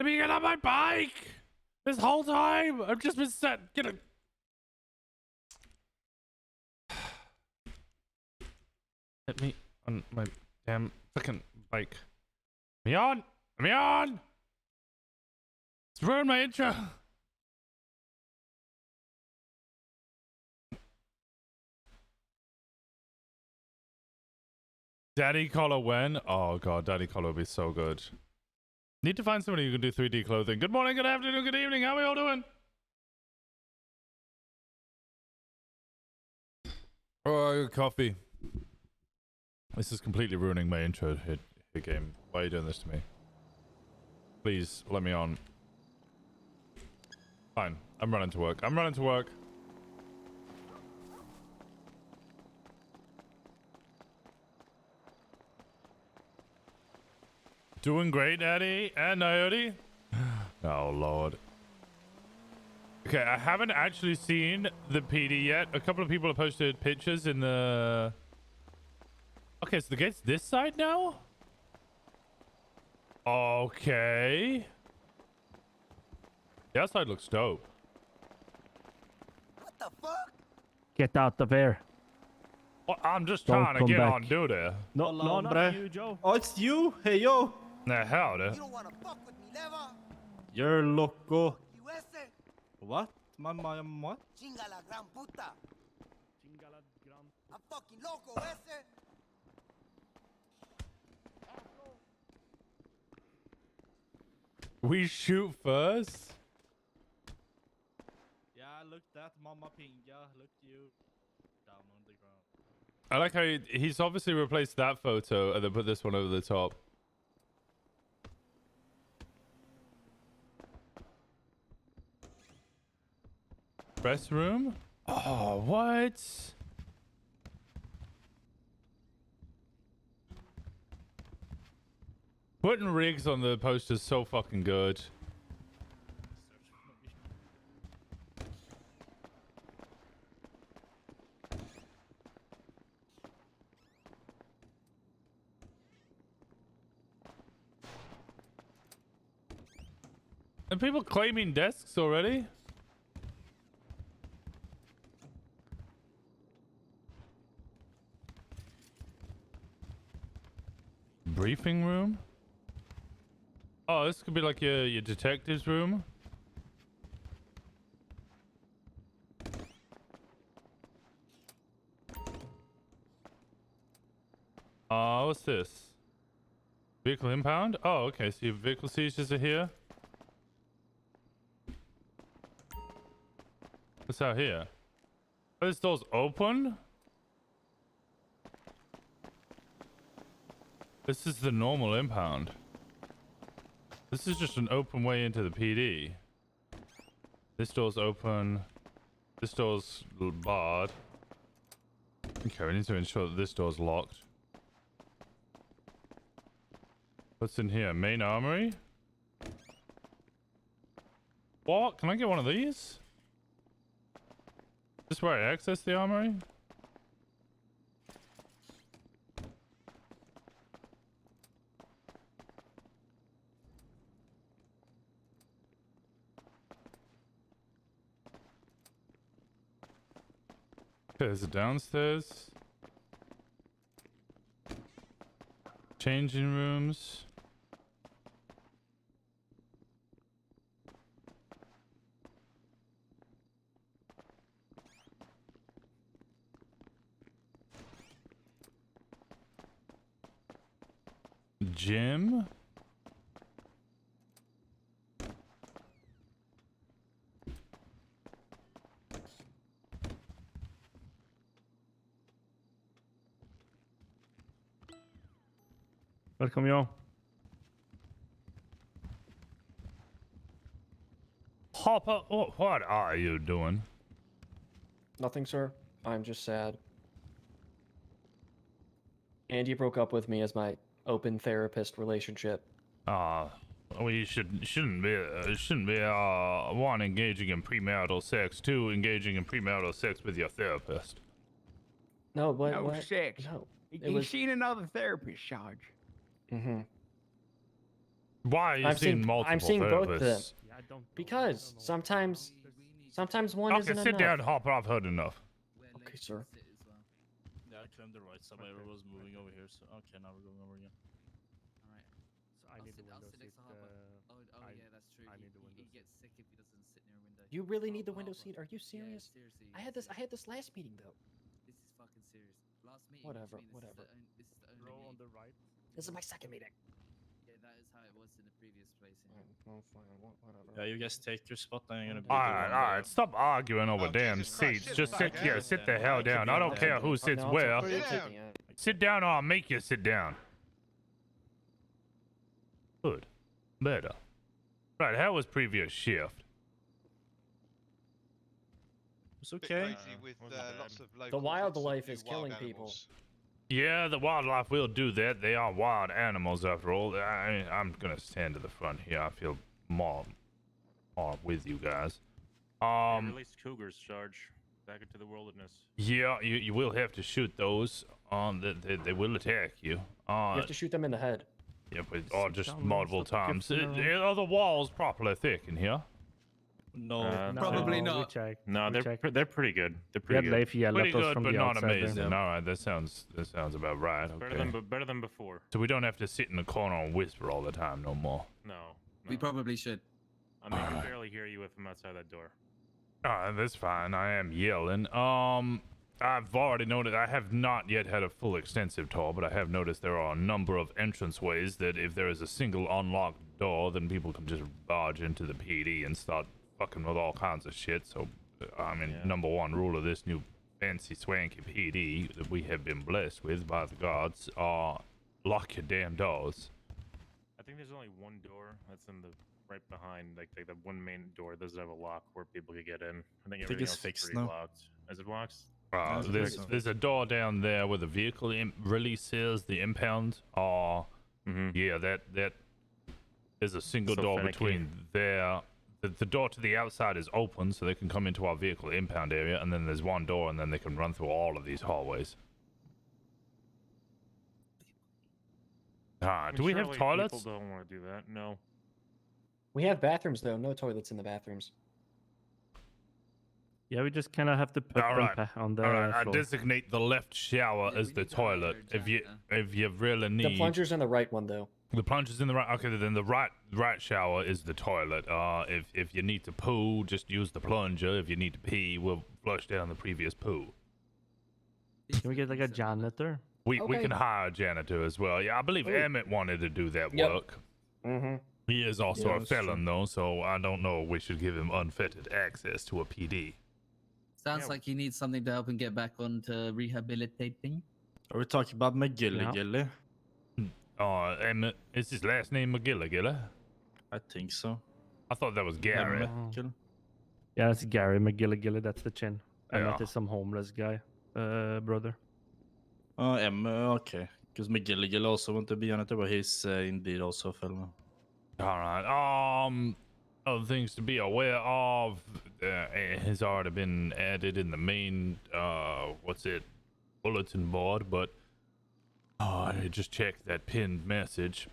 Let me get on my bike. This whole time, I've just been set. Get it. Let me on my damn fucking bike. Let me on. Let me on. It's ruined my intro. Daddy collar when? Oh god, daddy collar would be so good. Need to find somebody who can do 3D clothing. Good morning, good afternoon, good evening. How are we all doing? Oh, coffee. This is completely ruining my intro hit game. Why are you doing this to me? Please, let me on. Fine. I'm running to work. I'm running to work. Doing great, Daddy and Coyote. Oh, Lord. Okay, I haven't actually seen the PD yet. A couple of people have posted pictures in the... Okay, so the gate's this side now? Okay. The outside looks dope. What the fuck? Get out of here. Well, I'm just Don't trying to come get back. on duty. No, Hola, no, hombre. not you, Joe. Oh, it's you? Hey, yo. Nah, howdy. You don't wanna fuck with me, never. You're loco. You ese, What? My what? chinga la gran puta. I'm fucking loco, ese. We shoot first? Yeah, look that Mama Pinga. Look you. Down on the ground. I like how he's obviously replaced that photo and then put this one over the top. Press room? Oh, what? Putting rigs on the poster is so fucking good. And people claiming desks already? Briefing room? Oh, this could be like your detective's room. What's this? Vehicle impound? Oh, okay, so your vehicle seizures are here. What's out here? Oh, this door's open? This is the normal impound. This is just an open way into the PD. This door's open. This door's barred. Okay, we need to ensure that this door's locked. What's in here? Main armory? What? Can I get one of these? Is this where I access the armory? Okay, there's a downstairs. Changing rooms. Gym. Welcome, Joe. Hopper, what are you doing? Nothing, sir. I'm just sad. Andy broke up with me as my open therapist relationship. Well, you shouldn't be one engaging in premarital sex, two engaging in premarital sex with your therapist. No, what? No what? sex. No. He's seen another therapist, Sarge. Mm-hmm. Why are you seeing multiple I'm seeing both of them. therapists? Yeah, I don't know. Because sometimes one Okay, isn't sit enough. down, Hopper. I've heard enough. Okay, sir. Yeah, I claimed the right side. I was moving over here. So okay, now we're going over again. Alright. So I need the window seat. next to Harper. Yeah, that's true. I need the window He seat. gets sick if he doesn't sit near a window. You really need the Oh, window Harper. seat? Are you Yeah, serious? seriously. I had this last meeting though. This is fucking serious. Last meeting. Whatever, This whatever. Is the only Row on meeting. the right. This is my second meeting. Yeah, that is how it was in the previous place. Well, fine, whatever. Yeah, you guys take your spot. I'm gonna be All the right, one all that- right. Stop arguing over Oh, damn Jesus Christ, seats. sit Just back sit, yeah, down. sit the Yeah, hell I could down. be I on don't that. care who Oh, sits no, where. where are you Sit taking down. it? Sit down or I'll make you sit down. Good. Better. Right, how was previous shift? It's Bit okay. crazy with wasn't bad. lots of local wildlife is killing people. Yeah, the wildlife will do that. They are wild animals after all. I'm gonna stand to the front here. I feel more with you guys. They released cougars, Sarge, back into the wilderness. Yeah, you will have to shoot those. They will attack you. You have to shoot them in the head. Yeah, but or Sit just down, multiple stop times. drifting around. Are the walls properly thick in here? No. No, Probably We not. checked. No, we checked. they're pretty good. They're We had pretty good. Leif yell Pretty at us good, from but the not outside. amazing. There. All right, that sounds about right. Okay. Better than before. So we don't have to sit in the corner and whisper all the time no more. No. We probably should. I mean, I can barely hear you if I'm outside that door. That's fine. I am yelling. I've already noted I have not yet had a full extensive tour, but I have noticed there are a number of entranceways that if there is a single unlocked door, then people can just barge into the PD and start fucking with all kinds of shit. So, I mean, Yeah. number one rule of this new fancy swanky PD that we have been blessed with by the gods are lock your damn doors. I think there's only one door that's in the right behind, like the one main door doesn't have a lock where people could get in. I think everything it's else is fixed pretty now. locked. Is it locked? That's There's a door down there where the vehicle releases the impound. Yeah, that there's a single So door finicky. between there. The door to the outside is open, so they can come into our vehicle impound area, and then there's one door, and then they can run through all of these hallways. I mean, Do we have surely toilets? People don't want to do that. No. We have bathrooms though. No toilets in the bathrooms. Yeah, we just kind of have to put All them right. on the All right, I floor. designate the left shower Yeah, as we the need to hire toilet. a If you really need The plunger's in the right one though. The plunger's in the right. Okay, then the right shower is the toilet. If you need to poo, just use the plunger. If you need to pee, we'll flush down the previous poo. Can we get like a janitor? We Okay. can hire a janitor as well. Yeah, I believe Ooh. Emmett wanted to do that Yep. work. Mm-hmm. He is also Yeah, a that's felon true. though, so I don't know if we should give him unfettered access to a PD. Sounds Yeah. like he needs something to help him get back onto rehabilitating. Are we talking about Yeah. McGilly? Emmett, is his last name McGilligilla? I think so. I thought that was Garrett. McGill. Yeah, that's Gary McGilligilly. That's the chin. And Yeah. that is some homeless guy, brother. Oh, okay. Because McGilligan also want to be on it, but he's indeed also a fellow. All right. Other things to be aware of has already been added in the main bulletin board, but I just checked that pinned message.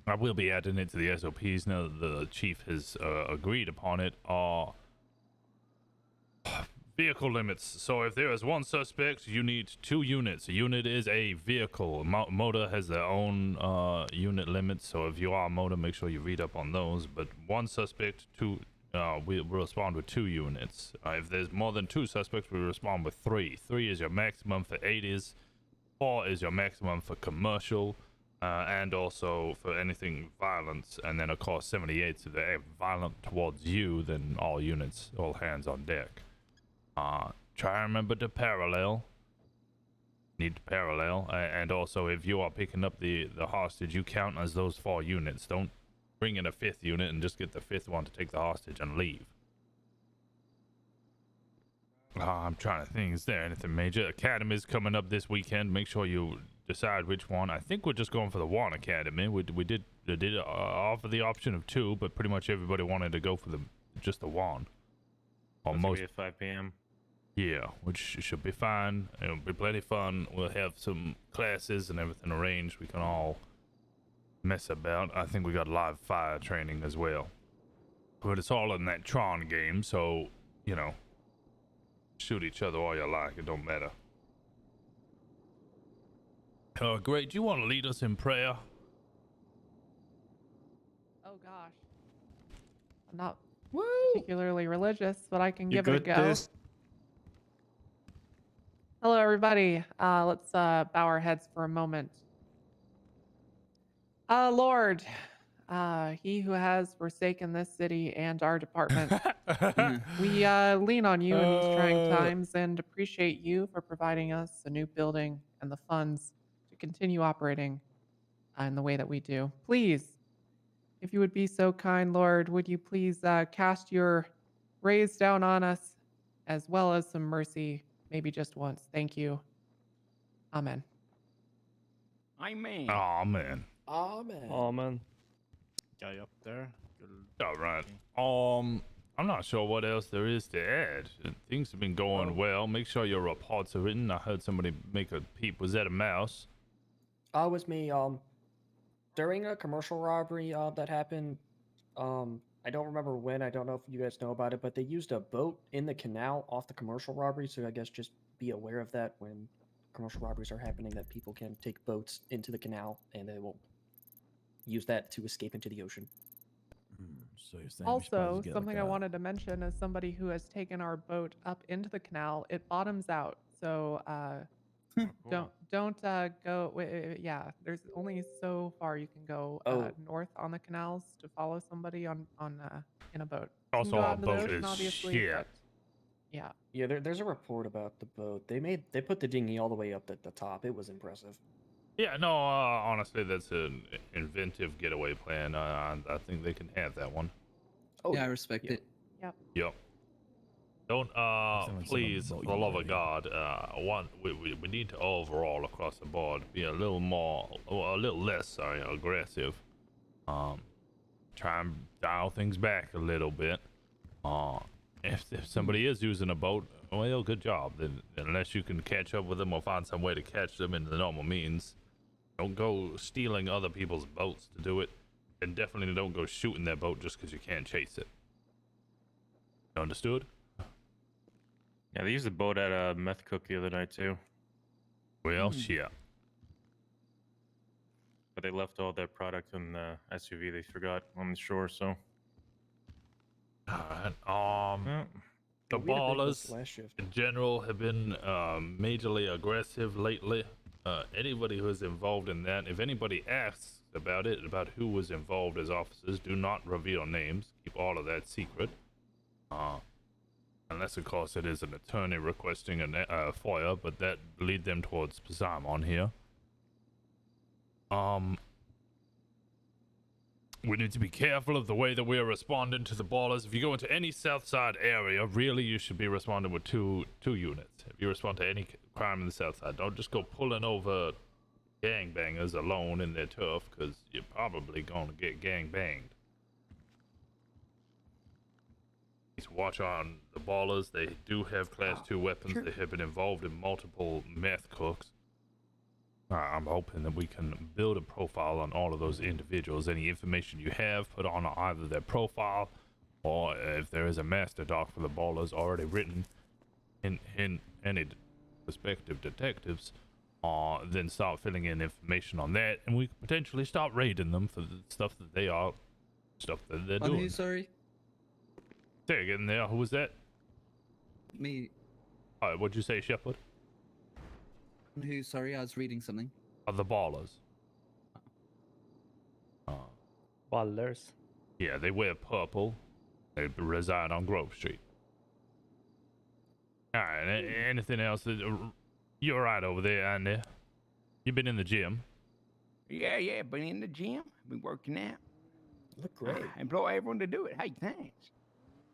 I will be adding it to the SOPs now that the chief has agreed upon it. Vehicle limits. So if there is one suspect, you need 2 units. A unit is a vehicle. Motor has their own unit limits. So if you are Motor, make sure you read up on those. But one suspect, we'll respond with 2 units. If there's more than 2 suspects, we respond with 3. 3 is your maximum for 80s. 4 is your maximum for commercial. And also for anything violence. And then, of course, 78. If they're violent towards you, then all units, all hands on deck. Try and remember to parallel. Need to parallel. And also, if you are picking up the hostage, you count as those 4 units. Don't bring in a 5th unit and just get the 5th one to take the hostage and leave. I'm trying to think. Is there anything major? Academy's coming up this weekend. Make sure you decide which one. I think we're just going for the one academy. We did offer the option of 2, but pretty much everybody wanted to go for just the one. Or That's gonna most. be at 5 p.m. Yeah, which should be fine. It'll be plenty fun. We'll have some classes and everything arranged. We can all mess about. I think we got live fire training as well. But it's all in that Tron game, so, you know, shoot each other all you like. It don't matter. Great. Do you want to lead us in prayer? Oh gosh. I'm not particularly religious, but I can You give it a got go. this. Hello, everybody. Let's bow our heads for a moment. Lord, he who has forsaken this city and our department, we lean on you in these trying times and appreciate you for providing us a new building and the funds to continue operating in the way that we do. Please, if you would be so kind, Lord, would you please cast your rays down on us as well as some mercy, maybe just once. Thank you. Amen. Amen. Oh, man. Amen. Oh man. Guy up there. All right. I'm not sure what else there is to add. Things have been going well. Make sure your reports are written. I heard somebody make a peep. Was that a mouse? It was me. During a commercial robbery that happened, I don't remember when. I don't know if you guys know about it, but they used a boat in the canal off the commercial robbery. So I guess just be aware of that when commercial robberies are happening. That people can take boats into the canal and they will use that to escape into the ocean. So you're saying we should probably Also, just get, something like, I wanted to mention as somebody who has taken our boat up into the canal, it bottoms out. So don't go. Yeah, there's only so far you can go north on the canals to follow somebody on in a boat. You Also, can go our out into the boat ocean, is obviously, shit. but yeah. Yeah, there's a report about the boat. They put the dinghy all the way up at the top. It was impressive. Yeah, no, honestly, that's an inventive getaway plan. I think they can have that one. Oh, Yeah, I respect it. Yep. Don't, someone please, boat for the you love go of in. God, we need to overall across the board be a little less, aggressive. Try and dial things back a little bit. If somebody is using a boat, well, good job. Then unless you can catch up with them or find some way to catch them in the normal means, don't go stealing other people's boats to do it, and definitely don't go shooting their boat just because you can't chase it. Understood? Yeah, they used a boat at a meth cook the other night too, Well, shit. but they left all their product in the SUV they forgot on the shore. So Alright. yeah. The we had a big list ballers last shift. in general have been majorly aggressive lately. Anybody who is involved in that, if anybody asks about it, about who was involved as officers, do not reveal names. Keep all of that secret. Unless, of course, it is an attorney requesting a FOIA, but that lead them towards Pasamon here. We need to be careful of the way that we are responding to the ballers. If you go into any south side area, really you should be responding with two units. If you respond to any crime in the south side, don't just go pulling over gangbangers alone in their turf, because you're probably going to get gangbanged. Please watch on the ballers. They do have class 2 weapons. Sure. They have been involved in multiple meth cooks. I'm hoping that we can build a profile on all of those individuals. Any information you have, put on either their profile, or if there is a master doc for the ballers already written in any prospective detectives, then start filling in information on that, and we could potentially start raiding them for the stuff that they're On doing. who, sorry? Say again there, who was that? Me. What'd you say, Shepard? On who, sorry? I was reading something. The ballers. Ballers. Yeah, they wear purple. They reside on Grove Street. All right. Anything else? You're all right over there, Andy. You been in the gym? Yeah, been in the gym, been working out. Look great. I employ everyone to do it. Hey, thanks.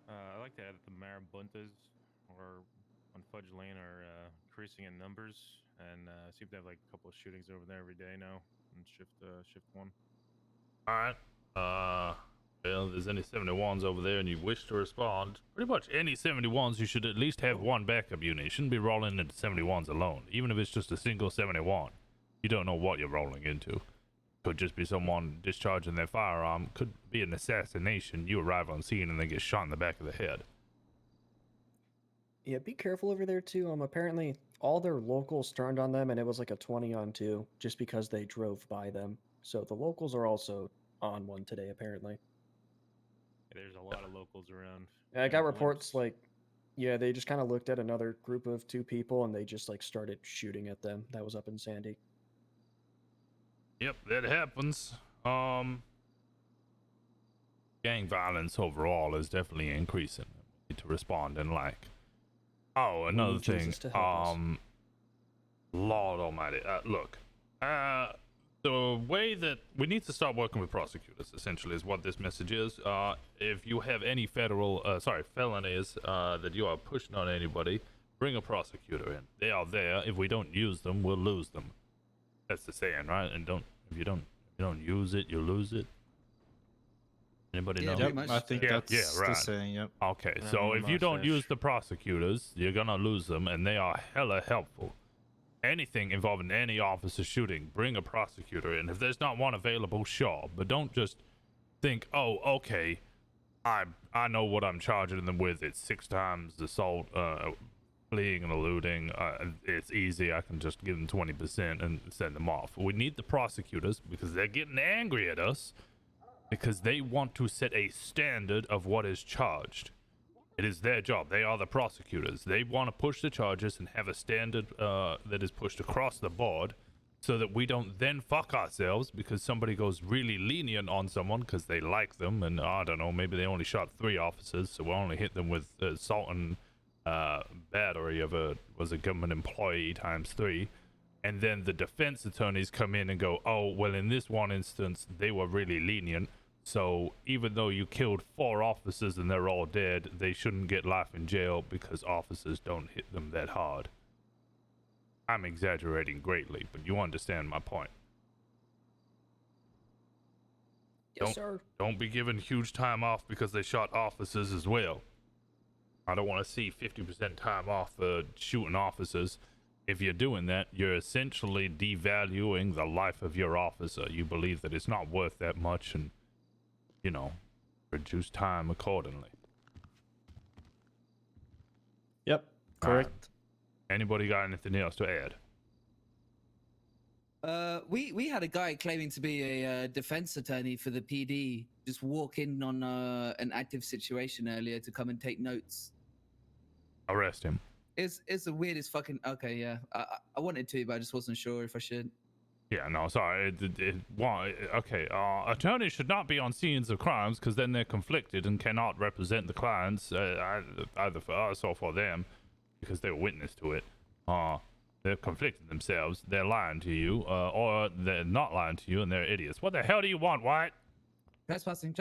I like to add that the Marabuntas or on Fudge Lane are increasing in numbers, and seem to have like a couple of shootings over there every day now in shift 1. All right. Well, if there's any 71s over there and you wish to respond, pretty much any 71s, you should at least have one backup unit. You shouldn't be rolling into 71s alone, even if it's just a single 71. You don't know what you're rolling into. Could just be someone discharging their firearm. Could be an assassination. You arrive on scene and they get shot in the back of the head. Yeah, be careful over there too. Apparently all their locals turned on them, and it was like a 20-on-2 just because they drove by them. So the locals are also on one today, apparently. There's a lot of locals around. I Yeah, got once- reports like, yeah, they just kind of looked at another group of 2 people and they just like started shooting at them. That was up in Sandy. Yep, that happens. Gang violence overall is definitely increasing. We need to respond and like. Oh, another need thing. Jesus to help us. Lord Almighty. Look, the way that we need to start working with prosecutors, essentially, is what this message is. If you have any felonies that you are pushing on anybody, bring a prosecutor in. They are there. If we don't use them, we'll lose them. That's the saying, right? And if you don't use it, you lose it. Anybody Yeah, know? pretty Yep, much. I think Yeah, that's yeah, the right. saying. Yep. Okay, so if you don't use the prosecutors, you're gonna lose them, and they are hella helpful. Anything involving any officer shooting, bring a prosecutor in. If there's not one available, sure, but don't just think, oh, okay, I know what I'm charging them with. It's 6 times assault, fleeing and eluding. It's easy. I can just give them 20% and send them off. We need the prosecutors because they're getting angry at us because they want to set a standard of what is charged. It is their job. They are the prosecutors. They want to push the charges and have a standard that is pushed across the board so that we don't then fuck ourselves because somebody goes really lenient on someone because they like them and, I don't know, maybe they only shot 3 officers, so we'll only hit them with assault and battery of a government employee times 3. And then the defense attorneys come in and go, oh, well, in this one instance, they were really lenient. So even though you killed 4 officers and they're all dead, they shouldn't get life in jail because officers don't hit them that hard. I'm exaggerating greatly, but you understand my point. Yes, sir. Don't be given huge time off because they shot officers as well. I don't want to see 50% time off for shooting officers. If you're doing that, you're essentially devaluing the life of your officer. You believe that it's not worth that much and, you know, reduce time accordingly. Yep. Correct. Anybody got anything else to add? We had a guy claiming to be a defense attorney for the PD just walk in on an active situation earlier to come and take notes. Arrest him. It's the weirdest fucking. Okay, yeah. I wanted to, but I just wasn't sure if I should. Yeah, no, sorry. Okay, attorneys should not be on scenes of crimes because then they're conflicted and cannot represent the clients either for us or for them because they're witness to it. They're conflicted themselves. They're lying to you, or they're not lying to you and they're idiots. What the hell do you want, White? Trespassing.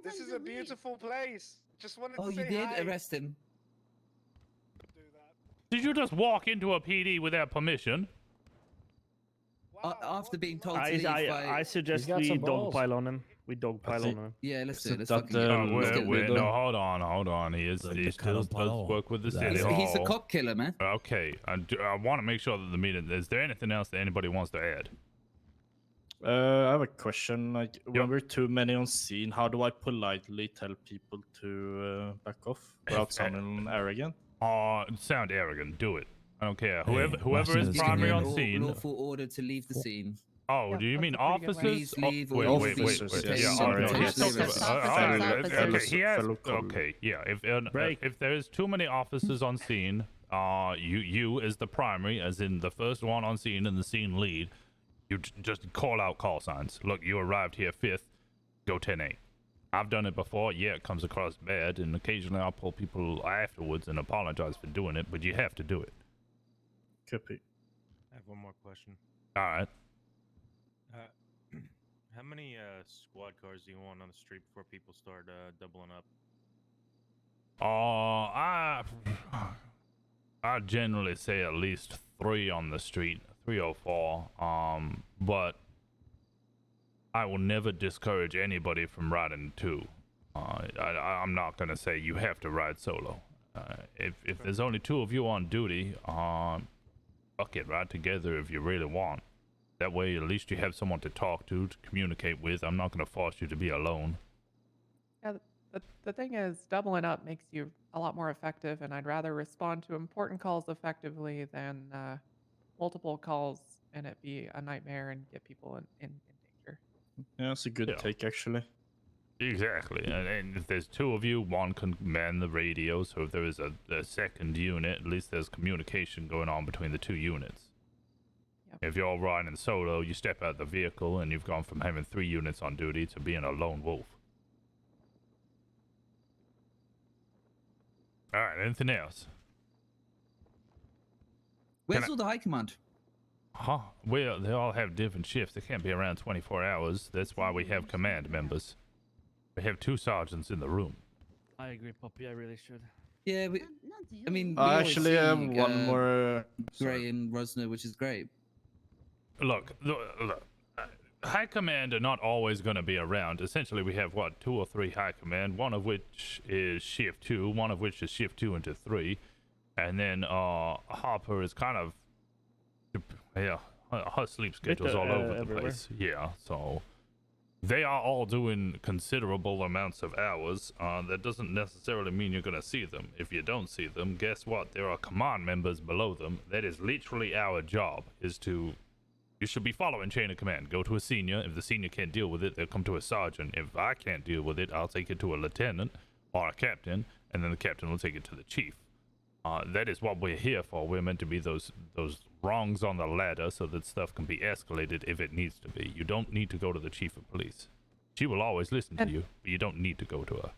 This is a beautiful place. Just wanted Oh, to say you did hi. arrest him. Do that. Did you just walk into a PD without permission? Wow, After being told to I, leave I, I suggest got we some balls. dogpile on him. We dogpile think- on him. Yeah, let's do it. Let's That, fucking get uh, him. Let's get Wait, him. no, hold on. He still does work with the city hall. He's a cop killer, man. Okay, I want to make sure that the meeting. Is there anything else that anybody wants to add? I have a question. Like, Yep. when we're too many on scene, how do I politely tell people to back off without sounding arrogant? Sound arrogant. Do it. I don't care. Hey, Whoever is Rosner's primary Giving on an scene. lawful order to leave the scene. Oh, Yeah, do you that's mean a pretty good way. officers? Please leave Wait, or wait. Officers, Yeah, yes, sorry. sorry. He's talking Officers, about- officers. okay, he has. fellow colleague. Okay, yeah. Break. If there is too many officers on scene, you as the primary, as in the first one on scene and the scene lead, you just call out call signs. Look, you arrived here 5th. Go 10-8. I've done it before. Yeah, it comes across bad, and occasionally I'll pull people afterwards and apologize for doing it, but you have to do it. Copy. I have one more question. All right. How many squad cars do you want on the street before people start doubling up? I generally say at least 3 on the street, 3 or 4. But I will never discourage anybody from riding 2. I'm not gonna say you have to ride solo. If there's only 2 of you on duty, fuck it, ride together if you really want. That way, at least you have someone to talk to communicate with. I'm not going to force you to be alone. Yeah, the thing is, doubling up makes you a lot more effective, and I'd rather respond to important calls effectively than multiple calls and it be a nightmare and get people in danger. Yeah, that's a good Yeah. take, actually. Exactly. And if there's two of you, one can man the radio. So if there is a second unit, at least there's communication going on between the two units. Yep. If you're riding solo, you step out the vehicle and you've gone from having 3 units on duty to being a lone wolf. All right, anything else? Where's all the high command? Huh? Well, they all have different shifts. They can't be around 24 hours. That's why we have command members. We have 2 sergeants in the room. I agree, Poppy. I really should. Yeah, I mean, we I always actually have see, one more. Gray and Rosner, which is great. Look, high command are not always going to be around. Essentially, we have, 2 or 3 high command, one of which is shift 2, one of which is shift 2 into 3. And then Harper is kind of, yeah, her sleep schedule's all over the everywhere. place. Yeah, so they are all doing considerable amounts of hours. That doesn't necessarily mean you're going to see them. If you don't see them, guess what? There are command members below them. That is literally our job, is to... You should be following chain of command. Go to a senior. If the senior can't deal with it, they'll come to a sergeant. If I can't deal with it, I'll take it to a lieutenant or a captain, and then the captain will take it to the chief. That is what we're here for. We're meant to be those rungs on the ladder so that stuff can be escalated if it needs to be. You don't need to go to the chief of police. She will always listen to you, but you don't need to go to her.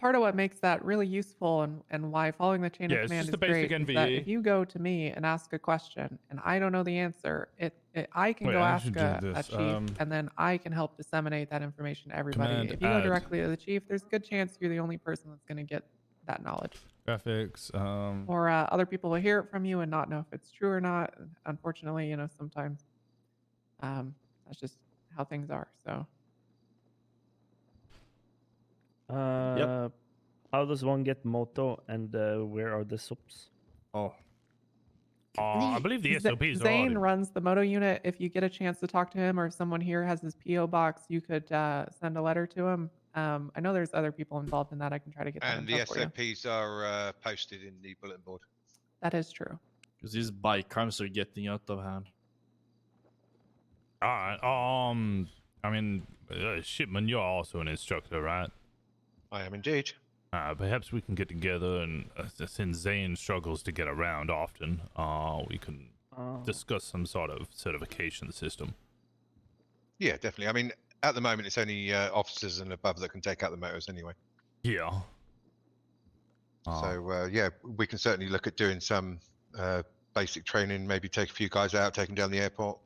Part of what makes that really useful and why following the chain Yeah, of it's command just is the basic great is that NVE. if you go to me and ask a question and I don't know the answer, I can Wait, go I ask should do a this. chief and then I can help disseminate that information to everybody. Command If you go add. directly to the chief, there's a good chance you're the only person that's going to get that knowledge. Graphics. Or other people will hear it from you and not know if it's true or not. Unfortunately, sometimes that's just how things are. So How does one get moto, and where are the subs? Oh, I believe the SOPs are Zane already... runs the moto unit. If you get a chance to talk to him, or if someone here has his PO box, you could send a letter to him. I know there's other people involved in that. I can try to get that And info the for you. SOPs are posted in the bulletin board. That is true. because these bike crimes are getting out of hand. All right. I mean, Shipman, you're also an instructor, right? I am indeed. Perhaps we can get together and, since Zane struggles to get around often, we can discuss some sort of certification system. Yeah, definitely. I mean, at the moment, it's only officers and above that can take out the motors anyway. Yeah. So, yeah, we can certainly look at doing some basic training, maybe take a few guys out, take them down the airport.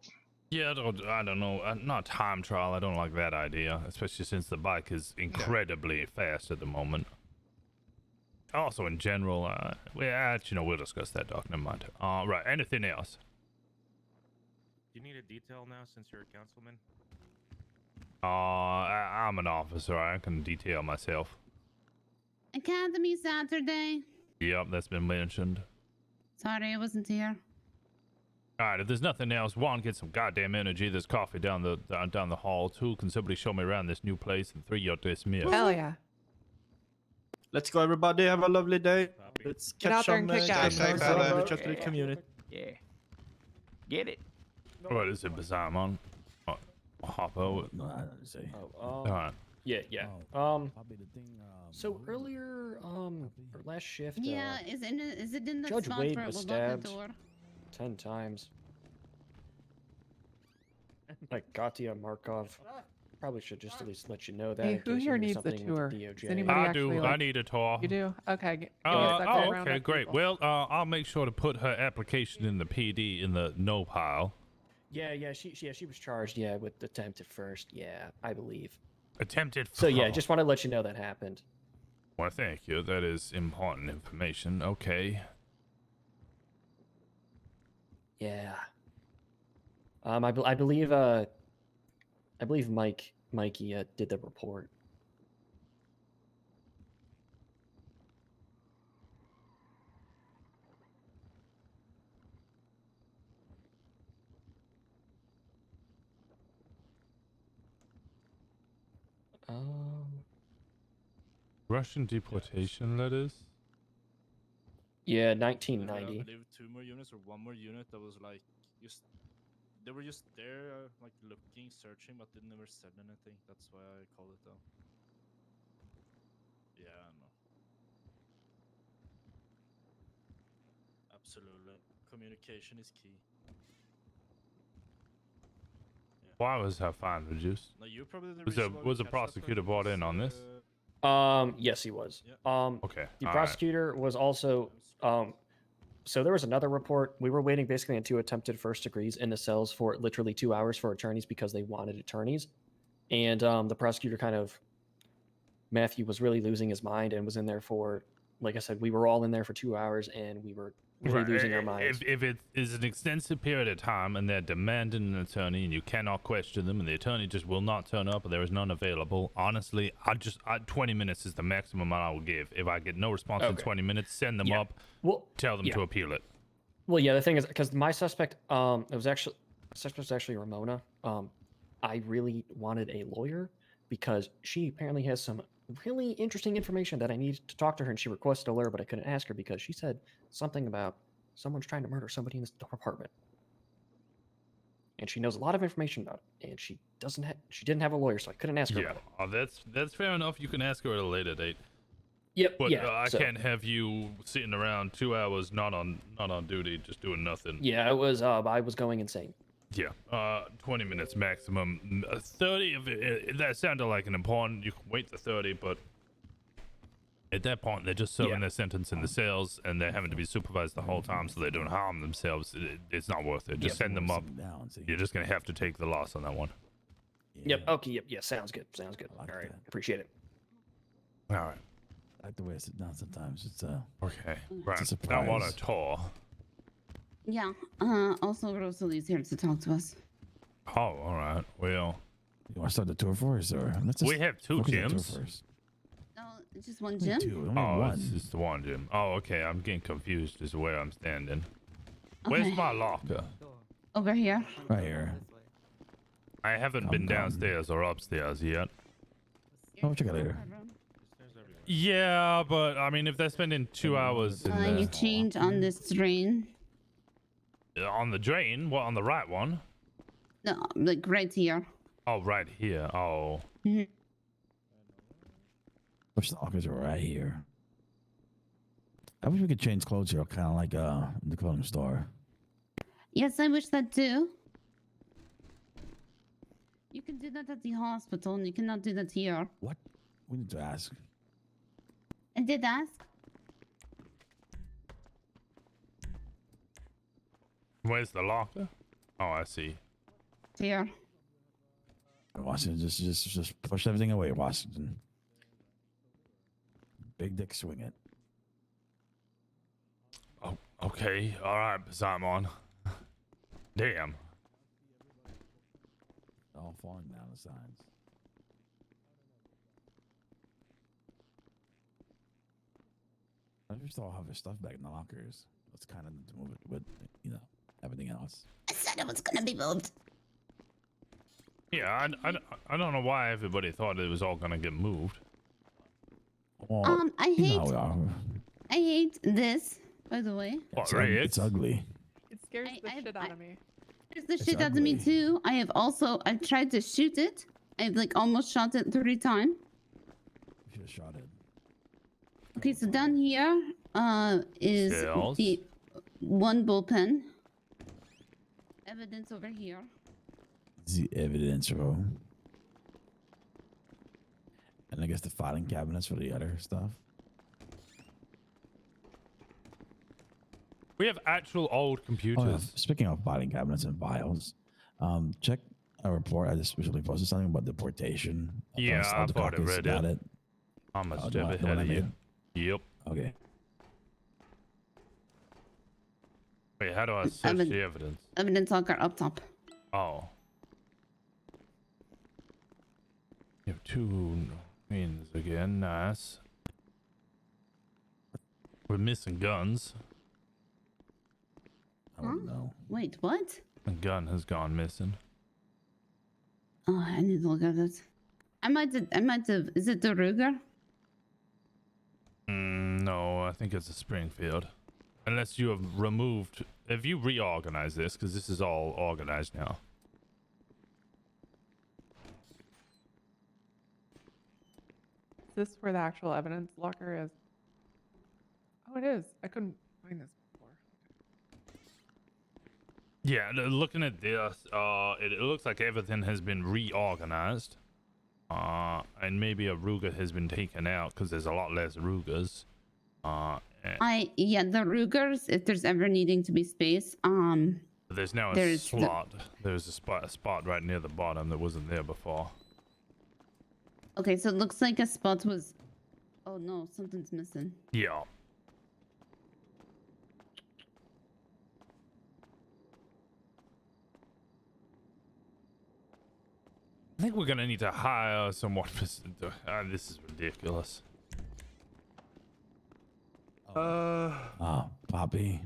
Yeah, I don't know. Not time trial. I don't like that idea, especially since the bike is incredibly fast at the moment. Also, in general, we'll discuss that, Doc. Never mind. Right. Anything else? Do you need a detail now since you're a councilman? I'm an officer. I can detail myself. Academy Saturday. Yep, that's been mentioned. Sorry, I wasn't here. All right, if there's nothing else, one, get some goddamn energy. There's coffee down the hall. 2, can somebody show me around this new place? And 3, you're dismissed. Hell yeah. Let's go, everybody. Have a lovely day. Let's Get out catch there and some kick ass. Stay safe, fella. reach out to the community. Yeah. Get it. What is it, Bazamon? Hoppo. All right. Yeah. So earlier, or last shift, Yeah, is it in the Judge spot Wade where it was will lock the stabbed. door? 10 times. Like Katya Markov. Probably should just at least let you know that. Hey, in who case you here hear needs a something with tour? the Does DOJ. anybody I actually do. like... I need a tour. You do? Okay. Give me a sec, I'll round Okay, up great. people. Well, I'll make sure to put her application in the PD in the no pile. Yeah, she was charged, with attempted first, I believe. Attempted. So yeah, just want to let you know that happened. Well, thank you. That is important information. Okay. Yeah. I believe Mikey did the report. Russian deportation letters. Yeah, I 1990. believe 2 more units or 1 more unit that was like just they were just there like looking, searching, but they never said anything. That's why I call it though. Yeah, I know. Absolutely. Communication is key. Why was her fine reduced? Now you probably the Was reason why we was a catch that prosecutor person brought was, in on this? Yes, he was. Yeah. Okay. The all right. prosecutor was also so there was another report. We were waiting basically on 2 attempted first degrees in the cells for literally 2 hours for attorneys because they wanted attorneys. And the prosecutor Matthew was really losing his mind and was in there for, like I said, we were all in there for 2 hours and we were really Right, losing our minds. If it is an extensive period of time and they're demanding an attorney and you cannot question them and the attorney just will not turn up or there is none available, honestly, 20 minutes is the maximum I will give. If I get no response in 20 minutes, send them up, tell them to appeal it. Well, yeah, the thing is, because my suspect, suspect was actually Ramona. I really wanted a lawyer because she apparently has some really interesting information that I needed to talk to her, and she requested a lawyer, but I couldn't ask her because she said something about someone's trying to murder somebody in this apartment, and she knows a lot of information about it, and she didn't have a lawyer, so I couldn't ask her about it. That's fair enough. You can ask her at a later date. Yep. But yeah. I can't have you sitting around 2 hours not on duty, just doing nothing. Yeah, it was. I was going insane. Yeah. 20 minutes maximum. 30 of it. That sounded like an important. You can wait to 30, but at that point they're just serving their sentence in the cells and they're having to be supervised the whole time so they don't harm themselves. It's not worth it. Just send them up. You're just gonna have to take the loss on that one. Yep. Okay. Yep. Yeah. Sounds good. Sounds good. All right. Appreciate it. All right. I like the way I sit down sometimes. It's okay. Right. It's a now on a tour. Yeah. Also, Rosalie's here to talk to us. Oh, all right. Well, you want to start the tour for us, or we have 2 gyms. No, just one gym. It's just the one gym. Oh, okay. I'm getting confused as to where I'm standing. Where's my locker? Over here. Right here. I haven't been downstairs or upstairs yet. Oh, check out later. Yeah, but I mean, if they're spending 2 hours in You change on this drain. On the drain? What, on the right one? No, like right here. Oh, right here. Oh. Which lockers are right here. I wish we could change clothes here, kind of like the clothing store. Yes, I wish that too. You can do that at the hospital, and you cannot do that here. What? We need to ask. I did ask. Where's the locker? Oh, I see. Here. Washington, just push everything away, Washington. Big dick, swing it. Oh, okay. All right, Simon. Damn. All falling down the sides. I just all have their stuff back in the lockers. Let's kind of move it with, everything else. I said it was gonna be moved. Yeah, I don't know why everybody thought it was all gonna get moved. Well, I hate this, by the way. What, it's ugly. It scares the shit out of me. Scares the shit out of me too. I've tried to shoot it. I've like almost shot it 3 times. You should have shot it. Okay, so down here is the one bullpen. Evidence over here. The evidence room. And I guess the filing cabinets for the other stuff. We have actual old computers. Oh, yeah. Speaking of filing cabinets and files, check a report. I just recently posted something about deportation. Yeah, I've already read it. I'm a step ahead of you. Yep. Okay. Wait, how do I search the evidence? Evidence locker up top. Oh. You have 2 means again. Nice. We're missing guns. Oh no. Wait, what? A gun has gone missing. Oh, I need to look at it. I might have. Is it the Ruger? No, I think it's a Springfield. Unless you have removed, if you reorganize this, because this is all organized now. Is this where the actual evidence locker is? Oh, it is. I couldn't find this before. Yeah, looking at this, it looks like everything has been reorganized. And maybe a Ruger has been taken out because there's a lot less Rugers. Yeah, the Rugers, if there's ever needing to be space, there's now a slot. There's a spot right near the bottom that wasn't there before. Okay, so it looks like a spot was. Oh no, something's missing. Yeah. I think we're gonna need to hire someone. This is ridiculous. Oh, Poppy.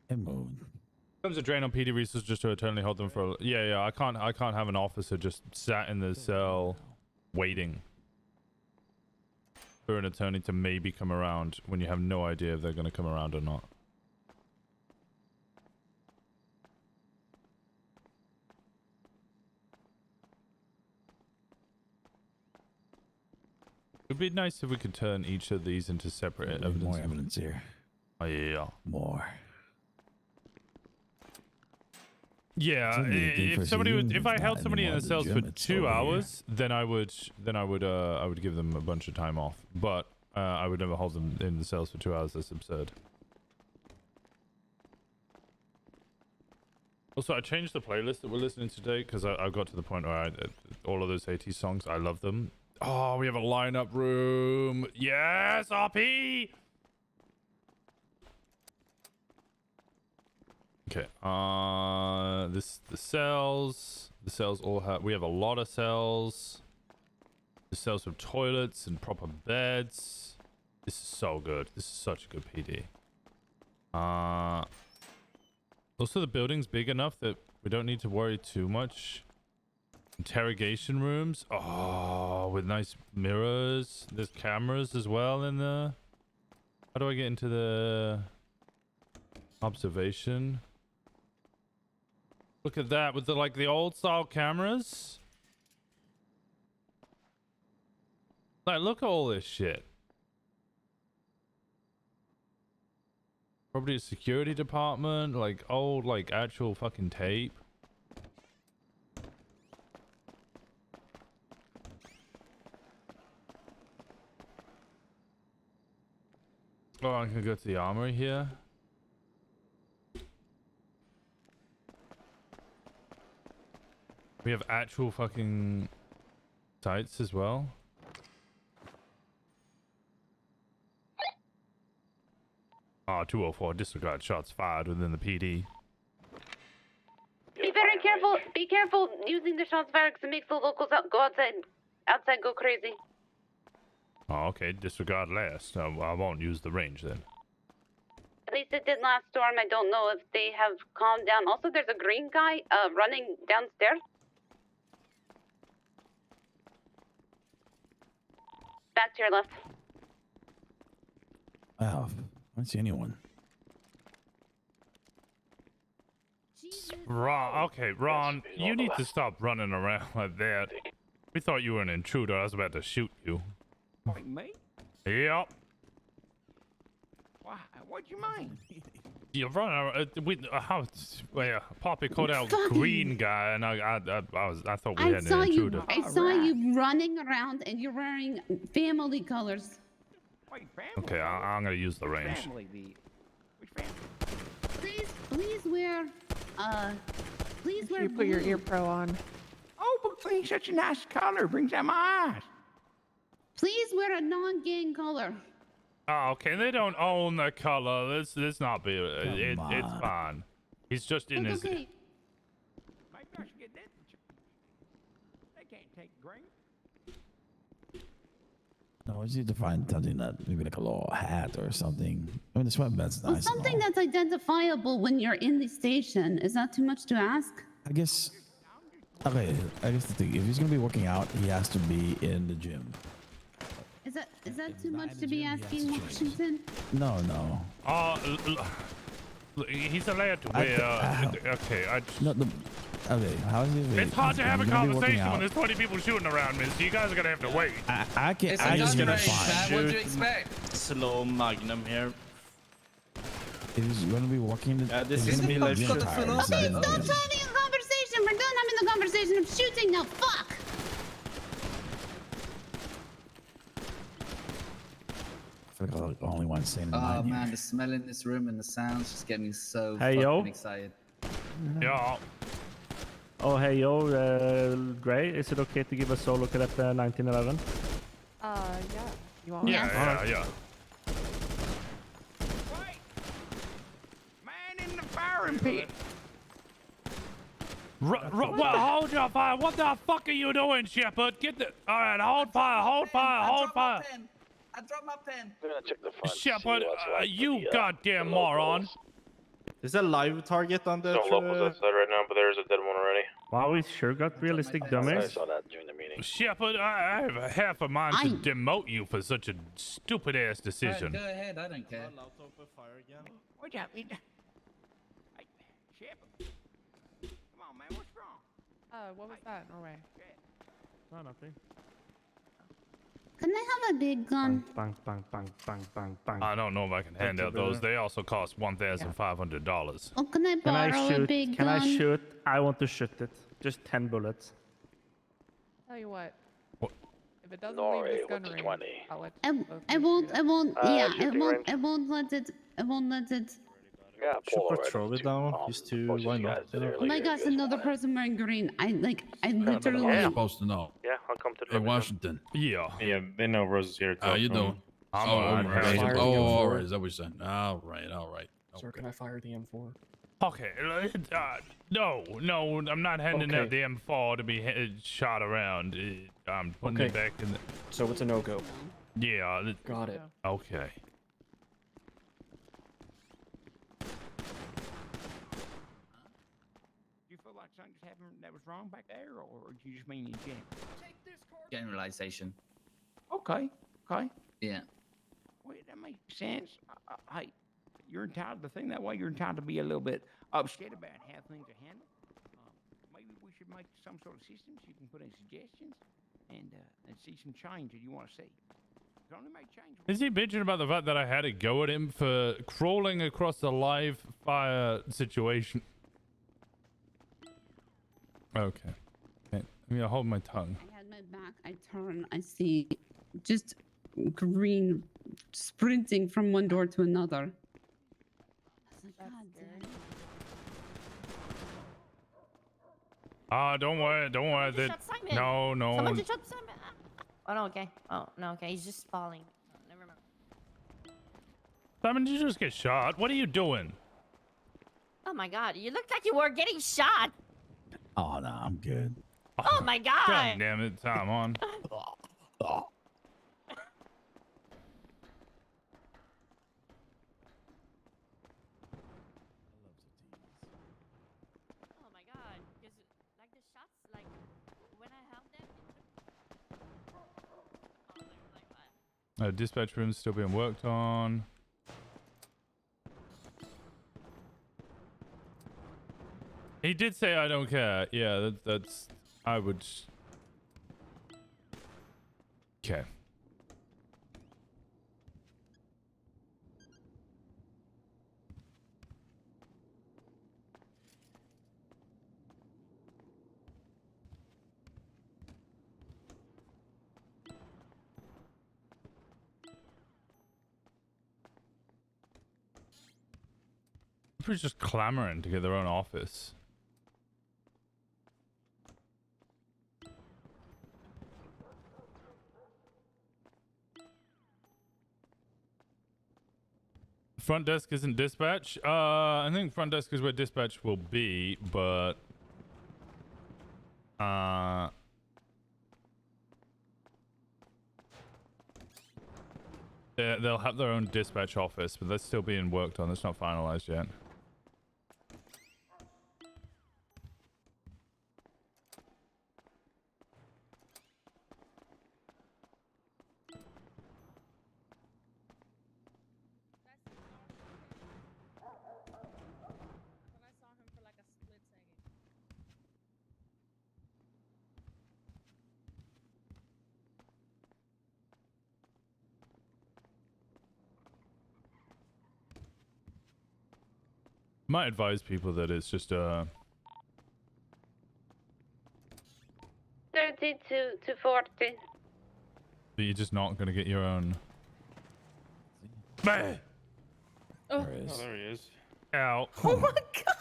It moved. Comes a drain on PD resources just to eternally hold them for. Yeah. I can't have an officer just sat in the cell, waiting for an attorney to maybe come around when you have no idea if they're gonna come around or not. It'd be nice if we could turn each of these into separate evidence. More evidence here. Oh yeah. More. Yeah, if I held somebody in the cells for 2 hours, then I would give them a bunch of time off. But I would never hold them in the cells for 2 hours. That's absurd. Also, I changed the playlist that we're listening to today because I got to the point where all of those 80s songs, I love them. Oh, we have a lineup room. Yes, RP. Okay. The cells all have. We have a lot of cells. The cells have toilets and proper beds. This is so good. This is such a good PD. Also, the building's big enough that we don't need to worry too much. Interrogation rooms. Oh, with nice mirrors. There's cameras as well in there. How do I get into the observation? Look at that with the old style cameras. Like, look at all this shit. Property security department, like old, actual fucking tape. Oh, I can go to the armory here. We have actual fucking sites as well. Ah, 204, disregard shots fired within the PD. Be very careful. Be careful using the shots fired because it makes the locals go outside go crazy. Oh, okay, disregard last. I won't use the range then. At least it did last storm. I don't know if they have calmed down. Also, there's a green guy running downstairs. Back to your left. Wow, I don't see anyone. Ron, okay, Ron, you need to stop running around like that. We thought you were an intruder. I was about to shoot you. Like me? Yep. Why? What do you mean? You run around. Poppy called out green guy, and I thought we had an intruder. I saw you running around, and you're wearing family colors. Wait, family? Okay, I'm gonna use the range. Family, which family? Please wear. Please wear. You put your ear pro on. Oh, but green's such a nice color. Brings out my eyes. Please wear a non-gang color. Oh, okay, they don't own the color. Let's not be. It's fine. He's just in his. Okay. Maybe I should get that. They can't take green. No, we need to find something that maybe like a little hat or something. I mean, the sweatband's nice. Well, something that's identifiable when you're in the station. Is that too much to ask? I guess Okay, I guess the thing, if he's gonna be working out, he has to be in the gym. Is that If too he's not much in to the be gym, he has asking, to change. Washington? No, no. He's allowed to wear. Okay, No, okay, how is it? it's hard to have a he's gonna be working conversation when out. there's 20 people shooting around me, so you guys are gonna have to wait. I can. It's I a just gun gonna range, fine. man. What do you expect? Slow Magnum here. If he's gonna be working, this if he's is gonna be me, like, gym shut the tired, fuck up. then Stop yes. having a conversation. We're done having the conversation of shooting now. Fuck. I feel like I'm the only one saying Oh mine here. man, the smell in this room and the sounds just get me so Hey, fucking yo. excited. Yeah. Oh, hey, yo, Gray, is it okay to give a solo kill at 1911? Yeah. You want? Yeah. Wait! Man in the firing pit. Well, hold your fire. What the fuck are you doing, Shepard? Get the. All right, hold fire. Hold fire. Hold fire. I dropped my pen. We're gonna check the front. Shepard, you goddamn moron. Is there a live target on the No locals outside right now, but there's a dead one already. Wow, we sure got realistic I dummies. saw that during the meeting. Shepard, I have a half a mind to demote you for such a stupid ass decision. Go ahead, I don't care. Allowed to open fire again. What's up? Hey, Shepard. Come on, man. What's wrong? What was that, Norway? No, nothing. Can I have a big gun? Bang, bang, bang, bang, bang, bang. I don't know if I can hand you, out those. brother. They also cost $1,500. Oh, can I Can I borrow a shoot? big Can gun? I shoot? I want to shoot it. Just 10 bullets. Tell you what. What? If it doesn't Norway, leave this gun what's the range, 20? I'll let I, you both I shoot won't. it. I won't. Yeah, shooting range? I won't let it. I won't let it. Yeah, Should Polo put throw it down. Just to closest why you not? guys did you know? Oh my earlier, gosh, you guys another want it. person wearing green. I I'm literally. supposed to know. Yeah, I'll come to the Hey, Washington. Yeah. Yeah, they know Rose is here. How you doing? I'm Oh, alright. all right. Fire the Oh, M4. all right. Is that what you're saying? All right. Sir, Okay. can I fire the M4? Okay. No, I'm not handing out Okay. the M4 to be shot around. I'm putting it Okay. back in the. So it's a no-go. Yeah. Got it. Okay. Do you feel like something just happened that was wrong back there, or do you just mean in general? Generalization. Okay. Yeah. Well, that makes sense. Hey, you're entitled to think that way. You're entitled to be a little bit upset about how things are handled. Maybe we should make some sort of systems. You can put in suggestions and see some change that you want to see. You can only make change. Is he bitching about the fact that I had to go at him for crawling across the live fire situation? Okay. I'm gonna hold my tongue. I had my back. I turn. I see just green sprinting from one door to another. I was like, That's God scary. damn. Don't worry. Someone just That shot Simon. no. Someone just shot Simon. Oh no, okay. Oh no, okay. He's just falling. Oh, never mind. Simon, did you just get shot? What are you doing? Oh my god, you look like you were getting shot. Oh no, I'm good. Oh my god. God damn it, Tom on. Oh my god. Because like the shots, like when I held them, it took. Oh, like what? Dispatch room's still being worked on. He did say I don't care. Yeah, that's I would. Okay. People are just clamoring to get their own office. Front desk isn't dispatch. I think front desk is where dispatch will be, but they'll have their own dispatch office, but that's still being worked on. That's not finalized yet. Might advise people that it's just 30 to 40. that you're just not gonna get your own. Man. Oh, there he is. Out. Oh my god!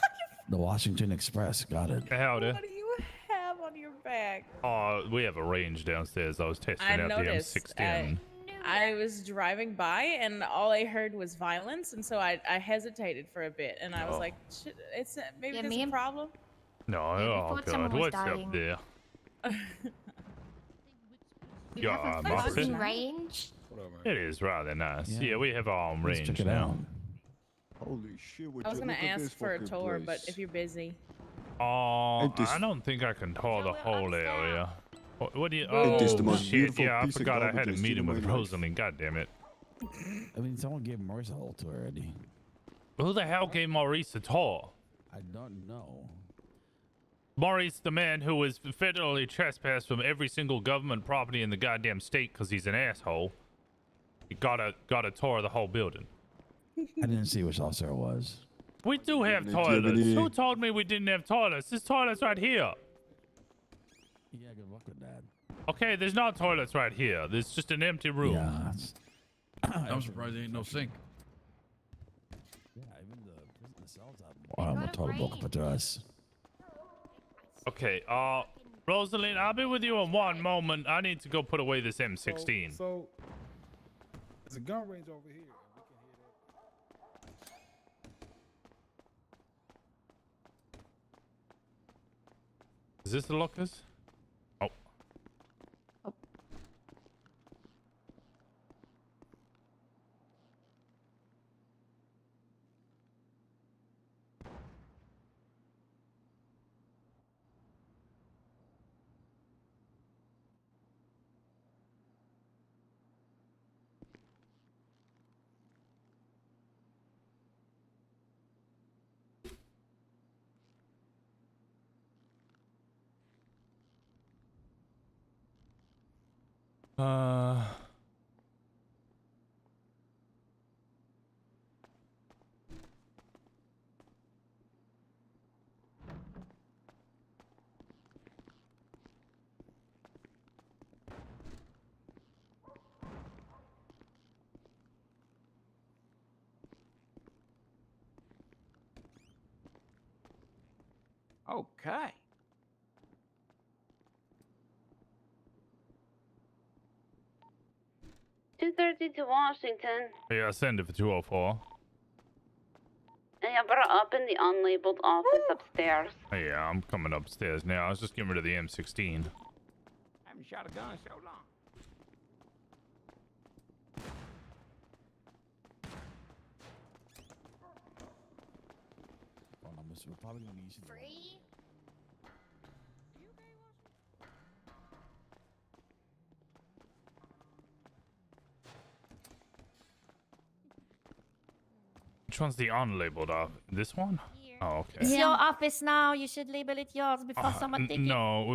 The Washington Express got it. Howdy. What do you have on your back? Oh, we have a range downstairs. I was testing I out noticed. the M16. I was driving by and all I heard was violence, and so I hesitated for a bit, and I was Oh. like, "It's maybe Yeah, there's me a and- problem." No, we oh thought someone god, was what's dying. up there? We Yeah, have a Marcus. fucking range. It is rather nice. Yeah. Yeah, we have our own Let's range check it now. out. Holy shit! Would I was you gonna look at ask this for a fucking tour, but place. if you're busy, Oh, Ain't this- I don't think I can tour the we're whole understaffed. area. What do you? Ain't this Oh the most shit! beautiful Yeah, I piece of forgot I had a garbage I've seen meeting in with my life? Rosalind. God damn it! I mean, someone gave Morris a whole tour already. Who the hell gave Maurice a tour? I don't know. Maurice, the man who was federally trespassed from every single government property in the goddamn state because he's an asshole. He got a tour of the whole building. I didn't see which officer it was. We do have Hey, toilets. Jiminy. Who told me we didn't have toilets? This toilet's right here. Yeah, good luck with that. Okay, there's not toilets right here. There's just an empty room. Yeah. it's- I'm surprised there ain't no sink. Yeah, even the cells have a toilet book up to us. Okay, Rosalind, I'll be with you in one moment. I need to go put away this M16. So there's a gun range over here. Is this the lockers? Oh. Okay. to Washington. Yeah, send it for 204. And I brought up in the unlabeled office upstairs. Yeah, I'm coming upstairs now. I was just getting rid of the M16. I haven't shot a gun in so long. We're probably gonna use Free? Which one's the unlabeled off? This one? Oh, okay. It's your office now. You should label it yours before someone take it. No,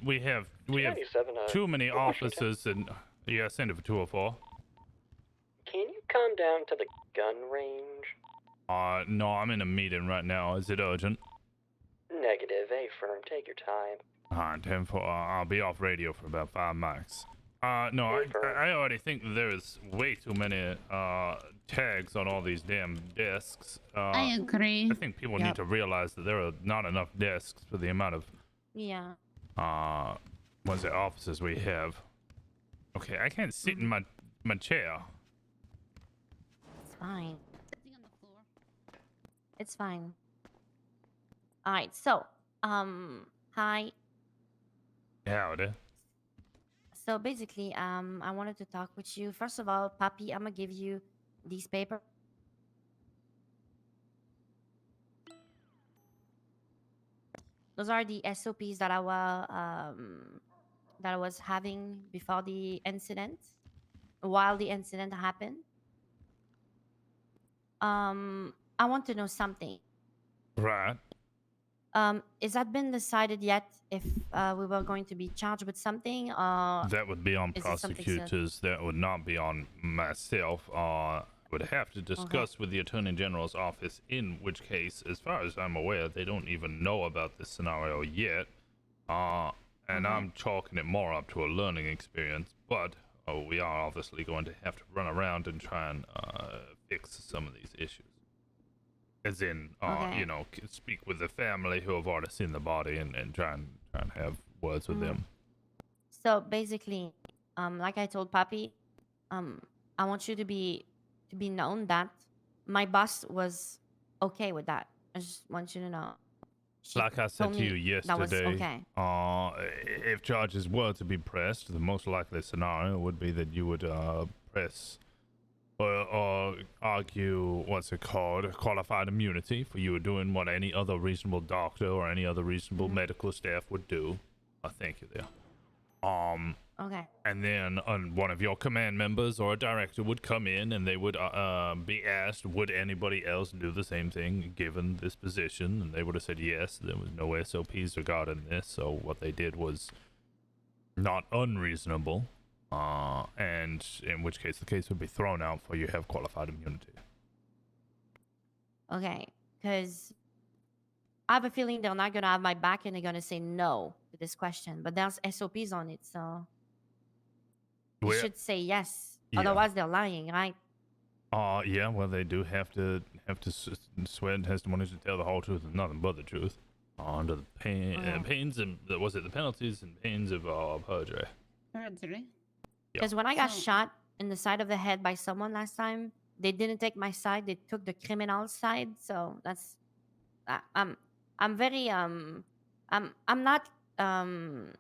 we have 297, too many Washington. officers and yeah, send it for 204. Can you come down to the gun range? No, I'm in a meeting right now. Is it urgent? Negative, affirm. Take your time. 10 for, I'll be off radio for about 5 mics. No, I already think there's way too many tags on all these damn desks. I agree. I think people need to realize that there are not enough desks for the amount of Yeah. offices we have. Okay, I can't sit in my chair. It's fine. It's fine. All right. So, hi. Howdy. So basically, I wanted to talk with you. First of all, Papi, I'm gonna give you these papers. Those are the SOPs that I was having before the incident, while the incident happened. I want to know something. Right. Is that been decided yet? If we were going to be charged with something, That would be on is it something prosecutors. That would not be on myself. would have to discuss with the Attorney General's office, in which case, as far as I'm aware, they don't even know about this scenario yet. And I'm chalking it more up to a learning experience, but we are obviously going to have to run around and try and fix some of these issues. As in, you know, speak with the family who have already seen the body and try and have words with them. So basically, like I told Papi, I want you to be known that my boss was okay with that. I just want you to know. She Like I said told to you me that was yesterday, okay. if charges were to be pressed, the most likely scenario would be that you would press or argue, what's it called, qualified immunity for you doing what any other reasonable doctor or any other reasonable medical staff would do. Thank you there. Okay. And then one of your command members or a director would come in and they would be asked, would anybody else do the same thing given this position? And they would have said yes. There was no SOPs regarding this, so what they did was not unreasonable. And in which case the case would be thrown out for you have qualified immunity. Okay, because I have a feeling they're not gonna have my back and they're gonna say no to this question. But there's SOPs on it, so you should say yes. Yeah. Otherwise, they're lying, right? Yeah. Well, they do have to swear in testimony to tell the whole truth and nothing but the truth, under the pains and was it the penalties and pains of perjury. Perjury. Because when I got shot in the side of the head by someone last time, they didn't take my side. They took the criminal side. So that's I'm very I'm not I'm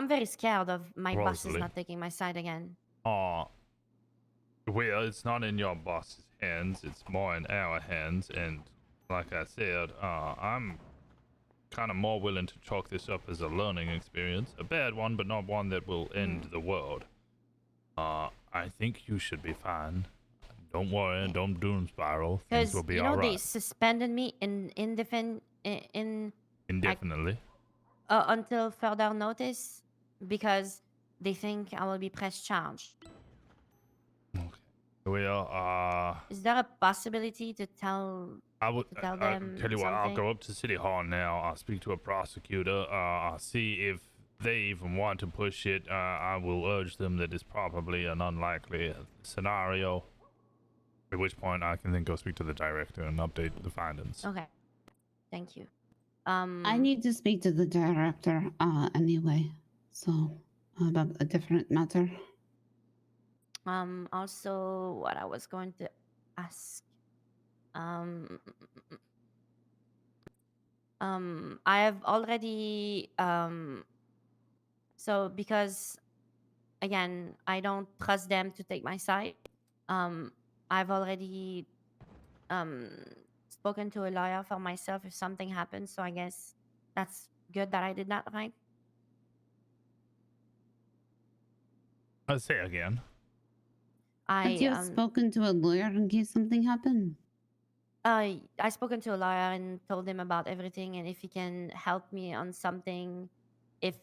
very scared of my bosses Rosalie. not taking my side again. Well, it's not in your boss's hands. It's more in our hands. And like I said, I'm kind of more willing to chalk this up as a learning experience. A bad one, but not one that will end the world. I think you should be fine. Don't worry. Don't doom spiral. Things will be you know all they right. suspended me indefinitely until further notice because they think I will be press charged. Well, Is there a possibility to tell? I'll tell them tell you what, I'll something? go up to City Hall now. I'll speak to a prosecutor. I'll see if they even want to push it. I will urge them that it's probably an unlikely scenario. At which point I can then go speak to the director and update the findings. Okay. Thank you. I need to speak to the director anyway. So about a different matter. Also, what I was going to ask. I have already so because again I don't trust them to take my side. I've already spoken to a lawyer for myself if something happens, so I guess that's good that I did that, right? Let's say again. But you have spoken to a lawyer in case something happened? I spoken to a lawyer and told him about everything and if he can help me on something if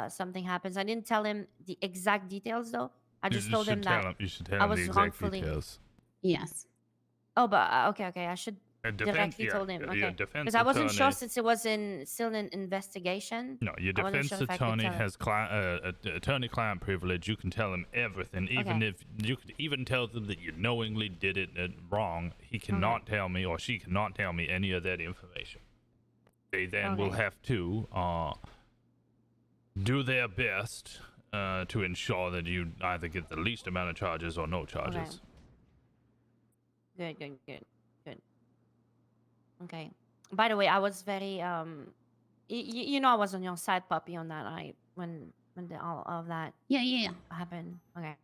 something happens. I didn't tell him the exact details though. I just told him that you should tell I him the was exact wrongfully. details. Yes. Oh, but okay. I should directly yeah, told him. your Okay. defense Because I wasn't sure attorney- since it was still in investigation. No, your I wasn't defense sure if I could attorney tell him. has attorney-client privilege. You can tell him everything, even Okay. if you could even tell them that you knowingly did it wrong. He cannot tell me, or she cannot tell me any of that information. They then will have to do their best to ensure that you either get the least amount of charges or no charges. Good. Okay. By the way, I was very you know I was on your side, puppy, on that night when all of that Yeah. happened. Okay.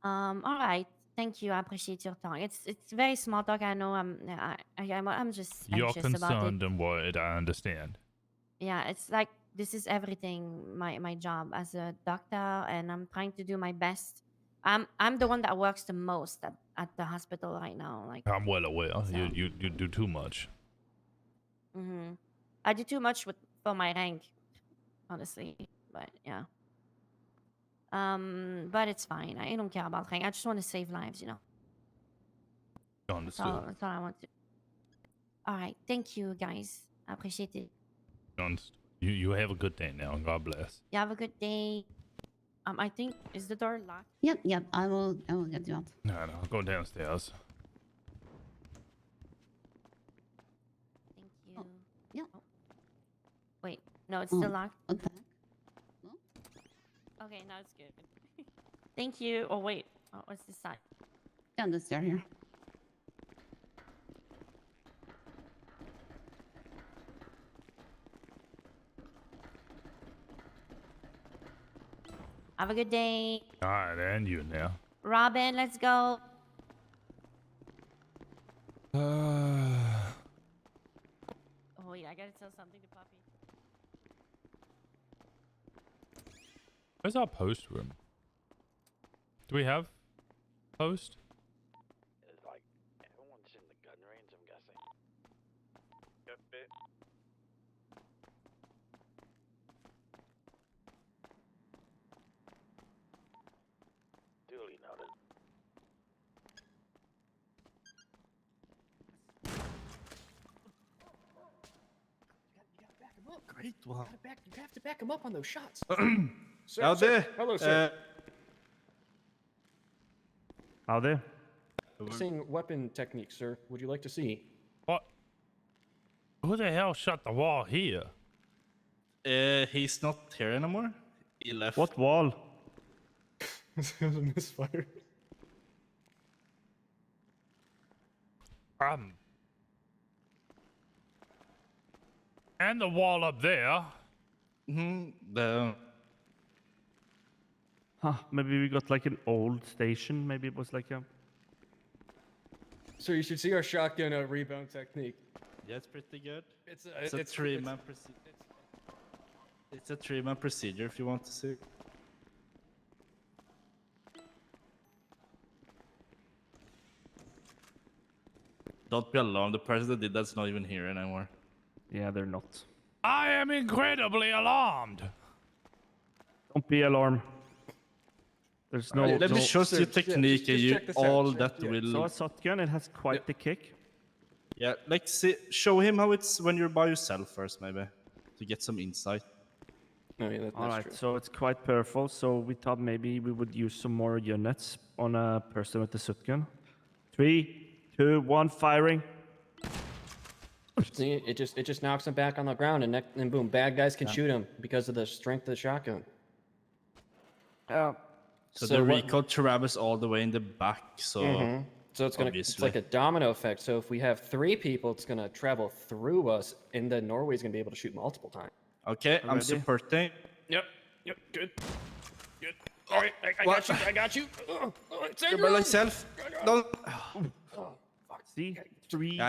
All right. Thank you. I appreciate your talk. It's very small talk. I know. I'm just You're anxious about it. concerned and worried. I understand. Yeah, it's like this is everything. My job as a doctor, and I'm trying to do my best. I'm the one that works the most at the hospital right now. Like I'm well aware. You do too much. I do too much for my rank, honestly. But yeah. But it's fine. I don't care about rank. I just want to save lives, you know. That's all I want to. All right. Thank you, guys. I appreciate it. You have a good day now. God bless. You have a good day. I think is the door locked? Yep. I will get you out. No, I'll go downstairs. Thank you. Yeah. Oh. Wait, no, it's still locked. What the Okay, now it's good. Thank you. Oh wait, what's this side? Down the stair here. Have a good day. All right, and you now. Robin, let's go. Uh, Oh wait, I gotta tell something to Poppy. Where's our post room? Do we have post? Like, everyone's in the gun range, I'm guessing. Yep, bit. Duly noted. Great one. You have to back him up on those shots. Ja, det... Hello, sir. Howdy. Seeing weapon techniques, sir. Would you like to see? What? Who the hell shut the wall here? He's not here anymore. He left. What wall? It was a misfire. And the wall up there. Huh, maybe we got like an old station. Maybe it was like a... So you should see our shotgun rebound technique. Yeah, it's pretty good. It's a three-man procedure. It's a three-man procedure if you want to see. Don't be alarmed. The person that did that's not even here anymore. Yeah, they're not. I am incredibly alarmed. Don't be alarmed. There's no... Let me show you technique and you all that So will... a shotgun, it has quite the kick. Yeah, like show him how it's when you're by yourself first, maybe, to get some insight. No, yeah, that's Alright, true. so it's quite powerful. So we thought maybe we would use some more units on a person with the shotgun. 3, 2, 1, firing. See, it just knocks him back on the ground, and then boom, bad guys can shoot him because of the strength of the shotgun. So the recoil travels all the way in the back, so... So it's like a domino effect. So if we have 3 people, it's gonna travel through us, and then Norway's gonna be able to shoot multiple times. Okay, I'm supporting. Yep, good. All right, I got you. You're by myself. Don't... See? 3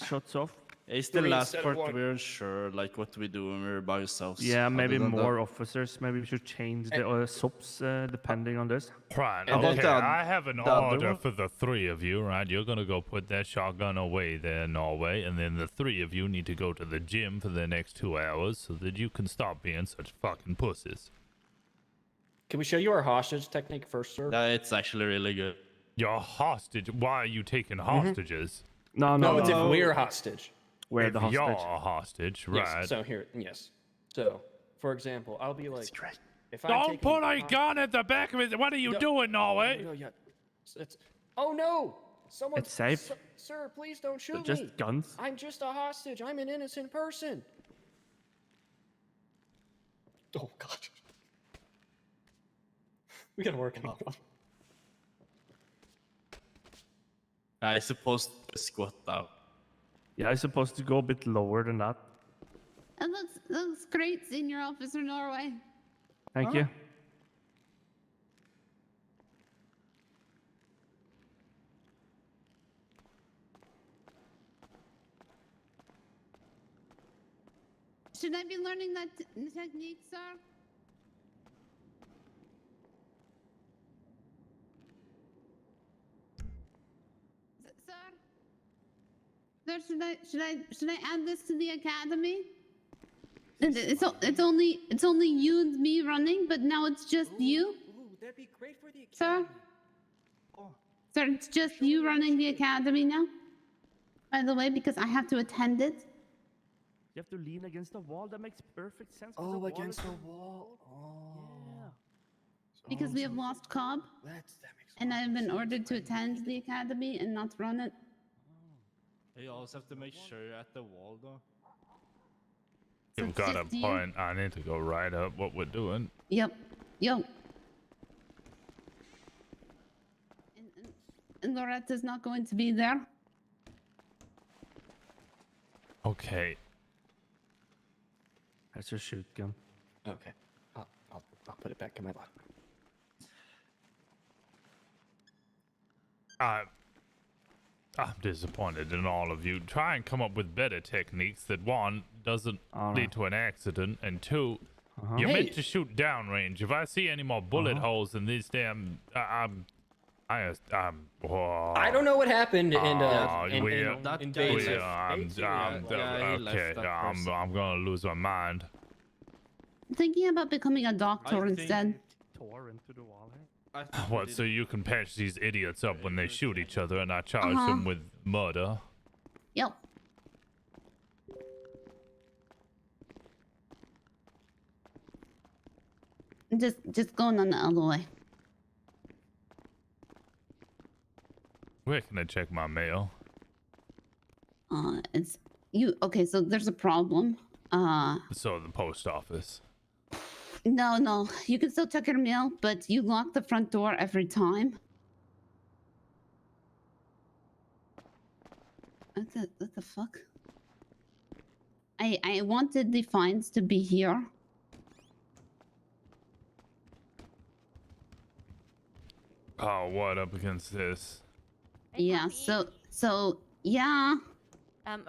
shots off. It's the 3 last instead of part 1. we're unsure, like what we do when we're by ourselves. Yeah, maybe Other than more that- officers. Maybe we should change the subs depending on this. Right. And then Okay, the- I have an the other order one? for the 3 of you, right? You're gonna go put that shotgun away there in Norway, and then the 3 of you need to go to the gym for the next 2 hours so that you can stop being such fucking pussies. Can we show you our hostage technique first, sir? It's actually really good. You're hostage. Why are you taking hostages? No, it's if we're hostage. We're if the hostage. you're a hostage, right? Yes, so here, yes. So, for example, I'll be like, if I'm Don't taking put a gun at the back of it. What are you doing, Norway? No, yeah. Oh no! Someone. It's safe. Sir, please don't shoot Just me. guns. I'm just a hostage. I'm an innocent person. Oh god. We gotta work on it. I suppose to squat down. Yeah, I'm supposed to go a bit lower than that. That looks great, Senior Officer Norway. Thank you. Should I be learning that technique, sir? Sir, should I add this to the academy? It's only you and me running, but now it's just you. That'd be great for the Sir? Sir, it's just you running the academy now? By the way, because I have to attend it. You have to lean against the wall. That makes perfect sense. 'cause Oh, wall against is the in- wall. Oh. Yeah. Because we have lost Cobb. And I've been ordered to attend the academy and not run it. You also have to make sure you're at the wall, though. So You've it's got a just you? point. I need to go write up what we're doing. Yep. Yo. And Loretta's not going to be there. Okay. That's your shoot gun. Okay. I'll put it back in my locker. I'm disappointed in all of you. Try and come up with better techniques that one doesn't lead to an accident, and two, you're Hey. meant to shoot downrange. If I see any more bullet holes in these damn, I don't know what happened in okay. invasive. I'm gonna lose my mind. I'm thinking about becoming a doctor instead. Tore into the wall here. What? So you can patch these idiots up when they shoot each other, and I charge Uh-huh. them with murder. Yep. Just going on the other way. Where can I check my mail? It's you. Okay, so there's a problem. So the post office. No, you can still check your mail, but you lock the front door every time. What the fuck? I wanted the fines to be here. Oh, what up against this? Yeah, so yeah.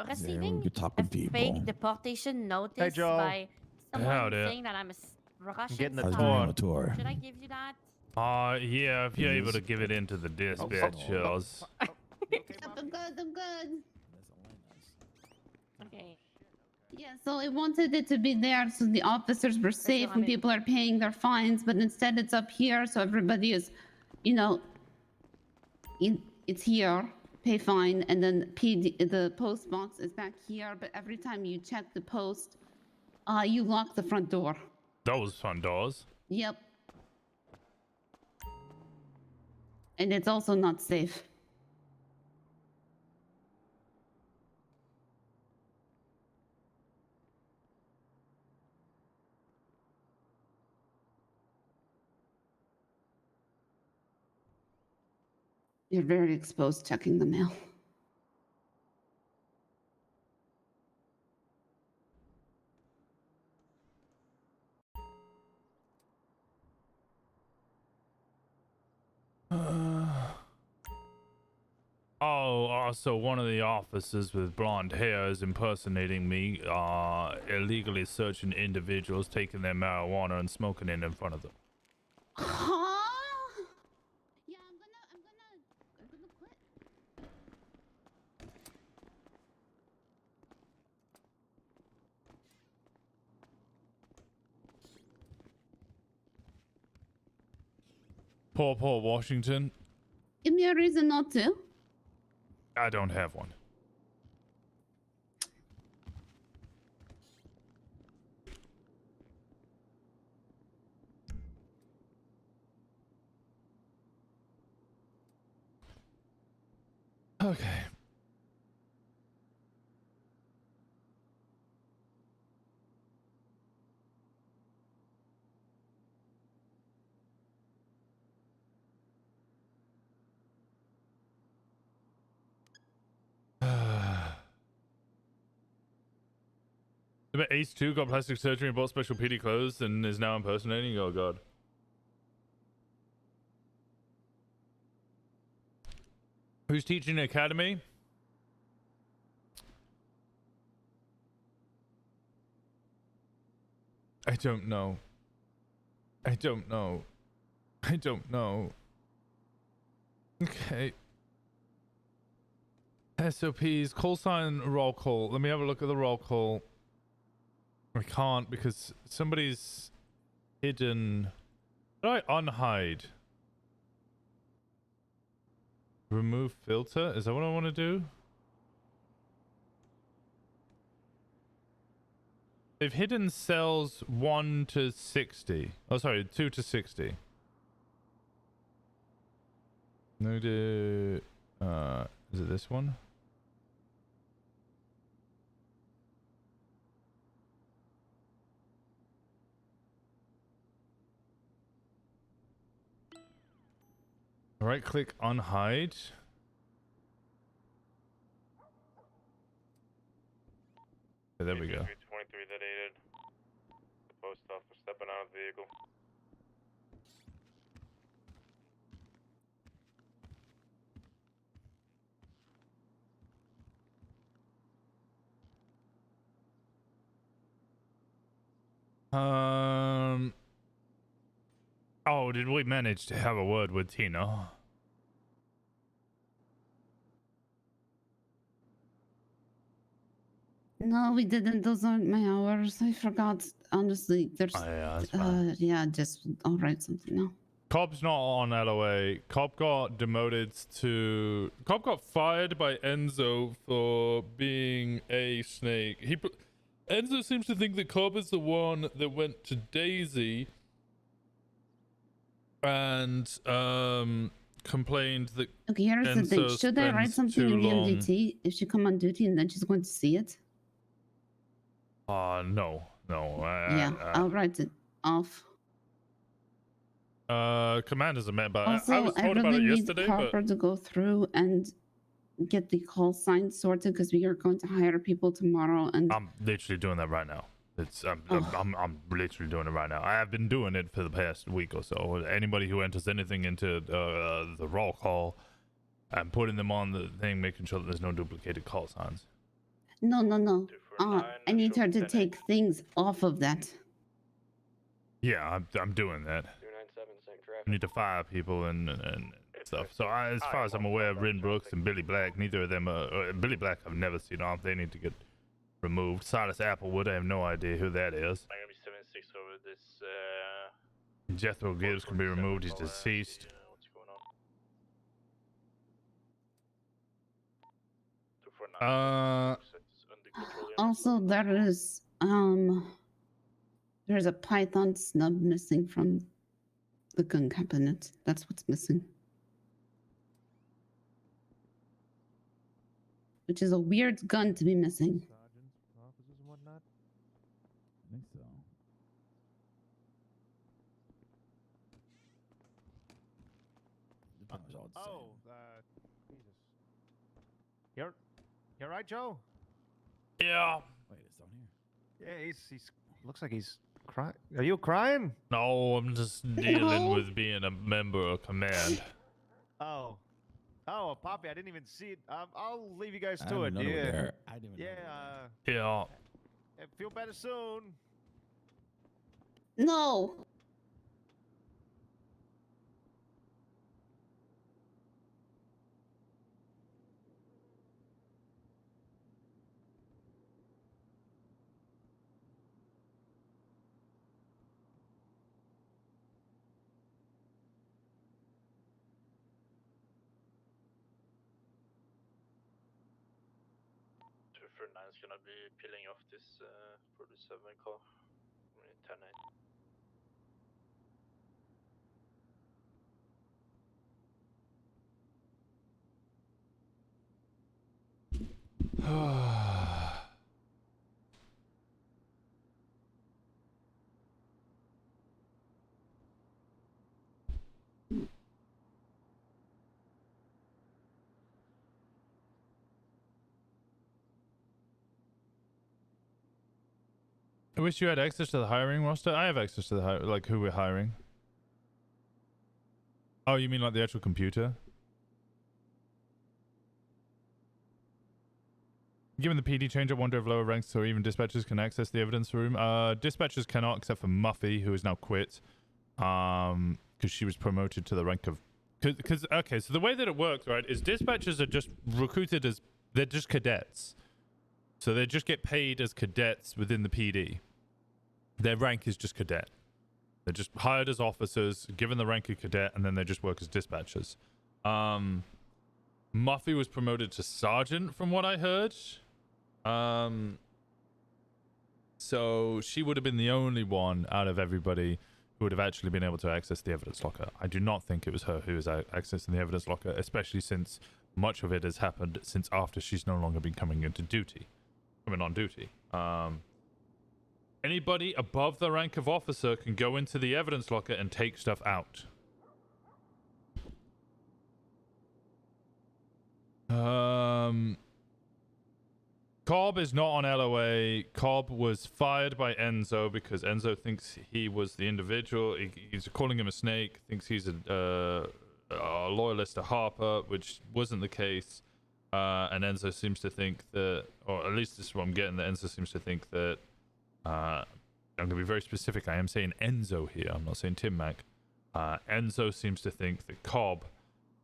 Receiving good talking a people. fake deportation notice Joe. by someone Howdy. saying that I'm a Russian getting the spy. tour. Should I give you that? Yeah, if you're able to give it into the dispatchers. I'm good. Okay. Yeah, so I wanted it to be there so the officers were safe when people are paying their fines, but instead it's up here so everybody is, you know, it's here, pay fine, and then the post box is back here, but every time you check the post, you lock the front door. Those front doors. Yep. And it's also not safe. You're very exposed checking the mail. Oh, also one of the officers with blonde hair is impersonating me, illegally searching individuals, taking their marijuana and smoking it in front of them. Huh? Yeah, I'm gonna quit. Poor Washington. Give me a reason not to. I don't have one. Okay. But Ace 2 got plastic surgery and bought special PD clothes and is now impersonating? Oh god. Who's teaching academy? I don't know. I don't know. I don't know. Okay. SOPs, call sign roll call. Let me have a look at the roll call. I can't because somebody's hidden Did I unhide? Remove filter? Is that what I want to do? They've hidden cells 1 to 60. Oh, sorry, 2 to 60. No, is it this one? Right click unhide. Okay, there we go. 23 that aided. The post office stepping out of the vehicle. Oh, did we manage to have a word with Tina? No, we didn't. Those aren't my hours. I forgot. Honestly, there's. Oh, yeah, that's fine. Yeah, just I'll write something now. Cobb's not on LOA. Cobb got demoted to... Cobb got fired by Enzo for being a snake. Enzo seems to think that Cobb is the one that went to Daisy and complained that Okay, here's the thing. Enzo Should I write spends something too in long. VMDT if she come on duty and then she's going to see it? No. Yeah, I'll write it off. Commanders are met, but Also, I was told about really it need yesterday, Harper but to go through and get the call sign sorted because we are going to hire people tomorrow. And I'm literally doing that right now. I'm literally doing it right now. I have been doing it for the past week or so. Anybody who enters anything into the roll call, I'm putting them on the thing, making sure that there's no duplicated call signs. no. I need her to take things off of that. Yeah, I'm doing that. I need to fire people and stuff. So as far as I'm aware, Rin Brooks and Billy Black, neither of them Billy Black I've never seen off. They need to get removed. Silas Applewood, I have no idea who that is. I'm gonna be 76 over this. Jethro Gibbs can be removed. He's deceased. What's going on? Also, there's a Python snub missing from the gun cabinet. That's what's missing. Which is a weird gun to be missing. Officers and whatnot. I think so. Jesus. You're right, Joe? Yeah. Wait, it's down here. Yeah, he's looks like he's crying. Are you crying? No, I'm just dealing with being a member of command. Oh, Poppy, I didn't even see it. I'll leave you guys I to it, didn't even know they were yeah. there. I didn't even know they were Yeah. Feel better soon. No. For 9 is gonna be peeling off this 47 car. 10 I wish you had access to the hiring roster. I have access to the like who we're hiring. Oh, you mean like the actual computer? Given the PD change, I wonder if lower ranks or even dispatchers can access the evidence room. Dispatchers cannot, except for Muffy, who has now quit. Because she was promoted to the rank of... Okay, so the way that it works, right, is dispatchers are just recruited as... They're just cadets. So they just get paid as cadets within the PD. Their rank is just cadet. They're just hired as officers, given the rank of cadet, and then they just work as dispatchers. Muffy was promoted to sergeant from what I heard. So she would have been the only one out of everybody who would have actually been able to access the evidence locker. I do not think it was her who was accessing the evidence locker, especially since much of it has happened since after she's no longer been coming on duty. Anybody above the rank of officer can go into the evidence locker and take stuff out. Cobb is not on LOA. Cobb was fired by Enzo because Enzo thinks he was the individual. He's calling him a snake, thinks he's a loyalist to Harper, which wasn't the case. And Enzo seems to think that, or at least this is what I'm getting, that Enzo seems to think that, I'm going to be very specific. I am saying Enzo here. I'm not saying Tim Mac. Enzo seems to think that Cobb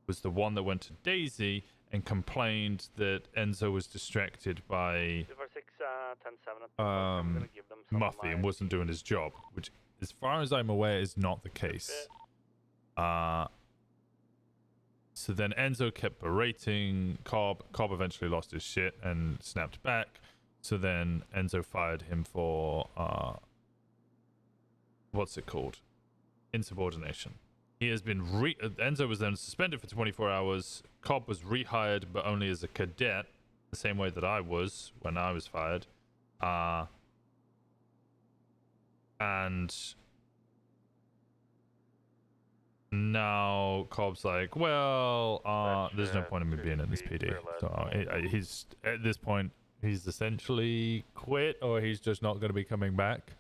was the one that went to Daisy and complained that Enzo was distracted by Muffy and wasn't doing his job, which, as far as I'm aware, is not the case. So then Enzo kept berating Cobb. Cobb eventually lost his shit and snapped back. So then Enzo fired him for what's it called? Insubordination. He has been Enzo was then suspended for 24 hours. Cobb was rehired, but only as a cadet, the same way that I was when I was fired. And now Cobb's like, well, there's no point in me being in this PD. So he's at this point, he's essentially quit, or he's just not going to be coming back.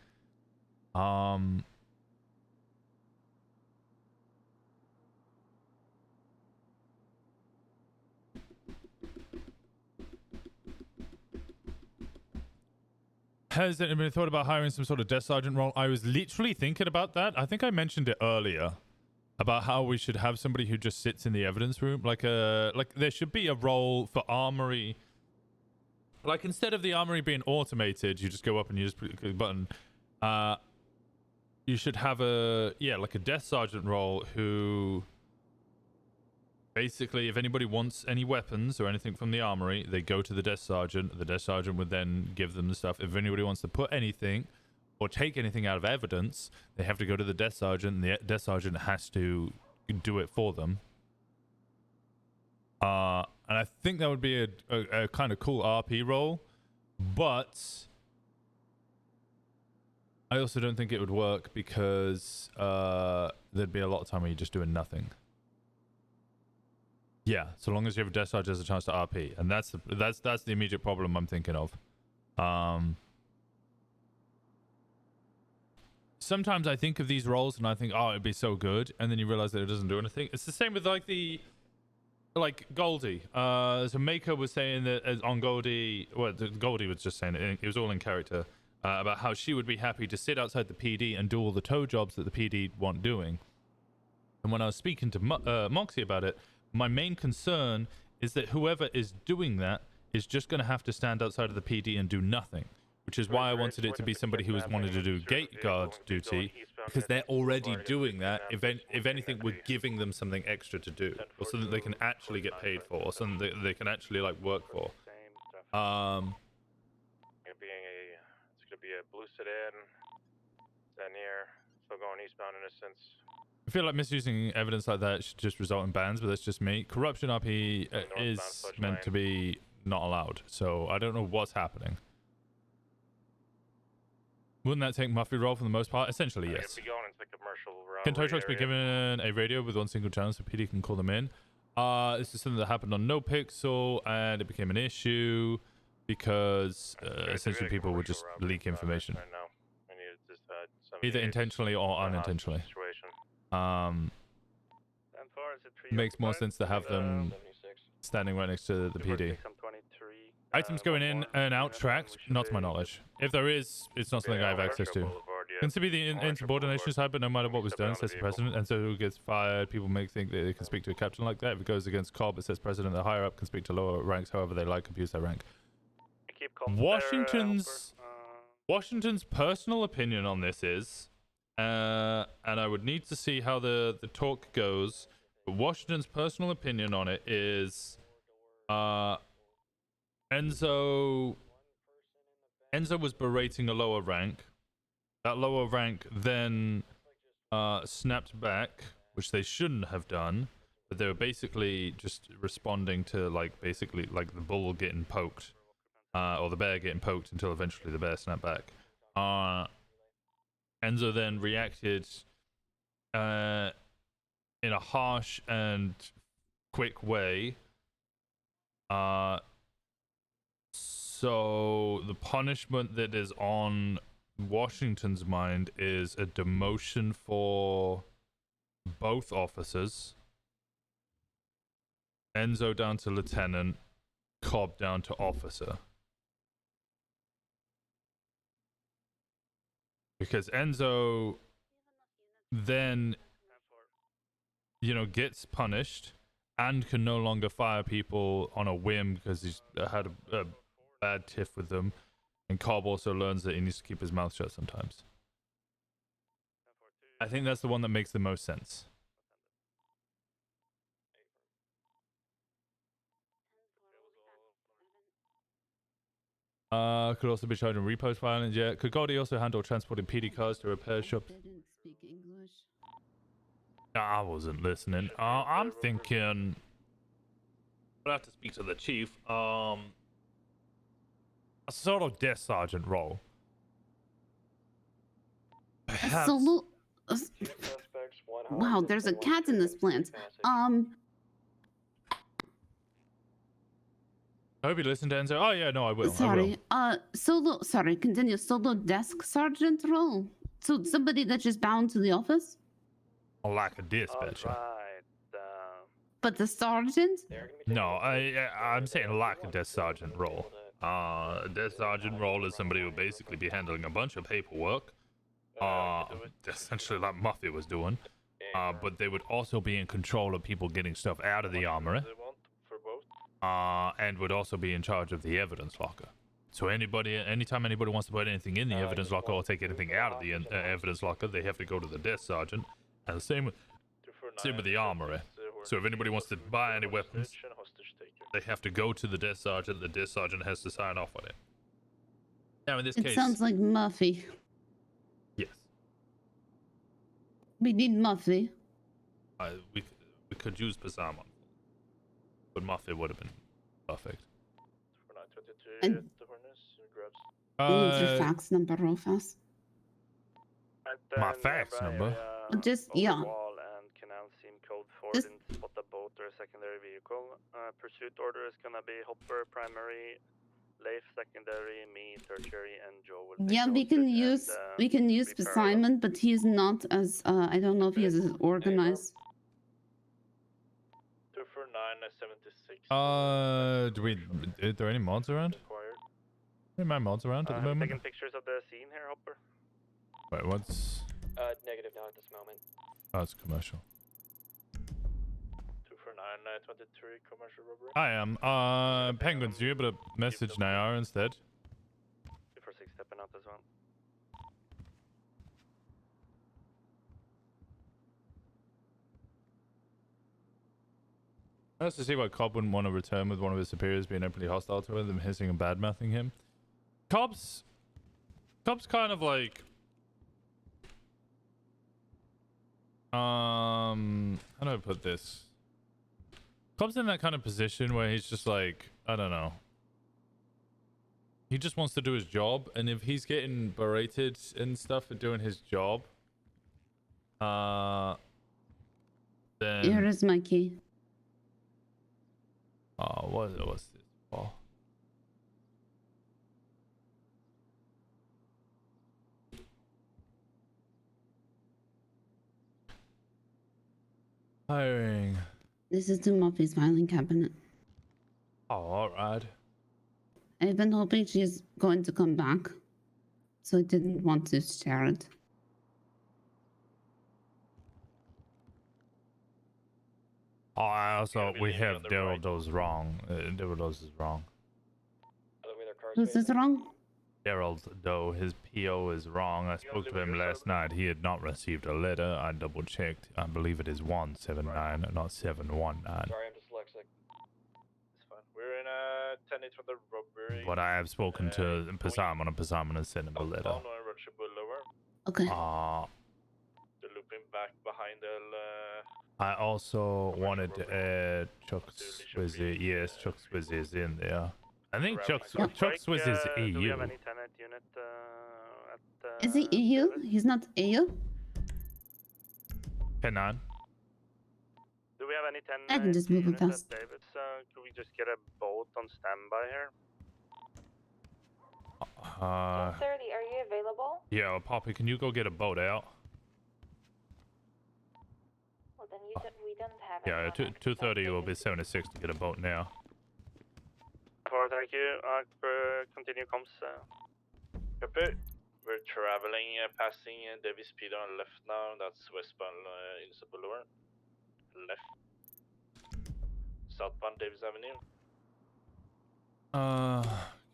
Has anybody thought about hiring some sort of desk sergeant role? I was literally thinking about that. I think I mentioned it earlier about how we should have somebody who just sits in the evidence room, like there should be a role for armory. Like, instead of the armory being automated, you just go up and you just click a button. You should have like a desk sergeant role who basically, if anybody wants any weapons or anything from the armory, they go to the desk sergeant. The desk sergeant would then give them the stuff. If anybody wants to put anything or take anything out of evidence, they have to go to the desk sergeant, and the desk sergeant has to do it for them. And I think that would be a kind of cool RP role, but I also don't think it would work because there'd be a lot of time where you're just doing nothing. Yeah, so long as you have a desk sergeant, there's a chance to RP, and that's the immediate problem I'm thinking of. Sometimes I think of these roles and I think, oh, it'd be so good, and then you realize that it doesn't do anything. It's the same with like Goldie. So Maker was saying that on Goldie, well, Goldie was just saying it was all in character, about how she would be happy to sit outside the PD and do all the tow jobs that the PD want doing. And when I was speaking to Moxie about it, my main concern is that whoever is doing that is just going to have to stand outside of the PD and do nothing, which is why I wanted it to be somebody who was wanted to do gate guard duty, because they're already doing that. If anything, we're giving them something extra to do, or something they can actually get paid for, or something that they can actually like work for. It's gonna be a blue sedan, here, so going eastbound Innocence. I feel like misusing evidence like that should just result in bans, but that's just me. Corruption RP is meant to be not allowed, so I don't know what's happening. Wouldn't that take Muffy role for the most part? Essentially, yes. Be going into the commercial Can tow trucks be given a radio with one single channel so PD can call them in? This is something that happened on No Pixel, and it became an issue because essentially people would just leak information, either intentionally or unintentionally. Makes more sense to have them standing right next to the PD. Items going in and out tracked, not to my knowledge. If there is, it's not something I have access to. Consider the insubordination side, but no matter what was done, it sets the precedent, and so who gets fired, people may think that they can speak to a captain like that. If it goes against Cobb, it sets precedent that higher up can speak to lower ranks however they like, abuse their rank. Washington's personal opinion on this is, would need to see how the talk goes. But Washington's personal opinion on it is, Enzo was berating a lower rank. That lower rank then snapped back, which they shouldn't have done. But they were basically just responding to basically the bull getting poked, or the bear getting poked until eventually the bear snapped back. Enzo then reacted in a harsh and quick way. So the punishment that is on Washington's mind is a demotion for both officers. Enzo down to lieutenant, Cobb down to officer. Because Enzo then, gets punished and can no longer fire people on a whim because he's had a bad tiff with them. And Cobb also learns that he needs to keep his mouth shut sometimes. I think that's the one that makes the most sense. Could also be charged in repost violence. Yeah. Could Goldie also handle transporting PD cars to repair shops? Didn't speak English. I wasn't listening. I'm thinking I'll have to speak to the chief. A sort of desk sergeant role. Perhaps. Wow, there's a cat in this plant. I hope you listen to Enzo. Oh yeah, no, I will. Sorry. Sorry, continue. Solo desk sergeant role. So somebody that's just bound to the office? Like a dispatcher. But the sergeant? No, I'm saying like a desk sergeant role. A desk sergeant role is somebody who will basically be handling a bunch of paperwork. Essentially like Muffy was doing. But they would also be in control of people getting stuff out of the armory. And would also be in charge of the evidence locker. So anytime anybody wants to put anything in the evidence locker or take anything out of the evidence locker, they have to go to the desk sergeant. And the same with the armory. So if anybody wants to buy any weapons, they have to go to the desk sergeant. The desk sergeant has to sign off on it. Now in this case, It sounds like Muffy. yes, We need Muffy. we could use Pasamon, but Muffy would have been perfect. And what's your fax number, real fast? My fax number. Just yeah. Just spot a boat or a secondary vehicle. Pursuit order is gonna be Hopper primary, Leif secondary, me tertiary, and Joe will take yeah, we can use Simon, but he's not as I don't know if he's as organized. 249-76. Are there any mods around? Any my mods around at the moment? Taking pictures of the scene here, Hopper. Wait, what's? Negative, not at this moment. Oh, it's commercial. 249-23 commercial robbery. I am. Penguins, you able to message Nayara instead? 246 stepping out as well. Nice to see why Cobb wouldn't want to return with one of his superiors being openly hostile to him and hissing and bad-mouthing him. Cobb's kind of like... how do I put this? Cobb's in that kind of position where he's just like, I don't know. He just wants to do his job, and if he's getting berated and stuff for doing his job, then... Here is my key. Oh, what's this for? Hiring. This is to Muffy's filing cabinet. Oh, alright. I've been hoping she's going to come back, so I didn't want to share it. Oh, also, we have Daryl Doe's wrong. Daryl Doe's is wrong. Who's this wrong? Gerald, though his PO is wrong. I spoke to him last night. He had not received a letter. I double checked. I believe it is 179, not 719. Sorry, I'm dyslexic. It's fine. We're in a 10 from the robbery. But I have spoken to Pasamon, and Pasamon has sent him a letter. Down on Roger Boulevard. Okay. They're looping back behind the. I also wanted to add Chuck Swizzy. Yes, Chuck Swizzy is in there. I think Chuck Swizzy is EU. Do we have any tenant unit at Is he EU? He's not EU? Kenan. Do we have any tenant I can just move him unit at fast. David's? Could we just get a boat on standby here? 30, are you available? Yeah, well, Poppy, can you go get a boat out? Well, then we don't have Yeah, 2:30 will be 76 to get a boat now. Thank you. Continue comms. Copy. We're traveling, passing Davis Speed on left now. That's westbound Insa Boulevard. Left. Southbound Davis Avenue.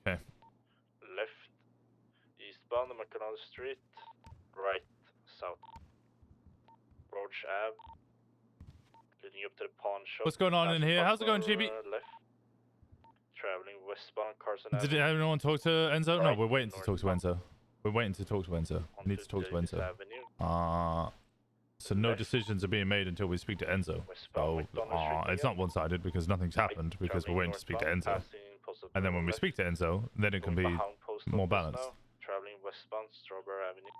Okay. Left. Eastbound McDonald Street. Right. South. Roach Ave. Leading up to the pawn shop. What's going on in here? How's it going, Chibi? Left. Traveling westbound Carson Did Avenue. anyone talk to Enzo? No, Right, we're waiting to talk to Enzo. We're waiting to talk to Enzo. We need to talk to Davis Enzo. Avenue. So no decisions are being made until we speak to Enzo. So it's not one-sided because nothing's happened because we're waiting to speak to Enzo. And then when we speak to Enzo, then it can be more balanced. Traveling westbound Strawberry Avenue.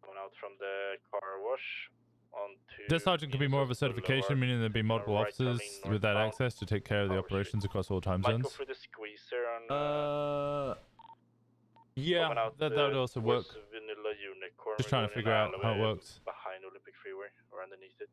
Going out from the car wash. This sergeant can be more of a certification, meaning there'd be multiple officers with that access to take care of the operations across all time zones. For the squeezer on, Yeah, that would also work. Vanilla Unicorn. Just trying to figure out how it works. Behind Olympic Freeway or underneath it.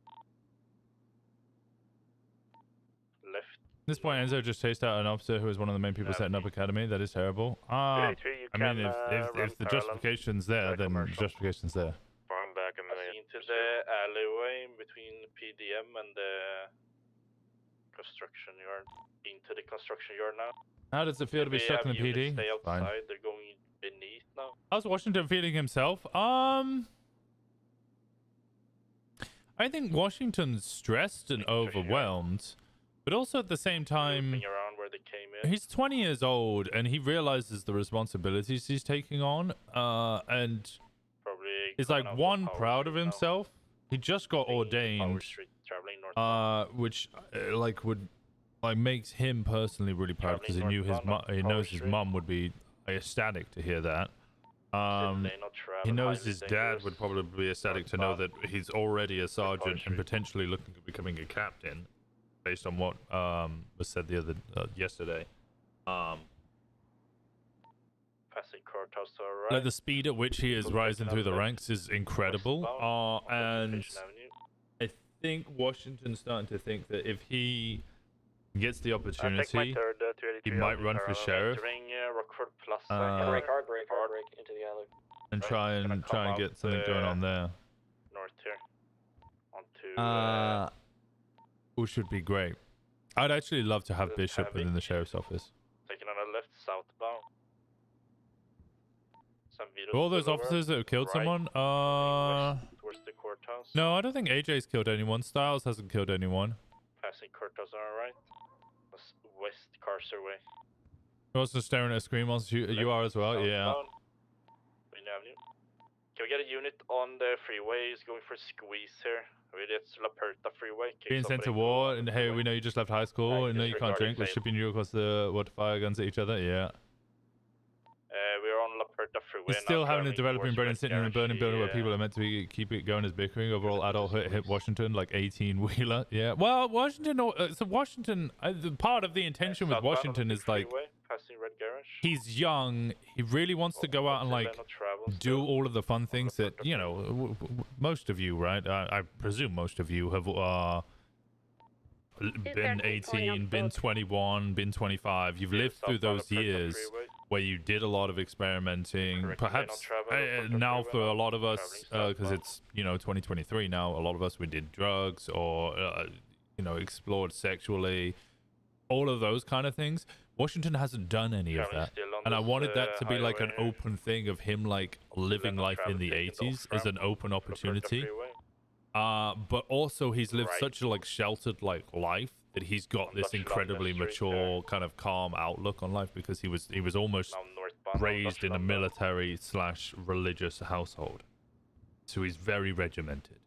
Left. At this point, Enzo just chased out an officer who was one of the main people setting up Academy. That is terrible. I mean, if the justification's there, then the justification's there. I'm back in a minute. Into the alleyway between PDM and the construction yard. Into the construction yard now. How does it feel to be stuck in the PD? Stay outside. Fine. They're going beneath now. How's Washington feeling himself? I think Washington's stressed and overwhelmed, but also at the same time, Around where they came in. he's 20 years old and he realizes the responsibilities he's taking on, and Probably is like one proud of himself. He just got ordained, traveling north. which would makes him personally really proud because he knew he knows his mum would be ecstatic to hear that. He knows his dad would probably be ecstatic to know that he's already a sergeant and potentially looking at becoming a captain, based on what was said yesterday. Passing courthouse to our right. Like the speed at which he is rising through the ranks is incredible, and I think Washington's starting to think that if he gets the opportunity, he might run for sheriff. Rockford Plaza. Hard break into the alley. And try and get something going on there. North here. Onto. Which would be great. I'd actually love to have Bishop within the sheriff's office. Taking on the left, southbound. All those officers that have killed someone? Towards the courthouse. No, I don't think AJ's killed anyone. Styles hasn't killed anyone. Passing courthouse on our right. West Carcer way. You're also staring at a screen whilst you are as well, yeah. Main Avenue. Can we get a unit on the freeway? He's going for squeeze here. It's La Perta freeway. Being sent to war, and hey, we know you just left high school, and know you can't drink. We're shipping you across the water fire guns at each other, yeah. We're on La Perta freeway. He's still having a developing brain and sitting in a burning building where people are meant to keep it going as bickering. Overall adulthood hit Washington like 18-wheeler. Yeah. Well, Washington. So Washington. The part of the intention with Washington is like he's young. He really wants to go out and do all of the fun things that most of you, right? I presume most of you have been 18, been 21, been 25. You've lived through those years where you did a lot of experimenting. Perhaps now for a lot of us, because it's 2023 now, a lot of us we did drugs or explored sexually. all of those kind of things. Washington hasn't done any of Traveling that, still on and I this, wanted that to be like an highway. open thing of him like living not life in the traveling, taking the 80s as an open off-ramp, opportunity. freeway. But also he's lived Right. such a like sheltered like life that he's got this Dutch London incredibly Street mature kind of calm outlook on life because he was almost Now northbound on raised Dutch in a London. military/religious household. So he's very regimented.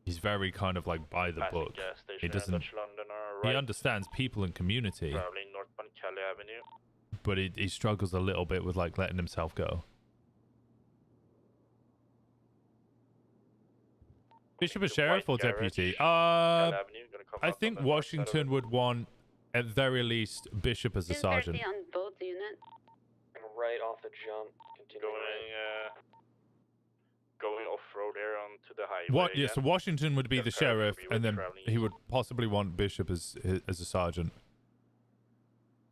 He's very kind of like by the Passing book. gas station He in doesn't. Dutch London are He right. understands people and community, Traveling northbound Cali Avenue. but he struggles a little bit with like letting himself go. Bishop or sheriff or deputy? Cali Avenue, gonna come I out on think the north side of Washington it. would want, at very least, Bishop as a sergeant. on both units. Right off the jump. Continue Going off-road there onto the highway. What? Yeah, so again. Washington would be the Just sheriff, freeway and then traveling he would possibly want Bishop as a sergeant.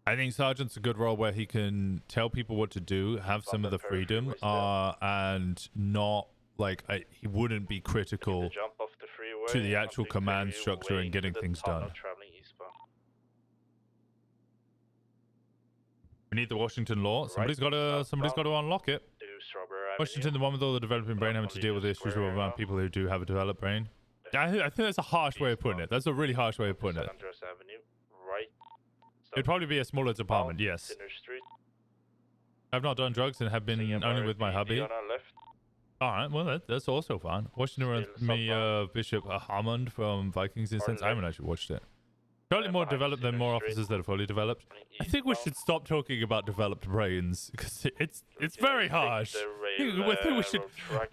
I think sergeant's a good role where he can tell people what to do, have some of the freedom, and not like he wouldn't be critical Jump off the freeway to the and actual onto command freeway structure and into getting the things tunnel done. traveling eastbound. We need the Washington law. Somebody's got to unlock it. To Strawberry Washington, the one with all the developing brain having to deal with issues around people who do have a developed brain. I think that's a harsh way of putting it. That's a really harsh way of putting it. San Andreas Avenue, right. It'd probably be a smaller department, yes. Dinner Street. I've not done drugs and have been only with my hubby. On our left. All right, well that's also fine. Washington runs me Bishop Hammond from Vikings Instance. I haven't actually watched it. Currently more developed than more officers that are fully developed. I think we should stop talking about developed brains because it's very harsh. I think we should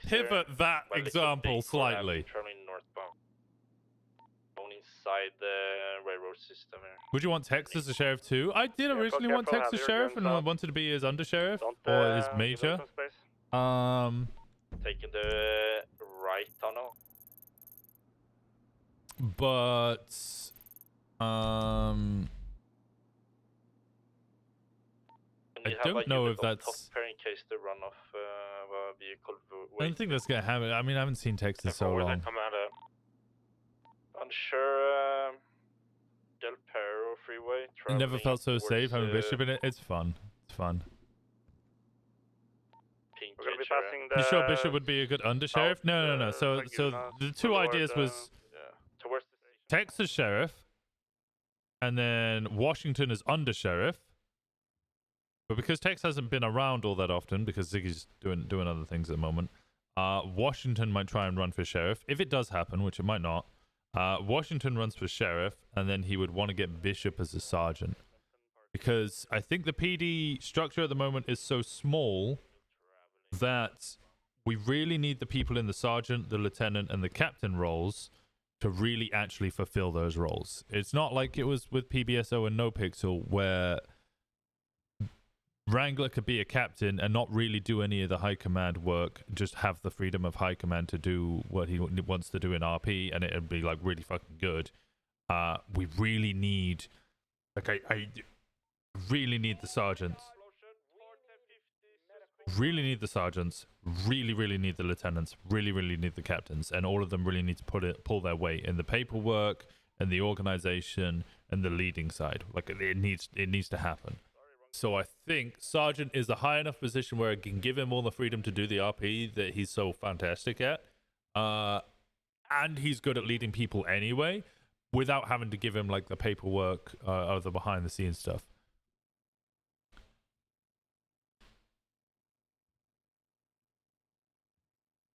pivot that example slightly. Traveling northbound. Going inside the railroad system here. Would you want Tex as a sheriff too? I did originally want Tex as sheriff and I wanted to be his undersheriff or his major. Taking the right tunnel. But I don't know if that's. In case they run off a vehicle. I don't think that's gonna happen. I mean, I haven't seen Tex in so long. Unsure. Del Perro freeway. I never felt so safe having Bishop in it. It's fun. It's fun. We're gonna be passing You sure Bishop would be a good undersheriff? No. So the two ideas was towards the Tex as sheriff, and then Washington as undersheriff. But because Tex hasn't been around all that often, because Ziggy's doing other things at the moment, Washington might try and run for sheriff. If it does happen, which it might not, Washington runs for sheriff, and then he would want to get Bishop as a sergeant. Because I think the PD structure at the moment is so small that we really need the people in the sergeant, the lieutenant, and the captain roles to really actually fulfill those roles. It's not like it was with PBSO and No Pixel, where Wrangler could be a captain and not really do any of the high command work, just have the freedom of high command to do what he wants to do in RP, and it'd be like really fucking good. We really need, like, I really need the sergeants. Really need the sergeants. Really need the lieutenants. Really need the captains, and all of them really need to pull their weight in the paperwork and the organization and the leading side. Like it needs to happen. So I think sergeant is a high enough position where I can give him all the freedom to do the RP that he's so fantastic at, and he's good at leading people anyway, without having to give him like the paperwork or the behind the scenes stuff.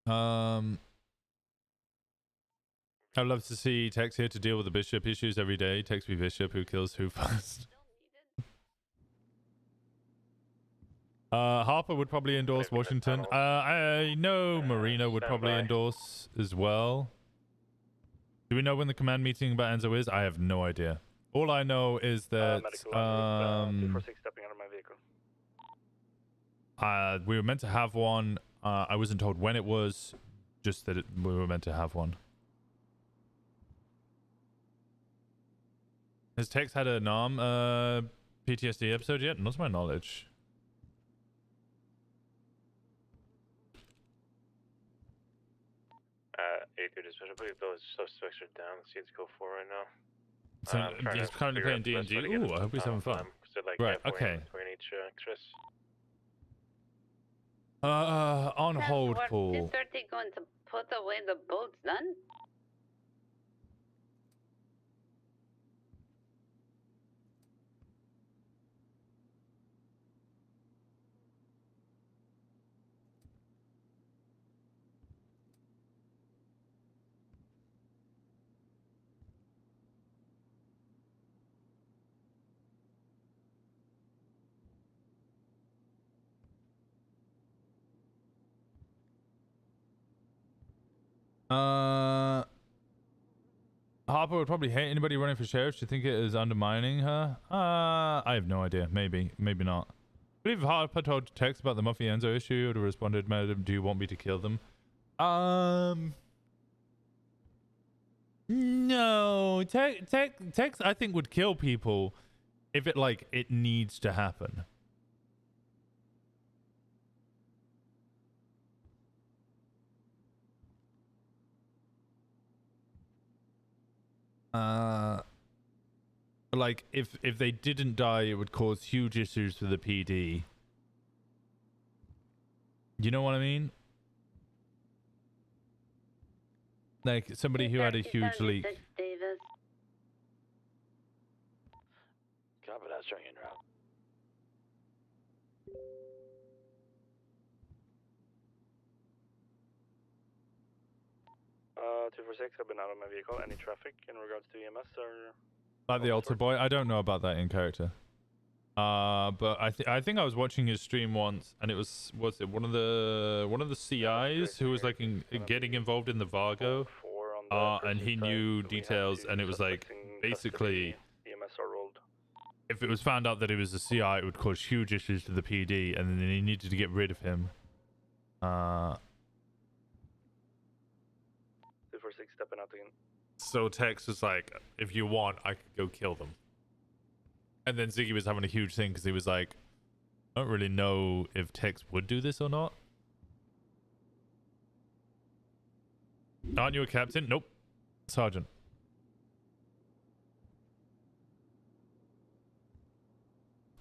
I'd love to see Tex here to deal with the Bishop issues every day. Tex v Bishop, who kills who first. Harper would probably endorse Washington. I know Marino would probably endorse as well. Do we know when the command meeting about Enzo is? I have no idea. All I know is that 246 stepping out of my vehicle. we were meant to have one. I wasn't told when it was, just that we were meant to have one. Has Tex had a NARM PTSD episode yet? Not to my knowledge. Put those suspects are down. Let's see, let's go for right now. So he's currently playing D&D. Ooh, I hope he's having fun. Right, okay. On hold pool. Is they going to put away the boats then? Harper would probably hate anybody running for sheriff. Do you think it is undermining her? I have no idea. Maybe not. I believe if Harper told Tex about the Muffy Enzo issue, he would have responded, "Madam, do you want me to kill them?" No. Tex, I think, would kill people if it needs to happen. Like if they didn't die, it would cause huge issues for the PD. You know what I mean? Like somebody who had a huge leak. Davis. Copy that, starting in route. 246, I've been out of my vehicle. Any traffic in regards to EMS or? Like the altar boy, I don't know about that in character. But I think I was watching his stream once, and it was it one of the CIs who was like getting involved in the Vargo, and he knew details, and it was like basically if it was found out that it was a CI, it would cause huge issues to the PD, and then he needed to get rid of him. 246 stepping out again. So Tex was like, if you want, I could go kill them. And then Ziggy was having a huge thing because he was like, I don't really know if Tex would do this or not. Aren't you a captain? Nope. Sergeant.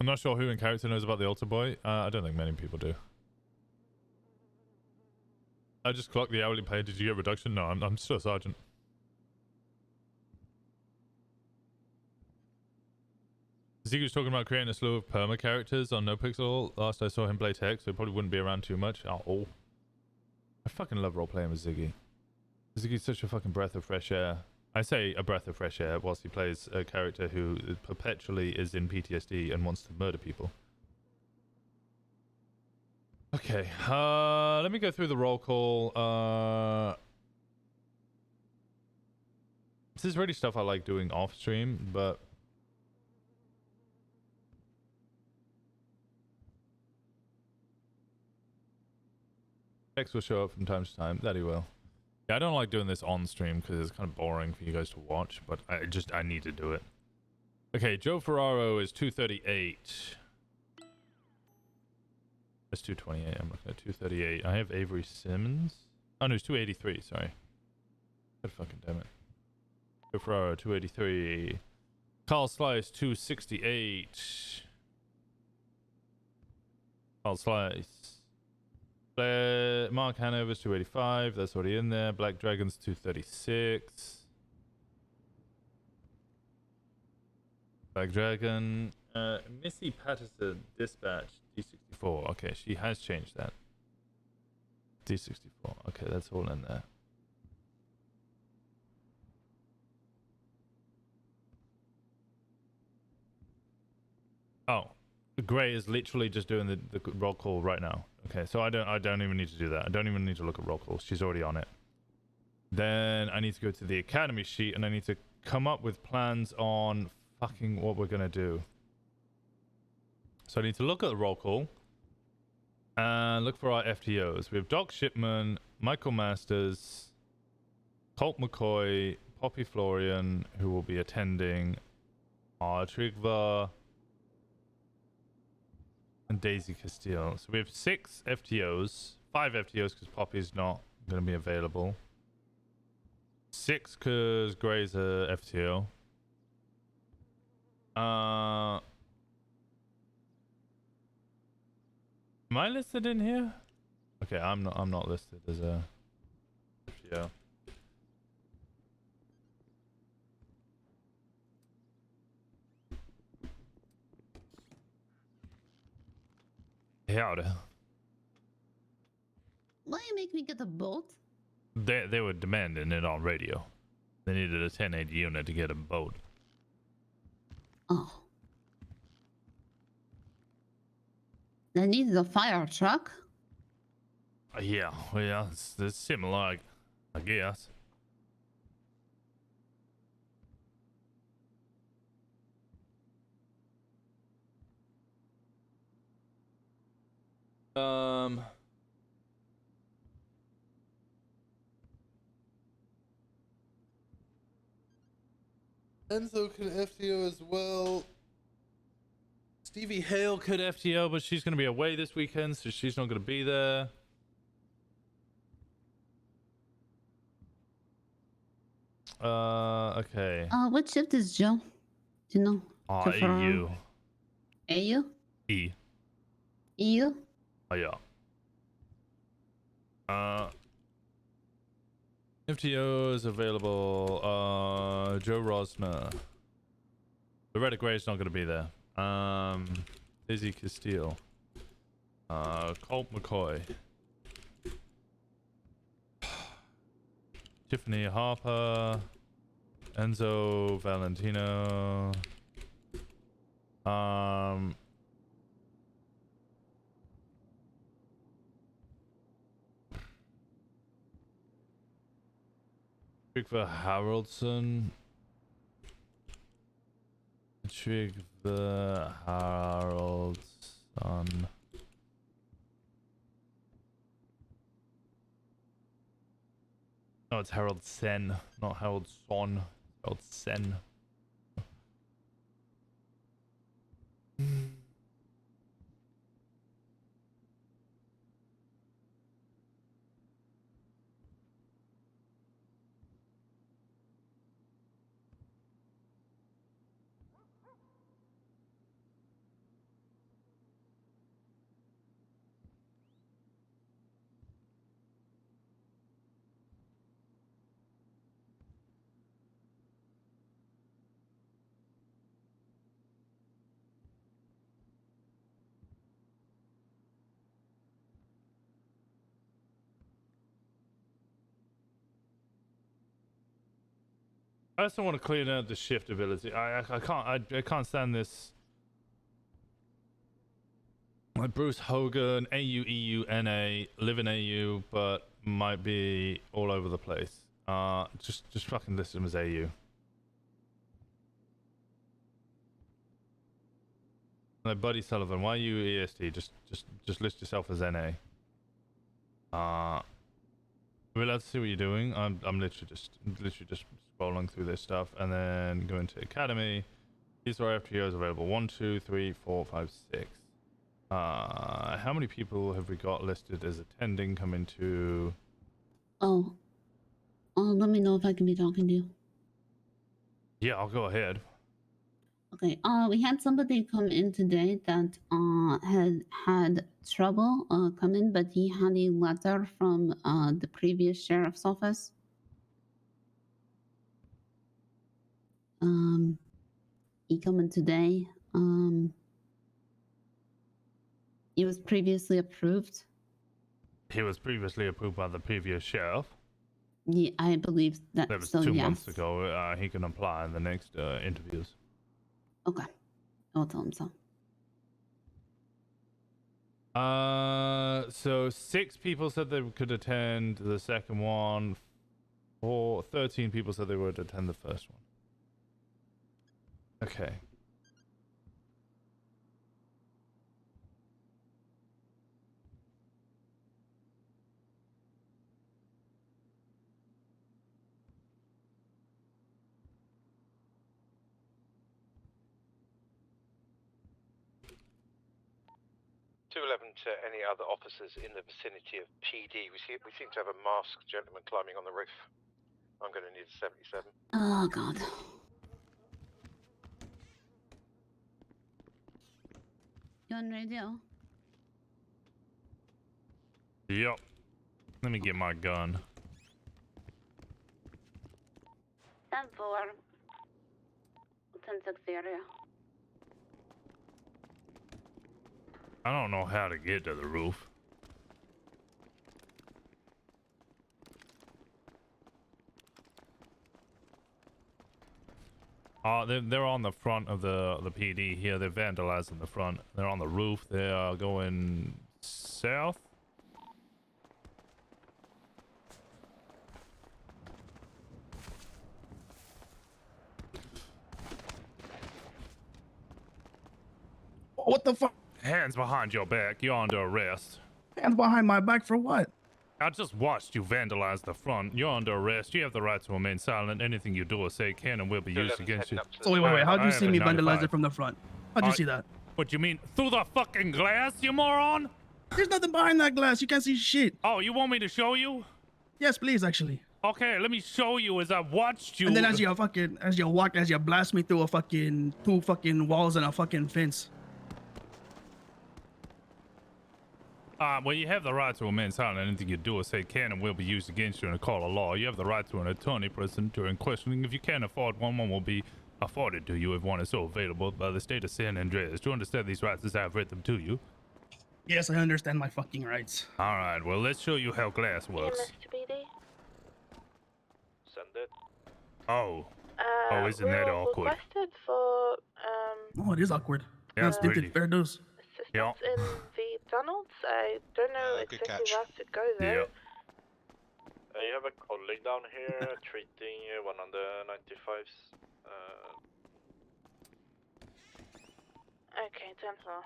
I'm not sure who in character knows about the altar boy. I don't think many people do. I just clocked the hourly pay. Did you get reduction? No, I'm still a sergeant. Ziggy was talking about creating a slew of perma characters on NoPixel. Last I saw him play Tex, so he probably wouldn't be around too much. Oh. I fucking love role playing with Ziggy. Ziggy's such a fucking breath of fresh air. I say a breath of fresh air whilst he plays a character who perpetually is in PTSD and wants to murder people. Okay, let me go through the roll call. This is really stuff I like doing off stream, but Tex will show up from time to time. That he will. Yeah, I don't like doing this on stream because it's kind of boring for you guys to watch, but I need to do it. Okay, Joe Ferraro is 238. That's 228. I'm looking at 238. I have Avery Simmons. Oh no, it's 283. Sorry. God fucking damn it. Joe Ferraro 283. Carl Slice 268. Carl Slice. Mark Hanover's 285. That's already in there. Black Dragon's 236. Black Dragon. Missy Patterson Dispatch D64. Okay, she has changed that. D64. Okay, that's all in there. Oh, Gray is literally just doing the roll call right now. Okay, so I don't even need to do that. I don't even need to look at roll calls. She's already on it. Then I need to go to the academy sheet and I need to come up with plans on fucking what we're gonna do. So I need to look at the roll call and look for our FTOs. We have Doc Shipman, Michael Masters, Colt McCoy, Poppy Florian, who will be attending, Trigva, and Daisy Castile. So we have 6 FTOs, 5 FTOs because Poppy's not going to be available, 6 because Gray's a FTO, Am I listed in here? Okay, I'm not listed as a FTO. Howdy. Why you make me get a boat? They were demanding it on radio. They needed a 1080 unit to get a boat. Oh. They needed a fire truck? Yeah, well, it's similar, I guess. Enzo can FTO as well. Stevie Hale could FTO, but she's going to be away this weekend, so she's not going to be there. Okay. What shift is Joe? Do you know? EU. AU? E. EU? Oh, yeah. FTO is available. Joe Rosner. Loretta Gray's not going to be there. Izzy Castile. Colt McCoy. Tiffany Harper. Enzo Valentino. Trygve Haraldson. Trygve Haraldson. No, it's Harold Sen, not Harold Son. Harold Sen. I also want to clean out the shift ability. I can't stand this. Like Bruce Hogan, AU, EU, NA, live in AU, but might be all over the place. Just fucking list him as AU. Like Buddy Sullivan, why are you EST? Just list yourself as NA. We're allowed to see what you're doing. I'm literally just scrolling through this stuff and then go into Academy. These are FTOs available. 1, 2, 3, 4, 5, 6. How many people have we got listed as attending? Come into. Oh. Let me know if I can be talking to you. Yeah, I'll go ahead. Okay. We had somebody come in today that had trouble come in, but he had a letter from the previous sheriff's office. He come in today. He was previously approved. He was previously approved by the previous sheriff. Yeah, I believe that. That was so, 2 yes. months ago. He can apply in the next interviews. Okay. I'll tell him so. So 6 people said they could attend the second one. 13 people said they would attend the first one. Okay. To any other officers in the vicinity of PD. We seem to have a masked gentleman climbing on the roof. I'm going to need a 77. Oh, God. You on radio? Yep. Let me get my gun. 10-4. 10-6 area. I don't know how to get to the roof. They're on the front of the PD here. They're vandalizing the front. They're on the roof. They are going south. What the fuck? Hands behind your back. You're under arrest. Hands behind my back for what? I just watched you vandalize the front. You're under arrest. You have the right to remain silent. Anything you do or say can and will be used against you. So wait. How'd you see me vandalize it from the front? How'd you see that? What you mean? Through the fucking glass, you moron? There's nothing behind that glass. You can't see shit. Oh, you want me to show you? Yes, please, actually. Okay, let me show you as I watched you. And then as you blast me through a fucking 2 fucking walls and a fucking fence. Well, you have the right to remain silent. Anything you do or say can and will be used against you in a court of law. You have the right to an attorney present during questioning. If you can't afford one will be afforded to you if one is so available by the state of San Andreas. Do you understand these rights as I have read them to you? Yes, I understand my fucking rights. All right, well, let's show you how glass works. Send it. Oh, isn't that awkward? Requested for Oh, it is awkward. Yeah, That's really. fair dues. Yeah. in the tunnels. I don't know exactly where to go though. You have a colleague down here treating one on the 95s. Okay, 10-4.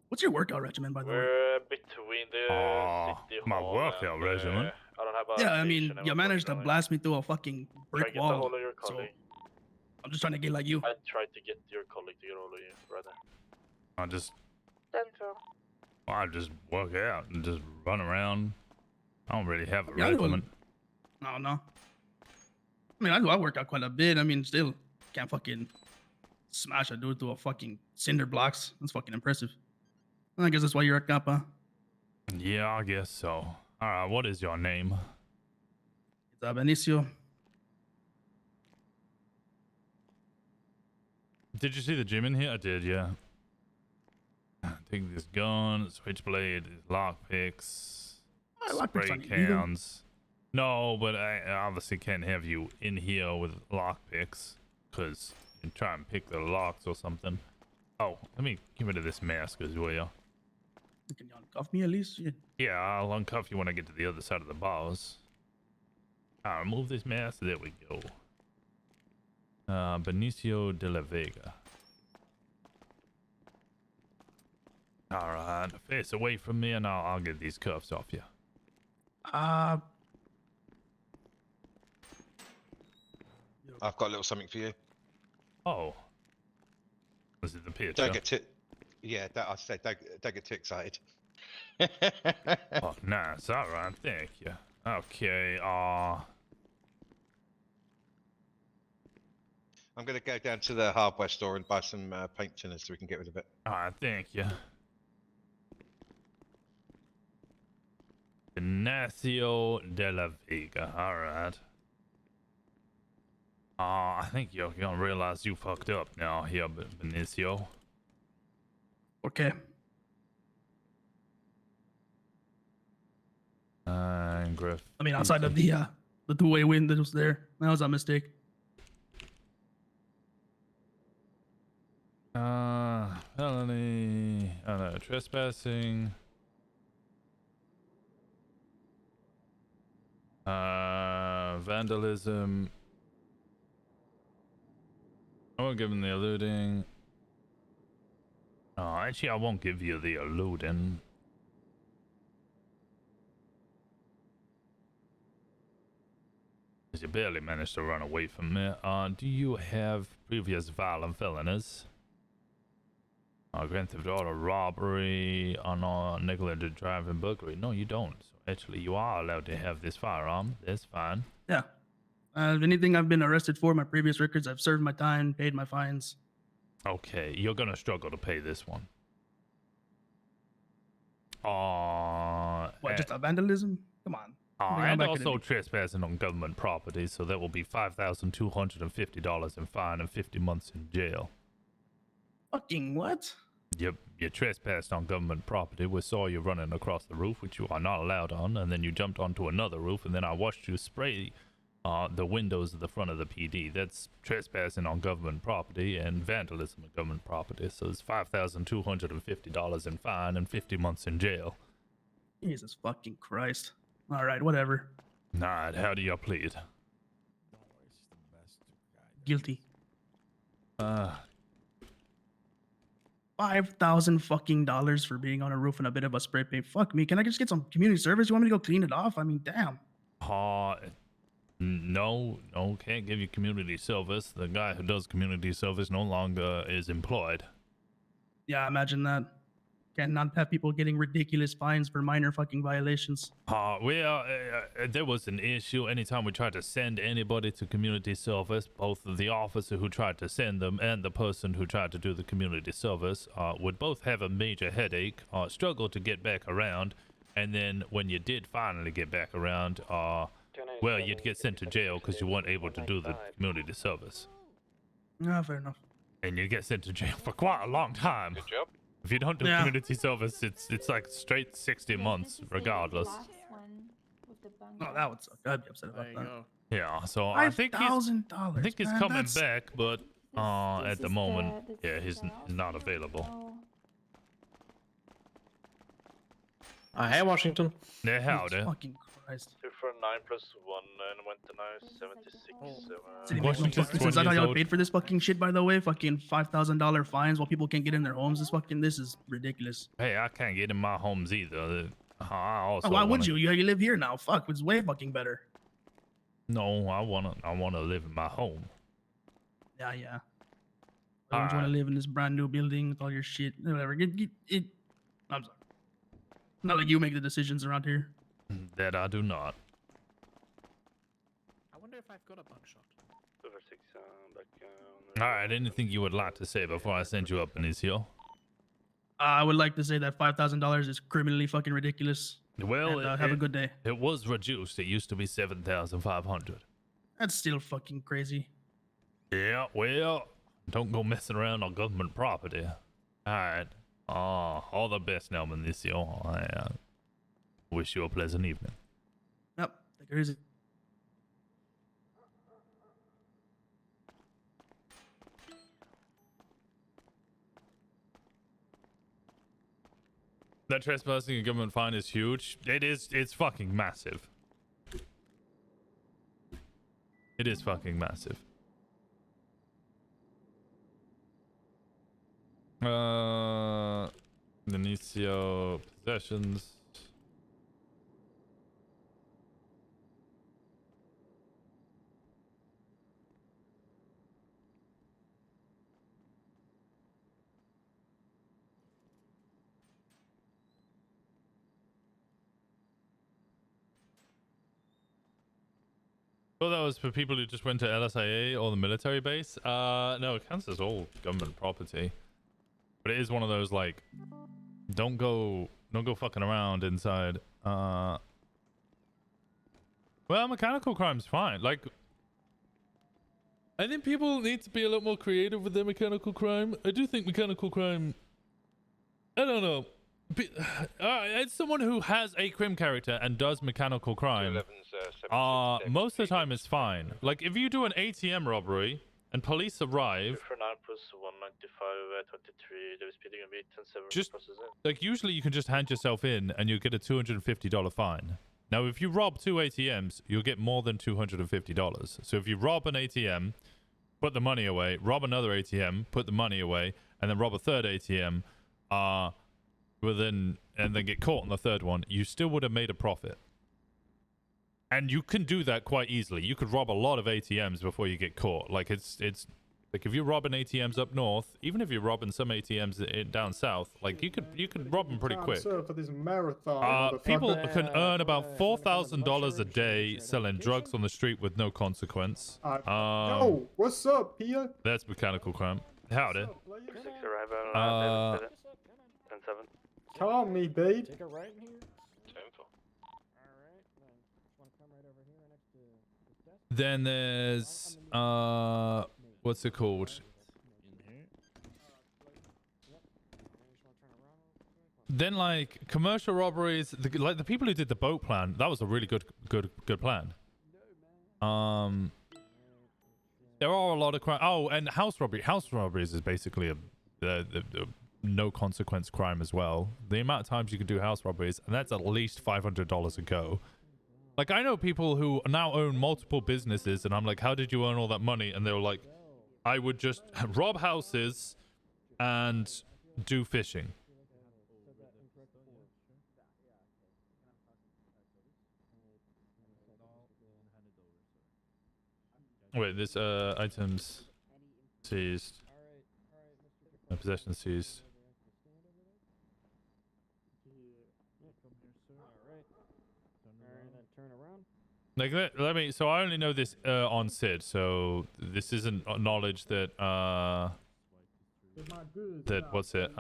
What's your workout regimen, by the way? We're between the city my hall workout and, regimen. I don't have a Yeah, I mean, station, you managed to blast me through a fucking Try to brick get a wall. hold of your So colleague. I'm just trying to get like you. I tried to get your colleague to get hold of you, brother. I just 10-4. I just work out and just run around. I don't really have a Yeah, I do a- regimen. No. I mean, I work out quite a bit. I mean, still can't fucking smash a dude through a fucking cinder blocks. That's fucking impressive. I guess that's why you're a cop. Yeah, I guess so. All right, what is your name? It's Benicio. Did you see the gym in here? I did, yeah. Take this gun, switchblade, lockpicks, Lockpicks spray aren't illegal. cans. No, but I obviously can't have you in here with lockpicks, because you try and pick the locks or something. Oh, let me get rid of this mask as well. Can you uncuff me at least? Yeah. Yeah, I'll uncuff you when I get to the other side of the bars. I'll remove this mask. There we go. Benicio de la Vega. All right, face away from me, and I'll get these cuffs off you. I've got a little something for you. Oh, is it the picture? Don't get too, yeah, I said don't get too excited. Oh, nice. All right, thank you. Okay. I'm gonna go down to the hardware store and buy some paint thinners so we can get rid of it. All right, thank you. Ignacio de la Vega. All right. I think you're gonna realize you fucked up now here, Benicio. Okay. Griff. I mean, outside of the two-way wind that was there, that was a mistake. Felony. Oh no, trespassing. Vandalism. I won't give him the eluding. Oh, actually, I won't give you the eluding. You barely managed to run away from me. Do you have previous violent felonies? Grand theft auto, robbery, negligent driving, burglary. No, you don't. So actually, you are allowed to have this firearm. That's fine. Yeah. Anything I've been arrested for, my previous records, I've served my time, paid my fines. Okay, you're gonna struggle to pay this one. What, just a vandalism? Come on. Bring it And back to also the- trespassing on government property, so that will be $5,250 in fine and 50 months in jail. Fucking what? You trespassed on government property. We saw you running across the roof, which you are not allowed on, and then you jumped onto another roof, and then I watched you spray the windows of the front of the PD. That's trespassing on government property and vandalism of government property. So it's $5,250 in fine and 50 months in jail. Jesus fucking Christ. All right, whatever. Alright, how do you plead? Guilty. $5,000 fucking dollars for being on a roof and a bit of a spray paint. Fuck me. Can I just get some community service? You want me to go clean it off? I mean, damn. No, can't give you community service. The guy who does community service no longer is employed. Yeah, imagine that. Cannot have people getting ridiculous fines for minor fucking violations. There was an issue anytime we tried to send anybody to community service. Both the officer who tried to send them and the person who tried to do the community service would both have a major headache, struggle to get back around, and then when you did finally get back around, well, you'd get sent to jail because you weren't able to do the community service. Yeah, fair enough. And you'd get sent to jail for quite a long time. Good job. If you don't do community service, it's like straight 60 months regardless. Oh, that would suck. I'd be upset about that. Yeah, so I think $5,000. he's coming back, but at the moment, yeah, he's not available. Hey, Washington. Yeah, howdy. Fucking Christ. 249 plus 1 and went to now 76. Is that how y'all paid for this fucking shit, by the way? Fucking $5,000 fines while people can't get in their homes. This is ridiculous. Hey, I can't get in my homes either. I also Why would you? You live here now. Fuck, it's way fucking better. No, I wanna live in my home. Yeah. Why don't you want to live in this brand new building with all your shit? Whatever. I'm sorry. Not like you make the decisions around here. That I do not. I wonder if I've got a buckshot. All right, anything you would like to say before I send you up, Benicio? I would like to say that $5,000 is criminally fucking ridiculous. Well, and, have a good day. It was reduced. It used to be 7,500. That's still fucking crazy. Yeah, well, don't go messing around on government property. All right. All the best now, Benicio. I wish you a pleasant evening. Yep, take it easy. That trespassing and government fine is huge. It's fucking massive. It is fucking massive. Benicio possessions. Oh, that was for people who just went to LSIA or the military base. No, it counts as all government property. But it is one of those, like, don't go fucking around inside. Well, mechanical crime's fine. Like, I think people need to be a lot more creative with their mechanical crime. I do think mechanical crime, I don't know. As someone who has a crim character and does mechanical crime, most of the time it's fine. Like, if you do an ATM robbery and police arrive, 249 plus 195, 23, there is speeding a bit, 10-7 just like usually you can just hand yourself in and you get a $250 fine. Now, if you rob 2 ATMs, you'll get more than $250. So if you rob an ATM, put the money away, rob another ATM, put the money away, and then rob a third ATM, and then get caught on the third one, you still would have made a profit. And you can do that quite easily. You could rob a lot of ATMs before you get caught. Like, it's like if you're robbing ATMs up north, even if you're robbing some ATMs down south, like you could rob them pretty quick. For this marathon, people can earn about $4,000 a day selling drugs on the street with no consequence. Yo, what's up, Pia? That's mechanical crime. Howdy. 6 arrival, 10-7. Calm me, babe. Take a right in here. 10-4. Alright, then just wanna come right over here next to the desk. Then there's what's it called? Then like commercial robberies, like the people who did the boat plan, that was a really good plan. There are a lot of crime. Oh, and house robbery. House robberies is basically a no consequence crime as well. The amount of times you can do house robberies, and that's at least $500 a go. Like I know people who now own multiple businesses, and I'm like, how did you earn all that money? And they were like, I would just rob houses and do fishing. Wait, this items seized. Possession seized. Like let me. So I only know this on Sid. So this isn't knowledge that what's it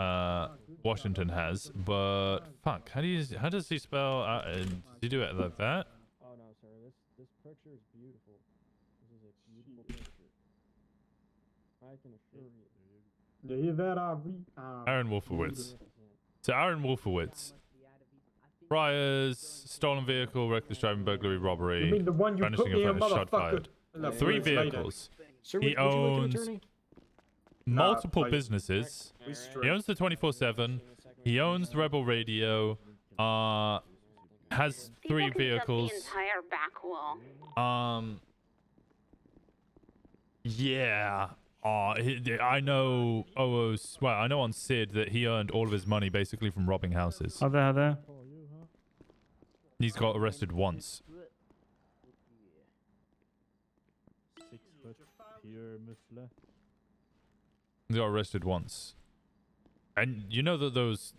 Washington has. But fuck, how does he spell? Does he do it like that? Oh no, sir. This picture is beautiful. This is a beautiful picture. I can assure you. You hear that, RV? Aaron Wolfowitz. So Aaron Wolfowitz. Priors, stolen vehicle, reckless driving, burglary, robbery, You mean the one you put brandishing me of in, a shot motherfucker? fired. 3 vehicles. Sir, He would you like an owns attorney? multiple please. businesses. We He straight. owns the 24/7. He owns the Rebel Radio. Has 3 vehicles. The entire back wall. Yeah. I know. Well, I know on Sid that he earned all of his money basically from robbing houses. How there? He's got arrested once. 6 foot pure muffler. He got arrested once. And you know that those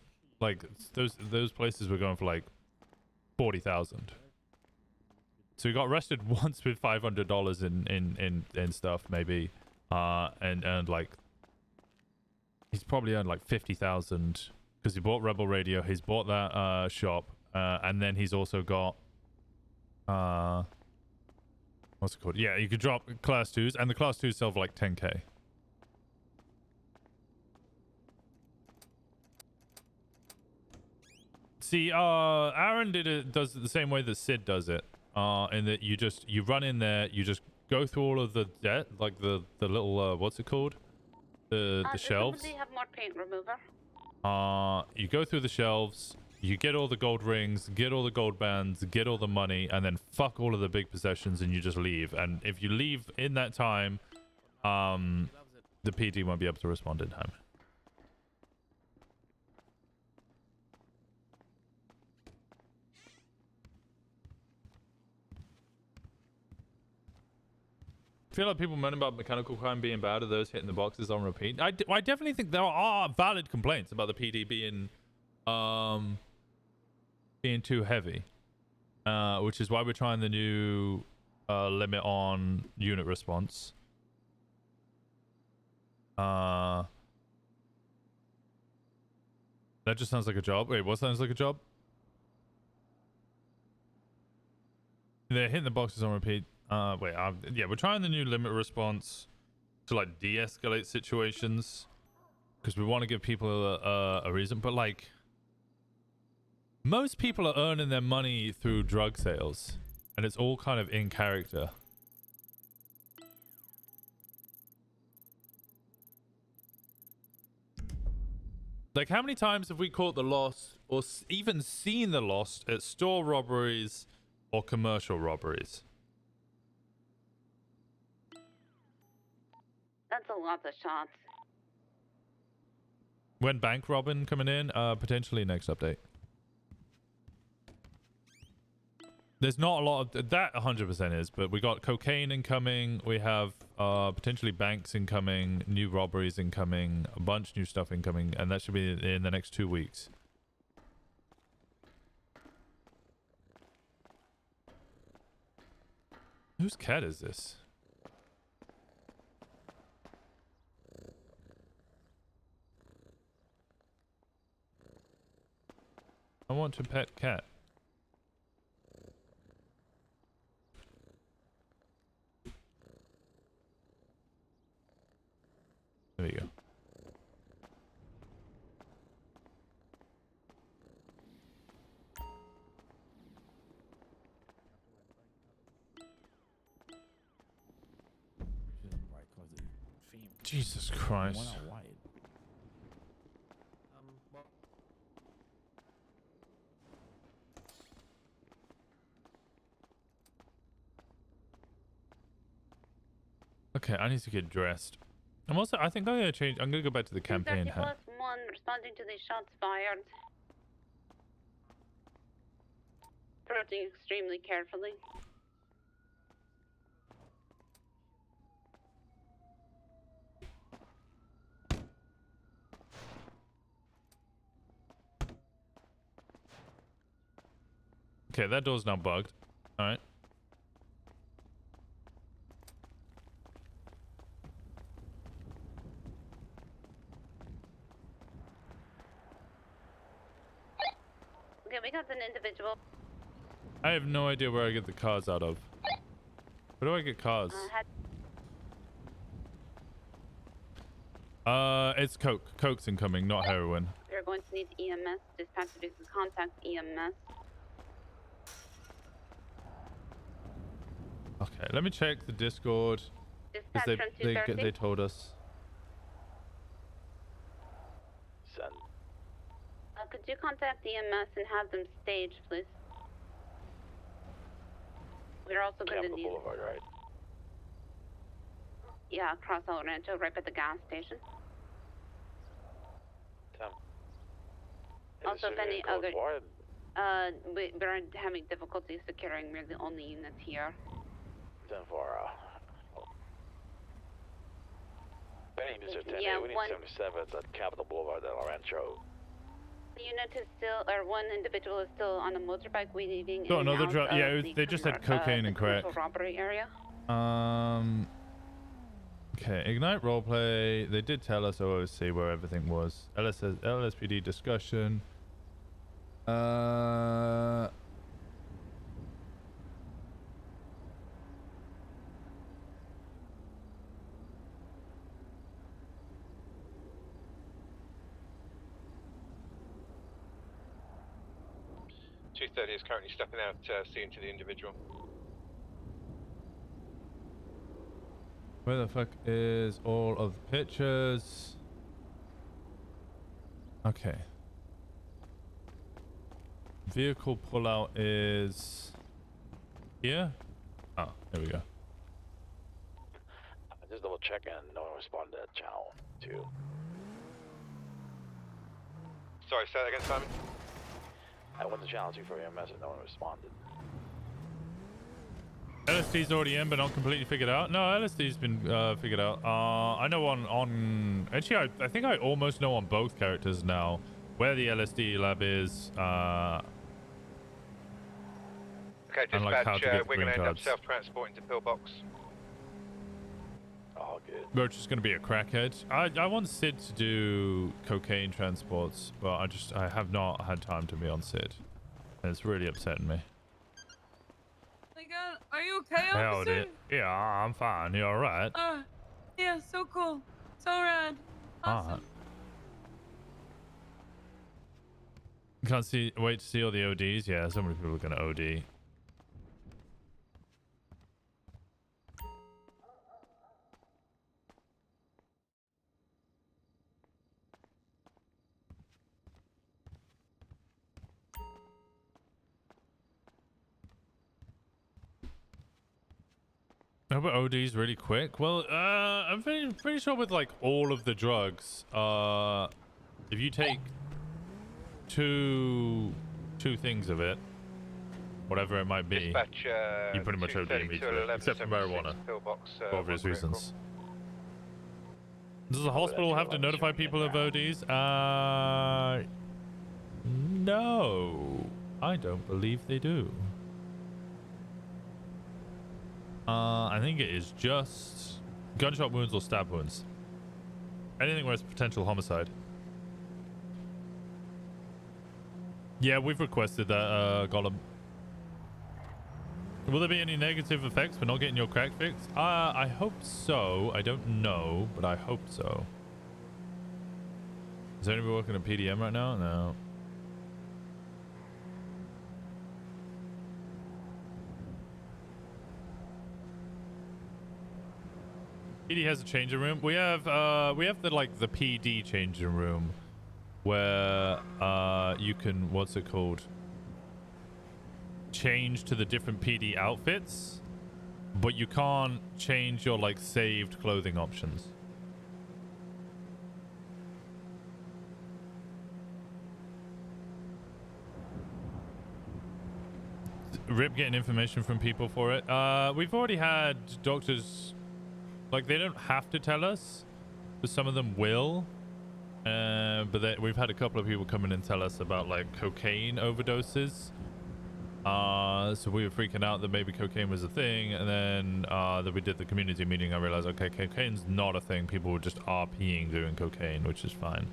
places were going for like 40,000. So he got arrested once with $500 in stuff maybe, and like he's probably earned like 50,000 because he bought Rebel Radio. He's bought that shop, and then he's also got what's it called? Yeah, you could drop class 2s, and the class 2s sell for like 10K. See, Aaron does it the same way that Sid does it. In that you run in there, you just go through all of the debt, like the little what's it called, the shelves. Does somebody have more paint remover? You go through the shelves, you get all the gold rings, get all the gold bands, get all the money, and then fuck all of the big possessions, and you just leave. And if you leave in that time, the PD won't be able to respond in time. I feel like people moan about mechanical crime being bad, or those hitting the boxes on repeat. I definitely think there are valid complaints about the PD being too heavy, which is why we're trying the new limit on unit response. That just sounds like a job. Wait, what sounds like a job? They're hitting the boxes on repeat. Yeah, we're trying the new limit response to like de-escalate situations because we want to give people a reason. But like, most people are earning their money through drug sales, and it's all kind of in character. Like, how many times have we caught the lost or even seen the lost at store robberies or commercial robberies? That's a lot of shots. When bank robbing coming in? Potentially next update. There's not a lot of that 100% is, but we got cocaine incoming. We have potentially banks incoming, new robberies incoming, a bunch new stuff incoming, and that should be in the next 2 weeks. Whose cat is this? I want to pet cat. There you go. Jesus Christ. One out wide. Okay, I need to get dressed. I'm also, I think I'm gonna change. I'm gonna go back to the campaign hat. +1 responding to the shots fired. Approaching extremely carefully. Okay, that door's now bugged. All right. Okay, we got an individual. I have no idea where I get the cars out of. Where do I get cars? It's coke. Coke's incoming, not heroin. We're going to need EMS. Dispatch to contact EMS. Okay, let me check the Discord. Dispatch Because from they 230. they told us. Send. Could you contact EMS and have them staged, please? We're also going to Capitol need... Boulevard, right? Yeah, across El Rancho, right by the gas station. Also, if any other... we're having difficulty securing. We're the only units here. Then for Benny, Mr. 10, Yeah, we need one- 77 at Capitol Boulevard, El Rancho. The unit is still, or one individual is still on a motorbike weaving Got in and another out drug. of Yeah, the they just had commer- cocaine the and crack. commercial robbery area. Okay, Ignite roleplay. They did tell us OOC where everything was. LSPD discussion. 230 is currently stepping out, seeing to the individual. Where the fuck is all of the pictures? Okay. Vehicle pullout is here. Oh, there we go. Just double checking, no one responded to channel 2. Sorry, say that again, Simon? I went to channel 2 for EMS and no one responded. LSD's already in, but not completely figured out. No, LSD's been figured out. I know on actually, I think I almost know on both characters now where the LSD lab is. Okay, and like how to dispatch, get we're green going to end up cards. self-transporting to Pillbox. Oh, good. Roach is going to be a crackhead. I want Sid to do cocaine transports, but I have not had time to be on Sid. And it's really upsetting me. My God, are you okay, Hell, officer? yeah, I'm fine. You alright? Yeah, so cool, so rad, awesome. Can't wait to see all the ODs. Yeah, so many people are going to OD. I hope it ODs really quick. Well, I'm pretty sure with like all of the drugs, if you take two things of it, whatever it might be, Dispatch, you pretty much OD 230 immediately, 1176 except for marijuana, Pillbox, for obvious one critical. reasons. Does the hospital have to notify people of ODs? No, I don't believe they do. I think it is just gunshot wounds or stab wounds. Anything where it's potential homicide. Yeah, we've requested that, Gollum. Will there be any negative effects for not getting your crack fixed? I hope so. I don't know, but I hope so. Is anybody working at PDM right now? No. PD has a changing room. We have the like the PD changing room where you can, what's it called, change to the different PD outfits, but you can't change your like saved clothing options. Rip getting information from people for it. We've already had doctors, like, they don't have to tell us, but some of them will. But we've had a couple of people come in and tell us about like cocaine overdoses. So we were freaking out that maybe cocaine was a thing, and then that we did the community meeting, I realized, okay, cocaine's not a thing. People were just RPing doing cocaine, which is fine.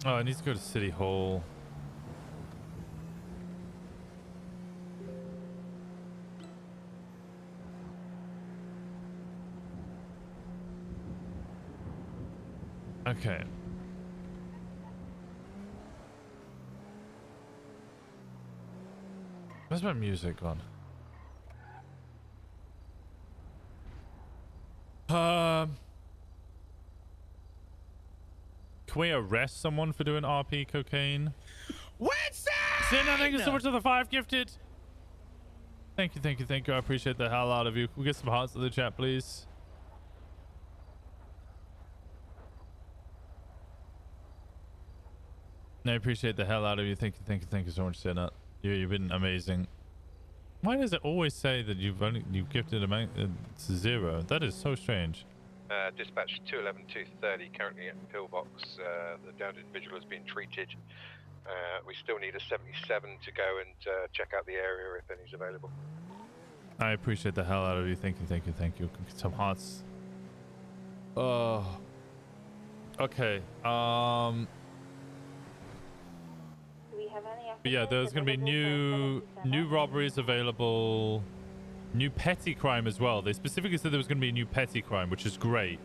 Oh, I need to go to City Hall. Okay. Where's my music gone? Can we arrest someone for doing RP cocaine? Winston! Sinner, thank you so much for the 5 gifted. Thank you. I appreciate the hell out of you. Can we get some hearts in the chat, please? I appreciate the hell out of you. Thank you so much, Sinner. You've been amazing. Why does it always say that you've gifted amount to 0? That is so strange. Dispatch 211-230 currently at Pillbox. The downed individual has been treated. We still need a 77 to go and check out the area if any's available. I appreciate the hell out of you. Thank you. Some hearts. Oh. Okay. Yeah, there's gonna be new robberies available. New petty crime as well. They specifically said there was gonna be a new petty crime, which is great.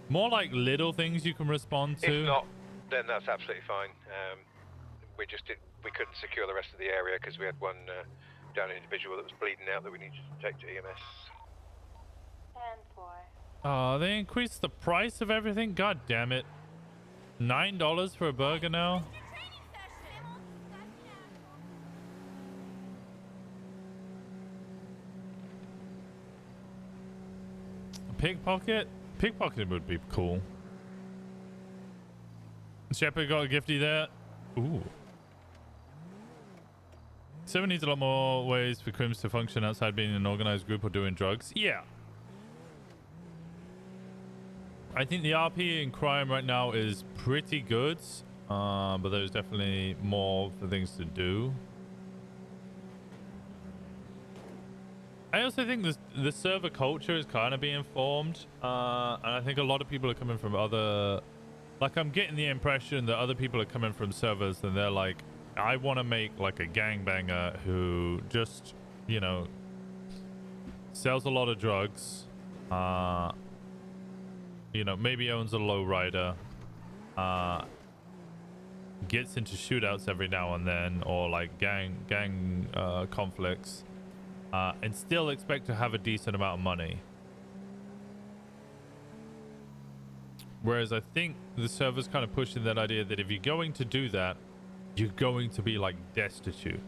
More like little things you can respond to. If not, then that's absolutely fine. We couldn't secure the rest of the area because we had one down individual that was bleeding out that we needed to take to EMS. 10-4. They increased the price of everything. God damn it! $9 for a burger now. Pickpocket? Pickpocketing would be cool. Shepard got a gifty there. Ooh. 7 needs a lot more ways for crims to function outside being an organized group or doing drugs. Yeah. I think the RP in crime right now is pretty good. But there's definitely more for things to do. I also think the server culture is kind of being formed, and I think a lot of people are coming from other, like, I'm getting the impression that other people are coming from servers and they're like, I want to make like a gangbanger who just, you know, sells a lot of drugs, you know, maybe owns a lowrider, gets into shootouts every now and then, or like gang conflicts. And still expect to have a decent amount of money. Whereas I think the server's kind of pushing that idea that if you're going to do that, you're going to be like destitute.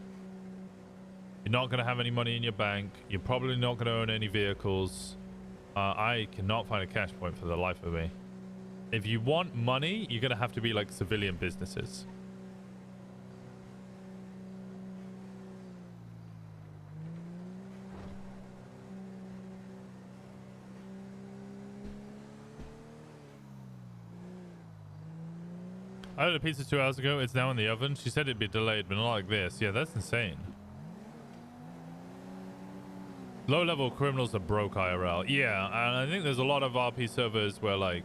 You're not going to have any money in your bank. You're probably not going to own any vehicles. I cannot find a cash point for the life of me. If you want money, you're going to have to be like civilian businesses. I ordered a pizza 2 hours ago. It's now in the oven. She said it'd be delayed, but not like this. Yeah, that's insane. Low-level criminals are broke IRL. Yeah, and I think there's a lot of RP servers where, like,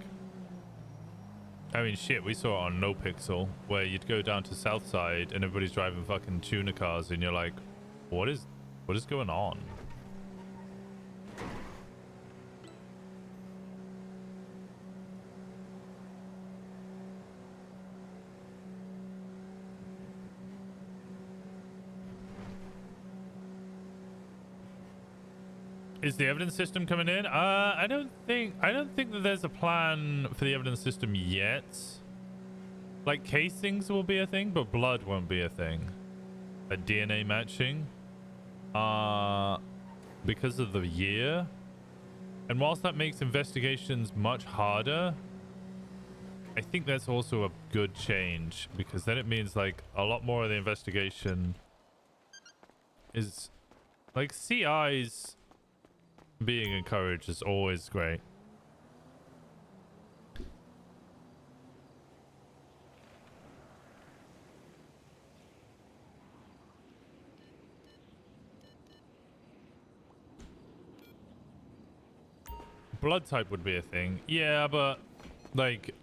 I mean, shit, we saw it on NoPixel, where you'd go down to Southside and everybody's driving fucking tuner cars, and you're like, what is going on? Is the evidence system coming in? I don't think that there's a plan for the evidence system yet. Like, casings will be a thing, but blood won't be a thing. A DNA matching. Because of the year. And whilst that makes investigations much harder, I think that's also a good change, because then it means, like, a lot more of the investigation is, like, CIs being encouraged is always great. Blood type would be a thing. Yeah, but like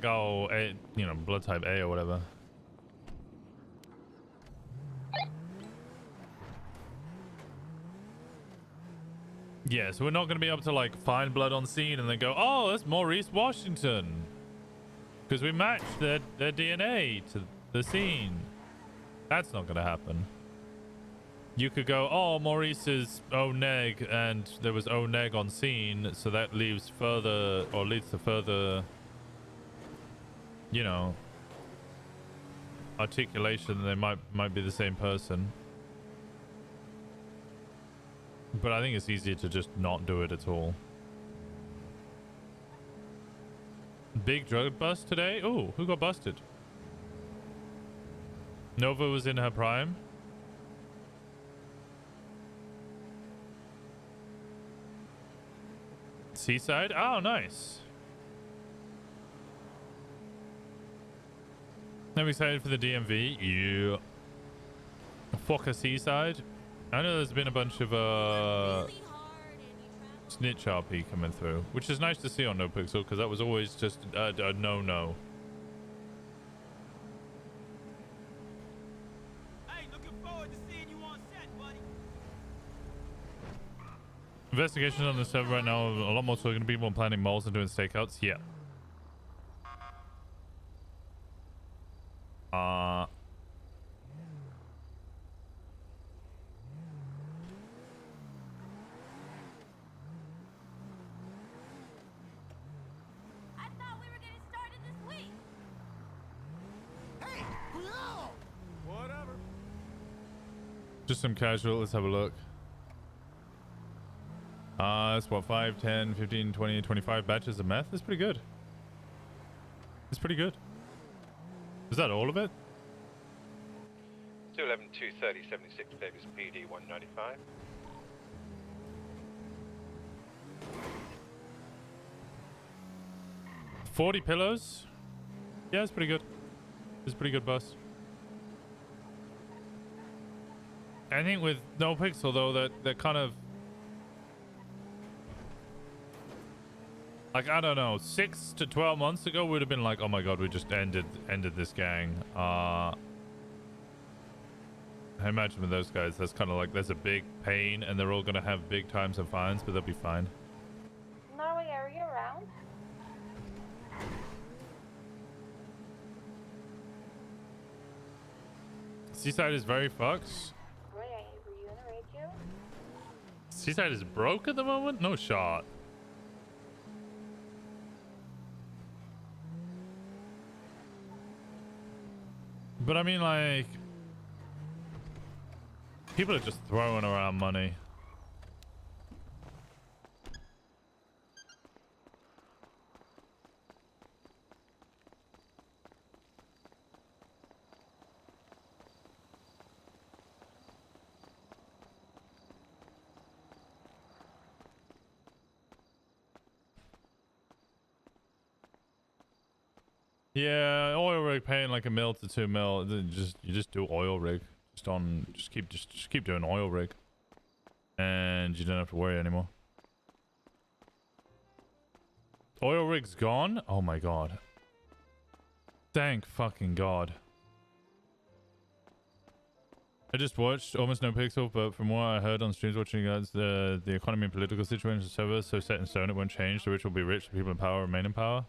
oh, you know, blood type A or whatever. Yeah, so we're not going to be able to, like, find blood on scene and then go, oh, that's Maurice Washington. Because we matched their DNA to the scene. That's not going to happen. You could go, oh, Maurice is O-neg, and there was O-neg on scene, so that leaves further, or leads to further, you know, articulation that they might be the same person. But I think it's easier to just not do it at all. Big drug bust today? Oh, who got busted? Nova was in her prime. Seaside? Oh, nice. I'm excited for the DMV. Yeah. Fuck a Seaside. I know there's been a bunch of snitch RP coming through, which is nice to see on NoPixel, because that was always just a no-no. Hey, looking forward to seeing you on set, buddy. Investigations on the server right now, a lot more talking to people and planning malls and doing stakeouts. Yeah. Just some casual. Let's have a look. That's what, 5, 10, 15, 20, 25 batches of meth? That's pretty good. It's pretty good. Is that all of it? 211, 230, 76, Davis PD 195. $40 pillows? Yeah, it's pretty good. It's a pretty good bust. I think with NoPixel though, that kind of, like, I don't know, 6 to 12 months ago would have been like, oh my god, we just ended this gang. I imagine with those guys, that's kind of like, there's a big pain and they're all gonna have big times and fines, but they'll be fine. Norway, are you around? Seaside is very fucked. Ray, were you in a raid queue? Seaside is broke at the moment? No shot. But I mean, like, people are just throwing around money. Yeah, oil rig paying like $1 mil to $2 mil. You just do oil rig. Just keep doing oil rig, and you don't have to worry anymore. Oil rig's gone. Oh my god. Thank fucking god. I just watched Almost No Pixel, but from what I heard on streams watching you guys, the economy and political situation is so set in stone it won't change. The rich will be rich, the people in power remain in power.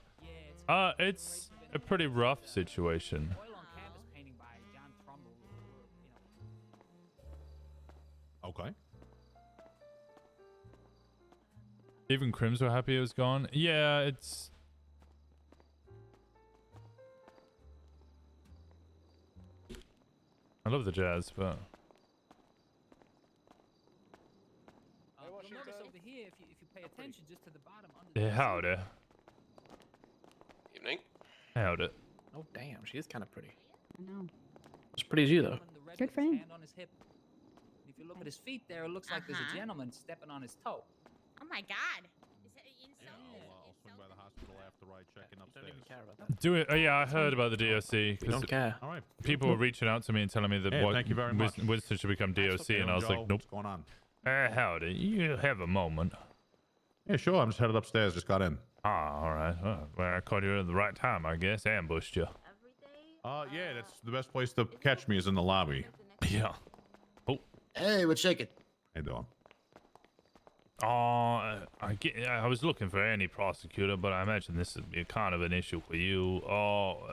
It's a pretty rough situation. Okay. Even Crims were happy it was gone. Yeah, it's... I love the jazz, but... You'll notice over here, if you pay attention just to the bottom under Yeah, howdy. Evening. Howdy. Oh, damn. She is kind of pretty. I know. As pretty as you, though. Good for him. hand on his hip. If you look at his feet there, it looks like there's a gentleman stepping on his toe. Oh my god. Is it insane? I'll swing by the hospital after I check in upstairs. Don't even care about that. Do it. Oh, yeah, I heard about the DOC. We don't care. All right. People were reaching out to me and telling me that Hey, thank you very much. Winston should become DOC, and I was like, nope. What's going on? Howdy. You have a moment. Yeah, sure. I'm just headed upstairs. Just got in. Ah, all right. Well, I caught you at the right time, I guess. Ambushed you. Yeah, that's the best place to catch me is in the lobby. Yeah. Oh. Hey, what's shaking? How you doing? I was looking for any prosecutor, but I imagine this would be kind of an issue for you.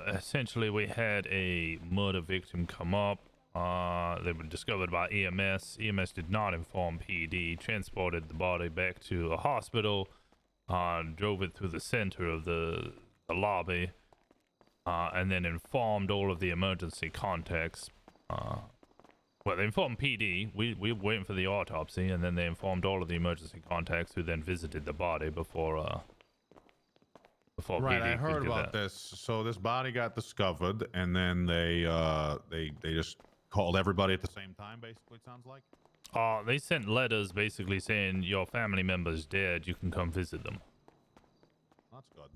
Essentially, we had a murder victim come up. They were discovered by EMS. EMS did not inform PD, transported the body back to a hospital, drove it through the center of the lobby, and then informed all of the emergency contacts. Well, they informed PD. We were waiting for the autopsy, and then they informed all of the emergency contacts, who then visited the body before Right, PD I heard could do about that. this. So this body got discovered, and then they just called everybody at the same time. Basically, it sounds like. They sent letters basically saying your family member's dead. You can come visit them. That's good.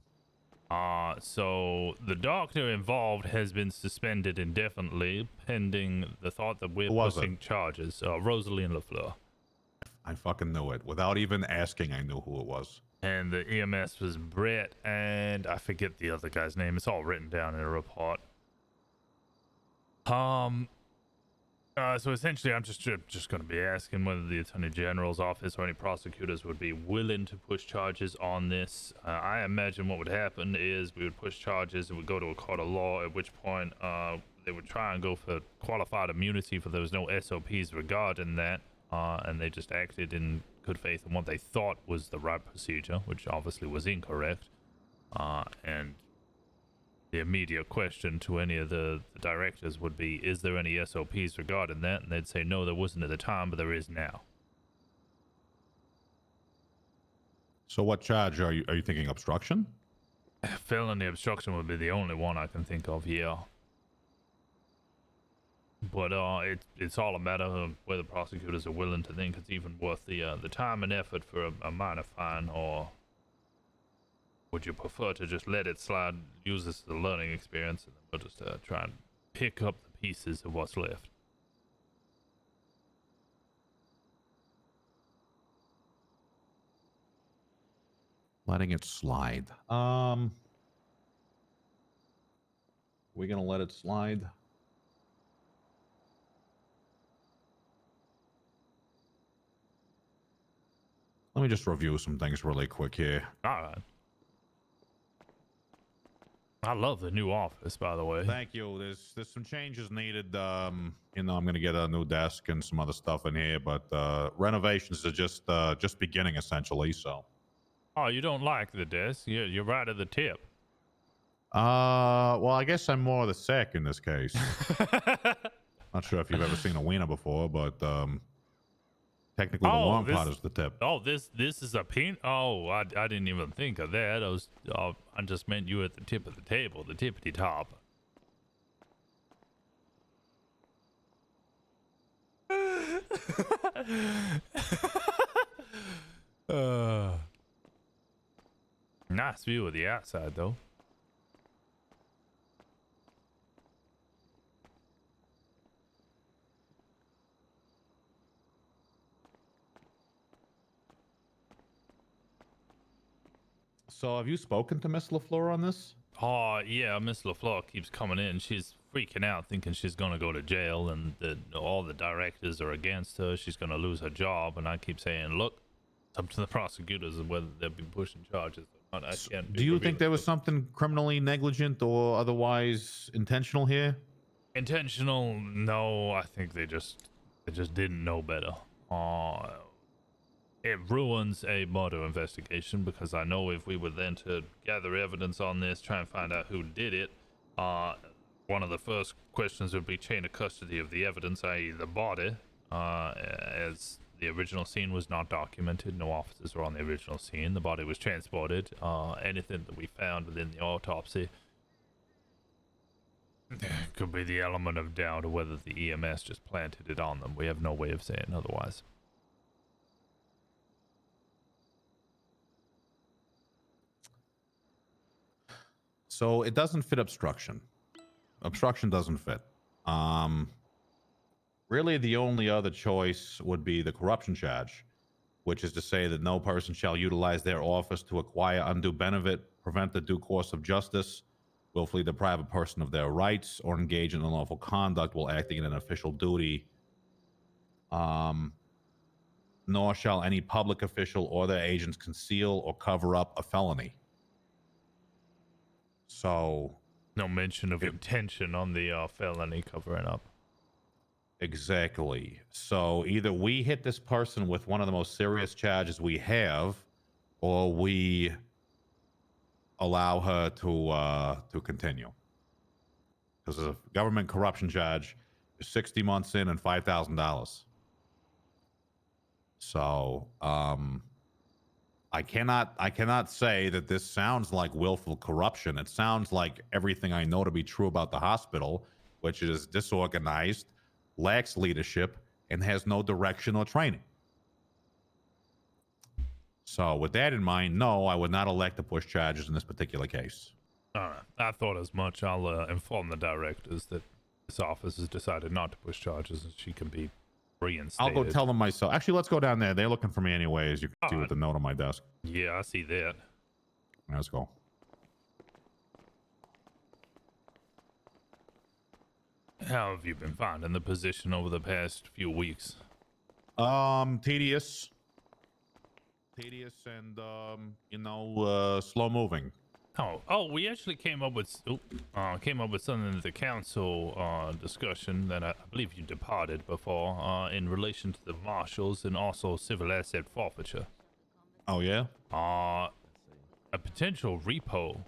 So the doctor involved has been suspended indefinitely, pending the thought that we're Who was pushing charges. Rosalie Lafleur. I fucking knew it. Without even asking, I knew who it was. And the EMS was Brett, and I forget the other guy's name. It's all written down in a report. So essentially, I'm just going to be asking whether the Attorney General's office or any prosecutors would be willing to push charges on this. I imagine what would happen is we would push charges, it would go to a court of law, at which point they would try and go for qualified immunity, for there was no SOPs regarding that, and they just acted in good faith in what they thought was the right procedure, which obviously was incorrect. And the immediate question to any of the directors would be, is there any SOPs regarding that? And they'd say, no, there wasn't at the time, but there is now. So what charge are you thinking? Obstruction? Felony obstruction would be the only one I can think of, yeah. But it's all a matter of whether prosecutors are willing to think it's even worth the time and effort for a minor fine, or would you prefer to just let it slide, use this as a learning experience, and then we'll just try and pick up the pieces of what's left? Letting it slide. We gonna let it slide? Let me just review some things really quick here. All right. I love the new office, by the way. Thank you. There's some changes needed. I'm gonna get a new desk and some other stuff in here, but renovations are just beginning essentially. So. Oh, you don't like the desk? You're right at the tip. Well, I guess I'm more the sec in this case. Not sure if you've ever seen a wiener before, but technically the long part is the tip. Oh, this is a pin. Oh, I didn't even think of that. I just meant you at the tip of the table, the tippity top. Nice view of the outside, though. So have you spoken to Miss LaFleur on this? Oh, yeah, Miss LaFleur keeps coming in. She's freaking out, thinking she's going to go to jail and that all the directors are against her. She's going to lose her job. And I keep saying, look, it's up to the prosecutors and whether they'll be pushing charges or not. I can't Do you think there was something criminally negligent or otherwise intentional here? intentional? No, I think they just didn't know better. It ruins a murder investigation because I know if we were then to gather evidence on this, try and find out who did it, one of the first questions would be chain of custody of the evidence, i.e. the body, as the original scene was not documented. No officers were on the original scene. The body was transported. Anything that we found within the autopsy could be the element of doubt of whether the EMS just planted it on them. We have no way of saying otherwise. So it doesn't fit obstruction. Obstruction doesn't fit. Really, the only other choice would be the corruption charge, which is to say that no person shall utilize their office to acquire undue benefit, prevent the due course of justice, willfully deprive a person of their rights, or engage in unlawful conduct while acting in an official duty. Nor shall any public official or their agents conceal or cover up a felony. So no mention of intention on the felony covering up. Exactly. So either we hit this person with one of the most serious charges we have, or we allow her to continue. Because a government corruption charge is 60 months in and $5,000. So I cannot say that this sounds like willful corruption. It sounds like everything I know to be true about the hospital, which is disorganized, lacks leadership, and has no direction or training. So with that in mind, no, I would not elect to push charges in this particular case. All right. I thought as much. I'll inform the directors that this office has decided not to push charges and she can be reinstated. I'll go tell them myself. Actually, let's go down there. They're looking for me anyway, as you can see with the note on my desk. Yeah, I see that. Let's go. How have you been finding the position over the past few weeks? Tedious and slow moving. Oh, we actually came up with something at the council discussion that I believe you departed before in relation to the marshals and also civil asset forfeiture. Oh yeah. A potential repo.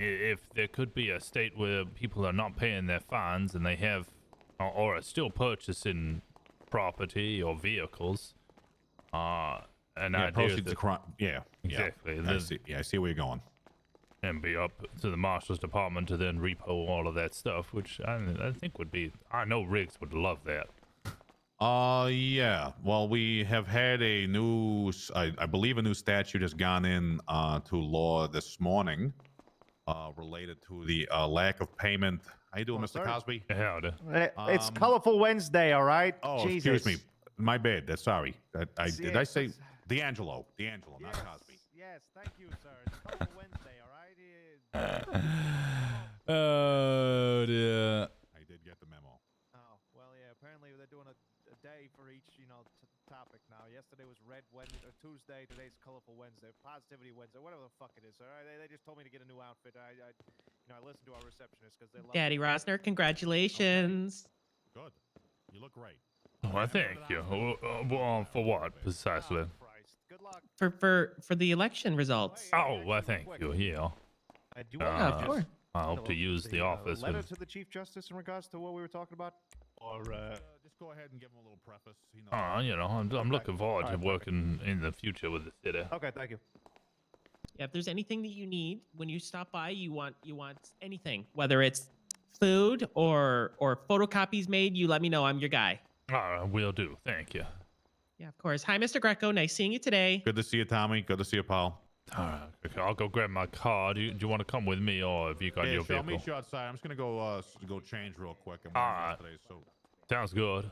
If there could be a state where people are not paying their fines and they have or are still purchasing property or vehicles. Proceeds of crime. Yeah, exactly. I see where you're going. And be up to the marshal's department to then repo all of that stuff, which I think would be. I know Riggs would love that. Yeah. Well, we have had a new, I believe a new statute has gone in to law this morning related to the lack of payment. How you doing, Mr. Sorry. Cosby? Howdy. It's Colorful Wednesday, all right? Oh, Jesus. excuse me. My bad. Sorry. Did I say D'Angelo? D'Angelo, not Cosby. Yes, thank you, sir. It's Colorful Wednesday, all right? Oh dear. I did get the memo. Oh, well, yeah. Apparently they're doing a day for each, topic now. Yesterday was Red Wednesday, or Tuesday. Today's Colorful Wednesday, Positivity Wednesday, whatever the fuck it is. All right, they just told me to get a new outfit. I listened to our receptionist because they love Daddy Rosner, congratulations. Okay. Good. You look great. Well, thank you. For what precisely? For the election results. Oh, well, thank you. Yeah. I do of course. I hope to use the office. Letter to the Chief Justice in regards to what we were talking about, or just go ahead and give him a little preface. I'm looking forward to working in the future with the city. Okay, thank you. Yeah, if there's anything that you need when you stop by, you want anything, whether it's food or photocopies made, you let me know. I'm your guy. Will do. Thank you. Yeah, of course. Hi, Mr. Greco. Nice seeing you today. Good to see you, Tommy. Good to see you, Paul. All right. Okay, I'll go grab my car. Do you want to come with me, or have you got your sure, I'll vehicle? meet you outside. I'm just gonna go change real quick. All right. Sounds good.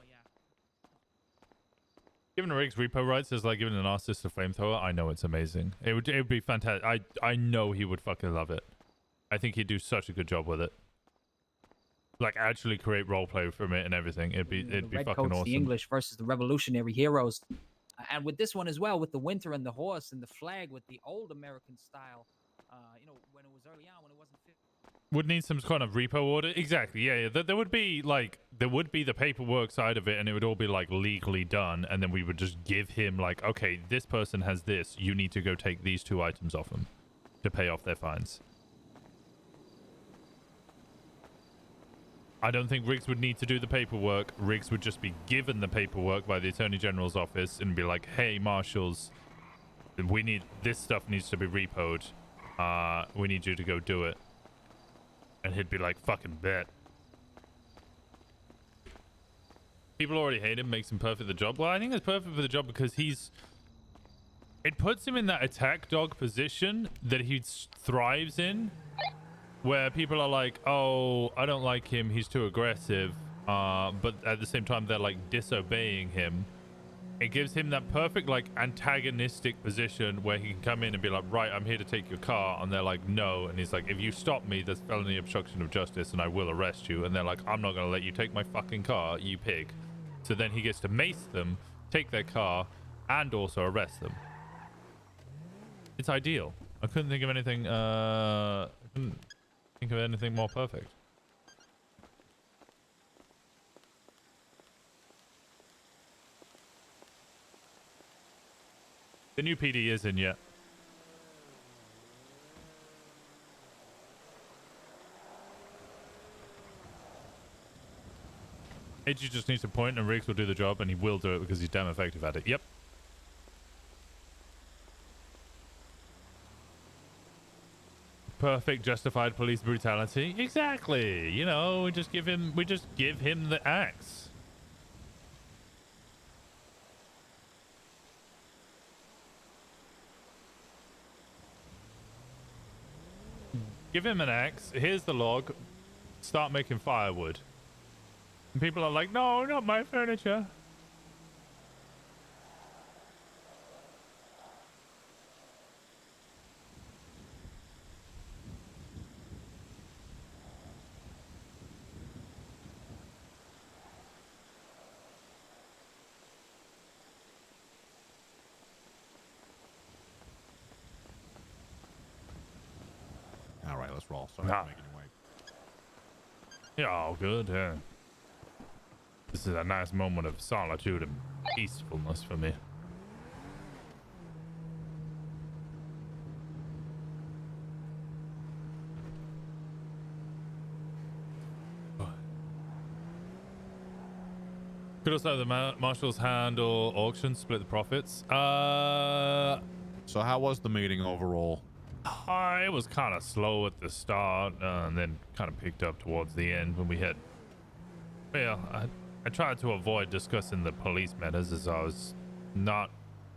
Giving Riggs repo rights is like giving an artist a flamethrower. I know it's amazing. It would be fantastic. I know he would fucking love it. I think he'd do such a good job with it. Like actually create roleplay from it and everything. It'd be The fucking Redcoats, awesome. the English versus the Revolutionary heroes. And with this one as well, with the winter and the horse and the flag with the old American style, you know, when it was early on, when it wasn't fit. Would need some kind of repo order. Exactly. Yeah. There would be the paperwork side of it, and it would all be like legally done, and then we would just give him like, okay, this person has this. You need to go take these 2 items off them to pay off their fines. I don't think Riggs would need to do the paperwork. Riggs would just be given the paperwork by the Attorney General's office and be like, hey, marshals, this stuff needs to be repoed. We need you to go do it. And he'd be like, fucking bet. People already hate him, makes him perfect for the job. Well, I think it's perfect for the job because it puts him in that attack dog position that he thrives in, where people are like, oh, I don't like him, he's too aggressive. But at the same time, they're like disobeying him. It gives him that perfect like antagonistic position where he can come in and be like, right, I'm here to take your car, and they're like, no, and he's like, if you stop me, there's felony obstruction of justice and I will arrest you, and they're like, I'm not gonna let you take my fucking car, you pig. So then he gets to mace them, take their car, and also arrest them. It's ideal. I couldn't think of anything more perfect. The new PD is in yet. AG just needs to point and Riggs will do the job, and he will do it because he's damn effective at it. Yep. Perfect justified police brutality. Exactly. You know, we just give him the axe. Give him an axe. Here's the log. Start making firewood. And people are like, no, not my furniture. All right, let's roll. Sorry for making you wait. Yeah, all good, yeah. This is a nice moment of solitude and peacefulness for me. Could also have the marshals handle auctions, split the profits. So how was the meeting overall? It was kind of slow at the start, and then kind of picked up towards the end when we hit. Well, I tried to avoid discussing the police matters as I was not.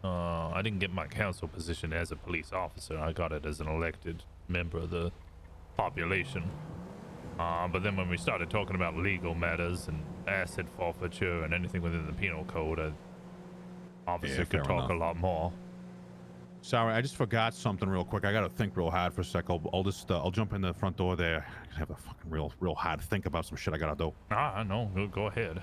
I didn't get my council position as a police officer. I got it as an elected member of the population. But then when we started talking about legal matters and asset forfeiture and anything within the penal code, I obviously could talk a lot more. Sorry, I just forgot something real quick. I gotta think real hard for a sec. I'll jump in the front door there. I have a fucking real hard think about some shit I gotta do. I know. Go ahead.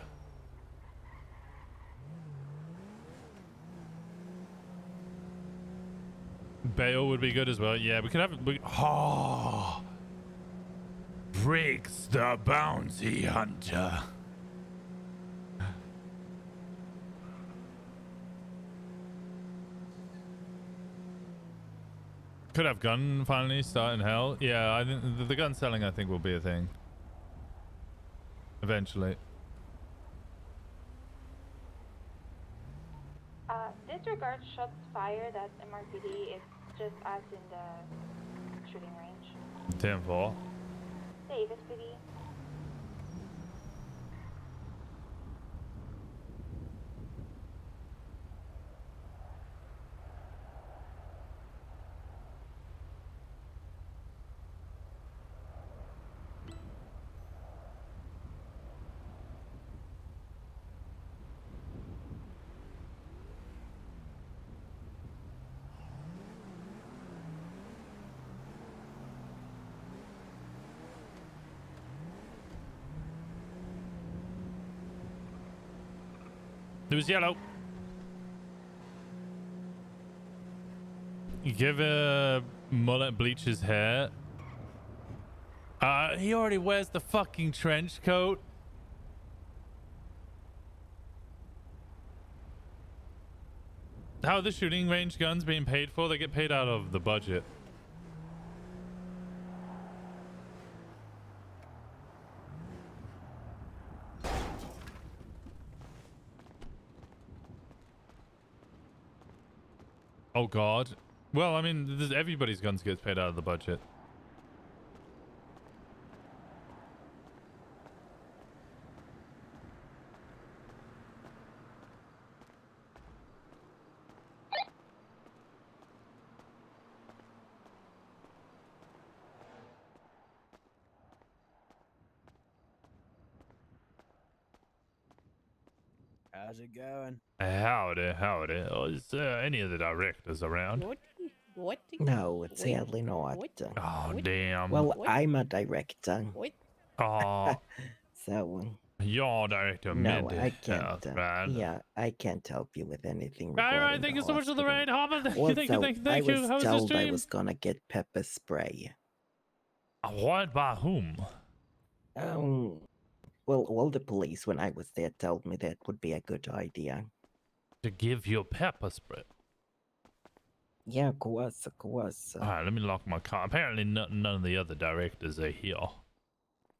Bail would be good as well. Yeah, we could have. Riggs the bounty hunter. Could have gun finally start in hell. Yeah, I think the gun selling I think will be a thing. Eventually. Disregard shots fired at MRPD. It's just us in the shooting range. 10-4. Davis PD. It was yellow. You give mullet bleach his hair. He already wears the fucking trench coat. How are the shooting range guns being paid for? They get paid out of the budget. Oh God. Well, I mean, everybody's guns gets paid out of the budget. How's it going? Howdy, howdy. Oh, is any of the directors around? What? No, sadly not. Oh, damn. Well, I'm a director. Oh, So, you're director no, mental I can't. health, right? Yeah, I can't help you with anything. All regarding right, thank the you so much for the hospital. raid, Harper. Thank you, Also, thank you, thank you, thank I you. was How was the told I stream? was gonna get pepper spray. What? By whom? Well, all the police when I was there told me that would be a good idea. To give you pepper spray. Yeah, of course, of course. All right, let me lock my car. Apparently, none of the other directors are here.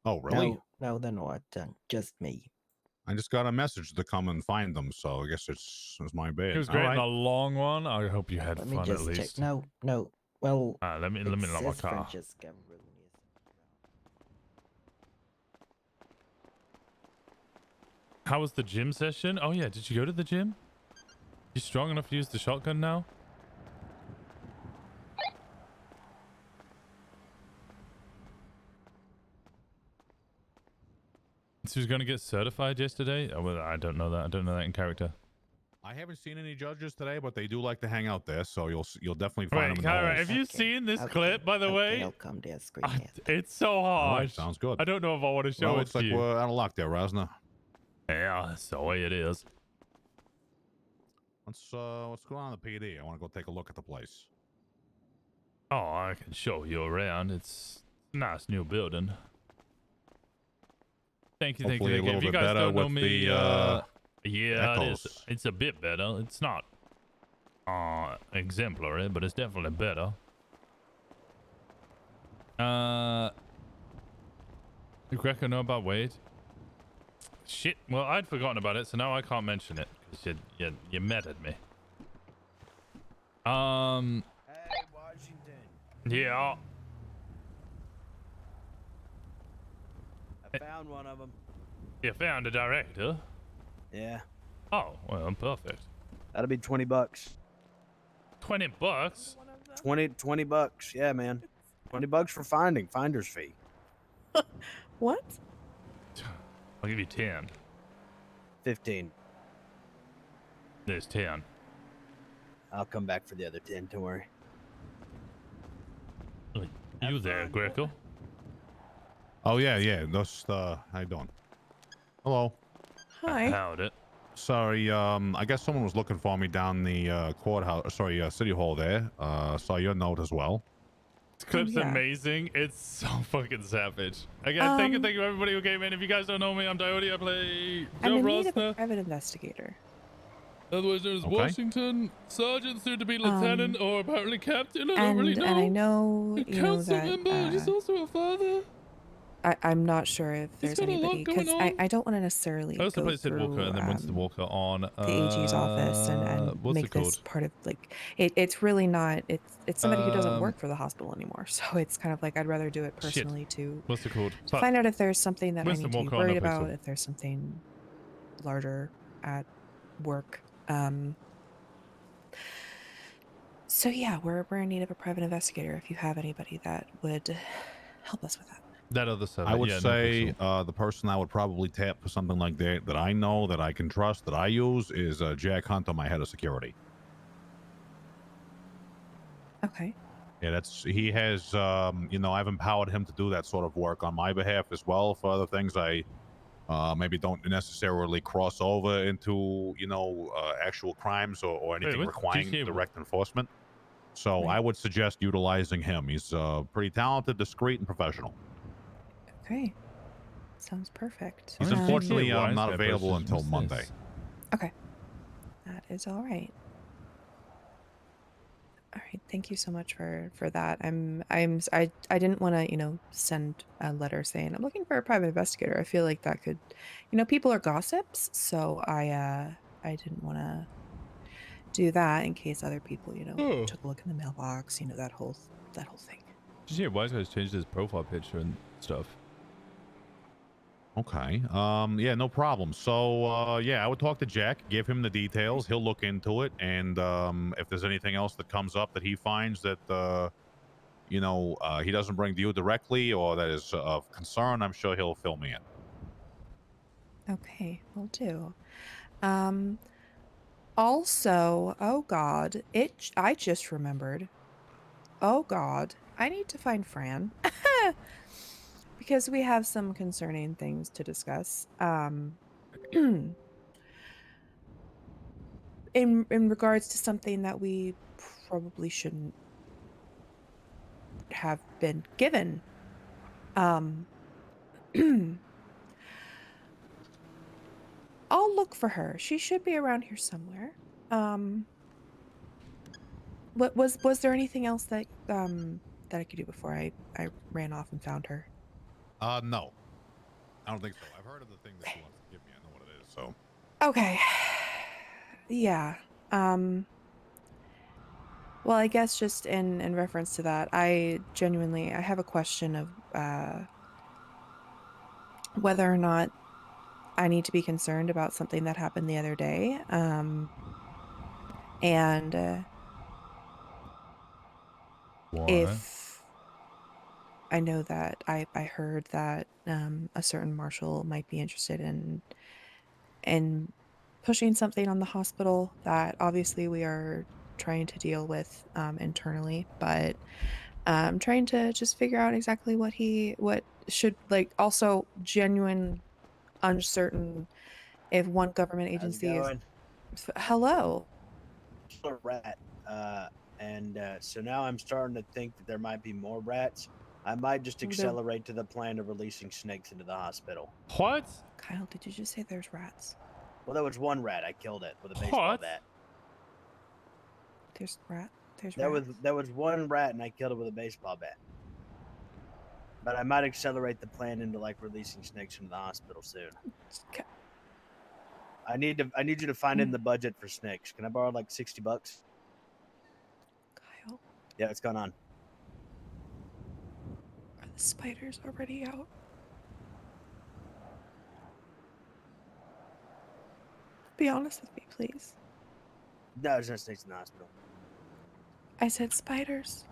Oh, really? No, they're not. Just me. I just got a message to come and find them, so I guess it's my bad. It was All great right. and a long one. I hope you had Let me fun just at check. least. No. Well, let me it lock my says car. Francesca Rooney. How was the gym session? Oh yeah, did you go to the gym? You strong enough to use the shotgun now? So he was going to get certified yesterday? Oh, well, I don't know that. I don't know that in character. I haven't seen any judges today, but they do like to hang out there, so you'll definitely find Wait, them in the Kyra, halls. have you seen this clip, by the way? I'll come there, screen it. It's so All right, hard. sounds good. I don't know if I want to show Well, it looks to like you. we're out of luck there, Rosner. Yeah, that's the way it is. What's going on in the PD? I want to go take a look at the place. Oh, I can show you around. It's a nice new building. Thank you, Hopefully thank you. a If you little bit guys better don't know with me, the, yeah, it is. echoes. It's a bit better. It's not exemplary, but it's definitely better. Greco know about Wade? Shit. Well, I'd forgotten about it, so now I can't mention it because you met at me. Hey, Washington. Yeah. I found one of them. You found a director? Yeah. Oh, well, perfect. That'll be $20. $20? 20 bucks. Yeah, man. $20 for finder's fee. What? I'll give you 10. 15. There's 10. I'll come back for the other 10. Don't worry. You there, Greco? Oh yeah. That's how you doing? Hello. Hi. Howdy. Sorry, I guess someone was looking for me down the courthouse. Sorry, City Hall there. Saw your note as well. This clip's yeah. amazing. It's so fucking savage. Again, thank you everybody who came in. If you guys don't know me, I'm Diode. I play I'm Joe in need of a Rosner. private investigator. Otherwise known as Okay. Washington, Sergeant, soon to be Lieutenant, or apparently Captain. I don't really know. And I know, A you know council that member. He's also a father. I'm not sure if He's there's got a lot anybody going because on. I don't want to necessarily I also go played Sid through Walker and then Winston Walker on the AG's office and what's make it called? this part of like it's really not it's somebody who doesn't Um, work for the hospital anymore. So it's kind of like I'd rather do it Shit. personally to What's it called? find out if there's something that Winston I need to be Walker on worried Netflix, about, so- if there's something larger at work. So yeah, we're in need of a private investigator. If you have anybody that would help us with that. That other server. I would yeah, no, say for sure. the person I would probably tap for something like that I know that I can trust that I use is Jack Hunter, my head of security. Okay. Yeah, he has I've empowered him to do that sort of work on my behalf as well for other things. I maybe don't necessarily cross over into actual crimes or anything what's requiring GTA direct enforcement. So Right. I would suggest utilizing him. He's pretty talented, discreet, and professional. Okay. Sounds perfect. He's unfortunately GTA not Wisecap available posters. until What's Monday. this? Okay. That is all right. All right. Thank you so much for that. I didn't want to, send a letter saying I'm looking for a private investigator. I feel like that could, people are gossips, so I didn't want to do that in case other people, took a look in the mailbox, that whole thing. GTA Wisecap's changed his profile picture and stuff. Okay. Yeah, no problem. So, yeah, I would talk to Jack, give him the details. He'll look into it. And if there's anything else that comes up that he finds that, he doesn't bring to you directly or that is of concern, I'm sure he'll fill me in. Okay, will do. Also, oh God, I just remembered. Oh God, I need to find Fran. Because we have some concerning things to discuss. In regards to something that we probably shouldn't have been given. I'll look for her. She should be around here somewhere. What was there anything else that I could do before I ran off and found her? No. I don't think so. I've heard of the thing that she wants to give me. I know what it is, so. Okay. Yeah. Well, I guess just in reference to that, I have a question of whether or not I need to be concerned about something that happened the other day. And if I know that I heard that a certain marshal might be interested in pushing something on the hospital that obviously we are trying to deal with internally, but I'm trying to just figure out exactly what should, like, also genuine uncertain if one government agency is hello. A rat, so now I'm starting to think that there might be more rats. I might just accelerate to the plan of releasing snakes into the hospital. What? Kyle, did you just say there's rats? Well, there was one rat. I killed it with a baseball bat. There's rats. There was one rat, and I killed it with a baseball bat. But I might accelerate the plan into like releasing snakes into the hospital soon. Okay. I need you to find in the budget for snakes. Can I borrow like $60? Kyle, Yeah, what's going on? are the spiders already out? Be honest with me, please. No, there's no snakes in the hospital. I said spiders.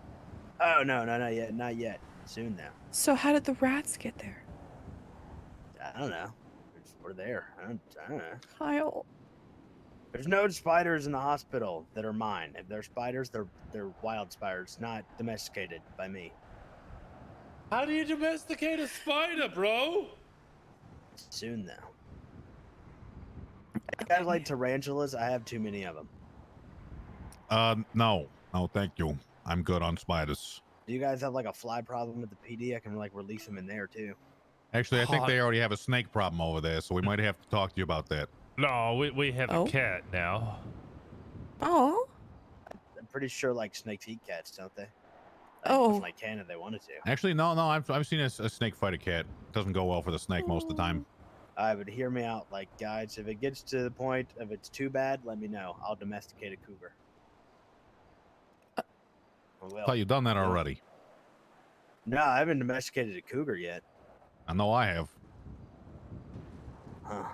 Oh no, not yet, not yet. Soon now. So how did the rats get there? I don't know. We're there. I don't know. Kyle. There's no spiders in the hospital that are mine. If they're spiders, they're wild spiders, not domesticated by me. How do you domesticate a spider, bro? Soon though. You guys like tarantulas? I have too many of them. No, thank you. I'm good on spiders. Do you guys have like a fly problem with the PD? I can like release them in there too. Actually, I think they already have a snake problem over there, so we might have to talk to you about that. No, we have a cat now. Oh. I'm pretty sure like snakes eat cats, don't they? Like can if they wanted to. Actually, no. I've seen a snake fight a cat. It doesn't go well for the snake most of the time. I would hear me out, like guys. If it gets to the point of it's too bad, let me know. I'll domesticate a cougar. I thought you'd done that already. No, I haven't domesticated a cougar yet. I know I have. Huh.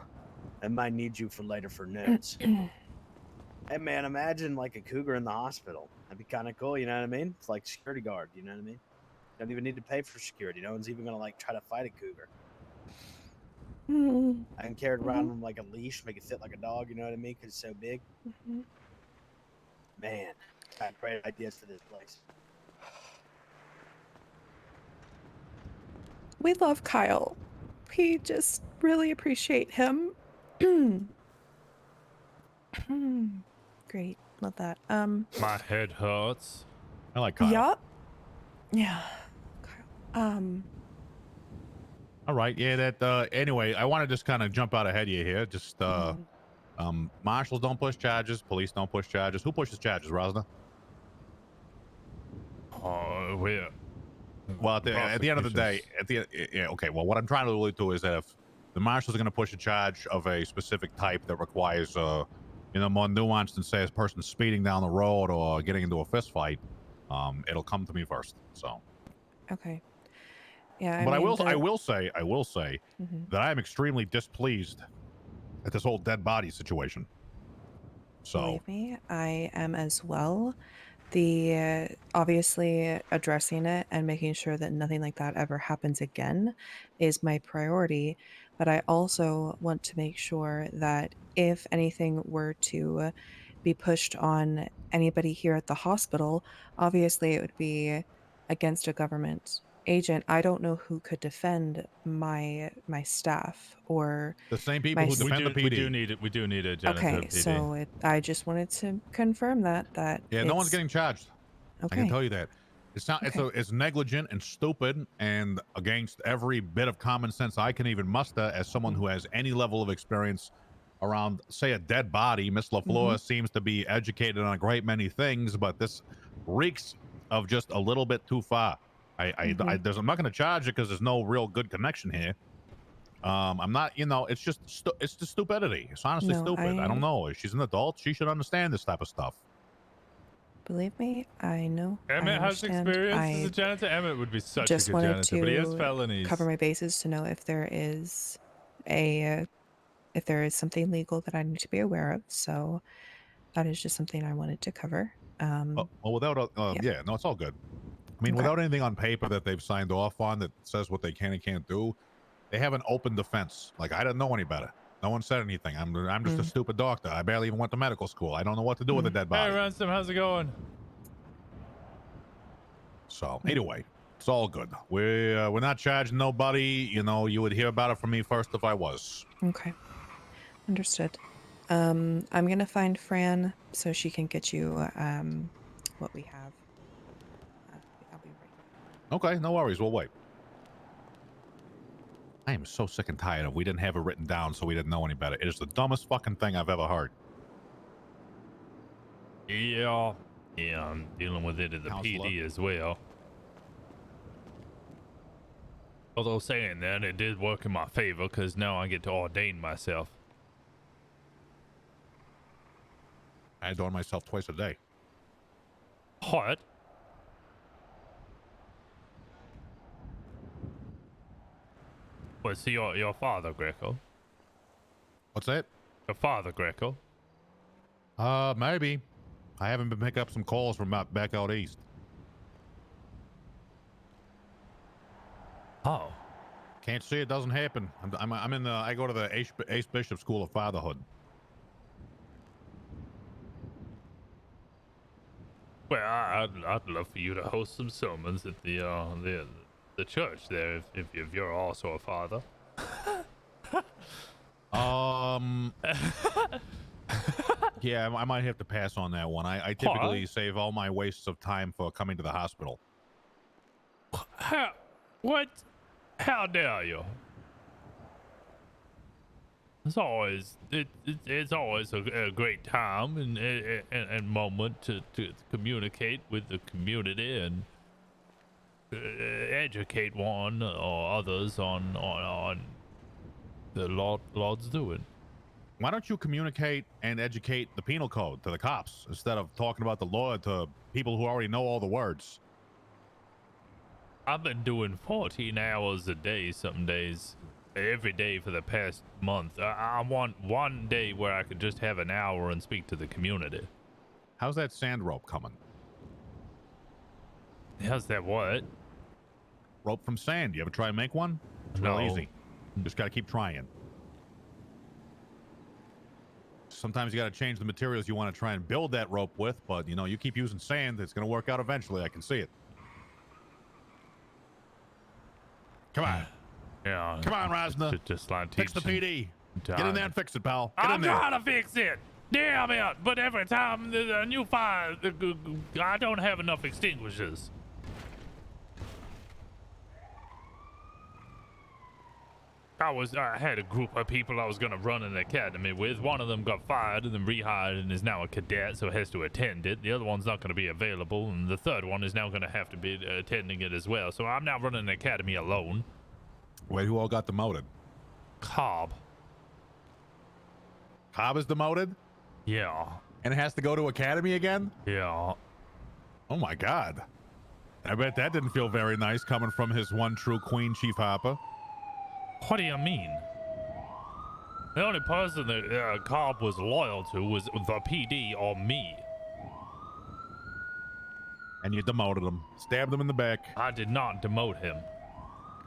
I might need you for later for notes. Hey man, imagine like a cougar in the hospital. That'd be kind of cool, you know what I mean? It's like security guard, you know what I mean? Don't even need to pay for security. No one's even gonna like try to fight a cougar. I can carry it around on like a leash, make it fit like a dog, you know what I mean? Because it's so big. Man, I have great ideas for this place. We love Kyle. we just really appreciate him. Great. Love that. My head hurts. I like Kyle. Yup. Yeah. All right. Yeah. That. Anyway, I want to just kind of jump out ahead of you here. Just marshals don't push charges. Police don't push charges. Who pushes charges, Rosner? Oh, we're Well, at the end of the day, yeah, okay. Well, what I'm trying to allude to is that if the marshals are going to push a charge of a specific type that requires, more nuanced than say a person speeding down the road or getting into a fist fight, it'll come to me first. So. Okay. Yeah. But I will say Mhm. that I am extremely displeased at this whole dead body situation. So. Believe me, I am as well. The obviously addressing it and making sure that nothing like that ever happens again is my priority. But I also want to make sure that if anything were to be pushed on anybody here at the hospital, obviously it would be against a government agent. I don't know who could defend my staff or The same people who defend the PD. We do need a janitor okay, PD. so I just wanted to confirm that Yeah, no one's it's- getting charged. I Okay. can tell you that. It's not. It's negligent and stupid and against every bit of common sense I can even muster as someone who has any level of experience around, say, a dead body. Miss LaFleur seems to be educated on a great many things, but this reeks of just a little bit too far. I'm not going to charge it because there's no real good connection here. I'm not, it's just, it's the stupidity. It's honestly No, stupid. I don't know. She's an adult. She should understand this type of stuff. Believe me, I know. Emmett I has understand. experience as a janitor. Emmett would be such a just good wanted janitor, but he has to felonies. cover my bases to know if there is something legal that I need to be aware of. So that is just something I wanted to cover. Well, without, yeah, no, it's all good. I mean, Okay. without anything on paper that they've signed off on that says what they can and can't do, they have an open defense. Like, I didn't know any better. No one said anything. I'm just a stupid doctor. I barely even went to medical school. I don't know what to do with a dead body. Hey, Ransom, how's it going? So anyway, it's all good. We're not charging nobody. You would hear about it from me first if I was. Okay. Understood. I'm gonna find Fran so she can get you what we have. I'll be right back. Okay, no worries. We'll wait. I am so sick and tired of we didn't have it written down, so we didn't know any better. It is the dumbest fucking thing I've ever heard. Yeah, I'm dealing with it at the Counselor. PD as well. Although saying that, it did work in my favor because now I get to ordain myself. I adorn myself twice a day. What? Was your father Greco? What's that? Your father Greco? Maybe. I haven't been picking up some calls from back out east. Oh. Can't see it doesn't happen. I'm in the. I go to the Ace Bishop School of Fatherhood. Well, I'd love for you to host some sermons at the church there if you're also a father. Yeah, I might have to pass on that one. I typically save all my wastes of time for coming to the hospital. What? How dare you? It's always it's always a great time and moment to communicate with the community and educate one or others on the Lord's doing. Why don't you communicate and educate the penal code to the cops instead of talking about the law to people who already know all the words? I've been doing 14 hours a day some days, every day for the past month. I want one day where I could just have an hour and speak to the community. How's that sand rope coming? How's that what? Rope from sand. You ever try and make one? It's No. real easy. You just got to keep trying. Sometimes you got to change the materials you want to try and build that rope with, but you keep using sand, it's going to work out eventually. I can see it. Come on. Yeah. Come on, Rosner. Just like Fix the teaching PD. Get time. in there and fix it, pal. Get I'm in there. trying to fix it. Damn it! But every time there's a new fire, I don't have enough extinguishers. I had a group of people I was gonna run an academy with. One of them got fired and then rehired and is now a cadet, so has to attend it. The other one's not gonna be available, and the third one is now gonna have to be attending it as well. So I'm now running an academy alone. Wait, who all got demoted? Cobb. Cobb is demoted? Yeah. And it has to go to academy again? Yeah. Oh my God. I bet that didn't feel very nice coming from his one true queen, Chief Harper. What do you mean? The only person that Cobb was loyal to was the PD or me. And you demoted him. Stabbed him in the back. I did not demote him.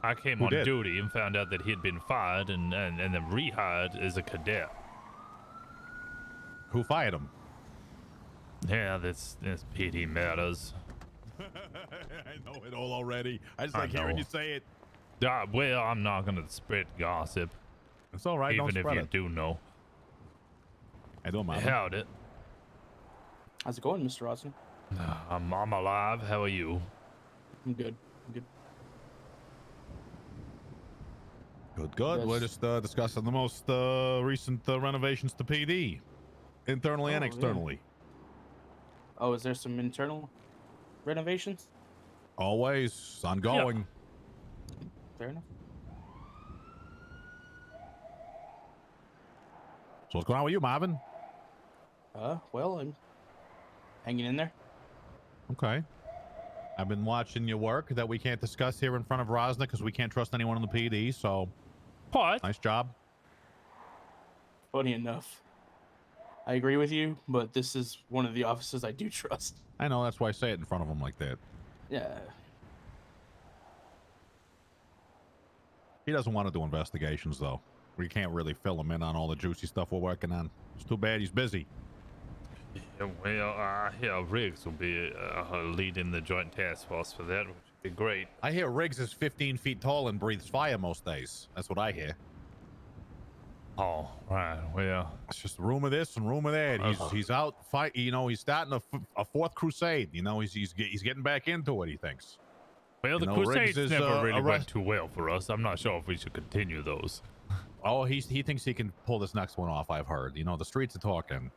I came Who on did? duty and found out that he had been fired and then rehired as a cadet. Who fired him? Yeah, this PD matters. I know it all already. I just I like hearing know. you say it. Well, I'm not gonna spread gossip. It's all right. Even Don't if spread you it. do know. I don't mind. How'd it? How's it going, Mr. Rosner? I'm alive. How are you? I'm good. I'm good. Good. Yes. We're just discussing the most recent renovations to PD, internally and Oh, yeah. externally. Oh, is there some internal renovations? Always ongoing. Fair enough. So what's going on with you, Marvin? Well, I'm hanging in there. Okay. I've been watching your work that we can't discuss here in front of Rosner because we can't trust anyone in the PD. So, what? Nice job. Funny enough, I agree with you, but this is one of the offices I do trust. I know, that's why I say it in front of him like that. Yeah. He doesn't want to do investigations though. We can't really fill him in on all the juicy stuff we're working on. It's too bad he's busy. Yeah, well, I hear Riggs will be leading the joint task force for that, which would be great. I hear Riggs is 15 feet tall and breathes fire most days. That's what I hear. Oh, right. Well, it's just rumor this and rumor that. He's out fight. You know, he's starting a fourth crusade. You know, he's getting back into it. He thinks. Well, You the know, Crusades Riggs is, never really went arrest- too well for us. I'm not sure if we should continue those. Oh, he thinks he can pull this next one off. I've heard. You know, the streets are talking.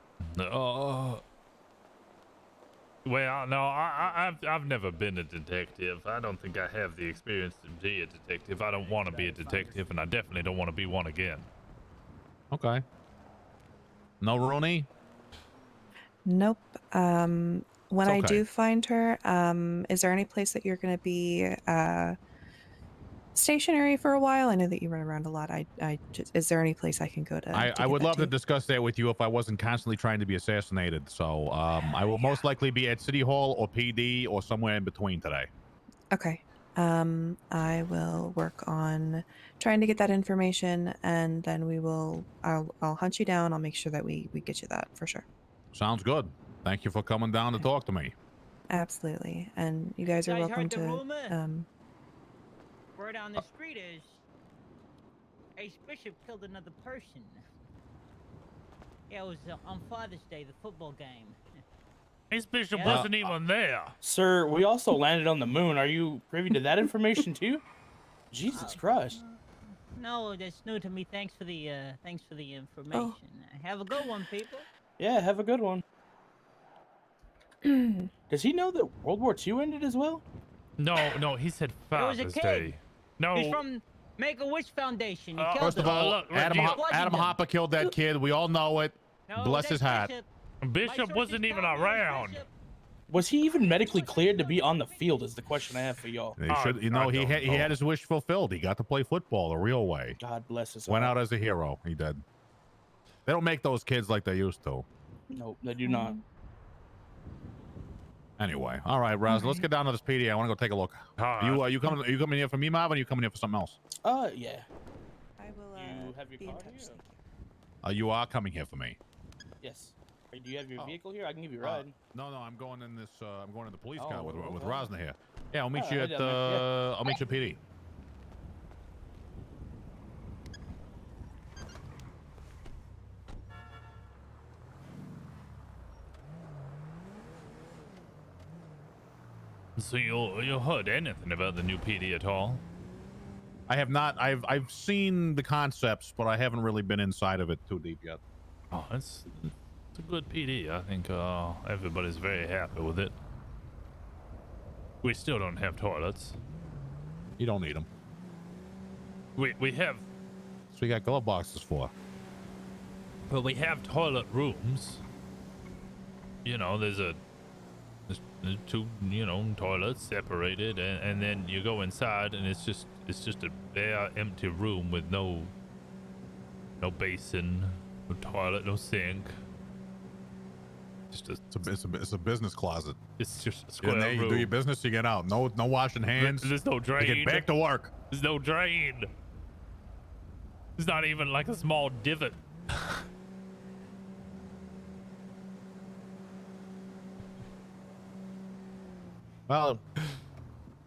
Well, no, I've never been a detective. I don't think I have the experience to be a detective. I don't want to be a detective, and I definitely don't want to be one again. Okay. No Rooney? Nope. When It's I okay. do find her, is there any place that you're going to be stationary for a while? I know that you run around a lot. Is there any place I can go to? I would love to discuss that with you if I wasn't constantly trying to be assassinated. So I will most likely be at City Hall or PD or somewhere in between today. Okay. I will work on trying to get that information, and then I'll hunt you down. I'll make sure that we get you that for sure. Sounds good. Thank you for coming down to talk to me. Absolutely. And you guys are Guys welcome heard the to rumor? Word on the street is Ace Bishop killed another person. Yeah, it was on Father's Day, the football game. Ace Bishop Yeah. wasn't even there. Sir, we also landed on the moon. Are you privy to that information too? Jesus Christ. No, that's new to me. Thanks for the information. Have a good one, people. Yeah, have a good one. Does he know that World War II ended as well? No, he said There was a Father's kid. Day. No. He's from Make-A-Wish Foundation. He killed First of him. all, Adam Hopper killed that kid. We all know it. No, Bless his that's hat. Bishop wasn't even around. Was he even medically cleared to be on the field is the question I have for y'all. He should, you know, he had his wish fulfilled. He got to play football the real way. God bless his Went heart. out as a hero. He did. They don't make those kids like they used to. Nope, they do not. Anyway, all right, Raz, let's get down to this PD. I want to go take a look. Are you coming here for me, Marvin? Or are you coming here for something else? Yeah. I will you have your be in car touch. here? You are coming here for me. Yes. Hey, do you have your vehicle here? I can give you a ride. No, I'm going in this. I'm going in the police car with okay. Rosner here. Yeah, I'll meet you Alright, at. down there, yeah. I'll meet you at PD. So you heard anything about the new PD at all? I have not. I've seen the concepts, but I haven't really been inside of it too deep yet. Oh, it's a good PD. I think everybody's very happy with it. We still don't have toilets. You don't need them. We have. So we got glove boxes for. Well, we have toilet rooms. You know, there's two, you know, toilets separated, and then you go inside, and it's just a bare empty room with no basin, no toilet, no sink. It's a business closet. It's just a square in there, you room. do your business, you get out. No washing hands. There's no drain. You get back to work. There's no drain. There's not even like a small divot. Well, you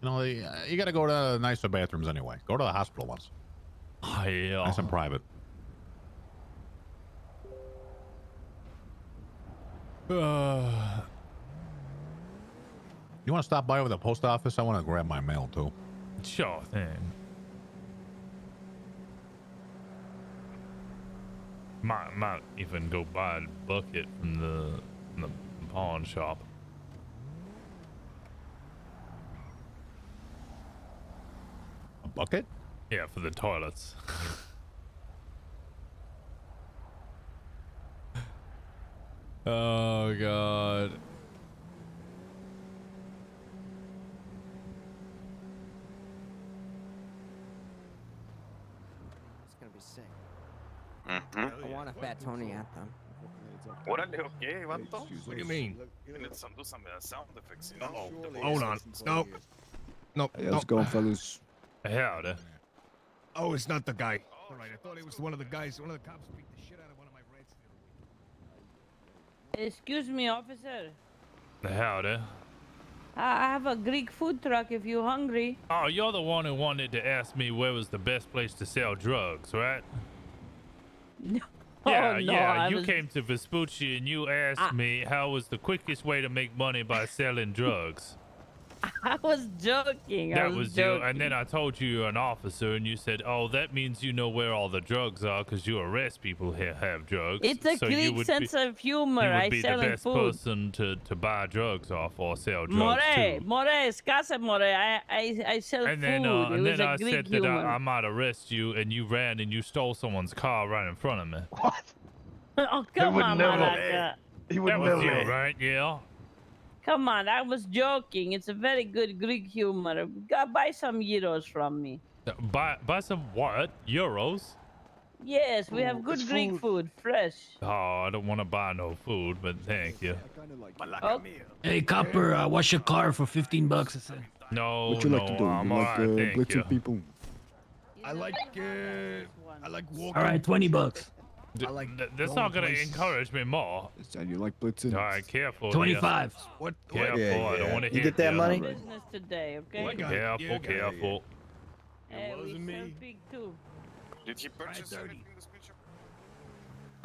know, you got to go to nicer bathrooms anyway. Go to the hospital ones. Oh, yeah. Nice and private. You want to stop by over the post office? I want to grab my mail too. Sure thing. Might even go buy a bucket from the pawn shop. A bucket? Yeah, for the toilets. Oh God. It's gonna be sick. Mm-hmm. I want a fat Tony anthem. Órale, okay, vato. What do you mean? We need some, do some sound effects, you know? Hold on. Nope. Nope. Hey, how's it going, fellas? Howdy. Oh, it's not the guy. All right, I thought it was one of the guys. One of the cops beat the shit out of one of my rats the other week. Excuse me, officer. Howdy. I have a Greek food truck if you're hungry. Oh, you're the one who wanted to ask me where was the best place to sell drugs, right? No. Yeah, Oh, no, yeah. I You was- came to Vespucci and you asked me how was the quickest way to make money by selling drugs. I was joking. I That was was joking. you. And then I told you you're an officer, and you said, "Oh, that means you know where all the drugs are, because you arrest people who have drugs." It's a So you Greek would sense of humor. You would I be sell the best food. person to buy drugs off or sell drugs More, too. more, escasa more. I sell And food. then, It and was then a I Greek said humor. that I might arrest you, and you ran and you stole someone's car right in front of me. Oh, come on, Malaka. That was you, right? Yeah. Come on, I was joking. It's a very good Greek humor. Buy some euros from me. Buy some what? Euros? Yes, we have good Greek food, fresh. Oh, I don't want to buy no food, but thank you. Oh, Hey, copper, wash your car for $15 a second. No, What you like to do? I'm You like alright, thank you. blitzing people? I like walking. All right, $20. That's not gonna encourage me more. And you like blitzing? All right, careful. 25. Here. What? Careful, I don't want to You hit get that money? business today, okay? Careful, careful. Hey, we sell pig too. Did he purchase anything in this picture?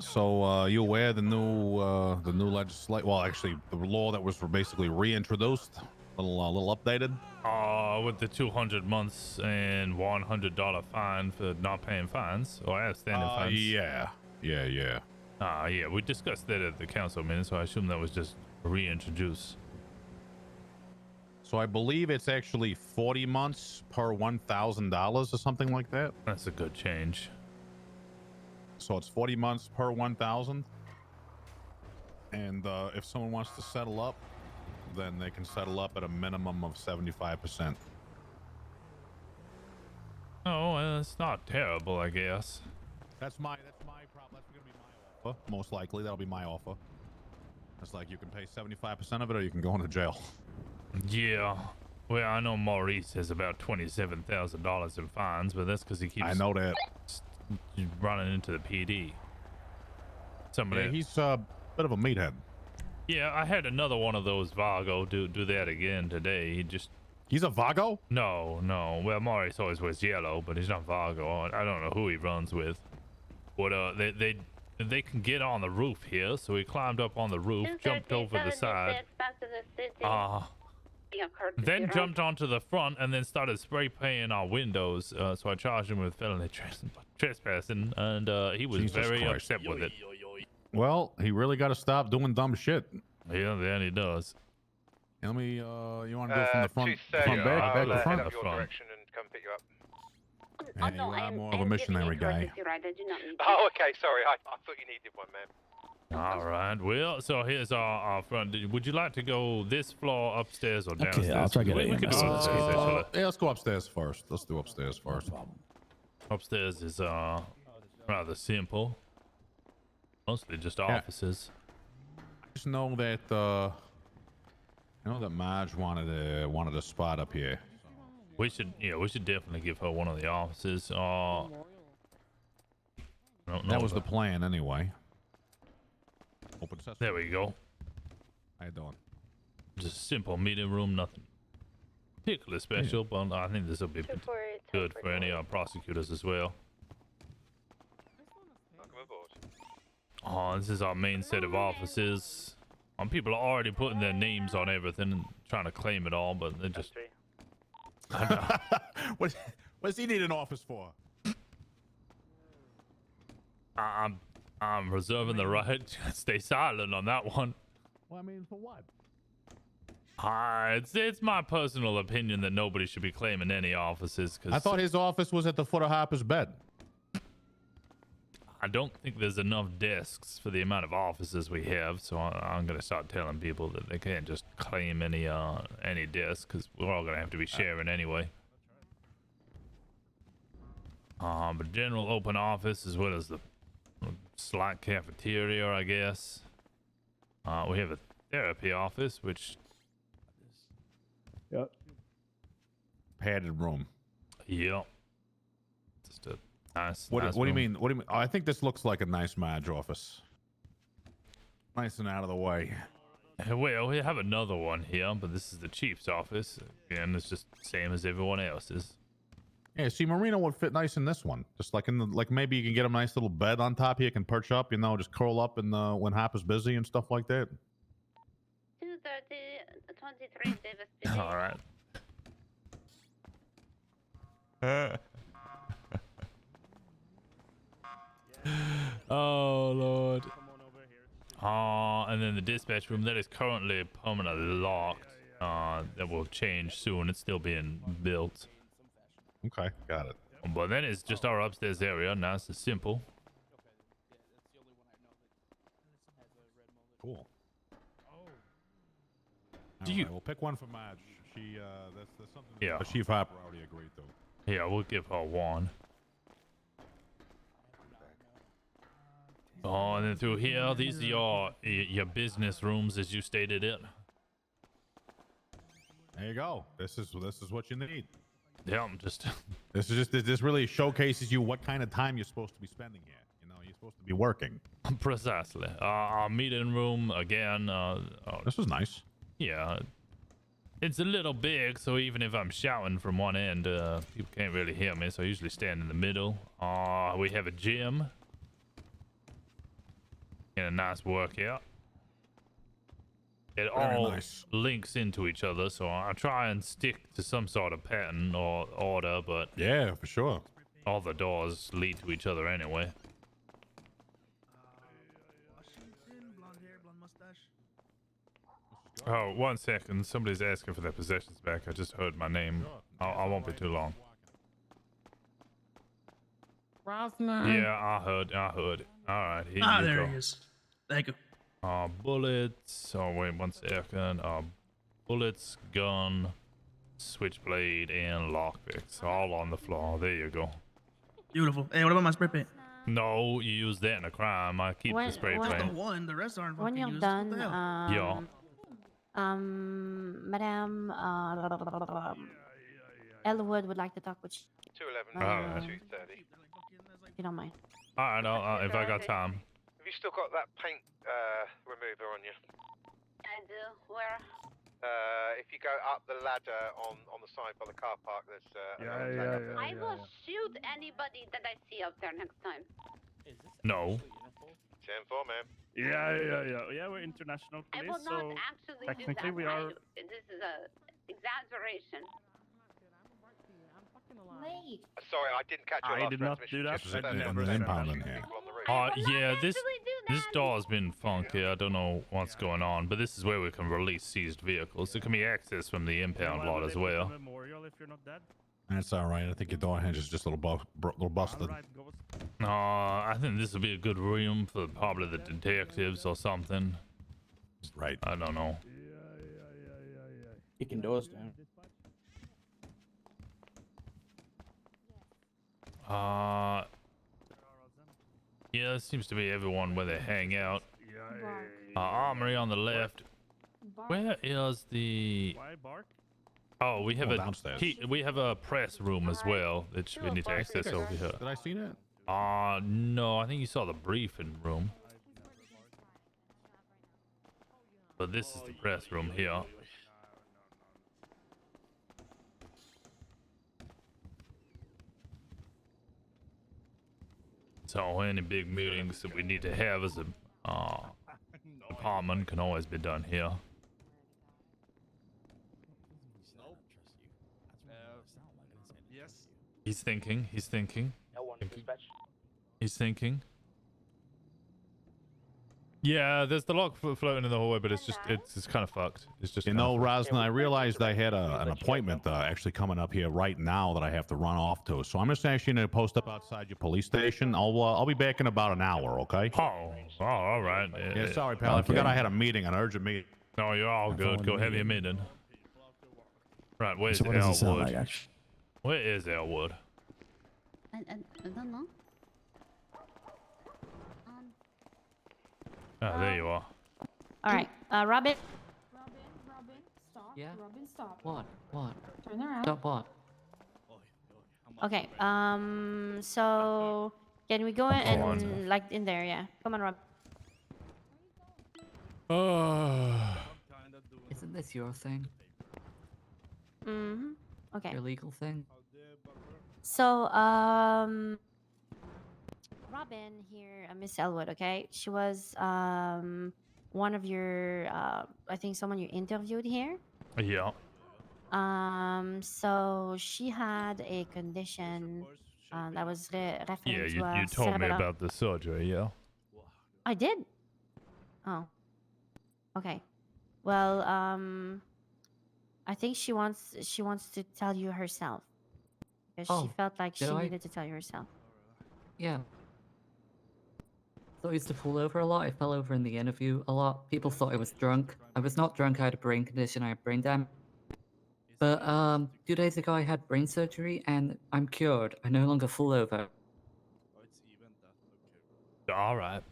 So you aware the new legislation? Well, actually, the law that was basically reintroduced, a little updated. With the 200 months and $100 fine for not paying fines or outstanding fines. Yeah. Yeah, we discussed that at the council meeting, so I assume that was just reintroduced. So I believe it's actually 40 months per $1,000 or something like that. That's a good change. So it's 40 months per 1,000. And if someone wants to settle up, then they can settle up at a minimum of 75%. Oh, well, it's not terrible, I guess. That's my problem. That's gonna be my offer. Most likely, that'll be my offer. It's like you can pay 75% of it, or you can go into jail. Yeah. Well, I know Maurice has about $27,000 in fines, but that's because he keeps. I know that. Running into the PD. Somebody. Yeah, he's a bit of a meathead. Yeah, I had another one of those Vago do that again today. He's a Vago? No. Well, Maurice always wears yellow, but he's not Vago. I don't know who he runs with. But they can get on the roof here, so he climbed up on the roof, jumped over the side. Yeah, courtesy, then right? jumped onto the front and then started spray painting our windows. So I charged him with felony trespassing, and he was Jesus very Christ. upset with it. Well, he really got to stop doing dumb shit. Yeah, then he does. Let me. You want to do it from the front, 2:30, front back, I'll back to head front? up your direction and come pick you up. Yeah, you are more of a missionary guy. Right, I do not need Oh, okay, sorry. I thought you needed one, man. All right. Well, so here's our front. Would you like to go this floor upstairs or downstairs? Okay, I'll try to get we an could do EMS. upstairs, actually. Yeah, let's go upstairs first. Let's do upstairs first. Upstairs is rather simple. Mostly just Yeah. offices. I just know that Marge wanted a spot up here. We should definitely give her one of the offices. That was the plan anyway. Open sesame. There we go. How you doing? Just a simple meeting room, nothing particularly special, but I think this will be good for any prosecutors as well. Welcome aboard. Oh, this is our main set of offices. People are already putting their names on everything and trying to claim it all, but they just. What does he need an office for? I'm reserving the right to stay silent on that one. Well, I mean, for what? It's my personal opinion that nobody should be claiming any offices. Cause I thought his office was at the foot of Harper's bed. I don't think there's enough desks for the amount of offices we have, so I'm gonna start telling people that they can't just claim any desk, because we're all gonna have to be sharing anyway. But general open office as well as the slight cafeteria, I guess. We have a therapy office, which. Yep. Padded room. Yep. Just a nice. What nice do you room. mean? What do you mean? I think this looks like a nice Marge office. Nice and out of the way. Well, we have another one here, but this is the chief's office. Again, it's just the same as everyone else's. Yeah, see, Marino would fit nice in this one. Just like maybe you can get him a nice little bed on top here. You can perch up, just curl up when Harper's busy and stuff like that. 2:30, 23 Davis. All right. Oh Lord. And then the dispatch room that is currently permanently locked. That will change soon. It's still being built. Okay, got it. But then it's just our upstairs area. Nice and simple. Cool. Do you? We'll pick one for Marge. She that's something. Yeah. That Chief Harper already agreed to. Yeah, we'll give her one. Oh, and then through here, these are your business rooms, as you stated it. There you go. This is what you need. Yeah, I'm just. This really showcases you what kind of time you're supposed to be spending here. You're supposed to be working. Precisely. Our meeting room again. This was nice. Yeah, it's a little big, so even if I'm shouting from one end, people can't really hear me. So I usually stand in the middle. We have a gym and a nice workout. It Very all nice. links into each other, so I try and stick to some sort of pattern or order, but yeah, for sure. All the doors lead to each other anyway. Oh, 1 second. Somebody's asking for their possessions back. I just heard my name. I won't be too long. Rosner. Yeah, I heard. All right, here you There go. he is. Thank you. Bullets. Oh, wait 1 second. Bullets, gun, switchblade, and lockpicks. All on the floor. There you go. Beautiful. Hey, what about my spray paint? No, you use that in a crime. I keep the spray Just the paint. one. The rest aren't When fucking you're used. done, What the hell? Yeah. Madam Elwood would like to talk with you. 211, Alright. 2:30. If you don't mind. All right, if I got time. Have you still got that paint remover on you? I do. Where? If you go up the ladder on the side by the car park, there's I will shoot anybody that I see up there next time. No. 10-4, ma'am. Yeah, we're international I police, will not so actually technically do we that. are. This is a exaggeration. Late. Sorry, I didn't catch your I last did not transmission. do that. Just There's confirm an there's impound in actually here. people on the roof. Yeah, this door's been funky. I don't know what's going on, but this is where we can release seized vehicles. It can be accessed from the impound lot as well. Memorial if you're not dead. That's all right. I think your door hinge is just a little busted. I think this would be a good room for probably the detectives or something. Right. I don't know. Kicking doors down. Yeah, it seems to be everyone where they hang out. Armory on the left. Where is the? Why bark? Oh, we have downstairs. we have a press room as well that we need to access over here. Did I see that? No, I think you saw the briefing room. But this is the press room here. So any big meetings that we need to have as a department can always be done here. Yes. He's thinking. He's thinking. He's thinking. Yeah, there's the log floating in the hallway, but it's kind of fucked. It's just. You know, Rosner, I realized I had an appointment actually coming up here right now that I have to run off to. So I'm just actually going to post up outside your police station. I'll be back in about an hour, okay? Oh, all right. Yeah, sorry, pal. I forgot I had a meeting, an urgent meeting. No, you're all good. Go have your meeting. Right, where's So what does it sound Elwood? like, actually? Where is Elwood? I don't know. Oh, there you are. All right, Robin. Robin, stop. Yeah? Robin, stop. What? What? Turn around. Stop what? Okay. So can we go in and like in there? Yeah. Come on, Rob. Isn't this your thing? Okay. Your legal thing? So, Robin here, Miss Elwood, okay? She was one of your, I think someone you interviewed here. Yeah. So she had a condition that was referring Yeah, to a you told me cerebral- about the surgery, yeah. I did. Oh. Okay. Well, I think she wants to tell you herself because she Oh, felt like she did I? needed to tell you herself. Yeah. So I used to fall over a lot. I fell over in the interview a lot. People thought I was drunk. I was not drunk. I had a brain condition. I had brain damage. But 2 days ago, I had brain surgery, and I'm cured. I no longer fall over. All right.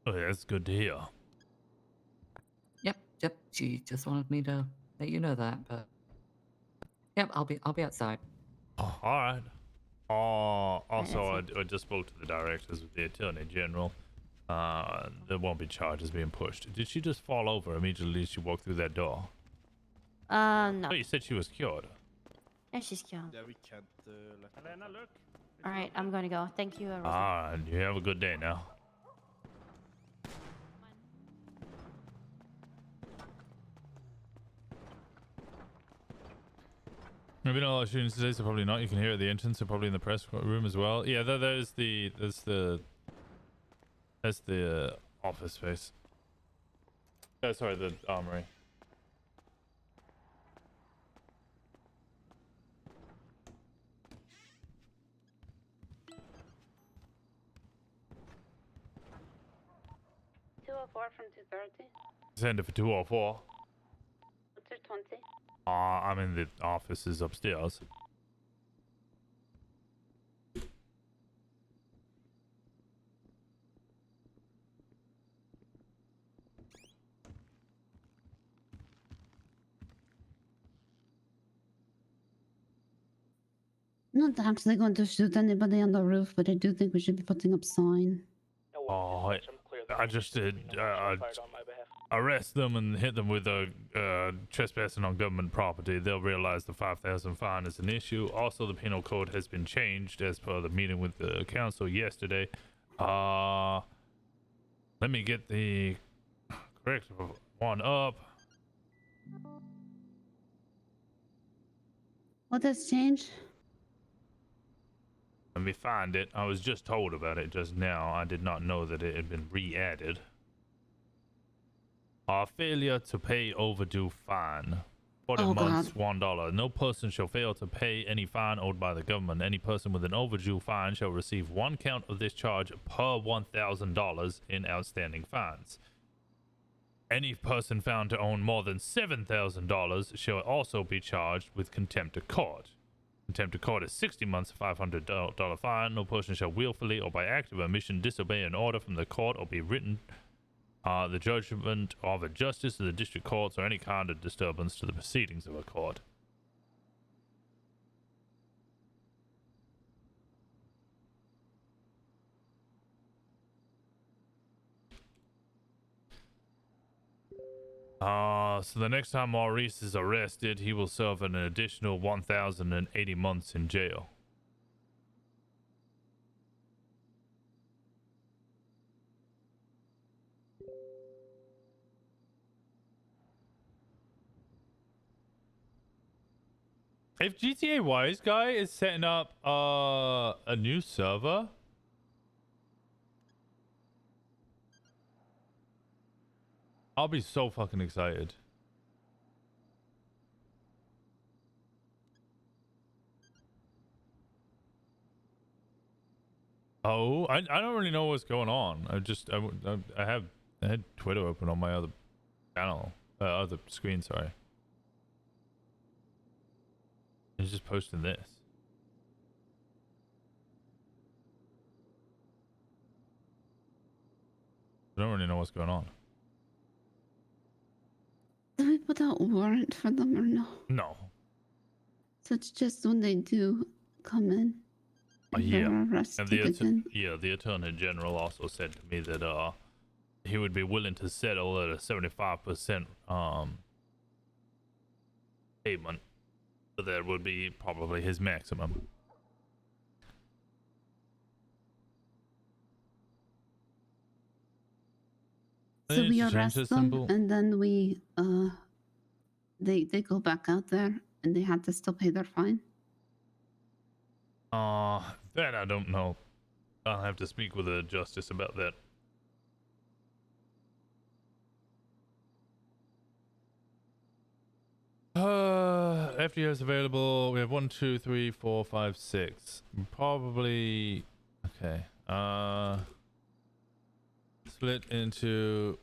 Oh, that's good to hear. Yep. She just wanted me to let you know that. But yep, I'll be outside. Oh, all right. Also, I just spoke to the directors of the Attorney General. There won't be charges being pushed. Did she just fall over immediately as she walked through that door? No. Oh, you said she was cured. Yeah, she's cured. Yeah, we can't let Helena, look. All right, I'm gonna go. Thank you, Rosa. Ah, you have a good day now. Maybe not a lot of students today, so probably not. You can hear it at the entrance, so probably in the press room as well. Yeah, that's the office space. Sorry, the armory. From 2:30. Send it for 204. 2:20. I'm in the offices upstairs. Not actually going to shoot anybody on the roof, but I do think we should be putting up sign. Oh, I just did arrest them and hit them with trespassing on government property. They'll realize the 5,000 fine is an issue. Also, the penal code has been changed as per the meeting with the council yesterday. Let me get the correct one up. What has changed? Let me find it. I was just told about it just now. I did not know that it had been re-added. Failure to pay overdue fine. 40 months, $1. No person shall fail to pay any fine owed by the government. Any person with an overdue fine shall receive 1 count of this charge per $1,000 in outstanding fines. Any person found to own more than $7,000 shall also be charged with contempt of court. Contempt of court is 60 months, $500 fine. No person shall willfully or by active omission disobey an order from the court or be written the judgment of a justice of the district courts or any kind of disturbance to the proceedings of a court. So the next time Maurice is arrested, he will serve an additional 1,080 months in jail. If GTA Wise Guy is setting up a new server, I'll be so fucking excited. Oh, I don't really know what's going on. I had Twitter open on my other channel, other screen, sorry. He's just posting this. I don't really know what's going on. Do we put out a warrant for them or no? No. So it's just when they do come in. Yeah. they're arrested And the again. the Attorney General also said to me that he would be willing to settle at a 75% payment. So that would be probably his maximum. So we Change arrest the them symbol. and then we they go back out there and they had to still pay their fine. That I don't know. I'll have to speak with a justice about that. FDO's available. We have 1, 2, 3, 4, 5, 6. Probably okay. Split into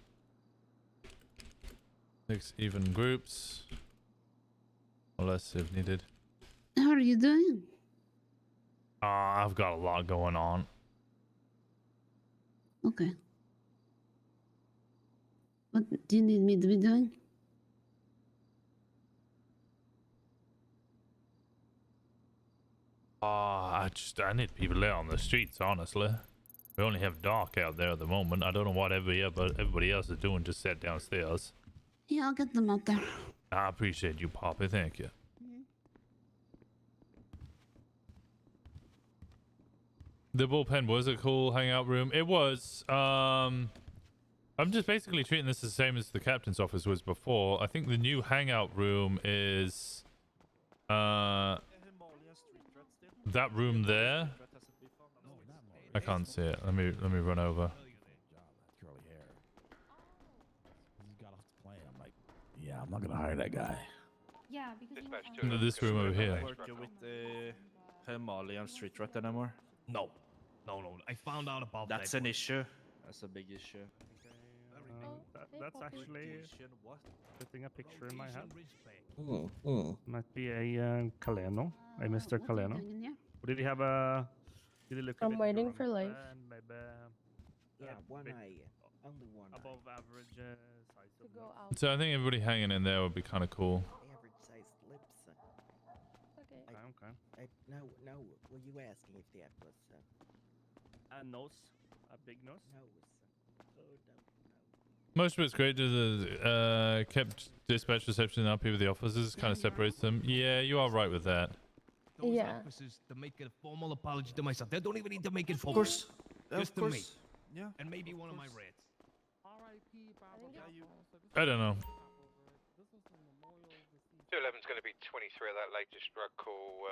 6 even groups. Or less if needed. How are you doing? I've got a lot going on. Okay. What do you need me to be doing? I need people there on the streets, honestly. We only have Doc out there at the moment. I don't know what everybody else is doing, just sat downstairs. Yeah, I'll get them out there. I appreciate you, Poppy. Thank you. The bullpen was a cool hangout room. It was. I'm just basically treating this the same as the captain's office was before. I think the new hangout room is that room there. I can't see it. Let me run over. Curly hair. He got off the plane. I'm like, yeah, I'm not gonna hire that guy. Yeah, because Into this room over here. Working with Himalayan street rat anymore? No. I found out about that. That's an issue. That's a big issue. That's actually putting a picture in my head. Mm. Might be a Kaleno, a Mr. Kaleno. Did he have a? Did he look? I'm waiting for life. Maybe. Yeah, one eye. Only one above average size. To go out. So I think everybody hanging in there would be kind of cool. Average sized lips. Okay. Okay. No. Were you asking if that was A nose, a big nose. Most of it's great. Kept dispatch reception up here with the officers. Kind of separates them. Yeah, you are right with that. Those Yeah. officers to make a formal apology to myself. They don't even need to make it Of formal. course. Just Of to course. me. Yeah. And maybe one of my rants. I don't know. 211's going to be 23 at that latest drug call.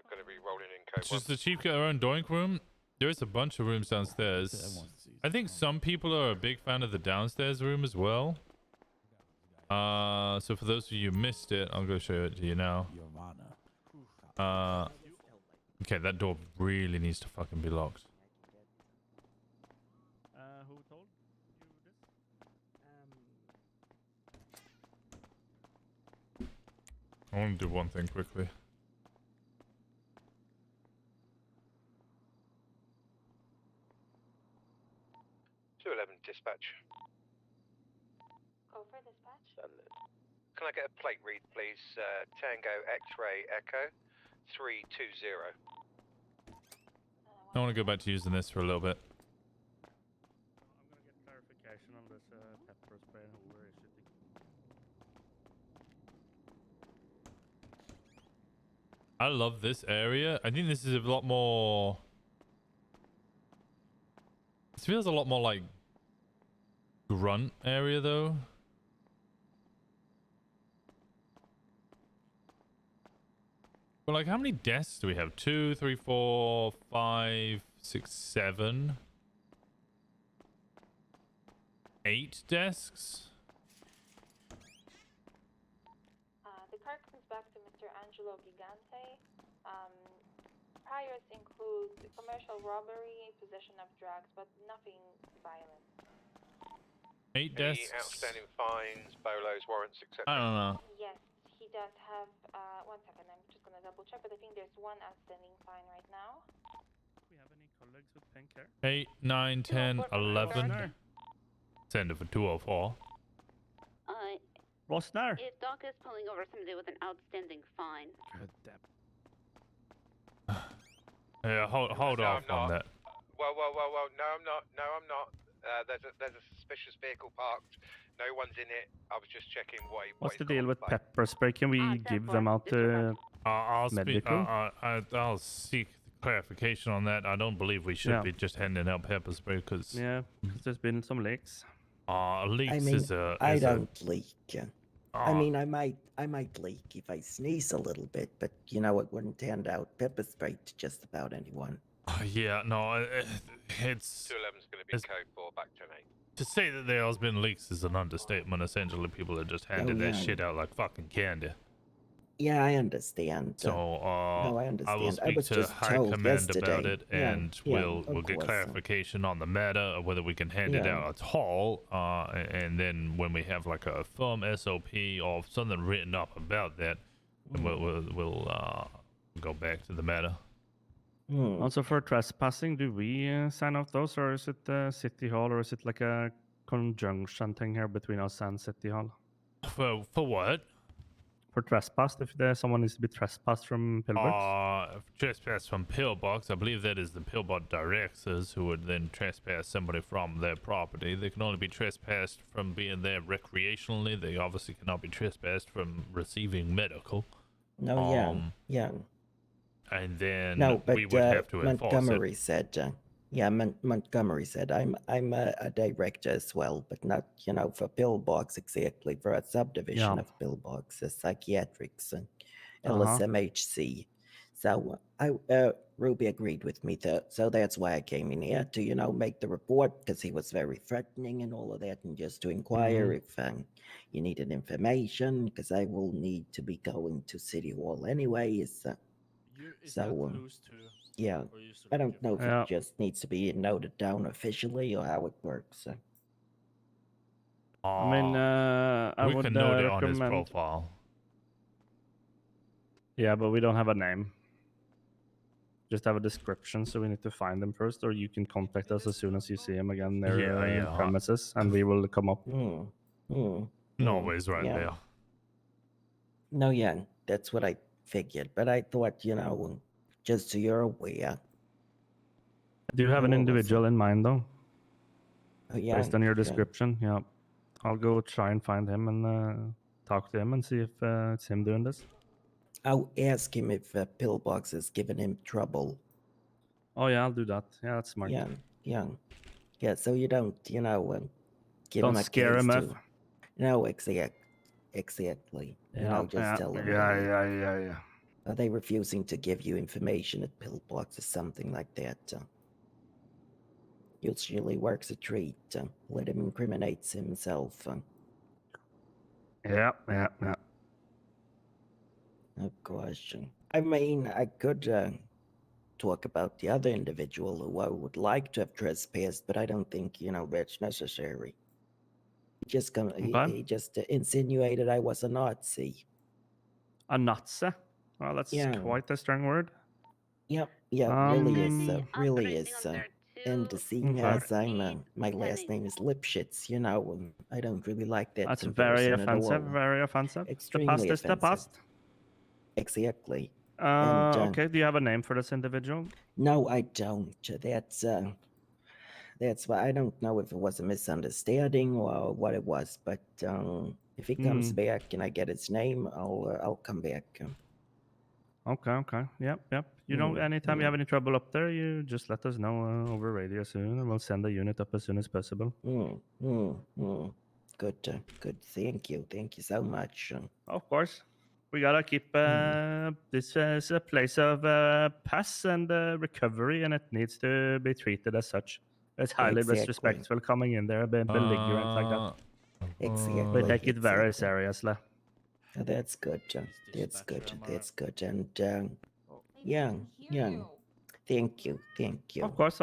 Going to be rolling in code Does the chief get her own doink room? There is a bunch of rooms downstairs. I think some people are a big fan of the downstairs room as well. So for those of you who missed it, I'll go show it to you now. Okay, that door really needs to fucking be locked. Who told you this? I want to do one thing quickly. Dispatch. Go for dispatch. Can I get a plate read, please? Tango X-ray Echo 320. I want to go back to using this for a little bit. I'm gonna get clarification on this pepper spray and where is it? I love this area. I think this is a lot more... This feels a lot more like grunt area though. But like, how many desks do we have? 2, 3, 4, 5, 6, 7, 8 desks? The car comes back to Mr. Angelo Gigante. Priors include commercial robbery, possession of drugs, but nothing violent. 8 Any desks? outstanding fines, bolos, warrants, etc.? I don't know. Yes, he does have. 1 second, I'm just gonna double check, but I think there's 1 outstanding fine right now. Do we have any colleagues with pink hair? 8, 9, 10, 11. Send it for 204. Rosner. If Doc is pulling over somebody with an outstanding fine. Yeah, hold No, off I'm on not. that. Well. No, I'm not. There's a suspicious vehicle parked. No one's in it. I was just checking what. What's the deal with pepper spray? Can we give them out to I'll medical? I'll seek clarification on that. I don't believe we should be just handing out pepper spray because Yeah, 'cause there's been some leaks. Leaks I mean, is a. I is a- don't leak. I mean, I might leak if I sneeze a little bit, but you know, it wouldn't hand out pepper spray to just about anyone. Yeah, no, it's 211's going to be code 4 back to 8. to say that there's been leaks is an understatement. Essentially, people are just handing that yeah. shit out like fucking candy. Yeah, I understand. So no, I I understand. will I speak was to just High told Command yesterday. about it, Yeah, and yeah, we'll of get course. clarification on the matter of whether we can hand it Yeah. out at all. And then when we have like a firm SOP or something written up about that, then we'll go back to the matter. Also for trespassing, do we sign off those, or is it City Hall, or is it like a conjunction thing here between us and City Hall? For what? For trespass, if there's someone needs to be trespassed from Pillbox. Trespass from Pillbox. I believe that is the Pillbox directors who would then trespass somebody from their property. They can only be trespassed from being there recreationally. They obviously cannot be trespassed from receiving medical. No, yeah. And then No, but we would have to enforce Montgomery it. said, Montgomery said, I'm a director as well, but not, you know, for Pillbox exactly, for a subdivision of Pillbox, the psychiatrics and LSMHC. So Ruby agreed with me, so that's why I came in here to, you know, make the report, because he was very threatening and all of that, and just to inquire if you needed information, because I will need to be going to City Hall anyways. Yeah, I don't know if it just needs to be noted down officially or how it works. I mean, I we would can note it on recommend... his profile. Yeah, but we don't have a name. Just have a description, so we need to find them first, or you can contact us as soon as you see him again there premises, and we will come up. Always right there. No, yeah, that's what I figured, but I thought, you know, just so you're aware. Do you have an individual in mind, though? Yeah. Based on your description, yeah. I'll go try and find him and talk to him and see if it's him doing this. I'll ask him if Pillbox has given him trouble. Oh, yeah, I'll do that. Yeah, that's smart. Yeah, so you don't, you know, give Don't him a scare case him, to... No, exactly. exactly. You Yeah, know, just yeah, tell them. yeah. Are they refusing to give you information at pillbox or something like that? Usually works a treat. Let him incriminate himself. Yeah. Oh gosh. I mean, I could talk about the other individual who I would like to have trespassed, but I don't think, that's necessary. He just insinuated I was a Nazi. A Nazi? Well, that's Yeah. quite a strong word. Yep, really is, really is. And seeing Okay. as my last name is Lipschitz, I don't really like that That's comparison very at offensive. all. Very offensive. Extremely the past is the offensive. past. Exactly. Okay. Do you have a name for this individual? No, I don't. That's why I don't know if it was a misunderstanding or what it was, but if he comes back and I get his name, I'll come back. Okay. Yep. You know, anytime you have any trouble up there, you just let us know over radio soon, and we'll send the unit up as soon as possible. Good. Thank you so much. Of course. We gotta keep this as a place of pass and recovery, and it needs to be treated as such. It's highly Exactly. disrespectful coming in there, being belligerent like that. Exactly. We take it very seriously. That's good. That's good. And yeah. Thank you. Of course.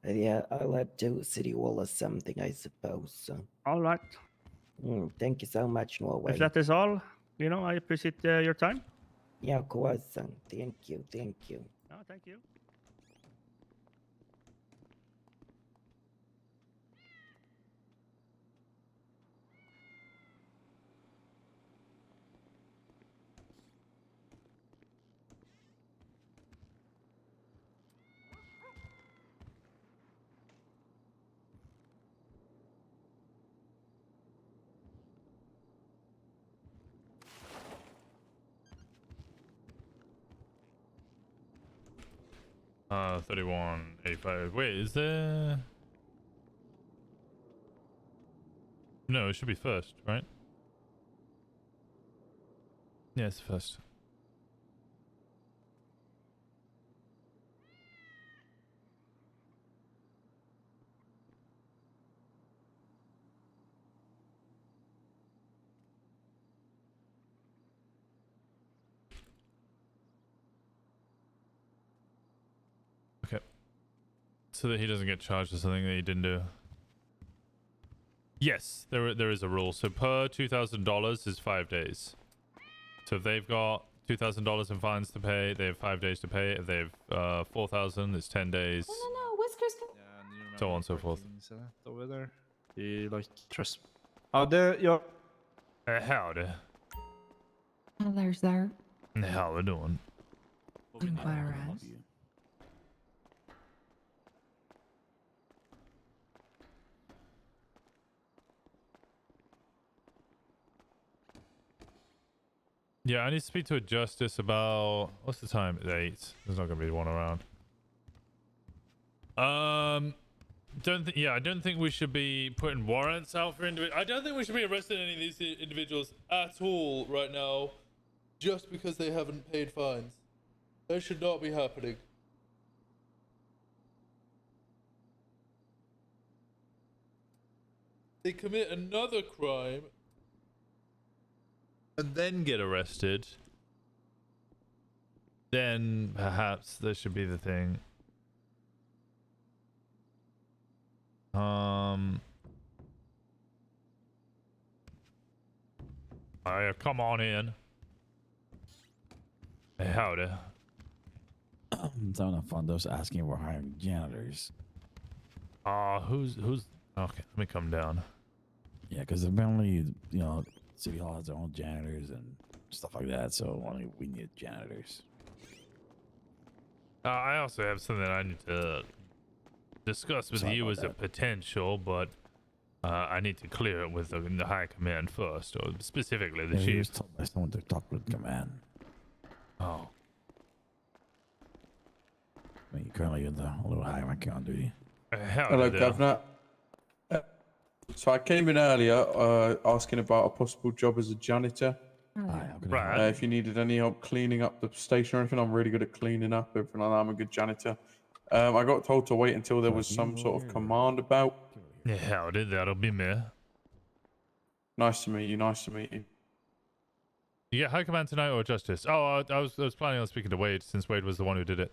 Yeah, I'll head to City Hall or something, I suppose. All right. Thank you so much, Norway. If that is all, I appreciate your time. Yeah, of course. Thank you. No, thank you. $31.85. Wait, is there? No, it should be first, right? Yeah, it's first. Okay. So that he doesn't get charged for something that he didn't do. Yes, there is a rule. So per $2,000 is 5 days. So if they've got $2,000 in fines to pay, they have 5 days to pay. If they've $4,000, it's 10 days. No, Whiskers. So on and so forth. Over there. He like trust. Oh, there you. Howdy. Oh, there's there. How we doing? I'm quite alright. Yeah, I need to speak to a justice about what's the time? It's 8. There's not gonna be one around. I don't think we should be putting warrants out for individuals. I don't think we should be arresting any of these individuals at all right now, just because they haven't paid fines. That should not be happening. They commit another crime and then get arrested, then perhaps that should be the thing. Come on in. Hey, howdy. I'm having fun just asking if we're hiring janitors. Who's okay, let me come down. Yeah, because apparently, City Hall has their own janitors and stuff like that, so we need janitors. I also have something I need to discuss with you as a potential, but I need to clear it with the high command first, or specifically the He chief. was told by someone to talk with command. Oh. I mean, you're currently in the little high ranking on duty. Hello, Governor. So I came in earlier asking about a possible job as a janitor. Right. If you needed any help cleaning up the station or anything, I'm really good at cleaning up, everything like that. I'm a good janitor. I got told to wait until there was some sort of command about. Yeah, howdy, that'll be me. Nice to meet you, nice to meet you. You get high command tonight or justice? Oh, I was planning on speaking to Wade since Wade was the one who did it.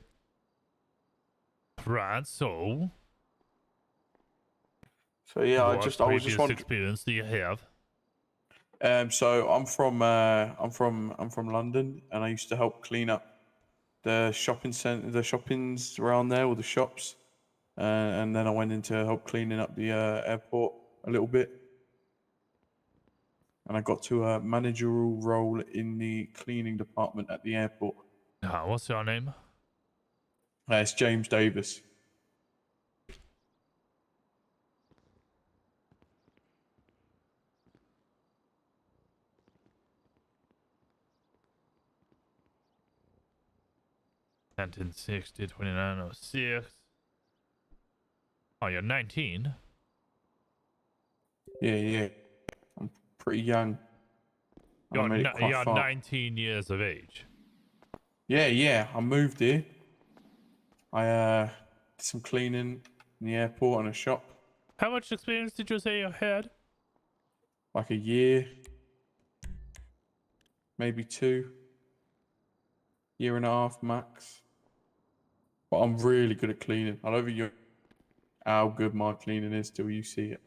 Right, so. So yeah, what I was just previous wondering. experience do you have? So I'm from London, and I used to help clean up the shopping center, the shoppings around there, all the shops, and then I went into help cleaning up the airport a little bit, and I got to a managerial role in the cleaning department at the airport. What's your name? It's James Davis. Nineteen 2906. Oh, you're 19. Yeah. I'm pretty young. You're, I made it quite you're far. 19 years of age. Yeah. I moved here. I did some cleaning in the airport and a shop. How much experience did you say you had? Like a year, maybe 2. Year and a half max. But I'm really good at cleaning. I don't think you how good my cleaning is till you see it.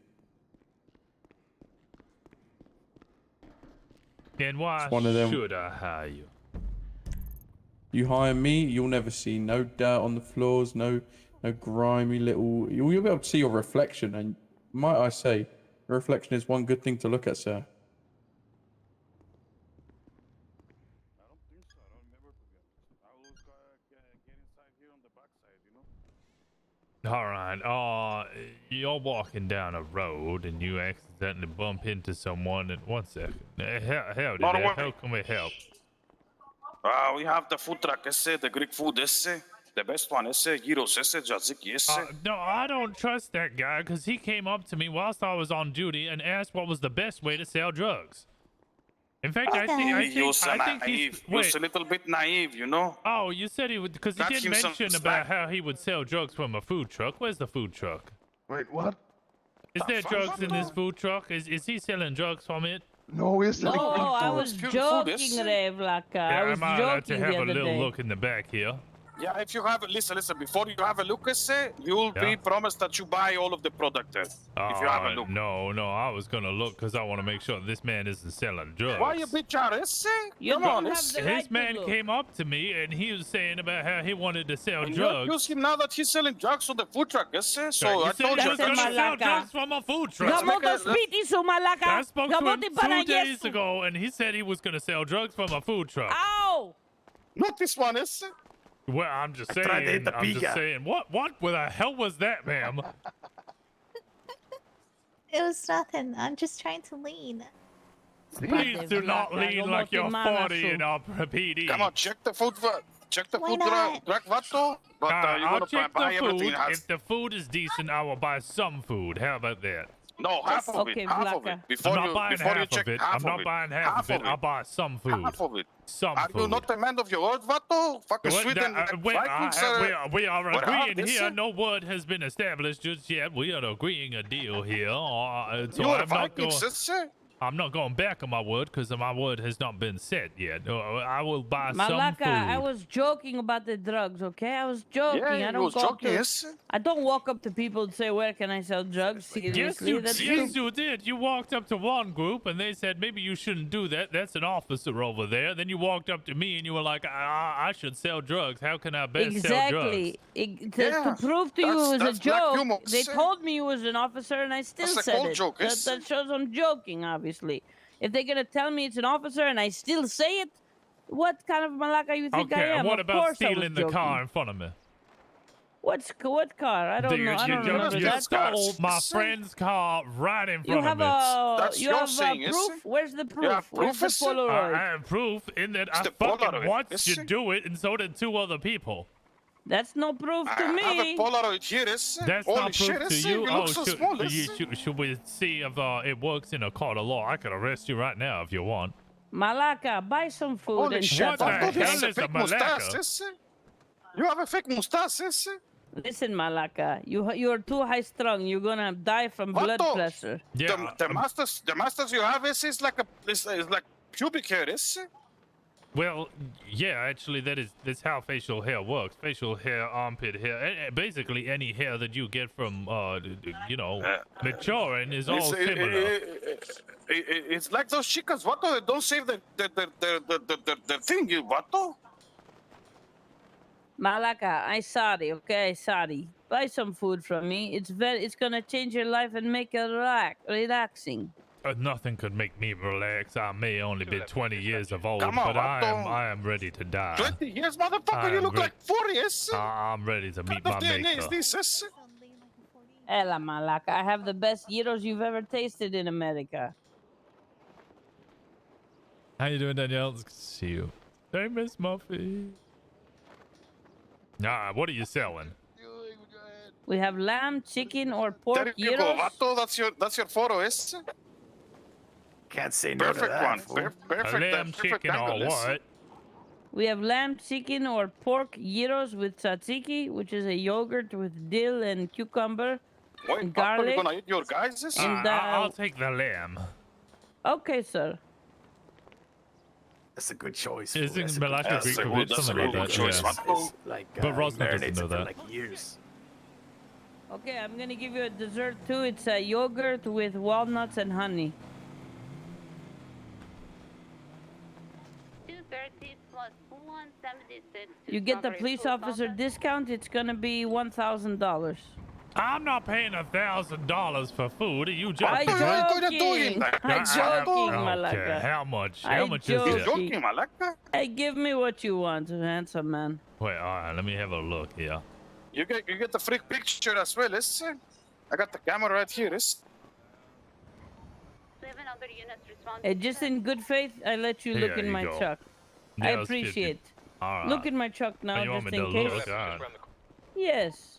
And why It's one of them. should I hire you? You hire me, you'll never see no dirt on the floors, no grimy little. You'll be able to see your reflection, and might I say, your reflection is one good thing to look at, sir. All right. You're walking down a road and you accidentally bump into someone. And 1 second. How can we help? We have the food truck esse, the Greek food esse, the best one esse, gyros esse, tzatziki esse. No, I don't trust that guy because he came up to me whilst I was on duty and asked what was the best way to sell drugs. In fact, I think he's... He was a little bit naive, you know? Oh, you said he would... Because he did mention about how he would sell drugs from a food truck. Where's the food truck? Wait, what? Is there drugs in this food truck? Is he selling drugs from it? No, we're selling No, I was joking, Revlaka. I was am I allowed to joking have the a other little day. look in the back here? Yeah, if you have... Listen, before you have a look esse, you'll be promised that you buy all of the product there. If you have a look. No, I was going to look because I want to make sure this man isn't selling drugs. Why you bitch out esse? Come on, esse. His man came up to me and he was saying about how he wanted to sell And drugs. you accuse him now that he's selling drugs on the food truck, esse? So You I said told he you... was going to sell drugs from a food truck. Γαμώ το σπίτι σου, μαλάκα. I spoke to Γαμώ him την 2 Παναγία days σου. ago and he said he was going to sell drugs from a food truck. Ow! Not this one, esse. Well, I'm just saying. What the hell was that, ma'am? It was nothing. I'm just trying to lean. Please do not lean like you're 40 in our PD. Come on, check the food truck, Vato. But you I'll want to check buy the everything. food. If the food is decent, I will buy some food. How about that? No, half of it. Half of it. I'm not buying half of it. I'm not buying half of it. I'll buy some food. Half of it. Some Are food. you not a man of your word, Vato? Fucking Sweden. We are agreeing here. No word has been established just yet. We are agreeing a deal here. So I'm not going back on my word because my word has not been set yet. I will buy some Malaka, food. I was joking about the drugs, okay? I was joking. Yeah, I you don't was go joking, to, yes. I don't walk up to people and say, where can I sell drugs? Seriously, Yes, you did. You walked up to one group and they said, maybe you shouldn't do that. That's an officer over there. Then you walked up to me and you were like, I should sell drugs. How can I best sell drugs? To prove to you it was a joke, they told me you was an officer and I still said it. Joke, that shows I'm joking, obviously. If they're going to tell me it's an officer and I still say it, what kind of malaka you think I am? And what Of about course I was stealing the joking. car in front of me? What car? I don't know. I don't remember You that. stole my friend's car right in You front have of me. That's you have proof? Where's the proof? Where's the Polaroid? I have proof in that I fucking watched you do it, and so did 2 other people. That's no proof to I have a me. Polaroid here, is That's Holy not shit, proof to is you. You Oh, look so small, is should we see if it works in a court of law? I could arrest you right now if you want. Malaka, buy some food Holy and shit, shut up. the Vato, this hell is a is a fake mustache, Malacca? is You have a fake mustache, is Listen, Malaka, you're too high strung. You're gonna die from blood Vato, pressure. the masters you have is like pubic hair, is Well, yeah, actually, that's how facial hair works. Facial hair, armpit hair, basically any hair that you get from, maturing is all similar. It's like those chicas, Vato, they don't save the thing, you Vato. Malaka, I'm sorry, okay? Sorry. Buy some food from me. It's gonna change your life and make it relaxing. Nothing could make me relax. I may only be 20 years of old, Come on, but I Vato. am ready to die. 20 years, motherfucker, you look like 40, is I'm ready to meet my What kind of DNA is maker. this, is Ella, Malaka, I have the best gyros you've ever tasted in America. How you doing, Danielle? It's good to see you. Hey, Miss Muffy. Nah, what are you selling? We have lamb, chicken, or pork There you go, gyros. Vato, that's your photo, is Can't say no Perfect to that. one, fool. perfect, Lamb, perfect chicken, or angle, is what? We have lamb, chicken, or pork gyros with tzatziki, which is a yogurt with dill and cucumber Wait, and Vato, you garlic. gonna eat your guys'? And, I'll take the lamb. Okay, sir. That's a good choice. fool. Isn't That's a good Malacca choice. Greek That's a for good- bit? that's a Something like really that. good choice, Yeah. Vato. It's like, But Rosner marinates doesn't know it for that. like years. Okay, I'm gonna give you a dessert too. It's a yogurt with walnuts and honey. 230 plus 176. You get the police officer discount. It's gonna be $1,000. I'm not paying $1,000 for food. Are you I'm joking? joking. I'm joking, Okay, Malaka. how much? How I'm much is it? joking. Malaka? Hey, give me what you want, handsome man. Wait, all right, let me have a look here. You get the freak picture as well, is I got the camera right here, is 7 other units responding. Hey, just in good faith, I let you look Here in you my go. truck. Yeah, I it's 50. appreciate. All right. Look in my truck now, you want just me to in case. look? All right. Yes.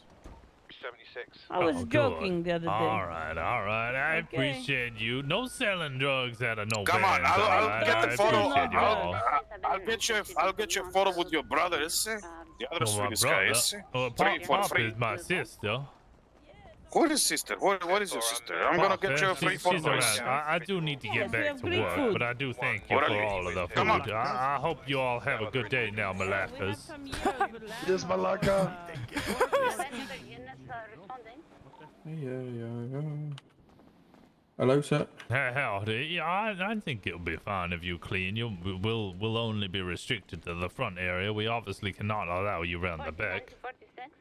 76. I was Oh, joking good. the other day. All right. I Okay. appreciate you. No selling drugs out of no Come on, bands, all I'll right? get I the photo. appreciate you all. I'll get you a photo with your brother, is the other Well, my Swedish guy, brother. is Well, Three for Pop free. is my sister. What is sister? What is your sister? I'm gonna get you a free She's photo. around. I do need to get Yes, we back have to Greek work, food. but I do thank you What for are you- all of the Come on. food. I hope you all have a good day now, We have Malakas. some gyros with lamb. Yes, Malaka. 7 other units responding. Yeah. Hello, sir. Howdy. Yeah, I think it'll be fine if you clean. We'll only be restricted to the front area. We obviously cannot allow you around the back. 46.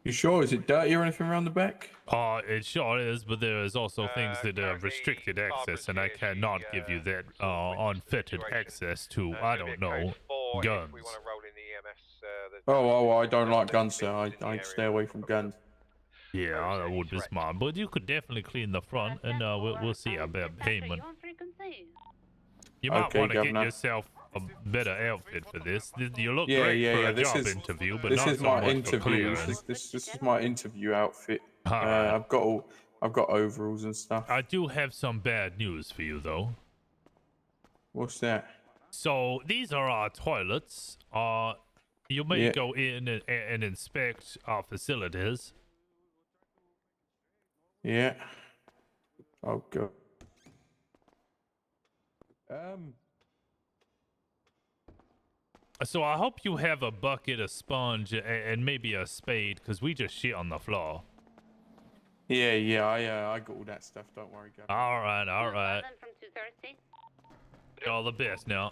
You sure? Is it dirty or anything around the back? It sure is, but there is also things that are restricted access, and I cannot give you that unfettered access to, I don't know, guns. Oh, I don't like guns, sir. I stay away from guns. Yeah, that would be smart. But you could definitely clean the front, and we'll see about payment. You might Okay, want to get Governor. yourself a better outfit for this. You look Yeah, great for a This job is interview, but this not is so my much for interview. clearance. This is my interview outfit. Alright. I've got overalls and stuff. I do have some bad news for you, though. What's that? So these are our toilets. You may Yeah. go in and inspect our facilities. Yeah. Oh god. So I hope you have a bucket, a sponge, and maybe a spade, because we just shit on the floor. Yeah. I got all that stuff. Don't worry, Governor. All right. From 230. All the best now.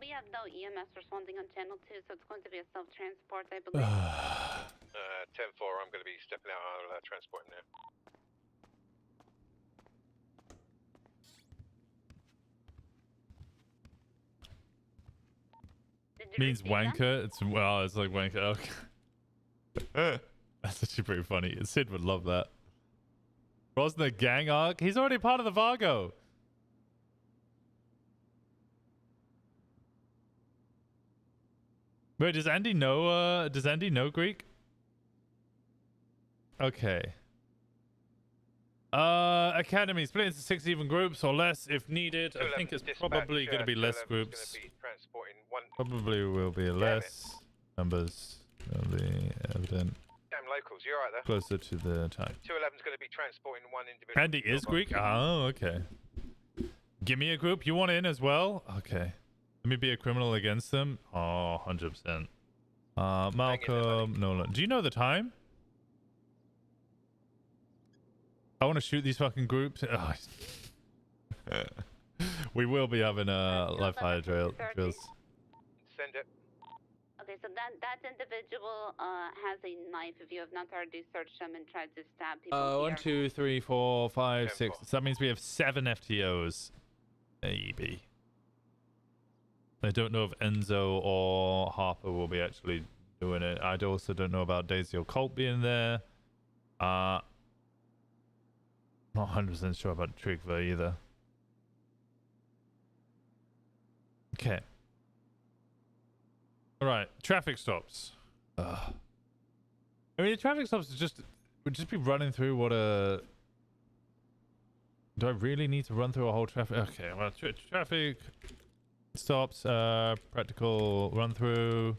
We have no EMS responding on channel 2, so it's going to be a self-transport, I believe. 10-4, I'm going to be stepping out. I'll transport him now. Means wanker. It's like wanker. Okay. That's actually pretty funny. Sid would love that. Rosner gang arc. He's already part of the Vargo. Wait, does Andy know? Does Andy know Greek? Okay. Academy split into 6 even groups or less if needed. I think it's probably going to be less groups. Probably will be less numbers. Will be evident. Damn locals, you're right there. Closer to the time. 211's going to be transporting 1 individual. Andy is Greek? Oh, okay. Give me a group. You want in as well? Okay. Let me be a criminal against them. Oh, 100%. Malcolm, Nolan. Do you know the time? I want to shoot these fucking groups. Oh. We will be having live fire drills. Send it. Okay, so that individual has a knife. If you have not already searched them and tried to stab people here. 1, 2, 3, 4, 5, 6. So that means we have 7 FTOs. Maybe. I don't know if Enzo or Harper will be actually doing it. I also don't know about Daisy or Colt being there. Not 100% sure about Trigva either. Okay. All right, traffic stops. I mean, the traffic stops would just be running through what a. Do I really need to run through a whole traffic? Okay, well, traffic stops, practical run through.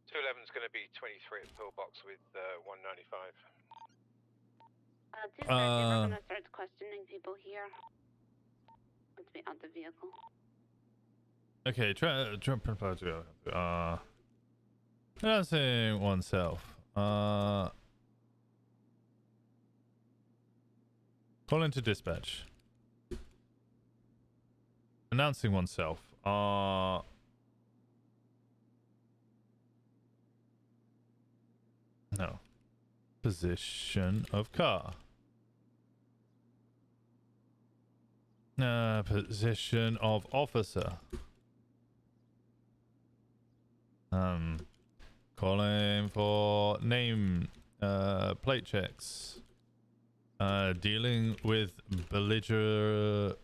211's going to be 23 at pillbox with 195. We're gonna start questioning people here. Once we out the vehicle. Okay, announcing oneself. Call into dispatch. Announcing oneself. No. Position of car. Position of officer. Calling for name, plate checks. Dealing with belligerent,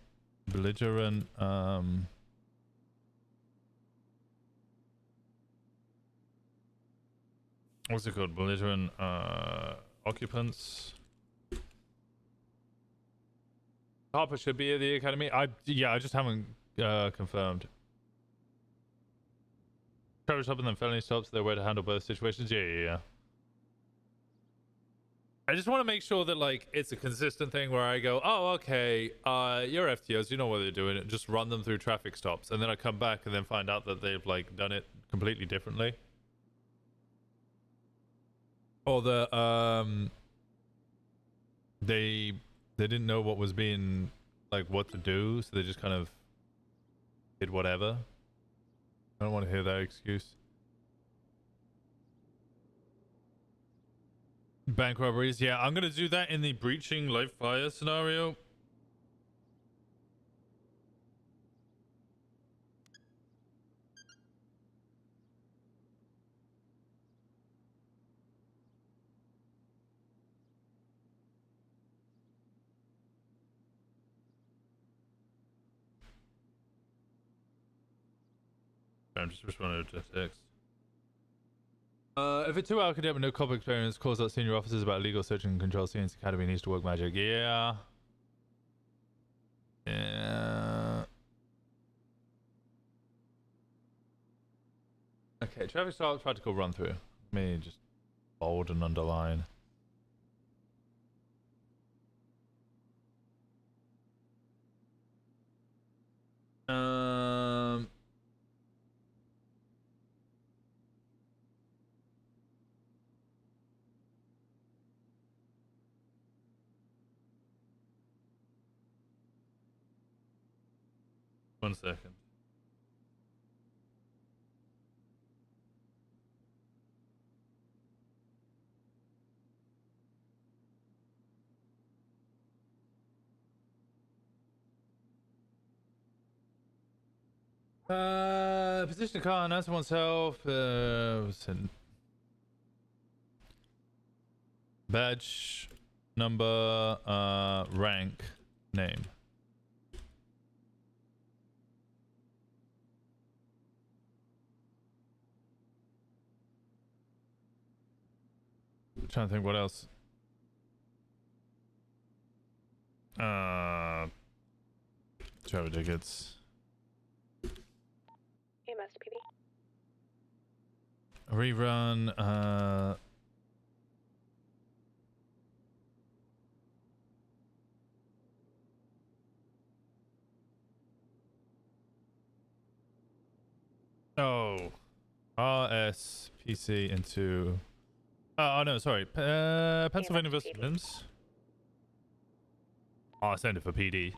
what's it called? Belligerent, occupants. Harper should be at the academy. I just haven't confirmed. Traffic stop and then felony stops. Their way to handle both situations. Yeah. I just want to make sure that like it's a consistent thing where I go, oh, okay, your FTOs, you know what they're doing. Just run them through traffic stops, and then I come back and then find out that they've like done it completely differently, or the they didn't know what was being like what to do, so they just kind of did whatever. I don't want to hear that excuse. Bank robberies, yeah, I'm gonna do that in the breaching live fire scenario. I'm just responding to text. If a 2-hour cadet with no cop experience calls out senior officers about illegal search and control scenes, academy needs to work magic. Yeah. Okay, traffic stop, practical run through. Let me just bold and underline. One second. Position of car, announce oneself. Badge, number, rank, name. trying to think what else. Travel tickets. MSPD. Rerun. Oh. RSPC into. Oh no, sorry. Pennsylvania vs. Mims. I'll send it for PD.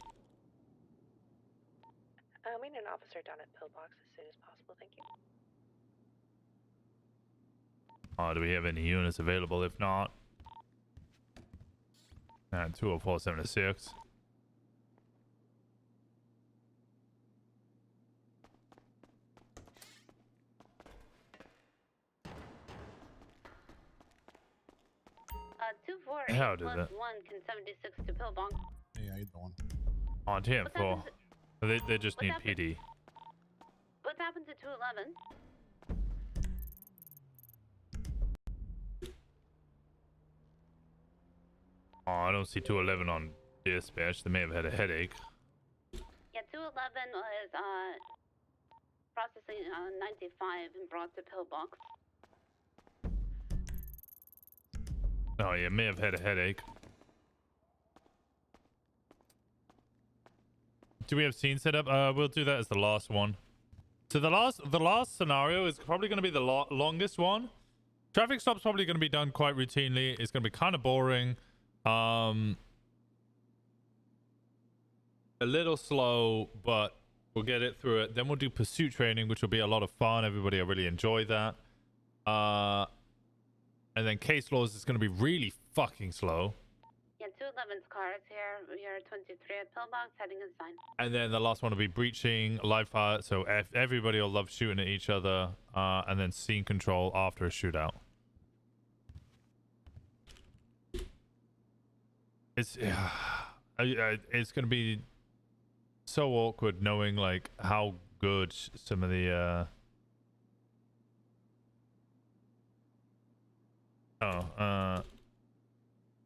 We need an officer down at Pillbox as soon as possible, thank you. Do we have any units available? If not, 20476. How did that? 1 can 76 to Pillbox. Hey, how you doing? On TM4. They just need PD. What happened to 211? Oh, I don't see 211 on dispatch. They may have had a headache. Yeah, 211 was processing 95 and brought to Pillbox. Oh yeah, may have had a headache. Do we have scene set up? We'll do that as the last one. So the last scenario is probably going to be the longest one. Traffic stop's probably going to be done quite routinely. It's going to be kind of boring. A little slow, but we'll get it through it. Then we'll do pursuit training, which will be a lot of fun. Everybody will really enjoy that. And then case laws is going to be really fucking slow. Yeah, 211's car is here. We are 23 at Pillbox, heading inside. And then the last one will be breaching, live fire. So everybody will love shooting at each other. And then scene control after a shootout. It's going to be so awkward knowing like how good some of the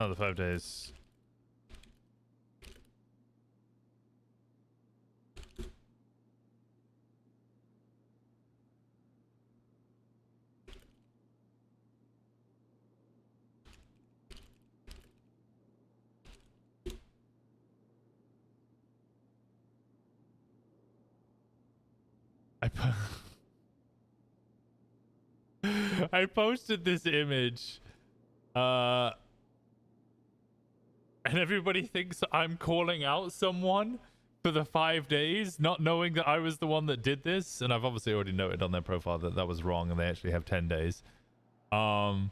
another 5 days. I posted this image and everybody thinks I'm calling out someone for the 5 days, not knowing that I was the one that did this. And I've obviously already noted on their profile that that was wrong and they actually have 10 days. And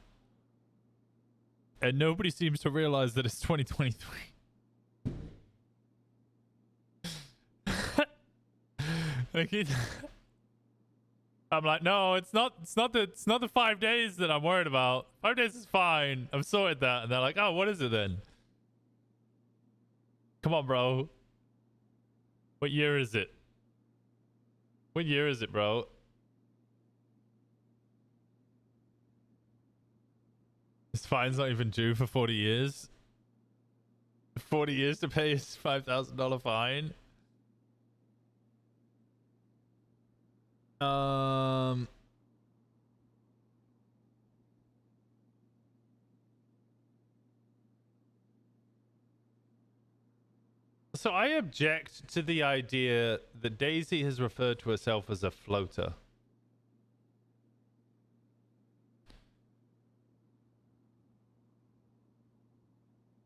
nobody seems to realize that it's 2023. Like I'm like, no, it's not the 5 days that I'm worried about. 5 days is fine. I've sorted that. And they're like, oh, what is it then? Come on, bro. What year is it? What year is it, bro? This fine's not even due for 40 years. 40 years to pay his $5,000 fine. So I object to the idea that Daisy has referred to herself as a floater.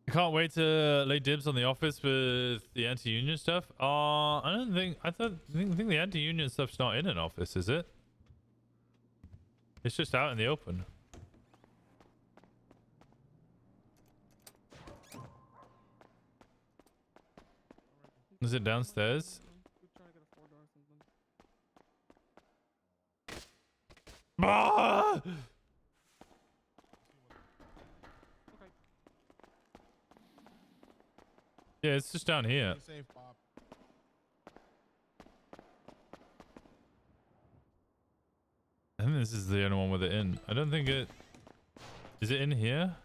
I can't wait to lay dibs on the office with the anti-union stuff. I think the anti-union stuff's not in an office, is it? It's just out in the open. Is it downstairs? Ah! Yeah, it's just down here. I think this is the only one with it in. I don't think it... Is it in here?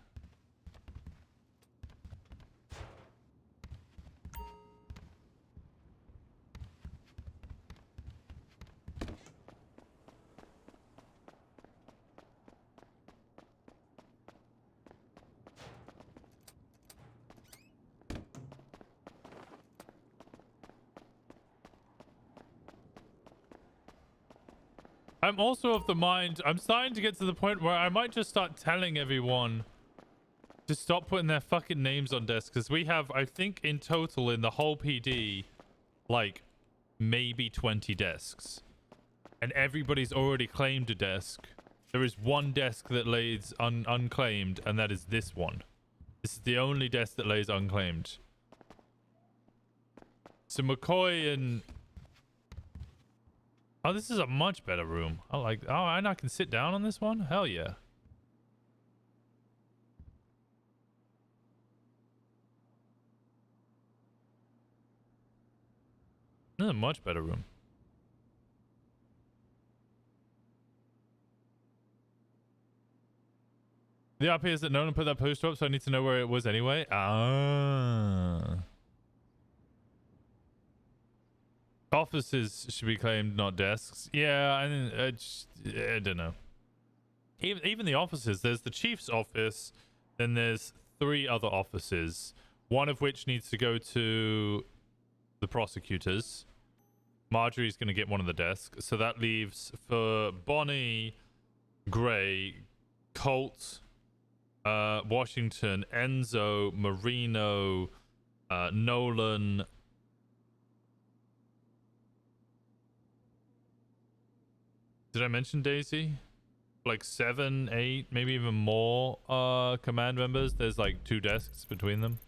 I'm also of the mind, I'm starting to get to the point where I might just start telling everyone to stop putting their fucking names on desks, because we have, I think in total in the whole PD, like maybe 20 desks. And everybody's already claimed a desk. There is one desk that lays unclaimed, and that is this one. This is the only desk that lays unclaimed. So McCoy and... Oh, this is a much better room. I like... Oh, and I can sit down on this one? Hell yeah. This is a much better room. The RP is that Nolan put that poster up, so I need to know where it was anyway. Ah. Offices should be claimed, not desks. Yeah, I don't know. Even the offices, there's the chief's office, then there's 3 other offices, one of which needs to go to the prosecutors. Marjorie's going to get one of the desks, so that leaves for Bonnie, Gray, Colt, Washington, Enzo, Marino, Nolan. Did I mention Daisy? Like 7, 8, maybe even more command members. There's like 2 desks between them.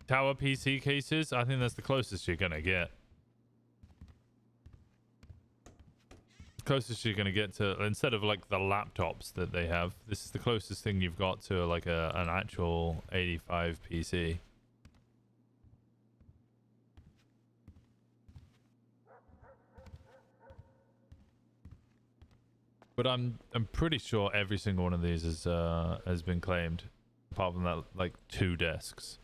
Tower PC cases, I think that's the closest you're gonna get. Closest you're gonna get to, instead of like the laptops that they have, this is the closest thing you've got to like an actual 85 PC. But I'm pretty sure every single one of these is has been claimed, apart from that like 2 desks.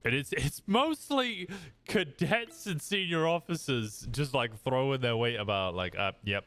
And it's mostly cadets and senior officers just like throwing their weight about, like, yep.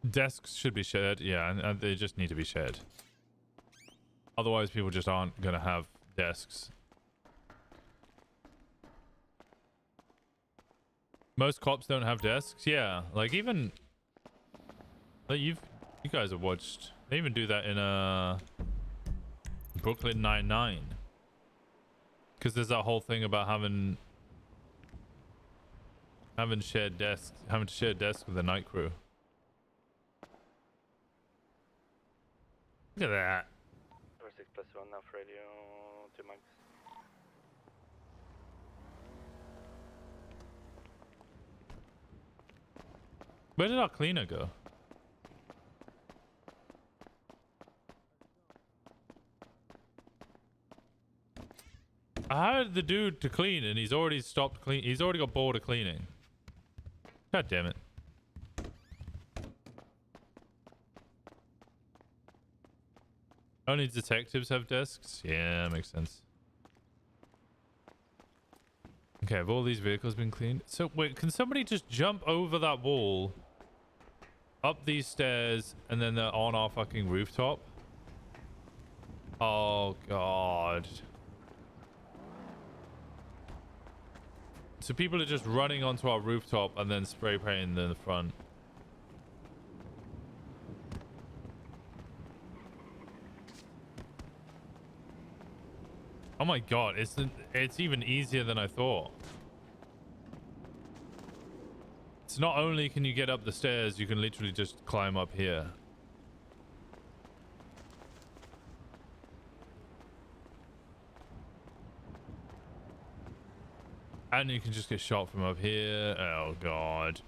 Desks should be shared, yeah, and they just need to be shared. Otherwise, people just aren't gonna have desks. Most cops don't have desks, yeah. Like even, like you guys have watched. They even do that in Brooklyn Nine-Nine. Because there's that whole thing about having shared desks, having to share desks with the night crew. Look at that. 6+1 now for radio, 2 mics. Where did our cleaner go? I hired the dude to clean and he's already stopped clean. He's already got bored of cleaning. God damn it. Only detectives have desks? Yeah, makes sense. Okay, have all these vehicles been cleaned? So, wait, can somebody just jump over that wall, up these stairs, and then they're on our fucking rooftop? Oh, God. So people are just running onto our rooftop and then spray painting in the front. Oh my God, it's even easier than I thought. It's not only can you get up the stairs, you can literally just climb up here. And you can just get shot from up here. Oh, God.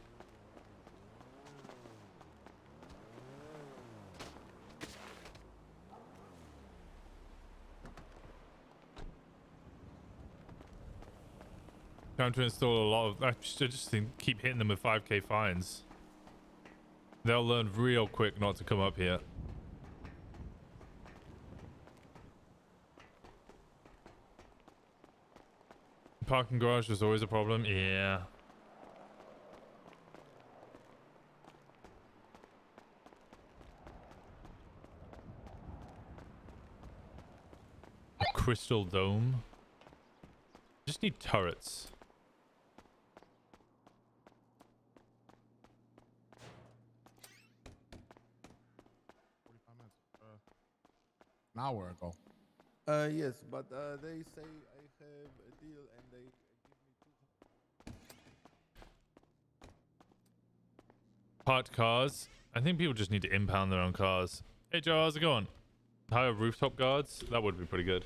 Time to install a lot of... I just think keep hitting them with 5k fines. They'll learn real quick not to come up here. Parking garage was always a problem. Yeah. Crystal Dome. Just need turrets. An hour ago. Yes, but they say I have a deal and they give me Parked cars. I think people just need to impound their own cars. Hey Joe, how's it going? Hire rooftop guards? That would be pretty good.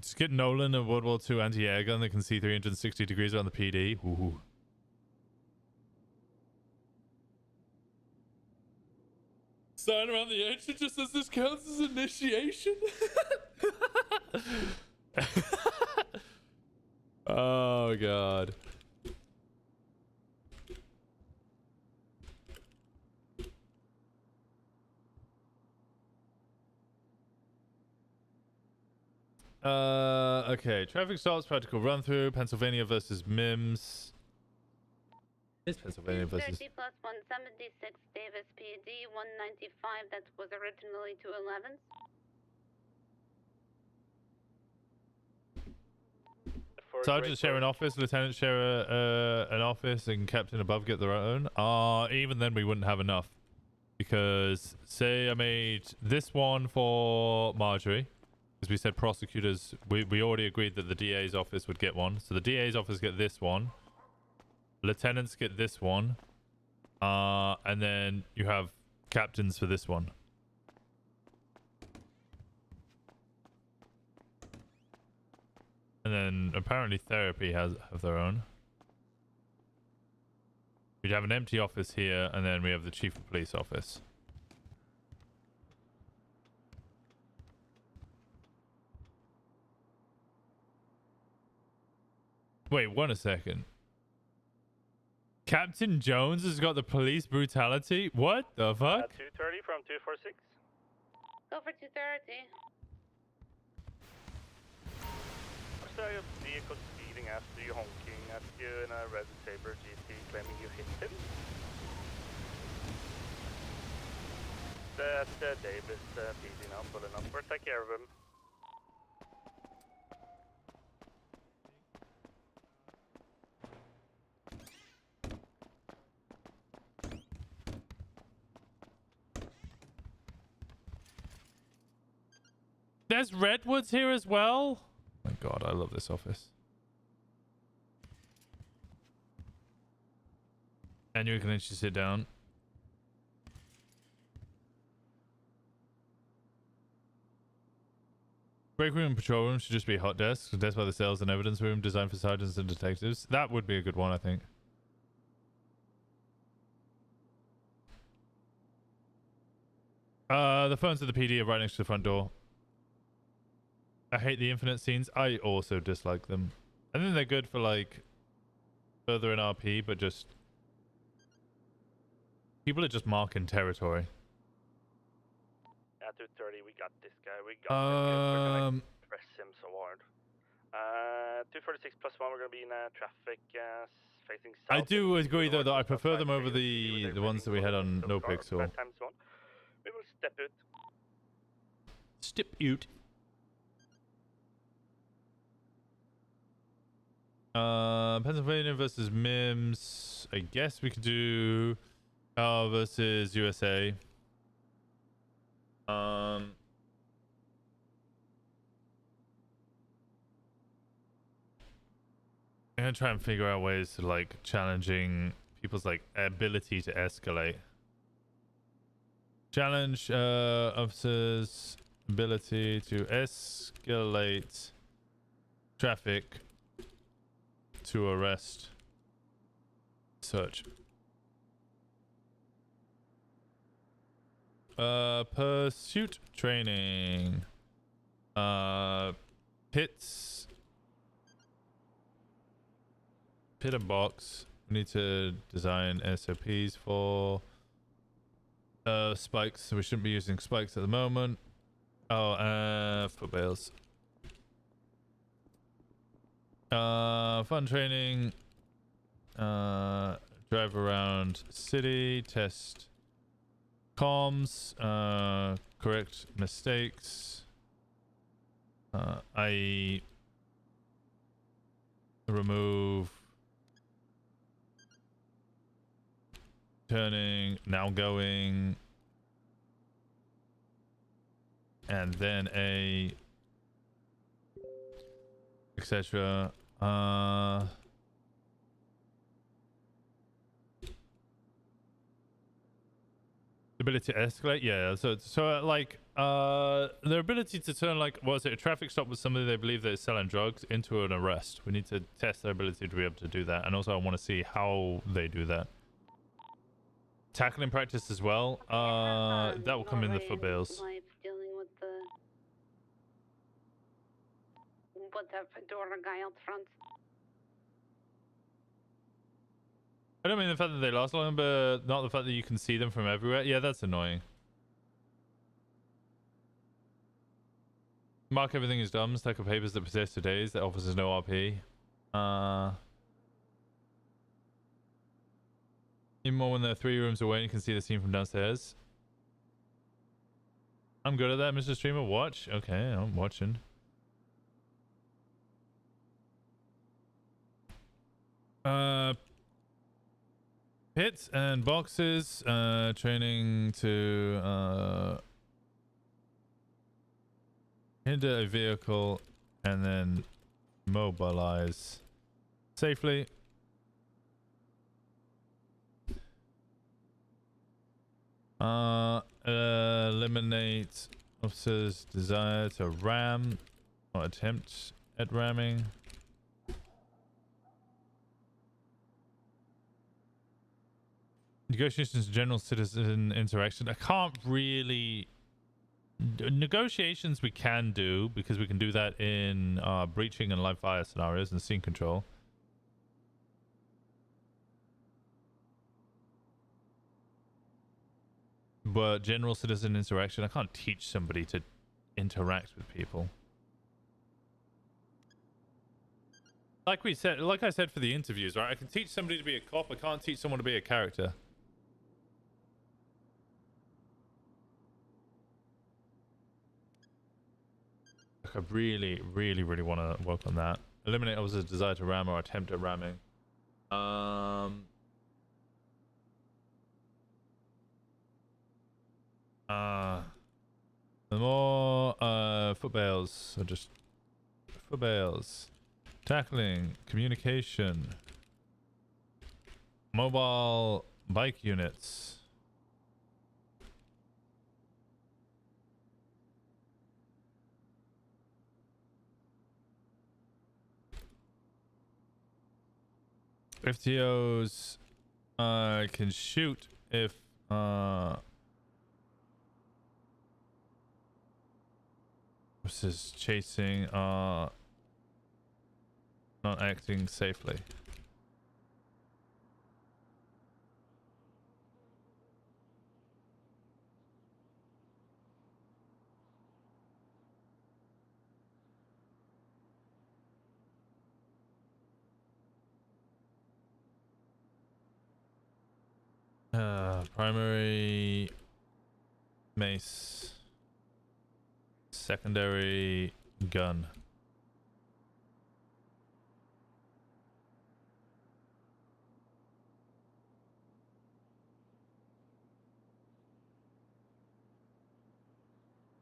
Just get Nolan a World War II anti-air gun that can see 360 degrees around the PD. Ooh. Sign around the edge that just says this counts as initiation. Oh, God. Okay. Traffic stops, practical run through. Pennsylvania versus Mims. It's Pennsylvania versus. 30 plus 176 Davis PD 195. That was originally 211. Sergeant share an office, lieutenant share an office, and captain above get their own. Even then we wouldn't have enough, because say I made this one for Marjorie, because we said prosecutors. We already agreed that the DA's office would get one, so the DA's office get this one. Lieutenants get this one, and then you have captains for this one. And then apparently therapy have their own. We'd have an empty office here, and then we have the chief of police office. Wait, wait a second. Captain Jones has got the police brutality? What the fuck? 230 from 246. Go for 230. So your vehicle speeding after you, honking at you in a red Sabre GT, claiming you hit him. That's Davis PD now, pulling up. We'll take care of him. There's Redwoods here as well? Oh my God, I love this office. And you can actually sit down. Break room and patrol room should just be hot desks. Desk by the sales and evidence room designed for sergeants and detectives. That would be a good one, I think. The phones at the PD are right next to the front door. I hate the infinite scenes. I also dislike them. I think they're good for like further in RP, but just people are just marking territory. At 230, we got this guy. We got him. We're gonna press him so hard. 246 plus 1, we're gonna be in traffic facing south. I do agree though that I prefer them over the ones that we had on No Pixel. We will step out. Step out. Pennsylvania versus Mims. I guess we could do versus USA. I'm gonna try and figure out ways to like challenging people's like ability to escalate. Challenge officers' ability to escalate traffic to arrest. Search. Pursuit training. Pits. Pit and box. We need to design SOPs for spikes, so we shouldn't be using spikes at the moment. Oh, foot bales. Fun training. Drive around city, test comms, correct mistakes. I remove turning, now going, and then a etc. Ability to escalate, yeah. So like their ability to turn, like, was it a traffic stop with somebody they believe that is selling drugs into an arrest. We need to test their ability to be able to do that, and also I want to see how they do that. Tackling practice as well. That will come in the foot bales. Dealing with that fedora guy out front. I don't mean the fact that they last long, but not the fact that you can see them from everywhere. Yeah, that's annoying. Mark everything is dumb. Stack of papers that possess today's that offers no RP. Even more when they're 3 rooms away and you can see the scene from downstairs. I'm good at that, Mr. Streamer. Watch. Okay, I'm watching. Pits and boxes. Training to hinder a vehicle and then mobilize safely. Eliminate officer's desire to ram or attempt at ramming. Negotiations, general citizen interaction. I can't really... Negotiations we can do, because we can do that in breaching and live fire scenarios and scene control. But general citizen interaction, I can't teach somebody to interact with people. Like we said, like I said for the interviews, right? I can teach somebody to be a cop. I can't teach someone to be a character. I really, really, really want to work on that. Eliminate officer's desire to ram or attempt at ramming. The more foot bales, or just foot bales. Tackling, communication, mobile bike units. FTOs can shoot if this is chasing not acting safely. Primary mace, secondary gun.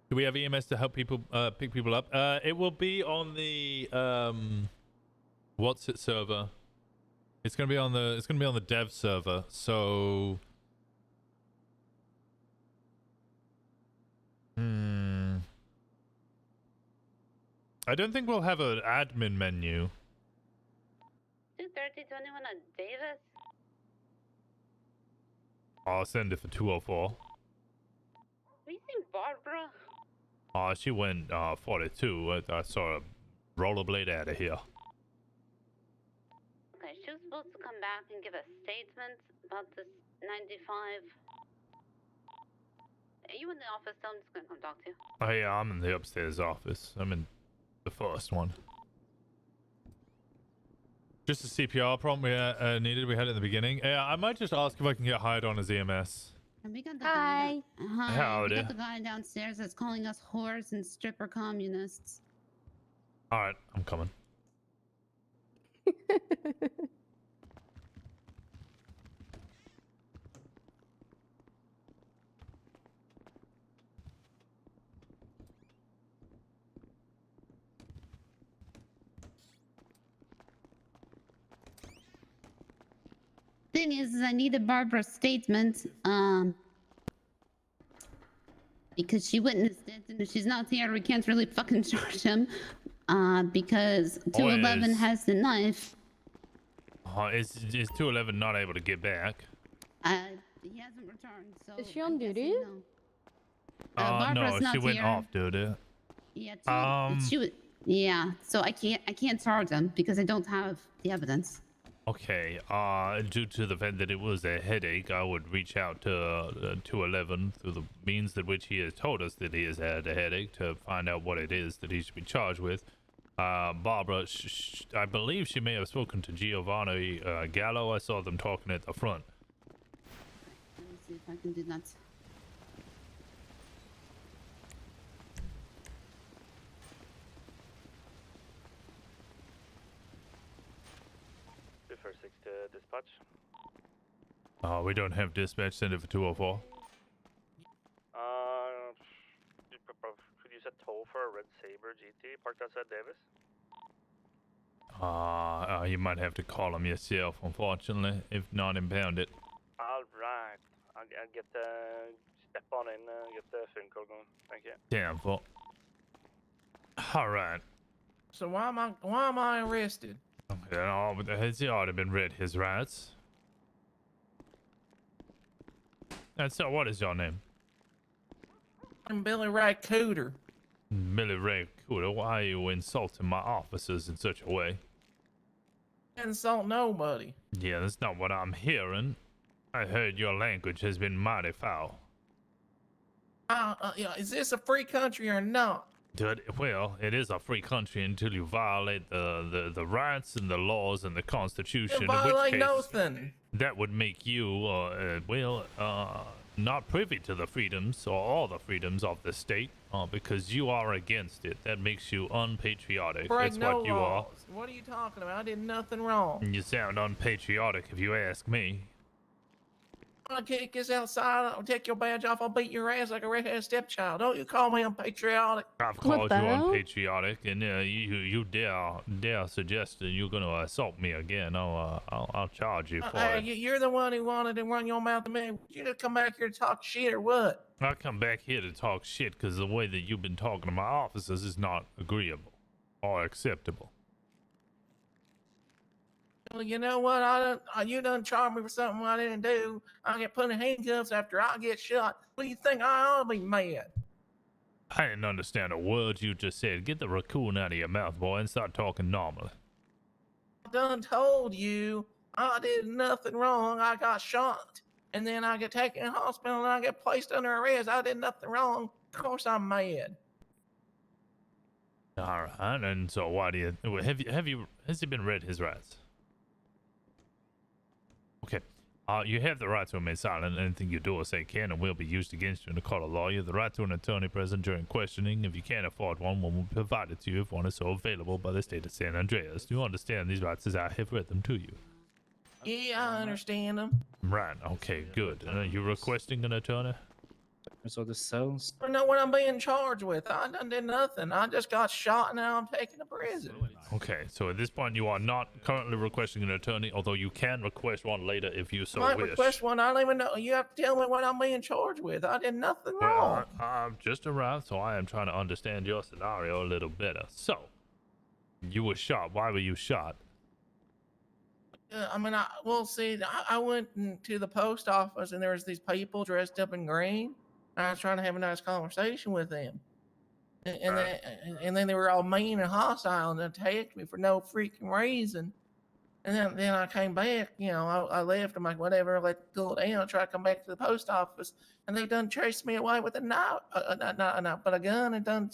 Do we have EMS to help people pick people up? It will be on the What's it server? It's gonna be on the dev server. So I don't think we'll have an admin menu. 23021 on Davis. I'll send it for 204. Have you seen Barbara? She went 42. I saw her rollerblade out of here. Okay, she was supposed to come back and give a statement about this 95. Are you in the office? I'm just gonna come talk to you. Oh yeah, I'm in the upstairs office. I'm in the first one. Just a CPR prompt we needed. We had it in the beginning. Yeah, I might just ask if I can get hired on as EMS. And we got the Hi. guy. Hi. Howdy. We got the guy downstairs that's calling us whores and stripper communists. All right, I'm coming. Thing is I needed Barbara's statement, because she witnessed it, and if she's not here, we can't really fucking charge him, because 211 has the knife. Is 211 not able to get back? He hasn't returned, so... Is she on duty? No. No, not she went here. off duty. Yeah, yeah, so I can't charge him because I don't have the evidence. Okay, due to the fact that it was a headache, I would reach out to 211 through the means that which he has told us that he has had a headache to find out what it is that he should be charged with. Barbara, I believe she may have spoken to Giovanni Gallo. I saw them talking at the front. Let me see if I can do that. To dispatch. We don't have dispatch. Send it for 204. Could you set toll for a red Saber GT parked outside Davis? You might have to call him yourself, unfortunately. If not, impound it. All right, I'll get step on in, get the phone call going. Thank you. Damn, fuck. All right. So why am I arrested? Yeah, but has he already been read his rights? And so, what is your name? I'm Billy Ray Cooter. Billy Ray Cooter. Why are you insulting my officers in such a way? Insult nobody. Yeah, that's not what I'm hearing. I heard your language has been mighty foul. Yeah, is this a free country or not? Dude, well, it is a free country until you violate the rights and the laws and the Constitution. You violate nothing. That would make you, not privy to the freedoms or all the freedoms of the state, because you are against it. That makes you unpatriotic. Break That's no what you laws. What are you talking about? I did nothing wrong. are. You sound unpatriotic if you ask me. I'll kick this outside. I'll take your badge off. I'll beat your ass like a redheaded stepchild. Don't you call me unpatriotic? I've called you unpatriotic, and you dare suggest that you're going to assault me again. I'll charge you for it. You're the one who wanted to run your mouth to me. You just come back here to talk shit or what? I come back here to talk shit because the way that you've been talking to my officers is not agreeable or acceptable. Well, you know what? You done charged me for something I didn't do. I get put in handcuffs after I get shot. What do you think? I ought to be mad. I didn't understand a word you just said. Get the raccoon out of your mouth, boy, and start talking normally. I done told you I did nothing wrong. I got shot. And then I get taken to the hospital and I get placed under arrest. I did nothing wrong. Of course I'm mad. All right, and so why do you has he been read his rights? Okay. You have the right to remain silent. Anything you do or say can and will be used against you in a court of law. You have the right to an attorney present during questioning. If you can't afford one will be provided to you if one is so available by the state of San Andreas. Do you understand these rights as I have read them to you? Yeah, I understand them. Right. Okay, good. Are you requesting an attorney? So the cells. I don't know what I'm being charged with. I done did nothing. I just got shot and now I'm taken to prison. Okay, so at this point you are not currently requesting an attorney, although you can request one later if you so Might wish. request one. I don't even know. You have to tell me what I'm being charged with. I did nothing wrong. Well, I've just arrived, so I am trying to understand your scenario a little better. So, you were shot. Why were you shot? I mean, I went to the post office and there was these people dressed up in green. And I was trying to have a nice conversation with them. And then they were all mean and hostile and attacked me for no freaking reason. And then I came back, I left. I'm like, whatever, let it go down. I tried to come back to the post office, and they done chased me away with a knife, but a gun, and done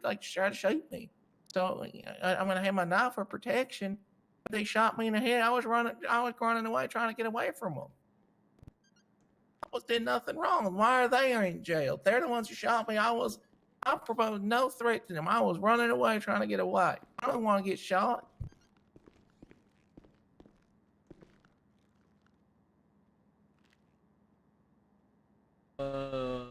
like try to shoot me. So I'm gonna have my knife for protection. But they shot me in the head. I was running away, trying to get away from them. I did nothing wrong. Why are they in jail? They're the ones who shot me. I proposed no threat to them. I was running away, trying to get away. I don't want to get shot. Then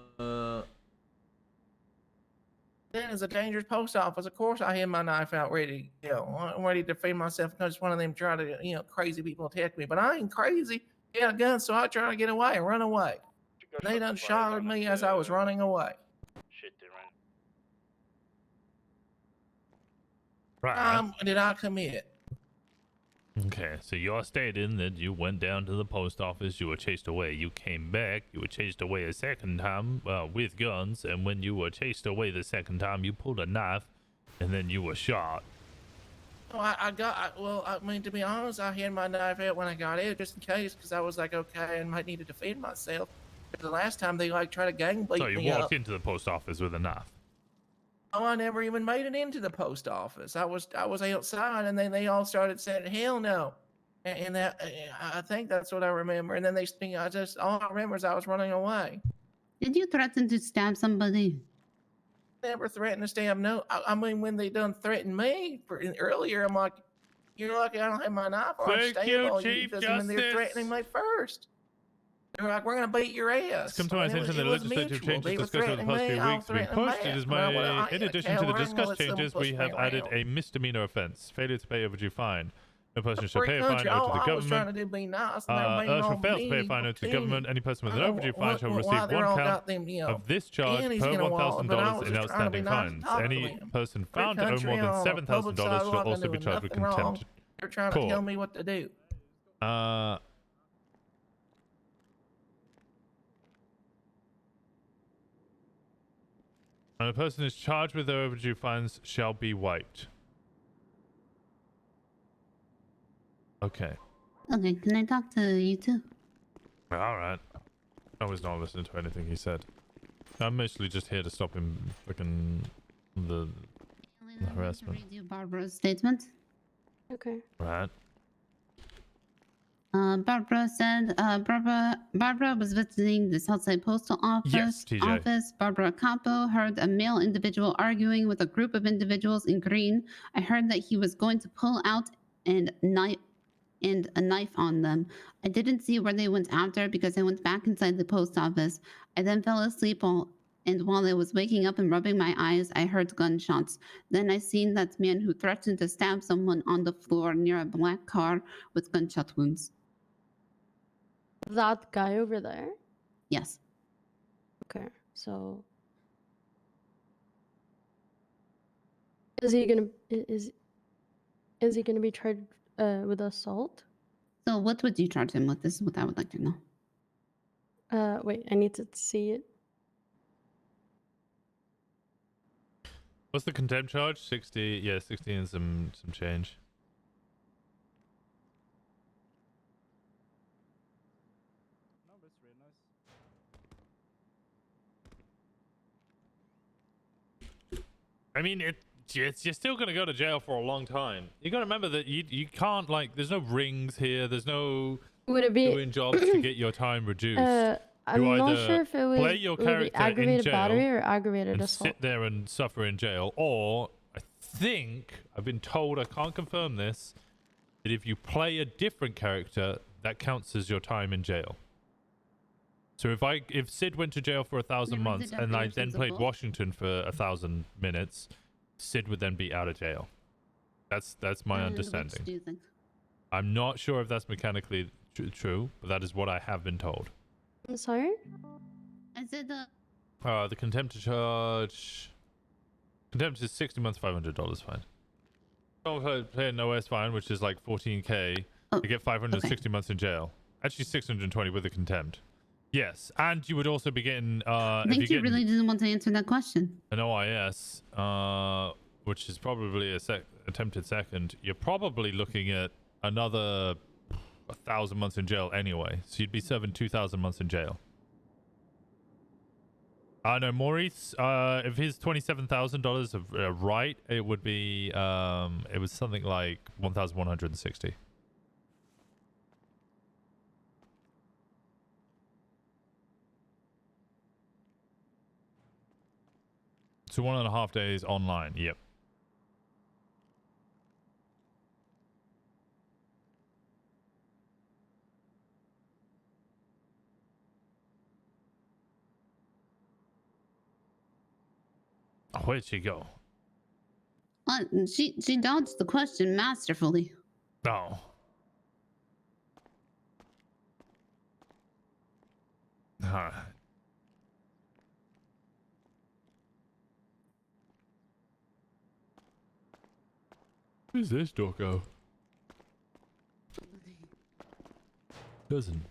it's a dangerous post office. Of course, I had my knife out ready. I'm ready to defend myself because one of them tried to, crazy people attack me. But I ain't crazy. I got a gun, so I try to get away and run away. They done shot at me as I was running away. Right. Did I commit? Okay, so you're stating that you went down to the post office, you were chased away, you came back, you were chased away a second time with guns, and when you were chased away the second time, you pulled a knife, and then you were shot. Oh, to be honest, I had my knife out when I got out just in case, because I was like, okay, I might need to defend myself. But the last time they tried to gang beat me up. So you walked into the post office with a knife? Oh, I never even made it into the post office. I was outside, and then they all started saying, "Hell no!" And that I think that's what I remember. And then all I remember is I was running away. Did you threaten to stab somebody? Never threatened to stab. No, I mean when they done threatened me earlier, I'm like, "You're lucky I don't have my knife, or I'd stab all you." Because I mean they're threatening me first. They're like, "We're gonna beat your ass." It's come to my attention that legislative changes discussed over the past few weeks have been pushed. In addition to the discussed changes, we have added a misdemeanor offense: failure to pay overdue fine. No person shall pay a fine owed to the government. Shall fail to pay a fine owed to the government. Any person with an overdue fine shall receive one count of this charge per $1,000 in outstanding fines. Any person found to owe more than $7,000 shall also be charged with contempt. They're trying to tell me what to do. And a person is charged with their overdue fines shall be wiped. Okay. Okay, can I talk to you too? Alright. I was not listening to anything he said. I'm mostly just here to stop him freaking the harassment. Read you Barbara's statement. Okay. Right. Barbara said Barbara was visiting the Southside Postal Office. Yes, TJ. Barbara Capo heard a male individual arguing with a group of individuals in green. I heard that he was going to pull out a knife on them. I didn't see where they went after because I went back inside the post office. I then fell asleep and while I was waking up and rubbing my eyes, I heard gunshots. Then I seen that man who threatened to stab someone on the floor near a black car with gunshot wounds. That guy over there? Yes. Okay, so is he gonna be charged with assault? So what would you charge him with? This is what I would like to know. Wait, I need to see it. What's the contempt charge? 60, yeah, 60 and some change. I mean, you're still gonna go to jail for a long time. You gotta remember that you can't, like, there's no rings here. There's no doing jobs to get your time reduced. I'm not sure if it play your would be character aggravated in jail battery or aggravated assault. Sit there and suffer in jail, or I think I've been told, I can't confirm this, that if you play a different character, that counts as your time in jail. So if Sid went to jail for 1,000 months and I then played Washington for 1,000 minutes, Sid would then be out of jail. That's my understanding. Which do you think? I'm not sure if that's mechanically true, but that is what I have been told. I'm sorry? I said The contempt charge... Contempt is 60 months, $500 fine. Don't pay an OS fine, which is like 14K. You get 560 months in jail. Actually 620 with the contempt. Yes, and you would also be getting... I think you really didn't want to answer that question. An OIS, which is probably a attempted second, you're probably looking at another 1,000 months in jail anyway. So you'd be serving 2,000 months in jail. No, Maurice, if his $27,000 of right, it would be, it was something like 1,160. So 1.5 days online. Yep. Where'd she go? She dodged the question masterfully. No. Who's this doggo? Doesn't.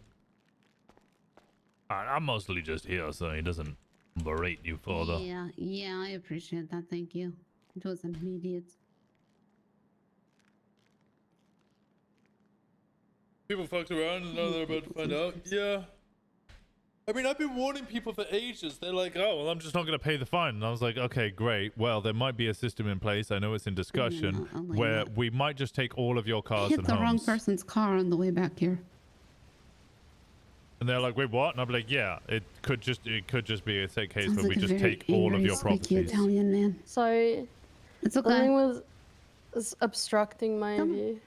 I'm mostly just here so he doesn't berate you further. Yeah, I appreciate that. Thank you. It was immediate. People fucked around and now they're about to find out. Yeah. I mean, I've been warning people for ages. They're like, oh, well, I'm just not going to pay the fine. And I was like, okay, great. Well, there might be a system in place. I know it's in discussion where we might just take all of your cars Hit and the homes. wrong person's car on the way back here. And they're like, wait, what? And I'm like, yeah, it could just be a set case Sounds where we like a just very take all of angry, your squeaky properties. Italian man. Sorry. It's okay. Something was obstructing my view.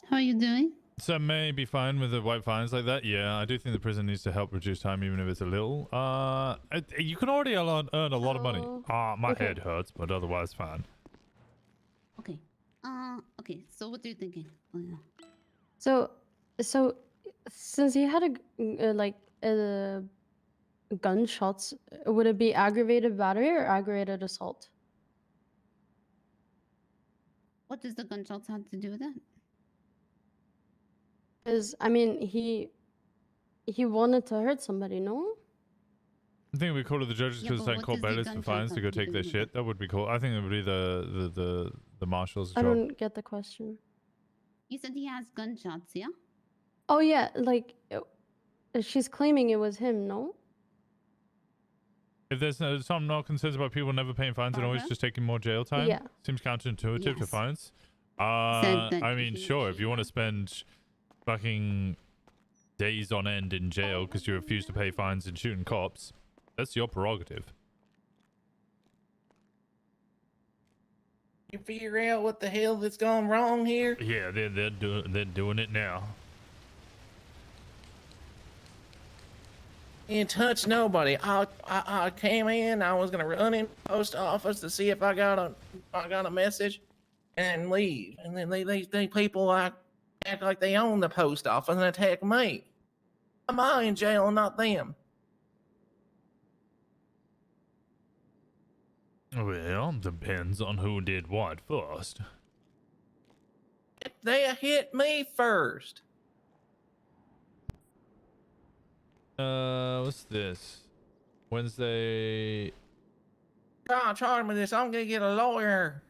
How are you doing? So may be fine with the white fines like that. Yeah, I do think the prison needs to help reduce time, even if it's a little. You can already earn a lot of money. My head hurts, but otherwise fine. Okay. Okay. So what are you thinking? Oh, yeah. So since he had gunshots, would it be aggravated battery or aggravated assault? What does the gunshots have to do with that? Because I mean, he wanted to hurt somebody, no? I think we call it the judges Yeah, because but it's like what court does the bailiffs for fines gunshot to go have to take do their with shit. That would be cool. I think it would be the marshal's I job. don't get the question. You said he has gunshots, yeah? Oh yeah, like she's claiming it was him, no? If there's some no concerns about people never paying fines and always just taking more jail time, Yeah. seems counterintuitive to Yes. fines. Said that I mean, sure, if you want to spend fucking days on end in jail because you refuse to pay fines and shooting cops, that's your prerogative. You figure out what the hell that's gone wrong here? Yeah, they're doing it now. didn't touch nobody. I came in. I was gonna run in the post office to see if I got a message, and leave. And then they people act like they own the post office and attack me. Am I in jail, not them? Well, depends on who did what first. They hit me first. What's this? Wednesday. Try to charge me this. I'm gonna get a lawyer.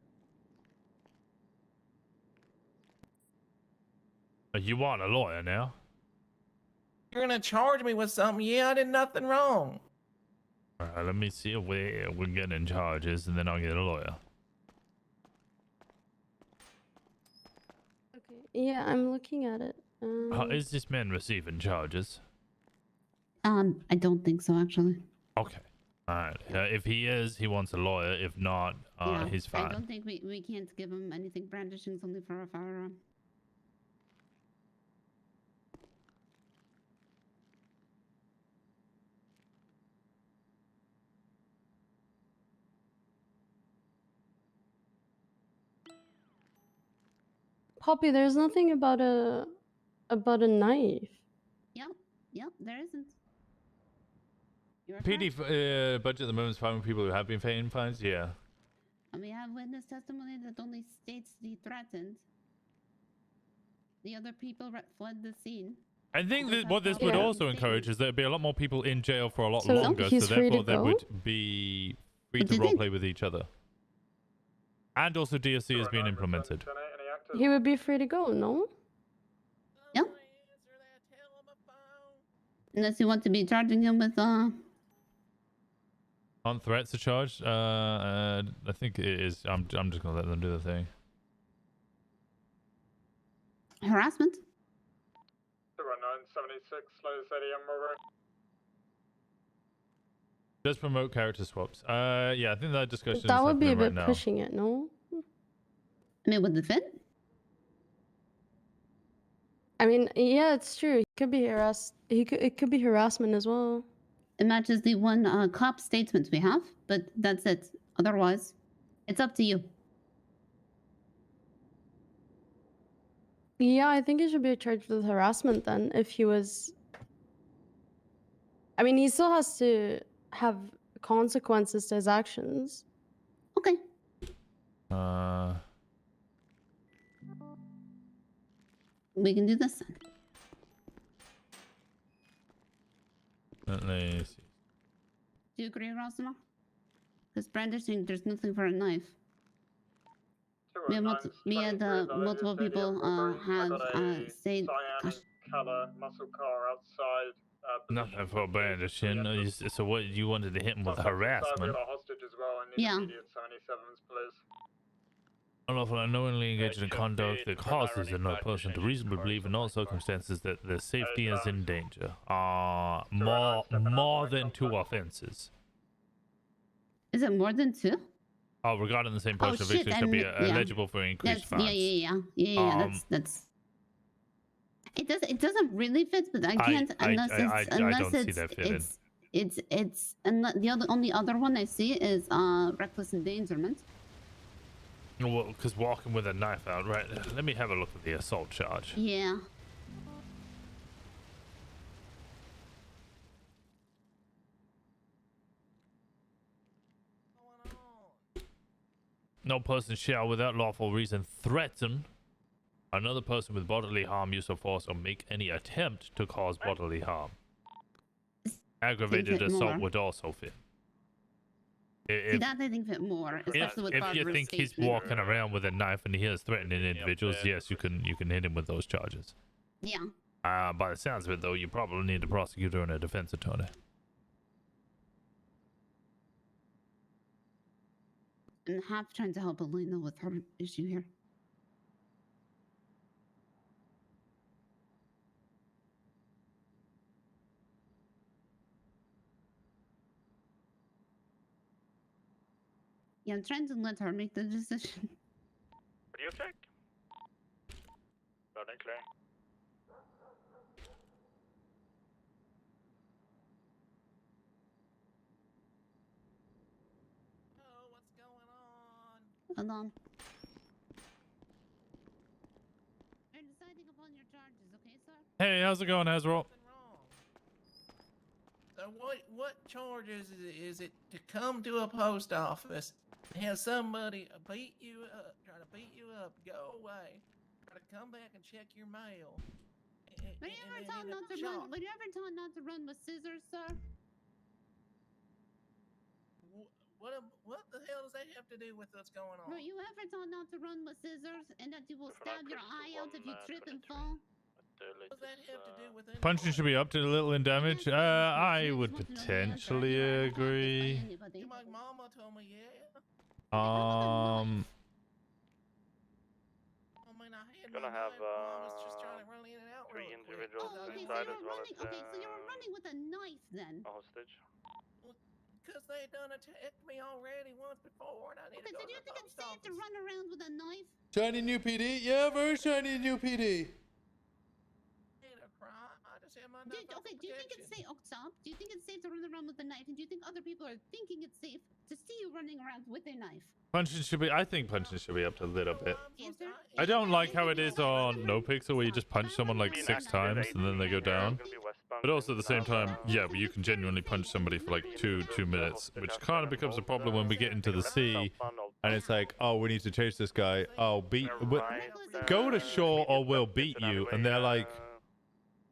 You want a lawyer now? You're gonna charge me with something? Yeah, I did nothing wrong. All right, let me see if we're getting charges, and then I'll get a lawyer. Okay. Yeah, I'm looking at it. Is this man receiving charges? I don't think so, actually. Okay. All right. If he is, he wants a lawyer. If not, he's fine. I don't think we can't give him anything. Brandishing's only for a firearm. Poppy, there's nothing about a knife. Yep, there isn't. PD budget at the moment is fine with people who have been paying fines. Yeah. And we have witness testimony that only states the threatened. The other people fled the scene. I think that what this would also encourage is there'd be a lot more people in jail for a lot So longer, so he's free to therefore they go? would be free to roleplay with each other. And also DSC is being implemented. He would be free to go, no? Yep. Unless you want to be charging him with Aren't threats a charge? I think it is. I'm just gonna let them do the thing. harassment. 976, latest ADM robbery. Just promote character swaps. Yeah, I think that discussion That is would be a happening bit right now. pushing it, no? I mean, would the fit? I mean, yeah, it's true. He could be harassed. It could be harassment as well. It matches the one cop statement we have, but that's it. Otherwise, it's up to you. Yeah, I think he should be charged with harassment then, if he was... I mean, he still has to have consequences to his actions. Okay. We can do this then. Let me see. Do you agree, Rosner? Because brandishing, there's nothing for a knife. We had multiple people have said... Gosh. Color muscle car outside. Nothing for brandishing. So what, you wanted to hit him with harassment? Hostage as well. I need Yeah. immediate 77s, please. Unlawful unknowingly engaged in conduct that causes another person to reasonably believe in all circumstances that their safety is in danger. More than 2 offenses. Is it more than 2? Oh, regarding the same person, victims could be eligible for increased fines. Yeah. That's. It doesn't really fit, but I can't unless it's the only other one I see is reckless endangerment. Well, because walking with a knife out, right? Let me have a look at the assault charge. Yeah. No person shall, without lawful reason, threaten another person with bodily harm, use of force, or make any attempt to cause bodily harm. Aggravated assault would also fit. See, that I think fit more. If you think he's walking around with a knife and he is threatening individuals, yes, you can hit him with those charges. Yeah. By the sounds of it, though, you probably need a prosecutor and a defense attorney. I'm half trying to help Elena with her issue here. Yeah, I'm trying to let her make the decision. Radio check. Loud and clear. Hold on. We're deciding upon your charges, okay, sir? Hey, how's it going, Ezreal? So what charges is it to come to a post office and have somebody beat you up, try to beat you up, go away, try to come back and check your mail? Were you ever told not to run? Were you ever told not to run with scissors, sir? What the hell does that have to do with what's going on? Were you ever told not to run with scissors and that you will stab your eye out if you trip and fall? What does that have to do with anything? Punching should be up to a little in damage. I would potentially agree. My mama told me, yeah. I mean, I had Gonna my have knife, I was just trying to run in and out 3 real quick. individuals Okay, inside so as well as okay, so you were running with a knife then. a hostage. Because they done attacked me already once before, and I need Okay, to go so do you to the think it's post safe to run around with a knife? Shiny new PD? Yeah, very shiny new PD. I just have my Do you think it's safe? Oh, stop. Do you think it's safe to run around with a knife? And do you think other people are thinking it's safe to see you running around with a knife? punching should be. I think punching should be up to a little bit. Answer? I don't like how it is on No Pixel where you just punch someone like 6 times and then they go down. But also at the same time, yeah, you can genuinely punch somebody for like two minutes, which kind of becomes a problem when we get into the sea. And it's like, oh, we need to chase this guy. Oh, go to shore or we'll beat you. And they're like,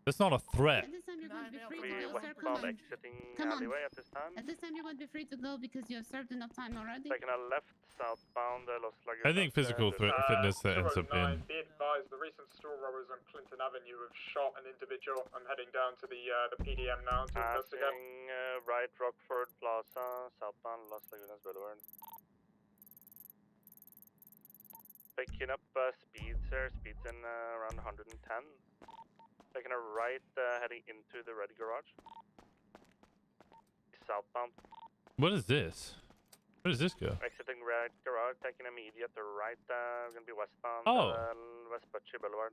that's not a threat. At this time, you're going to be free to go, sir. Come on. Come on. At this time, you're going to be free to go because you have served enough time already. Taking a left southbound Los Lagunas. I think physical fitness that ends up being. Be advised, the recent store robbers on Clinton Avenue have shot an individual. I'm heading down to the PDM now to investigate. Passing right Rockford Plaza, southbound Los Lagunas Boulevard. Picking up speeds here, speeds in around 110. Taking a right, heading into the red garage. Southbound. What is this? Where does this go? Exiting red garage, taking immediate right, gonna be westbound. Oh. West Butchie Boulevard.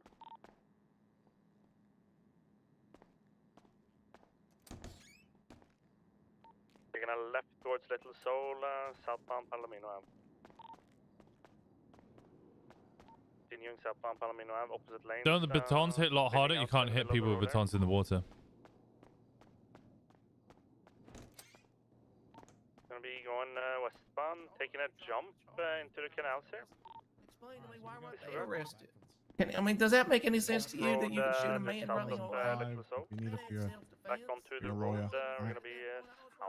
Taking a left towards Little Seoul, southbound Palomino Ave. Continuing southbound Palomino Ave, opposite lane. Don't the batons hit a lot harder? You can't hit people with batons in the water. Gonna be going westbound, taking a jump into the canals here. Explain to me why weren't they arrested? I mean, does that make any sense to you that you can shoot a man running away? You need a fear. Back onto the Roya. road, we're gonna be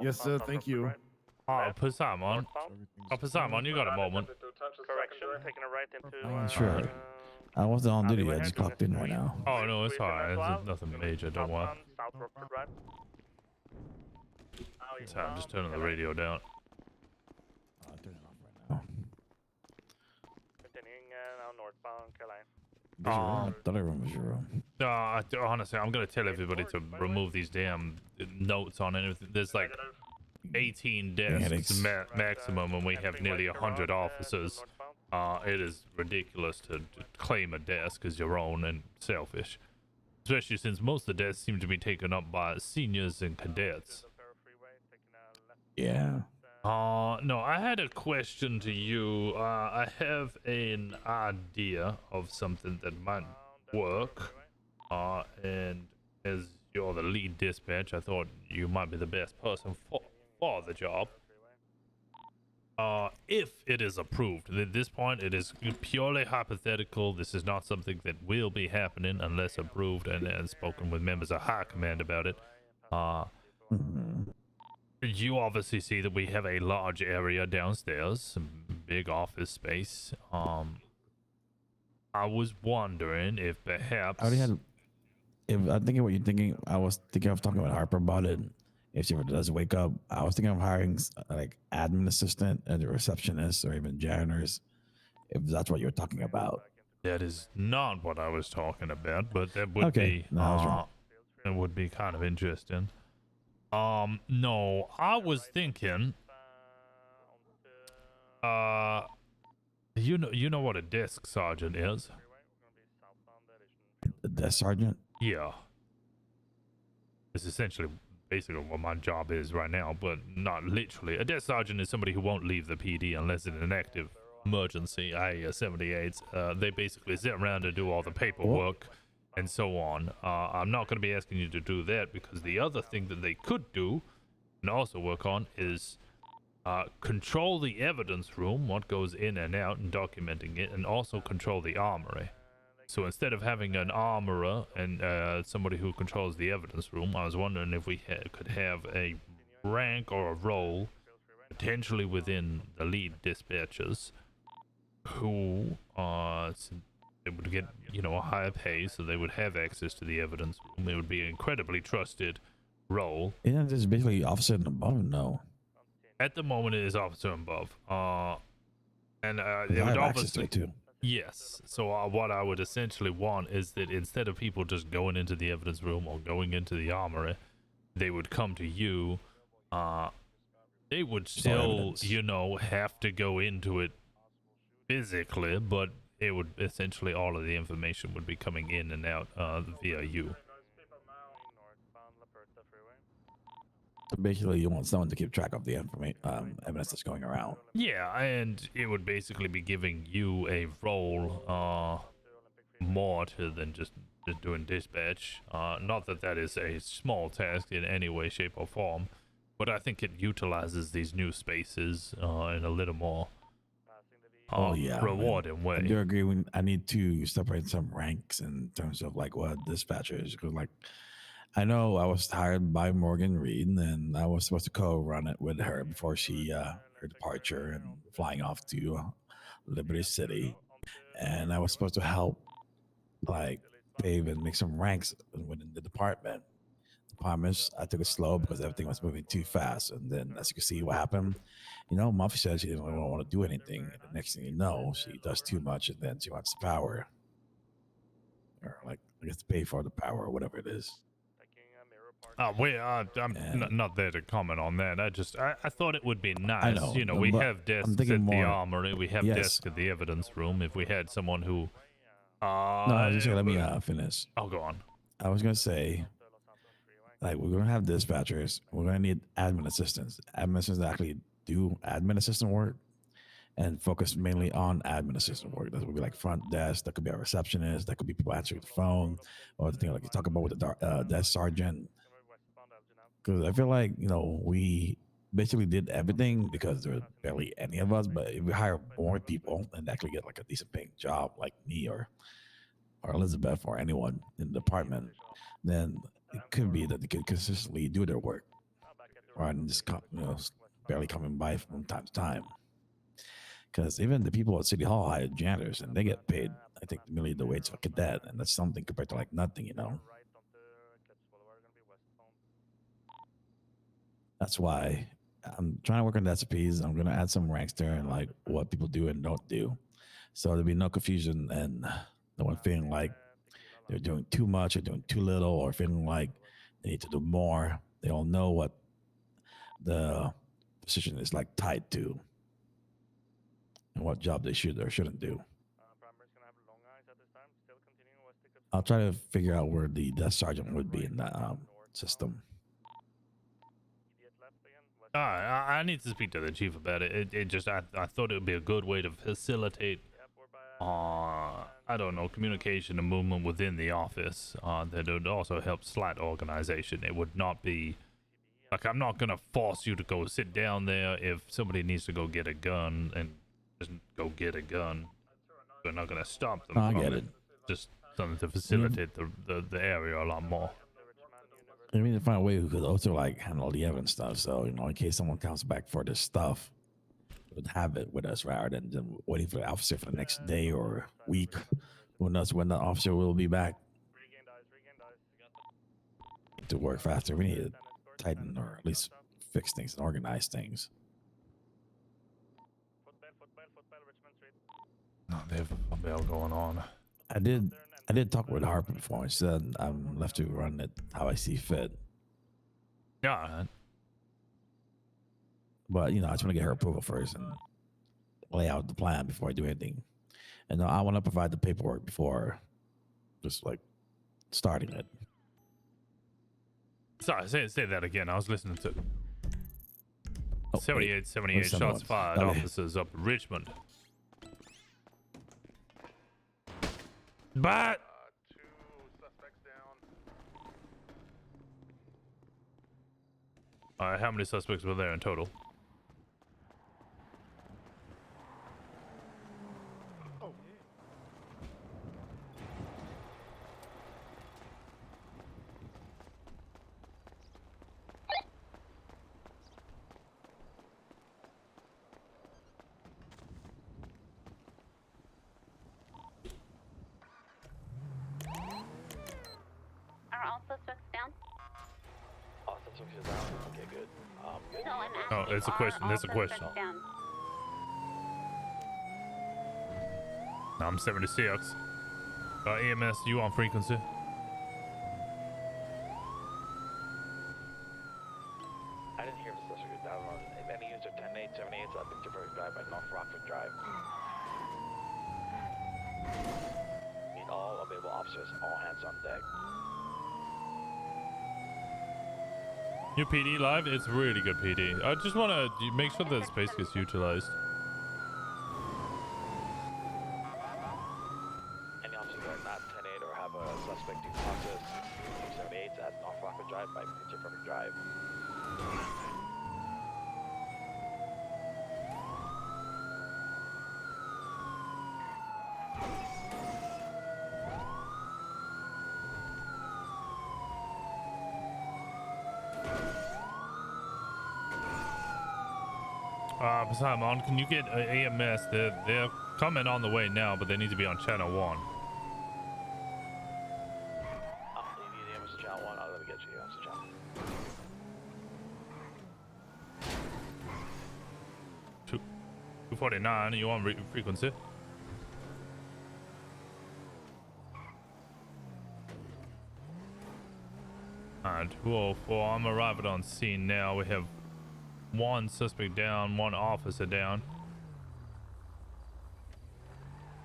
Yes, sir. Thank you. Oh, put Sam on. Oh, put Sam on. You got a moment. correction, taking a right into. I'm sure. I wasn't on duty. I just clocked in right now. Oh no, it's alright. It's nothing major. Don't worry. South Rockford right. Sam, just turning the radio down. I'll turn it off right now. Continuing now northbound Caroline. This your room? I thought everyone was your room. Honestly, I'm gonna tell everybody to remove these damn notes on anything. There's like 18 desks maximum, and we have nearly 100 officers. It is ridiculous to claim a desk as your own and selfish, especially since most of the desks seem to be taken up by seniors and cadets. Yeah. No, I had a question to you. I have an idea of something that might work. And as you're the lead dispatch, I thought you might be the best person for the job. If it is approved. At this point, it is purely hypothetical. This is not something that will be happening unless approved and spoken with members of High Command about it. You obviously see that we have a large area downstairs, some big office space. I was wondering if perhaps... I already had... I'm thinking what you're thinking. I was thinking of talking with Harper about it. If she ever does wake up, I was thinking of hiring like admin assistant and a receptionist or even janitors, if that's what you're talking about. That is not what I was talking about, but that would be... No, I was wrong. It would be kind of interesting. No, I was thinking... You know what a desk sergeant is? A desk sergeant? Yeah. It's essentially basically what my job is right now, but not literally. A desk sergeant is somebody who won't leave the PD unless it's an active emergency, i.e. 78s, they basically sit around and do all the paperwork and so on. I'm not going to be asking you to do that, because the other thing that they could do and also work on is control the evidence room, what goes in and out, and documenting it, and also control the armory. So instead of having an armorer and somebody who controls the evidence room, I was wondering if we could have a rank or a role, potentially within the lead dispatchers, who they would get, you know, a higher pay, so they would have access to the evidence room. It would be an incredibly trusted role. Isn't this basically officer and above? No. At the moment, it is officer and above. And I it would have access obviously, to it too. yes. So what I would essentially want is that instead of people just going into the evidence room or going into the armory, they would come to you. They would still, you know, have to go into it physically, but it would essentially, all of the information would be coming in and out via you. So basically, you want someone to keep track of the information, evidence that's going around. Yeah, and it would basically be giving you a role more to than just doing dispatch. Not that that is a small task in any way, shape, or form, but I think it utilizes these new spaces in a little more rewarding way. I do agree. I need to separate some ranks in terms of like what dispatchers, because like I know I was hired by Morgan Reed, and I was supposed to co-run it with her before she her departure and flying off to Liberty City, and I was supposed to help like pave and make some ranks within the department. Departments, I took it slow because everything was moving too fast, and then as you can see, what happened. You know, Muffy said she didn't really want to do anything. And the next thing you know, she does too much, and then she wants the power, or like I guess to pay for the power or whatever it is. I'm not there to comment on that. I thought it would be nice. I know, you know, we but have desks I'm at thinking the more- armory. We have Yes. desks at the evidence room. If we had someone who, No, just let me finish. Oh, go on. I was gonna say, like, we're gonna have dispatchers. We're gonna need admin assistants. Admin assistants that actually do admin assistant work and focus mainly on admin assistant work. That would be like front desk. That could be a receptionist. That could be people answering the phone, or the thing like you talk about with the desk sergeant. Because I feel like, you know, we basically did everything because there were barely any of us. But if we hire more people and actually get like a decent paying job, like me or Elizabeth or anyone in the department, then it could be that they could consistently do their work, rather than just barely coming by from time to time. Because even the people at City Hall hire janitors, and they get paid, I think, nearly the wage of a cadet, and that's something compared to like nothing, you know. That's why I'm trying to work on the SPs. I'm going to add some ranks there and like what people do and don't do, so there'll be no confusion and no one feeling like they're doing too much or doing too little, or feeling like they need to do more. They all know what the position is like tied to and what job they should or shouldn't do. I'll try to figure out where the desk sergeant would be in that system. I need to speak to the chief about it. It just, I thought it would be a good way to facilitate, I don't know, communication and movement within the office. That would also help slight organization. It would not be, like, I'm not going to force you to go sit down there. If somebody needs to go get a gun and just go get a gun, we're not going to stop them. I from get it. Just something to facilitate the area a lot more. I mean, to find a way who could also like handle the evidence stuff. So, you know, in case someone comes back for this stuff, would have it with us rather than waiting for the officer for the next day or week. Who knows when the officer will be back to work faster. We need to tighten or at least fix things and organize things. No, they have a bail going on. I did talk with Harper before. She said I'm left to run it how I see fit. Yeah. But, you know, I just want to get her approval first and lay out the plan before I do anything. And I want to provide the paperwork before just like starting it. Sorry, say that again. I was listening to 78 wait, shots fired, okay. officers up in Richmond. But how many suspects were there in total? Are all suspects down? All suspects are down. Okay, good. Good. No, I'm Oh, asking. it's a question. Are That's a all question. suspects down? I'm 76. EMS, you on frequency? I didn't hear if the suspect was down on if any user 10-8, 78 at Picture Perfect Drive by North Rockford Drive. Need all available officers, all hands on deck. New PD live? It's really good PD. I just want to make sure that space gets utilized. Any officers that are not 10-8 or have a suspect due process 678 at North Rockford Drive by Picture Perfect Drive. Simon, can you get AMS? They're coming on the way now, but they need to be on channel 1. You need AMS to channel 1. Let me get you AMS to channel. 249, you on frequency? Alright, 204, I'm arriving on scene now. We have 1 suspect down, 1 officer down.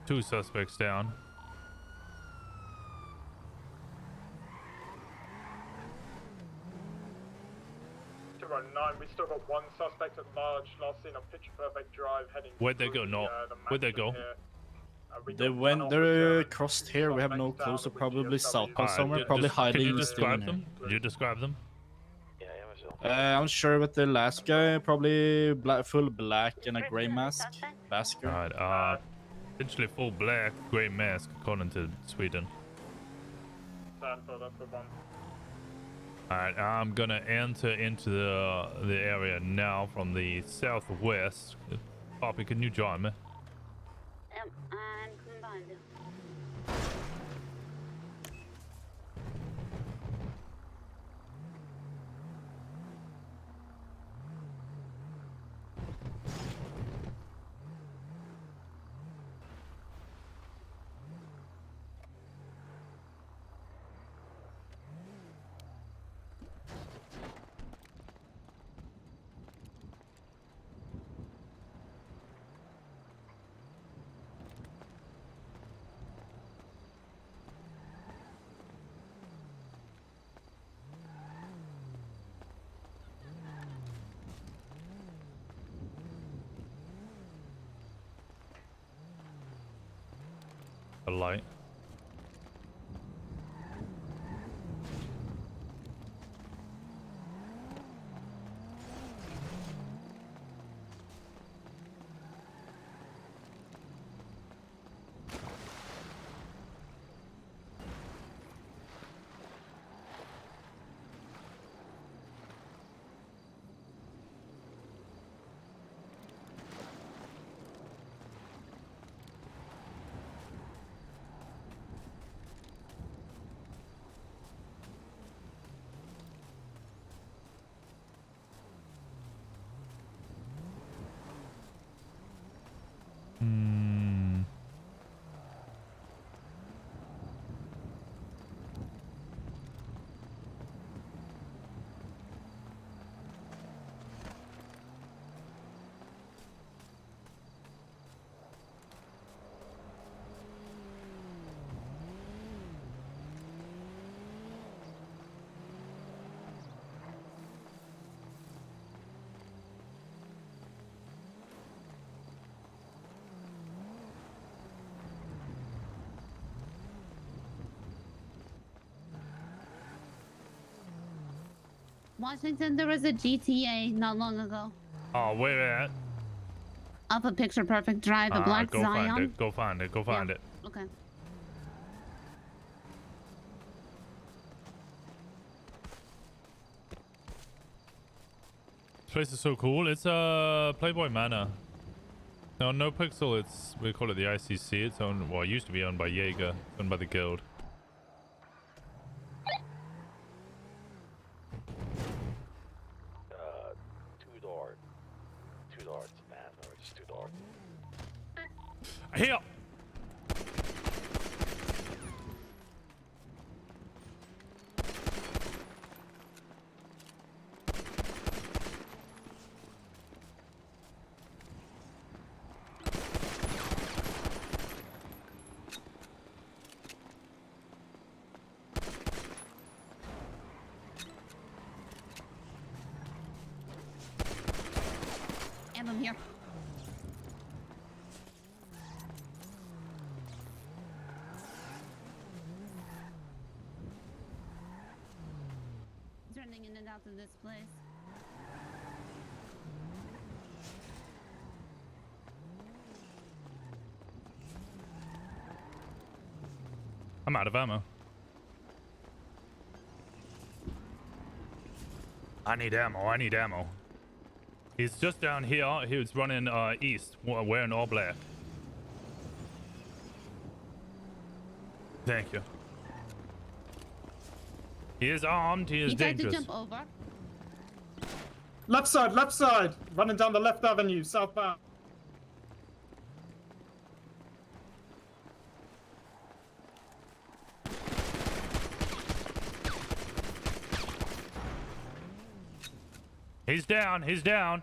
2 suspects down. We still got 1 suspect at large. Last seen on Picture Perfect Drive heading. Where'd they go? No. Where'd they go? They're crossed here. We have no clue, so probably southbound somewhere. Probably hiding. Can you describe them? Could you describe them? I'm sure with the last guy, probably full black and a gray mask. Basker. Alright, essentially full black, gray mask, according to Sweden. That's the one. Alright, I'm gonna enter into the area now from the southwest. Poppy, can you join me? I'm coming behind you. A light. Washington, there was a GTA not long ago. Oh, where at? Up a Picture Perfect Drive, a Black Go Zion. find it. Go find it. Go find it. Okay. This place is so cool. It's Playboy Manor. No, no pixel. It's we call it the ICC. It's owned. Well, it used to be owned by Jaeger. It's owned by the Guild. Two doors, man, or just 2 doors. Here. And I'm here. Turning in and out of this place. I'm out of ammo. I need ammo. I need ammo. He's just down here. He was running east, wearing all black. Thank you. He is armed. He is dangerous. Jump over. Left side, running down the left avenue, southbound. He's down. He's down.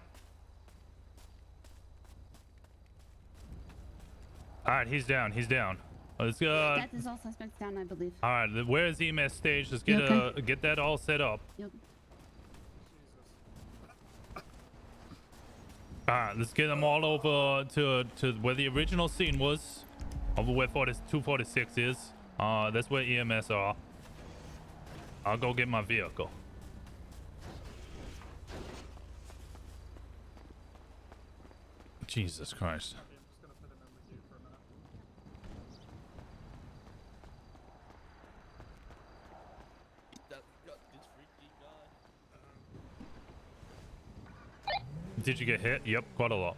All right, he's down. He's down. Let's go. That is all suspects down, I believe. All right, where is EMS stage? Let's get get that all set up. Yep. All right, let's get them all over to where the original scene was, over where 246 is. That's where EMS are. I'll go get my vehicle. Jesus Christ. Did you get hit? Yep, quite a lot.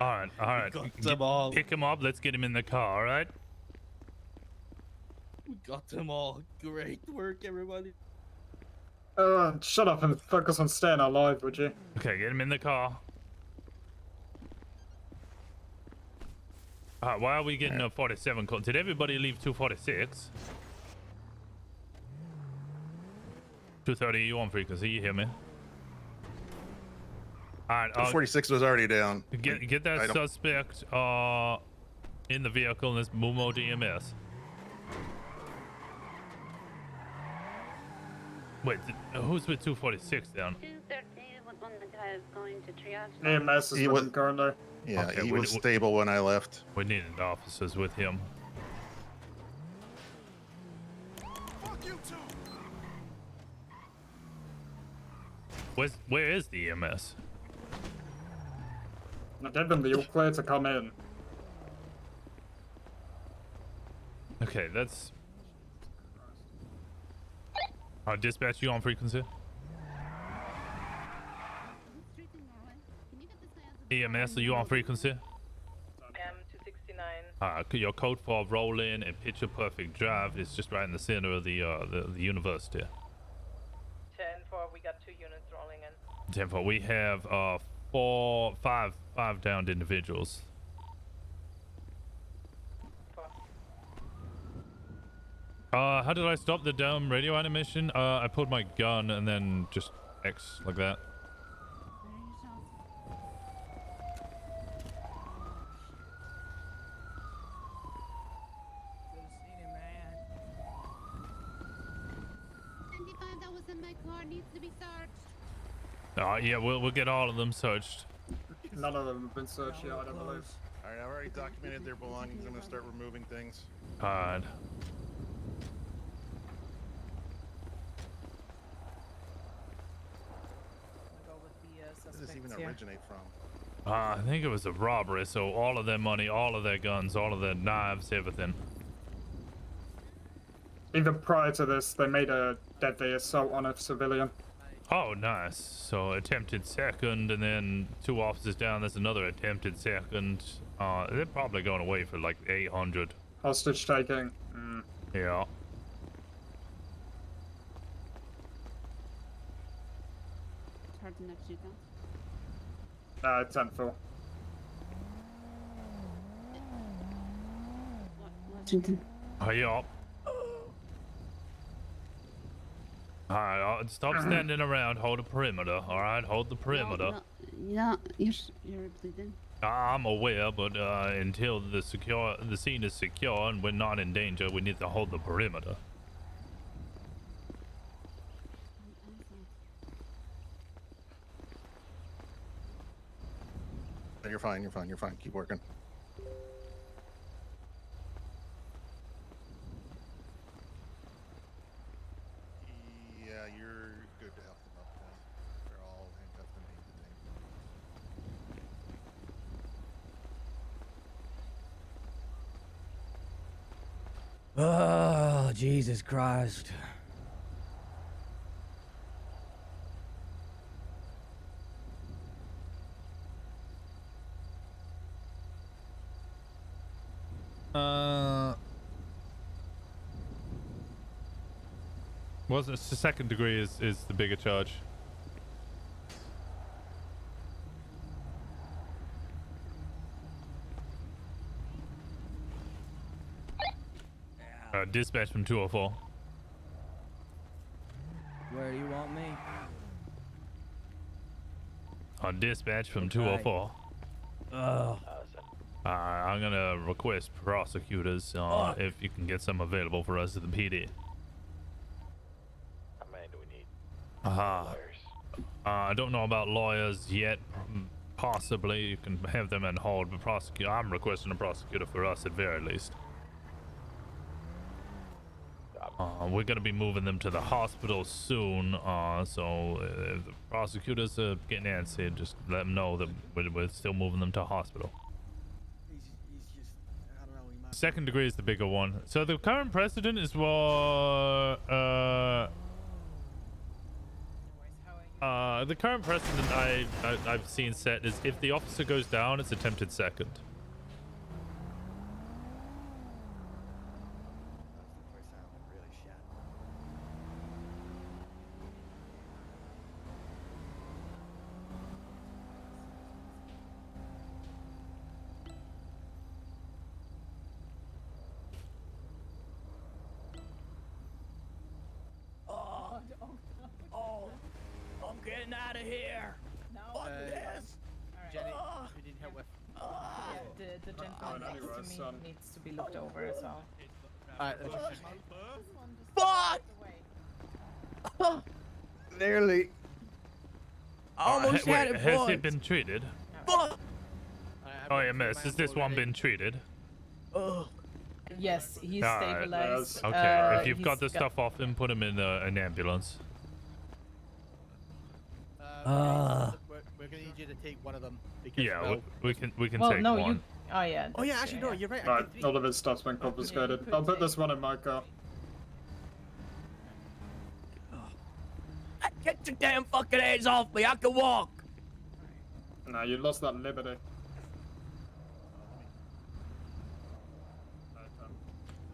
All right. Got them all. Pick him up. Let's get him in the car. All right. We got them all. Great work, everybody. Shut up and focus on staying alive, would you? Okay, get him in the car. All right, why are we getting a 47 call? Did everybody leave 246? 230, you on frequency? You hear me? All right. 246 was already down. Get that suspect in the vehicle and let's move over to EMS. Wait, who's with 246 down? 230 was when the guy was going to triage. EMS is with him currently. Yeah, Okay, he was stable when I left. We needed officers with him. Where is the EMS? I gave them the all clear to come in. Okay, that's... I'll dispatch you on frequency. EMS, are you on frequency? 269. Your code for roll in and picture perfect drive is just right in the center of the university. 10-4, we got 2 units rolling in. 10-4, we have five downed individuals. How did I stop the dumb radio animation? I pulled my gun and then just X like that. That was in my car needs to be searched. Yeah, we'll get all of them searched. None of them have been searched yet, I don't believe. Alright, I've already documented their belongings. I'm gonna start removing things. Alright. this even originate from? I think it was a robbery, so all of their money, all of their guns, all of their knives, everything. Even prior to this, they made a deadly assault on a civilian. Oh, nice. So attempted second, and then 2 officers down, there's another attempted second. They're probably going away for like 800. Hostage taking. Yeah. Hard to next shoot down. 10-4. Washington. Yeah. Alright, stop standing around. Hold the perimeter. Alright, hold the perimeter. Yeah, you're bleeding. I'm aware, but until the scene is secure and we're not in danger, we need to hold the perimeter. You're fine. You're fine. You're fine. Keep working. Yeah, you're good to help them up now. They're all handcuffed and Oh, Jesus Christ. Well, the second degree is the bigger charge. Dispatch from 204. Where do you want me? Dispatch from Okay. 204. Oh. I'm gonna request prosecutors if you can get some available for us at the PD. How many do we need? I don't know about lawyers yet. Possibly you can have them on hold, but I'm requesting a prosecutor for us at very least. We're gonna be moving them to the hospital soon, so if the prosecutors are getting antsy, just let them know that we're still moving them to hospital. He's just, I don't know, he might... Second degree is the bigger one. So the current precedent is what the current precedent I've seen set is if the officer goes down, it's attempted second. I'm getting out of here. Fuck this. Jenny, who did help with? The gentleman next to me needs to be looked over as well. Fuck! Nearly. I almost had it Has once. it been treated? Fuck! Oh yeah, miss. Has this one been treated? Yes, he's Alright. stabilized. Okay, if you've got the stuff off him, put him in an ambulance. We're gonna need you to take one of them because Yeah, we can well, take no, one. you. Oh yeah. Oh yeah, that's actually true, no, you're right. Right, all of his stuff's been confiscated. I'll put this one in my car. Get your damn fucking hands off me. I can walk. Nah, you lost that liberty.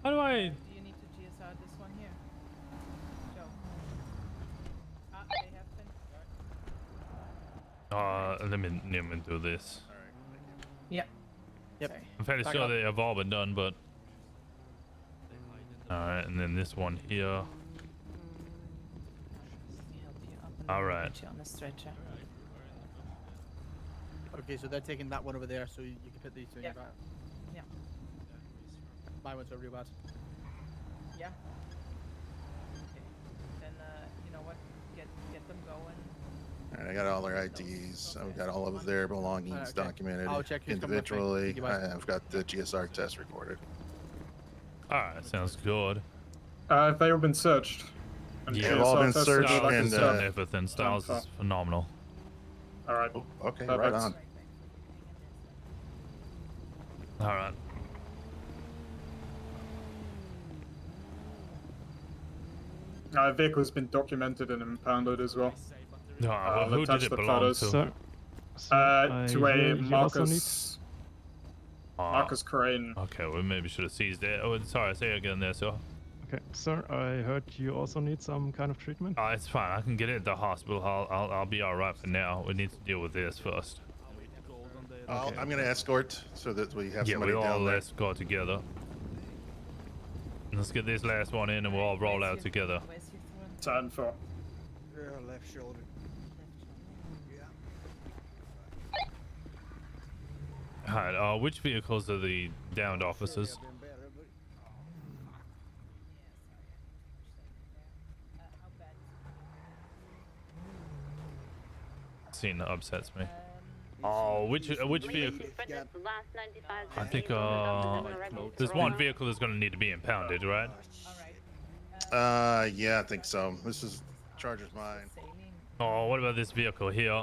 How do I? Do you need to GSR this one here? Joe. They have been. Let me do this. Yep. Yep. I'm fairly sure they have all been done, but. Alright, and then this one here. Alright. Put you on the stretcher. Okay, so they're taking that one over there, so you can put these two in your back. Yeah. My ones are real bad. Yeah. Okay. Then you know what? Get them going. All right, I got all their IDs. I've got all of their belongings Okay. documented I'll check who's coming with me. individually. Thank you, bye. I've got the GSR test recorded. Alright, sounds good. Have they all been searched? And Yeah, They've all been GSR tested searched all that and good stuff? everything. Styles is phenomenal. All right. Okay, Perfect. right on. All right. Vehicle's been documented and impounded as well. I'll who did attach it the belong photos. to? To a Marcus. Marcus Crane. Okay, we maybe should have seized it. Oh, sorry, say it again there, sir. Okay, sir, I heard you also need some kind of treatment. It's fine. I can get it at the hospital. I'll be all right for now. We need to deal with this first. I'm going to escort so that we have Yeah, somebody we'll down all there. escort together. Let's get this last one in and we'll all roll out together. 10-4. Left shoulder. Alright, which vehicles are the downed officers? Scene that upsets me. Oh, which vehicle? I think there's one vehicle that's gonna need to be impounded, right? Yeah, I think so. This is Charger's mine. Oh, what about this vehicle here?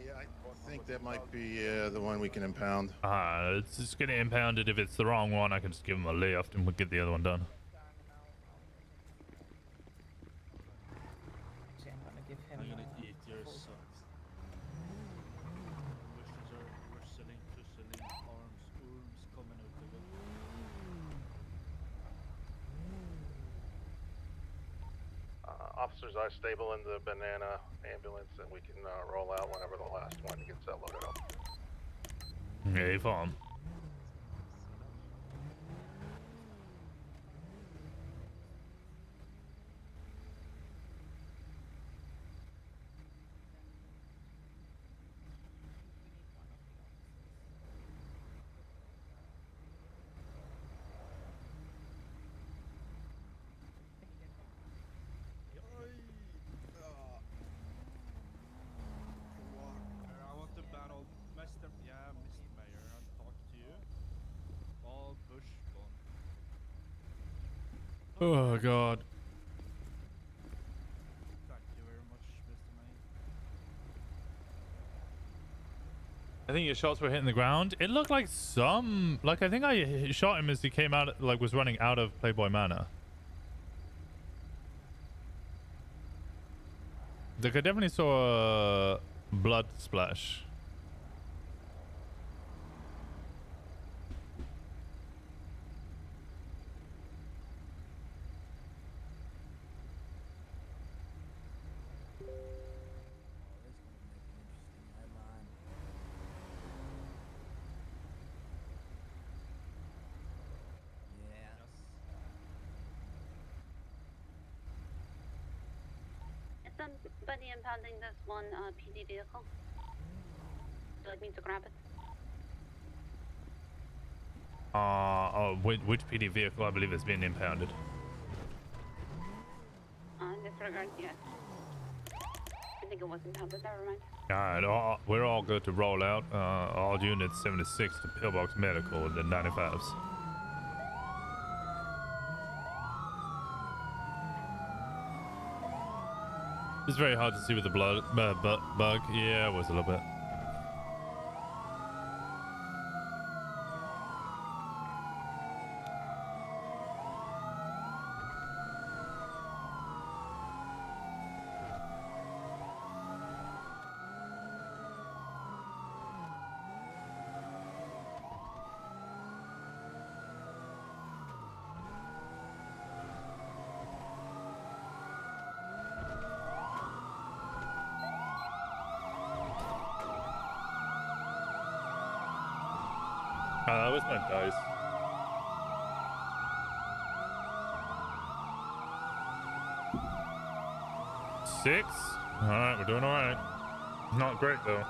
Yeah, I think that might be the one we can impound. It's just gonna impound it. If it's the wrong one, I can just give him a lift and we'll get the other one done. I'm gonna eat your socks. Whistling, arms coming out of it. Officers are stable in the banana ambulance, and we can roll out whenever the last one gets loaded up. Okay, fine. I want to battle Mr. Mayor, I'll talk to you. All push gone. Oh god. Thank you very much, Mr. Mayor. I think your shots were hitting the ground. It looked like I think I shot him as he came out, was running out of Playboy Manor. Like I definitely saw a blood splash. Is somebody impounding this one PD vehicle? Would you like me to grab it? Which PD vehicle I believe is being impounded? Disregard, yes. I think it was impounded, never mind. Alright, we're all good to roll out. All units 76 to Pillbox Medical and the 95s. It's very hard to see with the blood bug. Yeah, it was a little bit. Where's my dice? Six? Alright, we're doing alright. Not great though.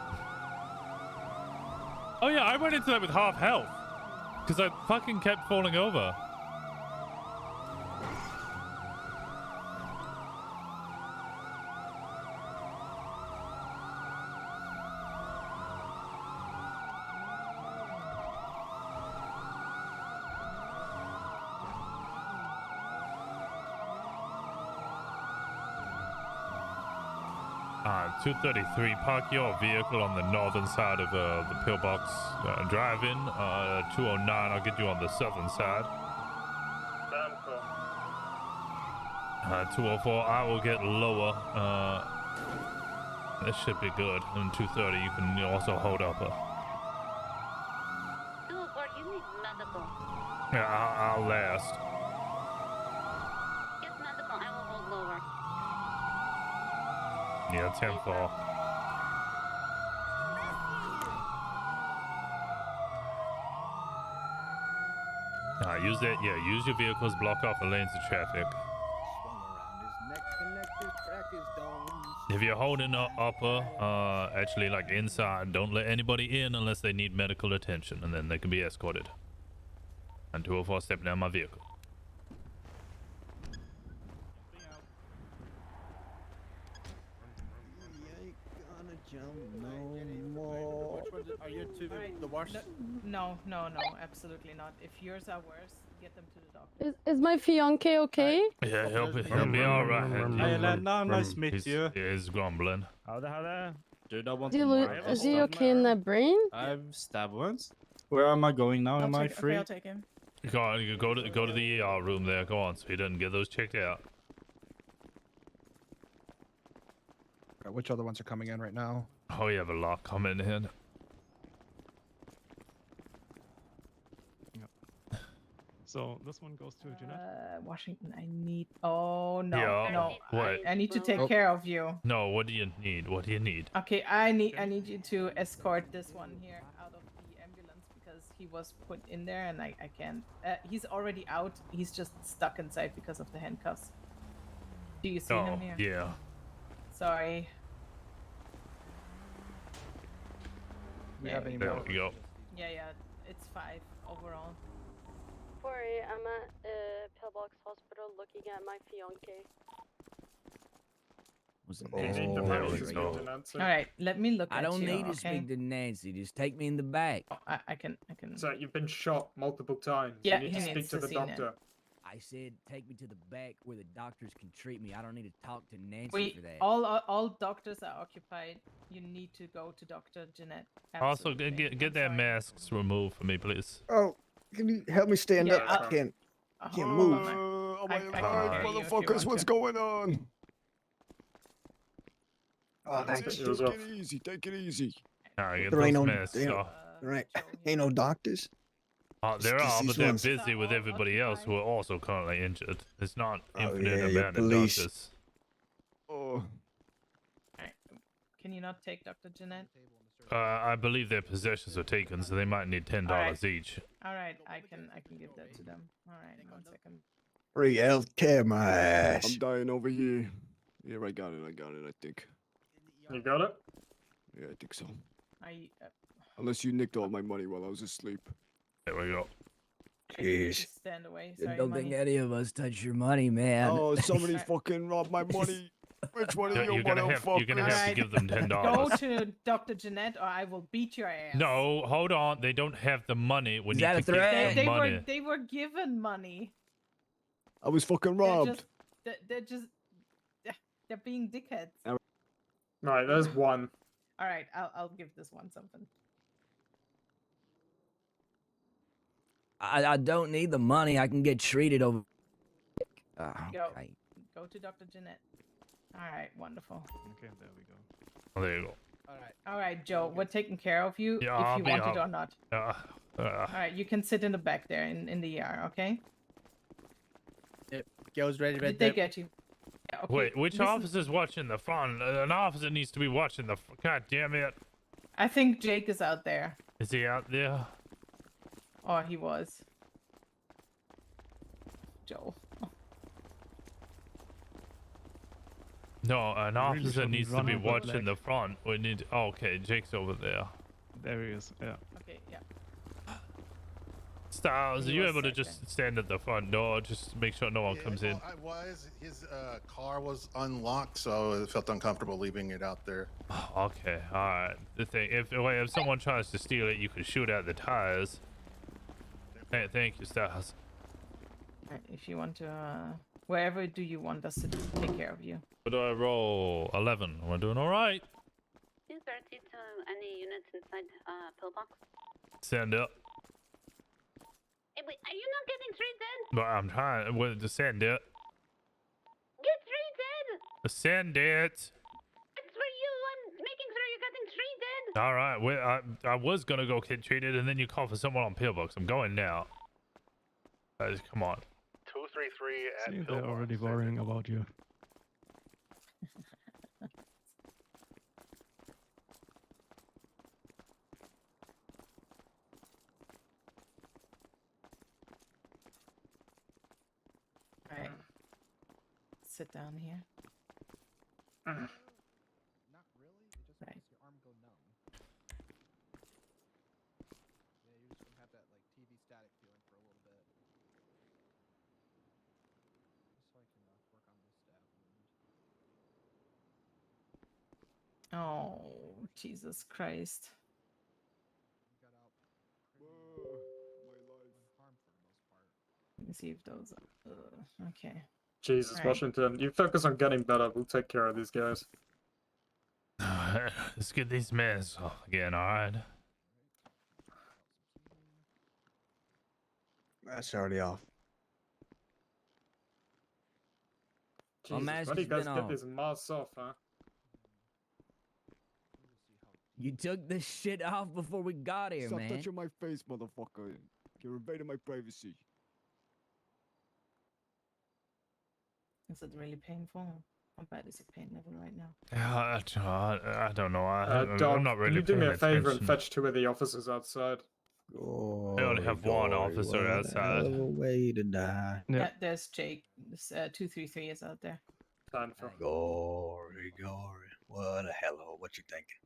Oh yeah, I went into that with half health. Because I fucking kept falling over. 233, park your vehicle on the northern side of the pillbox. Drive in. 209, I'll get you on the southern side. 204, I will get lower. This should be good. And 230, you can also hold upper. 204, you need medical. Yeah, I'll last. Get medical, I will hold lower. Yeah, 10-4. Use that. Yeah, use your vehicles, block off the lanes of traffic. If you're holding upper, actually like inside, don't let anybody in unless they need medical attention, and then they can be escorted. And 204, step down my vehicle. Are you to the worst? No, absolutely not. If yours are worse, get them to the doctor. Is my fiance okay? Yeah, he'll be alright. Hey, Elena, nice to meet you. He's grumbling. How the? Dude, I want Is he okay in the brain? I've stabbed once. Where am I going now? Am I free? Okay, I'll take him. Go on, you go to the ER room there. Go on, so he doesn't get those checked out. Which other ones are coming in right now? Oh, you have a lot coming in. So this one goes to Jeanette. Washington, I need. Oh no, Yeah, no. what? I need to take care of you. No, what do you need? What do you need? Okay, I need you to escort this one here out of the ambulance because he was put in there and I can't. He's already out. He's just stuck inside because of the handcuffs. Do you see him here? Yeah. Sorry. There we go. Yeah, it's 5 overall. Sorry, I'm at Pillbox Hospital looking at my fiance. All right, let me look. I at don't you, need to okay? speak to Nancy. Just take me in the back. I can. So you've been shot multiple times. Yeah, you need he to speak needs to to the see doctor. I said take me to the back where the doctors can treat me. I don't need to talk to Nancy Wait, for that. all doctors are occupied. You need to go to Dr. Jeanette. Also, Absolutely. get their masks removed for me, please. Oh, can you help me stand Yeah, up? I can't move. Oh my I can God, carry you if you motherfuckers, want what's to. going on? Oh, thanks. Take it easy, take it easy. Alright, get There ain't those no masks off. right. Ain't no doctors. There Just are, these but they're ones. busy with everybody else who are also currently injured. It's not Oh, infinite yeah, your amount of police. doctors. Oh. Alright, can you not take Dr. Jeanette? I believe their possessions are taken, so they might need $10 Alright. each. All right, I can give that to them. All right, 1 second. Free healthcare, my ass. I'm dying over here. Yeah, I got it, I think. You got it? Yeah, I think so. I Unless you nicked all my money while I was asleep. There we go. Jeez. stand away. I Sorry, don't money. think any of us touch your money, man. Oh, somebody fucking robbed my money. Which one of you You're gonna have to give them $10. Go to Dr. Jeanette, or I will beat your ass. No, hold on. They don't have the money. We Is need that to a threat? get They the money. were given money. I was fucking They're robbed. just they're being dickheads. Right, there's one. All right, I'll give this one something. I don't need the money. I can get treated over. Go Okay. go to Dr. Jeanette. All right, wonderful. Okay, there we go. Oh, there you go. All right, Joe, we're taking care of you Yeah, I'll if you be want out. it or not. All right, you can sit in the back there in the ER, okay? Yep, Joe's ready Did they there. get you? Yeah, okay, Wait, which listen- officer's watching the front? An officer needs to be watching the. God damn it! I think Jake is out there. Is he out there? Or he was. Joe. No, an really officer shouldn't needs to run be over watching black. the front. We need. Oh, okay, Jake's over there. There he is. Yeah. Okay, yeah. Styles, are Give you me able 1 to just stand at the front door? Just make sure no one comes in. I was. His car was unlocked, so it felt uncomfortable leaving it out there. Okay, all right. The thing, if someone tries to steal it, you can shoot out the tires. Thank you, Styles. All right, if you want to Wherever do you want us to take care of you? What do I roll? 11. Am I doing all right? 230 to any units inside pillbox. Send it. Hey, wait, are you not getting treated? But I'm trying. Well, to send it. Get treated! Send it. It's for you. I'm making sure you're getting treated. All right. Well, I was gonna go get treated, and then you call for someone on pillbox. I'm going now. Guys, come on. 233 at See, they're Pillbox. already worrying about you. Alright. Sit down here. Not really. It just Right. makes your arm go numb. Yeah, you're just gonna have that like TV static feeling for a little bit. Just so I can work on this stab wound. Oh, Jesus Christ. You got out pretty unharmed for the most part. Let me see if those. Okay. Jesus, Right. Washington, you focus on getting better. We'll take care of these guys. Let's get these meds off again, all right? That's already off. Jesus, mask when do you has guys been get off. these masks off, huh? You took this shit off before we got here, Stop man. touching my face, motherfucker. You're invading my privacy. Is it really painful? How bad is the pain level right now? I don't know. Dog, I'm not really can you do me paying a favor and attention. fetch 2 of the officers outside? I only have one officer outside. Hell of a way to die. Yeah, there's Jake. This 233 is out there. Time for. Gory, gory. What a hell of what you thinking?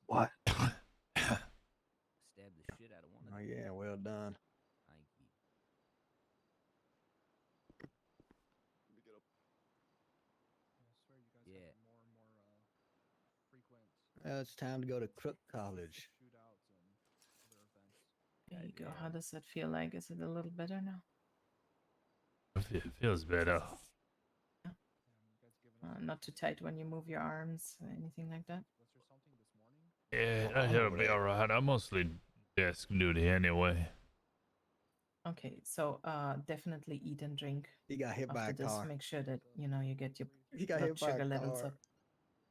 What? Stab the shit out of one of Oh them. yeah, well done. Thank you. Yeah. Well, it's time to go to Crook College. There you go. How does that feel like? Is it a little better now? It feels better. Not too tight when you move your arms or anything like that? Yeah, it'll be all right. I'm mostly desk duty anyway. Okay, so definitely eat and drink. He got hit by a After this, car. make sure that you know you get your He got blood hit by a sugar levels car.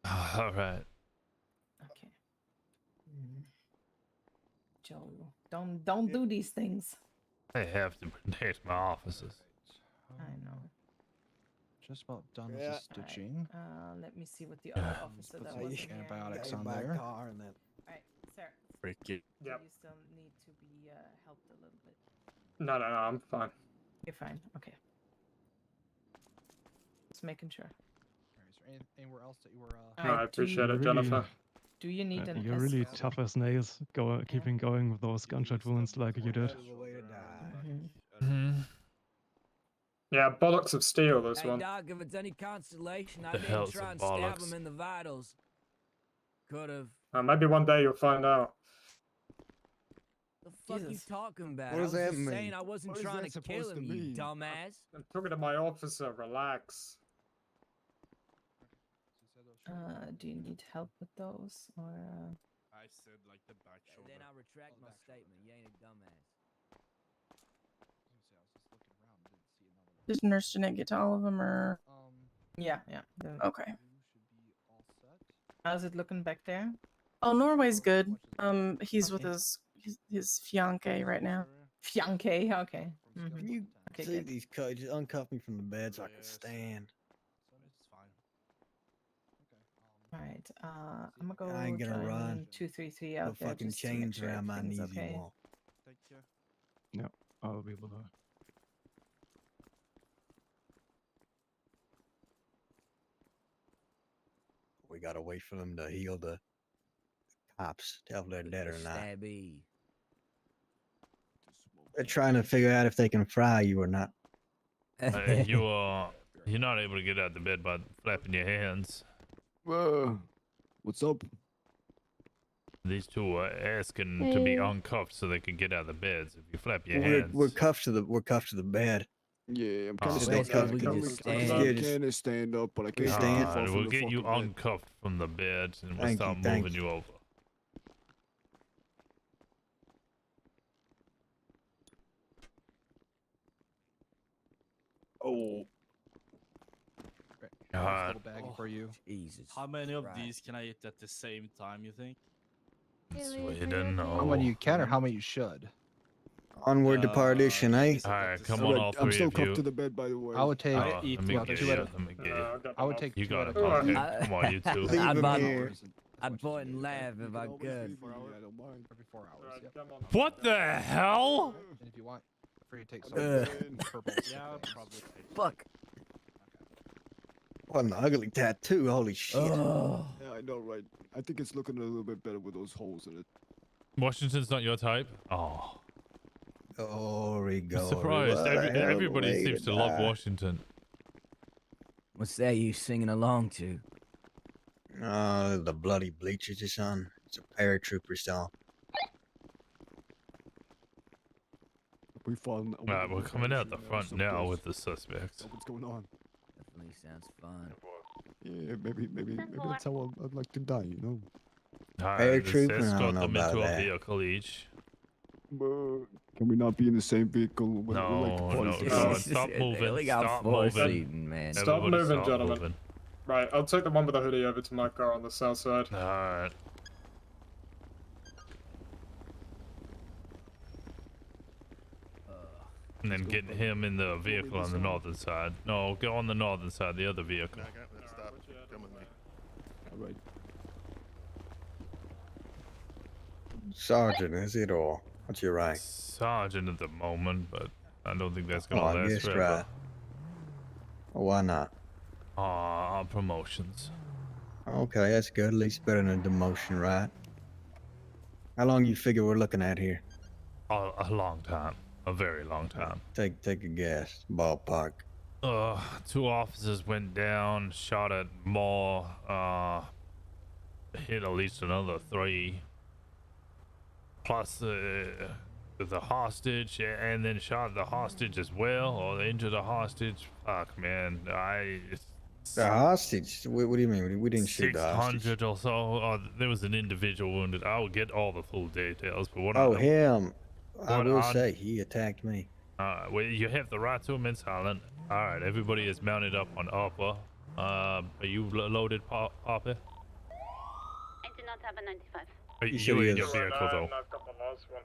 up. All right. Okay. Joe, don't do these things. I have to protect my officers. I know. Just about done with Yeah. the stitching. Let me see what the other officer Put that some was in here. antibiotics Got hit on by a there. car and then Alright, sir. Freaky. Do Yep. you still need to be helped a little bit? No, I'm fine. You're fine. Okay. Just making sure. Is there anywhere else that you were? No, I Alright, do appreciate you- it, Jennifer. Do you need an You're really escort? tough as nails, keeping going with those gunshot wounds like you did. hell of a way to die. Mm-hmm. Yeah, bollocks of steel, this Hey, one. Doc, if it's any consolation, I The didn't hell's try a and stab bollocks? him in the vitals. Could have. Maybe one day you'll find out. The fuck Jesus. you talking about? What I does was that just mean? saying I wasn't What is trying that to kill supposed him, to you mean? dumbass. I'm talking to my officer, relax. Do you need help with those or? I said like the back And then I retract my statement. You ain't a dumbass. Did Nurse Jeanette get to all of them, or? Yeah. Okay. How's it looking back there? Oh, Norway's good. He's with his fiance right now. Fiance, okay. Can you Okay, see good. these cuts? Just uncuff me from the bed so I can stand. Alright, I'm gonna go I ain't gonna join run. 233 out Put there fucking just to make chains sure around my everything's knees. You okay. won't. Yeah, I'll be able to. We gotta wait for them to heal the cops. Tell if they're dead or not. Stabby. They're trying to figure out if they can fry you or not. You're not able to get out of the bed by flapping your hands. Whoa. What's up? These two are asking to be Hey. uncuffed so they can get out of the beds. If you flap your We're, hands. we're cuffed to the bed. Yeah, I'm Oh, kind of Stay stuck. cuffed. I Come- can yeah, kind just- of stand up, but I can't stand. stand far from we'll the get you fucking bed. uncuffed from the bed and we'll Thank start you, thank moving you over. Oh. Alright. Little bag for you. Jesus. How many of Christ. these can I eat at the same time, you think? Sweden, How many you can or how many you should? Onward to perdition, eh? Alright, come All on, right, all I'm three still of cuffed you. to the bed, by the way. I would take. Let me well, get two you. at a- Let me get you. I would take You two got at it. a time. Okay, come on, you two. Leave I'd him bought- here. I'd point and laugh if I could. I don't mind. Every 4 hours. Yep. What the hell? And if you want, free to take some Ugh. purple. Yeah, probably. Fuck. What an ugly tattoo. Holy shit. Oh. Yeah, I know, right? I think it's looking a little bit better with those holes in it. Washington's not your type? Oh. Glory, I'm glory. surprised. What a hell of a Everybody way seems to die. love Washington. What's that you singing along to? The bloody bleachers, your son. It's a paratrooper song. We found. Alright, we're coming out the front now with the suspects. What's going on? Definitely sounds fun. Yeah, maybe that's how I'd like to die, you know? Alright, let's Paratrooper? I escort don't know them about into a that. vehicle each. Can we not be in the same vehicle when we like to No, party no, together? no. Stop They moving. only got Stop 4 moving. seating, man. Stop Everybody moving, stop gentlemen. moving. Right, I'll take the one with the hoodie over to my car on the south side. Alright. And then getting him in the vehicle on the northern side. No, go on the northern side, the other vehicle. Come with me. All right. Sergeant, is it all? What's your rank? Sergeant at the moment, but I don't think that's gonna Oh, I last guess forever. right. Why not? Promotions. Okay, that's good. At least better than a demotion, right? How long you figure we're looking at here? A long time. A very long time. Take a guess. Ballpark. 2 officers went down, shot at more, hit at least another 3. Plus the hostage, and then shot the hostage as well, or injured the hostage. Fuck, man. The hostage? What do you mean? We didn't shoot the hostage. 600 or so. There was an individual wounded. I will get all the full details, but what Oh, I him. I what will I- say, he attacked me. well, you have the right to remain silent. All right, everybody is mounted up on upper. Are you loaded, Papa? I do not have a 95. You said in he your is. vehicle though. I've got the last one.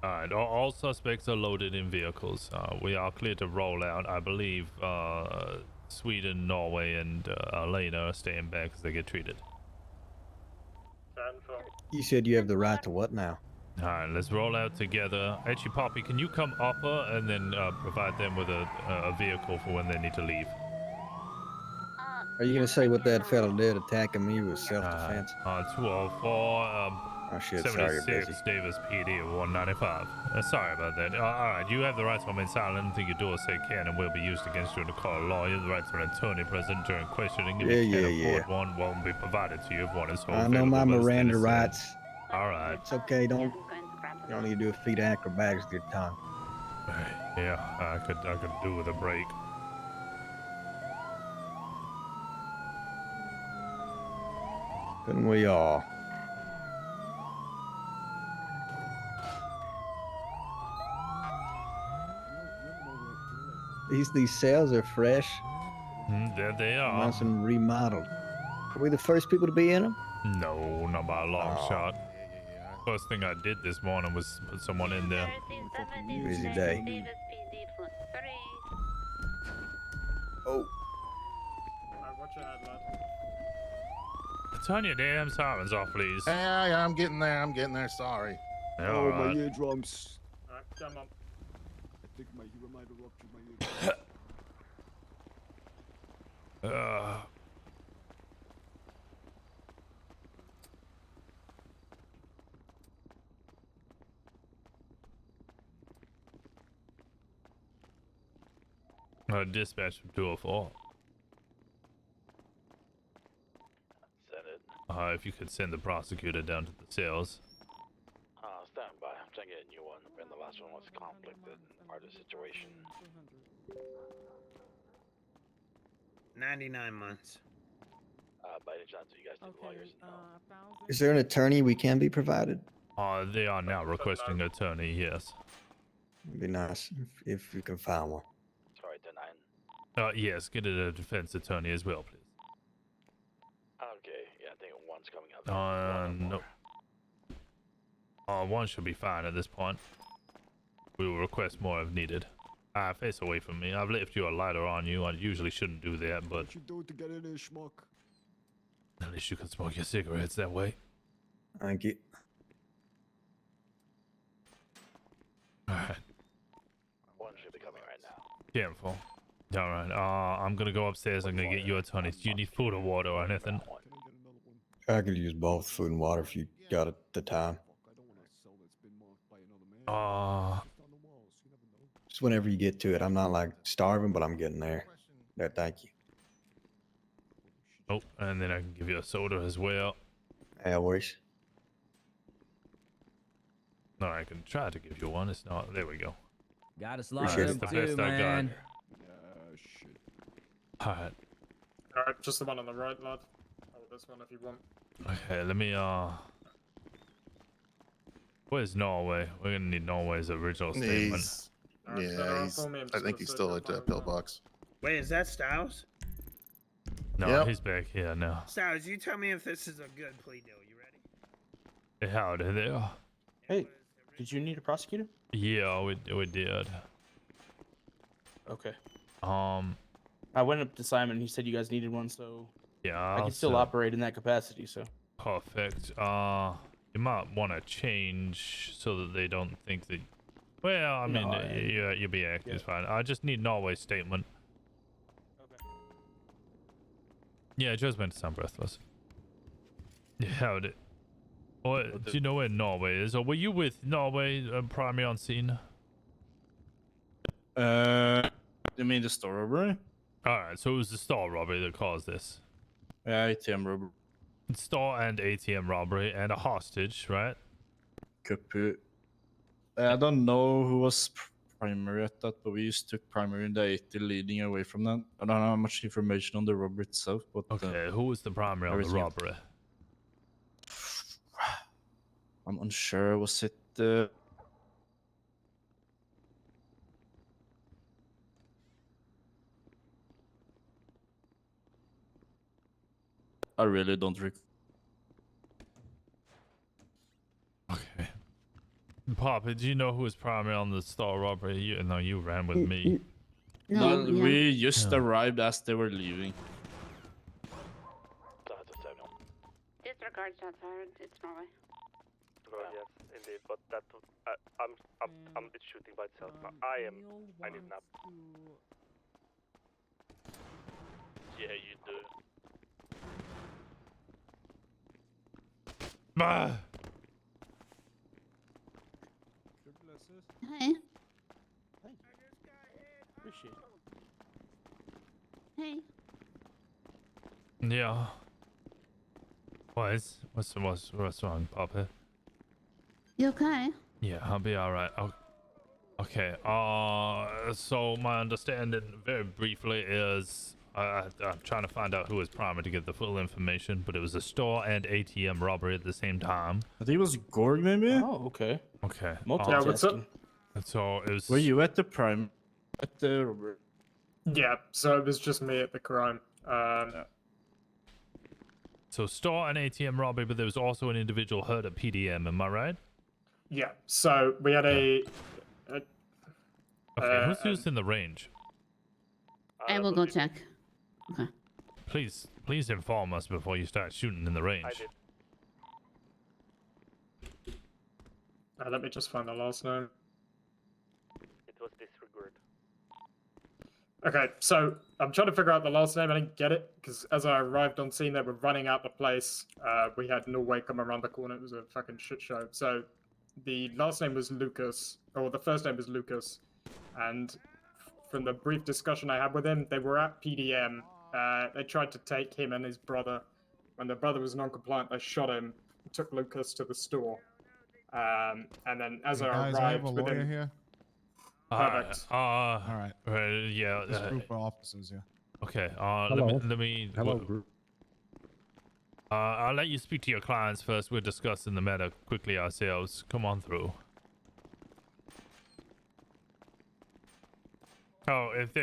All right, all suspects are loaded in vehicles. We are clear to roll out. I believe Sweden, Norway, and Elena are staying back as they get treated. You said you have the right to what now? All right, let's roll out together. Actually, Poppy, can you come upper and then provide them with a vehicle for when they need to leave? Are you gonna say what that fellow did attacking me was self-defense? 204, Oh shit, sorry, you're 76 busy. Davis PD at 195. Sorry about that. All right, you have the right to remain silent. Anything you do or say can and will be used against you in a court of law. You have the right to an attorney present during questioning. If you can't afford one, one will be provided to you if one is so I know my available, but as Miranda Dennis said- rights. All right. It's okay, don't. You don't need to do a feet acrobatics with your tongue. Yeah, I could do with a break. Couldn't we all? These cells are fresh. There they are. Nice and remodeled. Are we the first people to be in them? No, not by a long shot. First thing I did this morning was put someone in there. Busy day. Davis PD plus 3. Oh. Watch your head, lad. Turn your damn sirens off, please. Yeah, I'm getting there. Sorry. Oh, my Alright. eardrums. Alright, come on. I think he might have ruptured my eardrums. Dispatch from 204. Send it. if you could send the prosecutor down to the cells. Stand by. I'm trying to get a new one. And the last one was conflicted or the situation. 99 months. By any chance, you guys need lawyers? No. Is there an attorney we can be provided? They are now requesting an attorney, yes. It'd be nice if you can find one. Sorry, 10-9. Yes, get a defense attorney as well, please. Okay, yeah, I think one's coming up. No. One should be fine at this point. We will request more if needed. Face away from me. I've left you a lighter on you. I usually shouldn't do that, but What you do to get in there, schmuck? at least you can smoke your cigarettes that way. Thank you. Alright. One should be coming right now. Careful. Alright, I'm gonna go upstairs. I'm gonna get you attorneys. Do you need food or water or anything? I could use both food and water if you got it the time. Just whenever you get to it. I'm not like starving, but I'm getting there. There, thank you. Oh, and then I can give you a soda as well. I wish. No, I can try to give you one. It's not. There we go. Got us locked Appreciate up it. That's the too, best I got. man. Shit. Alright. Alright, just the one on the right, lad. Oh, this one if you want. Okay, let me, where's Norway? We're gonna need Norway's original statement. I think he's still at Pillbox. Wait, is that Styles? No, he's back here now. Styles, you tell me if this is a good plea deal. You ready? Hey, howdy there. Hey, did you need a prosecutor? Yeah, we did. Okay. I went up to Simon. He said you guys needed one, so yeah, I can still operate in that capacity. So perfect. You might want to change so that they don't think that. Well, I mean, you'll be acting fine. I just need Norway's statement. Okay. Yeah, Joe's meant to sound breathless. Yeah, howdy. What, do you know where Norway is, or were you with Norway primary on scene? You mean the store robbery? Alright, so it was the store robbery that caused this. Yeah, ATM robbery. Store and ATM robbery and a hostage, right? Kaput. I don't know who was primary at that, but we just took primary in the 80 leading away from that. I don't know much information on the robbery itself, but okay, who was the primary on the robbery? I'm unsure. Was it I really don't recall. Okay. Papa, do you know who was primary on the store robbery? You ran with me. No, we just arrived as they were leaving. Disregard shots fired. It's Norway. Yes, indeed, but that it's shooting by itself. I need an nap. Yeah, you do. Bah! Hey. Appreciate Hey. Yeah. What's wrong, Papa? You okay? Yeah, I'll be alright. Okay. So my understanding, very briefly, is I'm trying to find out who was primary to get the full information, but it was a store and ATM robbery at the same time. I think it was Gorg, maybe. Oh, okay. Okay. Multitasking. what's up? So it was. Were you at the prime? At the robbery? Yeah, so it was just me at the crime. So store and ATM robbery, but there was also an individual hurt at PDM. Am I right? Yeah. So we had a. Okay. Who's in the range? I will go check. Okay. Please inform us before you start shooting in the range. I did. Let me just find the last name. It was disregard. Okay, so I'm trying to figure out the last name. I didn't get it because as I arrived on scene, they were running out the place. We had Norway come around the corner. It was a fucking shit show. So the last name was Lucas, or the first name was Lucas, and from the brief discussion I had with him, they were at PDM. They tried to take him and his brother When the brother was non-compliant, they shot him, took Lucas to the store. And then as Hey, I guys, I have arrived a lawyer within... here. Perfect. All right. Yeah. This group of officers here. Okay. Hello. Let me. Hello, group. I'll let you speak to your clients first. We're discussing the matter quickly ourselves. Come on through. Oh, if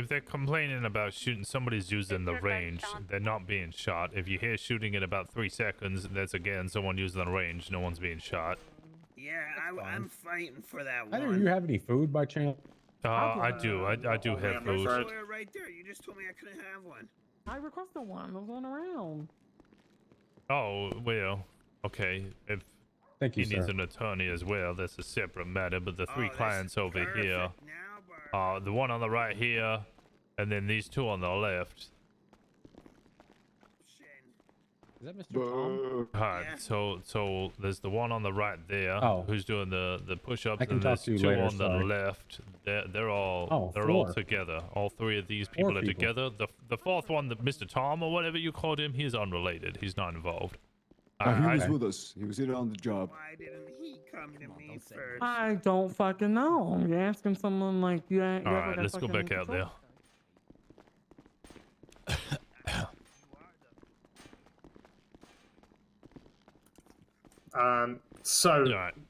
they're complaining about shooting, somebody's using the range. They're not being shot. If you hear shooting in about 3 seconds, that's again someone using the range. No one's being shot. Yeah, I'm fighting for that Either one. you have any food by chance? I do. I do have food. Right there. You just told me I couldn't have one. I requested one. There's one around. Oh well. Okay. If Thank you, he needs sir. an attorney as well, that's a separate matter. But the 3 clients over here, the one on the right here, and then these 2 on the left. Is that Mr. Tom? Alright, so there's the one on the right there who's doing the push-ups, I can and talk there's to you 2 later, on the sorry. left. They're all 4. together. All 3 of these 4 people are people. together. The 4th one, the Mr. Tom or whatever you called him, he's unrelated. He's not involved. He was with us. He was in on the job. Why didn't he come to me first? I don't fucking know. You're asking someone like you ain't. All right, let's go back out there.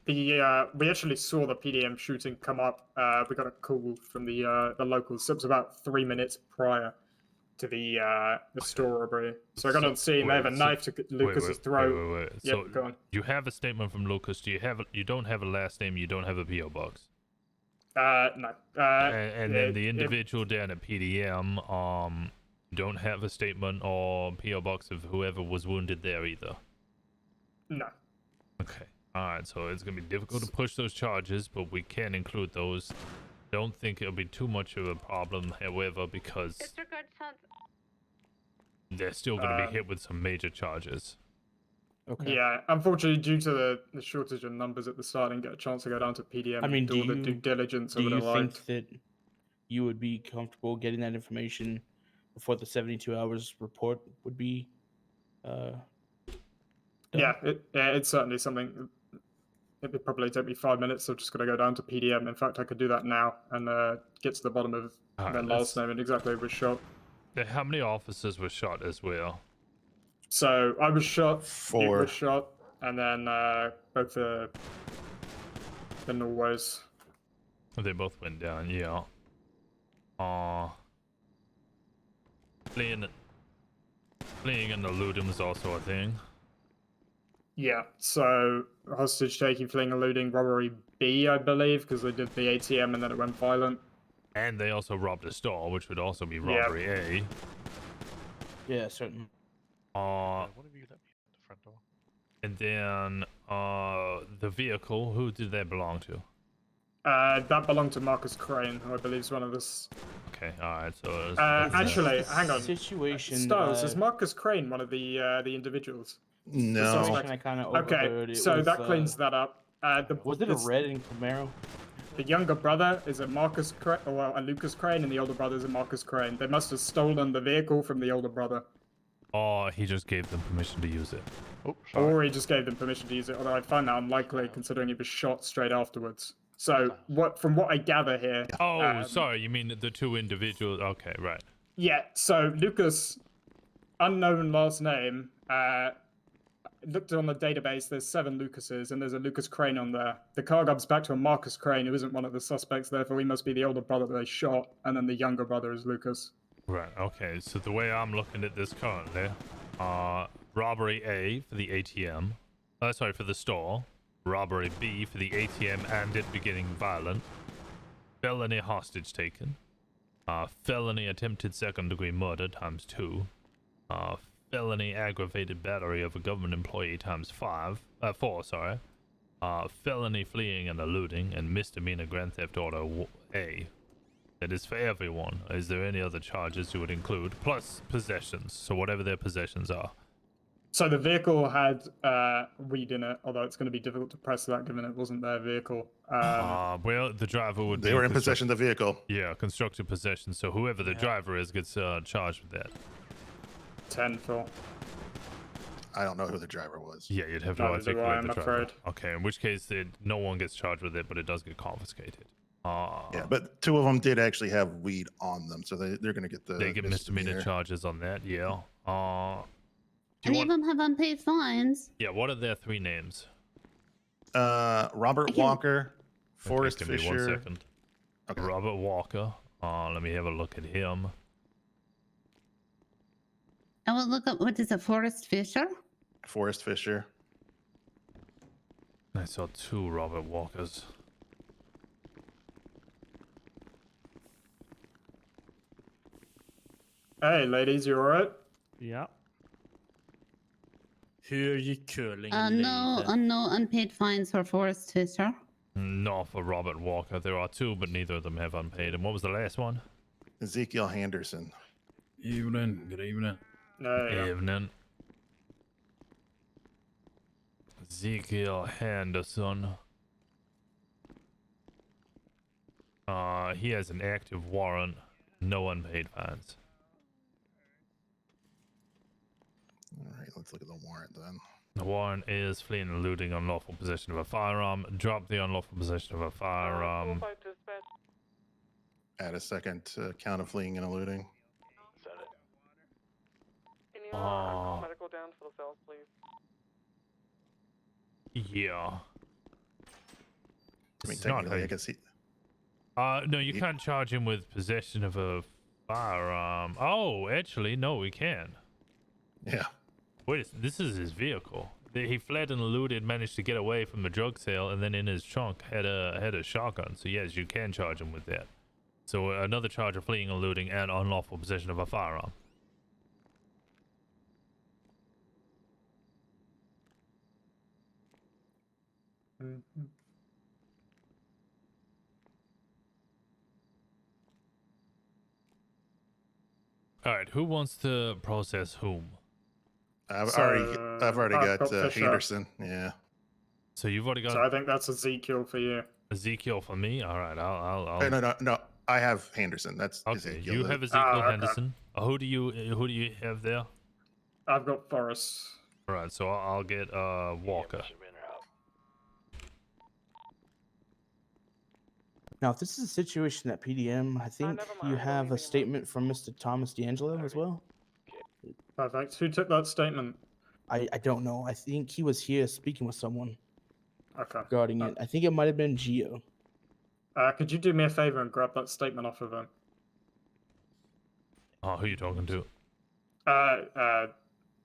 We actually saw the PDM shooting come up. We got a call from the locals. So it was about 3 minutes prior to the store robbery. So I got on scene. They have a knife to Lucas's throat. Wait. Yep, So go on. you have a statement from Lucas. Do you have? You don't have a last name. You don't have a PO box. No. And then the individual down at PDM, don't have a statement or PO box of whoever was wounded there either. No. Okay. All right. So it's gonna be difficult to push those charges, but we can include those. Don't think it'll be too much of a problem, however, because they're still gonna be hit with some major charges. Okay. Yeah, unfortunately, due to the shortage of numbers at the start, I didn't get a chance to go down to PDM I mean, and do all the due diligence. do I would you have liked. think that you would be comfortable getting that information before the 72 hours report would be Yeah, it's certainly something. It would probably take me 5 minutes. So I'm just going to go down to PDM. In fact, I could do that now and get to the bottom of their last name and exactly who was shot. How many officers were shot as well? So I was shot. 4. You were shot, and then both the Norways. They both went down. Yeah. Fleeing and eluding was also a thing. Yeah, so hostage taking, fleeing, eluding, robbery B, I believe, because they did the ATM and then it went violent. And they also robbed a store, which would also be robbery A. Yeah, certainly. And then the vehicle, who did that belong to? That belonged to Marcus Crane, who I believe is one of this. Okay, alright, so... actually, hang on. Situation. Styles, is Marcus Crane one of the individuals? No. I kind of overheard. Okay, so that cleans that up. Was it a red in Camaro? The younger brother is a Marcus Crane, or a Lucas Crane, and the older brother is a Marcus Crane. They must have stolen the vehicle from the older brother. Or he just gave them permission to use it. Or he just gave them permission to use it, although I find that unlikely considering he was shot straight afterwards. So, from what I gather here... Oh, sorry, you mean the 2 individuals? Okay, right. Yeah, so Lucas, unknown last name, looked on the database, there's 7 Lucases, and there's a Lucas Crane on there. The car comes back to a Marcus Crane, who isn't one of the suspects, therefore he must be the older brother they shot, and then the younger brother is Lucas. Right, okay, so the way I'm looking at this currently, robbery A for the ATM, for the store, robbery B for the ATM and it beginning violent, felony hostage taken, felony attempted second-degree murder times 2, felony aggravated battery of a government employee times 4, felony fleeing and eluding, and misdemeanor grand theft auto A. That is for everyone. Is there any other charges you would include? Plus possessions, so whatever their possessions are. So the vehicle had weed in it, although it's going to be difficult to press that given it wasn't their vehicle. Well, the driver would be... They were in possession of the vehicle. Yeah, constructive possession, so whoever the driver is gets charged with that. 10 for. I don't know who the driver was. Yeah, you'd have to Neither do I, articulate I'm the driver. afraid. Okay, in which case no one gets charged with it, but it does get confiscated. Yeah, but 2 of them did actually have weed on them, so they're going to get the they get misdemeanor charges on that. Yeah. Any of them have unpaid fines. Yeah. What are their 3 names? Robert Walker, Forrest Give me Fisher. 1 second. Okay. Robert Walker. Let me have a look at him. I will look up, what is it, Forrest Fisher? Forrest Fisher. I saw 2 Robert Walkers. Hey, ladies, you alright? Yeah. Who are you curling? No unpaid fines for Forrest Fisher. Not for Robert Walker. There are 2, but neither of them have unpaid. And what was the last one? Ezekiel Henderson. Evening. Good evening. Evening. Ezekiel Henderson. He has an active warrant. No unpaid fines. All right, let's look at the warrant then. The warrant is fleeing and eluding unlawful possession of a firearm. Drop the unlawful possession of a firearm. Add a second count of fleeing and eluding. medical down for the cells, please. Yeah. I mean, It's not technically, how I guess he. No, you can't charge him with possession of a firearm. Oh, actually, no, we can. Yeah. Wait, this is his vehicle. He fled and eluded, managed to get away from the drug sale, and then in his trunk had a shotgun. So yes, you can charge him with that. So another charge of fleeing, eluding, and unlawful possession of a firearm. Mm-hmm. All right, who wants to process whom? I've already got Henderson. Yeah. So you've already got. So I think that's Ezekiel for you. Ezekiel for me. All right, I'll. Hey, no. I have Henderson. That's okay. Ezekiel. You have Ezekiel Henderson. Who do you have there? I've got Forrest. All right, so I'll get Walker. Now, if this is a situation at PDM, I think you have a statement from Mr. Thomas D'Angelo as well. Perfect. Who took that statement? I don't know. I think he was here speaking with someone regarding Okay. it. I think it might have been Gio. Could you do me a favor and grab that statement off of him? Oh, who are you talking to? Sorry,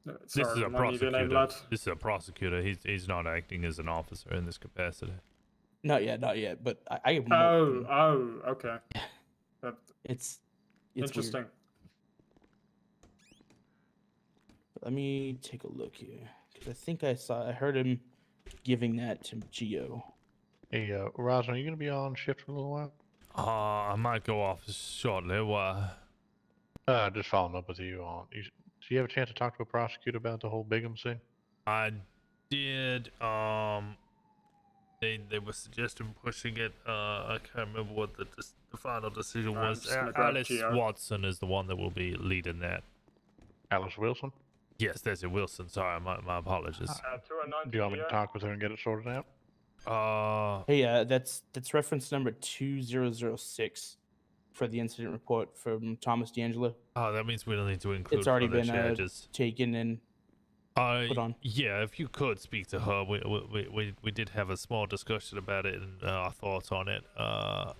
This is a remind me of your prosecutor. name, lad. This is a prosecutor. He's not acting as an officer in this capacity. Not yet. But I have okay. It's interesting. weird. Let me take a look here, because I think I heard him giving that to Gio. Hey, Rosner, are you gonna be on shift for a little while? I might go off shortly. Why? Just following up with you on. Do you have a chance to talk to a prosecutor about the whole Bigums thing? I did. They were suggesting pushing it. I can't remember what the final decision was. Alice Watson is the one that will be leading that. Alice Wilson? Yes, there's a Wilson. Sorry, my apologies. Do you want me to talk with her and get it sorted out? Hey, that's reference number 2006 for the incident report from Thomas D'Angelo. Oh, that means we don't need to include. It's already further been charges. taken and put on. Yeah, if you could speak to her, we did have a small discussion about it and our thoughts on it. Okay,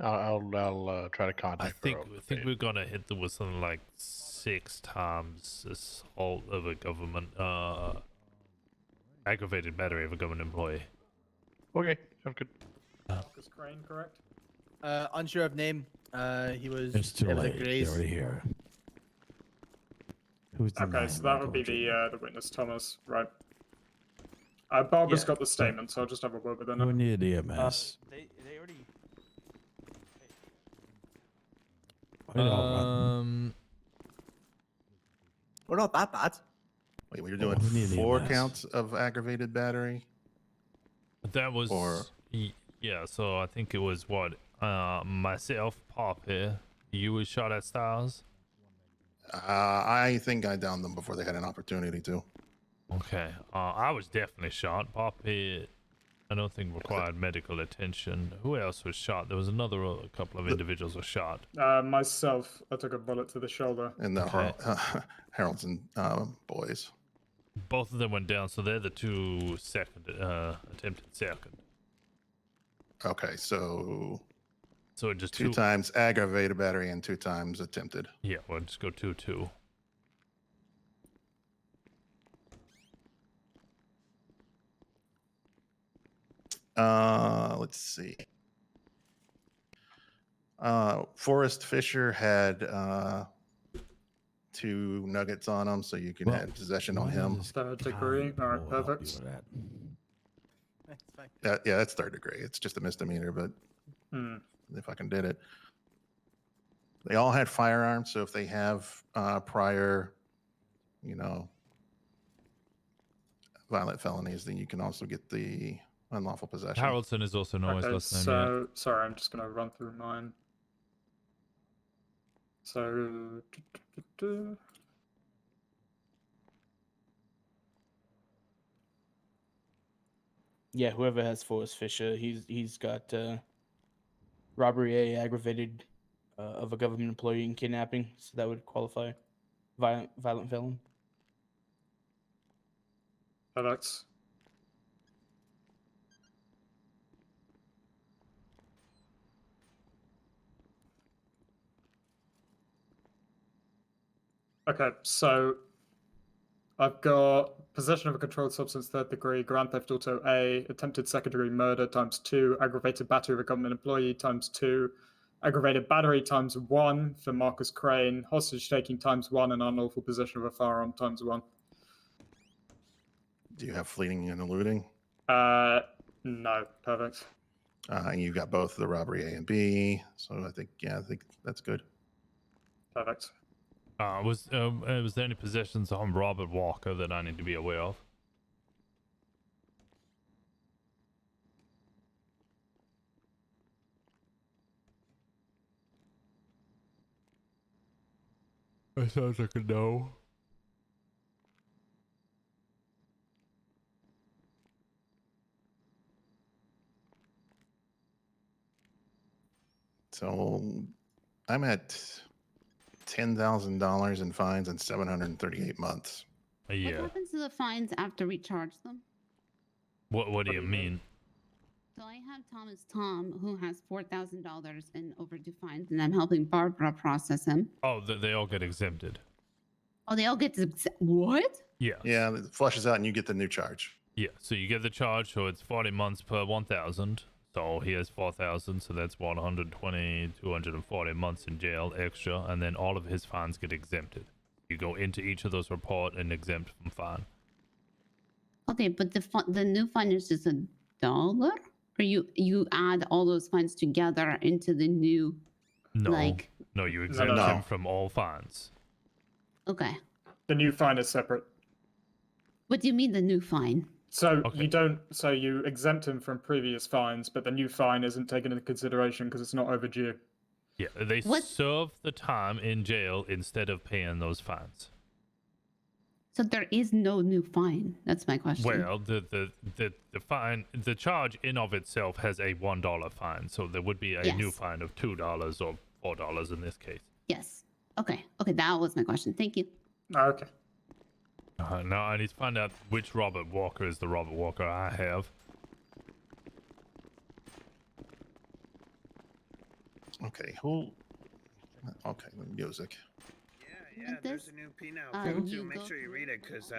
I'll try to contact her. I think we're gonna hit them with something like 6 times assault of a government aggravated battery of a government employee. Okay, sounds good. Marcus Crane, correct? Unsure of name. He was. It's too it was a late. Grace. They're already here. Who's the Okay, so that would be the witness, Thomas, right? Barbara's got the statement, so I'll just have a word with her. Who needed EMS? They already. We're not that bad. Wait, we were doing who needed 4 EMS? counts of aggravated battery. That was Or- yeah. So I think it was what myself, Pop here. You was shot at Styles. I think I downed them before they had an opportunity to. Okay. I was definitely shot. Poppy, I don't think required medical attention. Who else was shot? There was another couple of individuals were shot. Myself, I took a bullet to the shoulder. And the Okay. Harold's and boys. Both of them went down, so they're the two second attempted second. Okay, so it just two times aggravated battery and 2 times attempted. Yeah, we'll just go 2-2. Let's see. Forrest Fisher had 2 nuggets on him, so you can have possession on him. Third degree. All right, perfect. Yeah, that's 3rd degree. It's just a misdemeanor, but they fucking did it. They all had firearms, so if they have prior, violent felonies, then you can also get the unlawful possession. Harrelson is also known as last name. So, sorry, I'm just going to run through mine. So, Yeah, whoever has Forrest Fisher, he's got robbery A, aggravated of a government employee, and kidnapping, so that would qualify. Violent felon. Alex. Okay, so I've got possession of a controlled substance 3rd degree, grand theft auto A, attempted 2nd degree murder ×2, aggravated battery of a government employee ×2, aggravated battery ×1 for Marcus Crane, hostage taking ×1, and unlawful possession of a firearm ×1. Do you have fleeing and eluding? No, perfect. And you've got both the robbery A and B, so I think that's good. Perfect. Was there any possessions on Robert Walker that I need to be aware of? That sounds like a no. So I'm at $10,000 in fines and 738 months. What happens to the fines after we charge them? What do you mean? So I have Thomas Tom, who has $4,000 in overdue fines, and I'm helping Barbara process him. Oh, they all get exempted. Oh, they all get to what? Yeah. Yeah, it flushes out and you get the new charge. Yeah, so you get the charge, so it's 40 months per 1,000. So he has 4,000, so that's 120, 240 months in jail extra, and then all of his fines get exempted. You go into each of those report and exempt from fine. Okay, but the new fine is just $1, or you add all those fines together into the new? No, no, you exempt him from all fines. Okay. The new fine is separate. What do you mean the new fine? So you exempt him from previous fines, but the new fine isn't taken into consideration because it's not overdue. Yeah, they serve the time in jail instead of paying those fines. So there is no new fine. That's my question. Well, the fine, the charge in of itself has a $1 fine, so there would be a new fine of $2 or $4 in this case. Yes. Okay. Okay, that was my question. Thank you. Okay. Now I need to find out which Robert Walker is the Robert Walker I have. Okay, who? Okay, music. Yeah, there's a new P now. Too. Make sure you read it, because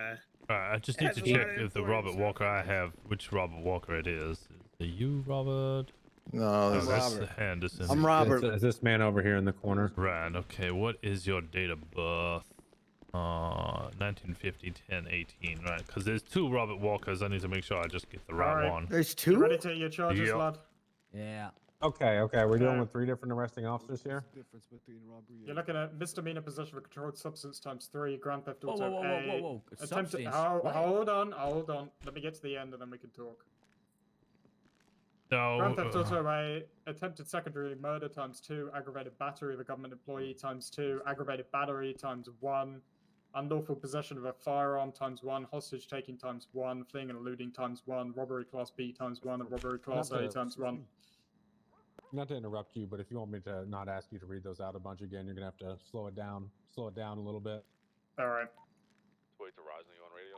I just need to check if the Robert Walker I have, which Robert Walker it is. Is it you, Robert? No, that's Robert. Henderson. I'm Robert. Is this man over here in the corner? Right. Okay. What is your date of birth? 1950, 10, 18. Right. Because there's 2 Robert Walkers. I need to make sure I just get the right one. There's 2? You ready to take your charges, lad? Yeah. Okay, we're dealing with 3 different arresting officers here. You're looking at misdemeanor possession of a controlled substance ×3, grand theft auto Whoa. attempted. Substance? Hold on. Let me get to the end and then we can talk. No. Grand Theft Auto A, attempted secondary murder ×2, aggravated battery of a government employee ×2, aggravated battery ×1, unlawful possession of a firearm ×1, hostage taking ×1, fleeing and eluding ×1, robbery class B ×1, and robbery class A ×1. Not to interrupt you, but if you want me to not ask you to read those out a bunch again, you're gonna have to slow it down a little bit. All right. Wait to Rosner, you on radio?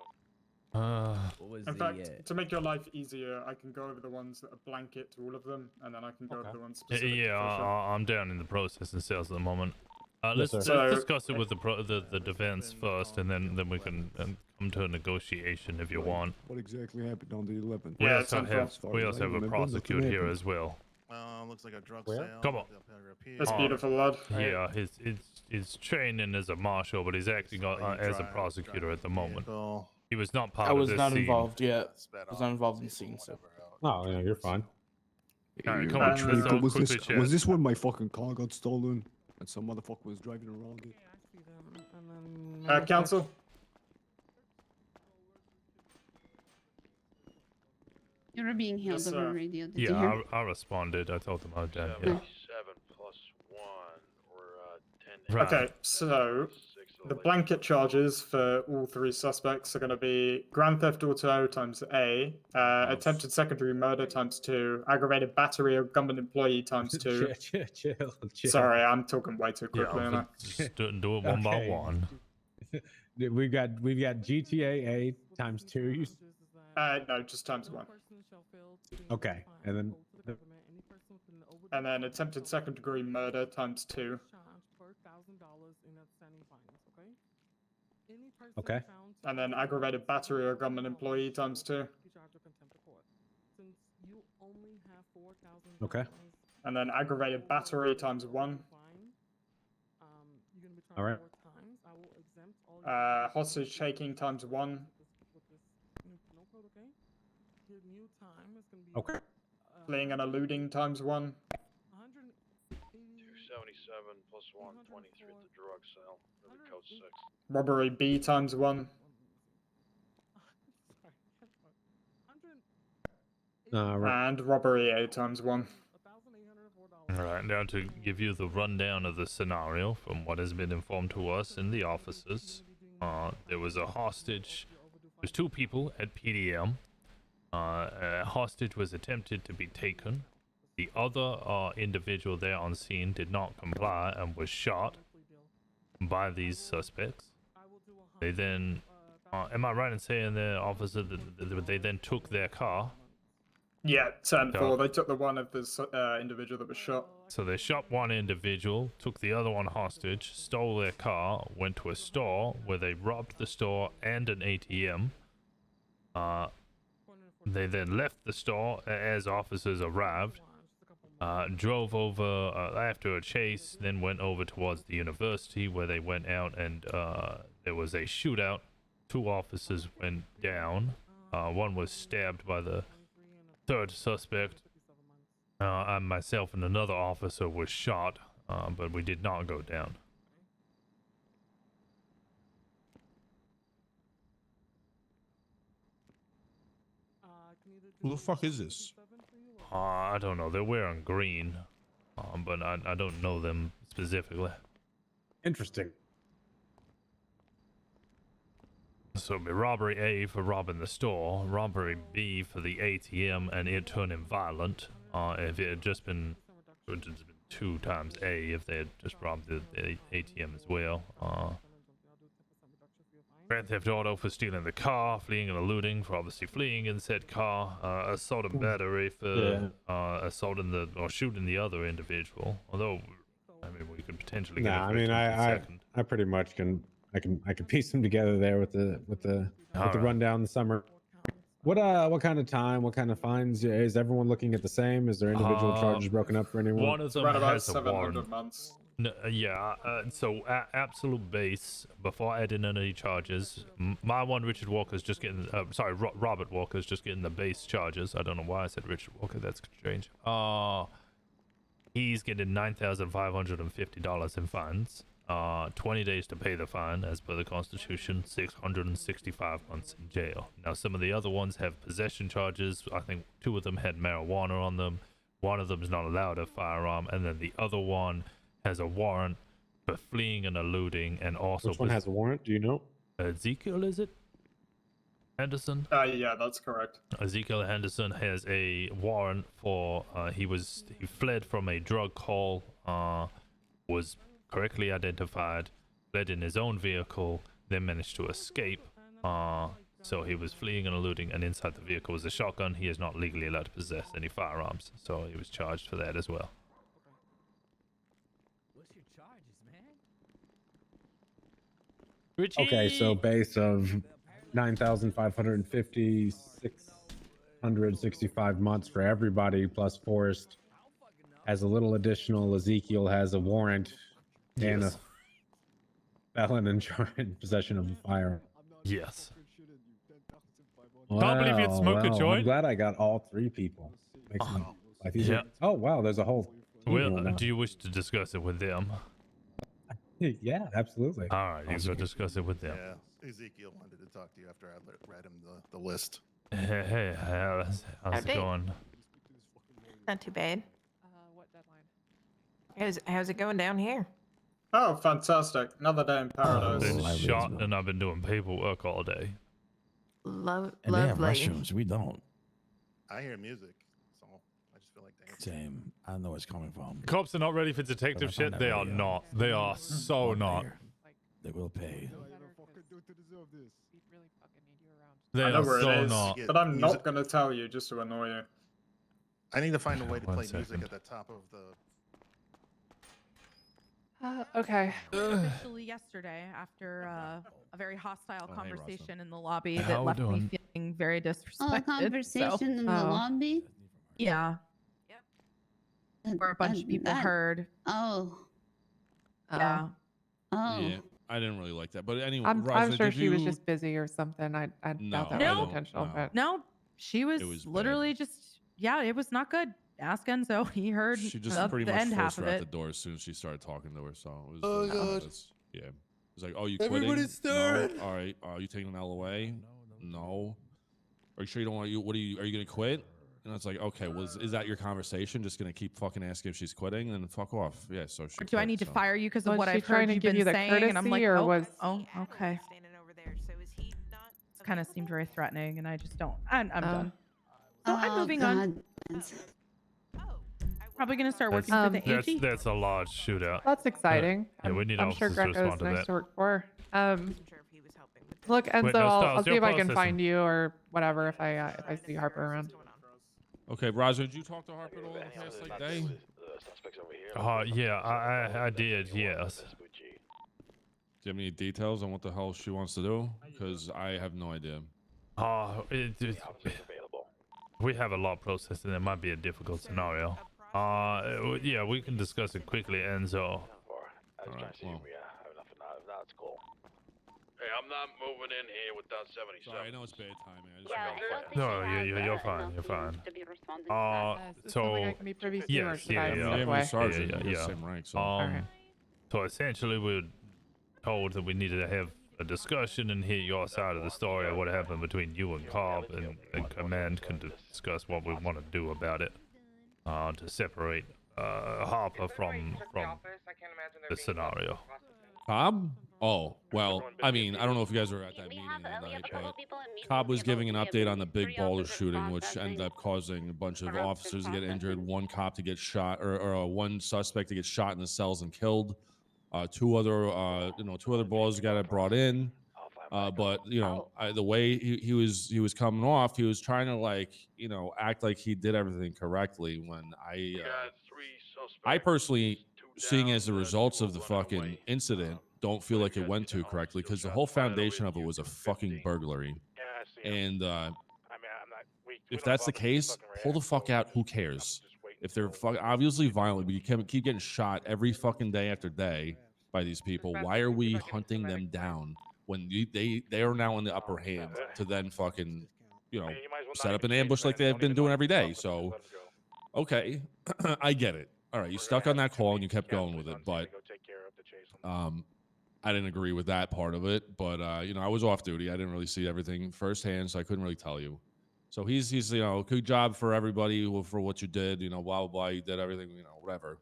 What was In the, fact, to make your life easier, I can go over the ones that are blanket to all of them, and then I can go over the ones specific. Yeah, to Fisher. I'm down in the processing sales at the moment. Yes, Let's sir. discuss it with the defense first, and then we can come to a negotiation if you want. What exactly happened on the 11th? We Yeah, also it's have a remember, prosecutor nothing here happened. as well. Looks like a drug Where? sale. Come on. That's beautiful, lad. Yeah, he's training as a marshal, but he's acting as a prosecutor at the moment. He was not part I of was this not scene. involved yet. I was not involved in the scene, so. Oh, yeah, you're fine. All right, come Uh, on, let's all was quickly this chat. was this when my fucking car got stolen and some motherfucker was driving around it? Counsel? You were being hailed Yes, over sir. radio. Did you hear? Yeah, I responded. I told them I was done. Yeah. 77 plus 1, or 10. Okay, so the blanket charges for all three suspects are going to be Grand Theft Auto ×A, attempted secondary murder ×2, aggravated battery of government employee ×2. chill. Sorry, I'm talking way too Yeah, quickly. but just do it one by Okay. one. We've got GTA A ×2. No, just ×1. Okay, and then And then attempted second degree murder ×2. okay. And then aggravated battery of government employee ×2. Okay. And then aggravated battery ×1. All right. Hostage taking ×1. Okay. Fleeing and eluding ×1. 277 plus 123 at the drug sale. Maybe code 6. Robbery B ×1. Right. And robbery A ×1. All right, now to give you the rundown of the scenario from what has been informed to us in the offices. There was a hostage. There's two people at PDM. A hostage was attempted to be taken. The other individual there on scene did not comply and was shot by these suspects. They then, am I right in saying the officer that they then took their car? Yeah, 10-4. They took the one of the individual that was shot. So they shot one individual, took the other one hostage, stole their car, went to a store where they robbed the store and an ATM. They then left the store as officers arrived, drove over after a chase, then went over towards the university where they went out and there was a shootout. Two officers went down. One was stabbed by the third suspect. And myself and another officer was shot, but we did not go down. Who the fuck is this? I don't know. They're wearing green, but I don't know them specifically. Interesting. So it'd be robbery A for robbing the store, robbery B for the ATM and it turning violent. If it had just been, it would have been 2 times A if they had just robbed the ATM as well. Grand Theft Auto for stealing the car, fleeing and eluding for obviously fleeing in said car, assault and battery for assaulting or shooting the other individual. Although, I mean, we could potentially get Nah, it I mean, I second. pretty much can piece them together there with the Alright. rundown this summer. What kind of time? What kind of fines? Is everyone looking at the same? Is there individual charges broken up for anyone? One of them Around about has a 700 warrant. months. No, so absolute base before adding any charges. My one, Richard Walker's just getting. Robert Walker's just getting the base charges. I don't know why I said Richard Walker. That's strange. He's getting $9,550 in fines. 20 days to pay the fine, as per the Constitution, 665 months in jail. Now, some of the other ones have possession charges. I think 2 of them had marijuana on them. 1 of them is not allowed a firearm, and then the other one has a warrant for fleeing and eluding, and also... Which one has a warrant? Do you know? Ezekiel, is it? Henderson? Yeah, that's correct. Ezekiel Henderson has a warrant for he fled from a drug call, was correctly identified, fled in his own vehicle, then managed to escape. So he was fleeing and eluding, and inside the vehicle was a shotgun. He is not legally allowed to possess any firearms, so he was charged for that as well. What's your charges, man? Richie! Okay, so base of 9,550, 665 months for everybody, plus Forrest has a little additional. Ezekiel has a warrant and a felon in possession of a firearm. Yes. Wow, Can't believe you'd smoke a wow, joint. I'm glad I got all 3 people. Makes my life easier. Yeah. Oh wow, there's a whole. Well, do you wish to discuss it with them? Yeah, absolutely. All right, you go discuss it with them. Yeah, Ezekiel wanted to talk to you after I read him the list. Hey, how's it going? Not too bad. What deadline? How's it going down here? Oh, fantastic. Another day in paradise. I've been shot and I've been doing paperwork all day. And they have restrooms. We don't. I hear music, so I just feel like dancing. Same. I don't know where it's coming from. Cops are not ready for detective shit. They are not. They are so not. They will pay. They I know are where so it is, not. but I'm not going to tell you just to annoy you. I need to find a way to One play second. music at the top of the. Okay. Officially yesterday, after a very hostile conversation in the lobby How that we left me doing? feeling very disrespected. Oh, a conversation in the lobby? Yeah. Where a bunch of people heard. Oh. Yeah. Oh. Yeah, I didn't really like that. But anyway, I'm Rosner, sure did she was you- just busy or something. I No, doubt that I was don't- intentional, no. but No, she was, It was bad. literally just, yeah, it was not good. Ask Enzo. He heard She just the pretty end much half forced of her out it. the door as soon as she started talking to her. So it was. Oh, God. Yeah. It was like, oh, you quitting? Everybody's staring. No. All right. Are you taking an LOA? No. Are you sure you don't want you? What are you? Are you gonna quit? And it's like, okay, well, is that your conversation? Just gonna keep fucking asking if she's quitting, and then fuck off. Yeah. So she. Or do I quit, need to so. fire you because of Was what she I've trying heard to you've give been you the saying? And I'm like, courtesy, or oh, was- oh, okay. It kind of seemed very threatening, and I just don't. I'm done. So I'm moving on. Probably gonna start working for the AG. That's a large shootout. that's exciting. Yeah, we need I'm sure officers to Greco is respond to nice that. to work for. Look, Enzo, Wait, no, I'll Styles, see you're if I can processing. find you or whatever if I see Harper around. Okay, Roger, did you talk to Harper at all the past like day? Yeah, I did. Yes. Do you have any details on what the hell she wants to do? Because I have no idea. We have a lot processed, and it might be a difficult scenario. Yeah, we can discuss it quickly, Enzo. Hey, I'm not moving in here without 77. Sorry, I know it's bad timing. I just No, you're fine. You're fine. Is this something I can be privy to, or Yes, should I yeah, step yeah. away? Sergeant, yeah, you're yeah. same rank, so. Alright. So essentially, we're told that we needed to have a discussion and hear your side of the story of what happened between you and Cobb, and Command can discuss what we want to do about it to separate Harper from the scenario. Cobb? Oh, well, I mean, I don't know if you guys were at that meeting that night, but Cobb was giving an update on the big baller shooting, which ended up causing a bunch of officers to get injured, one cop to get shot, or one suspect to get shot in the cells and killed. Two other balls got brought in. But the way he was coming off, he was trying to act like he did everything correctly. When I personally, seeing as the results of the fucking incident, don't feel like it went too correctly, because the whole foundation of it was a fucking burglary. And if that's the case, pull the fuck out. Who cares? If they're obviously violent, but you keep getting shot every fucking day after day by these people, why are we hunting them down when they are now in the upper hand to then fucking set up an ambush like they've been doing every day? So okay, I get it. All right, you stuck on that call and you kept going with it, but I didn't agree with that part of it, but you know, I was off duty. I didn't really see everything firsthand, so I couldn't really tell you. So he's you know, good job for everybody for what you did. You know, blah blah blah. You did everything. You know, whatever.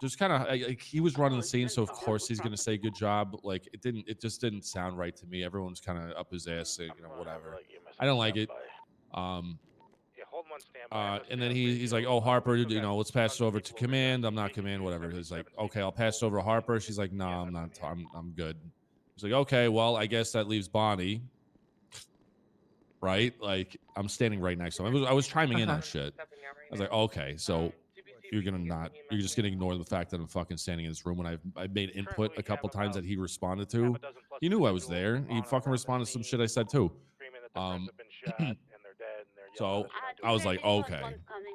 Just kind of like he was running the scene, so of course he's gonna say good job. Like it just didn't sound right to me. Everyone's kind of up his ass, saying, you know, whatever. I don't like it. And then he's like, oh, Harper, you know, let's pass it over to command. I'm not command, whatever. He's like, okay, I'll pass it over to Harper. She's like, no, I'm not. I'm good. He's like, okay, well, I guess that leaves Bonnie. Right? Like, I'm standing right next to him. I was chiming in on shit. I was like, okay, so you're just gonna ignore the fact that I'm fucking standing in this room when I made input a couple times that he responded to. He knew I was there. He fucking responded to some shit I said too. So I was like, okay,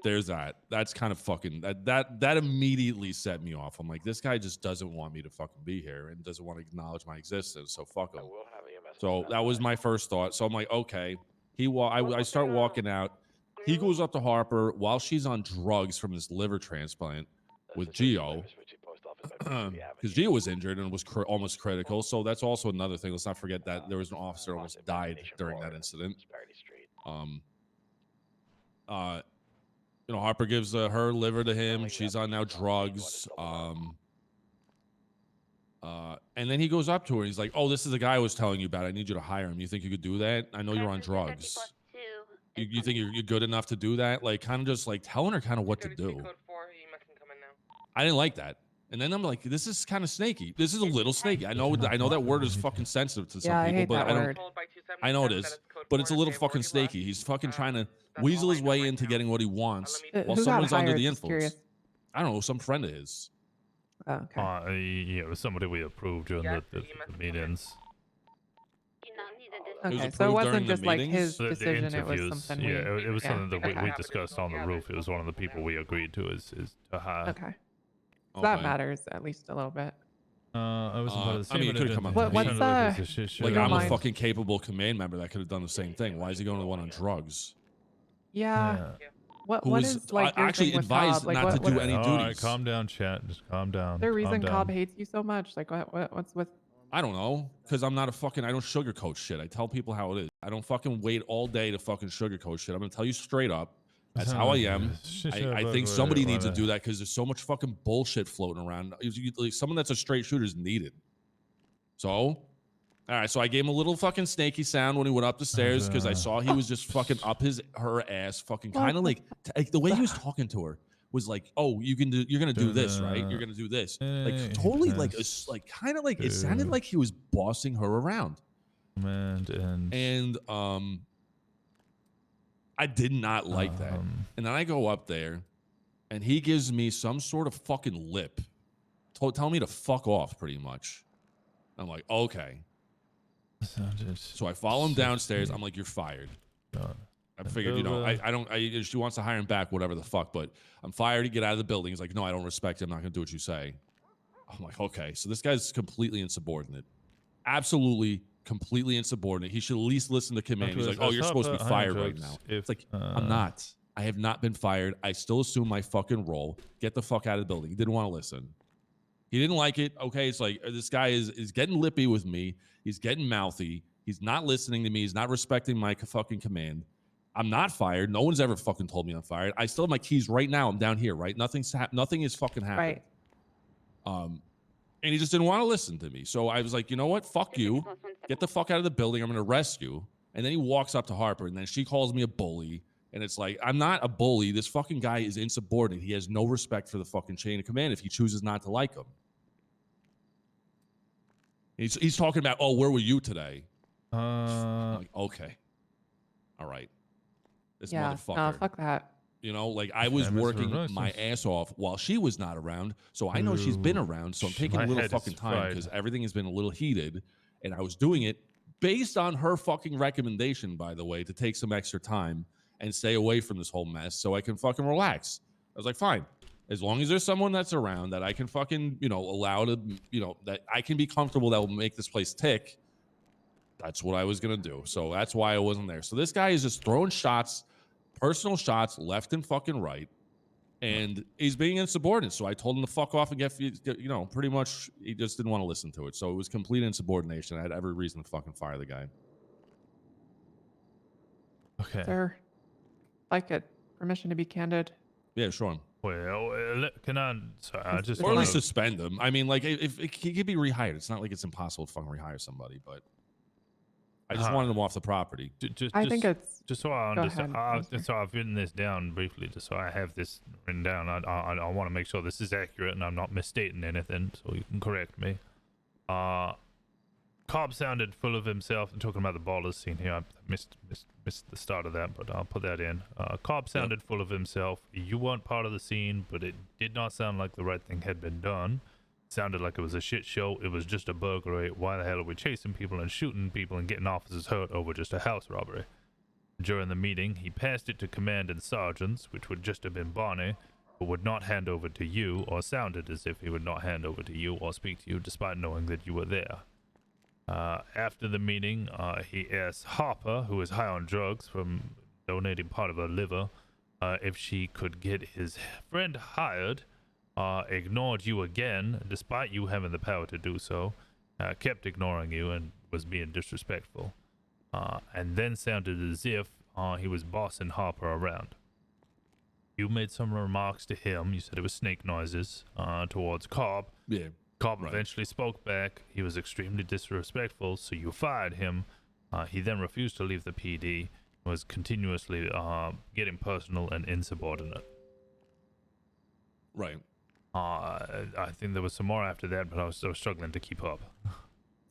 there's that. That's kind of fucking that immediately set me off. I'm like, this guy just doesn't want me to fucking be here and doesn't want to acknowledge my existence. So fuck him. So that was my first thought. So I'm like, okay. I start walking out. He goes up to Harper while she's on drugs from this liver transplant with Gio, because Gio was injured and was almost critical. So that's also another thing. Let's not forget that there was an officer almost died during that incident. You know, Harper gives her liver to him. She's on now drugs. And then he goes up to her. And he's like, "Oh, this is the guy I was telling you about. I need you to hire him. You think you could do that? I know you're on drugs. You think you're good enough to do that? Like, kind of just like telling her kind of what to do." I didn't like that. And then I'm like, this is kind of snaky. This is a little snaky. I know that word is fucking sensitive to some people, but I know it is, but it's a little fucking snaky. He's fucking trying to weasel his way into getting what he wants while someone's under the influence. I don't know, some friend of his. Oh, okay. Yeah, it was somebody we approved during the meetings. Okay, so it wasn't just like his decision. It was something. It was something that we discussed on the roof. It was one of the people we agreed to is to hire. Okay. So that matters at least a little bit. I wasn't part of the I mean, you could have come up. What's like I'm a fucking capable command member that could have done the same thing. Why is he going to the one on drugs? Yeah. What Who is like your actually thing with advised Cobb? Like, not to do any duties. All right, calm down, chat. Just calm down. The reason calm down. Cobb hates you so much, like what's with? I don't know, because I'm not a fucking. I don't sugarcoat shit. I tell people how it is. I don't fucking wait all day to fucking sugarcoat shit. I'm gonna tell you straight up. That's how I am. I think somebody needs to do that because there's so much fucking bullshit floating around. Like, someone that's a straight shooter is needed. So, all right. So I gave him a little fucking snaky sound when he went up the stairs because I saw he was just fucking up her ass, fucking kind of like the way he was talking to her was like, oh, you're gonna do this, right? You're gonna do this, like totally like kind of like it sounded like he was bossing her around. And I did not like that. And then I go up there and he gives me some sort of fucking lip. Tell me to fuck off, pretty much. I'm like, okay. So I follow him downstairs. I'm like, you're fired. I figured, you know, she wants to hire him back, whatever the fuck, but I'm fired to get out of the building. He's like, no, I don't respect you. I'm not going to do what you say. I'm like, okay. So this guy's completely insubordinate. Absolutely completely insubordinate. He should at least listen to command. He's like, oh, you're supposed to be fired right now. It's like, I'm not. I have not been fired. I still assume my fucking role. Get the fuck out of the building. He didn't want to listen. He didn't like it. Okay, it's like this guy is getting lippy with me. He's getting mouthy. He's not listening to me. He's not respecting my fucking command. I'm not fired. No one's ever fucking told me I'm fired. I still have my keys right now. I'm down here, right? Nothing is fucking happening. Right. And he just didn't want to listen to me. So I was like, you know what? Fuck you. Get the fuck out of the building. I'm going to arrest you. And then he walks up to Harper, and then she calls me a bully. And it's like, I'm not a bully. This fucking guy is insubordinate. He has no respect for the fucking chain of command if he chooses not to like him. He's talking about, oh, where were you today? I'm like, okay. All right. This motherfucker. No, fuck that. You know, like I was working my ass off while she was not around. So I know she's been around. So I'm taking a little fucking time because everything has been a little heated. And I was doing it based on her fucking recommendation, by the way, to take some extra time and stay away from this whole mess so I can fucking relax. I was like, fine. As long as there's someone that's around that I can fucking, you know, allow to, you know, that I can be comfortable that will make this place tick. That's what I was going to do. So that's why I wasn't there. So this guy is just throwing shots, personal shots, left and fucking right. and he's being insubordinate. So I told him to fuck off and get pretty much he just didn't want to listen to it. So it was complete insubordination. I had every reason to fucking fire the guy. Okay. Sir, like it. Permission to be candid. Yeah, sure. Well, can I? Sorry, I just Or at want least to. suspend him. I mean, like, if he could be rehired, it's not like it's impossible to fucking rehire somebody, but I just wanted him off the property. I think it's. Just so I Go understand. ahead, So I've written this down briefly, just so I have this written down. I want to make sure this is accurate and I'm not misstating anything, so you can correct me. Cobb sounded full of himself and talking about the ballers scene here. I missed the start of that, but I'll put that in. Cobb sounded full of himself. You weren't part of the scene, but it did not sound like the right thing had been done. It sounded like it was a shit show. It was just a burglary. Why the hell are we chasing people and shooting people and getting officers hurt over just a house robbery? During the meeting, he passed it to command and sergeants, which would just have been Barney, but would not hand over to you, or sounded as if he would not hand over to you or speak to you despite knowing that you were there. After the meeting, he asked Harper, who is high on drugs from donating part of her liver, if she could get his friend hired, ignored you again, despite you having the power to do so, kept ignoring you and was being disrespectful, and then sounded as if he was bossing Harper around. You made some remarks to him. You said it was snake noises towards Cobb. Yeah. Cobb eventually spoke back. He was extremely disrespectful, so you fired him. He then refused to leave the PD and was continuously getting personal and insubordinate. Right. I think there was some more after that, but I was struggling to keep up.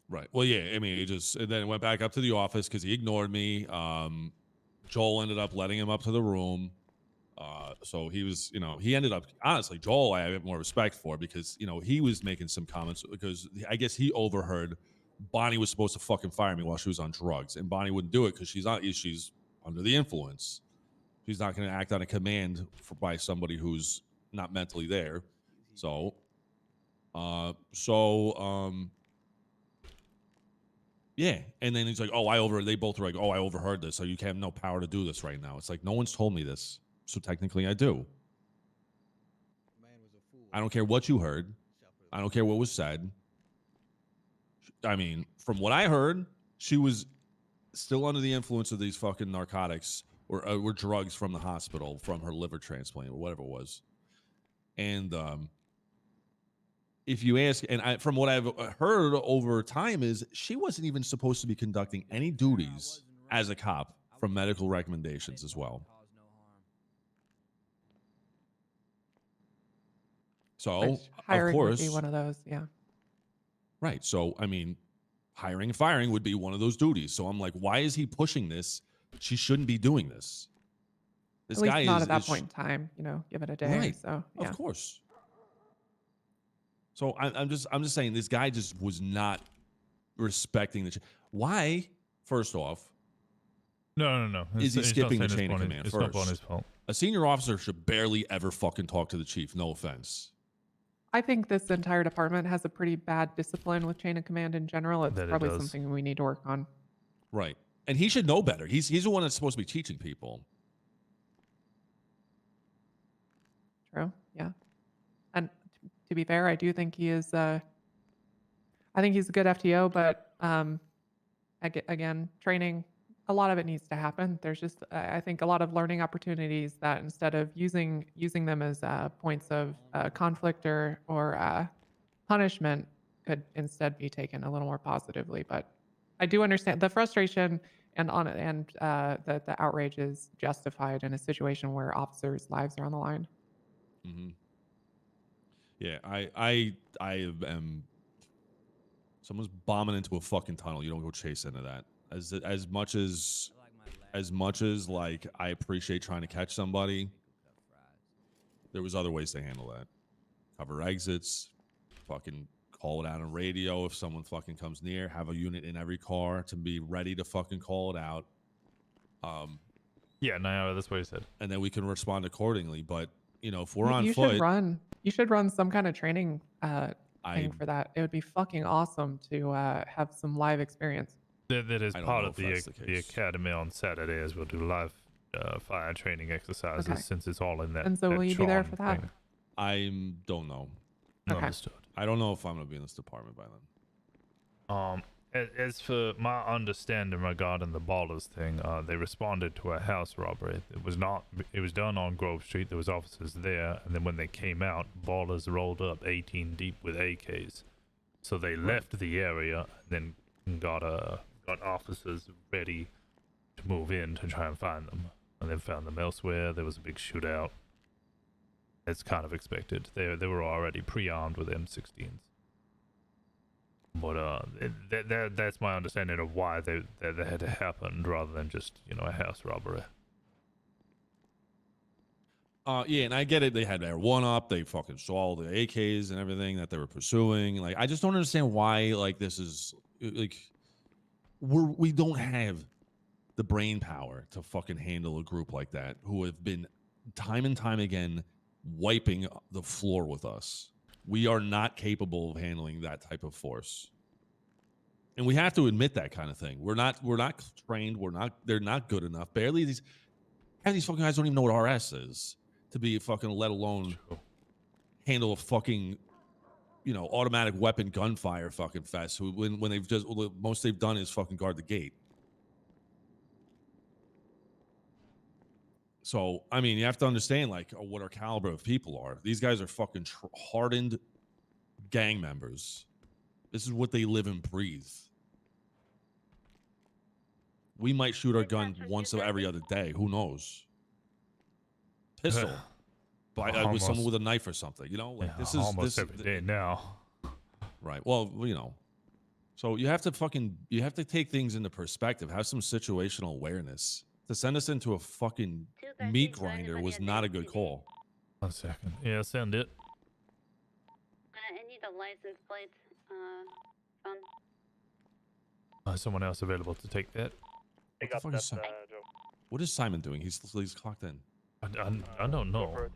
Right. Well, yeah. I mean, and then went back up to the office because he ignored me. Joel ended up letting him up to the room. So he was, he ended up, honestly, Joel, I have more respect for because, he was making some comments because I guess he overheard Bonnie was supposed to fucking fire me while she was on drugs, and Bonnie wouldn't do it because she's under the influence. She's not going to act on a command by somebody who's not mentally there. So, yeah. And then he's like, they both were like, I overheard this. So you have no power to do this right now. It's like, no one's told me this. So technically I do. I don't care what you heard. I don't care what was said. I mean, from what I heard, she was still under the influence of these fucking narcotics or drugs from the hospital from her liver transplant or whatever it was. And if you ask, and from what I've heard over time is she wasn't even supposed to be conducting any duties as a cop from medical recommendations as well. So, hiring of course, would be one of those, yeah. Right. So, I mean, hiring and firing would be one of those duties. So I'm like, why is he pushing this? She shouldn't be doing this. This At least guy not is at that point in time, give it a day. Right. So, yeah. Of course. So I'm just saying this guy just was not respecting the. Why? First off, no. Is he It's skipping not the saying chain of it's command It's first? not Bonnie's fault. A senior officer should barely ever fucking talk to the chief. No offense. I think this entire department has a pretty bad discipline with chain of command in general. It's That it probably does. something we need to work on. Right. And he should know better. He's the one that's supposed to be teaching people. True. Yeah. And to be fair, I do think he is. I think he's a good FTO, but again, training. A lot of it needs to happen. There's just, I think, a lot of learning opportunities that instead of using them as points of conflict or punishment, could instead be taken a little more positively. But I do understand the frustration and the outrage is justified in a situation where officers' lives are on the line. Mm-hmm. Yeah, I am. Someone's bombing into a fucking tunnel. You don't go chase into that. As much as like I appreciate trying to catch somebody, there was other ways to handle that. Cover exits, fucking call it out on radio if someone fucking comes near. Have a unit in every car to be ready to fucking call it out. Yeah, no, that's what he said. And then we can respond accordingly. But if we're on You foot, you should run some kind of training thing for that. It would be fucking awesome to have some live experience. That is I don't part know of if that's the academy on Saturday as we'll do live fire training exercises Okay. since it's all in that. And so that will you be there Sean for that? thing. I don't know. Okay. Understood. I don't know if I'm gonna be in this department by then. As for my understanding regarding the ballers thing, they responded to a house robbery. It was done on Grove Street. There was officers there, and then when they came out, ballers rolled up 18 deep with AKs. So they left the area, then got officers ready to move in to try and find them, and then found them elsewhere. There was a big shootout. As kind of expected. They were already pre-armed with M16s. But that's my understanding of why that had happened, rather than just a house robbery. Yeah, and I get it. They had their one up. They fucking saw all the AKs and everything that they were pursuing. Like, I just don't understand why. Like, this is like we don't have the brain power to fucking handle a group like that who have been time and time again wiping the floor with us. We are not capable of handling that type of force. And we have to admit that kind of thing. We're not trained. They're not good enough. Barely these fucking guys don't even know what RS is to be fucking, let alone handle a fucking, automatic weapon gunfire fucking fest. When they've just, the most they've done is fucking guard the gate. So, I mean, you have to understand, like, what our caliber of people are. These guys are fucking hardened gang members. This is what they live and breathe. We might shoot our gun once every other day. Who knows? Pistol. With someone with a knife or something. This is almost every day now. Right. Well, So you have to take things into perspective. Have some situational awareness. To send us into a fucking meat grinder was not a good call. 1 second. Yeah, send it. I need a license plate. Someone else available to take that? What is Simon doing? He's clocked in. I don't know.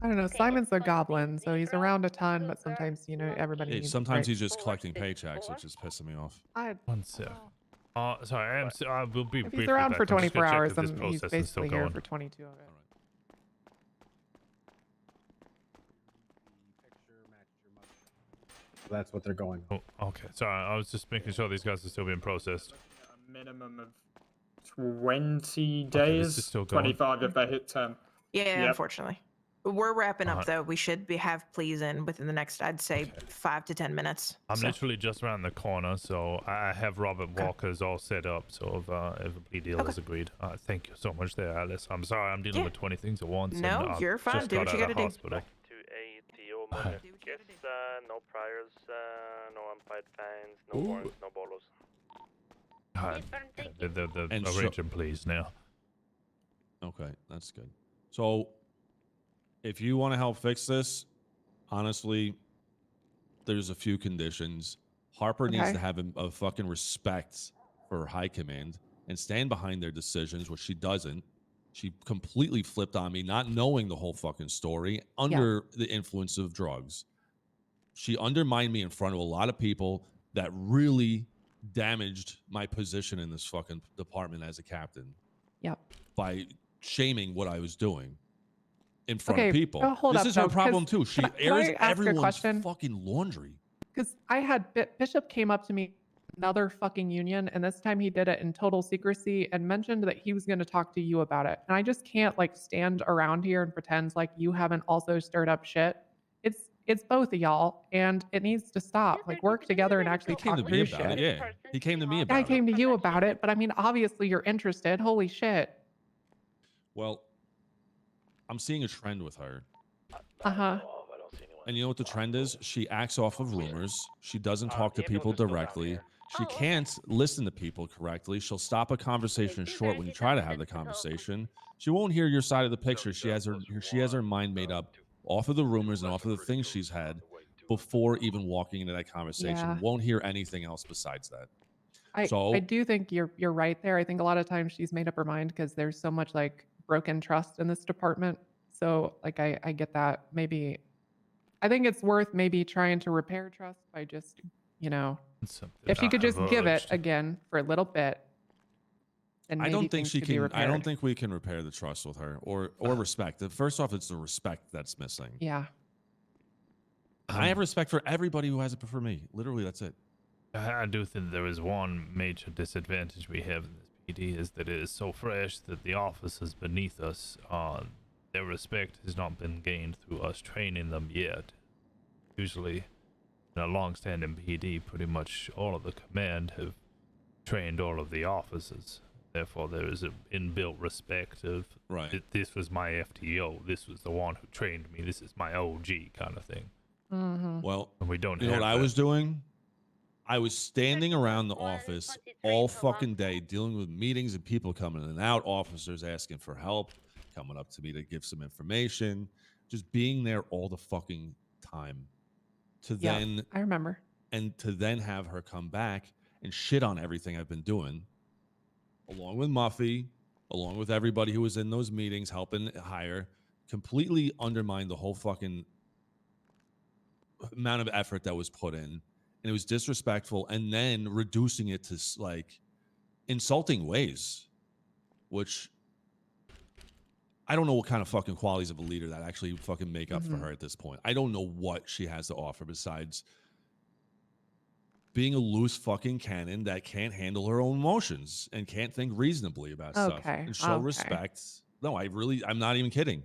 I don't know. Simon's a goblin, so he's around a ton, but sometimes, everybody Hey, needs sometimes a he's just collecting paychecks, which is pissing me off. break. 1 sec. Sorry, I will be If briefly he's around back. for I'm just 24 gonna check hours, if this then he's process is still basically here going. for 22 of it. That's what they're going. Oh, okay. Sorry, I was just making sure these guys are still being processed. A minimum of 20 Okay, this is days, still going. 25 if they hit 10. Yeah, Yep. unfortunately. We're wrapping up Alright. though. We should have pleas in within the next, I'd say, 5 to 10 minutes. I'm So- literally just around the corner, so I have Robert Walker's all set up. So if a plea deal is agreed, thank you so much there, Alice. I'm sorry I'm dealing with 20 things at once. No, and, you're fine. Just Do got what you out of gotta do. hospital. To ATO moment. Yes, no priors, no unpaid fines, no warrants, no bolos. The And arranging please now. Okay, that's good. So, if you want to help fix this, honestly, there's a few conditions. Harper needs Okay. to have a fucking respect for high command and stand behind their decisions, which she doesn't. She completely flipped on me, not knowing the whole fucking story, under the influence of drugs. She undermined me in front of a lot of people that really damaged my position in this fucking department as a captain. Yep. By shaming what I was doing in front of Okay, people. hold This up, is her though, problem 'cause too. She can I airs ask a everyone's question? fucking laundry. Because I had Bishop came up to me, another fucking union, and this time he did it in total secrecy and mentioned that he was going to talk to you about it. And I just can't stand around here and pretend like you haven't also stirred up shit. It's both of y'all, and it needs to stop. Work together and actually He came talk to me through about shit. it. Yeah, he came to me I about it. came to you about it, but I mean, obviously you're interested. Holy shit. Well, I'm seeing a trend with her. Uh-huh. And you know what the trend is? She acts off of rumors. She doesn't talk to people directly. She can't listen to people correctly. She'll stop a conversation short when you try to have the conversation. She won't hear your side of the picture. She has her mind made up off of the rumors and off of the things she's had before even walking into that conversation. Yeah. Won't hear anything else besides that. I do think you're right there. I think a lot of times she's made up her mind because there's so much broken trust in this department. So I get that. Maybe I think it's worth maybe trying to repair trust by just, if she could just give it again for a little bit. then I maybe don't think things she could be can. I repaired. don't think we can repair the trust with her or respect. First off, it's the respect that's missing. Yeah. I have respect for everybody who has it for me. Literally, that's it. I do think there is one major disadvantage we have in this PD is that it is so fresh that the officers beneath us, their respect has not been gained through us training them yet. Usually, in a long-standing PD, pretty much all of the command have trained all of the officers. Therefore, there is an inbuilt respect of, this was my FTO, this was the one who trained me, this is my OG kind of thing. Well, and we don't you know have what I that. was doing? I was standing around the office all fucking day dealing with meetings and people coming in and out, officers asking for help, coming up to me to give some information, just being there all the fucking time. I remember. And to then have her come back and shit on everything I've been doing, along with Muffy, along with everybody who was in those meetings helping hire, completely undermined the whole fucking amount of effort that was put in, and it was disrespectful, and then reducing it to like insulting ways, which I don't know what kind of fucking qualities of a leader that actually fucking make up for her at this point. I don't know what she has to offer besides being a loose fucking cannon that can't handle her own emotions and can't think reasonably about stuff and show respect. No, I'm not even kidding.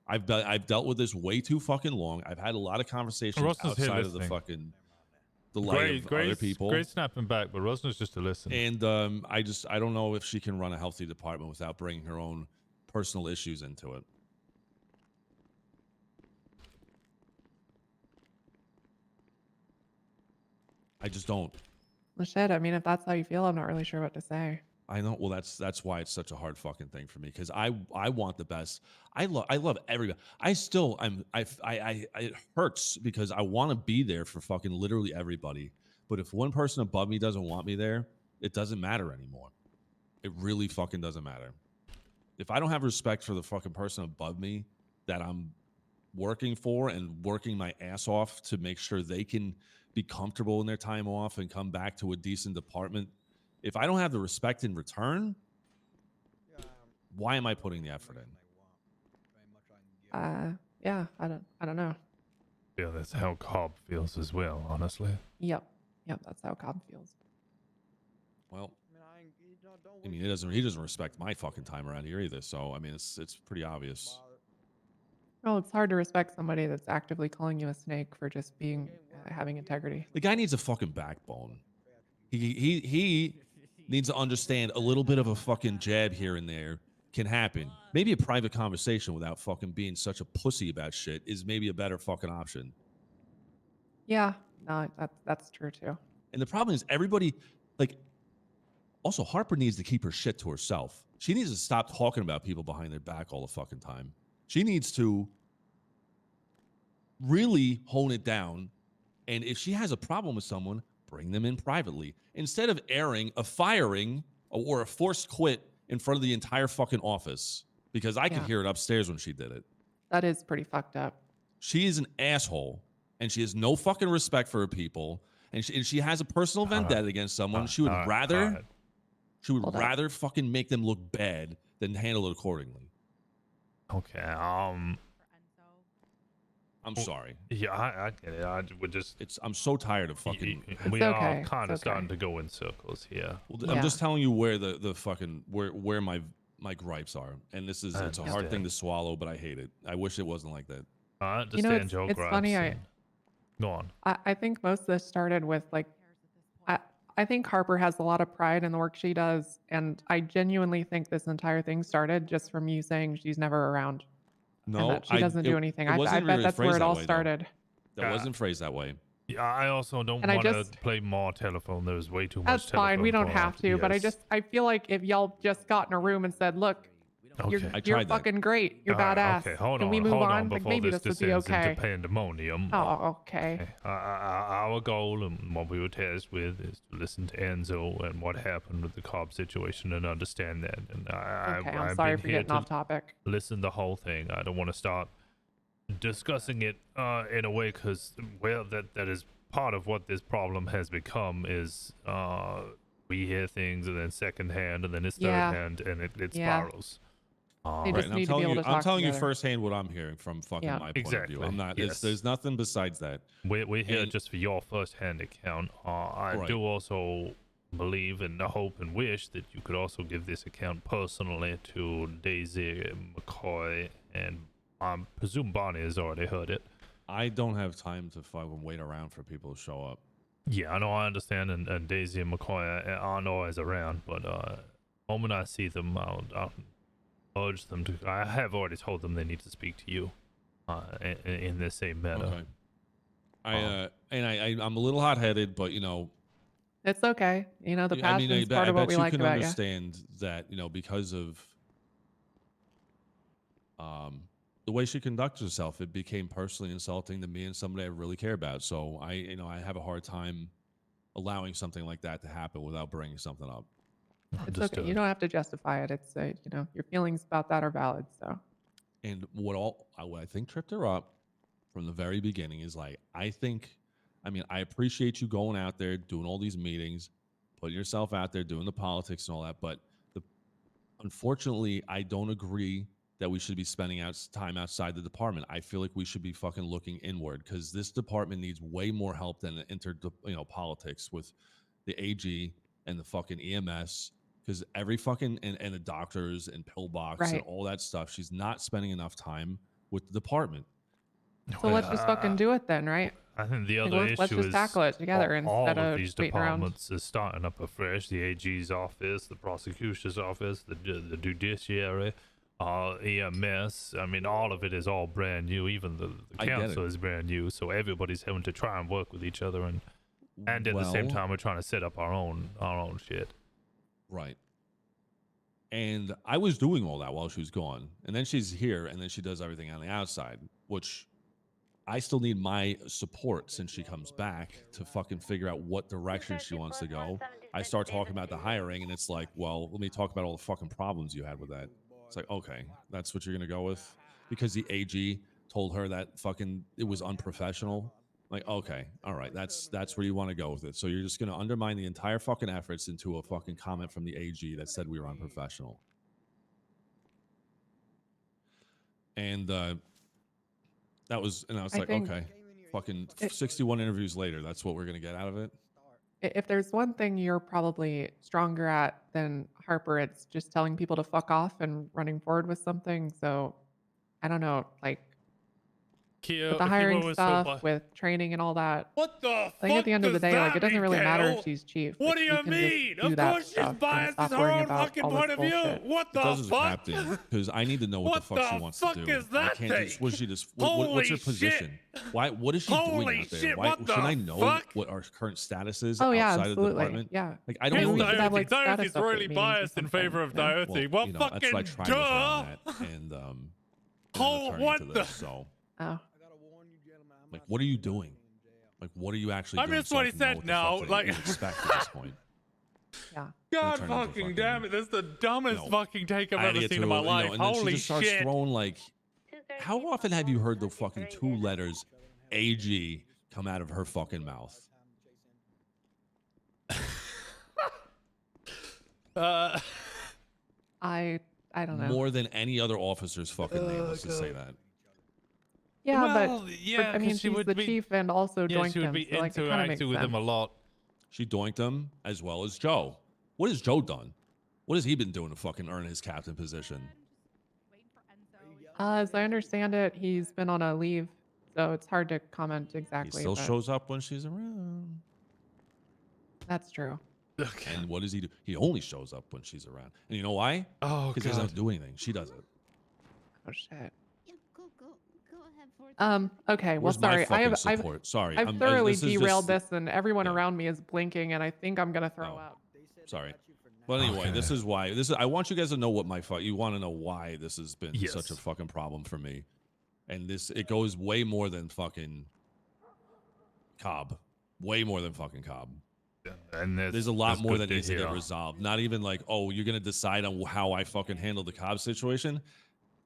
I've dealt with this way too fucking long. I've had a lot of conversations Rosner's here outside of the listening. fucking the light of other people. Great snapping back, but Rosner's just to listen. And I don't know if she can run a healthy department without bringing her own personal issues into it. I just don't. Well, shit. I mean, if that's how you feel, I'm not really sure what to say. I know. Well, that's why it's such a hard fucking thing for me, because I want the best. I love everybody. It hurts because I want to be there for fucking literally everybody. But if one person above me doesn't want me there, it doesn't matter anymore. It really fucking doesn't matter. If I don't have respect for the fucking person above me that I'm working for and working my ass off to make sure they can be comfortable in their time off and come back to a decent department, if I don't have the respect in return, why am I putting the effort in? Yeah, I don't know. Yeah, that's how Cobb feels as well, honestly. Yep, that's how Cobb feels. Well, I mean, he doesn't respect my fucking time around here either. So I mean, it's pretty obvious. Well, it's hard to respect somebody that's actively calling you a snake for just being having integrity. The guy needs a fucking backbone. He needs to understand a little bit of a fucking jab here and there can happen. Maybe a private conversation without fucking being such a pussy about shit is maybe a better fucking option. Yeah, no, that's true too. And the problem is everybody, like, also Harper needs to keep her shit to herself. She needs to stop talking about people behind their back all the fucking time. She needs to really hone it down. And if she has a problem with someone, bring them in privately instead of airing a firing or a forced quit in front of the entire fucking office, because I could hear it upstairs when she did it. That is pretty fucked up. She is an asshole and she has no fucking respect for her people. And she has a personal vendetta against someone. She would rather fucking make them look bad than handle it accordingly. Okay. I'm sorry. Yeah, I get it. I'm so tired of fucking. We are kind of starting to go in circles here. Well, I'm just telling you where the fucking where my gripes are, and it's a hard thing to swallow, but I hate it. I wish it wasn't like that. I understand your gripes. It's funny. Go on. I think most of this started with like, I think Harper has a lot of pride in the work she does, and I genuinely think this entire thing started just from you saying she's never around. No, and that she doesn't do anything. I bet that's where it all started. That wasn't phrased that way. Yeah, I also don't want to play more telephone. There's way too much. That's fine. We don't have to. But I feel like if y'all just got in a room and said, "Look, you're fucking great. You're badass. Okay, hold Can on. we move on? Before Like maybe this would be okay." Into pandemonium. Oh, okay. Our goal and what we were tasked with is to listen to Enzo and what happened with the Cobb situation and understand that. And I'm sorry for getting off topic. Listen the whole thing. I don't want to start discussing it in a way because that is part of what this problem has become is we hear things, and then secondhand, and then it's Yeah. third hand, and it Yeah. spirals. They Right, just and I'm need to be telling able you, to I'm talk telling you together. firsthand what I'm hearing from fucking Yeah. my point of Exactly. view. I'm not. Yes. There's nothing besides that. We're here And- just for your first-hand account. I Right. do also believe and hope and wish that you could also give this account personally to Daisy, McCoy, and I presume Bonnie has already heard it. I don't have time to fucking wait around for people to show up. Yeah, I know, I understand, and Daisy and McCoy aren't always around, but the moment I see them, I'll urge them to. I have already told them they need to speak to you in the same manner. Okay. I'm a little hot-headed, but you know, It's okay. You know, the I passion mean, is part of what we like you can about you. understand that, you know, because of the way she conducts herself, it became personally insulting to me and somebody I really care about. So I have a hard time allowing something like that to happen without bringing something up. It's okay. You don't have to justify it. It's you know, your feelings about that are valid. So. And what I think tripped her up from the very beginning is like, I appreciate you going out there, doing all these meetings, putting yourself out there, doing the politics and all that. But unfortunately, I don't agree that we should be spending time outside the department. I feel like we should be fucking looking inward, because this department needs way more help than politics with the AG and the fucking EMS. Because every fucking and the doctors and pillbox and all that stuff, she's not spending enough time with the department. So let's just fucking do it then, right? I think the Like, other let's issue just is tackle it together all instead of of these waiting around. departments is starting up afresh. The AG's office, the prosecutor's office, the judiciary, EMS. I mean, all of it is all brand new. Even the council is brand new. So everybody's having to try and work with each other, and at the same time, we're trying to set up our own shit. Right. And I was doing all that while she was gone. And then she's here, and then she does everything on the outside, which I still need my support since she comes back to fucking figure out what direction she wants to go. I start talking about the hiring, and it's like, well, let me talk about all the fucking problems you had with that. It's like, okay, that's what you're going to go with? Because the AG told her that fucking it was unprofessional. Like, okay, all right, that's where you want to go with it. So you're just going to undermine the entire fucking efforts into a fucking comment from the AG that said we were unprofessional. And that was, and I was like, okay, fucking 61 interviews later, that's what we're going to get out of it. If there's one thing you're probably stronger at than Harper, it's just telling people to fuck off and running forward with something. So I don't know, like, with the hiring stuff, with training and all that. What the I think at the end of the day, like, it doesn't really matter if she's chief. What Like, do you you can mean? just do Of that course she's stuff and biased. stop It's her worrying own about fucking all this point of view. bullshit. What It the does as a fuck? captain, because I need to know what the fuck she wants to do. Is that I can't just, was she just, what's her Holy position? shit. Why? What is she doing Holy out there? shit, Why, what the should I know fuck? what our current status is Oh, yeah, outside of the absolutely. department? Yeah. Like, I don't Maybe know we that. should have, like, status Diony's update really meetings or biased in favor of something. Dionysus. Well, Well, you know, fucking that's what I tried duh. around that, and Oh, what into the? this, so Oh. like, what are you doing? Like, what are you actually I doing? missed so what he can know said what the now, fuck to like- even expect at this point. Yeah. God turn into fucking damn it. That's the dumbest you know, fucking take I've I ever get seen to, in my you know, life. and then she Holy just starts shit. throwing, like, how often have you heard the fucking two letters AG come out of her fucking mouth? I don't know. More than any other officer's fucking name was to say that. Yeah, Well, but yeah, I mean, 'cause she she's would the be- chief and also Yeah, joined she would him. be So, like, it kind of makes interacting with him a sense. lot. She doinked him as well as Joe. What has Joe done? What has he been doing to fucking earn his captain position? As I understand it, he's been on a leave, so it's hard to comment He exactly. still but shows up when she's around. That's true. And what does he do? He only shows up when she's around. And you know why? Oh, because he doesn't have to do anything. She does it. Oh shit. Go ahead, Okay. Well, Where's my sorry. I've fucking support? Sorry, I've I'm- thoroughly this is just- derailed this, and everyone around me is blinking, and I think I'm gonna throw up. Sorry. But anyway, this is why. I want you guys to know what my fuck. You want to know why this has been such a fucking problem for me, and it goes way more than fucking Cobb. Way more than fucking Cobb. And there's a lot that's more good that to needs to get hear. resolved. Not even like, oh, you're gonna decide on how I fucking handle the Cobb situation.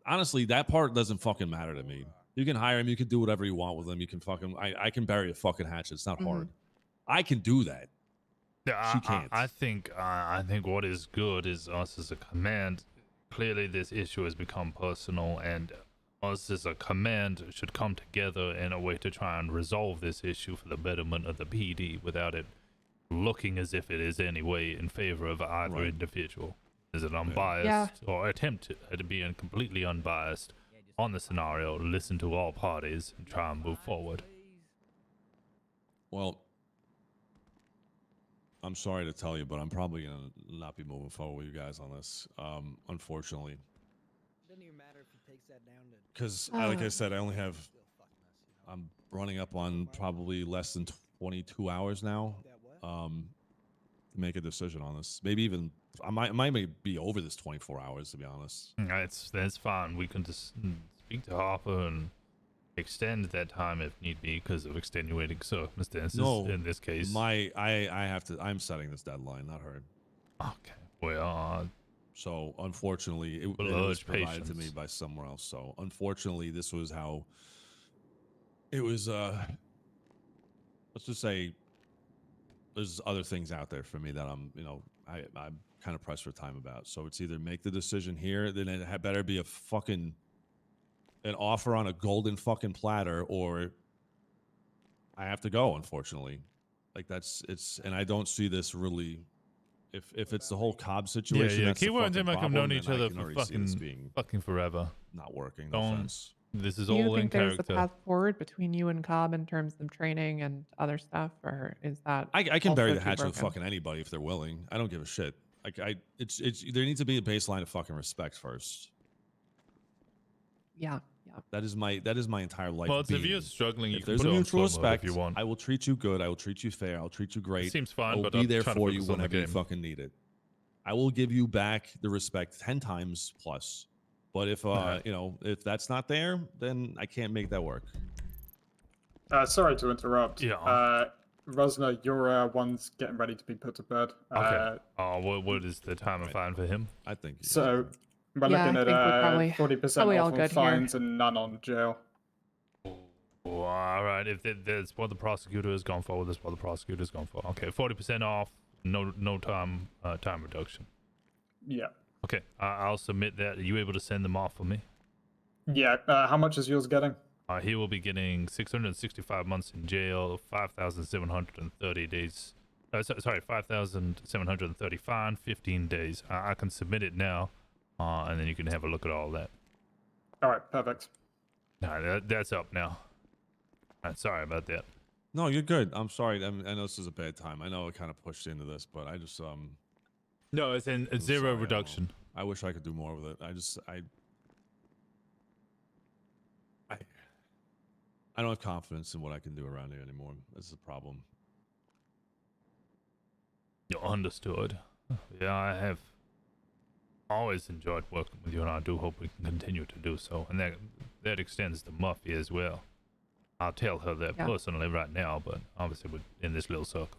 Honestly, that part doesn't fucking matter to me. You can hire him. You can do whatever you want with him. You can fucking. I can bury a fucking hatchet. It's not hard. I can do that. Yeah, She can't. I think what is good is us as a command. Clearly, this issue has become personal, and us as a command should come together in a way to try and resolve this issue for the betterment of the PD without it looking as if it is any way in favor of either individual. Is it unbiased or attempt to be completely unbiased on the scenario, listen to all parties, and try and move forward? Well, I'm sorry to tell you, but I'm probably gonna not be moving forward with you guys on this. Unfortunately, Doesn't even matter if he takes that down to. because like I said, I only have. I'm running up on probably less than 22 hours now. To make a decision on this, maybe even I might be over this 24 hours, to be honest. That's fine. We can just speak to Harper and extend that time if need be because of extenuating circumstances. No, in this case, I have to. I'm setting this deadline, not her. Okay. Well, so unfortunately, it was provided to me by somewhere else. So unfortunately, this was how it was. Let's just say there's other things out there for me that I'm kind of pressed for time about. So it's either make the decision here, then it had better be an offer on a golden fucking platter, or I have to go, unfortunately. Like and I don't see this really, if it's the whole Cobb situation, that's Keywords the and fucking have known problem, each then I other can for already see this being fucking forever. not working. No offense. This is Do you all in think there's a character. path forward between you and Cobb in terms of training and other stuff, or is that I can bury also the too hatchet with broken? fucking anybody if they're willing. I don't give a shit. Like it's there needs to be a baseline of fucking respect first. Yeah. That is my entire life. Well, if being. you're struggling, you If can there's put a it on mutual slow mode if respect, you want. I will treat you good. I will treat you fair. I'll treat you great. seems fine, I will but be I'm there trying to for you focus on the whenever you game. fucking need it. I will give you back the respect 10 times plus. But if if that's not there, then I can't make that work. Sorry to interrupt. Yeah. Rosner, your one's getting ready to be put to bed. Okay. What is the time of fine for him? I think So we're Yeah, looking I at think we're probably 40% all off on good fines here. and none on jail. Well, all right. If that's what the prosecutor has gone for, that's what the prosecutor has gone for. Okay, 40% off. No time reduction. Yeah. Okay, I'll submit that. Are you able to send them off for me? Yeah. How much is yours getting? He will be getting 665 months in jail, 5,730 days. Sorry, 5,730 fine, 15 days. I can submit it now, and then you can have a look at all that. All right. Perfect. That's up now. Sorry about that. No, you're good. I'm sorry. I know this is a bad time. I know I kind of pushed into this, but I just No, it's in zero reduction. I wish I could do more with it. I don't have confidence in what I can do around here anymore. This is a problem. You're understood. Yeah, I have always enjoyed working with you, and I do hope we can continue to do so. And that extends to Muffy as well. I'll tell her that personally right now, but obviously we're in this little circle.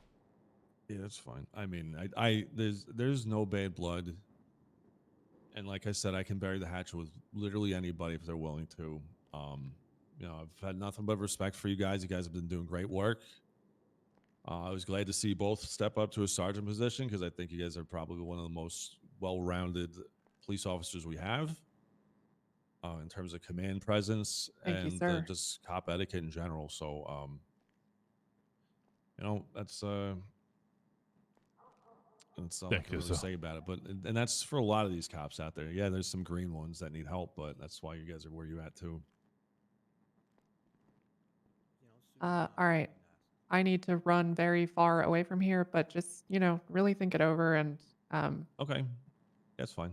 Yeah, that's fine. I mean, there's no bad blood, and like I said, I can bury the hatchet with literally anybody if they're willing to. I've had nothing but respect for you guys. You guys have been doing great work. I was glad to see you both step up to a sergeant position because I think you guys are probably one of the most well-rounded police officers we have in terms of command presence and just cop etiquette in general. So, that's all I can really say about it. But and that's for a lot of these cops out there. Yeah, there's some green ones that need help, but that's why you guys are where you at too. All right. I need to run very far away from here, but just, really think it over and Okay. That's fine.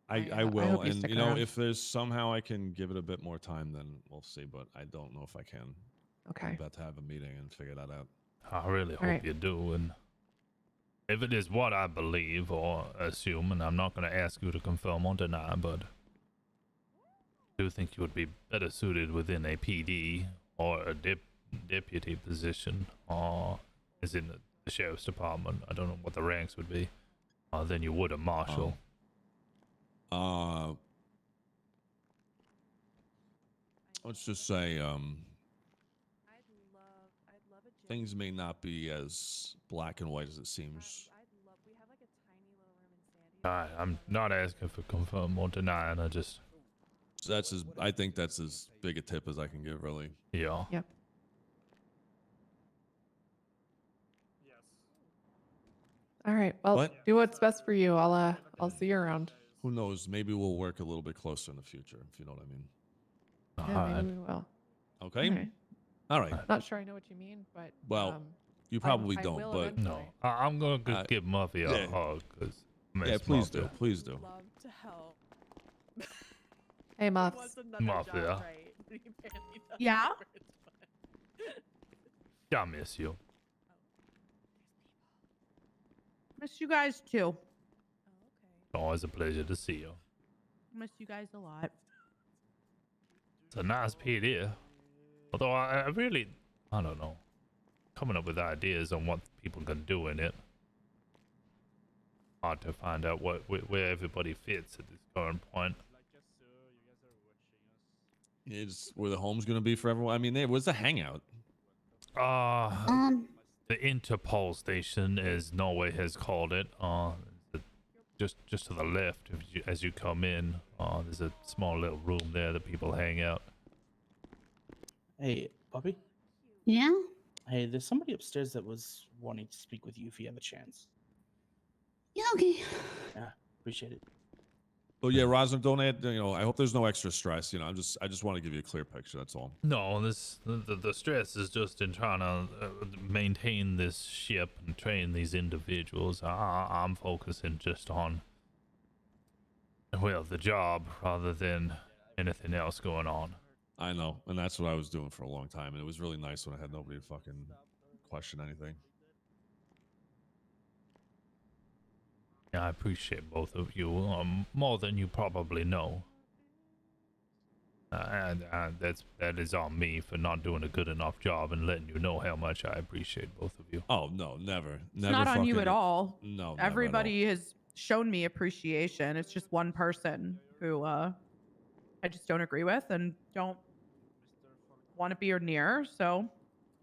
I I will. hope you And stick you know, around. if there's somehow I can give it a bit more time, then we'll see. But I don't know if I can. Okay. I'm about to have a meeting and figure that out. I really hope you do. And if it is what I believe or assume, and I'm not going to ask you to confirm or deny, but I do think you would be better suited within a PD or a deputy position, or as in the sheriff's department. I don't know what the ranks would be, than you would a marshal. Let's just say, things may not be as black and white as it seems. I'm not asking for confirm or denying. I just. I think that's as big a tip as I can give, really. Yeah. Yep. All right. Well, What? do what's best for you. I'll see you around. Who knows? Maybe we'll work a little bit closer in the future, if you know what I mean. Yeah, maybe we will. Okay. All right. Not sure I know what you mean, but Well, you probably I don't, will but eventually. I'm gonna go give Muffy a yeah. hug because. Yeah, please do. Please do. Love to help. Hey, Muffs. Mafia. Yeah. I miss you. Miss you guys too. Always a pleasure to see you. Miss you guys a lot. It's a nice PD. Although I really, I don't know, coming up with ideas on what people can do in it. Hard to find out where everybody fits at this current point. Is where the home's going to be for everyone? I mean, where's the hangout? The Interpol station, as Norway has called it. Just to the left, as you come in, there's a small little room there that people hang out. Hey, Bobby. Yeah? Hey, there's somebody upstairs that was wanting to speak with you if you have a chance. Yeah, okay. Yeah, appreciate it. Oh yeah, Rosner, don't add. I hope there's no extra stress. I just want to give you a clear picture. That's all. No, the stress is just in trying to maintain this ship and train these individuals. I'm focusing just on, well, the job rather than anything else going on. I know, and that's what I was doing for a long time, and it was really nice when I had nobody to fucking question anything. I appreciate both of you more than you probably know. And that is on me for not doing a good enough job and letting you know how much I appreciate both of you. Oh no, never. It's not on you at all. No, Everybody has shown me appreciation. It's just one person who I just don't agree with and don't want to be near. So,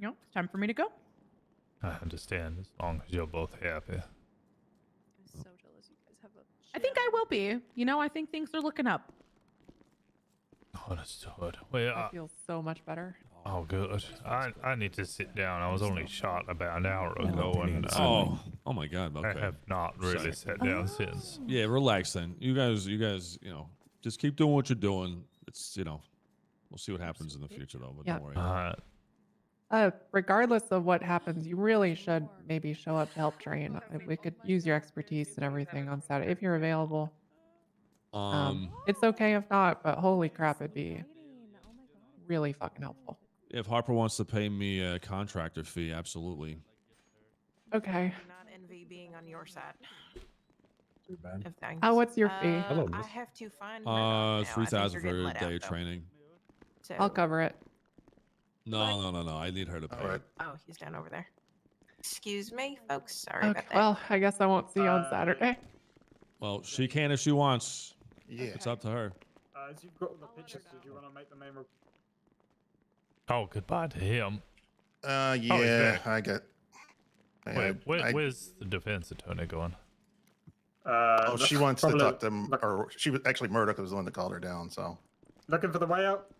it's time for me to go. I understand, as long as you're both happy. I think I will be. I think things are looking up. Understood. Well, I feel so much better. Oh, good. I need to sit down. I was only shot about an hour ago, and oh my God. Okay. I have not really sat down since. Yeah, relax then. You guys, just keep doing what you're doing. It's we'll see what happens in the future though. But don't worry. Regardless of what happens, you really should maybe show up to help train. We could use your expertise and everything on Saturday if you're available. It's okay if not, but holy crap, it'd be really fucking helpful. If Harper wants to pay me a contractor fee, absolutely. Okay. Do not envy being on your side. Too bad. Of things. Oh, what's your fee? Hello, I miss. have to find. Murdoch now. I think 3,000 you're for getting a let day out, of though. training. So, I'll cover it. No. I need her to pay. right. Oh, he's down over there. Excuse me, folks. Sorry Okay. about that. Well, I guess I won't see you on Saturday. Well, she can if she wants. Yeah. It's up to her. As you've got all the pictures, did you want to make the main? Oh, goodbye to him. Yeah, I got. Where's the defense attorney going? She wants to talk to him, or she was actually Murdoch was the one that called her down. So Looking for the way out.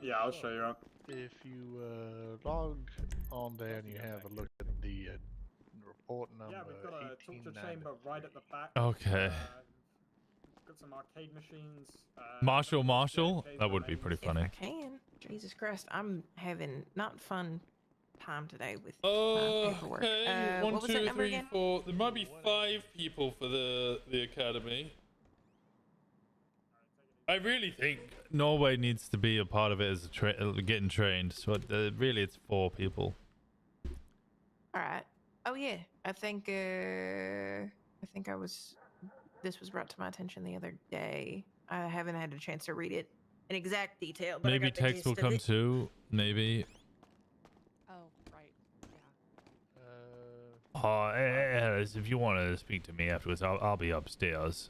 Yeah, I'll show you out. If you log on there and you have a look at the report number, Yeah, we've got a torture chamber right at the back. Okay. We've got some arcade machines. Marshall? That would be pretty funny. I can. Jesus Christ, I'm having not fun time today with my paperwork. Okay, what was that number again? 4. There might be 5 people for the academy. I really think Norway needs to be a part of it as getting trained. So really, it's 4 people. All right. Oh yeah, I think I was. This was brought to my attention the other day. I haven't had a chance to read it in exact detail, but I Maybe got the text gist will of come it. too. Maybe. Oh, right. If you want to speak to me afterwards, I'll be upstairs.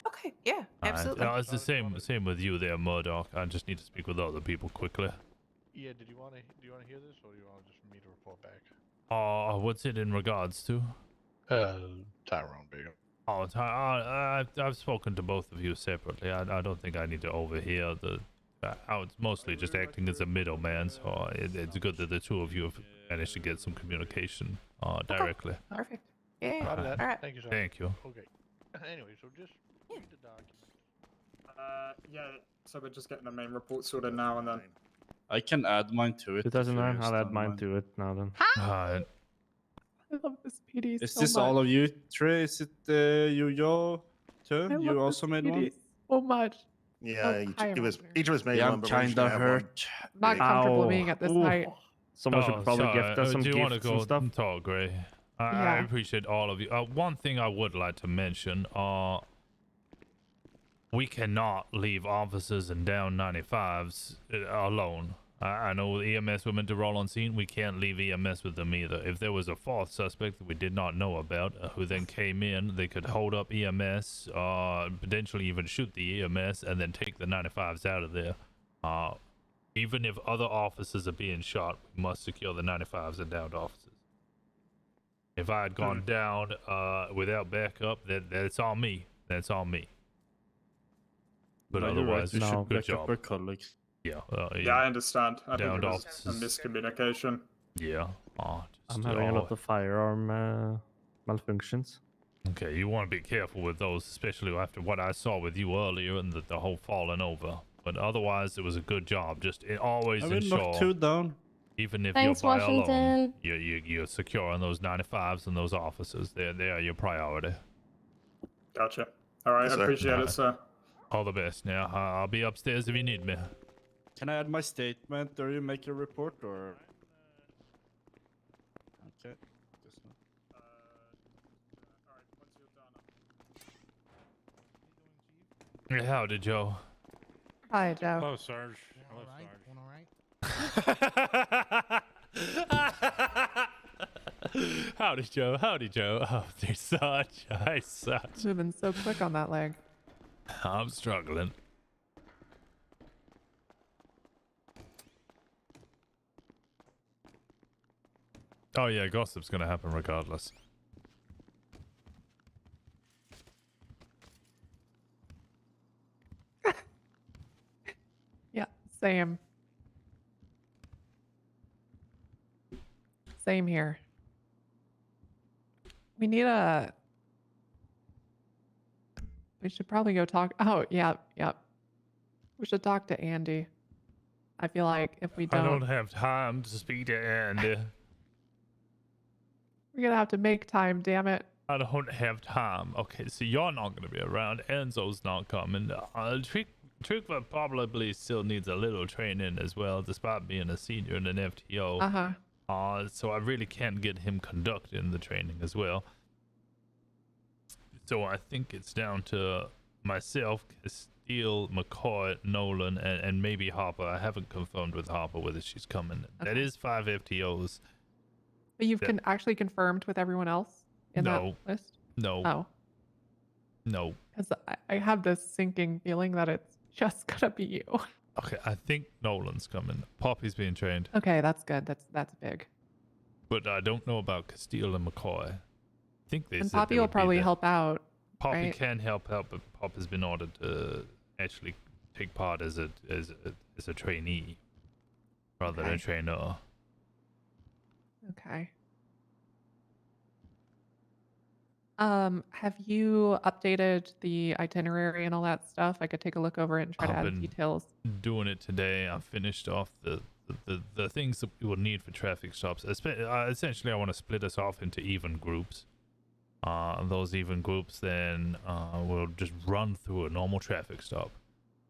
Okay. Yeah. Absolutely. It's the same with you there, Murdoch. I just need to speak with other people quickly. Yeah, do you want to hear this, or do you want just for me to report back? What's it in regards to? Tyrone Bigum. Oh, I've spoken to both of you separately. I don't think I need to overhear the. How it's mostly just acting as a middleman, so it's good that the two of you have managed to get some communication directly. Perfect. Yeah. Got that. All right. Thank you, sir. Thank you. Okay. Anyway, so just read the document. Yeah, so we're just getting the main report sorted now and then. I can add mine to it. 2009, I'll add mine to it now then. I love this PD Is so this much. all of you, Trey? Is it you, Yo, too? I You love also this made PD one? so much. Yeah, hi, each of us made Yeah, one, I'm but we each kinda have one. hurt. Not comfortable Ow. being at this Ooh. height. Someone should probably sorry. gift us some Do you want to gifts go and stuff. talk, Gray? I Yeah. appreciate all of you. One thing I would like to mention, we cannot leave officers in down 95s alone. I know EMS were meant to roll on scene. We can't leave EMS with them either. If there was a fourth suspect that we did not know about, who then came in, they could hold up EMS, potentially even shoot the EMS, and then take the 95s out of there. Even if other officers are being shot, we must secure the 95s and downed officers. If I had gone down without backup, that's on me. That's on me. But No, you're right. otherwise, We should good back up job. our colleagues. Yeah. Yeah, I understand. I think downed it was a officers. miscommunication. Yeah. I'm having a lot of firearm malfunctions. Okay, you want to be careful with those, especially after what I saw with you earlier and the whole falling over. But otherwise, it was a good job. Just always I will ensure, knock 2 down. even if Thanks, you're by alone, Washington. you're securing those 95s and those officers. They are your priority. Gotcha. All right, Yes, I sir. appreciate it, sir. All the best. Now, I'll be upstairs if you need me. Can I add my statement or you make a report or? Okay. Just not. Howdy, Joe. Hi, Joe. Hello, Sarge. Hello, Sarge. Howdy, Joe. Howdy, Joe. Oh, they're such. I such. Moving so quick on that leg. I'm struggling. Oh yeah, gossip's gonna happen regardless. Yeah, same. Same here. We need a... We should probably go talk... Oh, yeah. We should talk to Andy. I feel like if we I don't... don't have time to speak to Andy. We're gonna have to make time, damn it. I don't have time. Okay, so you're not gonna be around. Enzo's not coming. Trigva probably still needs a little training as well, despite being a senior in an FTO. Uh-huh. So I really can't get him conducting the training as well. So I think it's down to myself, Castile, McCoy, Nolan, and maybe Harper. I haven't confirmed with Harper whether she's coming. That is 5 FTOs. But you've actually confirmed with everyone else in that list? No. Oh. No. Because I have this sinking feeling that it's just gonna be you. Okay, I think Nolan's coming. Poppy's being trained. Okay, that's good. That's big. But I don't know about Castile and McCoy. I think they And said Poppy they will would be probably there. help out. Poppy right? can help out, but Pop has been ordered to actually take part as a trainee rather than a trainer. Okay. Have you updated the itinerary and all that stuff? I could take a look over it and try to I've add been details. doing it today. I finished off the things that we will need for traffic stops. Essentially, I want to split us off into even groups. Those even groups then will just run through a normal traffic stop.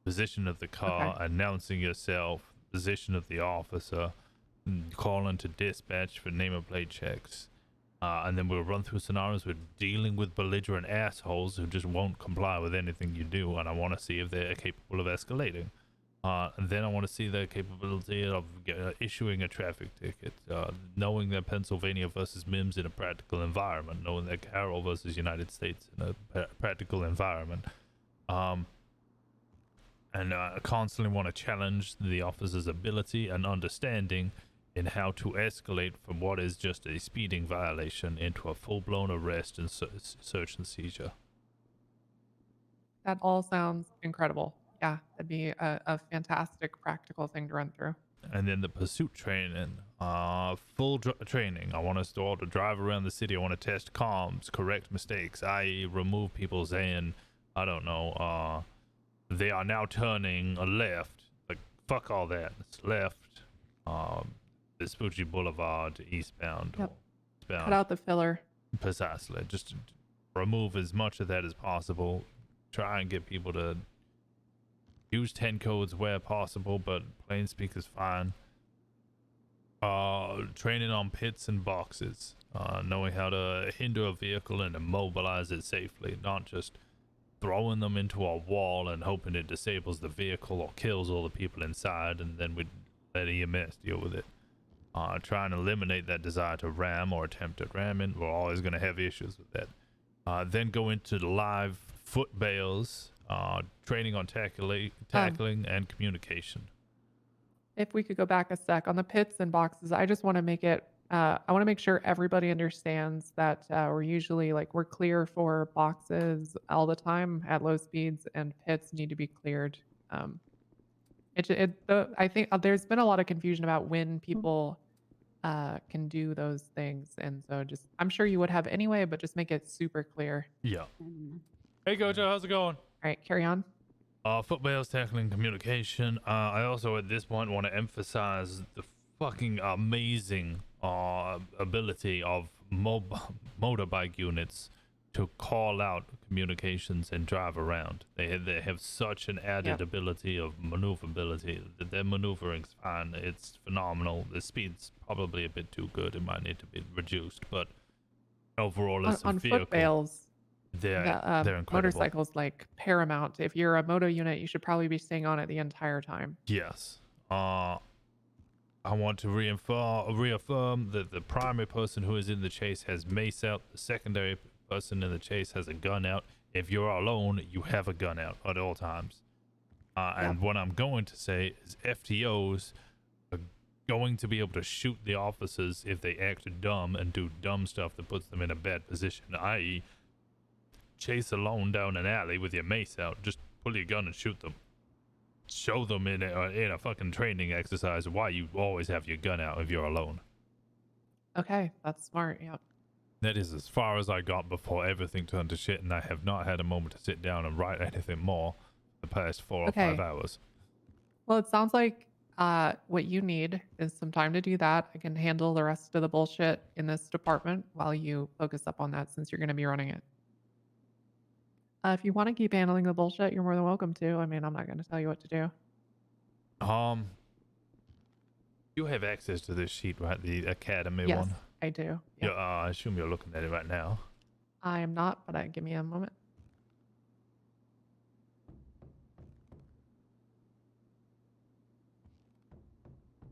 Position of the car, announcing yourself, position of the officer, calling to dispatch for name and plate checks. And then we'll run through scenarios with dealing with belligerent assholes who just won't comply with anything you do, and I want to see if they're capable of escalating. And then I want to see their capability of issuing a traffic ticket, knowing that Pennsylvania versus MIMS in a practical environment, knowing that Carroll versus United States in a practical environment. and constantly want to challenge the officer's ability and understanding in how to escalate from what is just a speeding violation into a full-blown arrest and search and seizure. That all sounds incredible. Yeah, that'd be a fantastic practical thing to run through. And then the pursuit training, full training. I want us to all to drive around the city. I want to test comms, correct mistakes, i.e. remove people saying, I don't know, they are now turning a left. Like, fuck all that. It's left. Vespucci Boulevard eastbound. Yep. Westbound. Cut out the filler. Precisely. Just remove as much of that as possible. Try and get people to use 10 codes where possible, but plain speak is fine. Training on pits and boxes. Knowing how to hinder a vehicle and immobilize it safely, not just throwing them into a wall and hoping it disables the vehicle or kills all the people inside, and then we let EMS deal with it. Try and eliminate that desire to ram or attempt at ramming. We're always going to have issues with that. Then go into the live foot bails, training on tackling and communication. If we could go back a sec on the pits and boxes, I just want to make it, I want to make sure everybody understands that we're usually we're clear for boxes all the time at low speeds, and pits need to be cleared. I think there's been a lot of confusion about when people can do those things, and so I'm sure you would have anyway, but just make it super clear. Yeah. Hey Gojo, how's it going? All right, carry on. Foot bails, tackling, communication. I also at this point want to emphasize the fucking amazing ability of motorbike units to call out communications and drive around. They have such an added ability of maneuverability. Their maneuvering's fine. It's phenomenal. The speed's probably a bit too good. It might need to be reduced, but overall as a on vehicle, foot bails, they're incredible. motorcycles paramount. If you're a moto unit, you should probably be staying on it the entire time. Yes. I want to reaffirm that the primary person who is in the chase has mace out. The secondary person in the chase has a gun out. If you're alone, you have a gun out at all times. And what I'm going to say is FTOs are going to be able to shoot the officers if they act dumb and do dumb stuff that puts them in a bad position, i.e. chase alone down an alley with your mace out. Just pull your gun and shoot them. Show them in a fucking training exercise why you always have your gun out if you're alone. Okay, that's smart. Yep. That is as far as I got before everything turned to shit, and I have not had a moment to sit down and write anything more the past 4 or 5 hours. Well, it sounds like what you need is some time to do that. I can handle the rest of the bullshit in this department while you focus up on that, since you're going to be running it. If you want to keep handling the bullshit, you're more than welcome to. I mean, I'm not going to tell you what to do. You have access to this sheet, right? The Academy Yes, one? I do. Yeah. I assume you're looking at it right now. I am not, but give me a moment.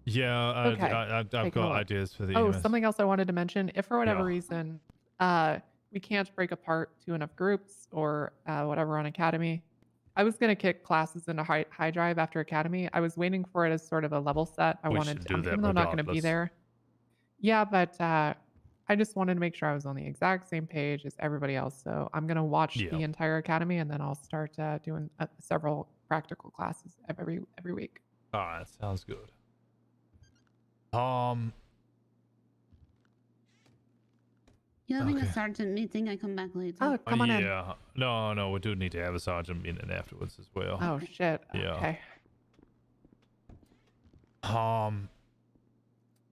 Yeah, Okay. I've Taking a got look. ideas for the Oh, EMS. something else I wanted to mention. If for whatever Yeah. reason we can't break apart to enough groups or whatever on Academy, I was going to kick classes into high drive after Academy. I was waiting for it as sort of a level set. We should do that even though I'm not going to be regardless. there. Yeah, but I just wanted to make sure I was on the exact same page as everybody else. So I'm going to watch the entire Academy, and then I'll start doing several practical classes every week. All right, sounds good. You're having a sergeant meeting. I come back later. Oh, come on in. Yeah. No, we do need to have a sergeant meeting afterwards as well. Oh, shit. Yeah. Okay.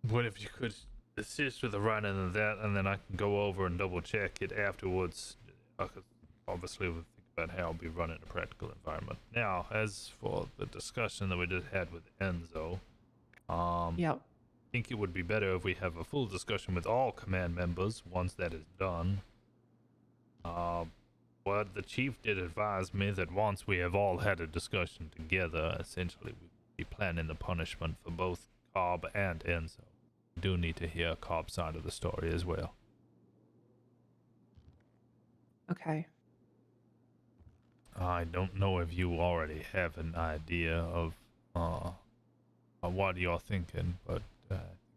What if you could assist with the running of that, and then I can go over and double check it afterwards. Obviously, we'll think about how I'll be running a practical environment. Now, as for the discussion that we just had with Enzo, Yep. I think it would be better if we have a full discussion with all command members once that is done. But the chief did advise me that once we have all had a discussion together, essentially we'd be planning the punishment for both Cobb and Enzo. We do need to hear Cobb's side of the story as well. Okay. I don't know if you already have an idea of what you're thinking, but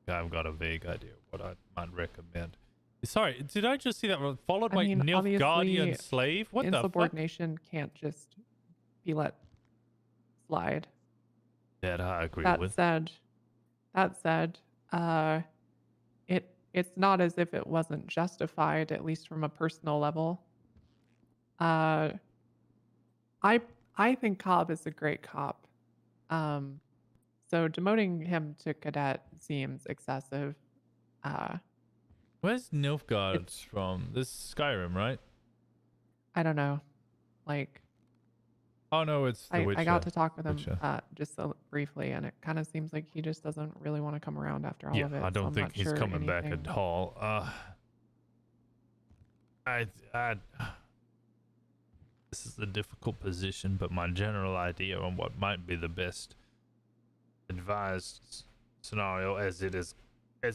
I've got a vague idea of what I might recommend. Sorry, did I just see that followed I by mean, Nilf Guardian obviously, Slave? What the fuck? insubordination can't just be let slide. That I agree That with. said, it's not as if it wasn't justified, at least from a personal level. Uh, I think Cobb is a great cop. So demoting him to cadet seems excessive. Where's Nilfgaard from? This is Skyrim, right? I don't know. Like, Oh no, it's The Witcher. I got to talk with him Witcher. just briefly, and it kind of seems like he just doesn't really want to come around after all Yeah, of it. I so don't I'm think not he's sure coming back anything- at all. This is a difficult position, but my general idea on what might be the best advised scenario as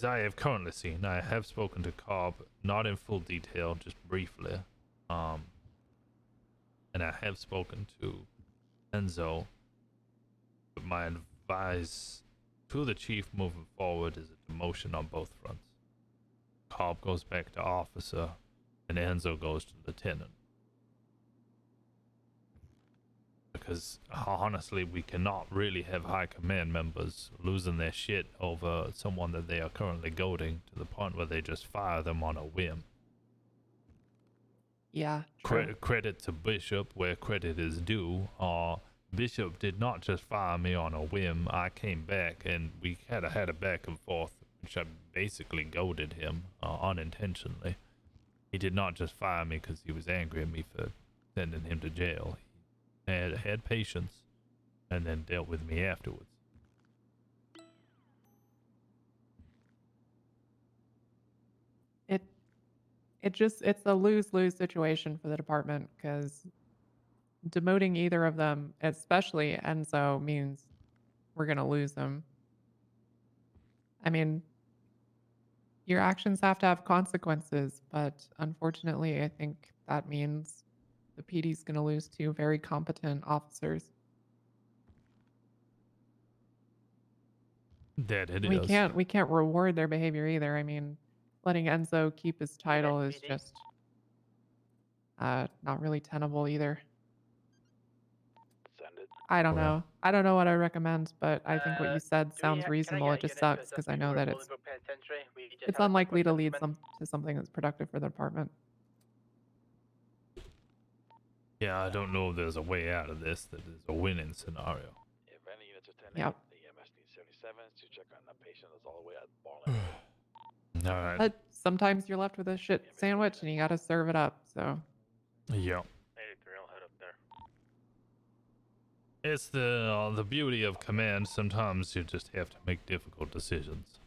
I have currently seen. I have spoken to Cobb, not in full detail, just briefly. And I have spoken to Enzo. But my advice to the chief moving forward is a demotion on both fronts. Cobb goes back to officer, and Enzo goes to lieutenant. Because honestly, we cannot really have high command members losing their shit over someone that they are currently goading to the point where they just fire them on a whim. Yeah, true. Credit to Bishop where credit is due. Bishop did not just fire me on a whim. I came back and we had a back and forth, which I basically goaded him unintentionally. He did not just fire me because he was angry at me for sending him to jail. He had patience and then dealt with me afterwards. It's a lose-lose situation for the department because demoting either of them, especially Enzo, means we're gonna lose them. I mean, your actions have to have consequences, but unfortunately, I think that means the PD's gonna lose two very competent officers. That it We is. can't reward their behavior either. I mean, letting Enzo keep his title is just not really tenable either. Send it. I don't Oh, yeah. know. I don't know what I recommend, but I think what you said sounds reasonable. It just sucks because I know that it's unlikely to lead to something that's productive for the department. Yeah, I don't know if there's a way out of this that is a winning scenario. If any units are 10 Yep. the EMS needs 77s to check on the patient that's all the way at Barling. All right. But sometimes you're left with a shit sandwich and you gotta serve it up. So Yeah. 83, I'll head up there. It's the beauty of command. Sometimes you just have to make difficult decisions.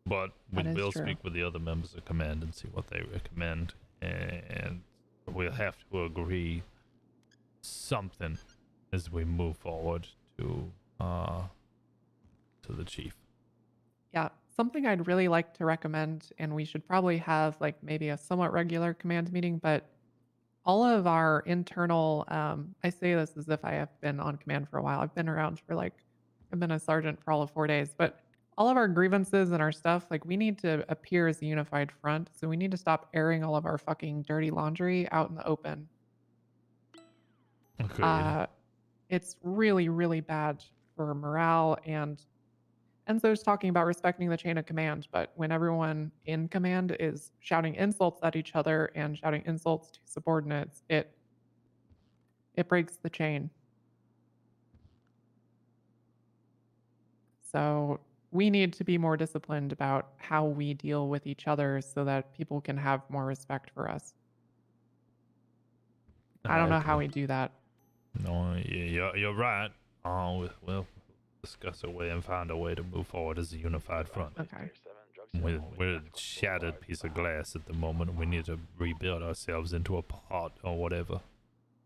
But we That is will true. speak with the other members of command and see what they recommend, and we'll have to agree something as we move forward to the chief. yeah, something I'd really like to recommend, and we should probably have like maybe a somewhat regular command meeting, but all of our internal, I say this as if I have been on command for a while. I've been around for I've been a sergeant for all of 4 days, but all of our grievances and our stuff, we need to appear as a unified front. So we need to stop airing all of our fucking dirty laundry out in the open. Okay. It's really, really bad for morale. And Enzo's talking about respecting the chain of command, but when everyone in command is shouting insults at each other and shouting insults to subordinates, it breaks the chain. So we need to be more disciplined about how we deal with each other so that people can have more respect for us. I don't know how we do that. No, you're right. We'll discuss a way and find a way to move forward as a unified front. Okay. We're a shattered piece of glass at the moment. We need to rebuild ourselves into a pot or whatever.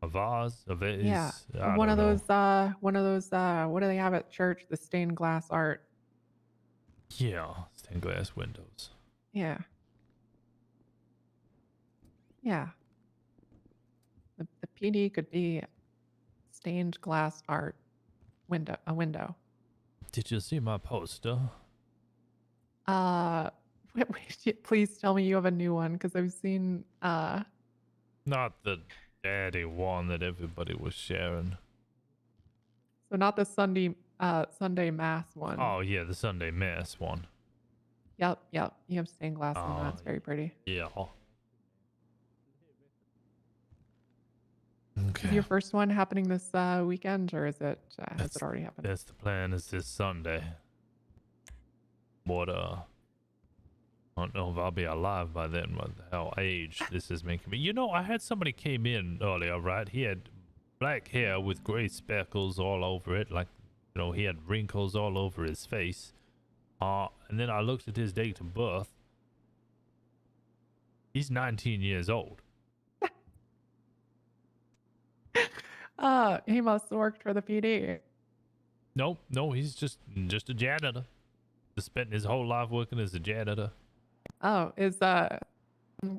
A vase? A vase? Yeah. I One of don't know. those, what do they have at church? The stained glass art. Yeah, stained glass windows. Yeah. Yeah. The PD could be stained glass art a window. Did you see my poster? Please tell me you have a new one because I've seen Not the daddy one that everybody was sharing. so not the Sunday mass one. Oh yeah, the Sunday Mass one. Yep. You have stained glass on that. It's very pretty. Yeah. Is your first one happening this weekend, or is it has it already happened? That's the plan. Is this Sunday? What I don't know if I'll be alive by then. With how aged this is making me. You know, I had somebody came in earlier, right? He had black hair with gray speckles all over it, like he had wrinkles all over his face. And then I looked at his date of birth. He's 19 years old. He must have worked for the PD. No, he's just a janitor. Just spent his whole life working as a janitor. Oh,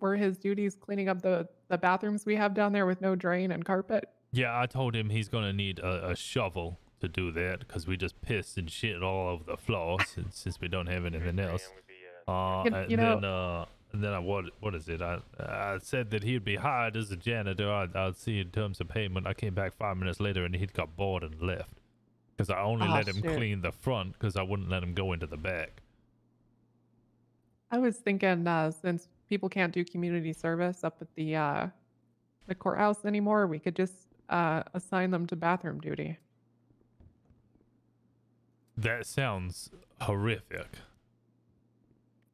were his duties cleaning up the bathrooms we have down there with no drain and carpet? Yeah, I told him he's gonna need a shovel to do that because we just pissed and shit all over the floor since we don't have anything else. And then what is it? I said that he'd be hired as a janitor. I'd see in terms of payment. I came back 5 minutes later and he'd got bored and left because I only let him clean the front because I wouldn't let him go into the back. I was thinking since people can't do community service up at the courthouse anymore, we could just assign them to bathroom duty. That sounds horrific.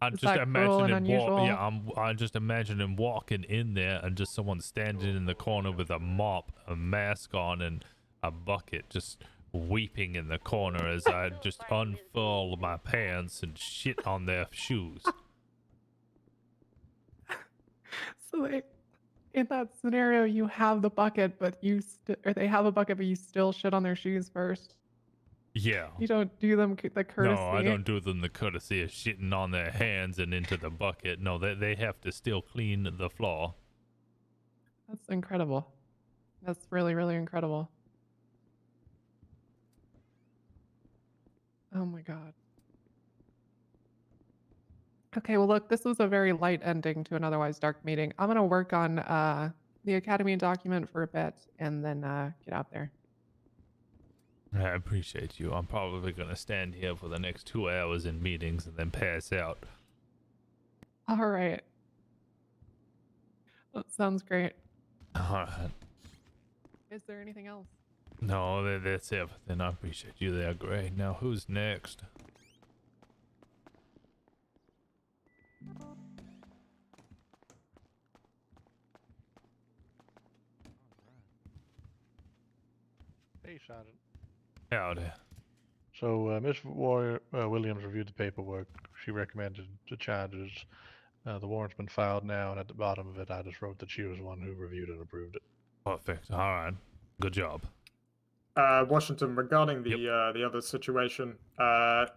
I Is just that cruel imagine and him unusual? I just imagine him walking in there and just someone standing in the corner with a mop, a mask on, and a bucket, just weeping in the corner as I just unfurl my pants and shit on their shoes. So in that scenario, you have the bucket, but or they have a bucket, but you still shit on their shoes first. Yeah. You don't do them the courtesy. No, I don't do them the courtesy of shitting on their hands and into the bucket. No, they have to still clean the floor. That's incredible. That's really, really incredible. Oh my god. Okay, well look, this was a very light ending to an otherwise dark meeting. I'm gonna work on the Academy document for a bit and then get out there. I appreciate you. I'm probably going to stand here for the next 2 hours in meetings and then pass out. All right. That sounds great. All right. Is there anything else? No, that's everything. I appreciate you there. Great. Now, who's next? Hey, Sergeant. Howdy. So, Miss Williams reviewed the paperwork. She recommended the charges. The warrant's been filed now, and at the bottom of it, I just wrote that she was the one who reviewed and approved it. Perfect. All right. Good job. Washington, regarding the other situation, we're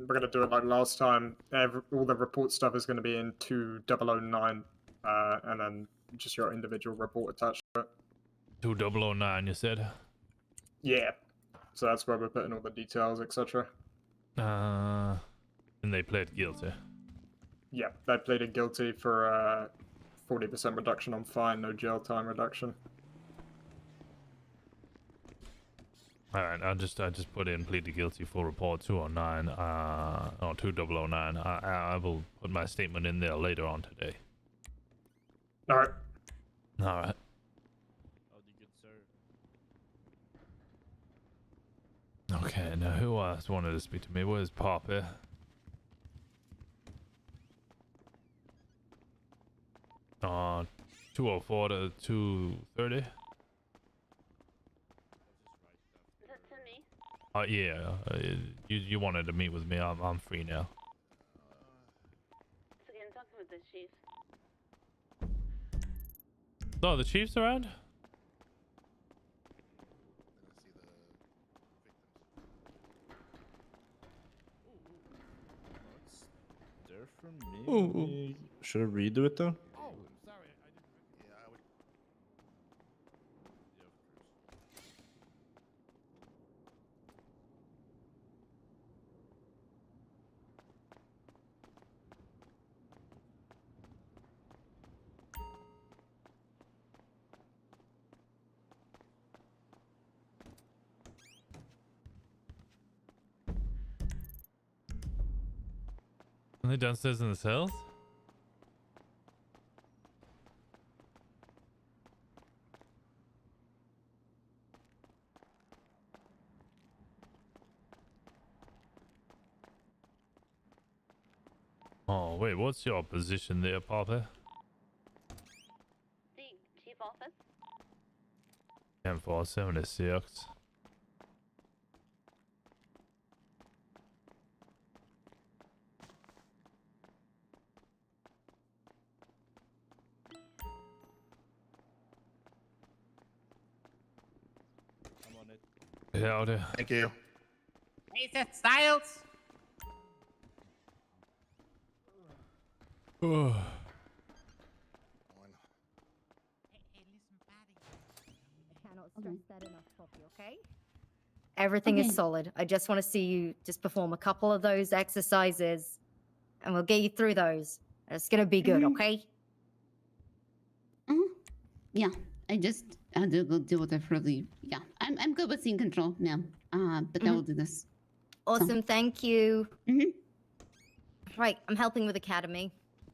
gonna do it like last time. All the report stuff is gonna be in 2009, and then just your individual report attached to it. 2009, you said? Yeah. So that's where we're putting all the details, etc. And they pled guilty. Yeah, they pleaded guilty for 40% reduction on fine, no jail time reduction. All right, I just put in pleaded guilty for report 209, or 2009. I will put my statement in there later on today. All right. All right. Okay, now who else wanted to speak to me? Where's Poppy? Uh, 204 to 230? Is that to me? Yeah. You wanted to meet with me. I'm free now. So again, talking with the chief. Oh, the chief's around? There for me. Should I redo it though? Oh, sorry. Are they downstairs in the cells? Oh, wait, what's your position there, Papa? The chief office. 10-4-76. I'm on it. Howdy. Thank you. Mr. Styles. Oh. Cannot stress that enough, Poppy, okay? Everything Okay. is solid. I just want to see you just perform a couple of those exercises and we'll get you through those. It's going to be good, Mhm. okay? Yeah, I just had to go deal with it for the. Yeah, I'm good with seeing control, ma'am. But I will do this. Awesome, thank you. Mhm. Right, I'm helping with Academy.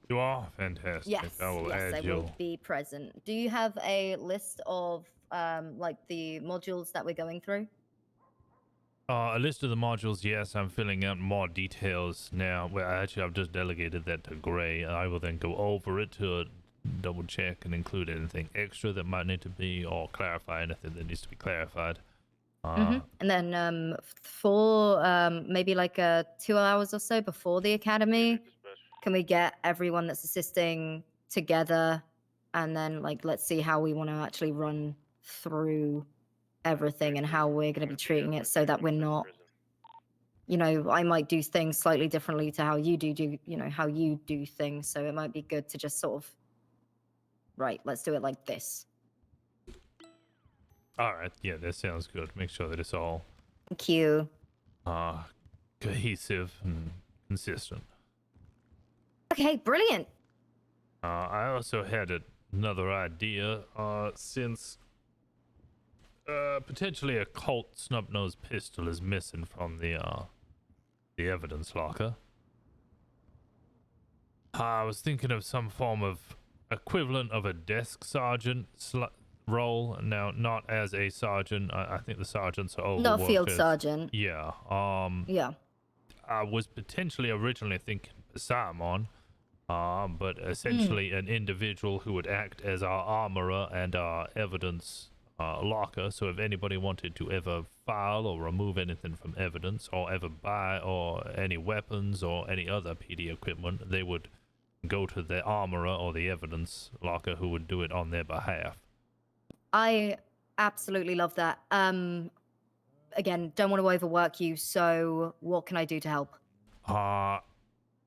You are fantastic. Yes, I will yes, I add will you. be present. Do you have a list of like the modules that we're going through? A list of the modules, yes. I'm filling out more details now. Well, actually, I've just delegated that to Gray. I will then go over it to double check and include anything extra that might need to be, or clarify anything that needs to be clarified. And then for maybe like 2 hours or so before the academy, can we get everyone that's assisting together and then like let's see how we want to actually run through everything and how we're going to be treating it so that we're not, you know, I might do things slightly differently to how you do you know, how you do things. So it might be good to just sort of, right, let's do it like this. All right. Yeah, that sounds good. Make sure that it's all Thank you. cohesive and consistent. Okay, brilliant. I also had another idea. Since potentially a Colt snub-nosed pistol is missing from the evidence locker, I was thinking of some form of equivalent of a desk sergeant role. Now, not as a sergeant. I think the sergeants are overworked. Not a field as- sergeant. Yeah. Yeah. I was potentially originally thinking Simon, but essentially an individual who would act as our armorer and our evidence locker. So if anybody wanted to ever file or remove anything from evidence, or ever buy or any weapons or any other PD equipment, they would go to the armorer or the evidence locker who would do it on their behalf. I absolutely love that. Again, don't want to overwork you, so what can I do to help?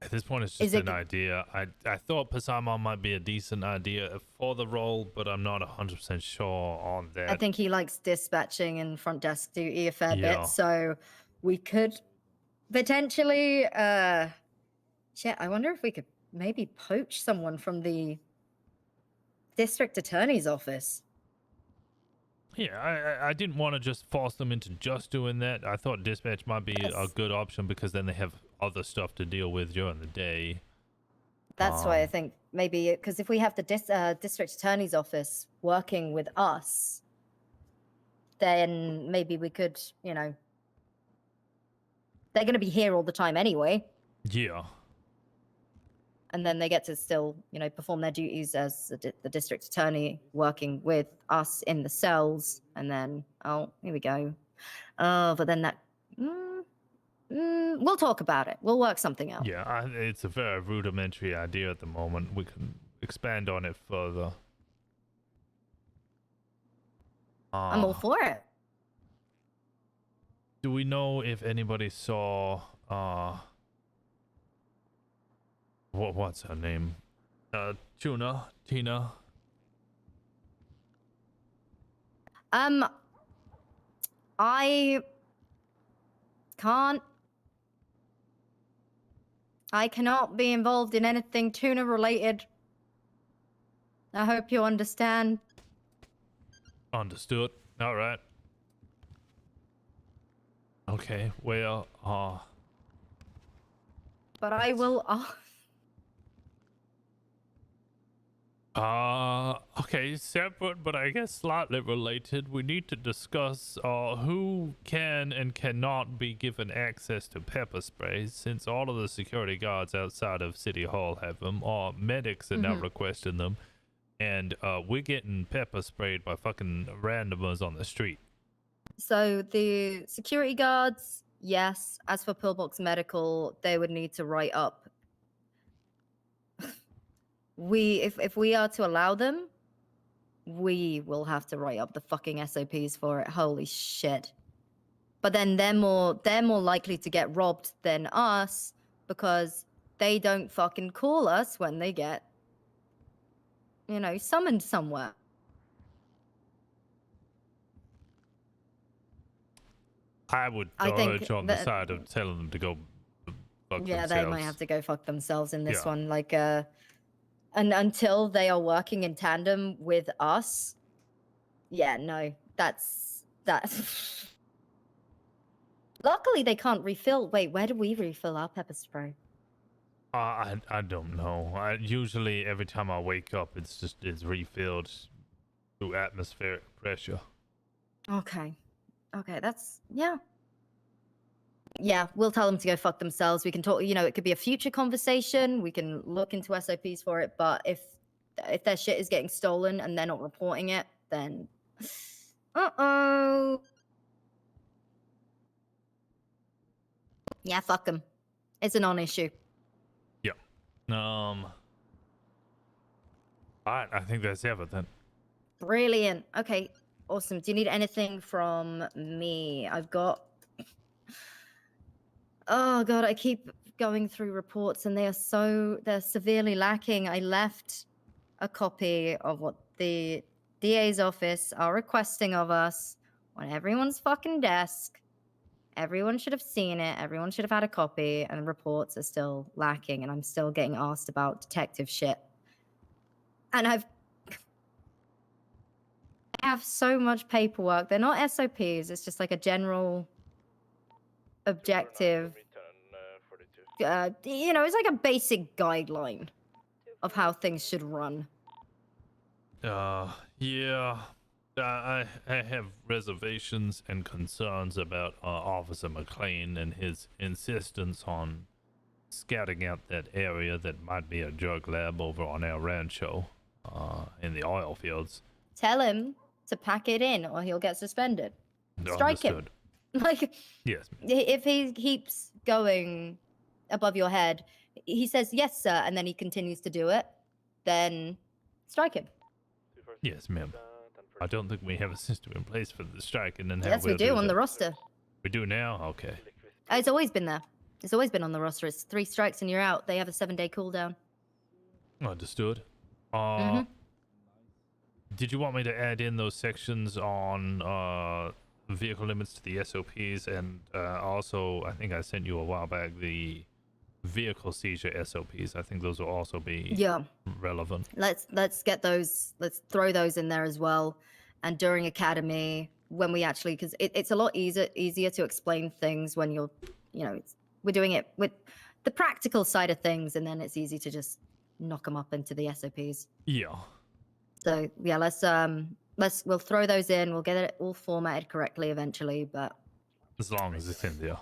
At this point, it's Is just it an idea. I thought Pasamon might be a decent idea for the role, but I'm not 100% sure on that. I think he likes dispatching and front desk duty a fair Yeah. bit, so we could potentially shit, I wonder if we could maybe poach someone from the district attorney's office. Yeah, I didn't want to just force them into just doing that. I thought dispatch might be a good option because then they have other stuff to deal with during the day. That's why I think maybe, because if we have the district attorney's office working with us, then maybe we could, you know, they're going to be here all the time anyway. Yeah. And then they get to still, you know, perform their duties as the district attorney working with us in the cells. And then, oh, here we go. Oh, but then that, we'll talk about it. We'll work something out. Yeah, it's a very rudimentary idea at the moment. We can expand on it further. I'm all for it. Do we know if anybody saw what's her name? Tina? I cannot be involved in anything tuna related. I hope you understand. Understood. All right. Okay, well, But I will. Okay, separate, but I guess slightly related. We need to discuss who can and cannot be given access to pepper sprays, since all of the security guards outside of City Hall have them, or medics are now requesting them, and we're getting pepper sprayed by fucking randomers on the street. So the security guards, yes. As for Pillbox Medical, they would need to write up. If we are to allow them, we will have to write up the fucking SOPs for it. Holy shit. But then they're more likely to get robbed than us because they don't fucking call us when they get, you know, summoned somewhere. I would urge on the side of telling them to go fuck themselves. They might have to go fuck themselves in this Yeah. one. Like, and until they are working in tandem with us, yeah, no, that's. Luckily, they can't refill. Wait, where do we refill our pepper spray? I don't know. Usually every time I wake up, it's refilled through atmospheric pressure. Okay, that's yeah. We'll tell them to go fuck themselves. We can talk. You know, it could be a future conversation. We can look into SOPs for it. But if their shit is getting stolen and they're not reporting it, then yeah, fuck them. It's a non-issue. Yeah. All right, I think that's everything. Brilliant. Okay, awesome. Do you need anything from me? I've got. Oh god, I keep going through reports and they're severely lacking. I left a copy of what the DA's office are requesting of us on everyone's fucking desk. Everyone should have seen it. Everyone should have had a copy, and reports are still lacking, and I'm still getting asked about detective shit. And I have so much paperwork. They're not SOPs. It's just like a general objective. You know, it's like a basic guideline of how things should run. Yeah. I have reservations and concerns about Officer McLean and his insistence on scouting out that area that might be a drug lab over on El Rancho in the oil fields. Tell him to pack it in or he'll get suspended. Strike him. Like, yes. If he keeps going above your head, he says, yes, sir, and then he continues to do it, then strike him. Yes, ma'am. I don't think we have a system in place for the strike, and then Yes, we do on the roster. We do now? Okay. It's always been there. It's always been on the roster. It's 3 strikes and you're out. They have a 7-day cooldown. Understood. Did you want me to add in those sections on vehicle limits to the SOPs, and also I think I sent you a while back the vehicle seizure SOPs? I think those will also be relevant. Let's get those. Let's throw those in there as well. And during Academy, when we actually, because it's a lot easier to explain things when you're, you know, we're doing it with the practical side of things, and then it's easy to just knock them up into the SOPs. Yeah. So yeah, we'll throw those in. We'll get it all formatted correctly eventually, but as long as it's in there.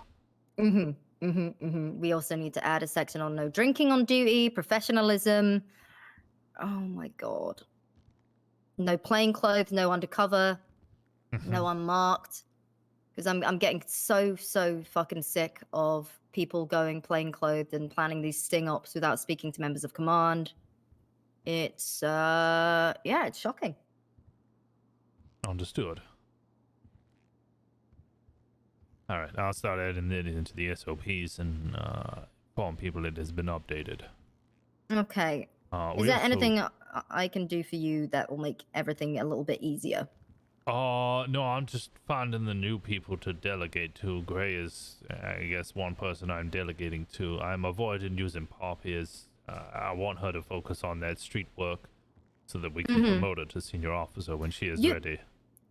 We also need to add a section on no drinking on duty, professionalism. Oh my god. No plain clothes, no undercover, no unmarked. Because I'm getting so fucking sick of people going plain clothed and planning these sting ops without speaking to members of command. It's it's shocking. Understood. All right, I'll start adding it into the SOPs and inform people it has been updated. Okay. Is there anything I can do for you that will make everything a little bit easier? No, I'm just finding the new people to delegate to. Gray is, I guess, one person I'm delegating to. I'm avoiding using Poppy as I want her to focus on that street work so that we can promote her to senior officer when she is ready.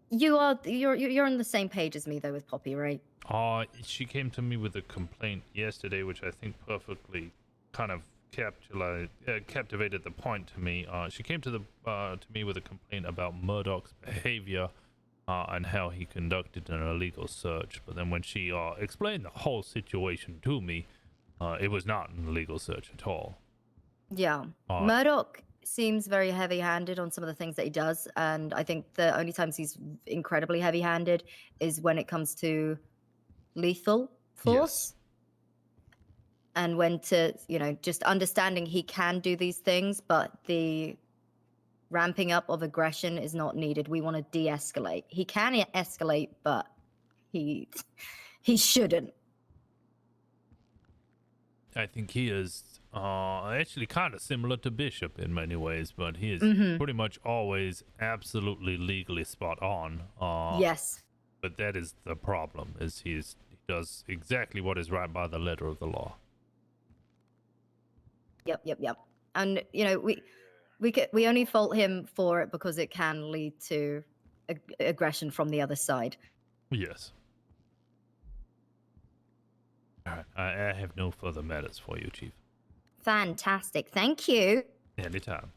You're on the same page as me though with Poppy, right? She came to me with a complaint yesterday, which I think perfectly kind of captivated the point to me. She came to me with a complaint about Murdoch's behavior and how he conducted an illegal search. But then when she explained the whole situation to me, it was not an illegal search at all. Yeah. Murdoch seems very heavy-handed on some of the things that he does, and I think the only times he's incredibly heavy-handed is when it comes to lethal force. Yes. And when to, just understanding he can do these things, but the ramping up of aggression is not needed. We want to de-escalate. He can escalate, but he shouldn't. I think he is actually kind of similar to Bishop in many ways, but he is pretty much always absolutely legally spot on. Yes. But that is the problem, is he does exactly what is right by the letter of the law. Yep. And we only fault him for it because it can lead to aggression from the other side. Yes. All right. I have no further matters for you, Chief. Fantastic. Thank you. Anytime.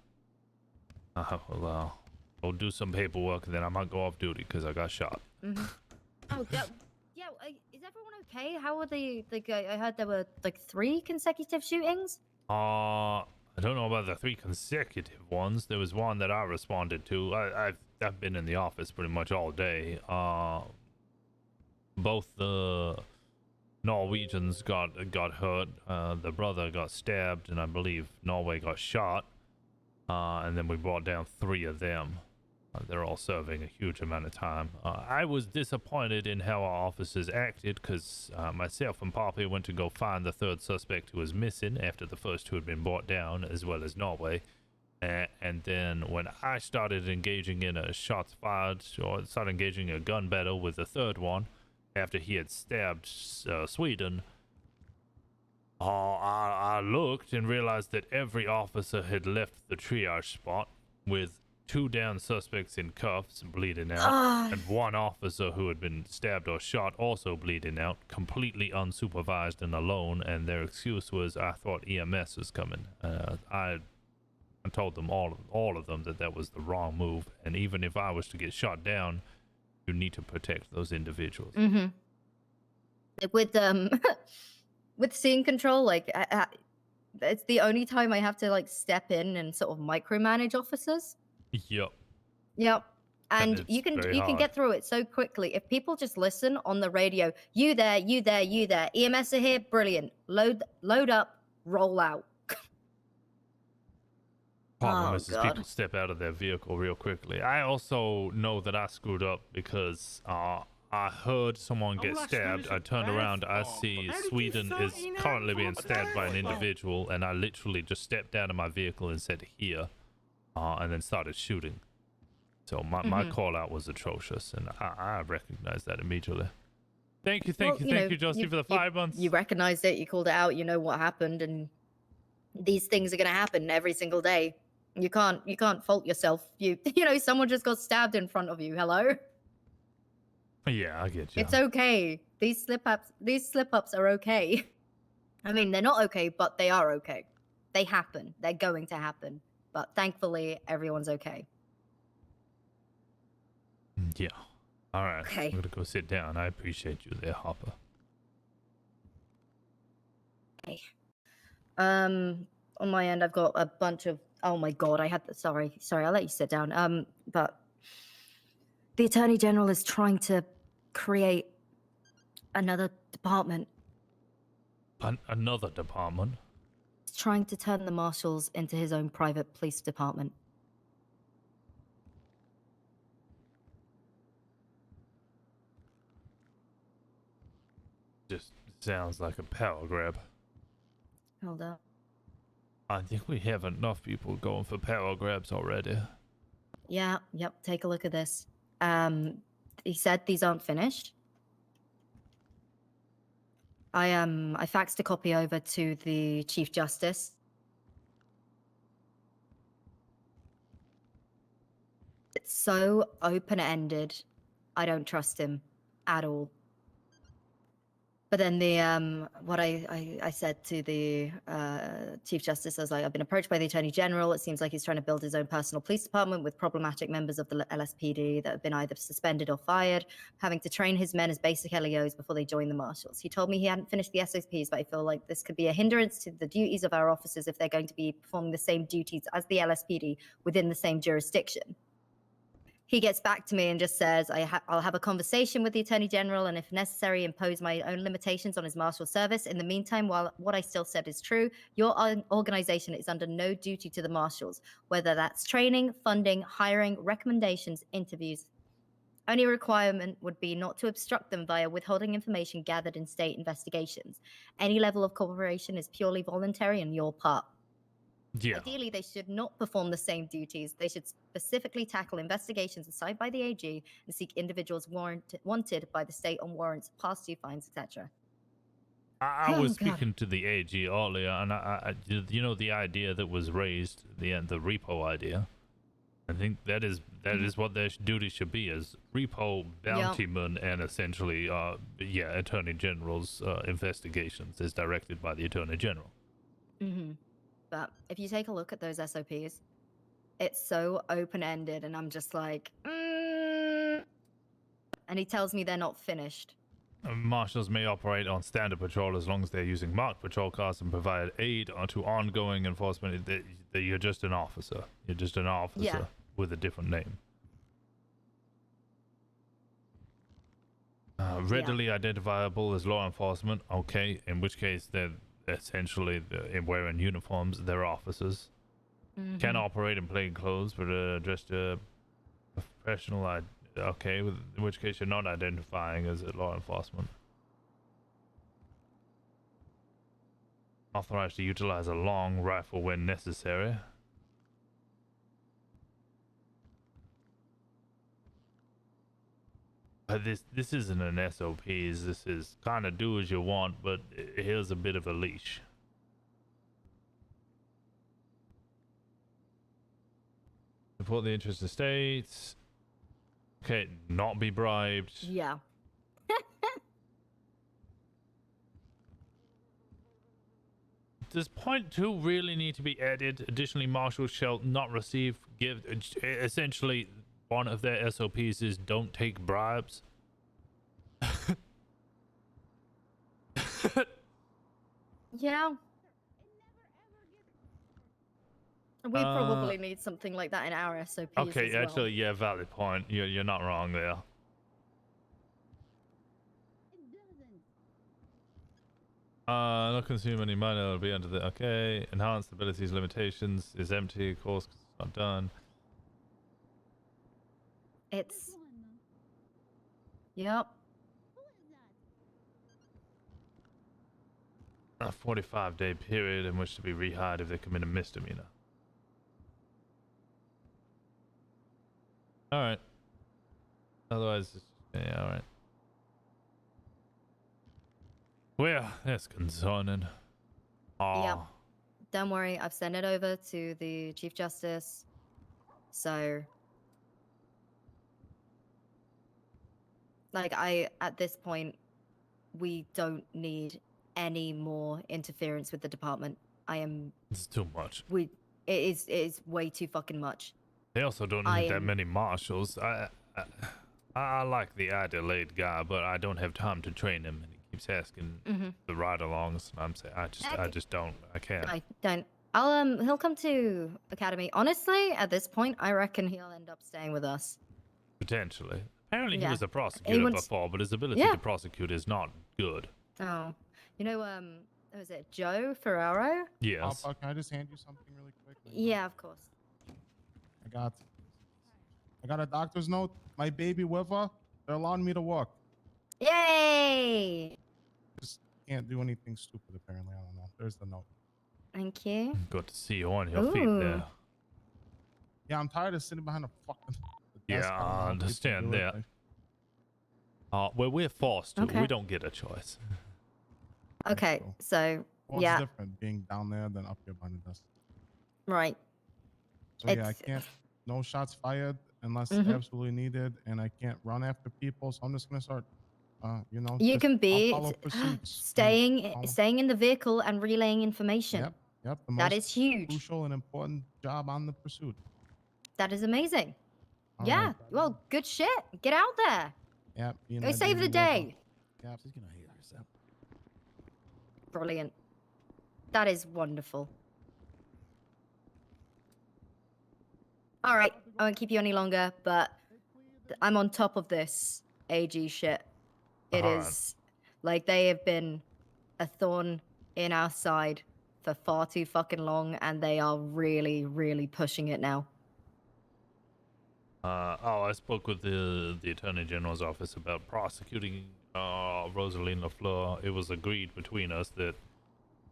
Well, I'll do some paperwork and then I might go off duty because I got shot. Oh, yeah. Is everyone okay? How are they? I heard there were 3 consecutive shootings. I don't know about the 3 consecutive ones. There was one that I responded to. I've been in the office pretty much all day. Both the Norwegians got hurt. The brother got stabbed, and I believe Norway got shot. And then we brought down 3 of them. They're all serving a huge amount of time. I was disappointed in how our officers acted because myself and Poppy went to go find the 3rd suspect who was missing after the first 2 had been brought down, as well as Norway. And then when I started engaging in a shots fired, or started engaging a gun battle with the 3rd one, after he had stabbed Sweden, I looked and realized that every officer had left the triage spot with 2 down suspects in cuffs bleeding out, and 1 officer who had been stabbed or shot also bleeding out, completely unsupervised and alone, and their excuse was, I thought EMS was coming. I told them, all of them, that was the wrong move, and even if I was to get shot down, you need to protect those individuals. With with scene control, it's the only time I have to step in and sort of micromanage officers. Yep. And you can get through it so quickly if people just listen on the radio. You there, EMS are here, brilliant. Load up, roll out. Problem is people step out of their vehicle real quickly. I also know that I screwed up because I heard someone get stabbed. I turned around, I see Sweden is currently being stabbed by an individual, and I literally just stepped out of my vehicle and said here, and then started shooting. So my call out was atrocious, and I recognized that immediately. Thank you, Justy, for the 5 months. You recognized it, you called it out, you know what happened, and these things are gonna happen every single day. You can't fault yourself. Someone just got stabbed in front of you. Hello? Yeah, I get you. It's okay. These slip ups are okay. I mean, they're not okay, but they are okay. They happen. They're going to happen. But thankfully, everyone's okay. Yeah. All right. Okay. I'm gonna go sit down. I appreciate you there, Hopper. Okay. On my end, I've got a bunch of. Oh my God, sorry. I'll let you sit down. But the Attorney General is trying to create another department. Another department? He's trying to turn the marshals into his own private police department. Just sounds like a power grab. Hold up. I think we have enough people going for power grabs already. Yeah, yep, take a look at this. He said these aren't finished. I faxed a copy over to the Chief Justice. It's so open-ended I don't trust him at all. But then the what I said to the Chief Justice, I was like, I've been approached by the Attorney General. It seems like he's trying to build his own personal police department with problematic members of the LSPD that have been either suspended or fired, having to train his men as basic LEOs before they join the marshals. He told me he hadn't finished the SOPs, but I feel like this could be a hindrance to the duties of our officers if they're going to be performing the same duties as the LSPD within the same jurisdiction. He gets back to me and just says, I'll have a conversation with the Attorney General and if necessary, impose my own limitations on his marshal service. In the meantime, while what I still said is true, your organization is under no duty to the marshals, whether that's training, funding, hiring, recommendations, interviews. Only requirement would be not to obstruct them via withholding information gathered in state investigations. Any level of cooperation is purely voluntary on your part. Yeah. Ideally, they should not perform the same duties. They should specifically tackle investigations assigned by the AG and seek individuals wanted by the state on warrants, past due fines, etc. I was speaking to the AG earlier, and you know, the idea that was raised, the repo idea. I think that is what their duty should be, as repo bountymen and essentially, Attorney General's investigations as directed by the Attorney General. Mm-hmm. But if you take a look at those SOPs, it's so open-ended, and I'm just like, and he tells me they're not finished. Marshals may operate on standard patrol as long as they're using marked patrol cars and provide aid to ongoing enforcement. You're just an officer. You're just an officer with a different name. Readily identifiable as law enforcement. Okay, in which case they're essentially wearing uniforms. They're officers. Can operate in plain clothes, but dressed professional. Okay, in which case you're not identifying as a law enforcement. Authorized to utilize a long rifle when necessary. This isn't an SOPs. This is kind of do as you want, but here's a bit of a leash. Support the interest of states. Okay, not be bribed. Yeah. Does point 2 really need to be added? Additionally, marshals shall not receive essentially one of their SOPs is don't take bribes. Yeah. We probably need something like that in our SOPs Okay, as well. actually, yeah, valid point. You're not wrong there. Not consume any money. It'll be under the enhanced abilities limitations is empty. Of course, 'cause it's not done. It's. Yep. A 45-day period in which to be rehired if they commit a misdemeanor. All right. Otherwise, yeah, all right. Well, that's concerning. Yep. Don't worry, I've sent it over to the Chief Justice. So, like, at this point, we don't need any more interference with the department. It's too much. It is way too fucking much. They also don't need that many marshals. I like the Adelaide guy, but I don't have time to train him, and he keeps asking the ride-alongs. And I'm saying I just don't. I can't. I don't. He'll come to Academy. Honestly, at this point, I reckon he'll end up staying with us. Potentially. Apparently, he Yeah. was a prosecutor wants- before, but his ability to prosecute is not good. Oh, you know, was it Joe Ferraro? Yes. Can I just hand you something really quick? Yeah, of course. I got a doctor's note. My baby with her. They're allowing me to walk. Yay! Just can't do anything stupid, apparently. I don't know. There's the note. Thank you. Good to see you on your feet there. Yeah, I'm tired of sitting behind a fucking desk. Yeah, I understand that. Well, we're forced to. Okay. We don't get a choice. Okay, so What's yeah, different being down there than up here behind the desk? right. So yeah, I can't. No shots fired. unless Mhm. absolutely needed, and I can't run after people, so I'm just gonna start. You Just, can I'll be follow pursuits. staying in the vehicle and relaying information. Yep, yep. The That most is huge. crucial and important job on the pursuit. That is amazing. All yeah. right. Well, good shit. Get out there. Yep. me and Go my save the baby Wubba. day. Yep. She's gonna hate herself. Brilliant. That is wonderful. All right. I won't keep you any longer, but I'm on top of this AG shit. It Alright. is like they have been a thorn in our side for far too fucking long, and they are really, really pushing it now. I spoke with the Attorney General's office about prosecuting Rosaline LaFleur. It was agreed between us that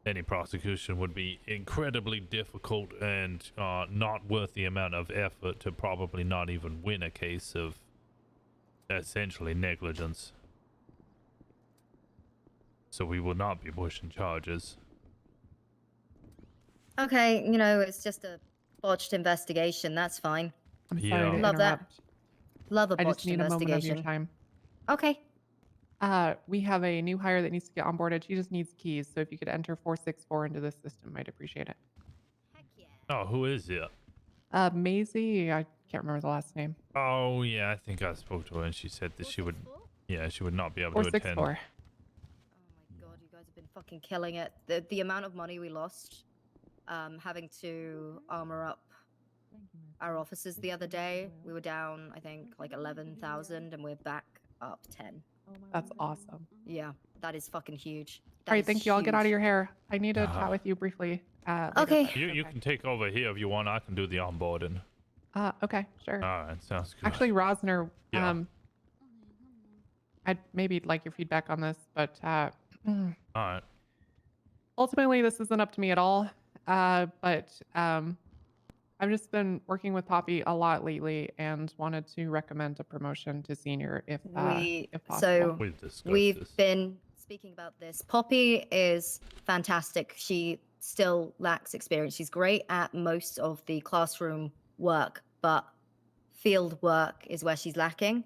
any prosecution would be incredibly difficult and not worth the amount of effort to probably not even win a case of essentially negligence. So we will not be pushing charges. Okay, it's just a botched investigation. That's fine. I'm sorry to Love interrupt. that. Love a I botched just need a moment of your investigation. time. Okay. We have a new hire that needs to get onboarded. She just needs keys. So if you could enter 464 into the system, I'd appreciate it. Oh, who is it? Maisie, I can't remember the last name. Oh, yeah, I think I spoke to her and she said that she would not be able to attend. 464. God, you guys have been fucking killing it. The amount of money we lost having to armor up our officers the other day, we were down, I think, like 11,000, and we're back up 10. That's awesome. Yeah, that is fucking huge. All right, thank you. I'll get out of your hair. I need to chat with you briefly. Later. Okay. You can take over here if you want. I can do the onboarding. Okay, sure. All right, sounds good. Actually, Rosner, Yeah. I'd maybe like your feedback on this, but All right. ultimately, this isn't up to me at all. But I've just been working with Poppy a lot lately and wanted to recommend a promotion to senior if possible. We've been speaking about this. Poppy is fantastic. She still lacks experience. She's great at most of the classroom work, but field work is where she's lacking.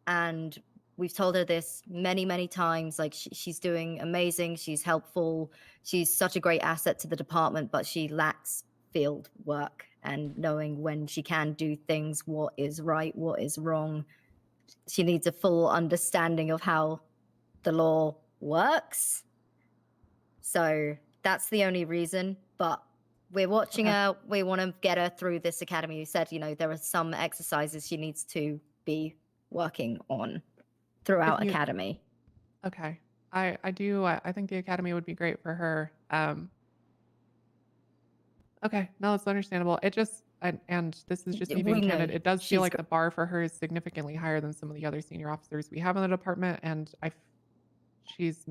And we've told her this many, many times. Like, she's doing amazing. She's helpful. She's such a great asset to the department, but she lacks field work and knowing when she can do things, what is right, what is wrong. She needs a full understanding of how the law works. So that's the only reason, but we're watching her. We want to get her through this academy. You said, there are some exercises she needs to be working on throughout academy. Okay. I do. I think the academy would be great for her. Okay. No, it's understandable. It just, and this is just me being We know candid, it does feel she's like the bar for her is significantly higher than some of the other senior officers we have in the department. And she's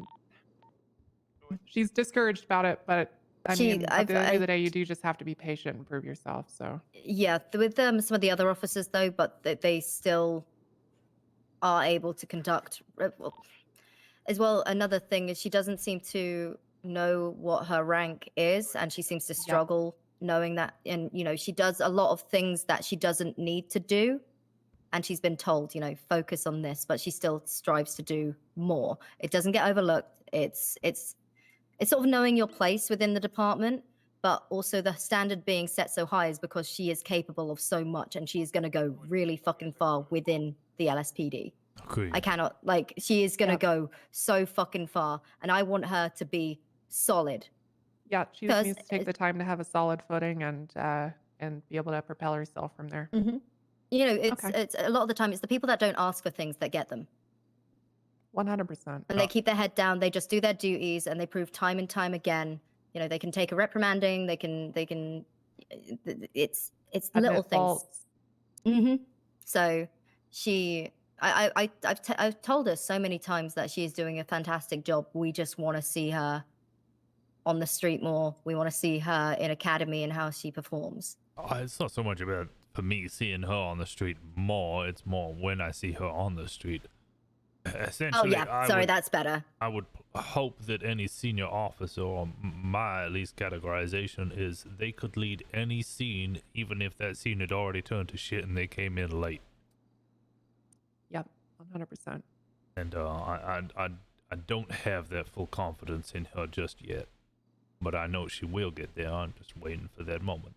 discouraged about it, but at the end of the day, you do just have to be patient and prove yourself. So Yeah, with some of the other officers though, but they still are able to conduct. As well, another thing is she doesn't seem to know what her rank is, and she seems to struggle knowing that. And she does a lot of things that she doesn't need to do, and she's been told, focus on this, but she still strives to do more. It doesn't get overlooked. It's sort of knowing your place within the department, but also the standard being set so high is because she is capable of so much, and she is going to go really fucking far within the LSPD. Agreed. I cannot, she is going to go so fucking far, and I want her to be solid. yeah, she just needs to take the time to have a solid footing and be able to propel herself from there. Mm-hmm. It's a lot of the time it's the people that don't ask for things that get them. 100%. And they keep their head down. They just do their duties, and they prove time and time again. They can take a reprimanding. They can. It's little things. Mm-hmm. So I've told her so many times that she is doing a fantastic job. We just want to see her on the street more. We want to see her in academy and how she performs. It's not so much about, for me, seeing her on the street more. It's more when I see her on the street. Essentially, Sorry, that's better. I would hope that any senior officer, or my at least categorization, is they could lead any scene, even if that scene had already turned to shit and they came in late. Yep, 100%. And I don't have that full confidence in her just yet, but I know she will get there. I'm just waiting for that moment.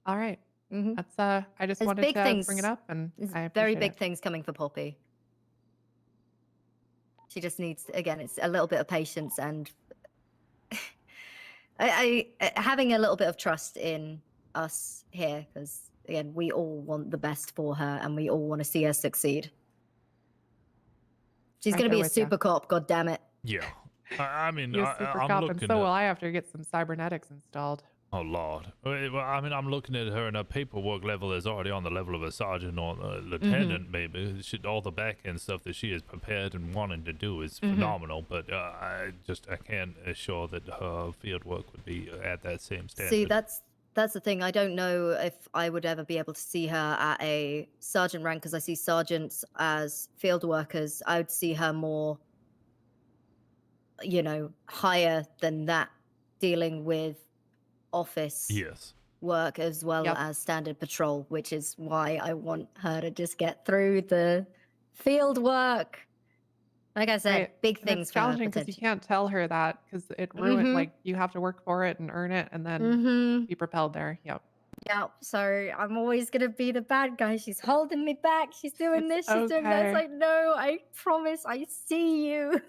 All right. That's I just There's wanted big to things. bring it up, and There's I very appreciate big it. things coming for Poppy. She just needs, again, it's a little bit of patience and having a little bit of trust in us here, because again, we all want the best for her and we all want to see her succeed. She's Right going to be there a with ya. super cop, god damn it. Yeah. I mean, You're a super I'm cop, looking and so at... will I after I get some cybernetics installed. Oh, Lord. Well, I mean, I'm looking at her, and her paperwork level is already on the level of a sergeant or a lieutenant, maybe. All the back-end stuff that she is prepared and wanting to do is phenomenal, but I can't assure that her field work would be at that same standard. See, that's the thing. I don't know if I would ever be able to see her at a sergeant rank, because I see sergeants as field workers. I would see her more, higher than that, dealing with office work as well as standard patrol, which is why I want her to just get through the field work. Like I said, big And things it's for her challenging because you potentially. can't tell her that because it ruined. Like you have to work for it and earn it, and then be propelled there. Yep. Yeah, so I'm always gonna be the bad guy. She's holding me back. She's doing this. She's doing that. It's like, no, I promise. I see you.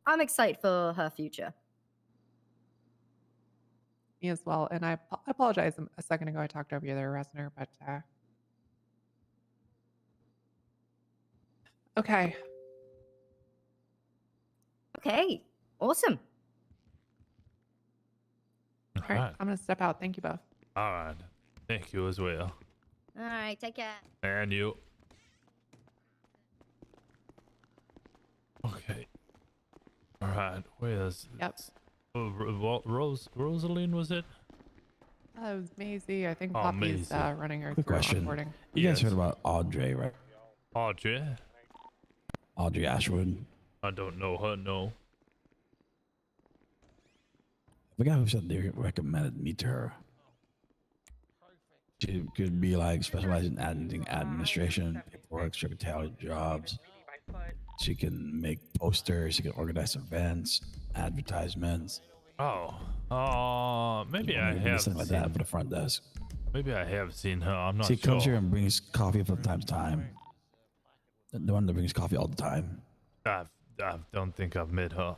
I'm excited for her future. Me as well. And I apologize. A second ago, I talked over you there, Rosner, but okay. Okay, awesome. All right, I'm gonna step out. Thank you both. All right. Thank you as well. All right, take care. And you. Okay. All right. Where's... Yep. Rosaline, was it? It was Maisie. I think Oh, Poppy's Maisie. running her Quick through question. onboarding. You guys heard about Audrey, right? Audrey? Audrey Ashwood. I don't know her, no. The guy who said they recommended me to her. She could be like specialized in administration, paperwork, secretarial jobs. She can make posters. She can organize events, advertisements. Maybe I have something like that for the front desk. Maybe I have seen her. I'm not She sure. comes here and brings coffee from time to time. The one that brings coffee all the time. I don't think I've met her.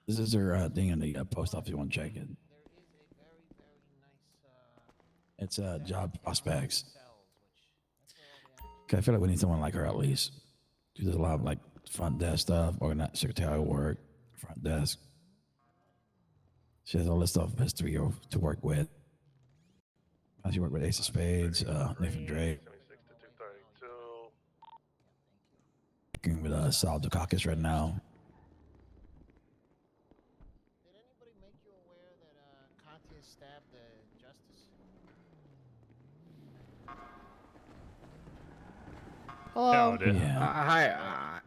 This is her thing in the post office. You want to check it? It's job prospects. 'Cause I feel like we need someone like her at least. She does a lot of like front desk stuff, organize secretarial work, front desk. She has a list of history to work with. She worked with Ace of Spades, Nathan Drake. Working with Sal Dukakis right now. Hello. Yeah. Hi,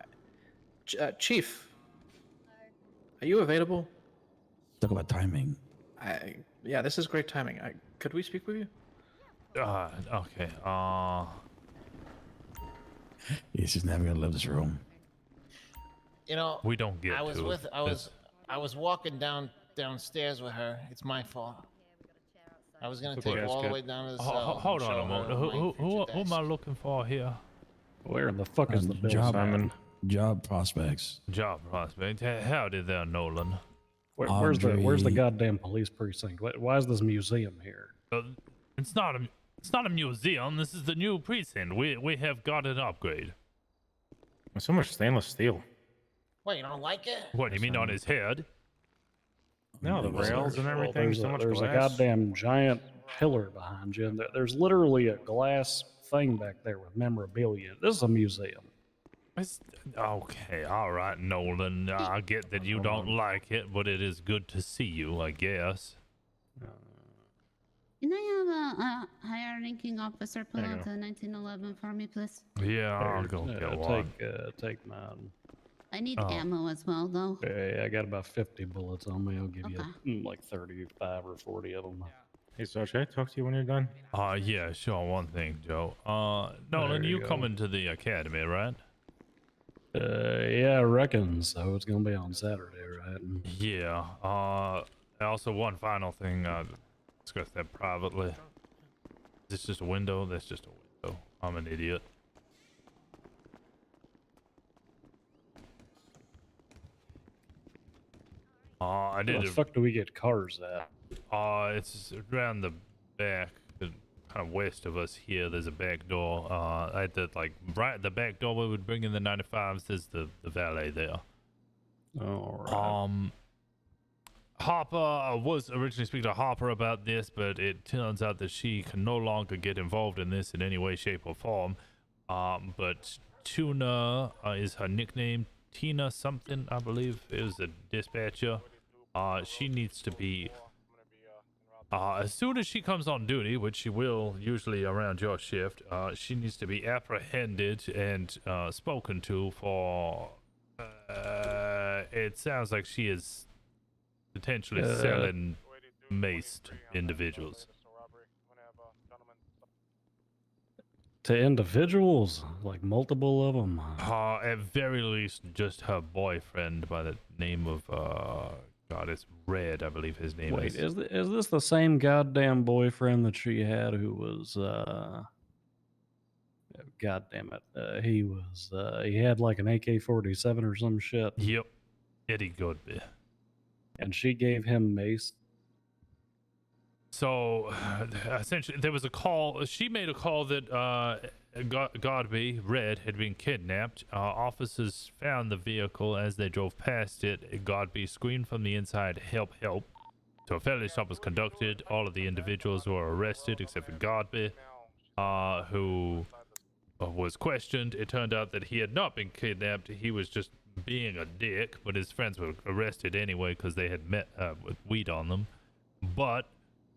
Chief. Are you available? Talk about timing. Yeah, this is great timing. Could we speak with you? Okay. Yeah, she's never gonna leave this room. You know, we don't get I was to with it. I was walking downstairs with her. It's my fault. I was gonna take her all the way down to the cell. Hold and on a show moment. her my Who future am I looking for here? Where in the fuck is the bill, job, Simon? Job prospects. Job prospect. Howdy there, Nolan. Where's the goddamn police precinct? Why is this museum here? It's not a museum. This is the new precinct. We have got an upgrade. There's so much stainless steel. What, you don't like it? What, you mean on his head? No, the rails and everything. There's, So much there's a glass. goddamn giant pillar behind you, and there's literally a glass thing back there with memorabilia. This is a museum. Okay, all right, Nolan. I get that you don't like it, but it is good to see you, I guess. Can I a higher ranking officer pull Hang out on. a 1911 for me, please? Yeah, I'll Here, go get one. take mine. I need Oh. ammo as well, though. Yeah, I got about 50 bullets on me. I'll give Okay. you like 35 or 40 of them. Hey, so should I talk to you when you're done? Yeah, sure. One thing, Joe. Nolan, There you you go. coming to the academy, right? Yeah, I reckon so. It's gonna be on Saturday, right? Yeah. Also, one final thing. Discuss that privately. Is this just a window? That's just a window. I'm an idiot. I Where did the it. fuck do we get cars at? It's around the back, kind of west of us here. There's a back door. At the right at the back door where we'd bring in the 95s. There's the valet there. All right. Harper, I was originally speaking to Harper about this, but it turns out that she can no longer get involved in this in any way, shape, or form. But Tuna is her nickname. Tina something, I believe, is a dispatcher. She needs to be, as soon as she comes on duty, which she will usually around your shift, she needs to be apprehended and spoken to for, it sounds like she is potentially selling maced individuals. To individuals, like multiple of them. At very least, just her boyfriend by the name of, God, it's Red, I believe his name Wait, is. is this the same goddamn boyfriend that she had who was, God damn it, he had like an AK-47 or some shit? Yep, Eddie Godby. And she gave him mace. So, essentially, there was a call. She made a call that Godby, Red, had been kidnapped. Officers found the vehicle as they drove past it. Godby screamed from the inside, "Help, help." So a felony stop was conducted. All of the individuals were arrested except for Godby, who was questioned. It turned out that he had not been kidnapped. He was just being a dick, but his friends were arrested anyway because they had met with weed on them. But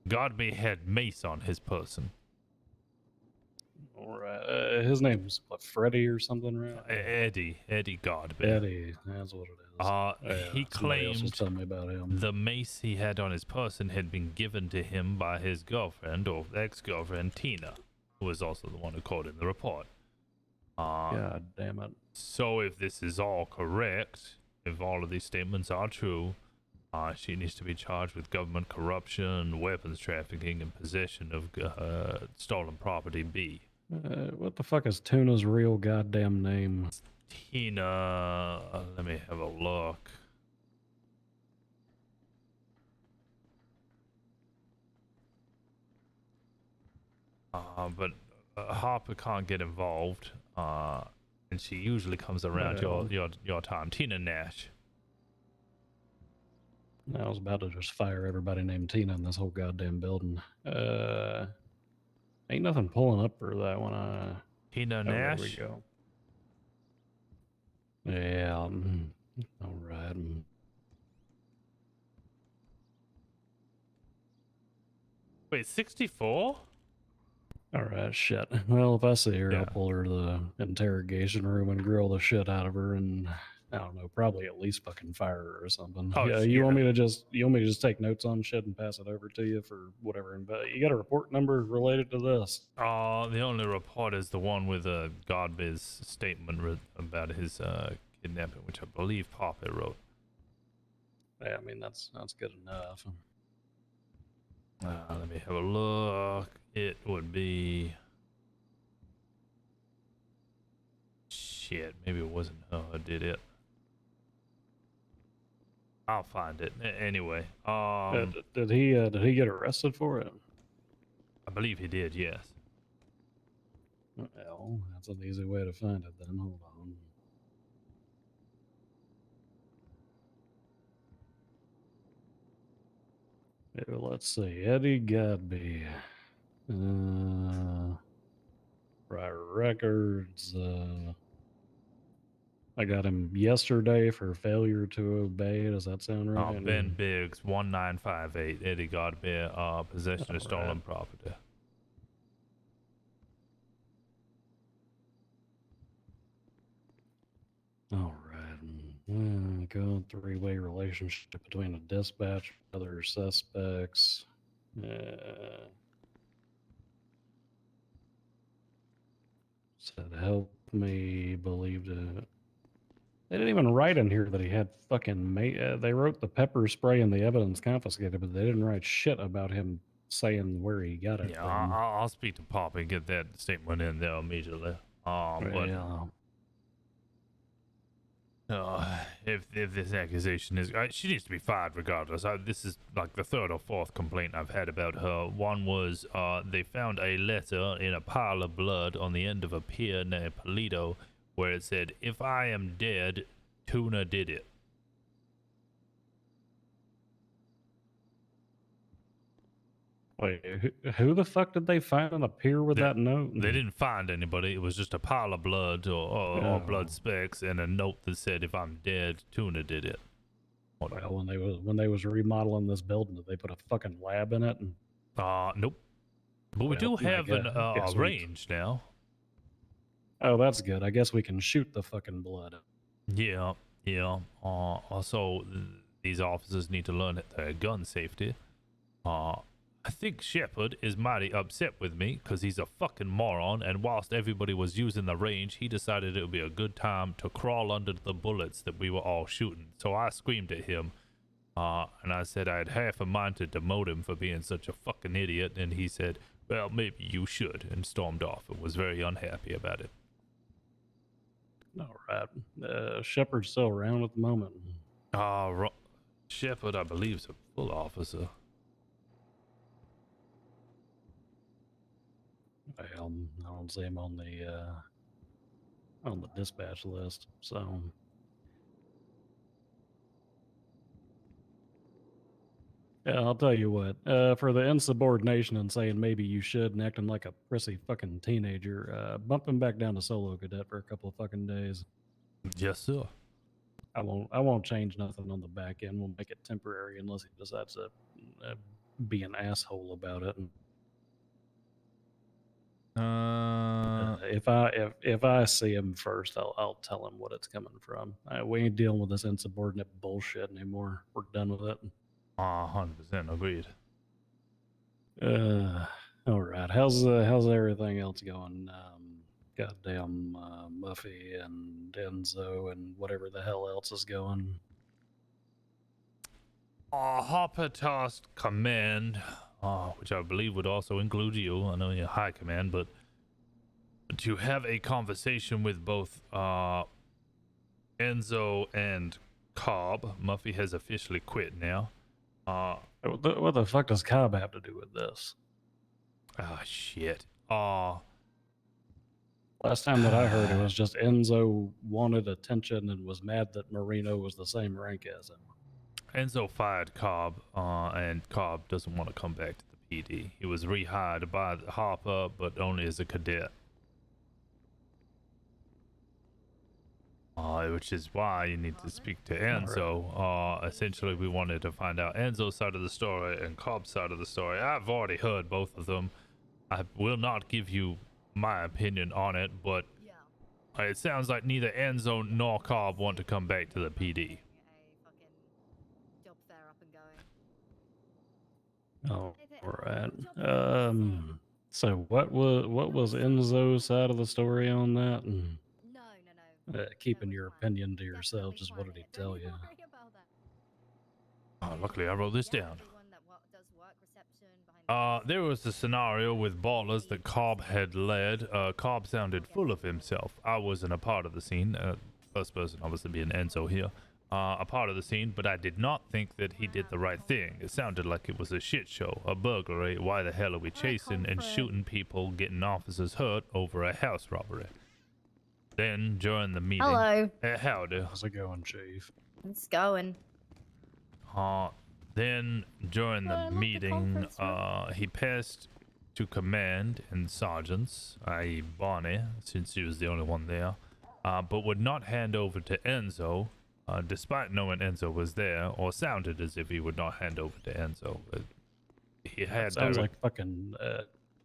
Godby had mace on his person. All right. His name's what, Freddie or something, right? Eddie Godby. Eddie, that's what it is. He somebody else was claimed telling me about him. the mace he had on his person had been given to him by his girlfriend or ex-girlfriend Tina, who was also the one who called in the report. God damn it. So if this is all correct, if all of these statements are true, she needs to be charged with government corruption, weapons trafficking, and possession of stolen property B. What the fuck is Tuna's real goddamn name? Tina, let me have a look. But Harper can't get involved, and she usually comes around your time. Tina Nash. I was about to just fire everybody named Tina in this whole goddamn building. Ain't nothing pulling up for that one. Tina There we Nash? go. Yeah. All right. Wait, 64? All right, shit. Well, if I see her, I'll pull her to the interrogation room and grill the shit out of her, and I don't know, probably at least fucking fire her or something. Oh, yeah, you want me to just take notes on shit and pass it over to you for whatever? You got a report number related to this? The only report is the one with Godby's statement about his kidnapping, which I believe Papa wrote. Yeah, I mean that's good enough. Let me have a look. It would be... Shit, maybe it wasn't her who did it. I'll find it. Anyway, did he get arrested for it? I believe he did, yes. Well, that's an easy way to find it then. Hold on. Yeah, let's see. Eddie Godby. Prior records. I got him yesterday for failure to obey. Does that sound right? Ben Biggs, 1958, Eddie Godby, possession of stolen property. All right. Good three-way relationship between a dispatch and other suspects. Said help me believe it. They didn't even write in here that he had fucking. They wrote the pepper spray and the evidence confiscated, but they didn't write shit about him saying where he got it Yeah, from. I'll speak to Pop and get that statement in there immediately. If this accusation is, she needs to be fired regardless. This is like the third or fourth complaint I've had about her. One was they found a letter in a pile of blood on the end of a pier near Polito, where it said, "If I am dead, Tuna did it." Wait, who the fuck did they find on a pier with that note? They didn't find anybody. It was just a pile of blood or blood specks and a note that said, "If I'm dead, Tuna did it." Well, when they was remodeling this building, did they put a fucking lab in it? Nope. But we do have a guess range now. Oh, that's good. I guess we can shoot the fucking blood. Yeah. Also, these officers need to learn their gun safety. I think Shepard is mighty upset with me because he's a fucking moron, and whilst everybody was using the range, he decided it would be a good time to crawl under the bullets that we were all shooting. So I screamed at him, and I said I had half a mind to demote him for being such a fucking idiot, and he said, "Well, maybe you should," and stormed off and was very unhappy about it. All right. Shepard's still around at the moment. Shepard, I believe, is a full officer. Well, I don't see him on the dispatch list, so. Yeah, I'll tell you what. For the insubordination and saying maybe you should and acting like a prissy fucking teenager, bump him back down to solo cadet for a couple of fucking days. Yes, sir. I won't change nothing on the back end. We'll make it temporary unless he decides to be an asshole about it. If I see him first, I'll tell him what it's coming from. We ain't dealing with this insubordinate bullshit anymore. We're done with it. 100% agreed. All right. How's everything else going? Goddamn Muffy and Enzo and whatever the hell else is going. Hopper tasked command, which I believe would also include you. I know you're high command, but to have a conversation with both Enzo and Cobb. Muffy has officially quit now. What the fuck does Cobb have to do with this? Shit. Last time that I heard, it was just Enzo wanted attention and was mad that Marino was the same rank as him. Enzo fired Cobb, and Cobb doesn't want to come back to the PD. He was rehired by Harper, but only as a cadet. Which is why you need to speak to Enzo. Essentially, we wanted to find out Enzo's side of the story and Cobb's side of the story. I've already heard both of them. I will not give you my opinion on it, but it sounds like neither Enzo nor Cobb want to come back to the PD. Oh, all right. So what was Enzo's side of the story on that? And keeping your opinion to yourself, just what did he tell you? Luckily I wrote this down. There was a scenario with ballers that Cobb had led. Cobb sounded full of himself. I wasn't a part of the scene. First person obviously being Enzo here. A part of the scene, but I did not think that he did the right thing. It sounded like it was a shit show, a burglary. Why the hell are we chasing and shooting people, getting officers hurt over a house robbery? Then during the meeting, hello. Howdy. How's it going, Chief? It's going. Then during the meeting, he passed to command and sergeants, i.e. Bonnie, since she was the only one there, but would not hand over to Enzo, despite knowing Enzo was there, or sounded as if he would not hand over to Enzo. He had sounds like fucking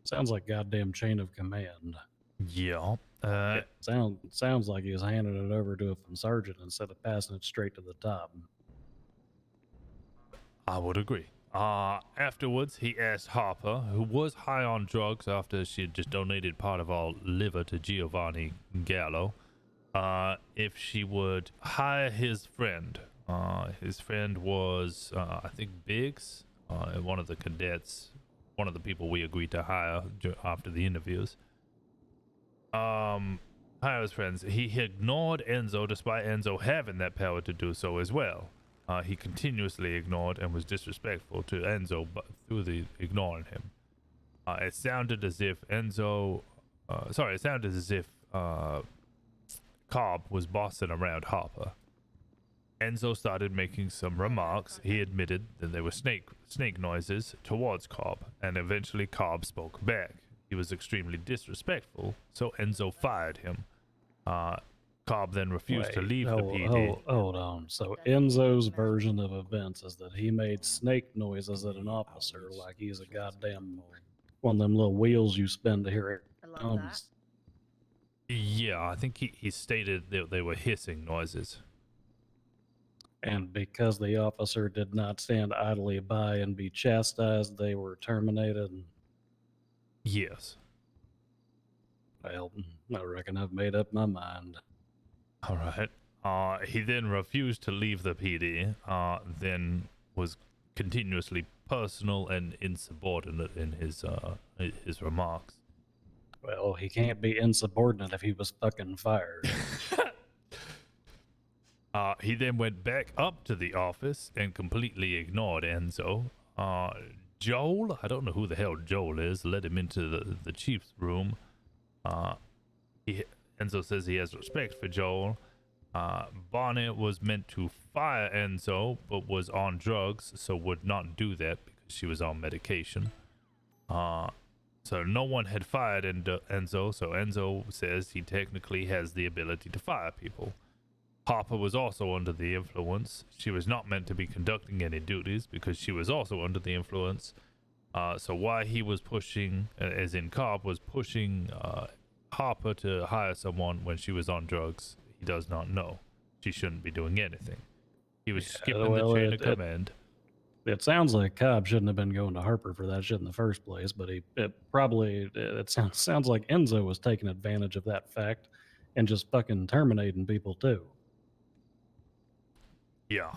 sounds like goddamn chain of command. Yeah. Sounds like he was handing it over to a sergeant instead of passing it straight to the top. I would agree. Afterwards, he asked Harper, who was high on drugs after she had just donated part of our liver to Giovanni Gallo, if she would hire his friend. His friend was, I think, Biggs, one of the cadets, one of the people we agreed to hire after the interviews. Hire his friends. He ignored Enzo despite Enzo having that power to do so as well. He continuously ignored and was disrespectful to Enzo through the ignoring him. It sounded as if Cobb was bossing around Harper. Enzo started making some remarks. He admitted that there were snake noises towards Cobb, and eventually Cobb spoke back. He was extremely disrespectful, so Enzo fired him. Cobb then refused to leave the PD. Hold on. So Enzo's version of events is that he made snake noises at an officer like he's a goddamn one of them little wheels you spin to hear it. Yeah, I think he stated that they were hissing noises. And because the officer did not stand idly by and be chastised, they were terminated. Yes. Well, I reckon I've made up my mind. All right. He then refused to leave the PD, then was continuously personal and insubordinate in his remarks. Well, he can't be insubordinate if he was fucking fired. He then went back up to the office and completely ignored Enzo. Joel, I don't know who the hell Joel is, led him into the chief's room. Enzo says he has respect for Joel. Bonnet was meant to fire Enzo, but was on drugs, so would not do that because she was on medication. So no one had fired Enzo, so Enzo says he technically has the ability to fire people. Harper was also under the influence. She was not meant to be conducting any duties because she was also under the influence. So why he was pushing, as in Cobb, was pushing Harper to hire someone when she was on drugs, he does not know. She shouldn't be doing anything. He was skipping the chain of command. It sounds like Cobb shouldn't have been going to Harper for that shit in the first place, but it sounds like Enzo was taking advantage of that fact and just fucking terminating people too. Yeah.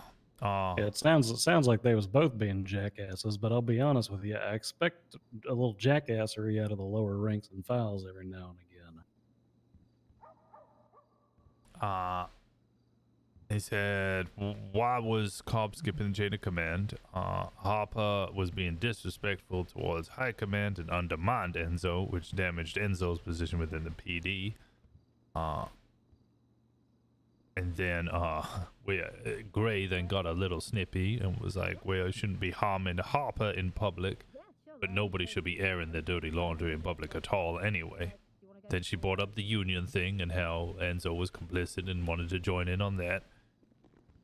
It sounds like they was both being jackasses, but I'll be honest with you, I expect a little jackassery out of the lower ranks and files every now and again. He said, why was Cobb skipping the chain of command? Harper was being disrespectful towards high command and undermined Enzo, which damaged Enzo's position within the PD. And then Gray then got a little snippy and was like, well, I shouldn't be harming Harper in public, but nobody should be airing their dirty laundry in public at all anyway. Then she brought up the union thing and how Enzo was complicit and wanted to join in on that.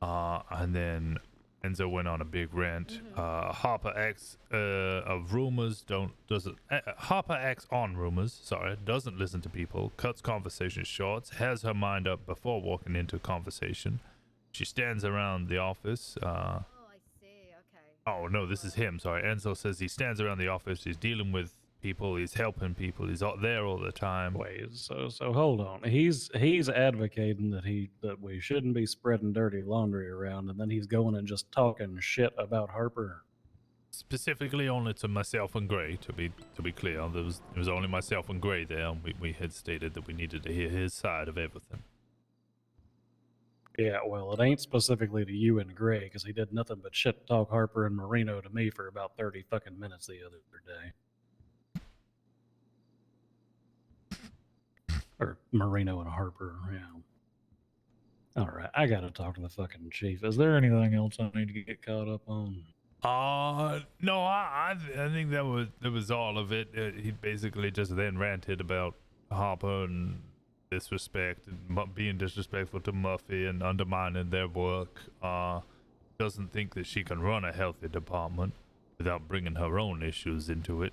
And then Enzo went on a big rant. Harper acts of rumors, Harper acts on rumors, doesn't listen to people, cuts conversations short, has her mind up before walking into conversation. She stands around the office. I see. Okay. Oh, no, this is him. Sorry. Enzo says he stands around the office. He's dealing with people. He's helping people. He's out there all the time. Wait, so hold on. He's advocating that we shouldn't be spreading dirty laundry around, and then he's going and just talking shit about Harper. Specifically only to myself and Gray, to be clear. It was only myself and Gray there, and we had stated that we needed to hear his side of everything. Yeah, well, it ain't specifically to you and Gray, because he did nothing but shit talk Harper and Marino to me for about 30 fucking minutes the other day. Or Marino and Harper, yeah. All right, I gotta talk to the fucking chief. Is there anything else I need to get caught up on? No, I think that was all of it. He basically just then ranted about Harper and disrespect and being disrespectful to Muffy and undermining their work. Doesn't think that she can run a healthy department without bringing her own issues into it.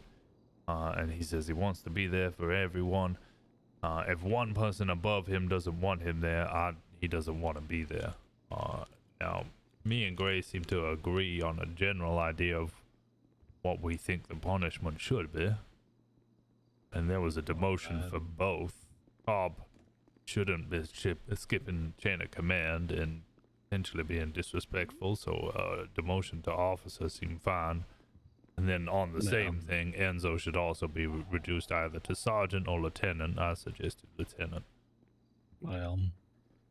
And he says he wants to be there for everyone. If one person above him doesn't want him there, he doesn't want to be there. Now, me and Gray seem to agree on a general idea of what we think the punishment should be. And there was a demotion for both. Cobb shouldn't be skipping chain of command and potentially being disrespectful, so demotion to officer seemed fine. And then on the same thing, Enzo should also be reduced either to sergeant or lieutenant. I suggested lieutenant. Well,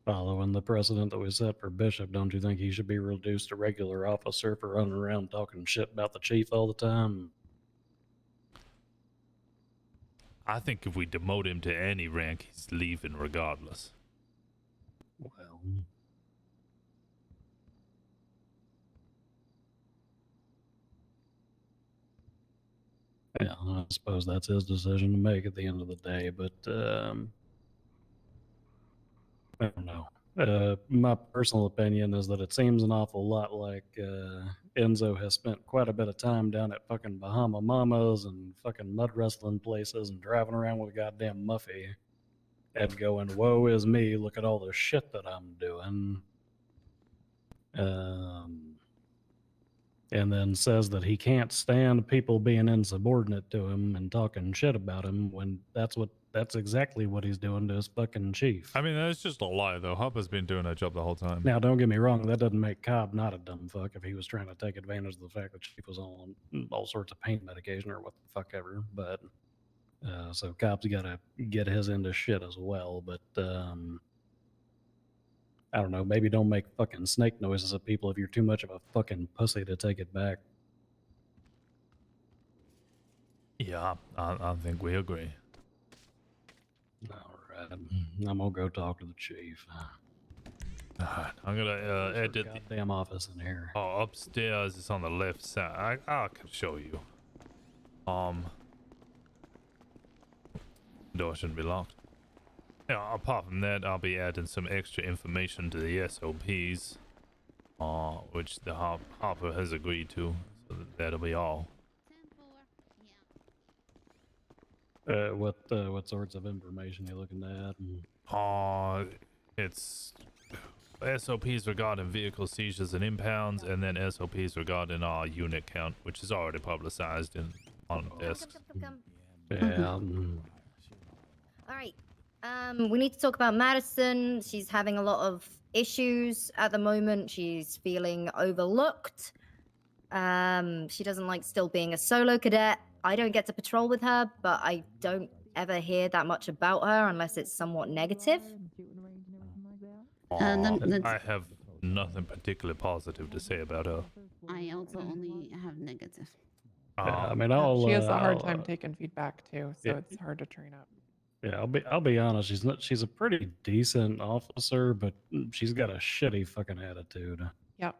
following the precedent that we set for Bishop, don't you think he should be reduced to regular officer for running around talking shit about the chief all the time? I think if we demote him to any rank, he's leaving regardless. Well, yeah, I suppose that's his decision to make at the end of the day, but I don't know. My personal opinion is that it seems an awful lot like Enzo has spent quite a bit of time down at fucking Bahama Mamas and fucking mud wrestling places and driving around with a goddamn Muffy and going, woe is me, look at all the shit that I'm doing. And then says that he can't stand people being insubordinate to him and talking shit about him when that's exactly what he's doing to his fucking chief. I mean, that's just a lie, though. Hopper's been doing her job the whole time. Now, don't get me wrong, that doesn't make Cobb not a dumb fuck if he was trying to take advantage of the fact that Chief was on all sorts of pain medication or what the fuck ever. But so Cobb's got to get his into shit as well. But I don't know, maybe don't make fucking snake noises at people if you're too much of a fucking pussy to take it back. Yeah, I think we agree. All right, I'm gonna go talk to the chief. I'm gonna edit the goddamn office in here. Oh, upstairs. It's on the left side. I can show you. Door shouldn't be locked. Yeah. Apart from that, I'll be adding some extra information to the SOPs, which the Hopper has agreed to. So that'll be all. What sorts of information are you looking at? It's SOPs regarding vehicle seizures and impounds, and then SOPs regarding our unit count, which is already publicized on desks. Yeah. All right. We need to talk about Madison. She's having a lot of issues at the moment. She's feeling overlooked. She doesn't like still being a solo cadet. I don't get to patrol with her, but I don't ever hear that much about her unless it's somewhat negative. I have nothing particularly positive to say about her. I also only have negative. I mean, She has a hard time taking feedback too, so it's hard to train up. Yeah, I'll be honest. She's a pretty decent officer, but she's got a shitty fucking attitude. Yep.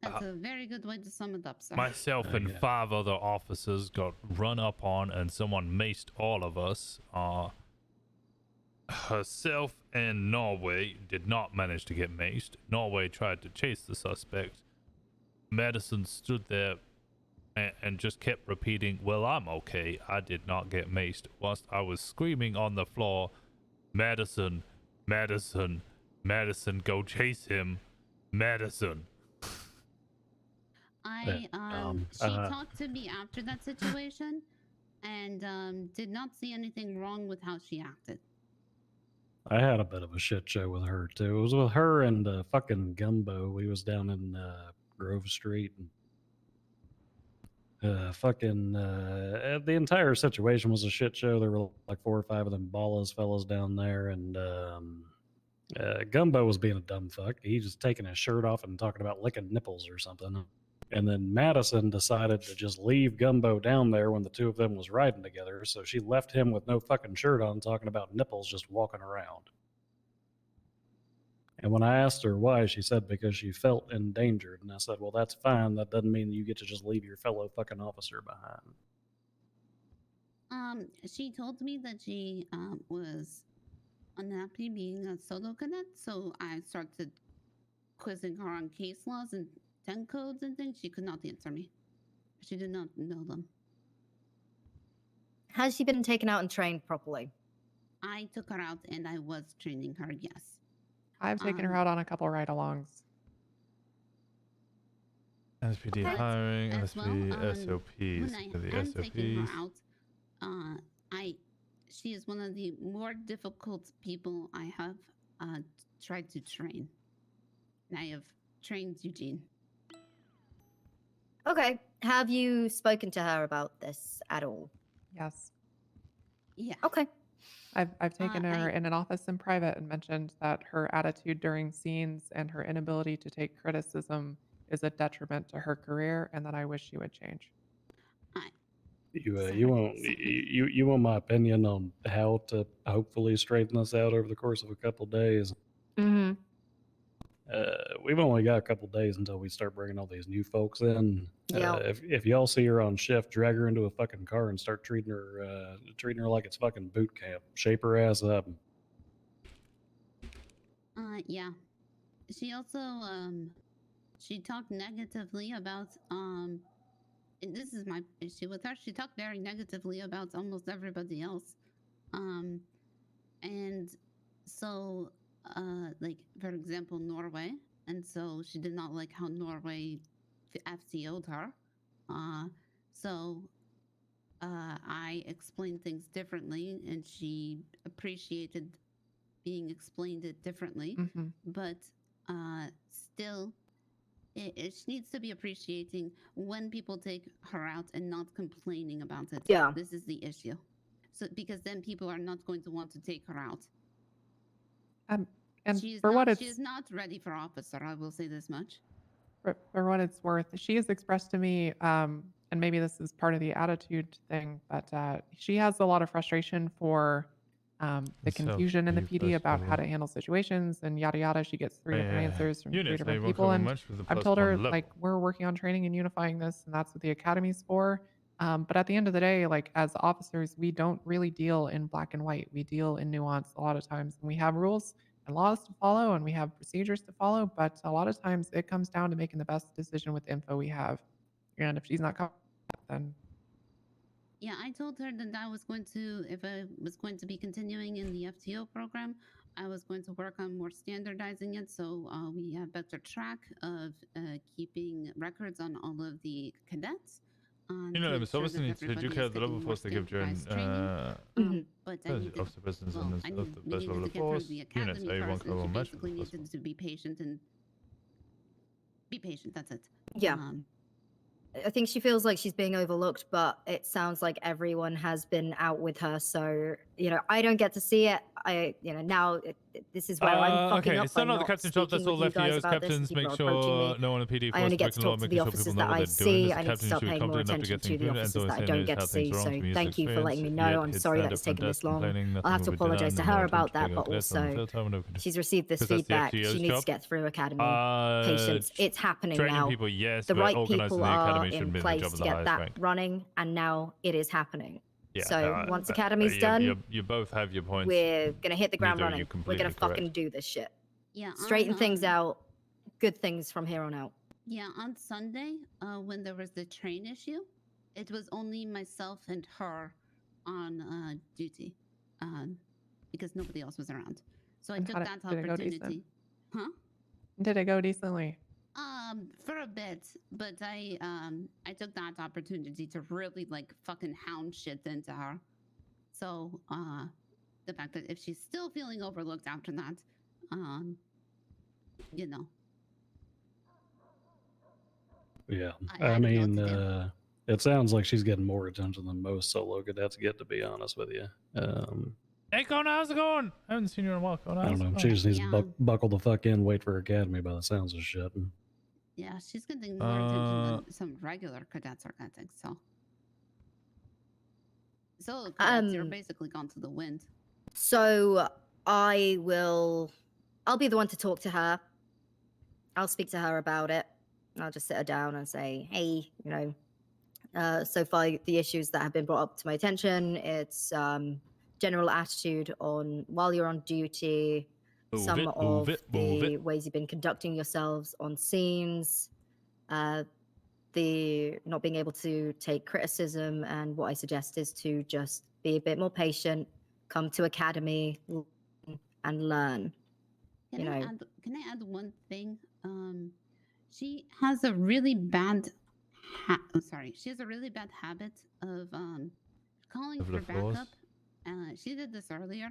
That's a very good way to sum it up, sir. Myself and 5 other officers got run up on, and someone maced all of us. Herself and Norway did not manage to get maced. Norway tried to chase the suspect. Madison stood there and just kept repeating, well, I'm okay. I did not get maced, whilst I was screaming on the floor, Madison, Madison, Madison, go chase him, Madison. She talked to me after that situation and did not see anything wrong with how she acted. I had a bit of a shit show with her too. It was with her and fucking Gumbo. We was down in Grove Street. And, the entire situation was a shit show. There were like 4 or 5 of them ballas fellas down there, and Gumbo was being a dumb fuck. He was taking his shirt off and talking about licking nipples or something. And then Madison decided to just leave Gumbo down there when the two of them was riding together. So she left him with no fucking shirt on, talking about nipples, just walking around. And when I asked her why, she said because she felt endangered. And I said, well, that's fine. That doesn't mean you get to just leave your fellow fucking officer behind. She told me that she was unhappy being a solo cadet, so I started quizzing her on case laws and 10 codes and things. She could not answer me. She did not know them. Has she been taken out and trained properly? I took her out and I was training her. Yes. I've taken her out on a couple ride-alongs. LSPD hiring, LSPD SOPs. When I The am taking her SOPs. out, she is one of the more difficult people I have tried to train. And I have trained Eugene. Okay. Have you spoken to her about this at all? Yes. Yeah. Okay. I've taken her in an office in private and mentioned that her attitude during scenes and her inability to take criticism is a detriment to her career, and that I wish she would change. You want my opinion on how to hopefully straighten this out over the course of a couple of days? Mm-hmm. We've only got a couple of days until we start bringing all these new folks in. Yeah. If y'all see her on shift, drag her into a fucking car and start treating her like it's fucking boot camp. Shape her ass up. Yeah. She also she talked negatively about and this is my issue with her. She talked very negatively about almost everybody else. And so like for example Norway, and so she did not like how Norway FTO'd her. So I explained things differently, and she appreciated being explained it differently. But still, she needs to be appreciating when people take her out and not complaining about it. Yeah. This is the issue. So because then people are not going to want to take her out. And She is not ready for officer. I will say this much. For what it's worth, she has expressed to me, and maybe this is part of the attitude thing, but she has a lot of frustration for the confusion in the PD about how to handle situations and yada yada. She gets three different answers from three Units, different they won't people, cover and much with the I've plus told her one level. like we're working on training and unifying this, and that's what the academy's for. But at the end of the day, like as officers, we don't really deal in black and white. We deal in nuance a lot of times, and we have rules and laws to follow, and we have procedures to follow. But a lot of times, it comes down to making the best decision with the info we have. And if she's not comfortable, then Yeah, I told her that I was going to, if I was going to be continuing in the FTO program, I was going to work on more standardizing it so we have better track of keeping records on all of the cadets. You know, so obviously need to educate the level force they give during But I needed, officer business well, and I of needed, the we best needed level to of get through force. the Units, academy they won't first, and cover she much with basically the plus needed to be patient and be patient. That's it. Yeah. I think she feels like she's being overlooked, but it sounds like everyone has been out with her. So, I don't get to see it. Now this is where I'm fucking okay, up it's by not the not captain's job. speaking That's all with you left guys here. about this. Captains People make are approaching sure me. no one in the PD I force only is get to breaking the law, talk to making the sure officers people know that what I they're doing. see. As a I need to captain, you start should be paying more competent enough to attention get things to the moving, and officers so that I saying don't knows get how to things see. are wrong So to me is thank you for letting me know. I'm sorry that it's taken this long. I'll have to apologize to her about that, but also she's received this feedback. She needs to get through academy. Patience. It's happening training now. people, yes, The but right organising people the are academy in shouldn't be the place job to of the get highest that rank. running, and now it is happening. Yeah, So once academy's done, you both have your points. we're gonna hit the ground Neither are running. you We're gonna completely fucking correct. do this shit. Yeah. Straighten things out. Good things from here on out. Yeah, on Sunday, when there was the train issue, it was only myself and her on duty, because nobody else was around. So I And took how that did it go decent? opportunity. Huh? Did it go decently? For a bit, but I took that opportunity to really like fucking hound shit into her. So the fact that if she's still feeling overlooked after that, you know. Yeah, I I don't know mean, what to it sounds like she's getting more attention than most solo cadets get, to be honest with you. Hey, Kona, how's it going? I haven't seen you in a while. Kona, I don't how's it know. going? She just needs to buckle the fuck in, wait for her academy by the sounds of shit. Yeah, she's getting more attention than some regular cadets are getting. So cadets, you're basically gone to the wind. So I'll be the one to talk to her. I'll speak to her about it. I'll just sit her down and say, hey, so far the issues that have been brought up to my attention, it's general attitude on while you're on duty, some of the ways you've been conducting yourselves on scenes, the not being able to take criticism, and what I suggest is to just be a bit more patient, come to academy and learn. Can You I know. can I add one thing? She has a really bad she has a really bad habit of calling Deadly for force. backup. She did this earlier.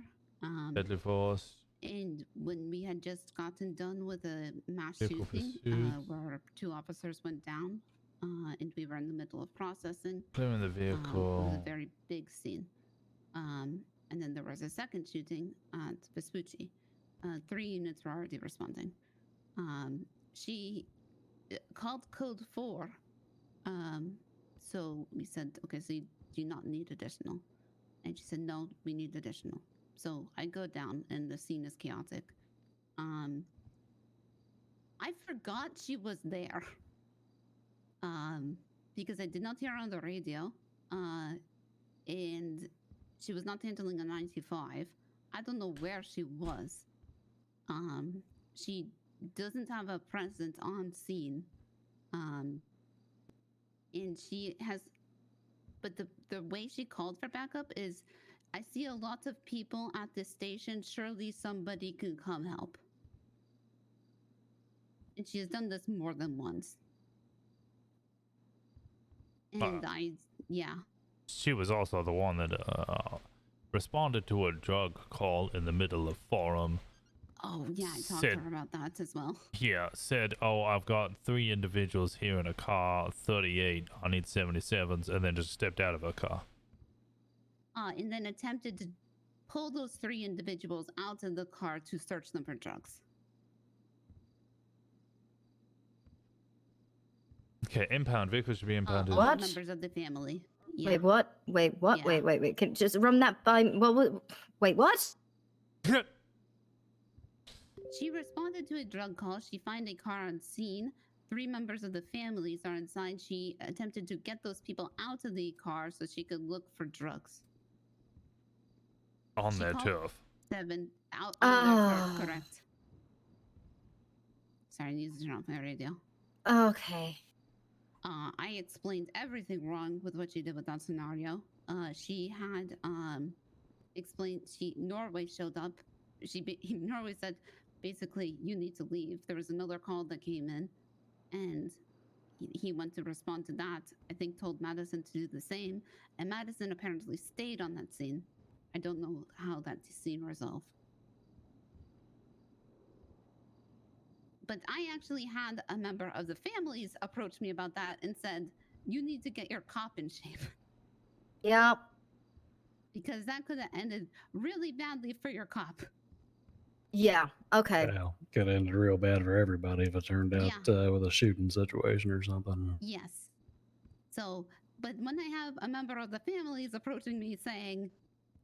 Deadly force. And when we had just gotten done with a mass Vehicle shooting, pursuit. where 2 officers went down, and we were in the middle of processing. Clearing the It was vehicle. a very big scene. And then there was a second shooting at Vespucci. 3 units were already responding. She called code 4. So we said, okay, so you do not need additional. And she said, no, we need additional. So I go down and the scene is chaotic. I forgot she was there. Because I did not hear her on the radio. And she was not handling a 95. I don't know where she was. She doesn't have a presence on scene. And she has, but the way she called for backup is, I see a lot of people at this station. Surely somebody can come help. And she has done this more than once. And yeah. She was also the one that responded to a drug call in the middle of forum. Oh, yeah, I talked to her about that as well. Yeah, said, oh, I've got 3 individuals here in a car, 38, I need 77s, and then just stepped out of her car. And then attempted to pull those 3 individuals out of the car to search them for drugs. Okay, impound. Vehicles should be impounded. All members of the family. Yeah. Wait, what? Wait, what? Yeah. Wait. Can just run that by. Well, wait, what? She responded to a drug call. She found a car on scene. 3 members of the families are inside. She attempted to get those people out of the car so she could look for drugs. On She their called turf. 7 out on their turf, correct. Sorry, I need to turn off my radio. Okay. I explained everything wrong with what she did with that scenario. She had explained Norway showed up. Norway said, basically, you need to leave. There was another call that came in, and he went to respond to that. I think told Madison to do the same, and Madison apparently stayed on that scene. I don't know how that scene resolved. But I actually had a member of the families approach me about that and said, you need to get your cop in shape. Yep. Because that could have ended really badly for your cop. Yeah. Okay. Well, could have ended real bad for everybody if it turned out with a shooting situation or something. Yes. So, but when I have a member of the families approaching me saying,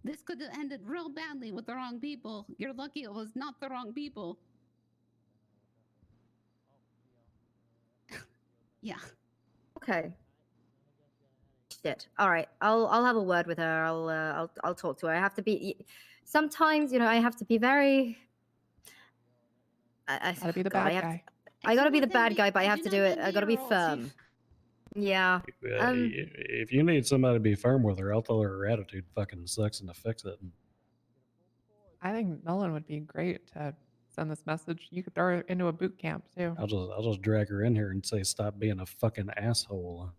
this could have ended real badly with the wrong people, you're lucky it was not the wrong people. Yeah. Okay. Shit. All right. I'll have a word with her. I'll talk to her. I have to be. Sometimes, I have to be very. I gotta be the bad guy. I gotta be the bad guy, but I have to do it. I gotta be firm. Yeah. If you need somebody to be firm with her, I'll tell her her attitude fucking sucks and to fix it. I think Nolan would be great to send this message. You could throw her into a boot camp too. I'll just drag her in here and say, stop being a fucking asshole.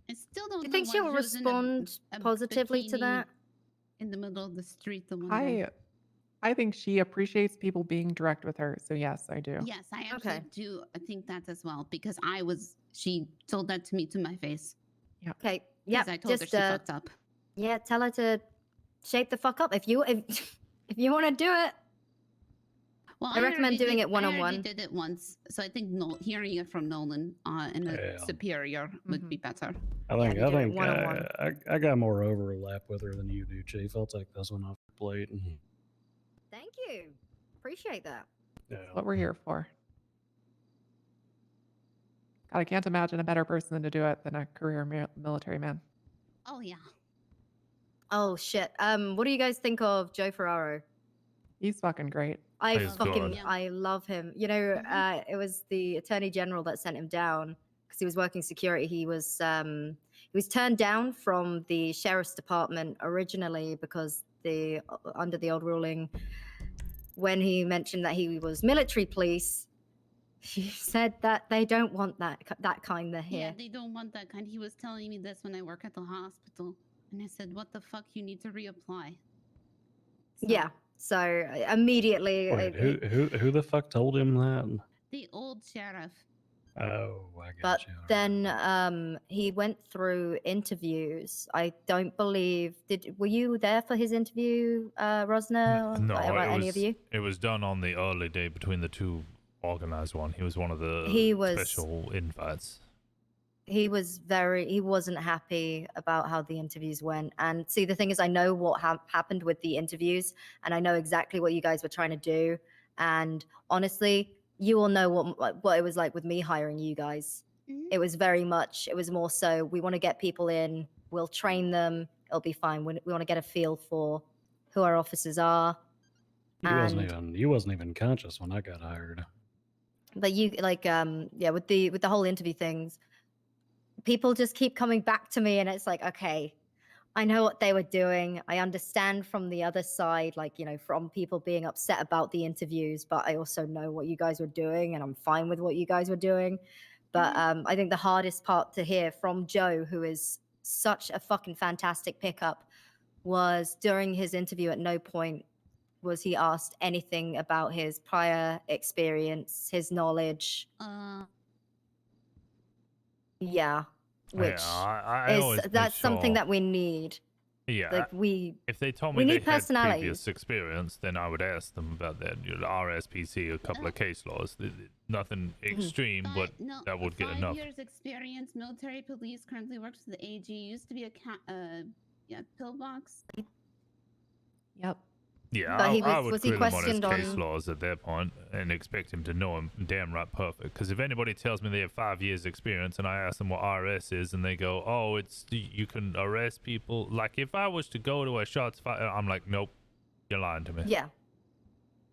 I still don't Do you know think why she'll she was in respond a positively to bikini that? in the middle of the street the one day. I think she appreciates people being direct with her. So yes, I do. Yes, I actually do. I think that as well because she told that to me to my face. Yeah. Okay. Yeah. I told her she fucked up. Yeah. Tell her to shape the fuck up if you want to do it. Well, I recommend doing it one-on-one. I already did it once, so I think hearing it from Nolan in a superior would be better. I think I got more overlap with her than you do, Chief. I'll take this one off your plate. Thank you. Appreciate that. That's what we're here for. God, I can't imagine a better person to do it than a career military man. Oh yeah. Oh shit. What do you guys think of Joe Ferraro? He's fucking great. I love him. It was the Attorney General that sent him down because he was working security. He was He was turned down from the sheriff's department originally because under the old ruling, when he mentioned that he was military police, he said that they don't want that kind there here. Yeah, they don't want that kind. He was telling me this when I work at the hospital, and I said, "What the fuck? You need to reapply." Yeah. So immediately, Wait, who the fuck told him that? The old sheriff. Oh, I got but then he went through interviews. I don't believe were you there for his interview, Rosner? No, or it any was of you? it was done on the early day between the two organized one. He was one of the He was- special invites. He wasn't happy about how the interviews went. And see, the thing is, I know what happened with the interviews, and I know exactly what you guys were trying to do. And honestly, you all know what it was like with me hiring you guys. It was more so, we want to get people in, we'll train them, it'll be fine. We want to get a feel for who our officers are. You wasn't even conscious when I got hired. But you with the whole interview things, people just keep coming back to me, and it's like, okay, I know what they were doing. I understand from the other side, from people being upset about the interviews, but I also know what you guys were doing, and I'm fine with what you guys were doing. But I think the hardest part to hear from Joe, who is such a fucking fantastic pickup, was during his interview at no point was he asked anything about his prior experience, his knowledge. Yeah, which I always make that's something sure- that we need. Yeah. If they told me we they need had personality. previous experience, then I would ask them about that. RSPC, a couple of case laws. Nothing extreme, but that would get 5 enough. years experience, military police, currently works for the AG, used to be a pillbox. Yep. Yeah, But I would was he grill him on his questioned case on- laws at that point and expect him to know him damn right perfect. Because if anybody tells me they have 5 years experience and I ask them what RS is and they go, oh, it's you can arrest people. Like if I was to go to a shots fired, I'm like, nope, you're lying to me. Yeah.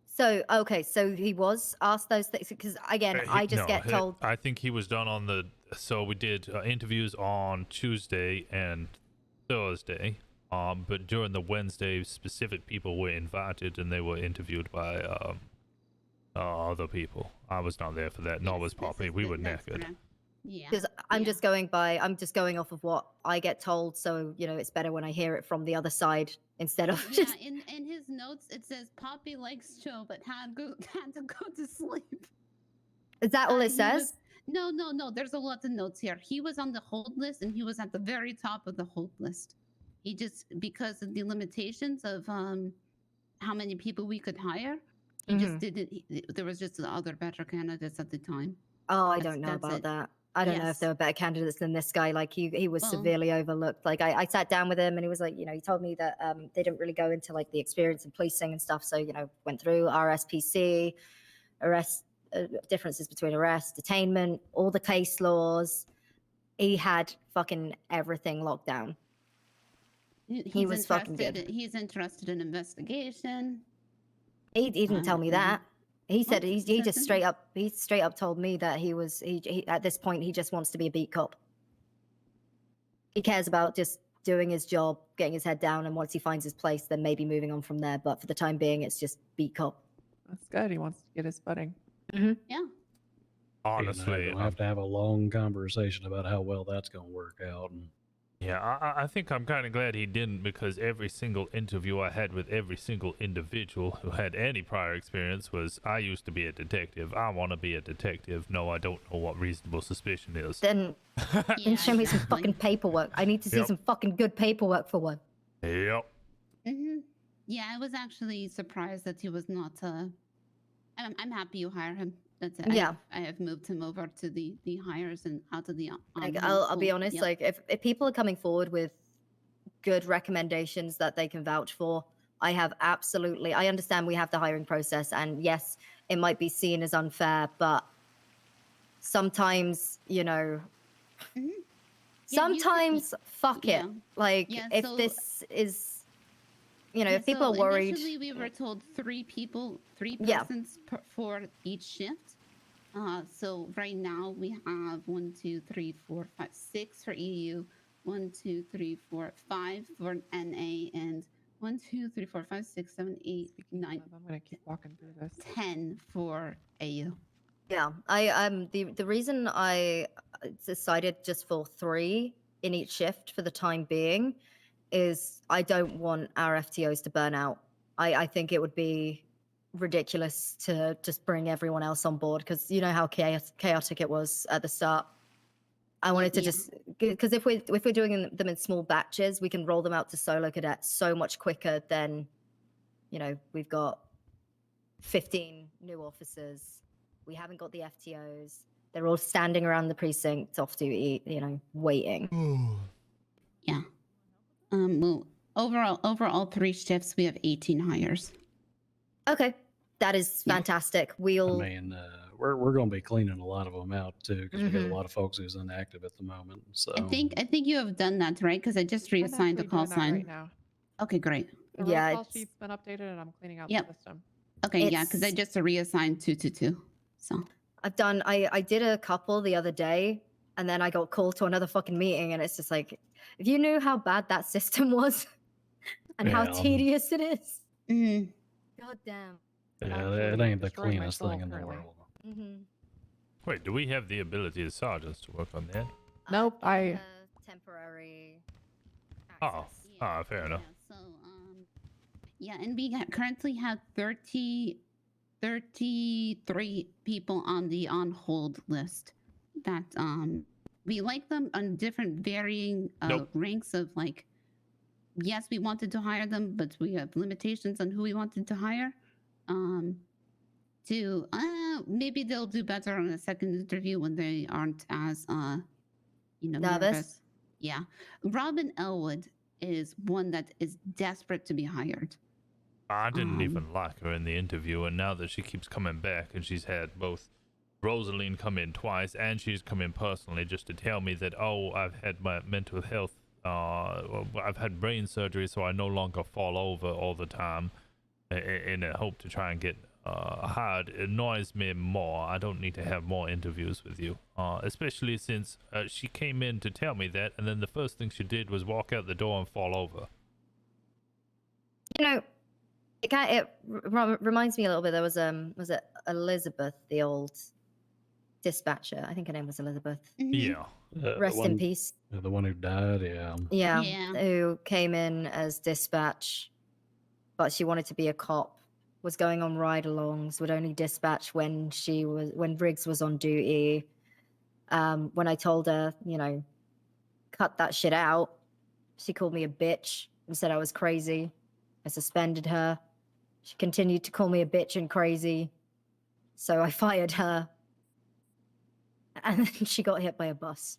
So okay, so he was asked those things because again, I just get told. I think he was done on the. So we did interviews on Tuesday and Thursday. But during the Wednesday, specific people were invited and they were interviewed by other people. I was not there for that, nor was Poppy. We were naked. Yeah. Because I'm just going off of what I get told. So it's better when I hear it from the other side instead of Yeah, in his notes it says Poppy likes Joe, but had to go to sleep. Is that all it He says? No. There's a lot of notes here. He was on the hold list, and he was at the very top of the hold list. He just, because of the limitations of how many people we could hire, he just didn't. There was just other better candidates at the time. Oh, I don't know about that. I don't know if there were better candidates than this guy. Like he was severely overlooked. Like I sat down with him and he was like, he told me that they didn't really go into like the experience in policing and stuff. So went through RSPC, arrest differences between arrest, detainment, all the case laws. He had fucking everything locked down. He was fucking good. He's interested in investigation. He didn't tell me that. He said he just straight up told me that he at this point he just wants to be a beat cop. He cares about just doing his job, getting his head down, and once he finds his place, then maybe moving on from there. But for the time being, it's just beat cop. That's good. He wants to get his footing. Yeah. Honestly, we'll have to have a long conversation about how well that's going to work out. And yeah, I think I'm kind of glad he didn't, because every single interview I had with every single individual who had any prior experience was, I used to be a detective. I want to be a detective. No, I don't know what reasonable suspicion is. Then show me some fucking paperwork. I need to see some fucking good paperwork for one. Yep. Yeah, I was actually surprised that he was not. I'm happy you hire him. That's it. Yeah. I have moved him over to the hires and out of the. Like, I'll be honest. Yep. Like, if people are coming forward with good recommendations that they can vouch for, I understand we have the hiring process, and yes, it might be seen as unfair, but sometimes, sometimes fuck it. Like, if this is, if people are worried. Initially, we were told three persons for each shift. So right now we have 1, 2, 3, 4, 5, 6 for EU, 1, 2, 3, 4, 5 for NA, and 1, 2, 3, 4, 5, 6, 7, 8, 9. I'm gonna keep walking through this. 10 for AU. Yeah, the reason I decided just for 3 in each shift for the time being is I don't want our FTOs to burn out. I think it would be ridiculous to just bring everyone else on board because you know how chaotic it was at the start. I wanted to just because if we're doing them in small batches, we can roll them out to solo cadets so much quicker than, you know, we've got 15 new officers. We haven't got the FTOs. They're all standing around the precinct off duty, you know, waiting. Yeah. Well, overall 3 shifts, we have 18 hires. Okay, that is fantastic. We'll. I mean, we're going to be cleaning a lot of them out too, because we got a Mhm. lot of folks who's inactive at the moment. So I think you have done that, right? Because I just reassigned the actually call doing that sign. right now. Okay, great. The roll call sheet's been updated, and I'm cleaning out Yep. the system. Okay, yeah, because I just reassigned 2 to 2. So I did a couple the other day, and then I got called to another fucking meeting, and it's just like, if you knew how bad that system was, and how Yeah. tedious it is. Mm-hmm. God damn. yeah, it ain't the cleanest thing in the world. Mm-hmm. Wait, do we have the ability as sergeants to work on that? Nope, I. Temporary. Oh, fair enough. So yeah, and we currently have 33 people on the on hold list that we like them on different varying ranks of like, yes, we wanted to hire them, but we have limitations on who we wanted to hire. Maybe they'll do better on a second interview when they aren't as nervous. Yeah. Robin Elwood is one that is desperate to be hired. I didn't even like her in the interview, and now that she keeps coming back, and she's had both Rosaline come in twice, and she's come in personally just to tell me that, oh, I've had my mental health, I've had brain surgery, so I no longer fall over all the time, in a hope to try and get hired. It annoys me more. I don't need to have more interviews with you, especially since she came in to tell me that, and then the first thing she did was walk out the door and fall over. You know, it reminds me a little bit. There was it Elizabeth, the old dispatcher? I think her name was Elizabeth. Yeah. Rest in peace. The one who died, yeah. Yeah, who came in as dispatch, but she wanted to be a cop. Was going on ride-alongs. Would only dispatch when Riggs was on duty. When I told her, you know, cut that shit out, she called me a bitch and said I was crazy. I suspended her. She continued to call me a bitch and crazy, so I fired her. And then she got hit by a bus.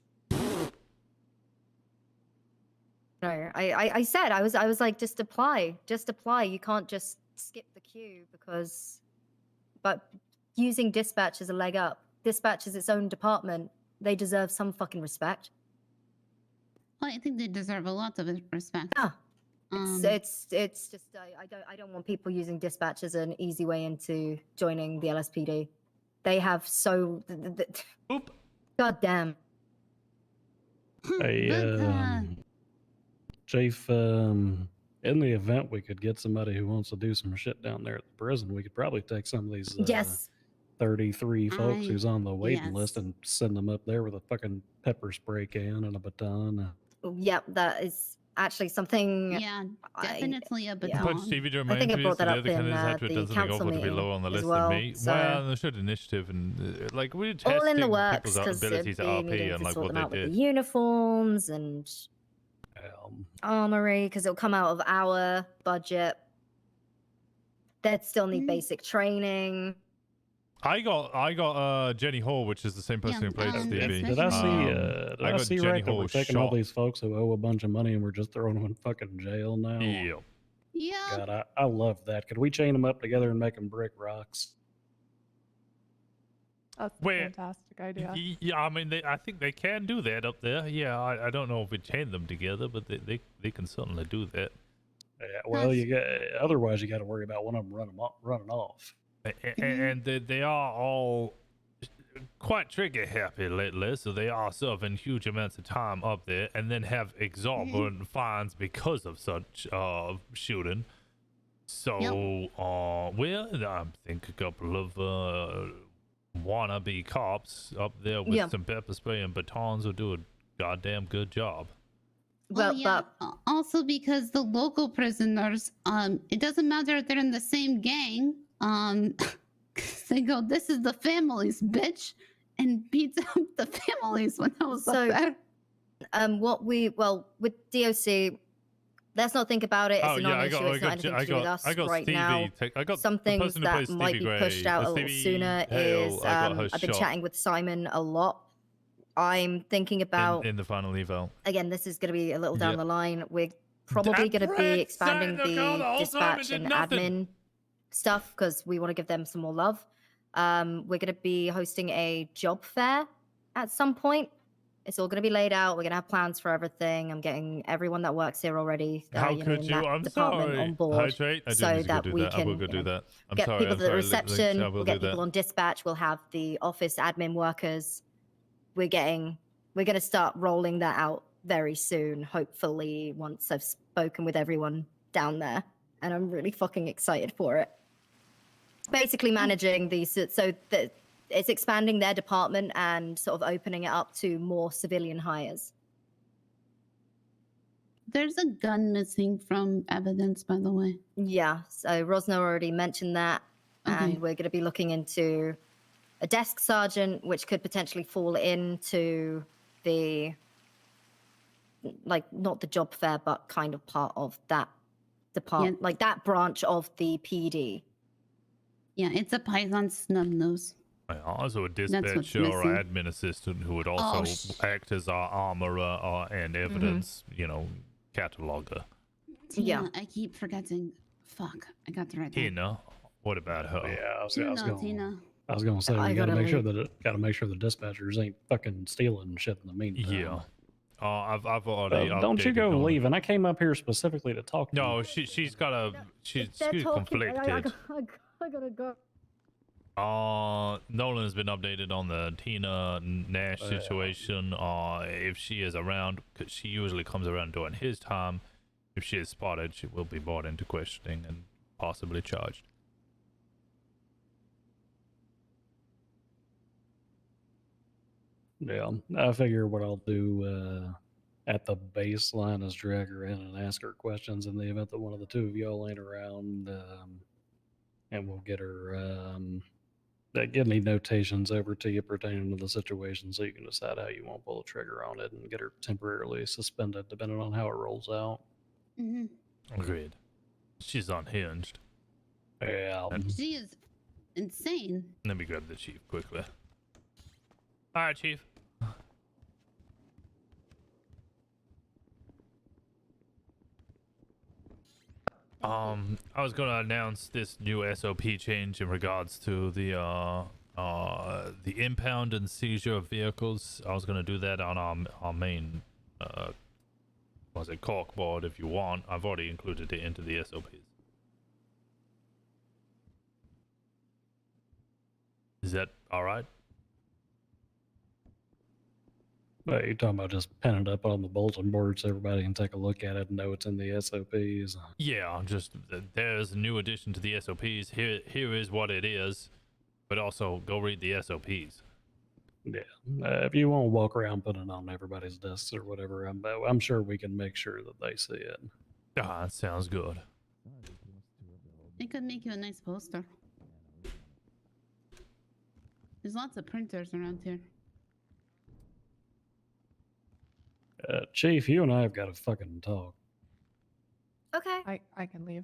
No, I said I was like, just apply. You can't just skip the queue but using dispatch as a leg up. Dispatch is its own department. They deserve some fucking respect. Well, I think they deserve a lot of respect. It's just I don't want people using dispatch as an easy way into joining the LSPD. They have so God damn. Hey, Chief, in the event we could get somebody who wants to do some shit down there at the prison, we could probably take some of these 33 folks who's on the waiting list and send them up there with a fucking pepper spray can and a baton. Yep, that is actually something. Yeah, definitely a Put baton. Stevie during my I think I interviews, brought that the up other in candidates had to the doesn't go council to be meeting lower on the as list well, than me. so- Well, they should initiative and like we're testing all in the works people's because abilities at RP and like sort what them out they with did. the uniforms and armory because it'll come out of our budget. They'd still need basic training. I got Jenny Hall, which is the same person who played Stevie. Did I see, I got see Jenny right that Hall we're taking all shot. these folks who owe a bunch of money and we're just throwing them in fucking jail now? Yeah. Yeah. God, I love that. Could we chain them up together and make them brick rocks? That's a Where- fantastic idea. Yeah, I mean, I think they can do that up there. Yeah, I don't know if we chain them together, but they can certainly do that. Yeah, well, otherwise you got to worry about one of them running off. And they are all quite trigger happy lately, so they are serving huge amounts of time up there, and then have exorbitant fines because of such shooting. So, well, I think a couple of wannabe cops up there with some pepper spray and batons will do a goddamn good job. Well, yeah. Also, because the local prisoners, it doesn't matter if they're in the same gang. They go, "This is the families, bitch," and beats up the families when I was up there. With DOC, let's not think about it. It's a non-issue. It's not anything to do with us right Stevie, now. I got Some the things person who that plays might Stevie be pushed Gray, out a little Stevie sooner Hale, is I got her I've been shot chatting with Simon a lot. I'm thinking about in the final eval. again. This is going to be a little down Yep. the line. We're probably going to be expanding sat in the car the the whole time and dispatch did and nothing. admin stuff because we want to give them some more love. We're going to be hosting a job fair at some point. It's all going to be laid out. We're going to have plans for everything. I'm getting everyone that works here already. How in could you? that I'm department sorry. on board, Hydrate. I do so need to go that do we that. I will can go do that. I'm get sorry. people I'm to the sorry. reception. I will We'll do get people that. on dispatch. We'll have the office admin workers. We're going to start rolling that out very soon. Hopefully, once I've spoken with everyone down there, and I'm really fucking excited for it. Basically, managing these so that it's expanding their department and sort of opening it up to more civilian hires. There's a gun missing from evidence, by the way. Yeah, so Rosner already mentioned that, and we're going to be looking into a desk sergeant, which could potentially fall into the, like, not the job fair, but kind of part of that department, like that branch of the PD. Yeah, it's a Python snub nose. Also a what's dispatcher or missing. admin assistant who would also act as our armorer and evidence, cataloger. Tina, I keep forgetting. Fuck, I got the right name. Tina, what about her? Yeah, I was Tina, going. Tina. I was going to say I we got to gotta make sure that the dispatchers ain't fucking stealing shit in the meantime. Yeah. I've already. Don't you updated go on- leaving. I came up here specifically to talk to you. No, she's They're talking. conflicted. I gotta go. Nolan's been updated on the Tina Nash situation. If she is around, because she usually comes around during his time. If she is spotted, she will be brought into questioning and possibly charged. Yeah, I figure what I'll do at the baseline is drag her in and ask her questions in the event that one of the two of y'all ain't around, and we'll get her get any notations over to you pertaining to the situation so you can decide how you want to pull the trigger on it and get her temporarily suspended depending on how it rolls out. Agreed. She's unhinged. Yeah. She is insane. Let me grab the chief quickly. All right, chief. I was gonna announce this new SOP change in regards to the impound and seizure of vehicles. I was gonna do that on our main cork board if you want. I've already included it into the SOPs. Is that all right? But you're talking about just pinning it up on the bulletin board so everybody can take a look at it and know it's in the SOPs. Yeah, just there's a new addition to the SOPs. Here is what it is, but also go read the SOPs. Yeah, if you want to walk around putting it on everybody's desks or whatever, I'm sure we can make sure that they see it. That sounds good. It could make you a nice poster. There's lots of printers around here. Chief, you and I have got to fucking talk. Okay. I can leave.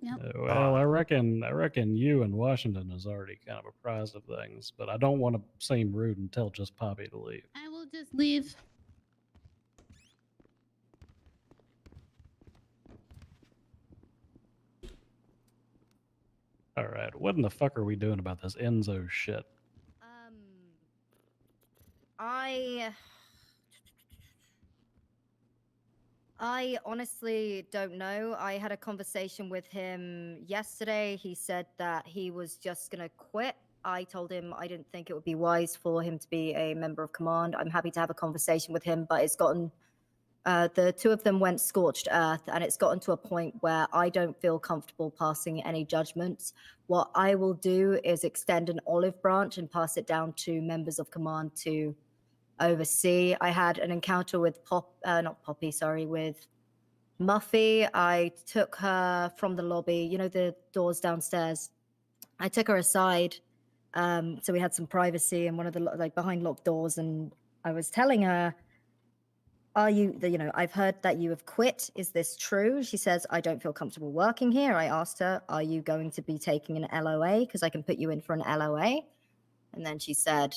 Yep. Well, I reckon you and Washington is already kind of apprised of things, but I don't want to seem rude and tell just Poppy to leave. I will just leave. All right, what in the fuck are we doing about this Enzo shit? I honestly don't know. I had a conversation with him yesterday. He said that he was just gonna quit. I told him I didn't think it would be wise for him to be a member of command. I'm happy to have a conversation with him, but it's gotten the two of them went scorched earth, and it's gotten to a point where I don't feel comfortable passing any judgments. What I will do is extend an olive branch and pass it down to members of command to oversee. I had an encounter with with Muffy. I took her from the lobby, you know, the doors downstairs. I took her aside, so we had some privacy in one of the behind locked doors, and I was telling her, "Are you, I've heard that you have quit. Is this true?" She says, "I don't feel comfortable working here." I asked her, "Are you going to be taking an LOA? Because I can put you in for an LOA." And then she said,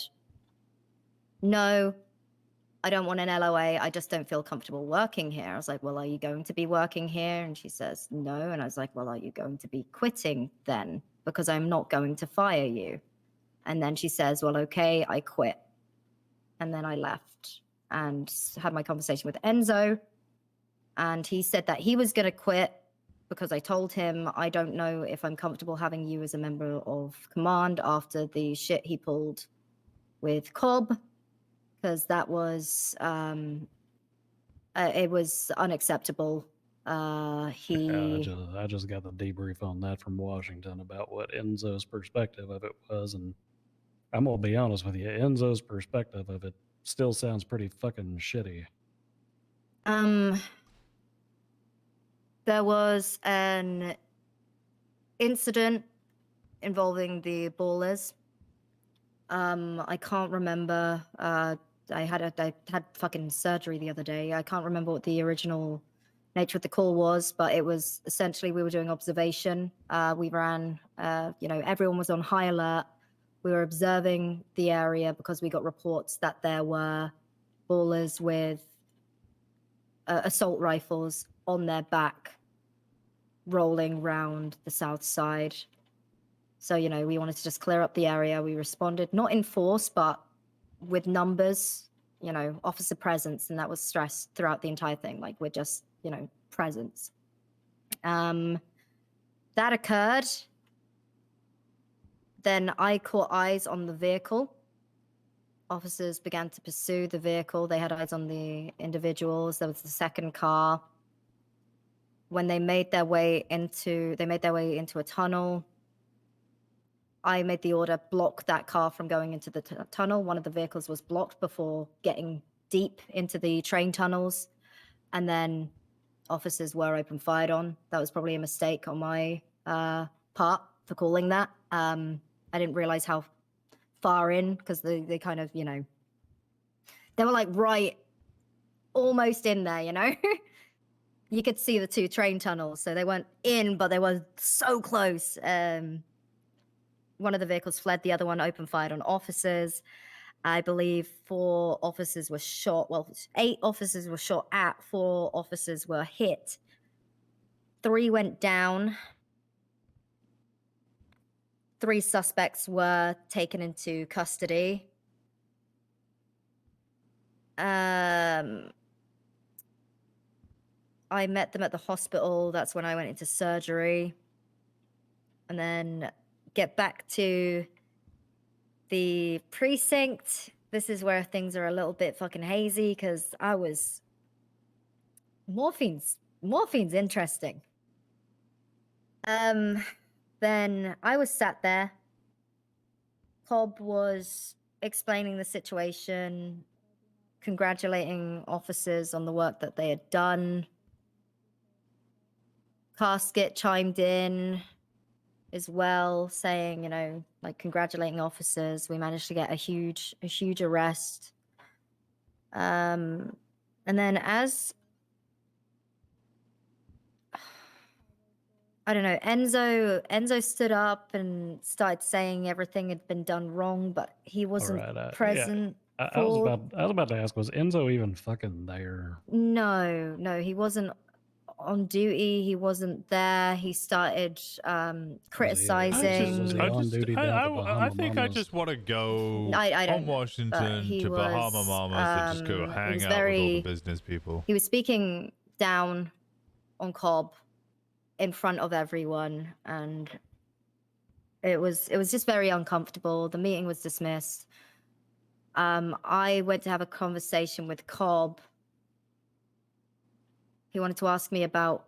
"No, I don't want an LOA. I just don't feel comfortable working here." I was like, "Well, are you going to be working here?" And she says, "No." And I was like, "Well, are you going to be quitting then? Because I'm not going to fire you." And then she says, "Well, okay, I quit." And then I left and had my conversation with Enzo. And he said that he was going to quit because I told him, "I don't know if I'm comfortable having you as a member of command after the shit he pulled with Cobb, because that was, it was unacceptable." I just got the debrief on that from Washington about what Enzo's perspective of it was, and I'm gonna be honest with you, Enzo's perspective of it still sounds pretty fucking shitty. There was an incident involving the ballers. I can't remember. I had fucking surgery the other day. I can't remember what the original nature of the call was, but it was essentially we were doing observation. We ran, everyone was on high alert. We were observing the area because we got reports that there were ballers with assault rifles on their back rolling round the south side. So, we wanted to just clear up the area. We responded, not in force, but with numbers, officer presence, and that was stressed throughout the entire thing. Like, we're just, presence. That occurred. Then I caught eyes on the vehicle. Officers began to pursue the vehicle. They had eyes on the individuals. There was the second car. When they made their way into a tunnel, I made the order, block that car from going into the tunnel. One of the vehicles was blocked before getting deep into the train tunnels. And then officers were open fired on. That was probably a mistake on my part for calling that. I didn't realize how far in, because they kind of, they were like right, almost in there, You could see the two train tunnels. So they weren't in, but they were so close. One of the vehicles fled, the other one opened fired on officers. I believe 4 officers were shot. Well, 8 officers were shot at, 4 officers were hit. 3 went down. 3 suspects were taken into custody. I met them at the hospital. That's when I went into surgery. And then get back to the precinct. This is where things are a little bit fucking hazy, because I was... Morphine's interesting. Then I was sat there. Cobb was explaining the situation, congratulating officers on the work that they had done. Casket chimed in as well, saying, congratulating officers. We managed to get a huge arrest. And then as I don't know, Enzo stood up and started saying everything had been done wrong, but he wasn't present. Yeah. I was about to ask, was Enzo even fucking there? No, he wasn't on duty. He wasn't there. He started criticizing. I think I just want to go I don't from know, Washington but to Bahama Mamas and just go hang out with all the business people. He was speaking down on Cobb in front of everyone, and it was just very uncomfortable. The meeting was dismissed. I went to have a conversation with Cobb. He wanted to ask me about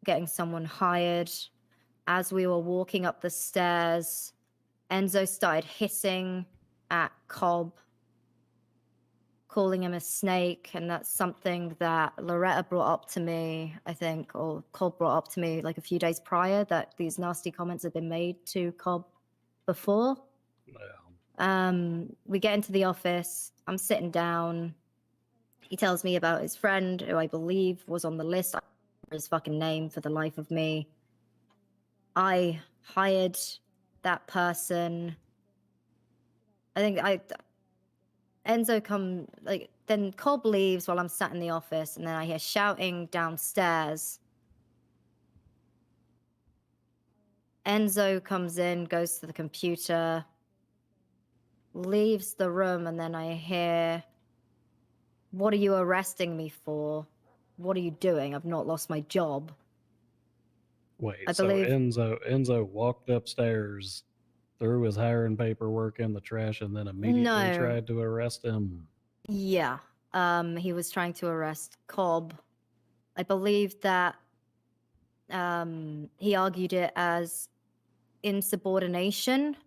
getting someone hired. As we were walking up the stairs, Enzo started hissing at Cobb, calling him a snake, and that's something that Loretta brought up to me, I think, or Cobb brought up to me like a few days prior, that these nasty comments had been made to Cobb before. We get into the office. I'm sitting down. He tells me about his friend, who I believe was on the list. I don't remember his fucking name for the life of me. I hired that person. I think Enzo then Cobb leaves while I'm sat in the office, and then I hear shouting downstairs. Enzo comes in, goes to the computer, leaves the room, and then I hear, "What are you arresting me for? What are you doing? I've not lost my job." Wait, I so believe- Enzo walked upstairs, threw his hiring paperwork in the trash, and then immediately No. tried to arrest him. Yeah. He was trying to arrest Cobb. I believe that he argued it as insubordination,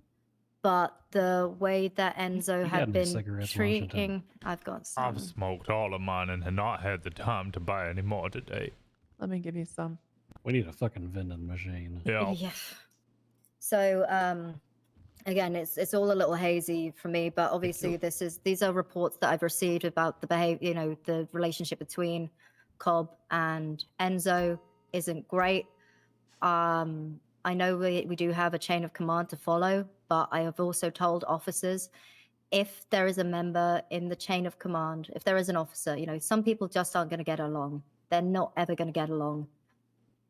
but the way that Enzo You got had any been cigarettes, treating, Washington? I've got some. I've smoked all of mine and have not had the time to buy any more today. Let me give you some. We need a fucking vending machine. Yeah. Yeah. So again, it's all a little hazy for me, but obviously these are reports that I've received about the behavior, the relationship between Cobb and Enzo isn't great. I know we do have a chain of command to follow, but I have also told officers, if there is a member in the chain of command, if there is an officer, some people just aren't going to get along. They're not ever going to get along,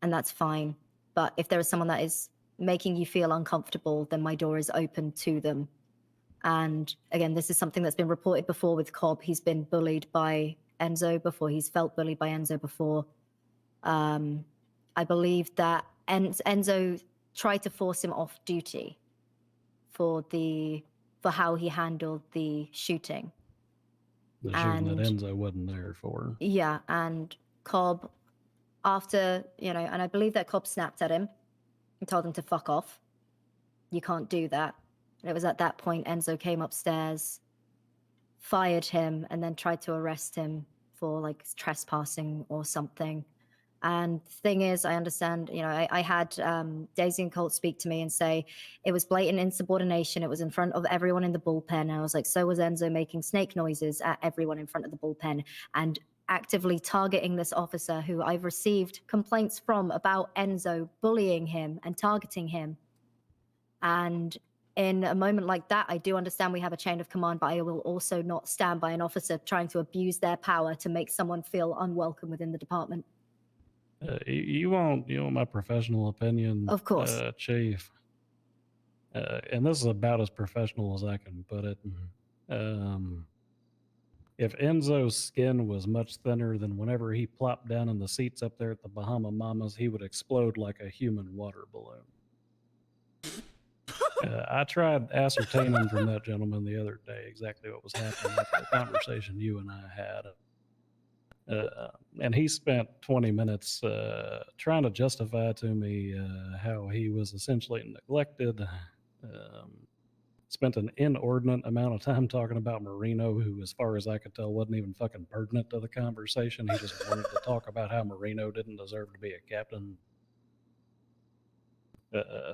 and that's fine. But if there is someone that is making you feel uncomfortable, then my door is open to them. And again, this is something that's been reported before with Cobb. He's been bullied by Enzo before. He's felt bullied by Enzo before. I believe that Enzo tried to force him off duty for how he handled the shooting. The shooting that Enzo wasn't there for. Yeah, and Cobb, after, and I believe that Cobb snapped at him and told him to fuck off. You can't do that. And it was at that point Enzo came upstairs, fired him, and then tried to arrest him for trespassing or something. And the thing is, I understand, I had Daisy and Colt speak to me and say it was blatant insubordination. It was in front of everyone in the bullpen. And I was like, so was Enzo making snake noises at everyone in front of the bullpen and actively targeting this officer who I've received complaints from about Enzo bullying him and targeting him. And in a moment like that, I do understand we have a chain of command, but I will also not stand by an officer trying to abuse their power to make someone feel unwelcome within the department. You want my professional opinion? Of course. Chief. And this is about as professional as I can put it. If Enzo's skin was much thinner, then whenever he plopped down in the seats up there at the Bahama Mamas, he would explode like a human water balloon. I tried ascertaining from that gentleman the other day exactly what was happening after the conversation you and I had. And he spent 20 minutes trying to justify to me how he was essentially neglected. Spent an inordinate amount of time talking about Marino, who, as far as I could tell, wasn't even fucking pertinent to the conversation. He just wanted to talk about how Marino didn't deserve to be a captain.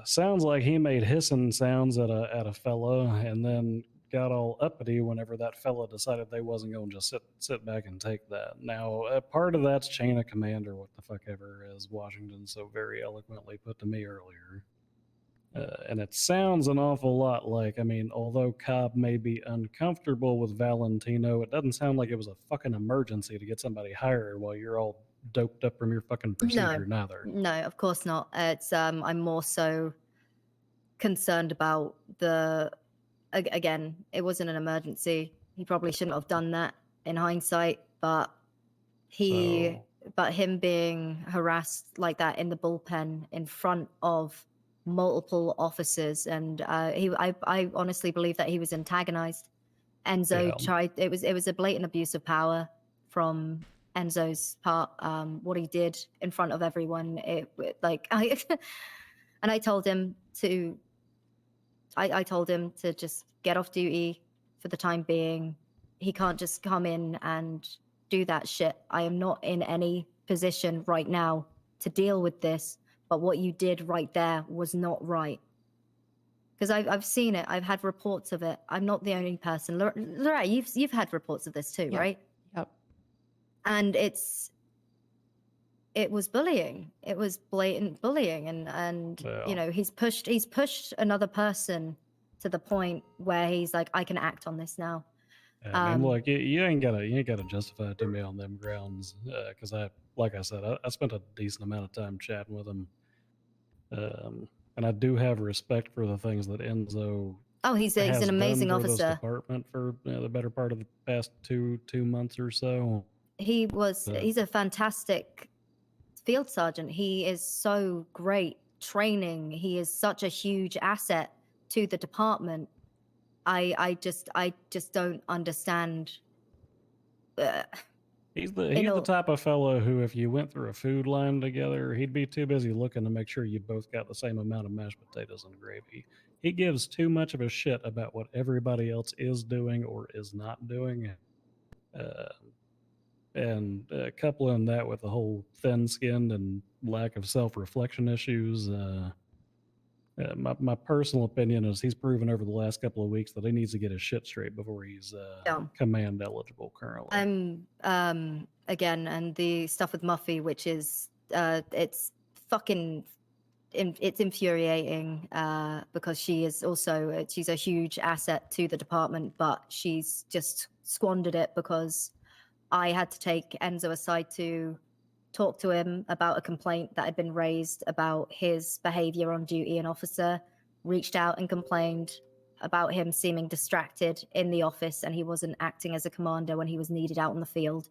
Sounds like he made hissing sounds at a fella, and then got all uppity whenever that fella decided they wasn't going to just sit back and take that. Now, part of that's chain of command, or what the fuck ever, as Washington so very eloquently put to me earlier. And it sounds an awful lot like, although Cobb may be uncomfortable with Valentino, it doesn't sound like it was a fucking emergency to get somebody hired while you're all doped up from your fucking procedure, neither. No, of course not. It's I'm more so concerned about again, it wasn't an emergency. He probably shouldn't have done that in hindsight, but him being harassed like that in the bullpen in front of multiple officers, and I honestly believe that he was antagonized. Enzo tried. It was a blatant abuse of power from Enzo's part. What he did in front of everyone, and I told him to. I told him to just get off duty for the time being. He can't just come in and do that shit. I am not in any position right now to deal with this, but what you did right there was not right. Because I've seen it. I've had reports of it. I'm not the only person. Loretta, you've had reports of this too, right? Yep. And it was bullying. It was blatant bullying, and you know, he's pushed another person to the point where he's like, I can act on this now. I mean, look, you ain't gotta justify it to me on them grounds, because like I said, I spent a decent amount of time chatting with him, and I do have respect for the things that Enzo. Oh, he's an amazing done for officer. This department for the better part of the past two months or so. He's a fantastic field sergeant. He is so great training. He is such a huge asset to the department. I just don't understand. He's the type of fellow who, if you went through a food line together, he'd be too busy looking to make sure you both got the same amount of mashed potatoes and gravy. He gives too much of a shit about what everybody else is doing or is not doing. And coupling that with the whole thin-skinned and lack of self-reflection issues, my personal opinion is he's proven over the last couple of weeks that he needs to get his shit straight before he's command eligible currently. I'm again, and the stuff with Muffy, which is it's fucking it's infuriating because she's a huge asset to the department, but she's just squandered it because I had to take Enzo aside to talk to him about a complaint that had been raised about his behavior on duty. An officer reached out and complained about him seeming distracted in the office, and he wasn't acting as a commander when he was needed out in the field.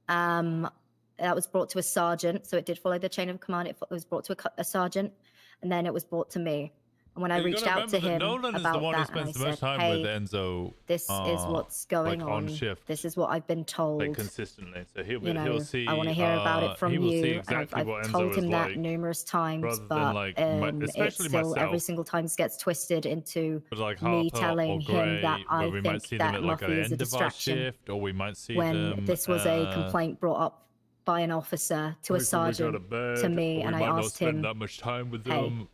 That was brought to a sergeant, so it did follow the chain of command. It was brought to a sergeant, and then it was brought to me. And when I reached out to him Nolan is about the one who that, and I spends the most said, time "Hey, with Enzo. this is what's going like on. shift, this is what I've been told. like consistently. So he'll see. I want to hear about it from he will see you. exactly And what I've Enzo told is him that like, numerous times, rather but than like it especially still myself. every single time gets twisted into But like me Harper telling or him that Gray, where I we might think see them that at like Muffy the is a end of our distraction. shift, or we might see When them. this was a complaint brought up by an officer to a sergeant to me, and I asked him, that much time with "Hey, them.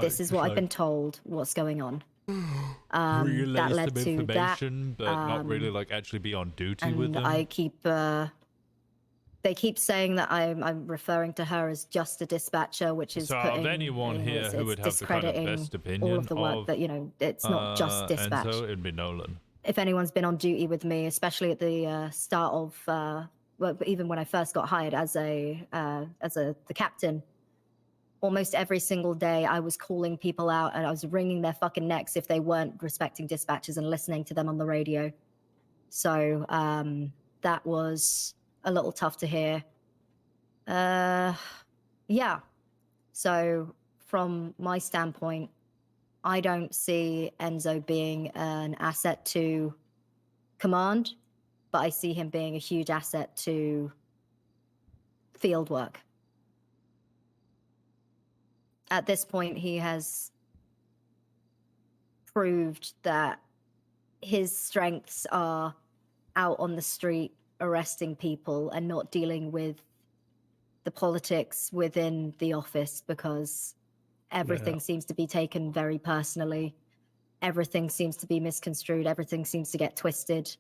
this is what I've been told. What's going on?" That led some to information, that. but not really like actually be on duty with And them. I keep they keep saying that I'm referring to her as just a dispatcher, which is So putting, of anyone here who it's would have the kind of discrediting best opinion all of the work of, that it's not just dispatch. Enzo, it'd be Nolan. If anyone's been on duty with me, especially at the start of well, even when I first got hired as the captain, almost every single day I was calling people out and I was wringing their fucking necks if they weren't respecting dispatchers and listening to them on the radio. So that was a little tough to hear. Yeah. So from my standpoint, I don't see Enzo being an asset to command, but I see him being a huge asset to field work. At this point, he has proved that his strengths are out on the street arresting people and not dealing with the politics within the office, because everything seems to be taken very personally. Everything seems to be misconstrued. Everything seems to get twisted.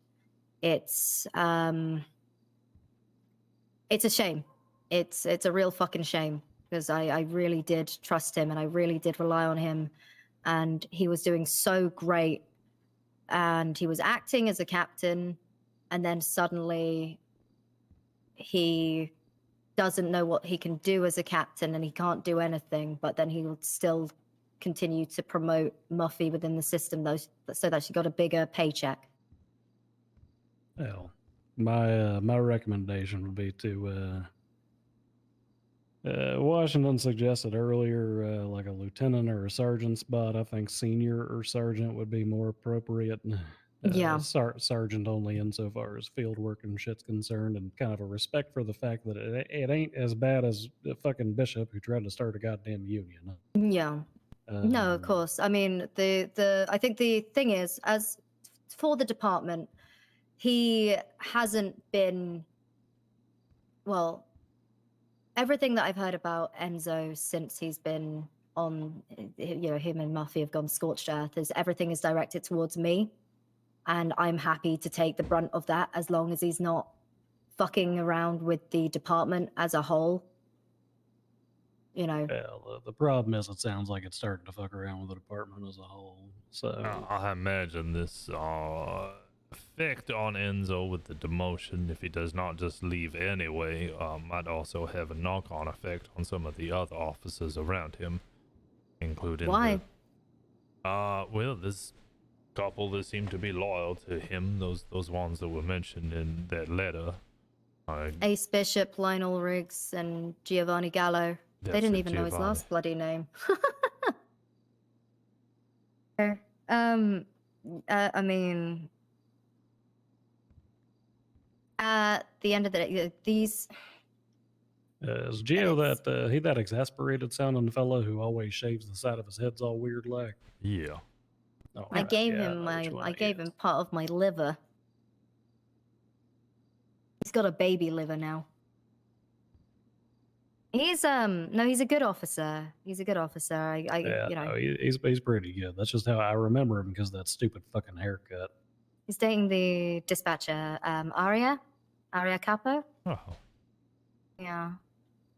It's a shame. It's a real fucking shame, because I really did trust him and I really did rely on him, and he was doing so great, and he was acting as a captain, and then suddenly he doesn't know what he can do as a captain and he can't do anything, but then he will still continue to promote Muffy within the system, though, so that she got a bigger paycheck. Well, my recommendation would be to Washington suggested earlier, like a lieutenant or a sergeant spot. I think senior or sergeant would be more appropriate. Yeah. Sergeant only insofar as field work and shit's concerned, and kind of a respect for the fact that it ain't as bad as the fucking bishop who tried to start a goddamn union. Yeah. No, of course. I mean, I think the thing is, as for the department, he hasn't been, well, everything that I've heard about Enzo since he's been on, him and Muffy have gone scorched earth, is everything is directed towards me. And I'm happy to take the brunt of that as long as he's not fucking around with the department as a whole. Well, the problem is it sounds like it's starting to fuck around with the department as a whole. So I imagine this effect on Enzo with the demotion, if he does not just leave anyway, might also have a knock-on effect on some of the other officers around him, including Why? Well, this couple that seem to be loyal to him, those ones that were mentioned in that letter. Ace Bishop, Lionel Riggs, and Giovanni Gallo. They That's didn't it, even know his Giovanni. last bloody name. I mean, at the end of the day, these. is Gio that exasperated sounding fellow who always shaves the side of his head's all weird like? Yeah. Oh, I gave him part of my liver. He's got a baby liver now. He's no, he's a good officer. He's a good officer. No, he's pretty good. That's just how I remember him, because of that stupid fucking haircut. He's dating the dispatcher, Aria Capo. Oh. Yeah.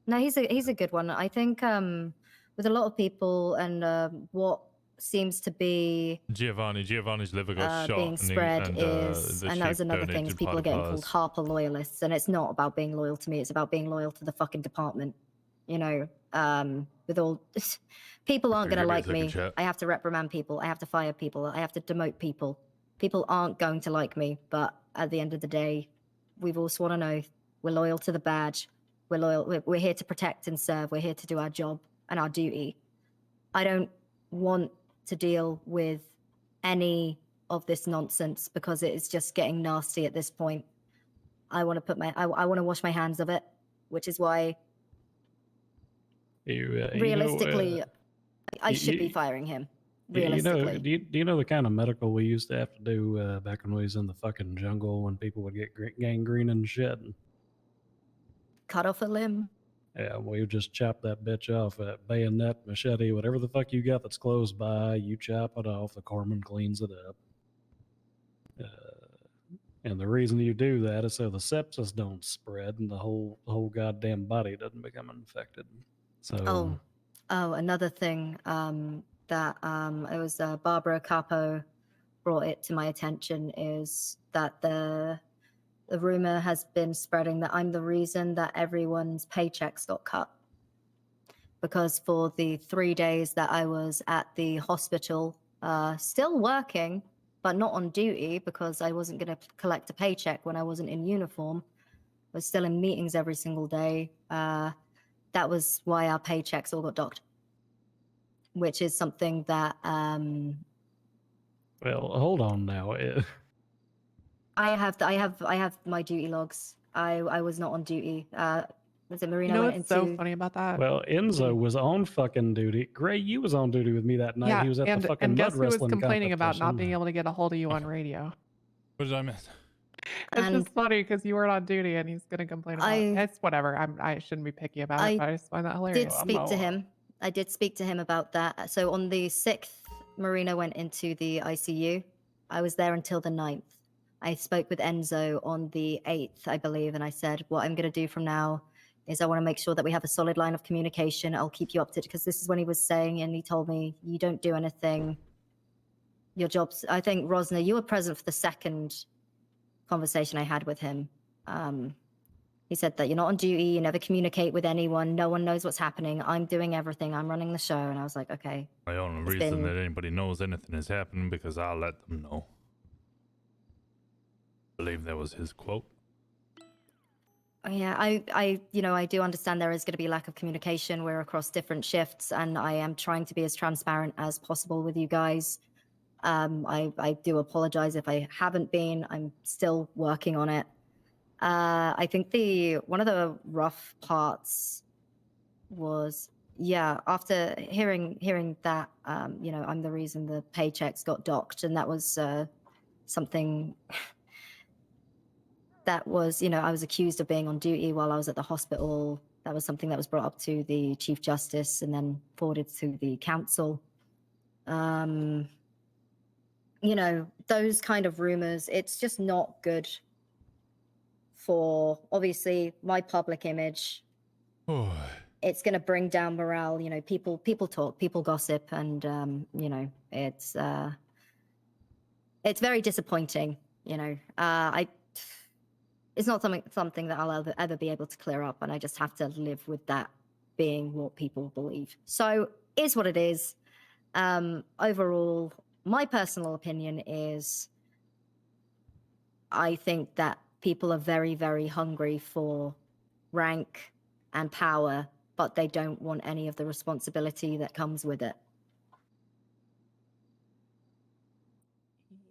No, he's a good one. I think with a lot of people and what seems to be Giovanni's liver got shot being spread is, and that was another thing. People are getting called Harper loyalists, and it's not about being loyal to me. It's about being loyal to the fucking department. With all people aren't going to like me. I have to reprimand people. I have to fire people. I have to demote people. People aren't going to like me, but at the end of the day, we've all sworn an oath. We're loyal to the badge. We're loyal. We're here to protect and serve. We're here to do our job and our duty. I don't want to deal with any of this nonsense because it is just getting nasty at this point. I want to I want to wash my hands of it, which is why realistically, I should be firing him. Realistically, do you know the kind of medical we used to have to do back when we was in the fucking jungle when people would get gangrene and shit? Cut off a limb. Yeah, we would just chop that bitch off at bayonet, machete, whatever the fuck you got that's close by. You chop it off. The corpsman cleans it up. And the reason you do that is so the sepsis don't spread and the whole goddamn body doesn't become infected. So Another thing that it was Barbara Capo brought it to my attention is that the rumor has been spreading that I'm the reason that everyone's paychecks got cut. Because for the 3 days that I was at the hospital, still working, but not on duty because I wasn't going to collect a paycheck when I wasn't in uniform. I was still in meetings every single day. That was why our paychecks all got docked, which is something that. Well, hold on now. I have my duty logs. I was not on duty. Was it Marina? You know went what's into... so funny about that? Well, Enzo was on fucking duty. Gray, you was on duty with me that night. Yeah, He was at the fucking and guess mud who was wrestling complaining about not being competition. able to get a hold of you on radio? What did I miss? It's just funny because you weren't on duty and he's gonna complain about it. It's whatever. I shouldn't be picky about it, but I just find that hilarious. Did speak to him. I did speak to him about that. So on the 6th, Marina went into the ICU. I was there until the 9th. I spoke with Enzo on the 8th, I believe, and I said, what I'm going to do from now is I want to make sure that we have a solid line of communication. I'll keep you up to date, because this is when he was saying, and he told me, you don't do anything. Your job's, I think, Rosner, you were present for the second conversation I had with him. He said that you're not on duty, you never communicate with anyone, no one knows what's happening, I'm doing everything, I'm running the show, and I was like, okay. The only reason that anybody knows anything is happening because I'll let them know. I believe that was his quote. Yeah, I do understand there is going to be lack of communication. We're across different shifts, and I am trying to be as transparent as possible with you guys. I do apologize if I haven't been. I'm still working on it. I think one of the rough parts was, yeah, after hearing that, I'm the reason the paychecks got docked, and that was something that was, I was accused of being on duty while I was at the hospital. That was something that was brought up to the Chief Justice and then forwarded to the council. Those kind of rumors, it's just not good for, obviously, my public image. It's going to bring down morale. People talk, people gossip, and it's very disappointing. It's not something that I'll ever be able to clear up, and I just have to live with that being what people believe. So, is what it is. Overall, my personal opinion is, I think that people are very, very hungry for rank and power, but they don't want any of the responsibility that comes with it.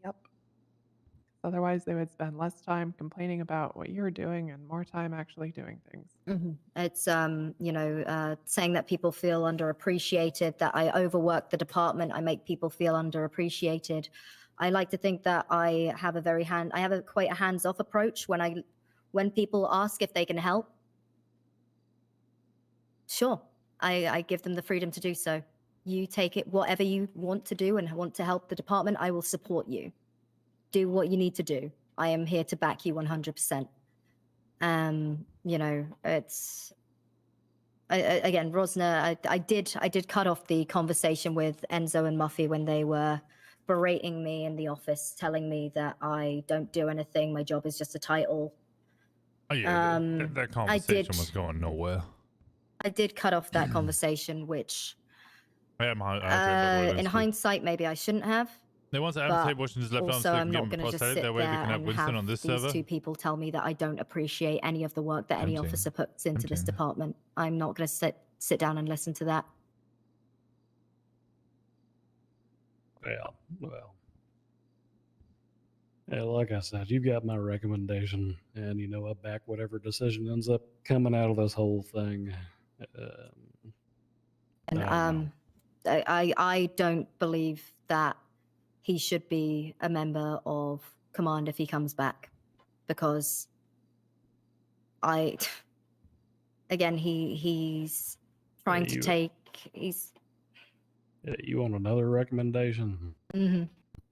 Yep. Otherwise, they would spend less time complaining about what you're doing and more time actually doing things. It's, saying that people feel underappreciated, that I overwork the department, I make people feel underappreciated. I like to think that I have quite a hands-off approach when people ask if they can help. Sure, I give them the freedom to do so. You take it, whatever you want to do and want to help the department, I will support you. Do what you need to do. I am here to back you 100%. It's again, Rosner. I did cut off the conversation with Enzo and Muffy when they were berating me in the office, telling me that I don't do anything. My job is just a title. Oh yeah, that conversation was going nowhere. I did cut off that conversation, which in in hindsight, maybe I shouldn't have. They want to amputate Washington's left arm so Also, they I'm can give not him a going to just prosthetic. sit That way they there can have and Winston have on this these server. two people tell me that I don't appreciate any of the work that any officer puts into this department. I'm not going to sit down and listen to that. Well. Yeah, like I said, you've got my recommendation, and I back whatever decision ends up coming out of this whole thing. And I don't believe that he should be a member of command if he comes back, because he's trying to take. You want another recommendation? Mm-hmm.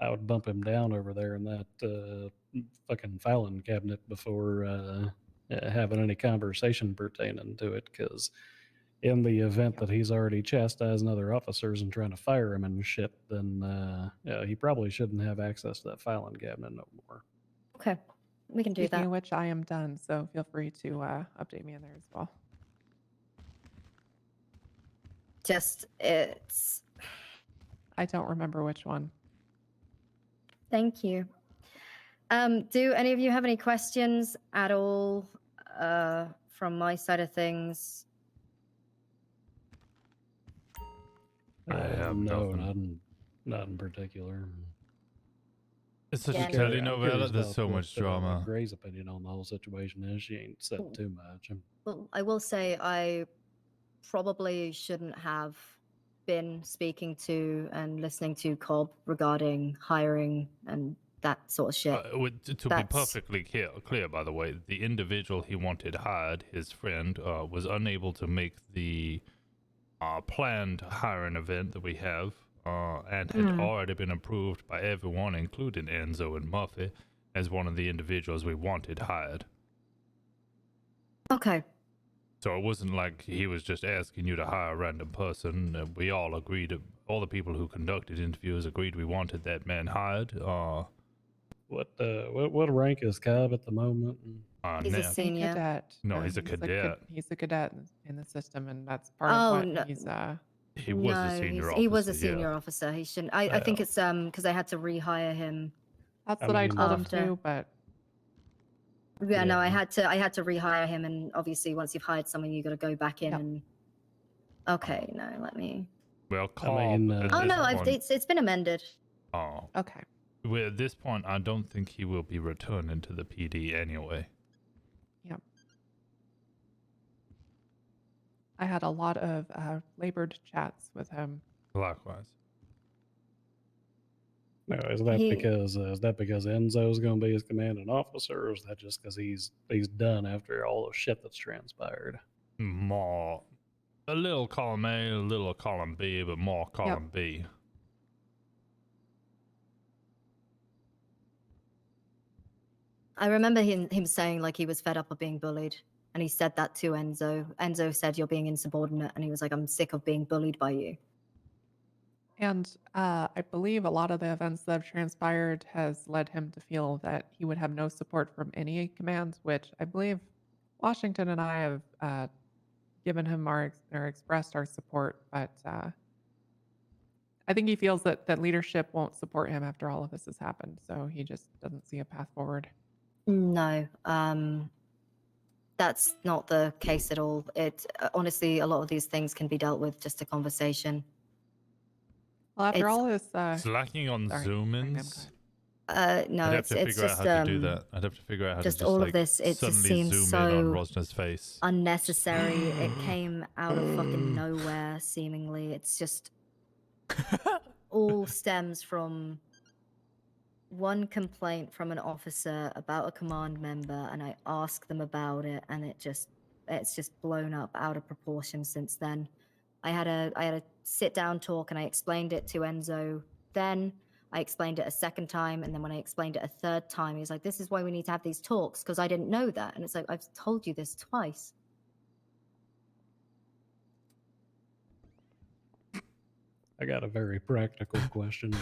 I would bump him down over there in that fucking filing cabinet before having any conversation pertaining to it, because in the event that he's already chastising other officers and trying to fire him and shit, then he probably shouldn't have access to that filing cabinet no more. Okay, we can do Speaking that. of which, I am done, so feel free to update me in there as well. I don't remember which one. Thank you. Do any of you have any questions at all from my side of things? I have nothing. Not in particular. It's such a telenovela. There's so much drama. Gray's opinion on the whole situation is she ain't said too much. Well, I will say I probably shouldn't have been speaking to and listening to Cobb regarding hiring and that sort of shit. To be perfectly clear, by the way, the individual he wanted hired, his friend, was unable to make the planned hiring event that we have, and had already been approved by everyone, including Enzo and Muffy, as one of the individuals we wanted hired. Okay. So it wasn't like he was just asking you to hire a random person. We all agreed, all the people who conducted interviews agreed we wanted that man hired. What rank is Cobb at the moment? He's a senior cadet. No, he's a cadet. He's a cadet in the system, and that's part of what he's. He was a senior officer. He was a senior officer. He shouldn't. I think it's because I had to rehire him. That's what I told him too, but Yeah, no, I had to rehire him, and obviously once you've hired someone, you got to go back in and. Okay, no, let me. Well, I mean, Oh no, it's been amended. Oh. Okay. Well, at this point, I don't think he will be returning to the PD anyway. Yep. I had a lot of labored chats with him. Likewise. No, is that because Enzo's going to be his commanding officer, or is that just because he's done after all the shit that's transpired? More, a little column A, a little column B, but more column B. I remember him saying like he was fed up of being bullied, and he said that to Enzo. Enzo said, "You're being insubordinate," and he was like, "I'm sick of being bullied by you." And I believe a lot of the events that have transpired has led him to feel that he would have no support from any commands, which I believe Washington and I have given him or expressed our support, but I think he feels that leadership won't support him after all of this has happened, so he just doesn't see a path forward. No, that's not the case at all. It honestly, a lot of these things can be dealt with just a conversation. Well, after all this, it's lacking on zoom-ins. No, I'd have to figure out how to do that. I'd have to figure out how to just all like, of this. It just suddenly seems zoom so in on Rosner's face. unnecessary. It came out of fucking nowhere, seemingly. It's just all stems from one complaint from an officer about a command member, and I asked them about it, and it's just blown up out of proportion since then. I had a sit down talk, and I explained it to Enzo. Then I explained it a second time, and then when I explained it a third time, he was like, "This is why we need to have these talks, because I didn't know that." And it's like, I've told you this twice. I got a very practical question.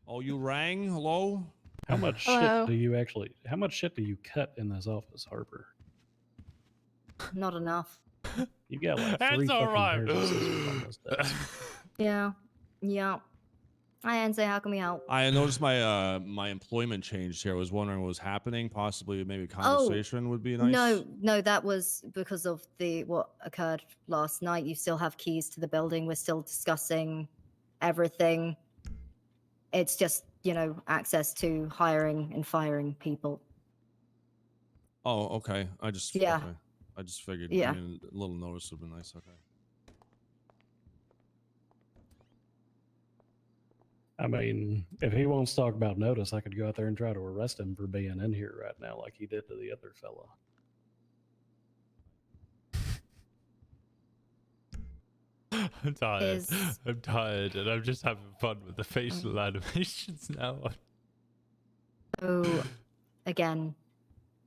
Oh, you rang? Hello? How much Hello? how much shit do you cut in this office, Harper? Not enough. You got like That's 3 fucking alright. pairs of scissors on this desk. Yeah. Hi, Enzo. How can we help? I noticed my my employment changed here. I was wondering what was happening. Possibly maybe conversation would be nice. No, that was because of what occurred last night. You still have keys to the building. We're still discussing everything. It's just, access to hiring and firing people. Oh, okay. I just figured Yeah. I mean, a little notice would be nice. Okay. I mean, if he wants to talk about notice, I could go out there and try to arrest him for being in here right now like he did to the other fella. I'm tired, and I'm just having fun with the facial animations now. So, again,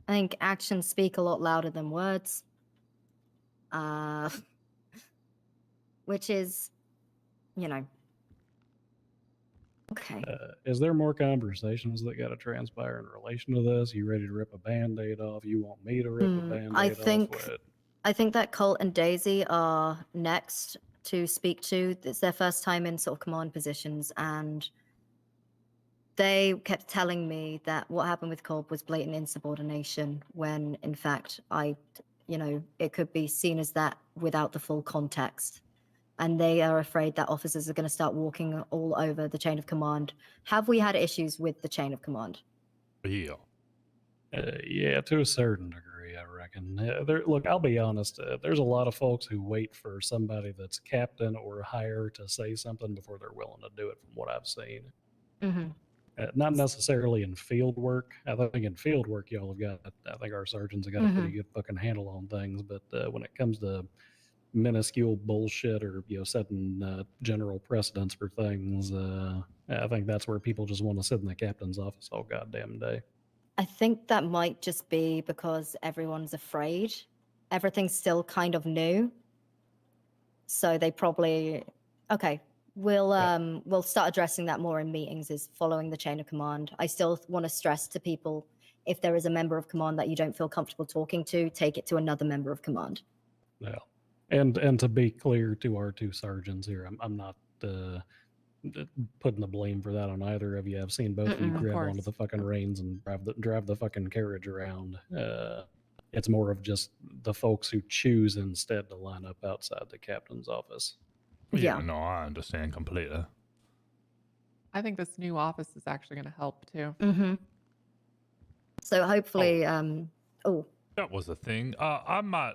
I think actions speak a lot louder than words. Which is, okay. Is there more conversations that got to transpire in relation to this? You ready to rip a Band-Aid off? You want me to rip a Band-Aid off? I think that Colt and Daisy are next to speak to. It's their first time in sort of command positions, and they kept telling me that what happened with Colt was blatant insubordination, when in fact it could be seen as that without the full context. And they are afraid that officers are going to start walking all over the chain of command. Have we had issues with the chain of command? Yeah. Yeah, to a certain degree, I reckon. Look, I'll be honest. There's a lot of folks who wait for somebody that's captain or higher to say something before they're willing to do it, from what I've seen. Mm-hmm. Not necessarily in field work. I think in field work, y'all have got, I think our sergeants have got a pretty good fucking handle on things. But when it comes to minuscule bullshit or setting general precedents for things, I think that's where people just want to sit in the captain's office all goddamn day. I think that might just be because everyone's afraid. Everything's still kind of new, so they probably we'll start addressing that more in meetings, is following the chain of command. I still want to stress to people, if there is a member of command that you don't feel comfortable talking to, take it to another member of command. Yeah. And to be clear to our 2 sergeants here, I'm not putting the blame for that on either of you. I've seen both of you Of grab onto course. the fucking reins and drive the fucking carriage around. It's more of just the folks who choose instead to line up outside the captain's office. Yeah, no, I understand completely. I think this new office is actually going to help too. Mm-hmm. So hopefully, That was the thing. I might,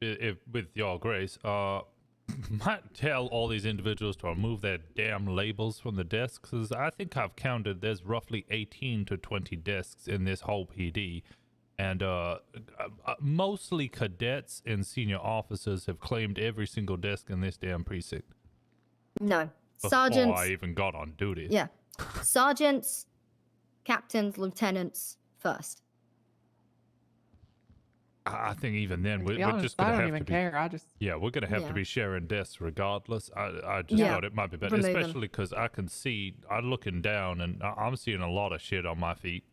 if with your grace, might tell all these individuals to remove their damn labels from the desks, because I think I've counted there's roughly 18 to 20 desks in this whole PD, and mostly cadets and senior officers have claimed every single desk in this damn precinct. no. Before Sergeants. I even got on duty. Yeah. Sergeants, captains, lieutenants first. I think even then To be we're honest, just I gonna don't have even to be. care. I just Yeah, we're gonna have to Yeah. be sharing desks regardless. I just Yeah. thought it might be better, Remove them. especially because I can see. I'm looking down and I'm seeing a lot of shit on my feet.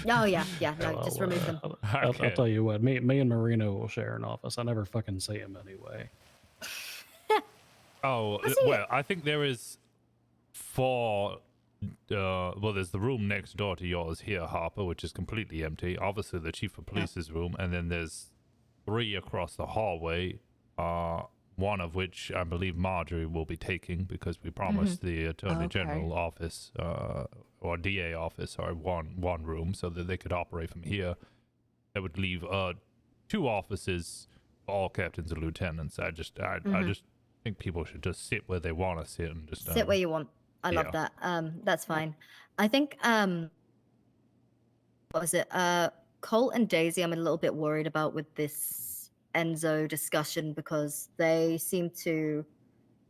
Oh yeah, yeah. No, just Well, remove them. I'll tell you what, me and Marino will share an office. I never fucking see him anyway. Oh, well, I think there is 4. Well, there's the room next door to yours here, Harper, which is completely empty. Obviously, the chief of police's room, and then there's 3 across the hallway. One of which I believe Marjorie will be taking because we promised the Attorney General office or DA office or one room so that they could operate from here. That would leave 2 offices for all captains and lieutenants. I just think people should just sit where they want to sit and just Sit where you want. I love that. That's fine. I think what was it? Colt and Daisy I'm a little bit worried about with this Enzo discussion because they seem to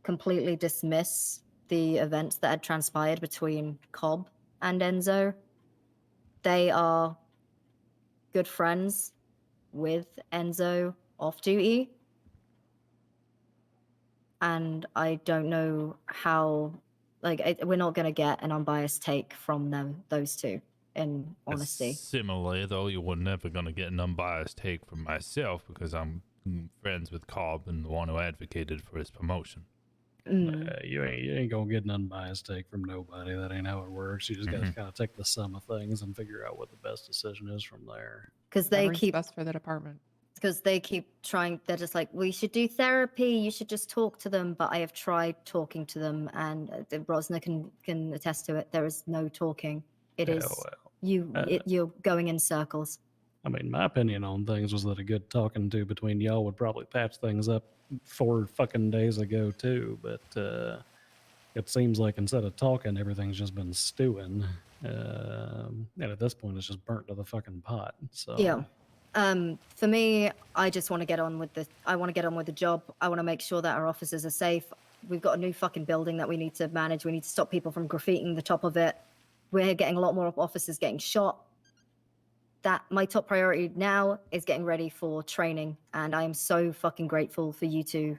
completely dismiss the events that had transpired between Cobb and Enzo. They are good friends with Enzo off duty. And I don't know how, we're not going to get an unbiased take from them, those two, in honesty. Similarly, though, you were never going to get an unbiased take from myself because I'm friends with Cobb and the one who advocated for his promotion. You ain't gonna get an unbiased take from nobody. That ain't how it works. You just gotta kind of take the sum of things and figure out what the best decision is from there. Because they whatever's keep best for the department. Because they keep trying. They're just like, we should do therapy. You should just talk to them. But I have tried talking to them, and Rosner can attest to it. There is no talking. It is you're going in circles. I mean, my opinion on things was that a good talking to between y'all would probably patch things up 4 fucking days ago too. But it seems like instead of talking, everything's just been stewing. And at this point, it's just burnt to the fucking pot. So Yeah. For me, I just want to get on with the job. I want to make sure that our officers are safe. We've got a new fucking building that we need to manage. We need to stop people from graffitiing the top of it. We're getting a lot more officers getting shot. That my top priority now is getting ready for training, and I am so fucking grateful for you two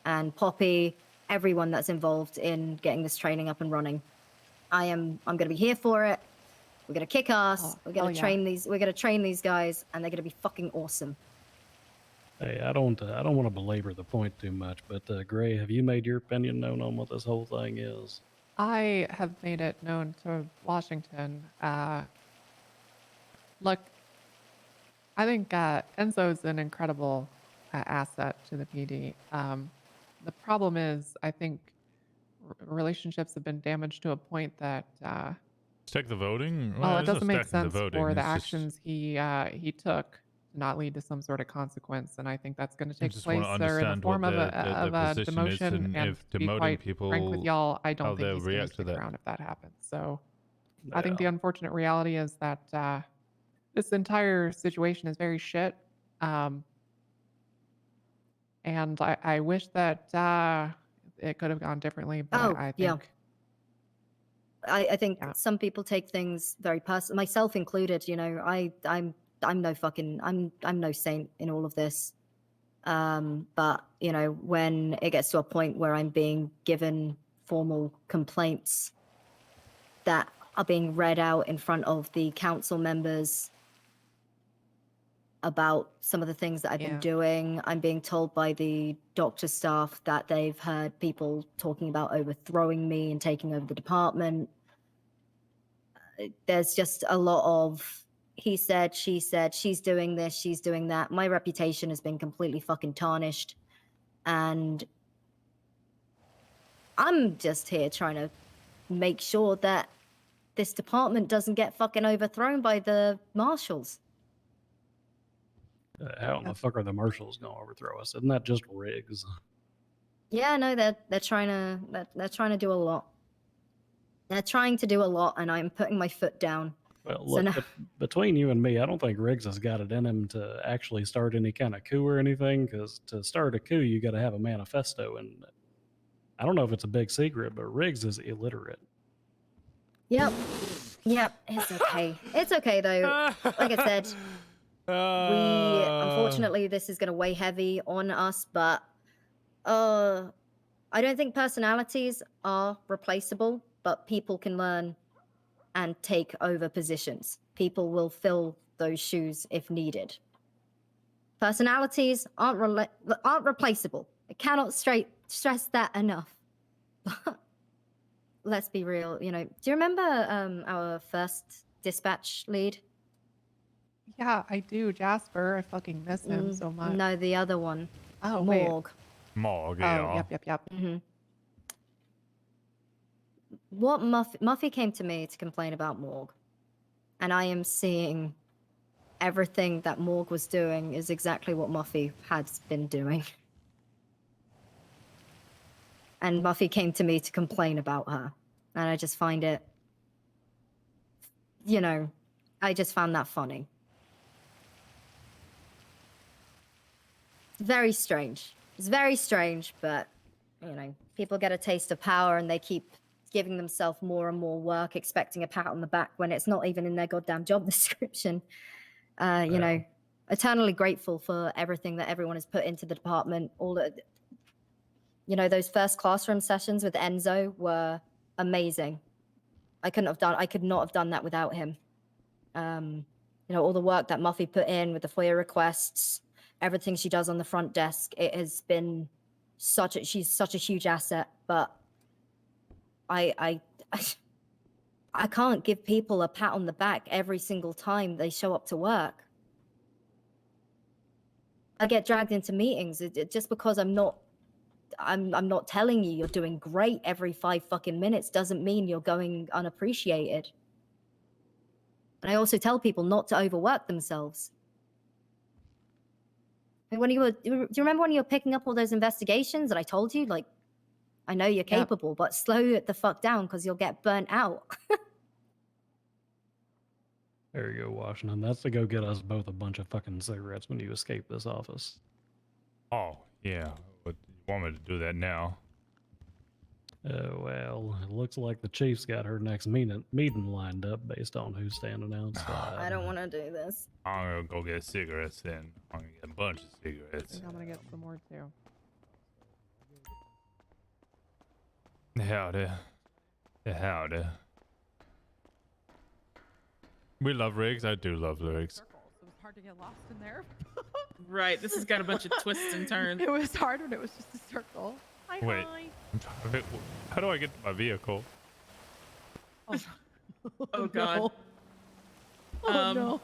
and Poppy, everyone that's involved in getting this training up and running. I'm going to be here for it. We're gonna kick ass. We're gonna train these. We're gonna train these guys, and they're gonna be fucking awesome. Hey, I don't want to belabor the point too much, but Gray, have you made your opinion known on what this whole thing is? I have made it known to Washington. Look, I think Enzo's an incredible asset to the PD. The problem is, I think relationships have been damaged to a point that. Take the voting? Well, it there's no doesn't make stacking sense voting. for the It's just- actions he took to not lead to some sort of consequence, and I think that's going to take just place wanna there in the understand form what of the a position is demotion. and if to be demoting quite frank with people, y'all, I how don't think they'll he's going to react to stick that. around if that happens. So, I think the unfortunate reality is that this entire situation is very shit. And I wish that it could have gone differently, but I think. I think some people take things very personal, myself included. You know, I'm no fucking I'm no saint in all of this. But you know, when it gets to a point where I'm being given formal complaints that are being read out in front of the council members, about some of the things that I've been doing. I'm being told by the doctor staff that they've heard people talking about overthrowing me and taking over the department. There's just a lot of he said, she's doing this, she's doing that. My reputation has been completely fucking tarnished. And I'm just here trying to make sure that this department doesn't get fucking overthrown by the marshals. How in the fuck are the marshals gonna overthrow us? Isn't that just Riggs? Yeah, no, they're trying to do a lot. They're trying to do a lot, and I'm putting my foot down. Well, So look, now, between you and me, I don't think Riggs has got it in him to actually start any kind of coup or anything, because to start a coup, you got to have a manifesto, and I don't know if it's a big secret, but Riggs is illiterate. Yep, it's okay. It's okay, though. Like I said, unfortunately, this is going to weigh heavy on us, but I don't think personalities are replaceable, but people can learn and take over positions. People will fill those shoes if needed. Personalities aren't replaceable. I cannot stress that enough. But let's be real, do you remember our first dispatch lead? Yeah, I do. Jasper, I fucking miss him so much. No, the other one. Oh, wait. Morg. Morg, Oh, yeah. yep. Mm-hmm. What Muffy came to me to complain about Morg, and I am seeing everything that Morg was doing is exactly what Muffy has been doing. And Muffy came to me to complain about her, and I just find it, I just found that funny. Very strange. It's very strange, but people get a taste of power and they keep giving themselves more and more work, expecting a pat on the back when it's not even in their goddamn job description. Eternally grateful for everything that everyone has put into the department. All the, those first classroom sessions with Enzo were amazing. I could not have done that without him. All the work that Muffy put in with the FOIA requests, everything she does on the front desk, it has been she's such a huge asset, but I can't give people a pat on the back every single time they show up to work. I get dragged into meetings just because I'm not telling you you're doing great every 5 fucking minutes doesn't mean you're going unappreciated. And I also tell people not to overwork themselves. Do you remember when you were picking up all those investigations and I told you, I know you're capable, but slow it the fuck down because you'll get burnt out. There you go, Washington. That's to go get us both a bunch of fucking cigarettes when you escape this office. Oh, yeah. But you want me to do that now? Well, it looks like the chief's got her next meeting lined up based on who's standing outside. I don't want to do this. I'm going to go get cigarettes then. I'm going to get a bunch of cigarettes. I'm going to get some more too. Howdy. Howdy. We love Riggs. I do love Riggs. It was hard to get lost in there. Right, this has got a bunch of twists and turns. It was hard when it was just a circle. Wait, I'm trying to think, how do I get to my vehicle? Oh God. No.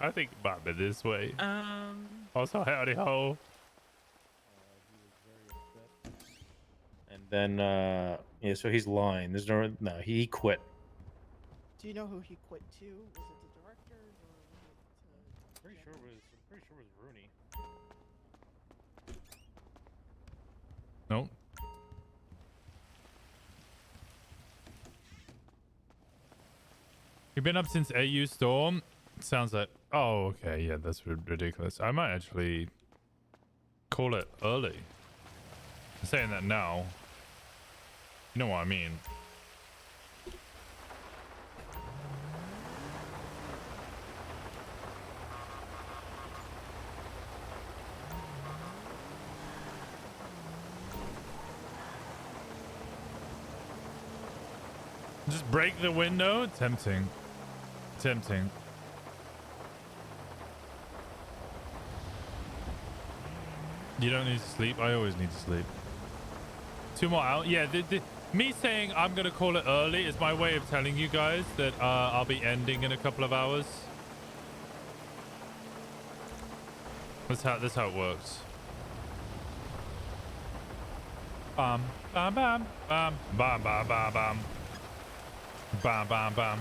I think it might be this way. Also, howdy ho. And then, so he's lying. There's no, he quit. Do you know who he quit to? Was it the directors or was it? Pretty sure it was Rooney. Nope. You've been up since AU Storm? Sounds like... Oh, okay. Yeah, that's ridiculous. I might actually call it early. I'm saying that now. You know what I mean. Just break the window? Tempting. Tempting. You don't need to sleep. I always need to sleep. 2 more hours. Yeah, me saying I'm gonna call it early is my way of telling you guys that I'll be ending in a couple of hours. That's how it works. Bam bam bam bam bam bam bam bam bam bam bam.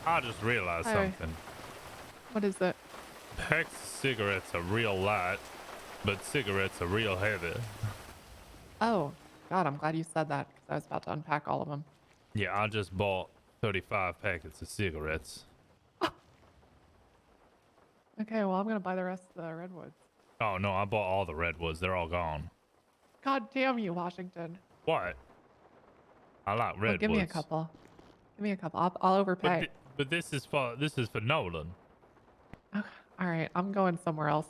I just realized Hi. something. What is it? Pex cigarettes are real light, but cigarettes are real heavy. Oh, God, I'm glad you said that because I was about to unpack all of them. Yeah, I just bought 35 packets of cigarettes. Okay, well, I'm gonna buy the rest of the redwoods. Oh no, I bought all the redwoods. They're all gone. God damn you, Washington. What? I like Well, redwoods. give me a couple. Give me a couple. I'll overpay. But this is for Nolan. All right, I'm going somewhere else.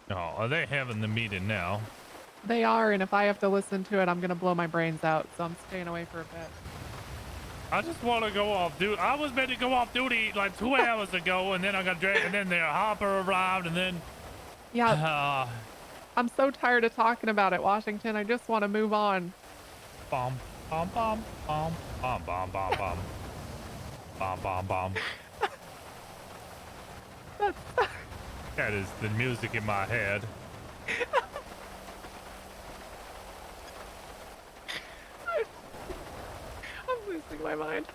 Oh, are they having the meeting now? They are, and if I have to listen to it, I'm gonna blow my brains out. So I'm staying away for a bit. I just want to go off duty. I was meant to go off duty like 2 hours ago, and then I got dragged, and then the Hopper arrived, and then Yeah. I'm so tired of talking about it, Washington. I just want to move on. Bomb, bomb, bomb, bomb, bomb, bomb, bomb, bomb, bomb, bomb, bomb. That is the music in my head. I'm losing my mind.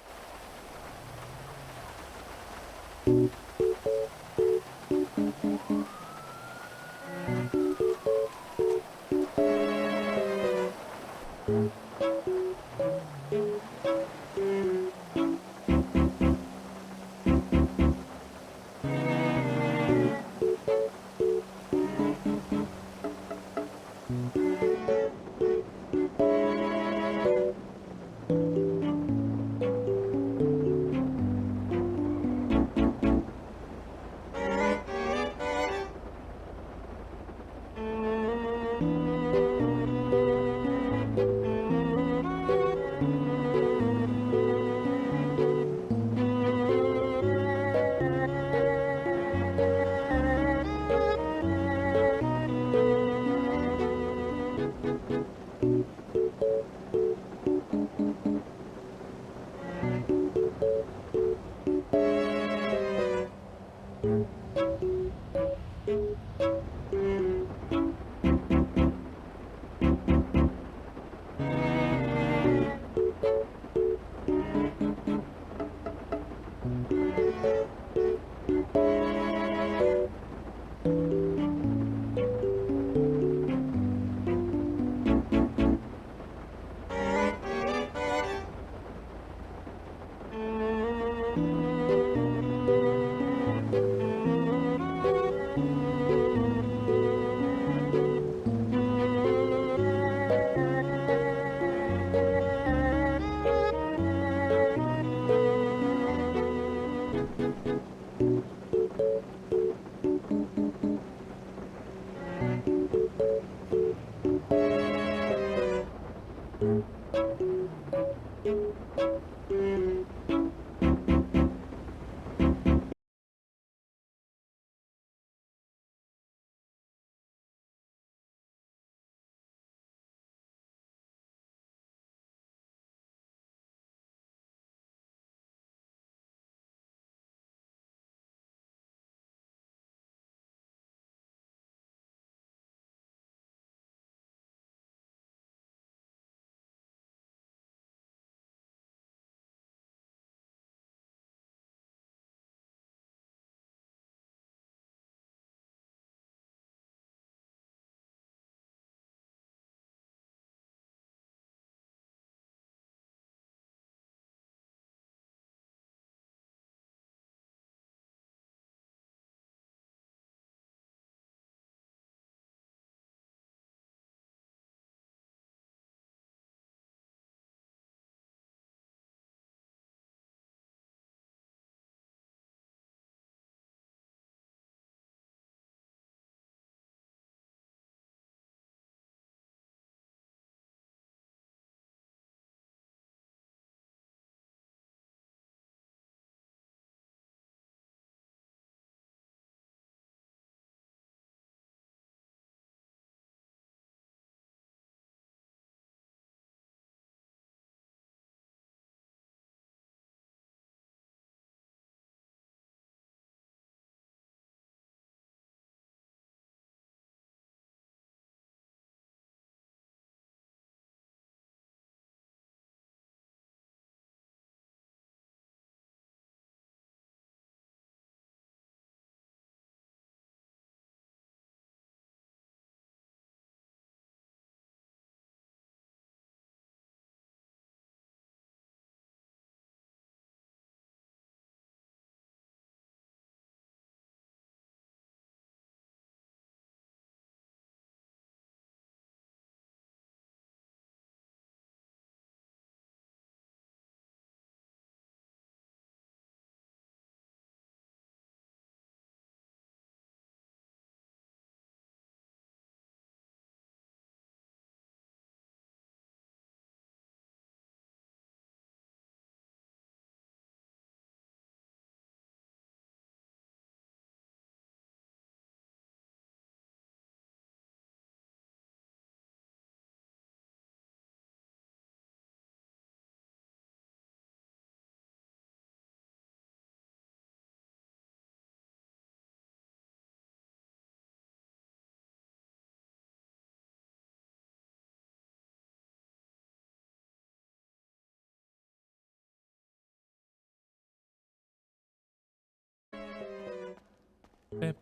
Are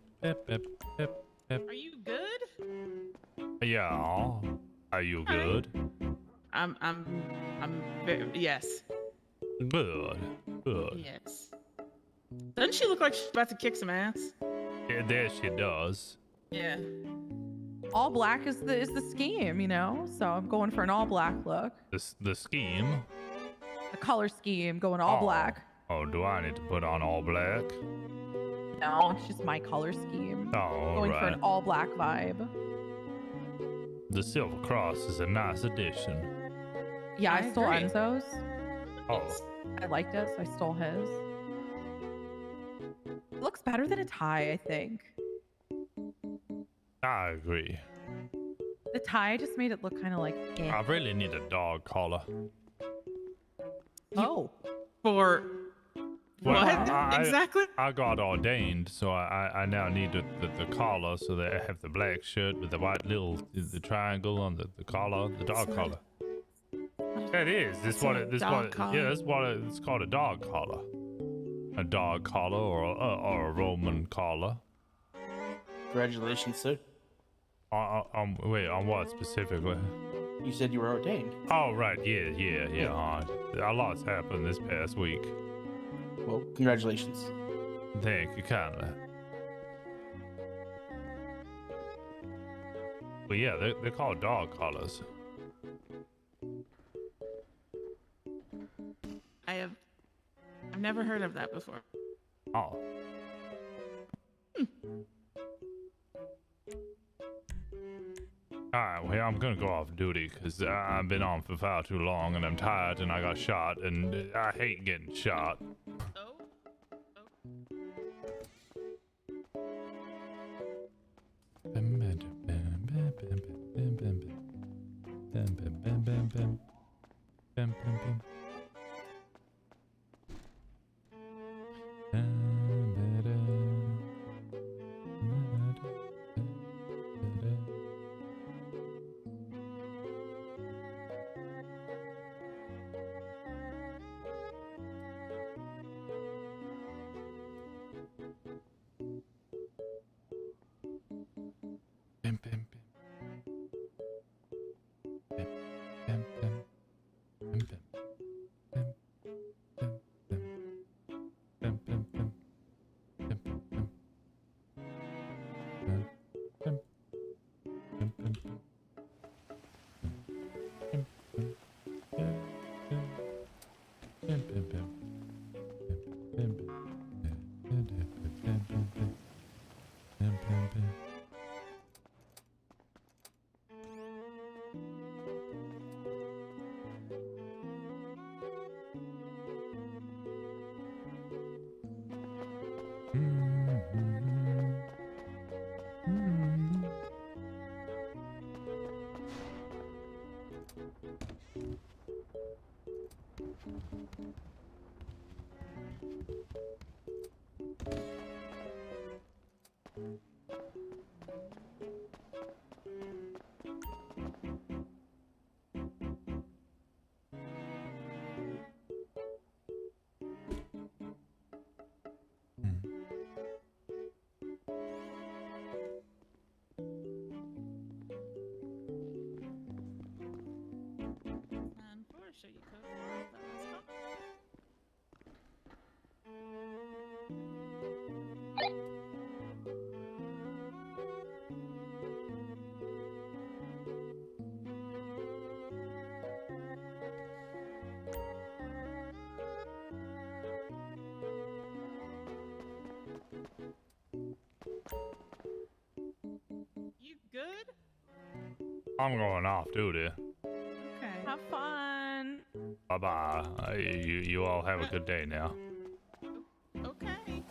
you good? Yeah. Are you good? I'm very, yes. Good. Good. Yes. Doesn't she look like she's about to kick some ass? Yeah, there she does. Yeah. All black is the scheme, you know. So I'm going for an all black look. The scheme. The color scheme, going all black. Oh, do I need to put on all black? No, it's just my color scheme. Oh, Going for an all black vibe. The Silver Cross is a nice addition. Yeah, I stole agree. Enzo's. Oh. I liked it, so I stole his. It looks better than a tie, I think. I agree. The tie just made it look kind of like. Eh. I really need a dog collar. Oh. For Well, what exactly? I got ordained, so I now need the collar, so that I have the black shirt with the white the triangle on the collar, the dog collar. That is. This what it. This what. Yeah, that's what it's called, a dog collar. A dog collar or a Roman collar. Congratulations, sir. Wait, on what specifically? You said you were ordained. Oh, right. Yeah. A lot's happened this past week. Well, congratulations. Thank you kindly. But yeah, they're called dog collars. I've never heard of that before. Oh. Alright, well, I'm gonna go off duty because I've been on for far too long and I'm tired and I got shot and I hate getting shot. You good? I'm going off duty. Okay. Have fun. Bye bye. You all have a good day now. Okay.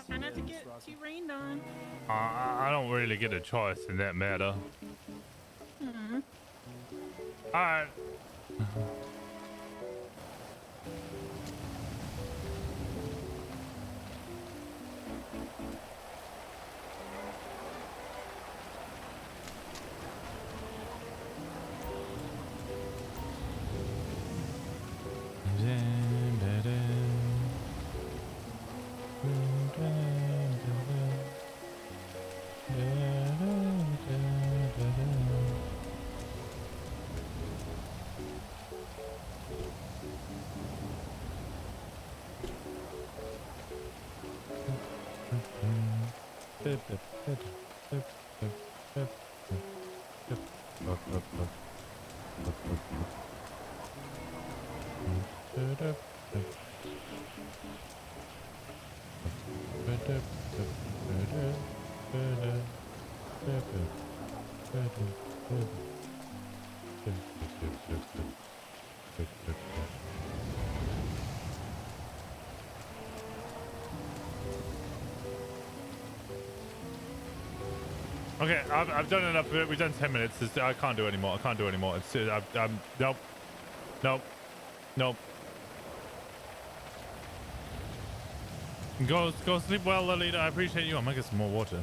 Try not to get too rained on. I don't really get a choice in that matter. Hmm. Alright. Okay, I've done enough. We've done 10 minutes. I can't do anymore. I can't do anymore. It's I'm nope, nope, nope. Go sleep well, Lolita. I appreciate you. I might get some more water.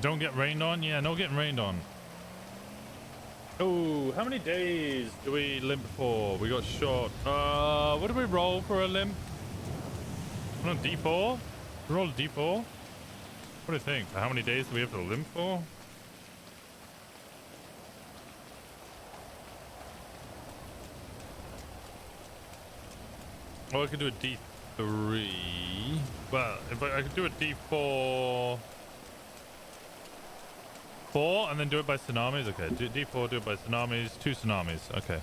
Don't get rained on. Yeah, no getting rained on. Oh, how many days do we limp for? We got short. What do we roll for a limp? We're on D4? We roll a D4? What do you think? How many days do we have to limp for? Oh, I could do a D3. Well, if I could do a D4... 4 and then do it by tsunamis? Okay, D4, do it by tsunamis. 2 tsunamis. Okay.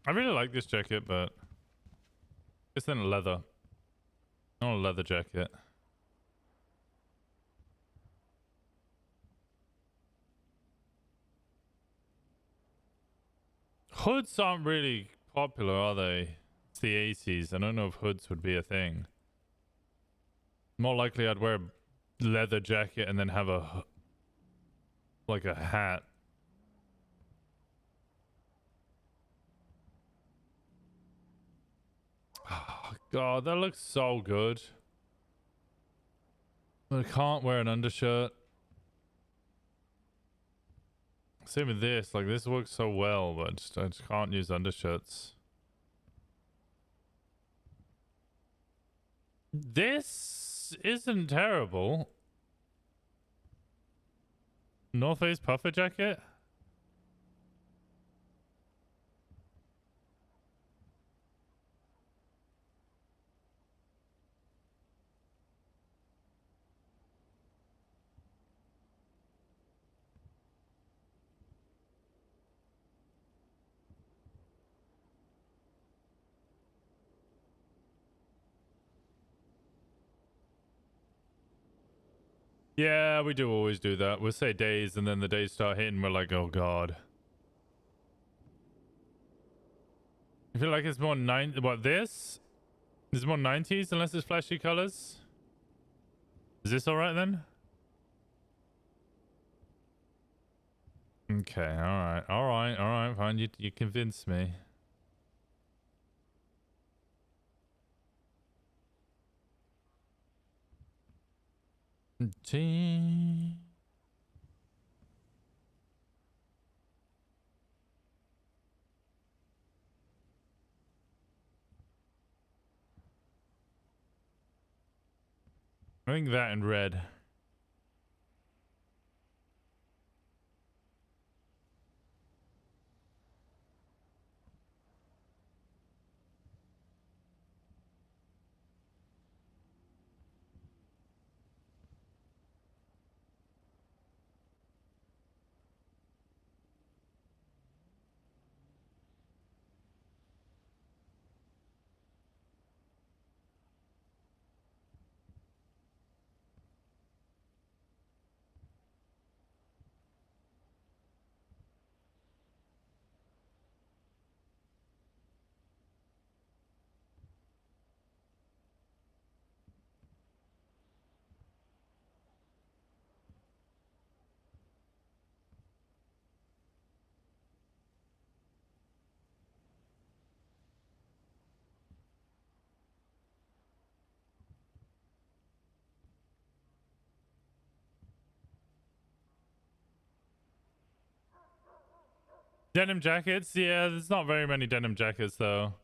I really like this jacket, but it's in leather. Not a leather jacket. Hoods aren't really popular, are they? It's the 80s. I don't know if hoods would be a thing. More likely I'd wear a leather jacket and then have a like a hat. Oh, God, that looks so good. But I can't wear an undershirt. Same with this. Like, this works so well, but I just can't use undershirts. This isn't terrible. North Face puffer jacket? Yeah, we do always do that. We'll say days, and then the days start hitting, we're like, oh God. I feel like it's more what, this? Is it more 90s unless it's flashy colors? Is this alright then? Okay, alright, fine. You convinced me. Gee. I think that in red. Denim jackets? Yeah, there's not very many denim jackets though.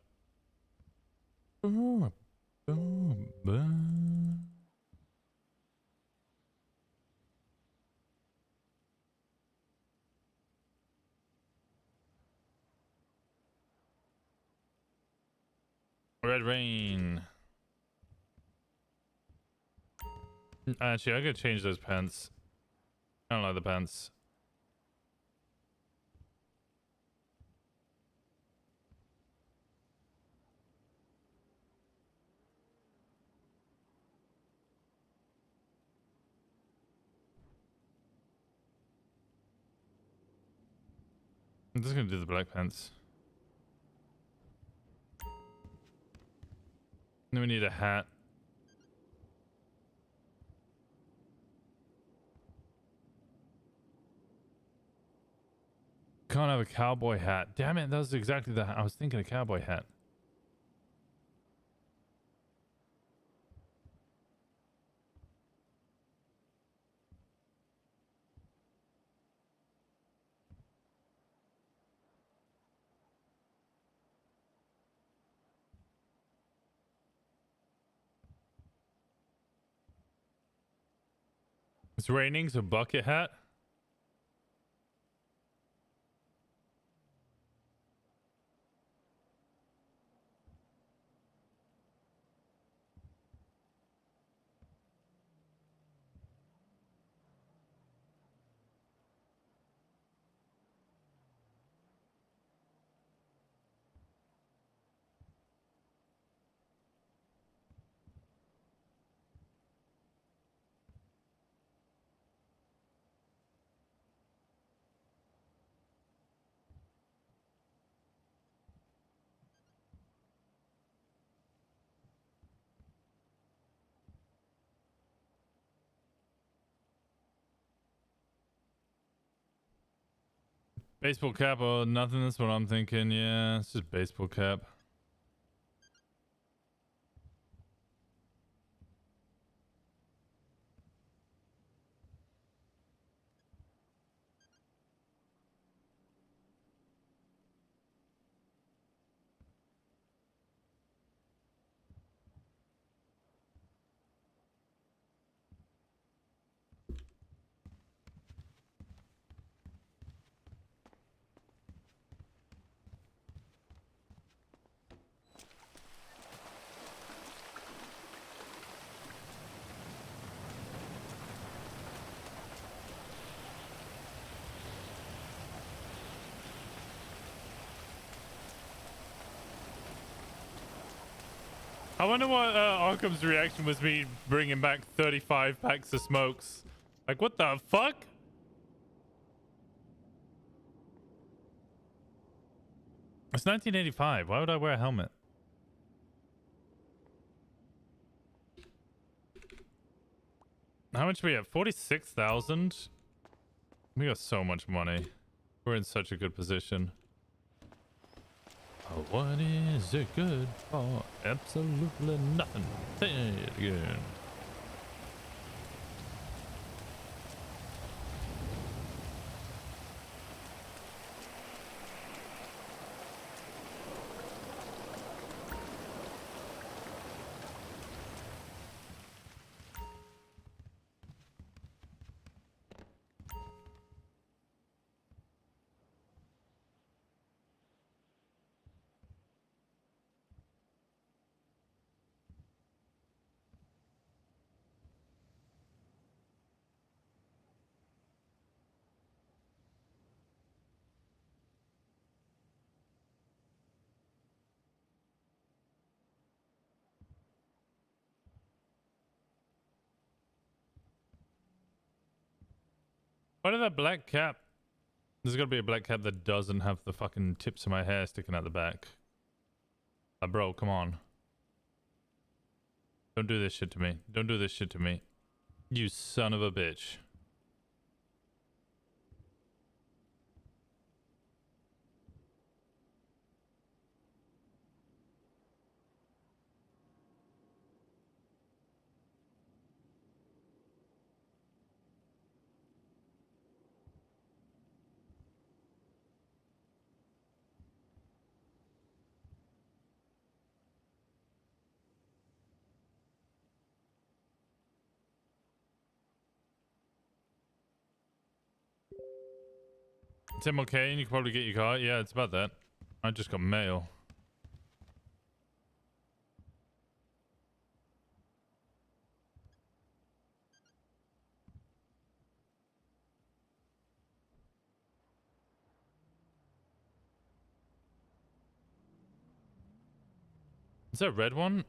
Red Rain. Actually, I could change those pants. I don't like the pants. I'm just gonna do the black pants. Then we need a hat. Can't have a cowboy hat. Damn it, that was exactly the I was thinking a cowboy hat. It's raining, so bucket hat. Baseball cap or nothing, that's what I'm thinking. Yeah, it's just baseball cap. I wonder what Arkham's reaction was, me bringing back 35 packs of smokes. Like, what the fuck? It's 1985. Why would I wear a helmet? How much do we have? 46,000? We got so much money. We're in such a good position. Oh, what is it good for? Absolutely nothing. Say it again. What is that black cap? There's gotta be a black cap that doesn't have the fucking tips of my hair sticking out the back. Bro, come on. Don't do this shit to me. Don't do this shit to me. You son of a bitch. It's MLK and you can probably get your car. Yeah, it's about that. I just got mail. Is that a red one?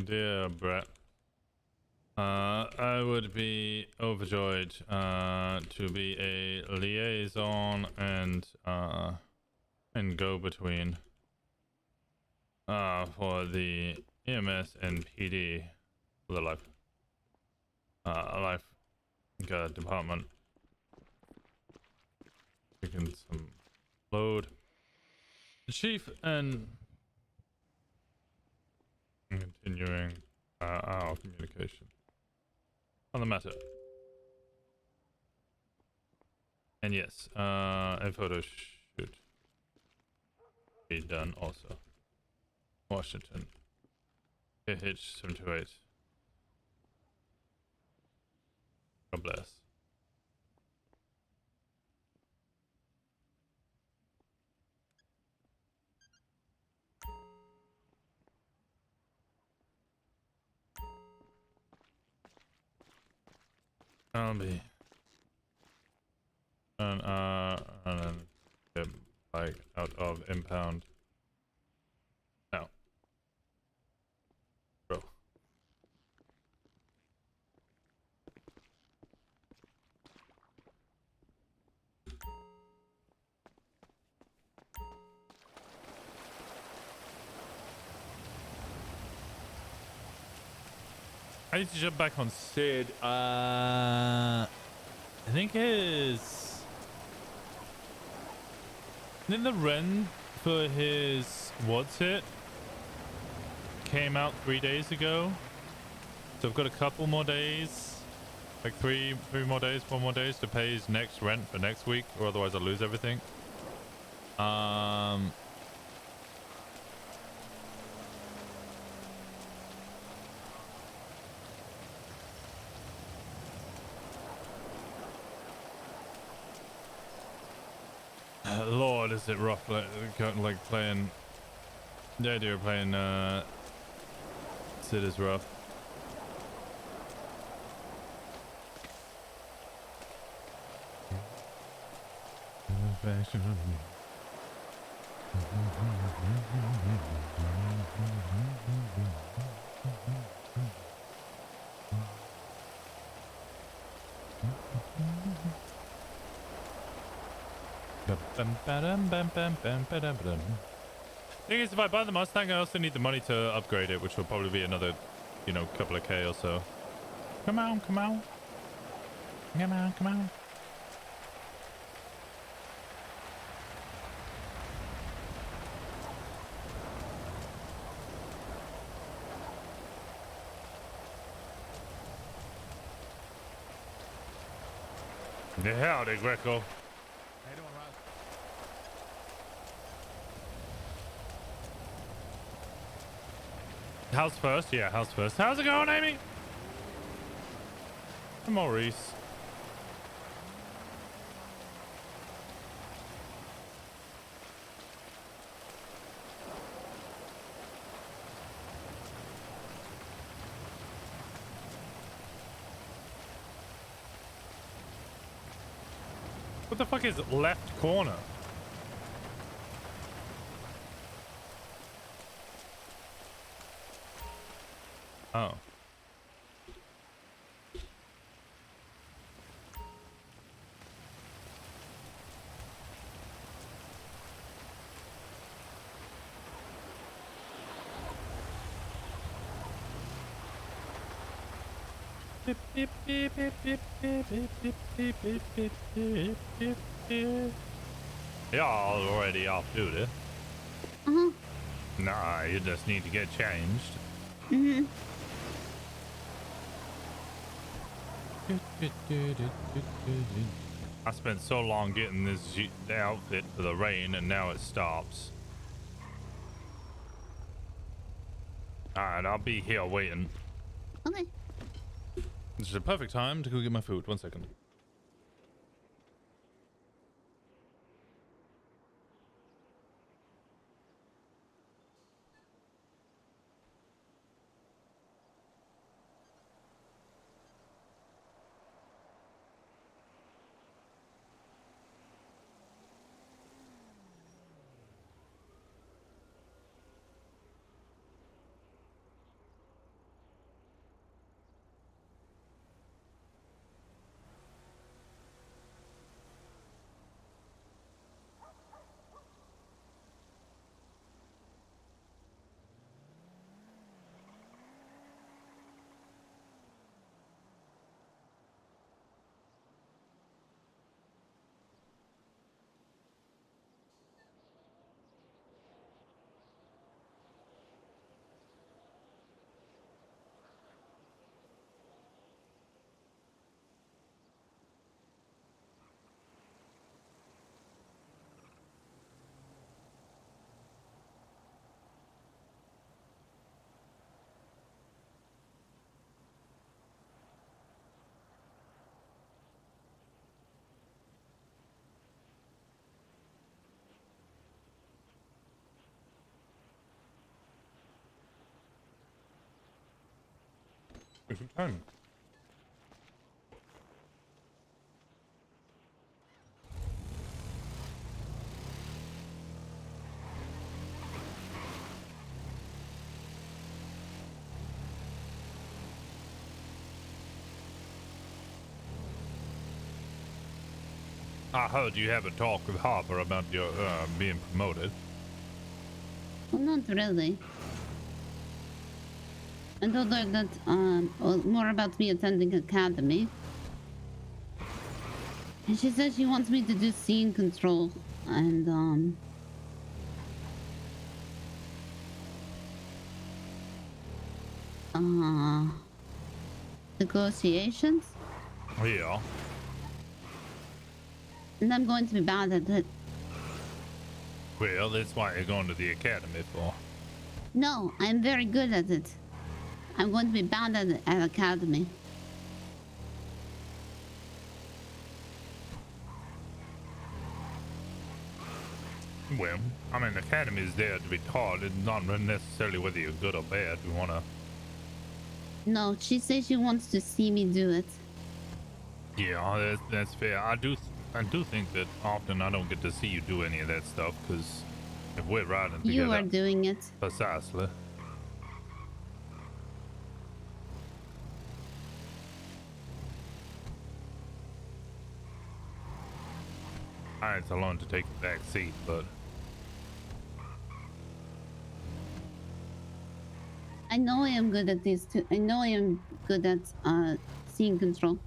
Dear Brett, I would be overjoyed to be a liaison and go-between for the EMS and PD for the life department. Taking some load, the chief, and continuing our communication on the matter. And yes, a photo shoot be done also. Washington. KH 728. God bless. I'll be and then get like out of impound. Now, bro. I need to jump back on Sid. I think then the rent for his what's it came out 3 days ago, so I've got a couple more days, like three more days, 4 more days to pay his next rent for next week, or otherwise I'll lose everything. Lord, is it rough, like playing, the idea of playing Sid is rough. Thing is, if I buy the Mustang, I also need the money to upgrade it, which will probably be another, couple of K or so. Come on, come on. Come on, come on. Howdy, Greco. House first? Yeah, house first. How's it going, Amy? Maurice. What the fuck is left corner? Oh. Beep, beep, beep, beep, beep, beep, beep, beep, beep, beep, beep, beep, beep, beep. You're already off duty. Nah, you just need to get changed. I spent so long getting this outfit for the rain, and now it stops. Alright, I'll be here waiting. Okay. This is the perfect time to go get my food. 1 second. Good time. I heard you have a talk with Harper about your being promoted. Well, not really. I told her that well, more about me attending academy. And she said she wants me to do scene control and negotiations. Yeah. And I'm going to be bad at it. Well, that's why you're going to the academy for. No, I'm very good at it. I'm going to be bad at it at academy. Well, I mean, the academy is there to be taught. It's not necessarily whether you're good or bad. We want to. No, she says she wants to see me do it. Yeah, that's fair. I do think that often I don't get to see you do any of that stuff because if we're riding together. You are doing it. Precisely. I ain't so long to take the back seat, but I know I am good at these two. I know I am good at scene control.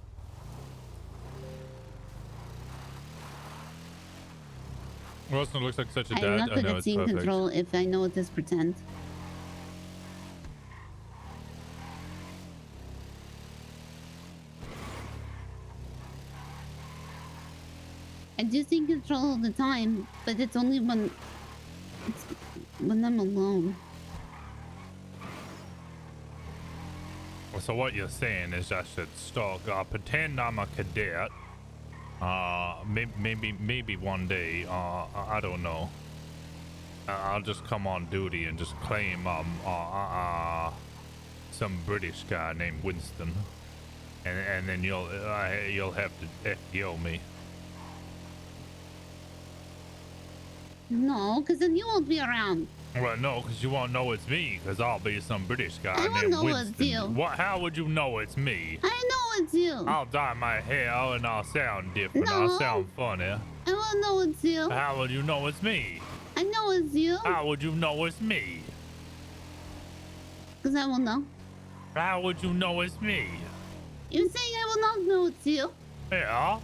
Rosner looks like such a dad. I'm not good I know at it's scene perfect. control if I know it is pretend. do think control all the time, but it's only when I'm alone. So what you're saying is I should pretend I'm a cadet. Maybe one day. I don't know. I'll just come on duty and just claim some British guy named Winston, and then you'll have to FDO me. No, because then you won't be around. Well, no, because you won't know it's me, because I'll be some British guy I won't named know Winston. it's you. What? How would you know it's me? I know it's you. I'll dye my hair and I'll sound different. No. I'll sound funny. I won't know it's you. How would you know it's me? I know it's you. How would you know it's me? Because I will know. How would you know it's me? You're saying I will not know it's you? Yeah.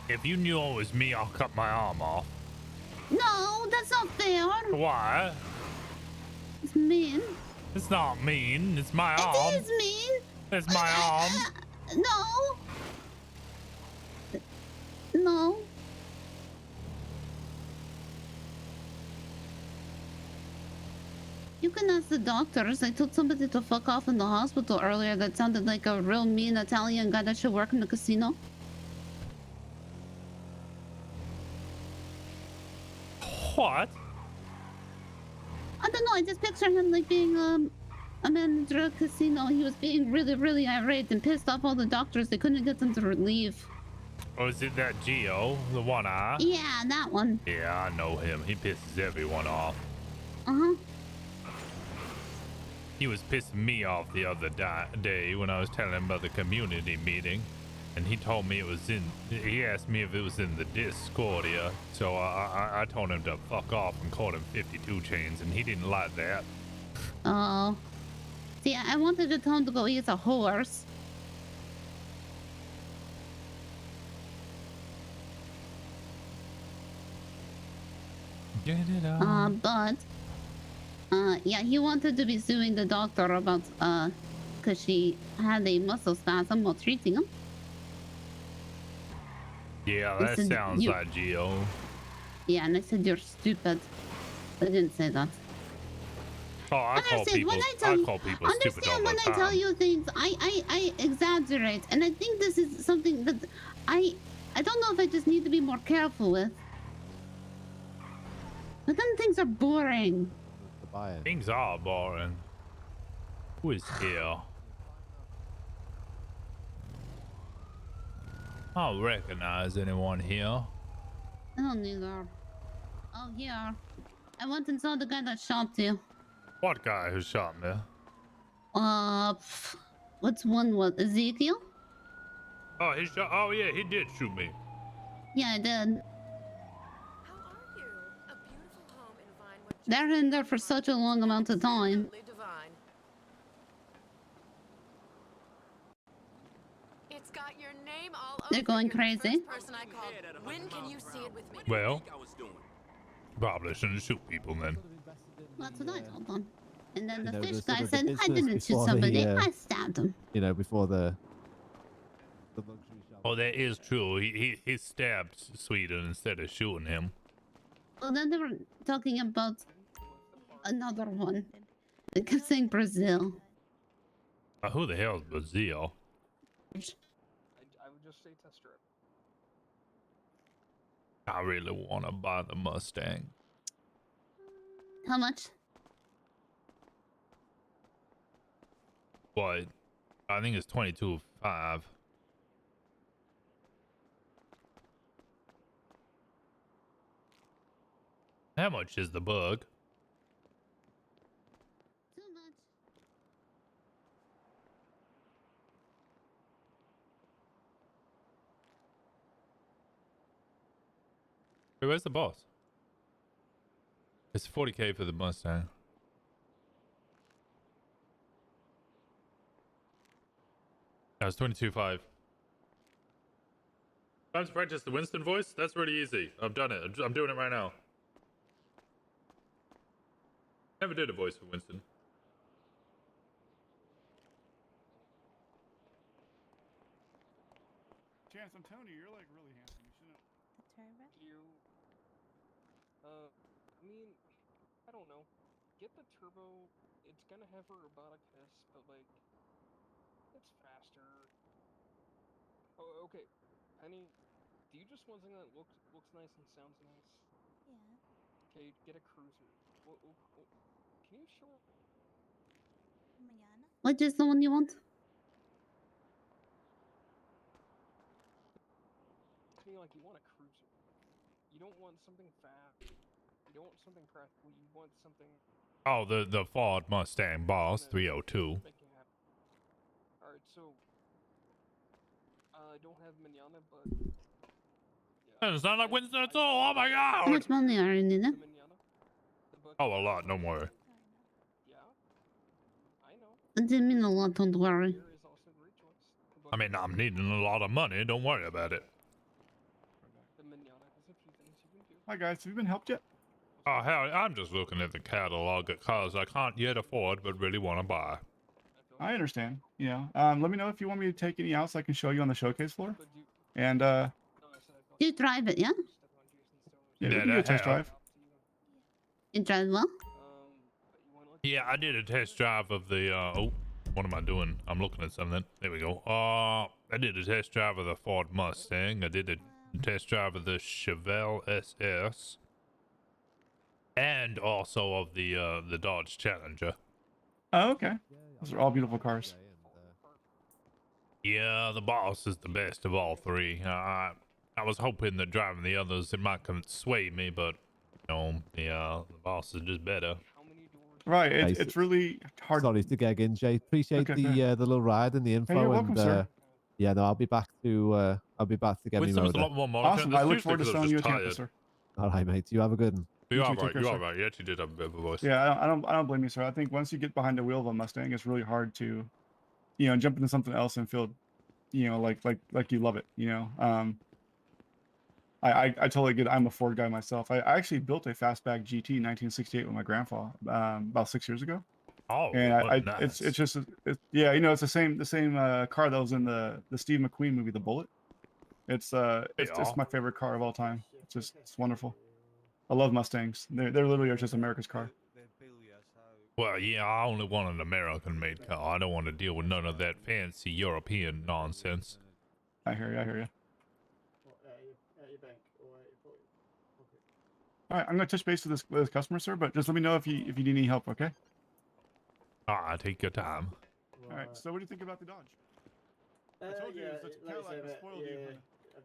If you knew it was me, I'll cut my arm off. No, that's not fair. Why? It's mean. It's not mean. It's my arm. It is mean. It's my arm. No. No. You can ask the doctors. I told somebody to fuck off in the hospital earlier that sounded like a real mean Italian guy that should work in the casino. What? I don't know. I just picture him like being a manager at a casino. He was being really, really irate and pissed off all the doctors. They couldn't get them to leave. Oh, is it that Geo, the one eye? Yeah, that one. Yeah, I know him. He pisses everyone off. Uh-huh. He was pissing me off the other day when I was telling him about the community meeting, and he told me it was he asked me if it was in the Discordia, so I told him to fuck off and called him 52 chains, and he didn't like that. Oh. See, I wanted to tell him to go eat a horse. Get it on. Yeah, he wanted to be suing the doctor about, because she had a muscle spasm while treating him. Yeah, that Listen, sounds like Geo. Yeah, and I said, you're stupid. I didn't say that. Oh, I call people stupid all Understand when the I tell time. you things, I exaggerate. And I think this is something that I don't know if I just need to be more careful with. But then things are boring. Things are boring. Who is here? I don't recognize anyone here. I don't either. Oh, here. I went and saw the guy that shot you. What guy who shot me? What's one? What? Ezekiel? Oh, he shot. Oh yeah, he did shoot me. Yeah, I did. They're in there for such a long amount of time. It's got your name all They're going crazy. person I called. When can you see it with me? Well, probably shouldn't shoot people then. That's what I told them. And then You the know, fish the sort guy of the said, I business didn't shoot before the, somebody, I stabbed him. You know, before the luxury shop. Oh, that is true. He stabbed Sweden instead of shooting him. Well, then they were talking about another one. They kept saying Brazil. Who the hell is Brazil? I would just say test strip. I really want to buy the Mustang. How much? What? I think it's 22.5. How much is the bug? Too much. Hey, where's the boss? It's 40K for the Mustang. That was 22.5. Time to practice the Winston voice? That's really easy. I've done it. I'm doing it right now. Never did a voice for Winston. Chance, I'm telling you, you're like really handsome. You should know. You. I mean, I don't know. Get the turbo. It's gonna have a robotic hiss, but like, it's faster. Oh, okay. Penny, do you just want something that looks nice and sounds nice? Yeah. Okay, get a cruiser. Can you show? Mañana. What is the one you want? I mean, like you want a cruiser. You don't want something fast. You don't want something practical. You want something. Oh, the Ford Mustang Boss 302. Make you happy. All right, so I don't have manana, but It's not like Winston at all. Oh my How god. much money are you needing? Oh, a lot. Don't worry. It didn't mean a lot, don't worry. I mean, I'm needing a lot of money. Don't worry about it. Hi guys, have you been helped yet? Oh, hell, I'm just looking at the catalog of cars I can't yet afford but really want to buy. I understand. You know, let me know if you want me to take any out so I can show you on the showcase floor. And You drive it, yeah? yeah, we can do a test drive. You drive well? Yeah, I did a test drive of the, oh, what am I doing? I'm looking at something. There we go. I did a test drive of the Ford Mustang. I did a test drive of the Chevelle SS. And also of the Dodge Challenger. Oh, okay. Those are all beautiful cars. Yeah, the Boss is the best of all three. I was hoping that driving the others, it might sway me, but, you know, the Boss is just better. Right, it's really hard. Sorry to get in, Jay. Appreciate the little ride and the info. Hey, you're welcome, and, sir. Yeah, no, I'll be back to get me Wisdom's a motor. lot more monitored. Awesome. I look forward to selling you a Tampa, sir. All right, mate. You have a good one. You are too, right. take care, You are sir. right. You actually did have a bit of a voice. Yeah, I don't blame you, sir. I think once you get behind the wheel of a Mustang, it's really hard to, you know, jump into something else and feel, you know, like you love it. You know, I totally get it. I'm a Ford guy myself. I actually built a fastback GT in 1968 with my grandpa about 6 years ago. Oh, and nice. it's just yeah, you know, it's the same car that was in the Steve McQueen movie, The Bullet. It's my favorite car of all time. It's wonderful. I love Mustangs. They're literally just America's car. Well, yeah, I only want an American-made car. I don't want to deal with none of that fancy European nonsense. I hear you. I hear you. All right, I'm gonna touch base with this customer, sir. But just let me know if you need any help, okay? Take your time. All right. So, what do you think about the Dodge? I told you it's a Cadillac that spoiled you.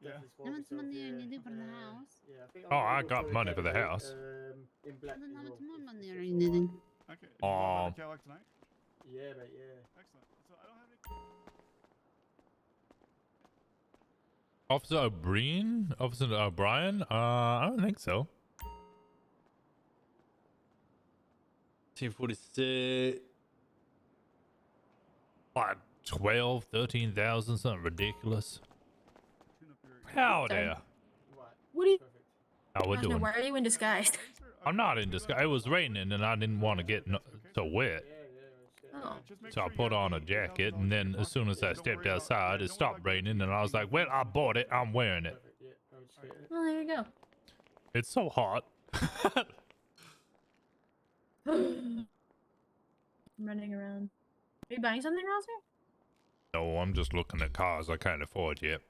Yeah. How much money are you needing for the house? Oh, I got money for the house. Well, then how much more money are you needing? Okay. You want the Cadillac tonight? Yeah, mate. Yeah. Excellent. So I don't have any. Officer O'Brien? Officer O'Brien? I don't think so. 1946. Like 12, 13,000, something ridiculous. How there? What are you? How we Rosner, doing? why are you in disguise? I'm not in disguise. It was raining and I didn't want to get so wet. Oh. So I put on a jacket, and then as soon as I stepped outside, it stopped raining, and I was like, well, I bought it. I'm wearing it. Well, there you go. It's so hot. I'm running around. Are you buying something, Rosner? No, I'm just looking at cars I can't afford yet.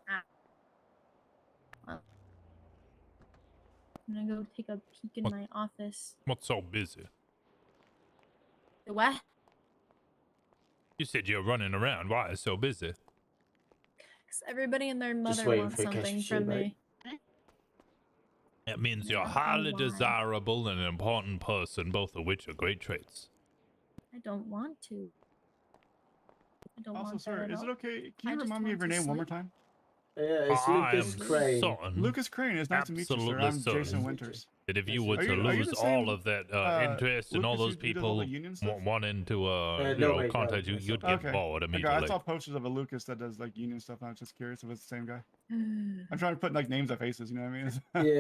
Ah. Well, I'm gonna go take a peek in my office. What's so busy? The what? You said you're running around. Why is so busy? 'Cause everybody and their Just mother waiting wants for a cash something machine, from mate. me. It means you're Yeah, highly why? desirable and an important person, both of which are great traits. I don't want to. I don't Also, want sir, that at is it all. okay? Can I you just remind me of want your to name one more sleep. time? Yeah, it's I Lucas am Crane. certain, Lucas Crane. It's nice to meet you, sir. absolutely I'm Jason certain, Winters. that if you were Are to you lose the all same, of that interest and all Lucas those who does all people the union stuff? wanting to no, you know, wait, no, contact you, it's you'd not. get bored Okay, I immediately. saw posters of a Lucas that does like union stuff. And I was just curious if it's the same guy. I'm trying to put like names on faces. You know what I mean?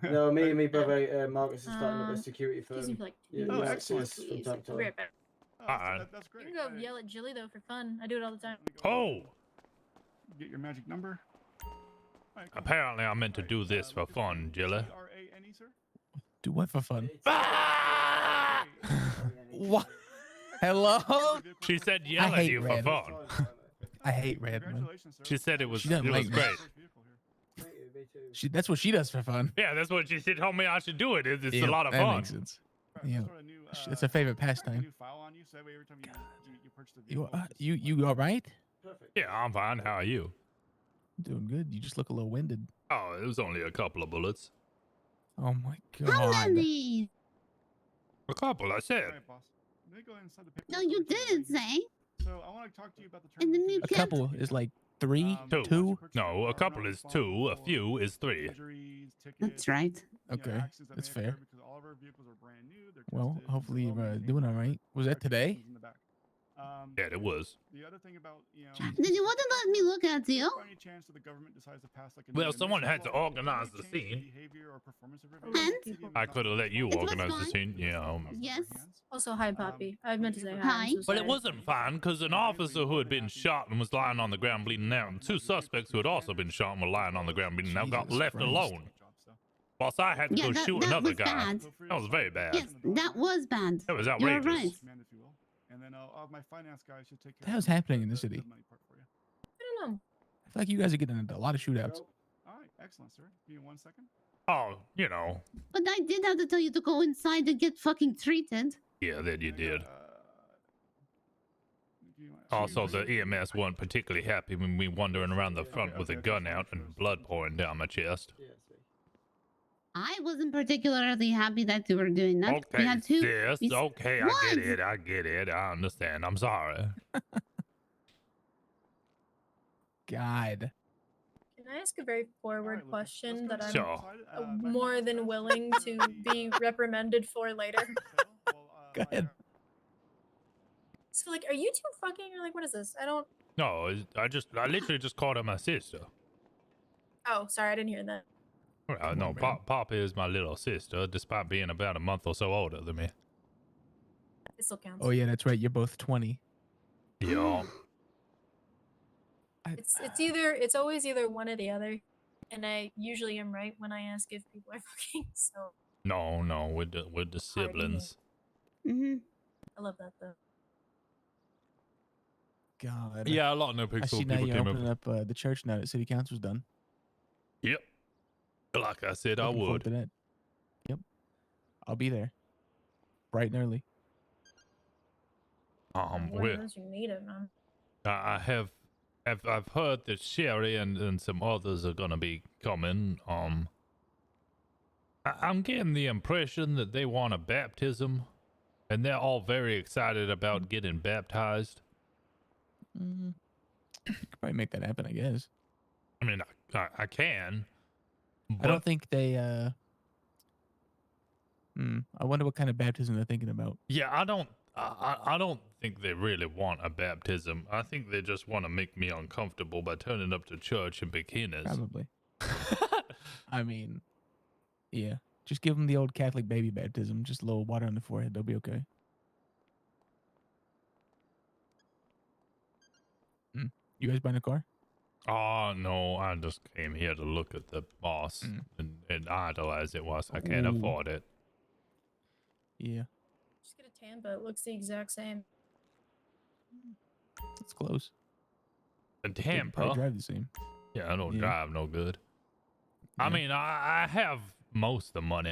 Yeah, no, me and my brother Marcus is starting up a security Excuse me firm. for like Yeah, 2 he minutes, likes us please. from time to I'll be time. right back. Oh, that's You great. can go yell at Jilly though for fun. I do it all the time. Oh, get your magic number. Apparently, I meant to do this for fun, Jilla. Trane, sir. Do what for fun? What? Hello? She said I yell at hate you red. for fun. I hate red, man. She said it was She doesn't like me. great. That's what she does for fun. Yeah, that's what she told me I should do it. It's Yeah, a lot of that fun. makes sense. Yeah, it's her favorite pastime. You all right? Yeah, I'm fine. How are you? Doing good. You just look a little winded. Oh, it was only a couple of bullets. Oh my How god. many? A couple, I said. No, you didn't say. So I want to talk to you about the And then you A kept. couple is like 3, Two. 2. No, a couple is 2. A few is 3. That's right. Okay, that's fair. Well, hopefully you're doing all right. Was that today? Yeah, it was. The other thing about, Then you wouldn't let me look at you. any chance that the government decides to pass like Well, someone had to organize the scene. I could have let you It was organize the fine. scene. Yeah. Yes. Also, hi, Poppy. I meant to say hi. Hi. I'm so Well, it sorry. wasn't fine because an officer who had been shot and was lying on the ground bleeding out, and 2 suspects who had also been shot and were lying on the ground bleeding out got Jesus left Christ. alone. Whilst I had to Yeah, go that- shoot that another was guy. bad. That was very bad. Yes, that was bad. That was You're outrageous. right. And then my finance guy should take What the hell's happening in the city? I don't know. I feel like you guys are getting into a lot of shootouts. All right, excellent, sir. Give me 1 second. Oh, you know. But I did have to tell you to go inside and get fucking treated. Yeah, that you did. Also, the EMS weren't particularly happy when we wandering around the front with a gun out and blood pouring down my chest. I wasn't particularly happy that you were doing that. Okay, We had 2. sis. Okay, I What? get it. I get it. I understand. I'm sorry. God. Can I ask a very forward question that I'm Sure. more than willing to be reprimanded for later? Go ahead. So, like, are you two fucking, or like, what is this? I don't. No, I literally just called her my sister. Oh, sorry, I didn't hear that. Well, no, Papa is my little sister, despite being about a month or so older than me. It still counts. Oh yeah, that's right. You're both 20. Yeah. It's always either one or the other, and I usually am right when I ask if people are fucking. So No, with the siblings. Mm-hmm. I love that though. God. Yeah, a lot of new I people. see now people you're came opening up the church now that city council's done. Yep. Like I said, I Looking forward would. to that. Yep. I'll be there. Bright and early. Well, Once you need it, man. I've heard that Sherry and some others are gonna be coming. I'm getting the impression that they want a baptism, and they're all very excited about getting baptized. You could probably make that happen, I guess. I mean, I can. I don't think they. I wonder what kind of baptism they're thinking about. Yeah, I don't think they really want a baptism. I think they just want to make me uncomfortable by turning up to church in bikinis. Probably. I mean, yeah. Just give them the old Catholic baby baptism. Just a little water on the forehead. They'll be okay. You guys buying a car? Oh, no, I just came here to look at the boss and idolize it whilst I can't Ooh. afford it. Yeah, Just get a Tampa. It looks the exact same. it's close. A They can Tampa? probably drive the same. Yeah, I don't Yeah. drive no good. I Yeah. mean, I have most of the money.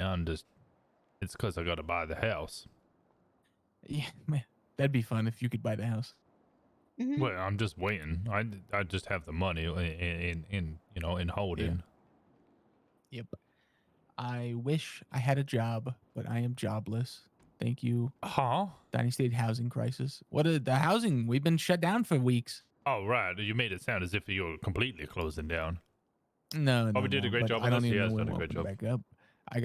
It's because I got to buy the house. Yeah, man, that'd be fun if you could buy the house. Well, I'm just waiting. I just have the money in holding. Yep. I wish I had a job, but I am jobless. Thank you. Huh? Dynasty State housing crisis. What are the housing? We've been shut down for weeks. Oh, right. You made it sound as if you were completely closing down. No, we did a great but job I on don't this. even He know has when done a we'll great open job. back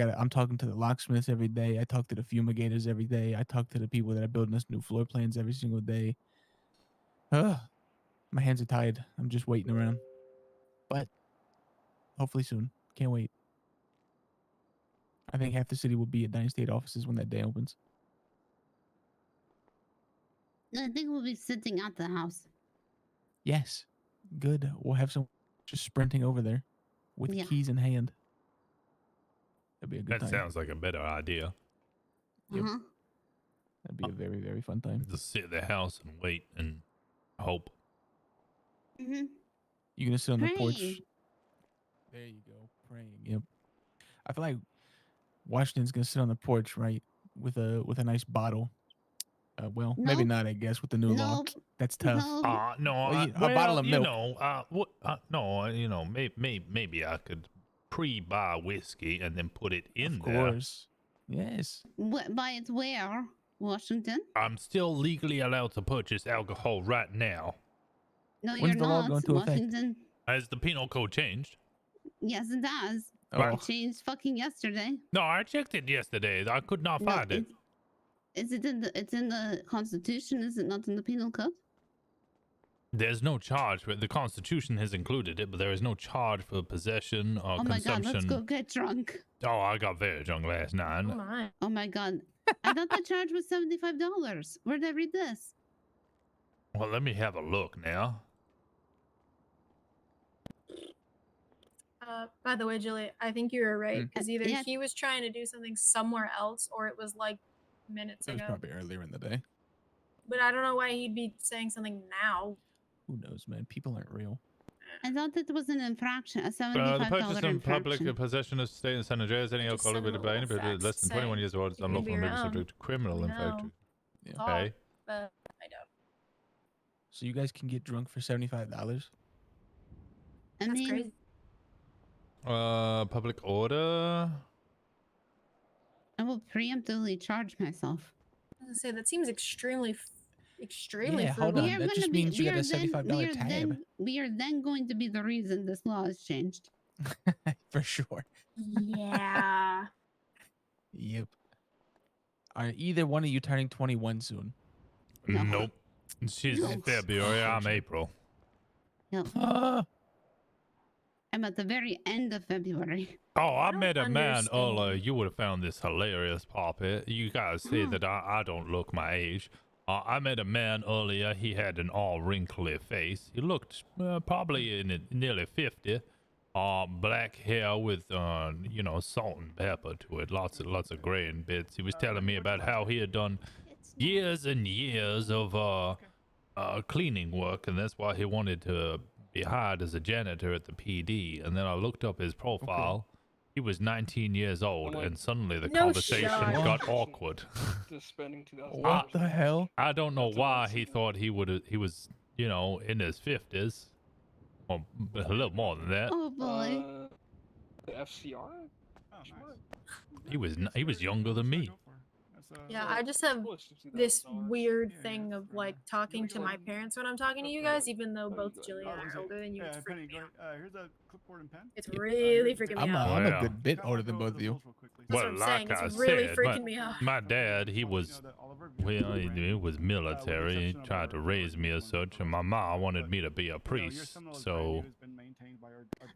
up. I'm talking to the locksmiths every day. I talk to the fumigators every day. I talk to the people that are building us new floor plans every single day. Ugh, my hands are tied. I'm just waiting around. But hopefully soon. Can't wait. I think half the city will be at Dynasty State offices when that day opens. I think we'll be sitting at the house. Yes. Good. We'll have some just sprinting over there with Yeah. keys in hand. That'd be a good That time. sounds like a better idea. Yep. Uh-huh. That'd be a very, very fun time. Just sit at the house and wait and hope. Mm-hmm. You gonna sit on the porch? Praying. There you go, praying. Yep. I feel like Washington's gonna sit on the porch, right, with a nice bottle. Well, maybe Nope. not. I guess with the new law, Nope. that's tough. Nope. No, Well, a bottle of milk. Maybe I could pre-buy whiskey and then put it in Of there. course. Yes. By its where? Washington? I'm still legally allowed to purchase alcohol right now. No, When's you're the law not. go into effect? Washington. Has the penal code changed? Yes, it does. Oh. It changed fucking yesterday. No, I checked it yesterday. I could not No, find it. Is it in the? It's in the Constitution. Is it not in the penal code? There's no charge, but the Constitution has included it, but there is no charge for possession or Oh my god, consumption. let's go get drunk. Oh, I got very drunk last night. Oh my. Oh my god. I thought the charge was $75. Where did I read this? Well, let me have a look now. By the way, Julie, I think you were right because either Yeah. he was trying to do something somewhere else or it was like minutes It was ago. probably earlier in the day. But I don't know why he'd be saying something now. Who knows, man? People aren't real. I thought it was an infraction, a The $75 purchase and public infraction. possession of state and San Andreas, any Just alcohol send with him a anybody little less than fax 21 saying years old is it can unlawful be and may be your subject to criminal own. infraction. It's Okay. But I don't. So you guys can get drunk for $75? I That's mean, crazy. Public order. I will preemptively charge myself. I was gonna say that seems extremely Yeah, hold frugal. on. That just means you got a $75 tab. We are then going to be the reason this law has changed. For sure. Yeah. Yep. Are either one of you turning 21 soon? No. Nope. She's No. February. I'm April. No. I'm at the very end of February. Oh, I met a man understand. earlier. You would have found this hilarious, Poppy. You guys say that I don't look my age. I met a man earlier. He had an all wrinkly face. He looked probably nearly 50. Black hair with salt and pepper to it. Lots of gray and bits. He was telling me about how he had done years and years of cleaning work, and that's why he wanted to be hired as a janitor at the PD. And then I looked up his profile. He was 19 years old, and suddenly the No conversation shot. got awkward. What the hell? I don't know why he thought he was in his 50s, or a little more than that. Oh boy. The FCR? He was younger than me. Yeah, I just have this weird thing of like talking to my parents when I'm talking to you guys, even though both Julia and I are older than you. It's freaking me out. Here's a clippoard and pen. It's really freaking me I'm out. a good bit older than both of you. That's what I'm saying. It's really freaking me out. My dad, he was military. He tried to raise me as such, and my mom wanted me to be a priest. So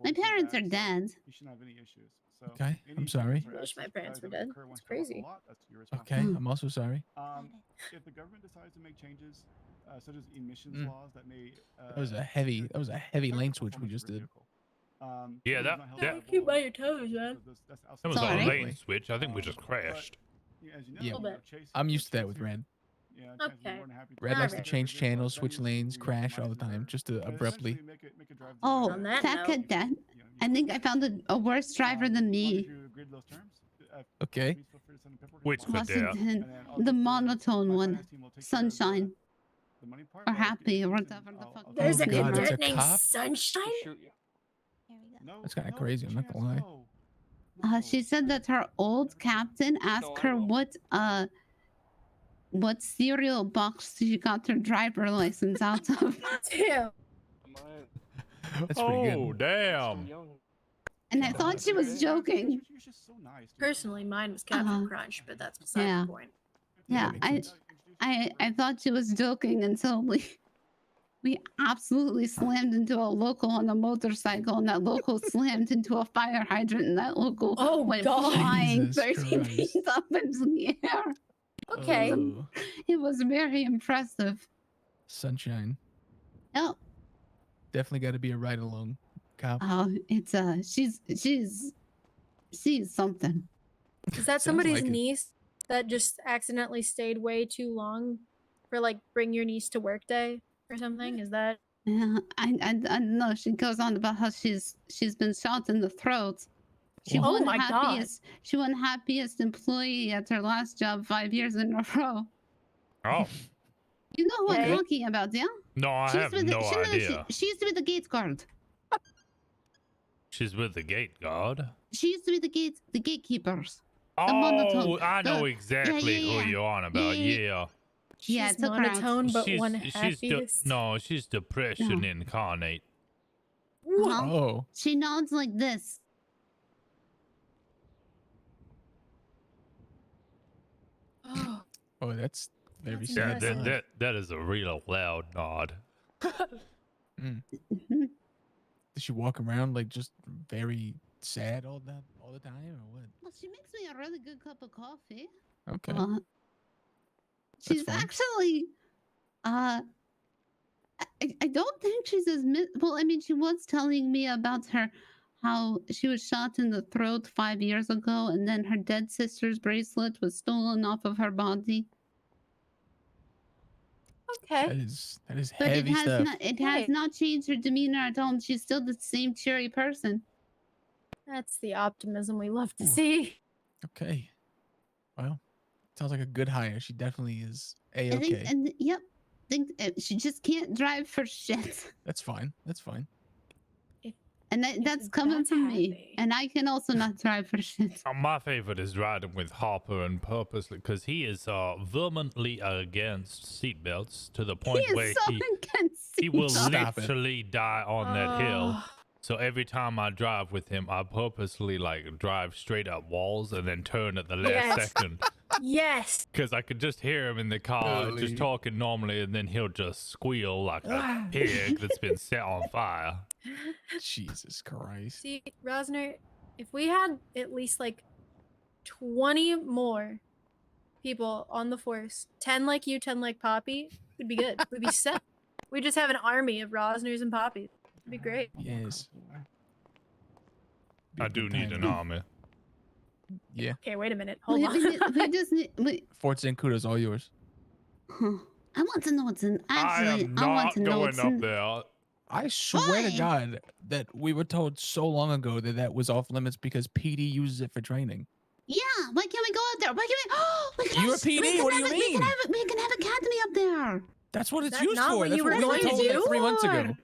My parents are dead. You shouldn't have any issues. So Okay, I'm sorry. I wish my parents were dead. It's crazy. Okay, I'm also sorry. If the government decides to make changes, such as emissions Mm. laws that may That was a heavy lane switch we just did. yeah, that Keep by your toes, man. that was Sorry. a lane switch. I think we just crashed. Yeah, little bit. I'm used to that with Red. Okay. Red likes to Alright. change channels, switch lanes, crash all the time, just to abruptly. Oh, On that that note- could that. I think I found a worse driver than me. Okay. Which could Washington, the monotone one, sunshine, or happy, or whatever the fuck. There's his a name God, it's is. a cadet named cop? Sunshine? That's kind of crazy. I'm not gonna lie. She said that her old captain asked her what cereal box she got her driver license out of. Damn. That's pretty Oh, good. damn. And I thought she was joking. Personally, mine was Captain Crunch, but that's beside Yeah. the point. Yeah, I thought she was joking until we absolutely slammed into a local on a motorcycle, and that local slammed into a fire hydrant, and that local went God. flying Jesus 30 Christ. feet up into the air. Okay. Oh, It was very impressive. sunshine. Oh, definitely got to be a ride along cop. Oh, it's she's something. Is that Sounds somebody's like it. niece that just accidentally stayed way too long for like bring your niece to work day or something? Is that? Yeah, I don't know. She goes on about how she's been shot in the throat. She Oh won my God. She won happiest employee at her last job 5 years in a row. Oh. You know who I'm Okay. talking about, yeah? No, I have no idea. She used to be the gate guard. She's with the gate guard. She used to be the gatekeepers. The Oh, monotone. I know exactly yeah. who you're on about. Yeah. Yeah, She's it took her out. monotone, but she's, one she's happiest. no, she's depression incarnate. Uh-huh. Oh. She nods like this. Oh, that's very That's sad. impressive. That is a real loud nod. Mm. Does she walk around like just very sad all the time, or what? Well, she makes me a really good cup of coffee. Okay. She's fine. actually, I don't think she's as well. I mean, she was telling me about how she was shot in the throat 5 years ago, and then her dead sister's bracelet was stolen off of her body. Okay. That is But heavy stuff. it has not changed her demeanor at all. She's still the same cheery person. That's the optimism we love to see. Okay. Well, sounds like a good hire. She definitely is I think, A-okay. and yep, think she just can't drive for shit. That's fine. That's fine. And that's coming from me. And I can also not drive for shit. My favorite is riding with Harper and purposely because he is vehemently against seatbelts to the point He where is so against he will Stop it. literally die on that hill. So every time I drive with him, I purposely like drive straight up walls and then turn at the last second. Yes. Because I could just hear him in the car just talking normally, and then he'll just squeal like a pig that's been set on fire. Jesus Christ. See, Rosner, if we had at least like 20 more people on the force, 10 like you, 10 like Poppy, we'd be good. We'd be set. We just have an army of Rosners and Poppies. It'd be great. Yes. I do need an army. Yeah. Okay, wait a minute. Hold on. We just need. Fort Zancudo's all yours. Huh. I want to know what's in. Actually, am I want not to know going what's up in. there. I swear Why? to God that we were told so long ago that that was off limits because PD uses it for training. Yeah, why can't we go up there? Why can't we? We can You're have, a PD? we can What do have you it- mean? We can have academy up there. That's what it's That's used not for. what That's you what were we were going to told like do? 3 months ago.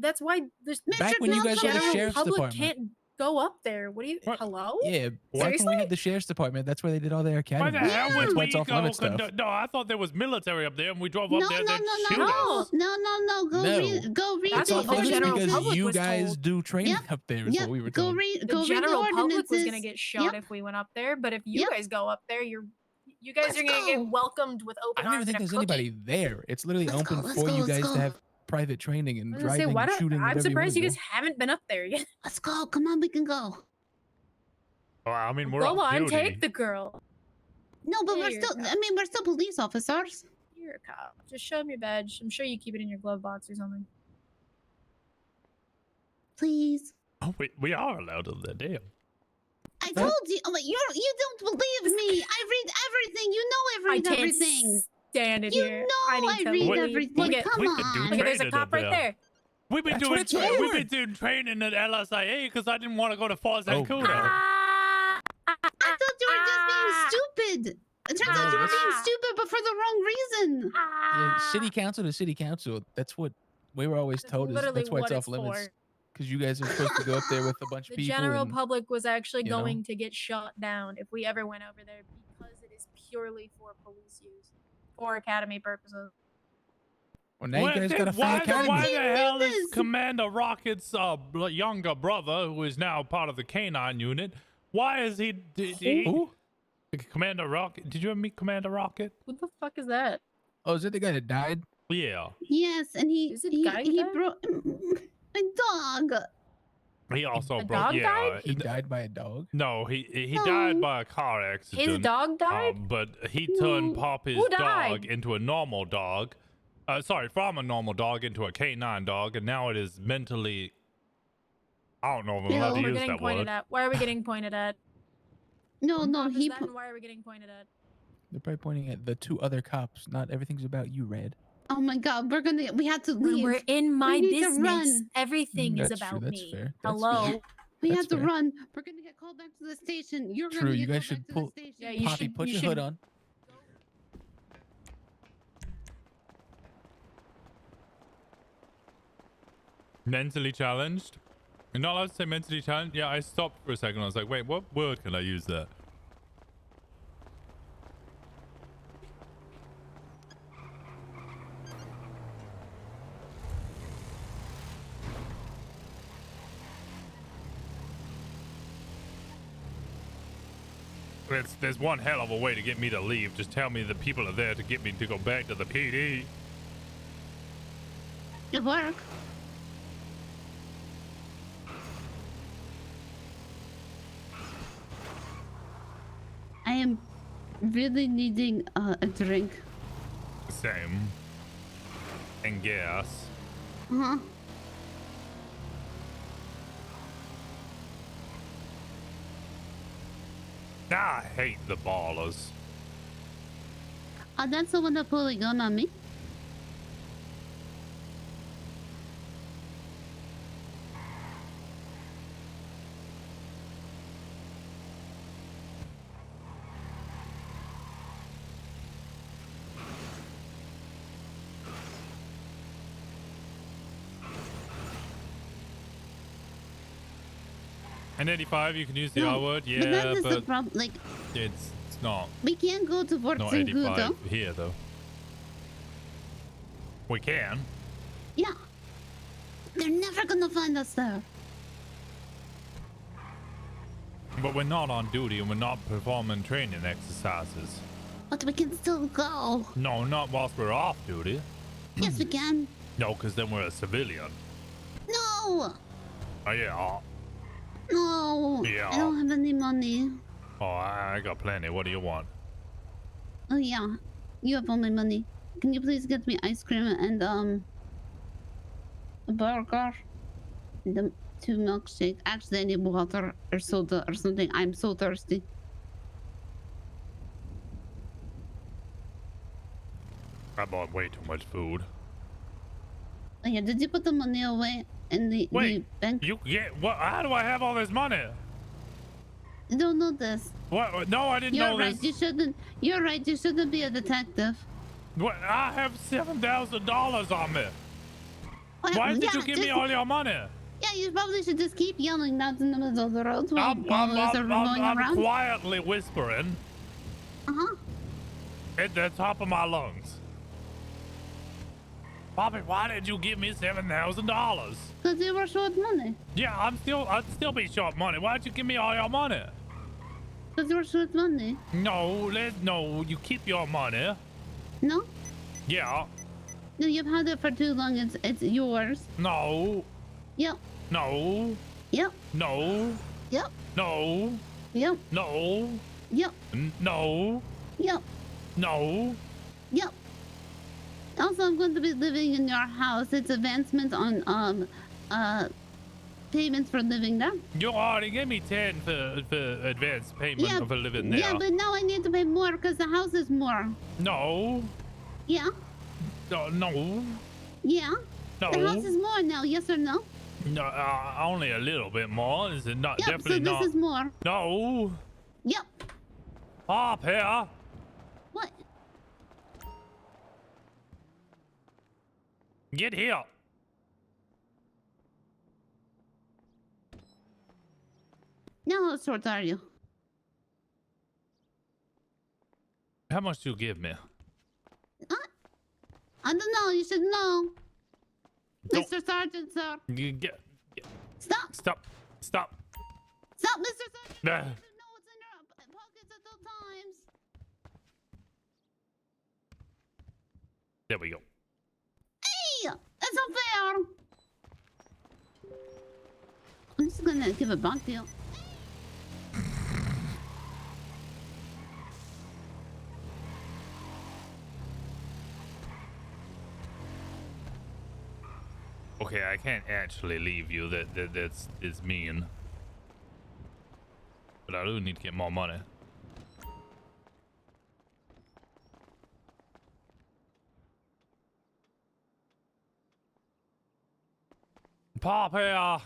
That's why there's Back when you guys were the general sheriff's public department. can't go up there. What do you? Hello? Yeah, back when Seriously? we had the sheriff's department, that's where they did all their Why academy. the hell That's would why we it's off go? limits stuff. No, I thought there was military up there, and we drove up No, there. no, They'd no, shoot us. no. Go No. read. Go read It's the off limits ordinances. because you guys do training up there is what we were Go told. read. The Go read the general public was ordinances. gonna get shot if we went up there, but if you guys go up there, you guys are gonna get welcomed with I open don't even arms think and a there's cookie. anybody there. It's literally Let's open go, for you let's guys go. to have private training and I was gonna say, driving why and don't, shooting. I'm whatever surprised you wanna guys haven't been up there yet. Let's go. Come on, we can go. Well, I mean, we're Go on on, duty. take the girl. No, but Yeah, we're you're still. I mean, we're still police officers. You're a cop. Just show them your badge. I'm sure you keep it in your glove box or something. Please. Oh, we are allowed in there. Damn. I told you. Oh, you don't believe me. I read everything. You know I read can't everything. Stand it You here. know I need I to read leave. everything. Look at, Come we could do on. look at, there's a training cop up right there. there. We've been That's doing what it's for. we've been doing training at LSIA because I didn't want to go to Fort Zancudo. I thought you were just being stupid. It turns out you were being stupid, but for the wrong reason. Yeah, city council to city council. That's what we were always told. Is literally that's why what it's it's off limits. for. Because you guys are supposed to go up there with a bunch of The people. general and, public was actually you know. going to get shot down if we ever went over there because it is purely for police use, for academy purposes. Well, now you guys got a full why academy. the hell is Commander Rocket's younger brother, who is now part of the K9 unit, why is he... Who? Commander Rocket. Did you ever meet Commander Rocket? What the fuck is that? Oh, is it the guy that died? Yeah. Yes, and he guy he died? broke a dog. He also A broke... dog yeah. died? He died by a dog? No, he No. died by a car accident. His dog died? But he turned Poppy's Who dog died? into a normal dog, Sorry, from a normal dog into a canine dog, and now it is mentally. I don't know if I'm allowed to We're use getting that pointed word. at. Why are we getting pointed at? No, no, What he. is that and why are we getting pointed at? They're probably pointing at the 2 other cops. Not everything's about you, Red. Oh my God, we have to When leave. we're in my we need business, to run. everything is That's true. about That's me. fair. That's Hello. fair. We That's have to fair. run. We're gonna get called back to the station. You're True. gonna You get guys called should back pull. to the station. Yeah, you Poppy, should. put you your should. hood on. Mentally challenged. You're not allowed to say mentally challenged. Yeah, I stopped for a second. I was like, wait, what word can I use there? There's one hell of a way to get me to leave. Just tell me the people are there to get me to go back to the PD. Good work. I am really needing a drink. Same. And gas. Uh-huh. I hate the ballers. That's the one that pulled a gun on me. In 85, you can use the No, R word. but Yeah, that is the but problem. Like, it's not. we can't go to Fort Not St. 85 though. here, though. We can. Yeah. They're never gonna find us there. But we're not on duty and we're not performing training exercises. But we can still go. No, not whilst we're off duty. Yes, we can. No, because then we're a civilian. No. Oh, yeah. No. Yeah. I don't have any money. Oh, I got plenty. What do you want? Oh yeah. You have all my money. Can you please get me ice cream and a burger? And 2 milkshakes. Actually, I need water or soda or something. I'm so thirsty. I bought way too much food. Oh, yeah, did you put the money away in the bank? You get what? How do I have all this money? You don't know this. What? No, I didn't You're know right. this. You shouldn't. You're right. You shouldn't be a detective. What? I have $7,000 on me. Why did you give me all your money? Yeah, you probably should just keep yelling out in the middle of the road while I'm police are going around. quietly whispering Uh-huh. at the top of my lungs. Bobby, why did you give me $7,000? Because you were short money. Yeah, I'd still be short money. Why'd you give me all your money? Because you were short money. No, no, you keep your money. No? Yeah. No, you've had it for too long. It's yours. No. Yep. No. Yep. No. Yep. No. Yep. No. Yep. No. Yep. No. Yep. Also, I'm going to be living in your house. It's advancement on payments for living there. You already gave me 10 for advance payment for living there. Yeah, but now I need to pay more because the house is more. No. Yeah. No. Yeah. No. The house is more now. Yes or no? No, only a little bit more. Is it not? Yep. Definitely So this not. is more. No. Yep. Up here. What? Get here. Now how short are you? How much do you give me? I don't know. You should know. Don't- Mr. Sergeant, sir. You get. Stop. Stop. Stop. Stop, Mr. Sergeant. Nah. You know what's in your pockets at all times. There we go. Hey, that's not fair. I'm just gonna give a bunk deal. can't actually leave you. That's mean. But I do need to get more money. Pop here.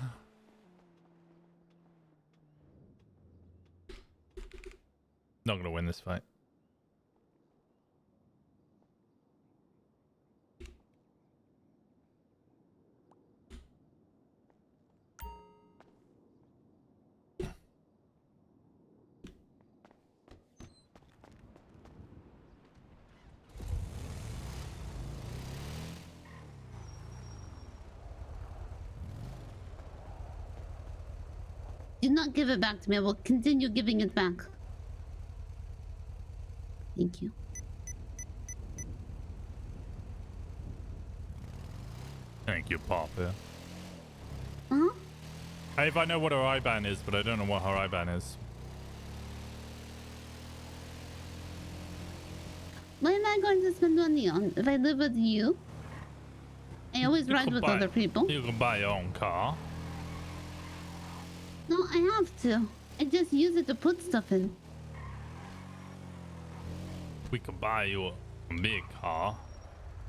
Not gonna win this fight. Do not give it back to me. I will continue giving it back. Thank you. Thank you, Papa. Huh? If I know what her IBAN is, but I don't know what her IBAN is. What am I going to spend money on if I live with you? I always You ride can with buy- other people. You can buy your own car. No, I have to. I just use it to put stuff in. We could buy you a big car.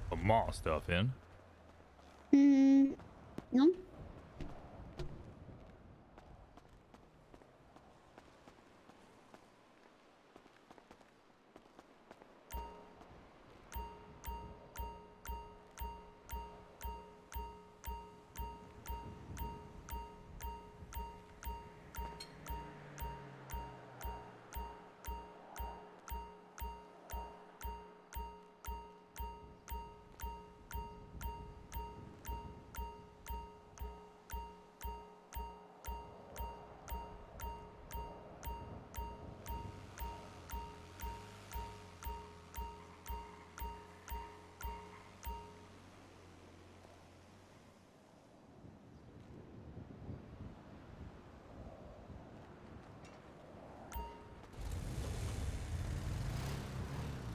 Put more stuff in. No.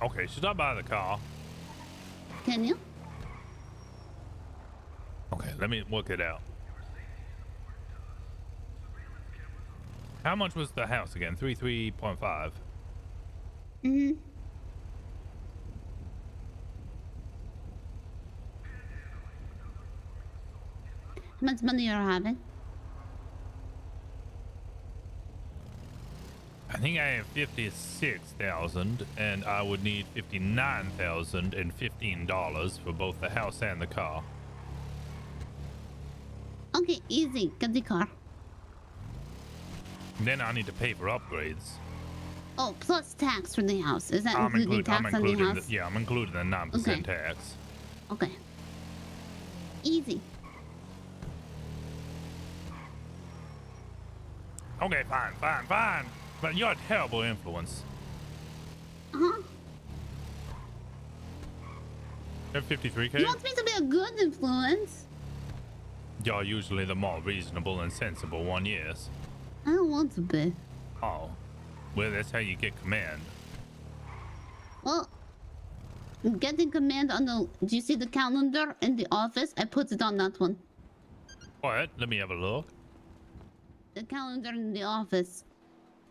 Okay, should I buy the car? Can you? Okay, let me work it out. How much was the house again? 3.5. Mm-hmm. How much money you're having? I think I have 56,000, and I would need $59,015 for both the house and the car. Okay, easy. Get the car. Then I need to pay for upgrades. Oh, plus tax for the house. Is that I'm including tax on the including house? yeah, I'm including the 9% Okay. tax. Okay. Easy. Okay, fine. But you're a terrible influence. Uh-huh. You have 53K? You want me to be a good influence? You're usually the more reasonable and sensible one, yes. I don't want to be. Oh. Well, that's how you get command. Well, getting command on the... Do you see the calendar in the office? I put it on that one. What? Let me have a look. The calendar in the office.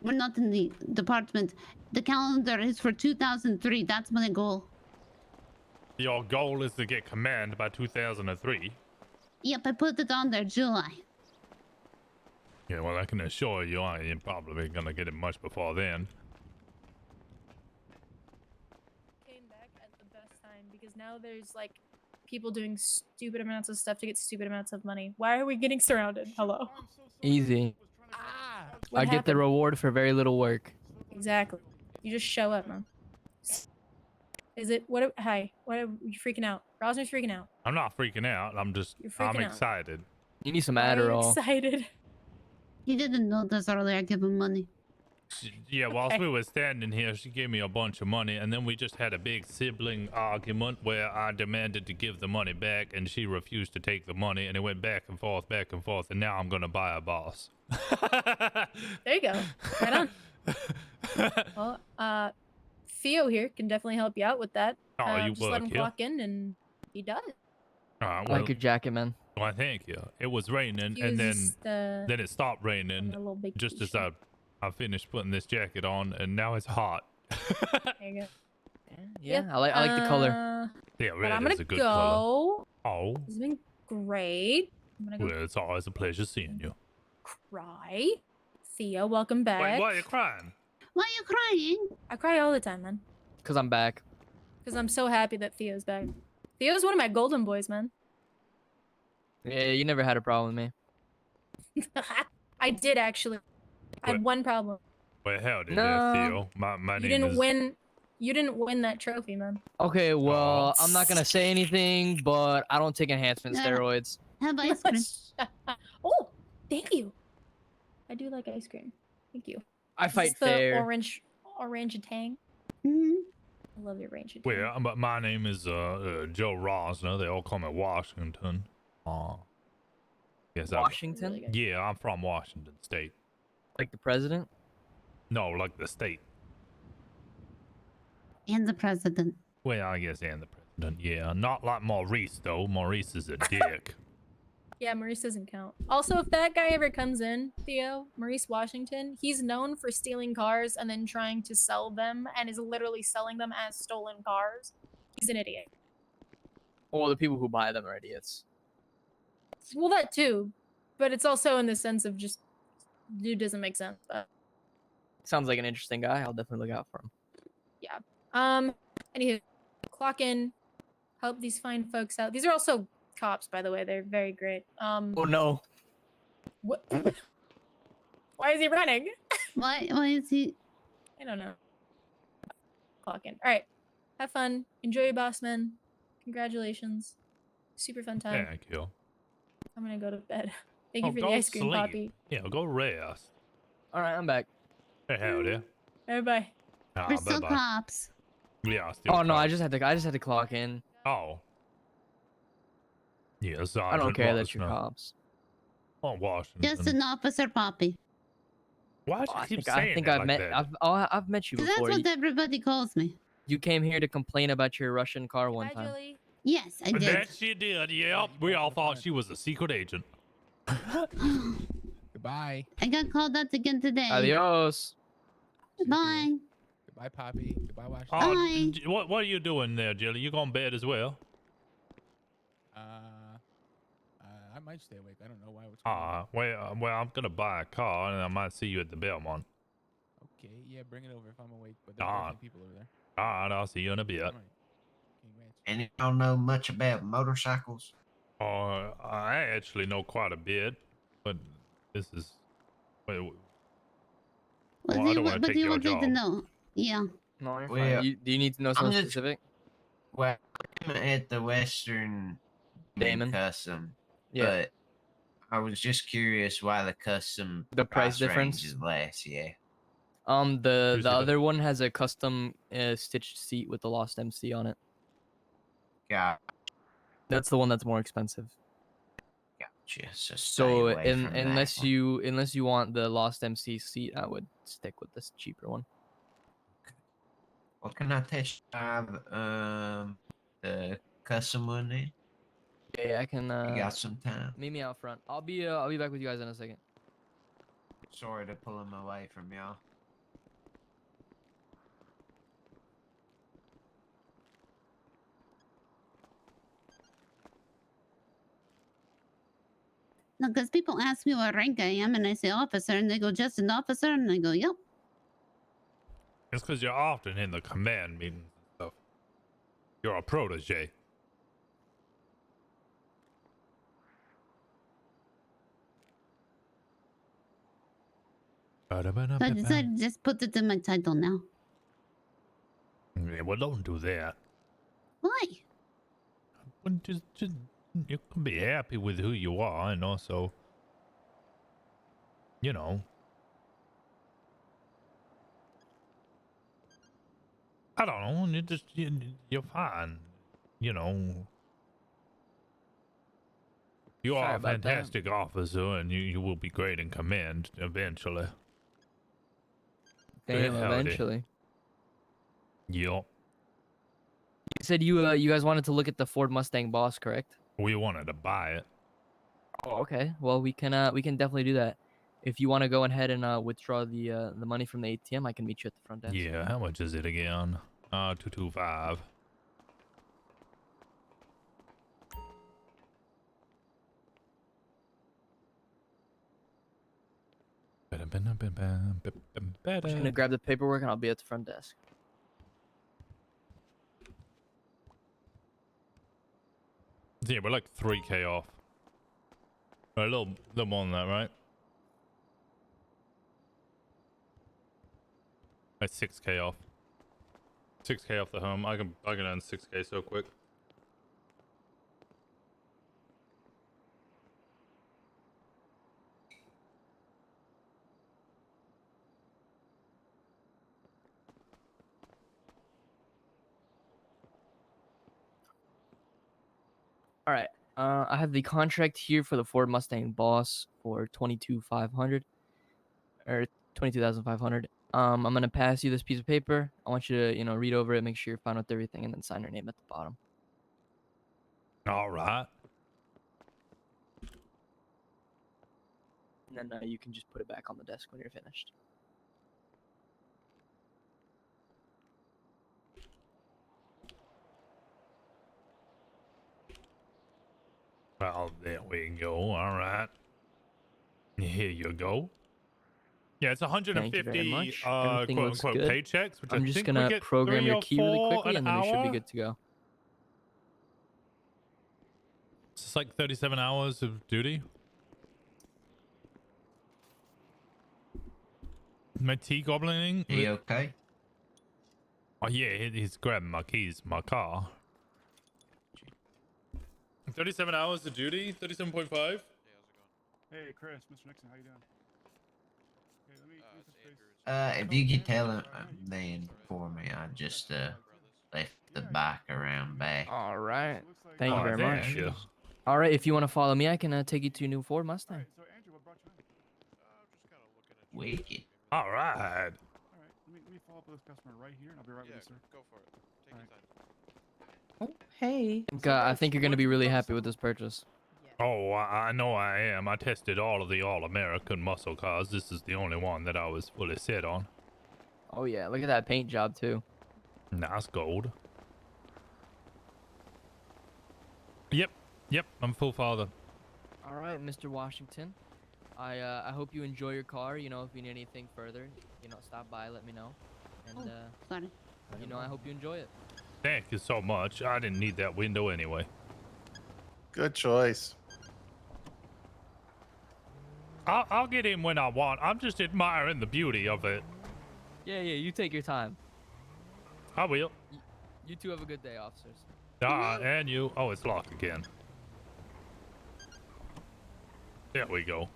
We're not in the department. The calendar is for 2003. That's my goal. Your goal is to get command by 2003. Yep, I put it on there, July. Yeah, well, I can assure you I ain't probably gonna get it much before then. Came back at the best time because now there's like people doing stupid amounts of stuff to get stupid amounts of money. Why are we getting surrounded? Hello. Easy. What I get the happened? reward for very little work. Exactly. You just show up, man. Is it what? Hi. What are you freaking out? Rosner's freaking out. I'm not freaking out. I'm freaking out. excited. You need some Why are you Adderall. excited? He didn't know this earlier. I give him money. Yeah, whilst we were standing here, she gave me a bunch of money, and then we just had a big sibling argument where I demanded to give the money back, and she refused to take the money, and it went back and forth, and now I'm gonna buy a boss. There you go. Right on. Well, Theo here can definitely help you out with that. Oh, you just let work him here? clock in, and he does. Alright, I like your jacket, man. Why, thank you. It was raining, He and was then just, then it stopped raining a little just as vacation. I finished putting this jacket on, and now it's hot. There you go. Yeah, I like the color. Yeah, But red I'm gonna is a good color. go. Oh, This has been great. I'm gonna go well, it's always a pleasure seeing you. cry. Theo, welcome back. Wait, why are you crying? Why are you crying? I cry all the time, man. Cause I'm back. Because I'm so happy that Theo's back. Theo's one of my golden boys, man. Yeah, you never had a problem with me. I did actually. I had one problem. Well, howdy No. there, Theo. My You name didn't is... win. You didn't win that trophy, man. Okay, well, I'm not gonna say anything, but I don't take enhancement steroids. Have ice cream. Oh, thank you. I do like ice cream. Thank you. I Is fight this the fair. orange tang? Mm-hmm. I love your orange tang. Well, but my name is Joe Rosner. They all call me Washington. Yes, Washington? Yeah, I'm from Washington State. Like the president? No, like the state. And the president. Well, I guess and the president. Yeah, not like Maurice though. Maurice is a dick. Yeah, Maurice doesn't count. Also, if that guy ever comes in, Theo, Maurice Washington, he's known for stealing cars and then trying to sell them and is literally selling them as stolen cars. He's an idiot. Or the people who buy them are idiots. Well, that too. But it's also in the sense of just, dude doesn't make sense. But Sounds like an interesting guy. I'll definitely look out for him. yeah. Anywho, clock in. Help these fine folks out. These are also cops, by the way. They're very great. Oh no. What? Why is he running? Why is he? I don't know. Clock in. All right. Have fun. Enjoy your boss man. Congratulations. Super fun time. Thank you. I'm gonna go to bed. Thank you for go the ice cream, sleep. Poppy. Yeah, go rest. All right, I'm back. Hey, howdy. Bye bye. Ah, We're still bye-bye. cops. Yeah, still Oh no, I cops. just had to clock in. Oh. Yeah, Sergeant I don't care that you're Rosner. cops. Oh, Washington. Just an officer, Poppy. Why do you keep saying it I've like met that? I've met you That's before. what everybody calls me. You came here to complain about your Russian car one time. Yes, I did. That she did, yep. We all thought she was a secret agent. Goodbye. I got called out again today. Adios. Bye. Goodbye, Poppy. Goodbye, Washington. Oh, Bye. what are you doing there, Jelly? You going to bed as well? I might stay awake. I don't know why. What's going on? Well, I'm gonna buy a car, and I might see you at the Belmont. Okay, yeah, bring it over if I'm awake. But there's Ah. definitely people over there. All right, I'll see you in a bit. And you don't know much about motorcycles? I actually know quite a bit, but this is. Well, I don't want to take your wanted job. to know? Yeah. No, you're Well, fine. Do you need to know I'm something just- specific? Well, I'm at the Western Damon? Custom. Yeah. But I was just curious why the custom The price range difference? is less, yeah. The other one has a custom stitched seat with the Lost MC on it. Got That's the one that's more expensive. Gotcha. So, stay So away from that unless one. you want the Lost MC seat, I would stick with this cheaper one. Well, can I test drive the custom one then? Yeah, I can. You got some time? Meet me out front. I'll be back with you guys in a second. Sorry to pull him away from y'all. No, because people ask me what rank I am, and I say officer, and they go, just an officer? And I go, yep. It's because you're often in the command meetings and stuff. You're a protege. So I decided to just put it in my title now. Yeah, well, don't do that. Why? Well, just you can be happy with who you are, and also, you know, I don't know. You're fine. You know, you Sorry are a about that. fantastic officer, and you will be great in command eventually. Damn, Howdy. eventually. Yup. You said you guys wanted to look at the Ford Mustang Boss, correct? We wanted to buy it. Oh, okay. Well, we can definitely do that. If you want to go ahead and withdraw the money from the ATM, I can meet you at the front desk. Yeah, how much is it again? 225. I'm just gonna grab the paperwork and I'll be at the front desk. Yeah, we're like 3K off. Or a little more than that, right? Like 6K off. 6K off the home. I can earn 6K so quick. All right. I have the contract here for the Ford Mustang Boss for 22,500 or 22,500. I'm gonna pass you this piece of paper. I want you to, read over it, make sure you're fine with everything, and then sign your name at the bottom. All right. And then you can just put it back on the desk when you're finished. Well, there we go. All right. Here you go. Yeah, it's Thank you very 150 much. quote Everything looks unquote good. paychecks, which I'm I just think we gonna get program 3 your or key really 4 quickly, an and then we should be hour. good to go. It's like 37 hours of duty. My T-goblining. He okay? Oh yeah, he's grabbing my keys, my car. 37 hours of duty, 37.5. Hey, Chris, Mr. Nixon, how you doing? Hey, let me put space. If you could tell him then for me, I just left the bike around back. All right. Thank Oh, you very thank much. you. All right. If you want to follow me, I can take you to your new Ford Mustang. So, Andrew, what brought you in? Wicked. All right. All right, let me follow up with this customer right here, and I'll be right with you, sir. Go for it. Take your time. Oh, hey. I think you're gonna be really happy with this purchase. Oh, I know I am. I tested all of the all-American muscle cars. This is the only one that I was fully set on. Oh yeah, look at that paint job too. Nice gold. Yep, I'm full father. All right, Mr. Washington. I hope you enjoy your car. If you need anything further, stop by, let me know. And Sorry. I hope you enjoy it. Thank you so much. I didn't need that window anyway. Good choice. I'll get in when I want. I'm just admiring the beauty of it. Yeah, you take your time. I will. You two have a good day, officers. And you. Oh, it's locked again. There we go.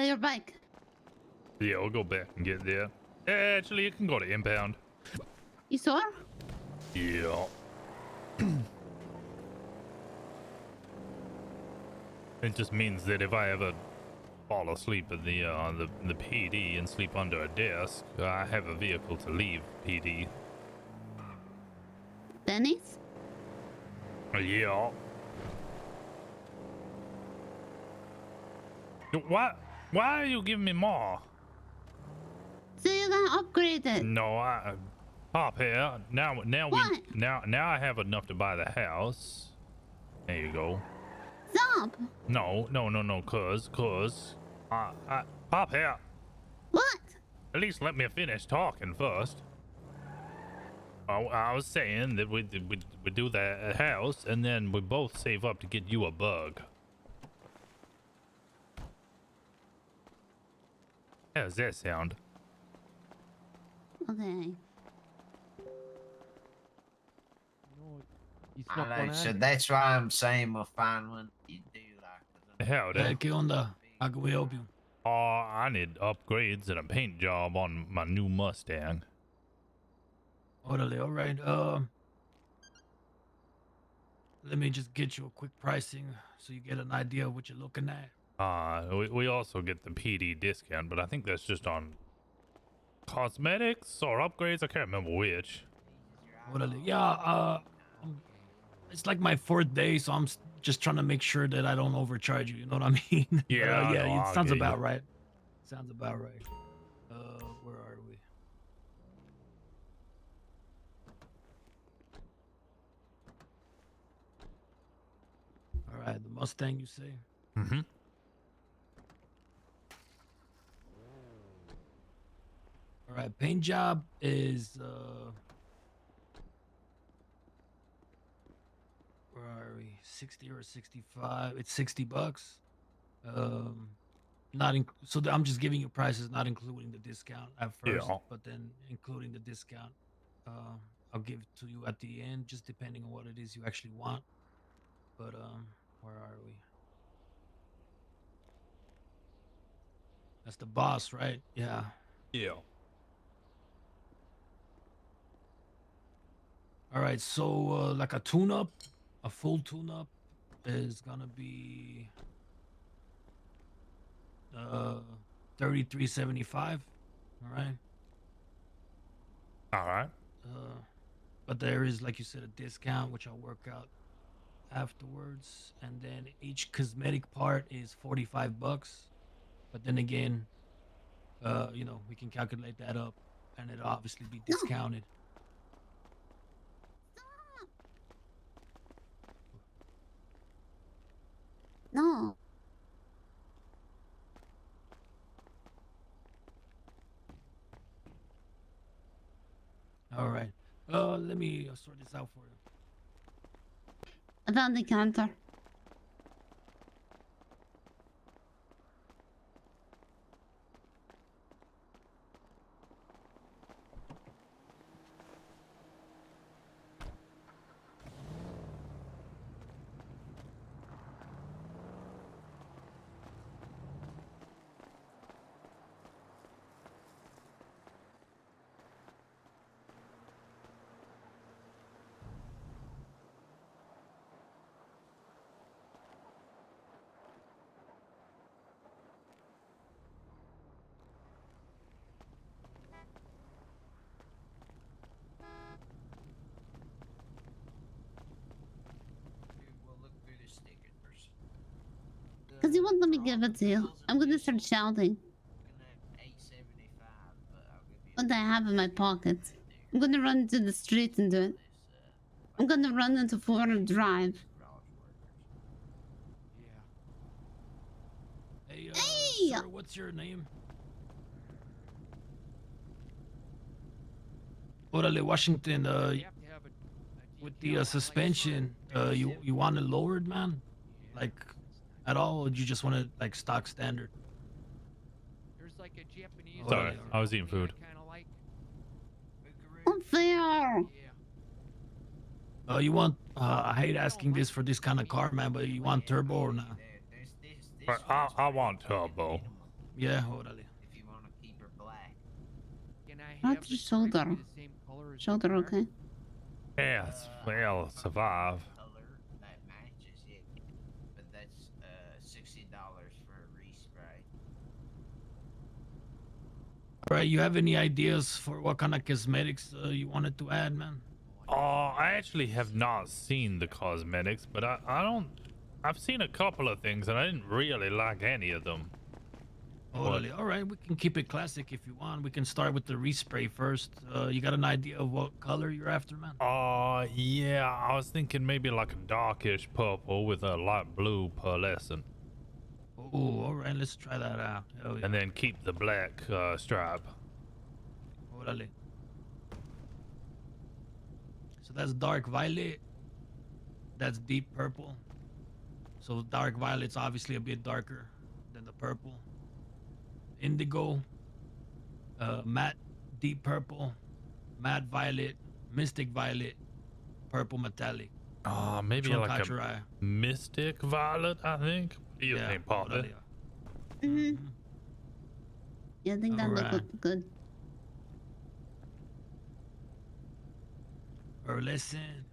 Your bike. Yeah, we'll go back and get there. Actually, you can go to impound. You sure? Yeah. It just means that if I ever fall asleep at the PD and sleep under a desk, I have a vehicle to leave PD. Denny's? Yeah. Why are you giving me more? So you got upgraded. No, Pop here. Now I have enough to buy the house. There you go. Stop. No, cuz. Pop here. What? At least let me finish talking first. I was saying that we do the house and then we both save up to get you a bug. How does that sound? Okay. I know, so that's why I'm saying we'll find one you do like. How the ¿Qué onda? How can we help you? I need upgrades and a paint job on my new Mustang. Orderly, all right. Let me just get you a quick pricing so you get an idea of what you're looking at. We also get the PD discount, but I think that's just on cosmetics or upgrades. I can't remember which. Orderly, yeah. It's like my 4th day, so I'm just trying to make sure that I don't overcharge you. You know what I mean? Yeah, I yeah. know, It I'll sounds get you. about right. Sounds about right. Where are we? All right, the Mustang, you say? Mm-hmm. All right, paint job is where are we? 60 or 65? It's $60. Not so I'm just giving you prices, not including the discount at first, Yeah. but then including the discount. I'll give it to you at the end, just depending on what it is you actually want. But where are we? That's the boss, right? Yeah. Yeah. All right, so like a tune-up, a full tune-up is gonna be $33.75. All right. All right. But there is, like you said, a discount which I'll work out afterwards, and then each cosmetic part is $45. But then again, you know, we can calculate that up, and it'll obviously be discounted. No. All right. Let me sort this out for you. I found the counter. Because you won't let me give it to you. I'm gonna start shouting. What I have in my pockets. I'm gonna run into the streets and do it. I'm gonna run into Florida Drive. Hey, Hey! sir, what's your name? Orale Washington, with the suspension, you want it lowered, man? Like, at all, or do you just want it, like, stock standard? There's like a Japanese. Sorry, I was eating food. Unfair! You want, I hate asking this for this kind of car, man, but you want turbo or not? I want turbo. Yeah, orale. If you want to keep her black. Can I Not have the the shoulder. trim be the same color as the Shoulder, car? okay. Yes, well, survive. Color that matches it, but that's $60 for a respray. All right, you have any ideas for what kind of cosmetics you wanted to add, man? I actually have not seen the cosmetics, but I don't. I've seen a couple of things, and I didn't really like any of them. Totally. All right, we can keep it classic if you want. We can start with the respray first. You got an idea of what color you're after, man? Yeah, I was thinking maybe like a darkish purple with a light blue pearlescent. Oh, all right, let's try that out. Hell yeah. And then keep the black stripe. Órale. So that's dark violet. That's deep purple. So dark violet's obviously a bit darker than the purple. Indigo, matte deep purple, matte violet, mystic violet, purple metallic. Maybe Which one like caught a your eye? mystic violet, I think. What do you think, Papa? Mm-hmm. Yeah, I think that Alright. looked good. pearlescent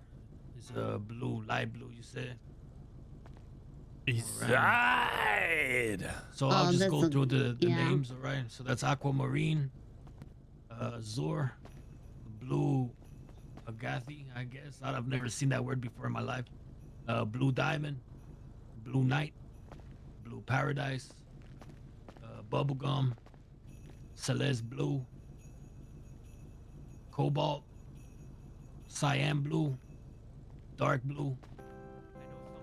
is blue, light blue. You said. East Alright. side. So I'll just go through the yeah. names, all right? So that's aquamarine, Zor, blue Agathi, I guess. I've never seen that word before in my life. Blue diamond, blue night, blue paradise, bubblegum, celeste blue, cobalt, cyan blue, dark blue,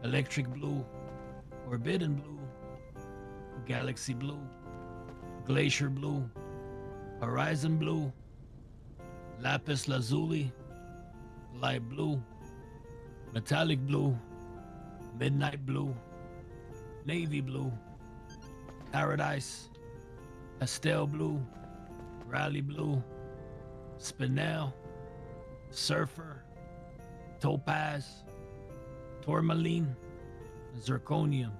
electric blue, forbidden blue, galaxy blue, glacier blue, horizon blue, lapis lazuli, light blue, metallic blue, midnight blue, navy blue, paradise, pastel blue, rally blue, spinel, surfer, topaz, tourmaline, zirconium.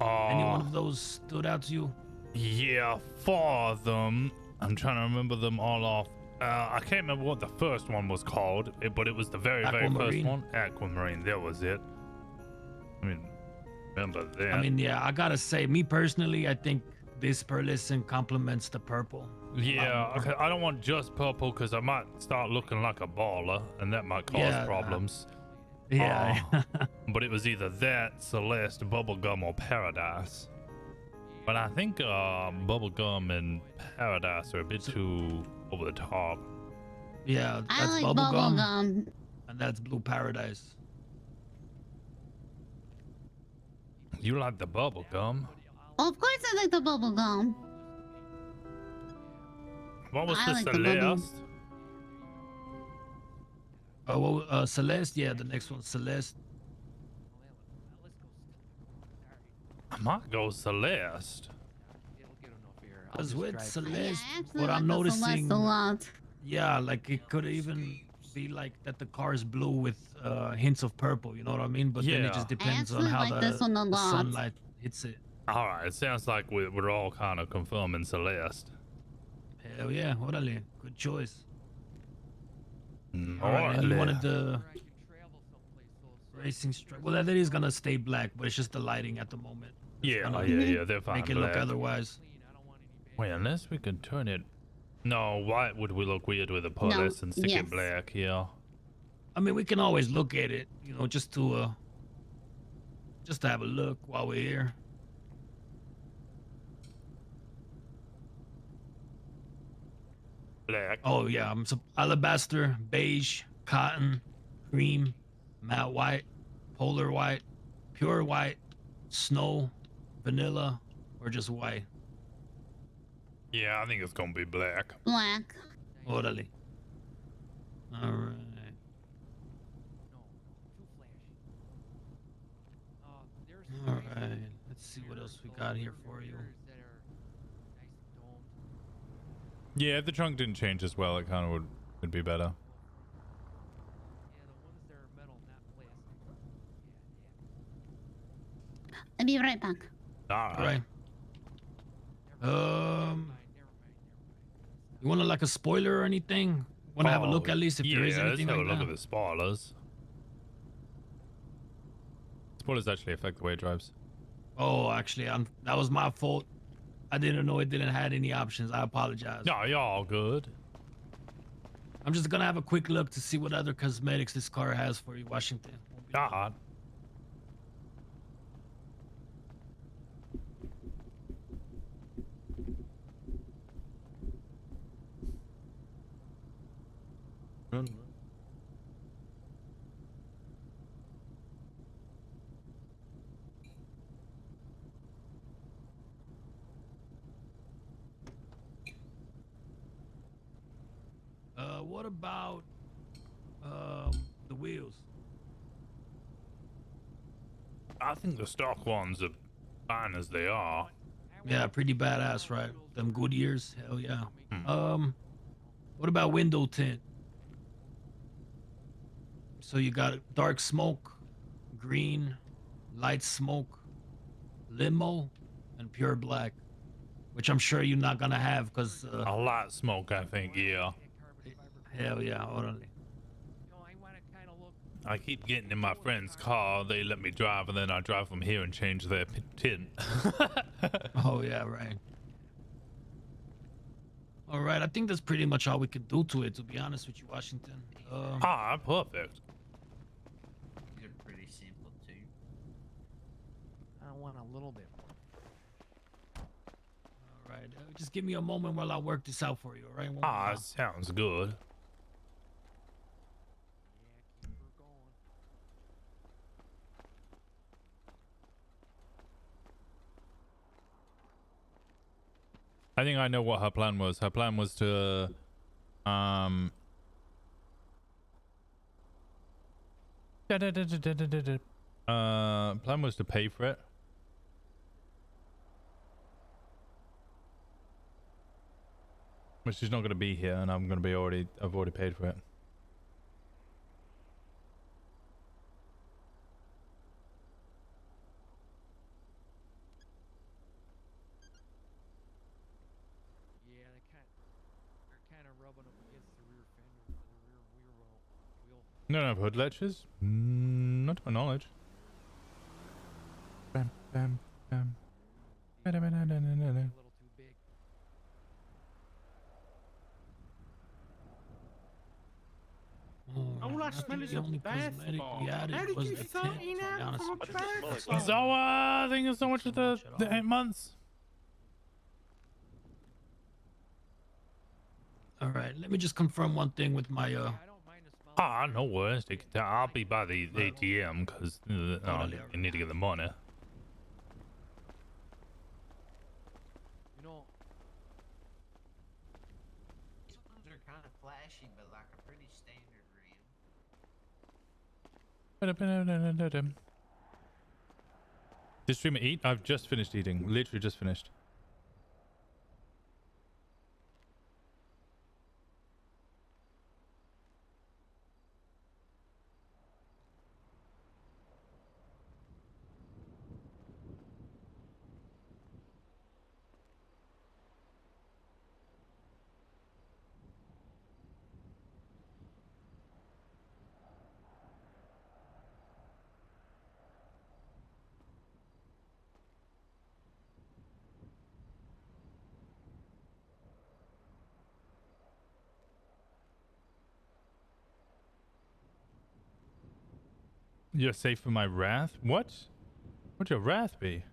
Any one of those stood out to you? Yeah, 4 of them. I'm trying to remember them all off. I can't remember what the first one was called, but it was the very first Aquamarine. one. Aquamarine, that was it. I mean, remember that. I mean, yeah, I gotta say, me personally, I think this pearlescent complements the purple. Yeah, okay, I don't want just purple because I might start looking like a baller, and that might cause Yeah, problems. Yeah. But it was either that, Celeste, Bubblegum, or Paradise. But I think Bubblegum and Paradise are a bit too over the top. Yeah, I that's like bubblegum, bubblegum. and that's blue paradise. You like the Bubblegum? Of course I like the bubblegum. What was I the like the bubble. Celeste? Oh, well, Celeste, yeah, the next one, Celeste. I might go Celeste. Because with Celeste, I actually what like I'm the noticing, Celeste a lot. yeah, like it could even be like that the car is blue with hints of purple, you know what I mean? But then Yeah. it just I depends on actually how like this one a the lot. sunlight hits it. All right, it sounds like we're all kind of confirming Celeste. Hell yeah, orale, good choice. All right, and you Orale. wanted the racing stripe. Well, that is gonna stay black, but it's just the lighting at the moment. It's Yeah, gonna yeah, they're fine. Make it look black. otherwise. Wait, unless we can turn it. No, why would we look weird with a pearlescent and stick yes. it black? Yeah. I mean, we can always look at it, you know, just to have a look while we're here. Black. Oh yeah, alabaster, beige, cotton, cream, matte white, polar white, pure white, snow, vanilla, or just white. Yeah, I think it's gonna be black. Black. Orale. All right. All right. Let's see what else we got here for you. Yeah, if the trunk didn't change as well, it kind of would be better. I'll be right back. All right. You want to like a spoiler or anything? Want to have a look at least if there is anything let's like have a look that? at the spoilers. Spoilers actually affect the way it drives. Oh, actually, that was my fault. I didn't know it didn't have any options. I apologize. No, you're all good. I'm just gonna have a quick look to see what other cosmetics this car has for you, Washington. God. What about the wheels? I think the stock ones are fine as they are. Yeah, pretty badass, right? Them Goodyears, hell yeah. Hmm. What about window tint? So you got dark smoke, green, light smoke, limo, and pure black, which I'm sure you're not gonna have because a light smoke, I think, yeah. Hell yeah, orale. I keep getting in my friend's car. They let me drive, and then I drive from here and change their tint. Oh yeah, right. All right, I think that's pretty much all we could do to it. To be honest with you, Washington. Perfect. These are pretty simple too. I want a little bit more. All right, just give me a moment while I work this out for you. All right. Sounds good. I think I know what her plan was. Her plan was to, plan was to pay for it. But she's not going to be here, and I'm going to be I've already paid for it. They're kind of rubbing up against the rear fender, the rear wheel. No, no, hood latches? Not to my knowledge. Bam, bam, bam. A little too big. All I smell is a basketball. How did you sign out from a basketball? Zoa, thank you so much for the 8 months. All right, let me just confirm one thing with my No worries. Take your time. I'll be by the ATM because I need to get the money. You know, These ones are kind of flashy, but like a pretty standard rim. Did streamer eat? I've just finished eating. Literally just finished. You're safe from my wrath? What? What'd your wrath be?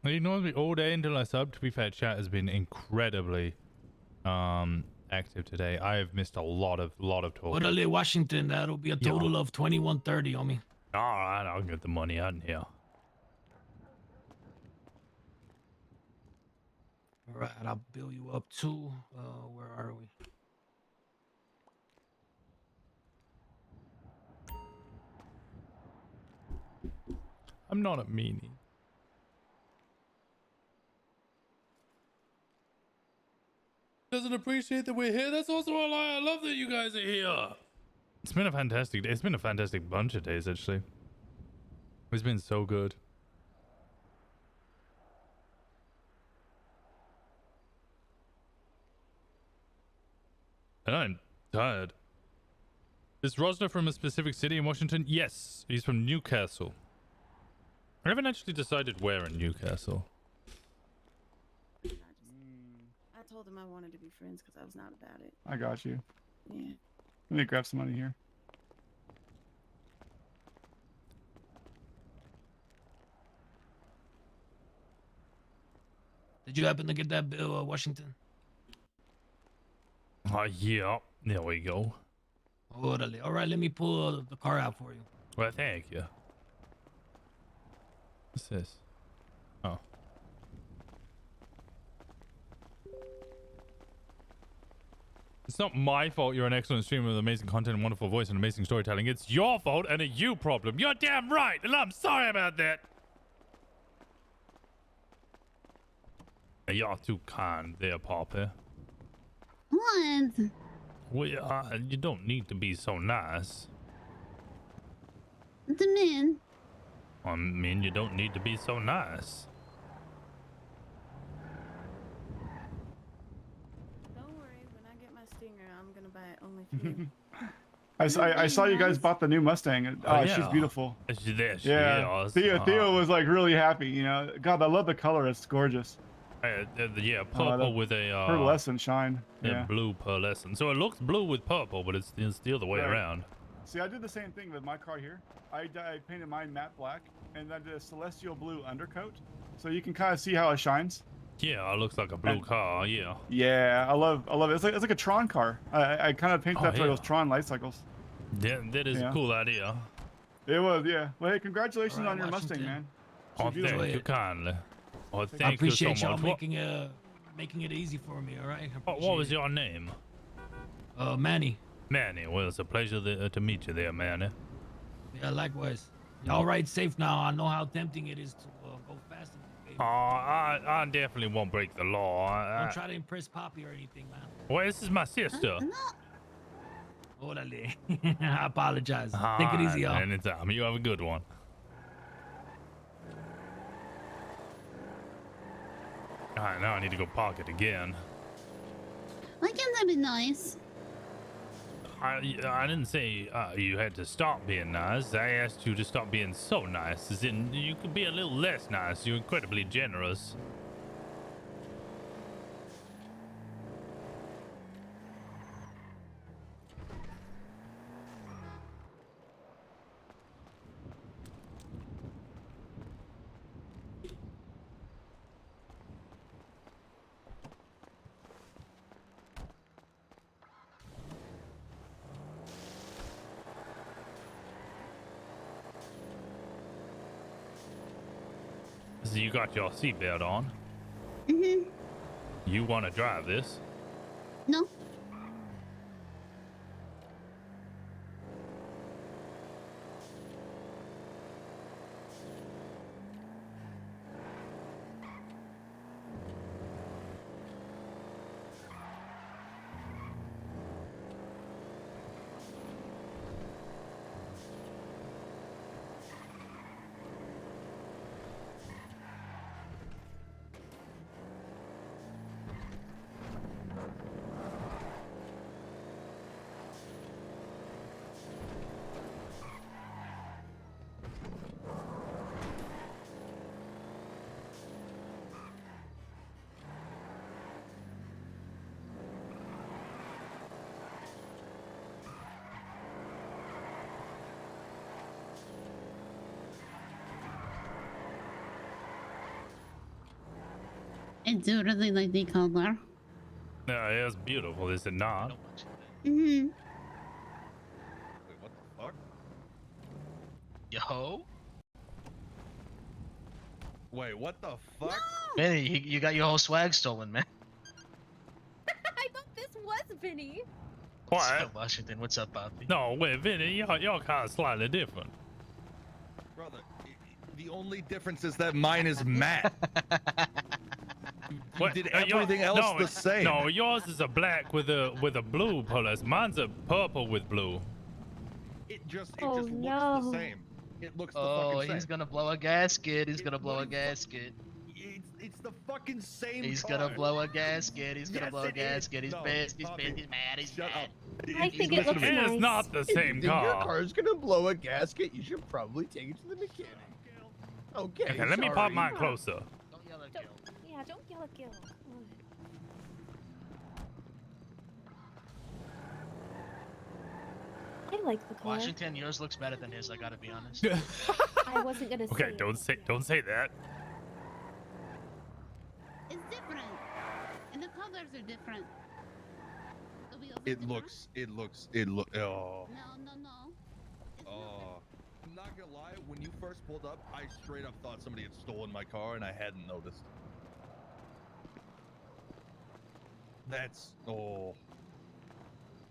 He ignores me all day until I sub. To be fair, chat has been incredibly active today. I have missed a lot of talk. Orale, Washington. That'll be a total of 2130 on me. All right, I'll get the money out in here. All right, I'll bill you up too. Where are we? I'm not a meanie. Doesn't appreciate that we're here. That's also why I love that you guys are here. It's been a fantastic day. It's been a fantastic bunch of days, actually. It's been so good. And I'm tired. Is Rosner from a specific city in Washington? Yes, he's from Newcastle. I haven't actually decided where in Newcastle. I told him I wanted to be friends because I was not about it. I got you. Yeah. Let me grab some money here. Did you happen to get that bill, Washington? Yeah. There we go. Orale. All right, let me pull the car out for you. Well, thank you. What's this? Oh. It's not my fault you're an excellent streamer with amazing content and wonderful voice and amazing storytelling. It's your fault and a you problem. You're damn right, and I'm sorry about that. You're too kind there, Poppy. What? Well, you don't need to be so nice. What do you mean? I mean, you don't need to be so nice. Don't worry, when I get my stinger, I'm gonna buy it only for you. I saw you guys bought the new Mustang. Oh, She's yeah. beautiful. There she Yeah. is. Theo was like really happy. You know, God, I love the color. It's gorgeous. Yeah, purple with a pearlescent shine. Yeah, blue pearlescent. So it looks blue with purple, but it's still the way Right. around. See, I did the same thing with my car here. I painted mine matte black and then did a celestial blue undercoat, so you can kind of see how it shines. Yeah, it looks like a blue car. Yeah. Yeah, I love it. It's like a Tron car. I kind of painted after yeah. those Tron light cycles. Yeah, that is a cool idea. It was, yeah. Well, hey, congratulations All right, on your Washington. Mustang, man. Oh, beautiful. thank you kindly. Oh, I thank you appreciate so y'all much. making it easy for me. All right. What was your name? Manny. Manny. Well, it's a pleasure to meet you there, Manny. Yeah, likewise. Y'all ride safe now. I know how tempting it is to go fast in this game. Oh, I definitely won't break the law. Don't try to impress Poppy or anything, man. Well, this is my sister. Orale. I apologize. Take it easy, y'all. Anytime. You have a good one. All right, now I need to go park it again. Why can't that be nice? I didn't say you had to stop being nice. I asked you to stop being so nice. As in, you could be a little less nice. You're incredibly generous. So you got your seatbelt on. Mm-hmm. You want to drive this? No. I do really like the color. No, it's beautiful, is it not? Mm-hmm. Wait, what the fuck? Yo? Wait, what the fuck? Vinny, you got your whole swag stolen, man. I thought this was Vinny. What's up, Washington? What's up, Poppy? No, wait, Vinny, y'all kind of slightly different. Brother, the only difference is that mine is matte. You did everything else the same. No, yours is a black with a blue plus. Mine's a purple with blue. It just looks the same. It looks the fucking same. He's gonna blow a gasket. He's gonna blow a gasket. It's the fucking same He's car. gonna blow a gasket. He's gonna blow a gasket. He's pissed. He's Poppy, pissed. He's mad. He's shut mad. I think it looks nice. It's not the same If your car. car's gonna blow a gasket, you should probably take it to the mechanic. Okay. Okay, let me pop mine closer. Don't yell at Gil. Yeah, don't yell at Gil. I like the color. Washington, yours looks better than his. I gotta be honest. I wasn't gonna say. Okay, it. don't say that. It's different. And the colors are different. It looks. Oh. No. Oh. I'm not gonna lie. When you first pulled up, I straight up thought somebody had stolen my car, and I hadn't noticed. That's oh.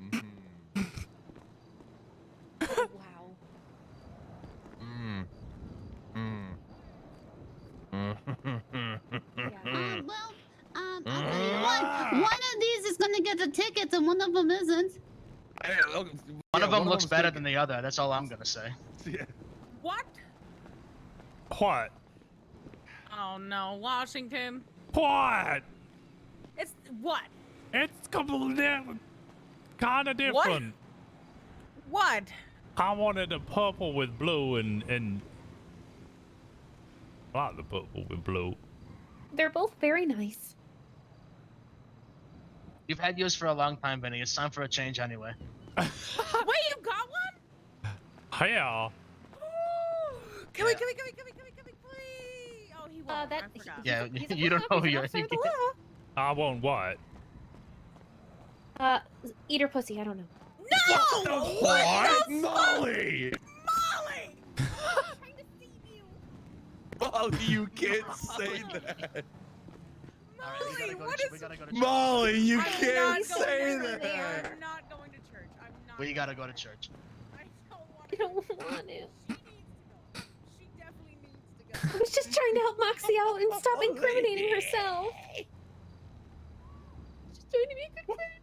Mm-hmm. Wow. Well, I'll tell you what. One of these is gonna get the tickets and one of them isn't. One of them looks better than the other. That's all I'm gonna say. Yeah. What? What? Oh no, Washington. What? It's what? It's completely kind of different. What? I wanted the purple with blue and I like the purple with blue. They're both very nice. You've had yours for a long time, Benny. It's time for a change anyway. Wait, you got one? Hell. Can we, please? Oh, he won't. That, I forgot. Yeah, he's a you don't know who you're. officer of the law. I won't what? Eat her pussy. I don't know. No! What? Molly! Molly! Molly, you can't say that. Molly, what is? We gotta go to church. Molly, you I'm can't not say going that. there. I'm not going to church. I'm not. We gotta go to church. I don't want I don't want to. She definitely needs to go. I was just trying to help Moxie out and stop incriminating herself. Just trying to be a good friend.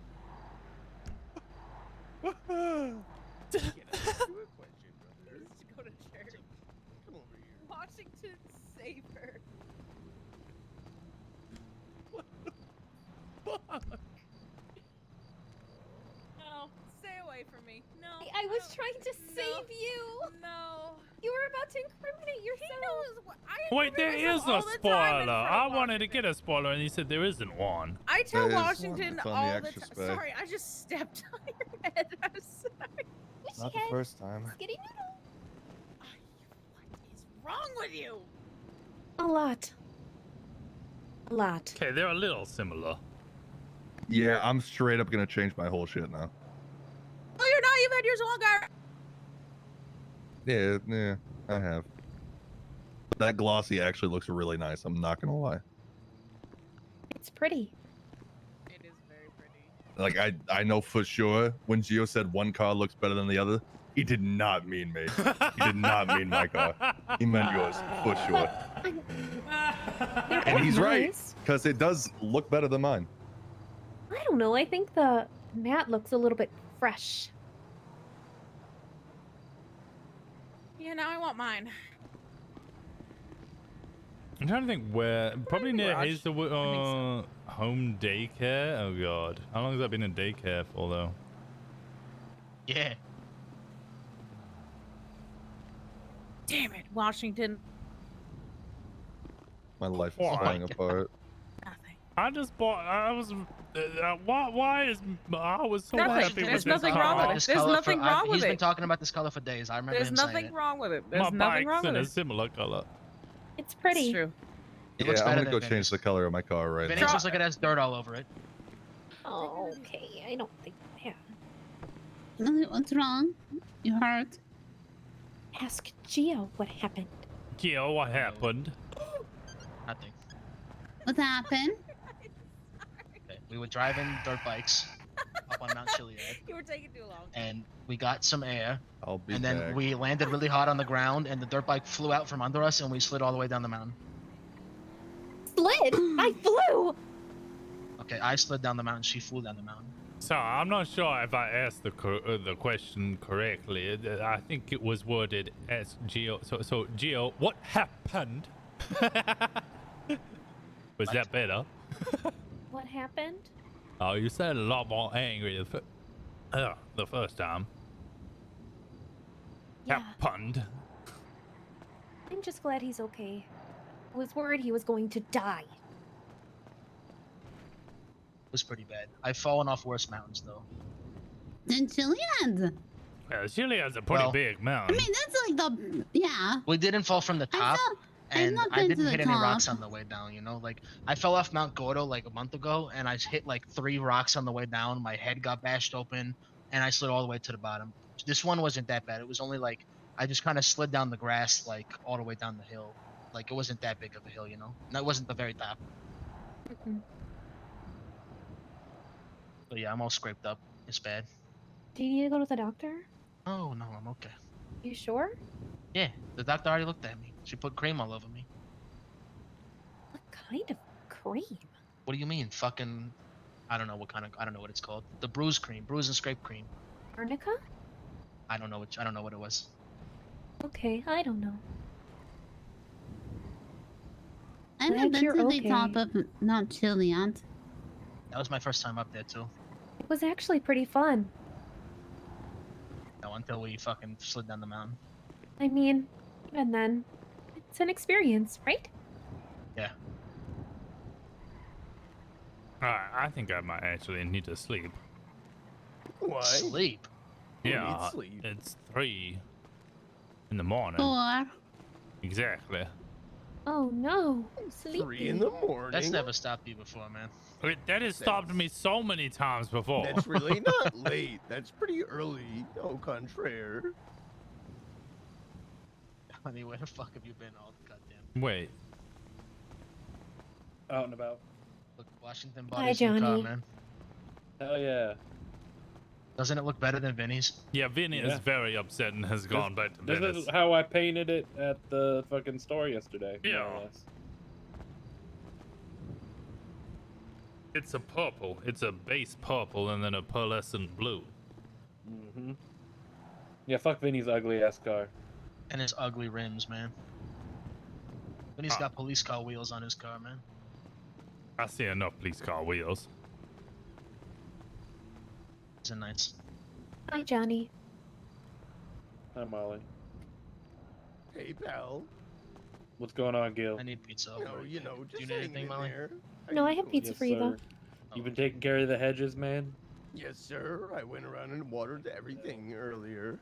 Let's go to church. Come over here. Washington, save her. No, stay away from me. No. I was trying to save you. No. You were about to incriminate yourself. He knows what I Wait, there incriminate is myself a all the time in spoiler. front I of wanted to Washington. get a spoiler, and he said there isn't one. I tell There is one. Washington It's on the all the extra time. spec. Sorry, I just stepped on your head. I'm sorry. Not the first time. Skitty noodle. What is wrong with you? A lot. A lot. Okay, they're a little similar. Yeah, I'm straight up gonna change my whole shit now. Oh, you're not. You've had yours longer. Yeah, I have. That glossy actually looks really nice. I'm not gonna lie. It's pretty. It is very pretty. Like I know for sure when Gio said one car looks better than the other, he did not mean me. He did not mean my car. He meant yours for sure. And he's right, because it does look better than mine. I don't know. I think the matte looks a little bit fresh. Yeah, now I want mine. I'm trying to think where. Probably near garage. Hazelwood home daycare. Oh god, how long has that been in daycare for though? Yeah. Damn it, Washington. My life is Why? falling apart. Nothing. I just bought. I was. Why is I was so Nothing. happy There's with nothing this wrong car. with it. There's nothing wrong with He's been it. talking about this color for days. I remember There's him saying nothing it. wrong with it. There's My nothing wrong bike's in with a it. similar color. It's pretty. It's true. It Yeah, looks I'm better gonna go than change the color of my car right Vinny's now. looks like it has dirt all over it. Oh, okay. I don't think. Yeah. What's wrong? You hurt? Ask Gio what happened. Gio, what happened? Nothing. What happened? Okay. We were driving dirt bikes up on Mount Chiliad, You were taking too long. and we got some air, I'll be and then back. we landed really hard on the ground, and the dirt bike flew out from under us, and we slid all the way down the mountain. Slid. I flew. Okay, I slid down the mountain. She flew down the mountain. So I'm not sure if I asked the question correctly. I think it was worded as Gio. So Gio, what happened? Was that better? What happened? Oh, you sounded a lot more angry the first time. Yeah. Happened. I'm just glad he's okay. I was worried he was going to die. It was pretty bad. I've fallen off worse mountains though. In Chiliad. Yeah, Chile has a pretty Well, big I mountain. mean, that's like the yeah. We didn't fall from the top, I've and not I been to didn't the hit any rocks top. on the way down. You know, like I fell off Mount Gordo like a month ago, and I hit like 3 rocks on the way down. My head got bashed open, and I slid all the way to the bottom. This one wasn't that bad. It was only like I just kind of slid down the grass like all the way down the hill. Like it wasn't that big of a hill, you know. And that wasn't the very top. But yeah, I'm all scraped up. It's bad. Do you need to go to the doctor? Oh no, I'm okay. You sure? Yeah, the doctor already looked at me. She put cream all over me. What kind of cream? What do you mean, fucking I don't know what kind of. I don't know what it's called. The bruise cream, bruise and scrape cream. Arnica? I don't know which. I don't know what it was. Okay, I don't know. I've Glad been you're to the okay. top of Mount Chiliad. That was my first time up there too. It was actually pretty fun. No, until we fucking slid down the mountain. I mean, even then, it's an experience, right? Yeah. I think I might actually need to sleep. Why? Sleep. Who needs Yeah, sleep? it's 3 in the morning. 4. Exactly. Oh no, I'm sleepy. 3 in the morning. That's never stopped you before, man. That has stopped me so many times before. That's really not late. That's pretty early. Au contraire. Honey, where the fuck have you been all goddamn? Wait. Out and about. Look, Washington Hi, bought his new car, Johnny. man. Hell yeah. Doesn't it look better than Vinny's? Yeah, Vinny is Yeah. very upset and has gone back to This Venice. is how I painted it at the fucking store yesterday. more or Yeah. less. It's a purple. It's a base purple and then a pearlescent blue. Mm-hmm. Yeah, fuck Vinny's ugly ass car. And his ugly rims, man. Vinny's got police car wheels on his car, man. I see enough police car wheels. It's a nice. Hi, Johnny. Hi, Molly. Hey, pal. What's going on, Gil? I need pizza. No, you know, just Do you need hanging anything, in Molly? there. No, I have pizza Yes, for you though. sir. You been taking care of the hedges, man? Yes, sir. I went around and watered everything earlier.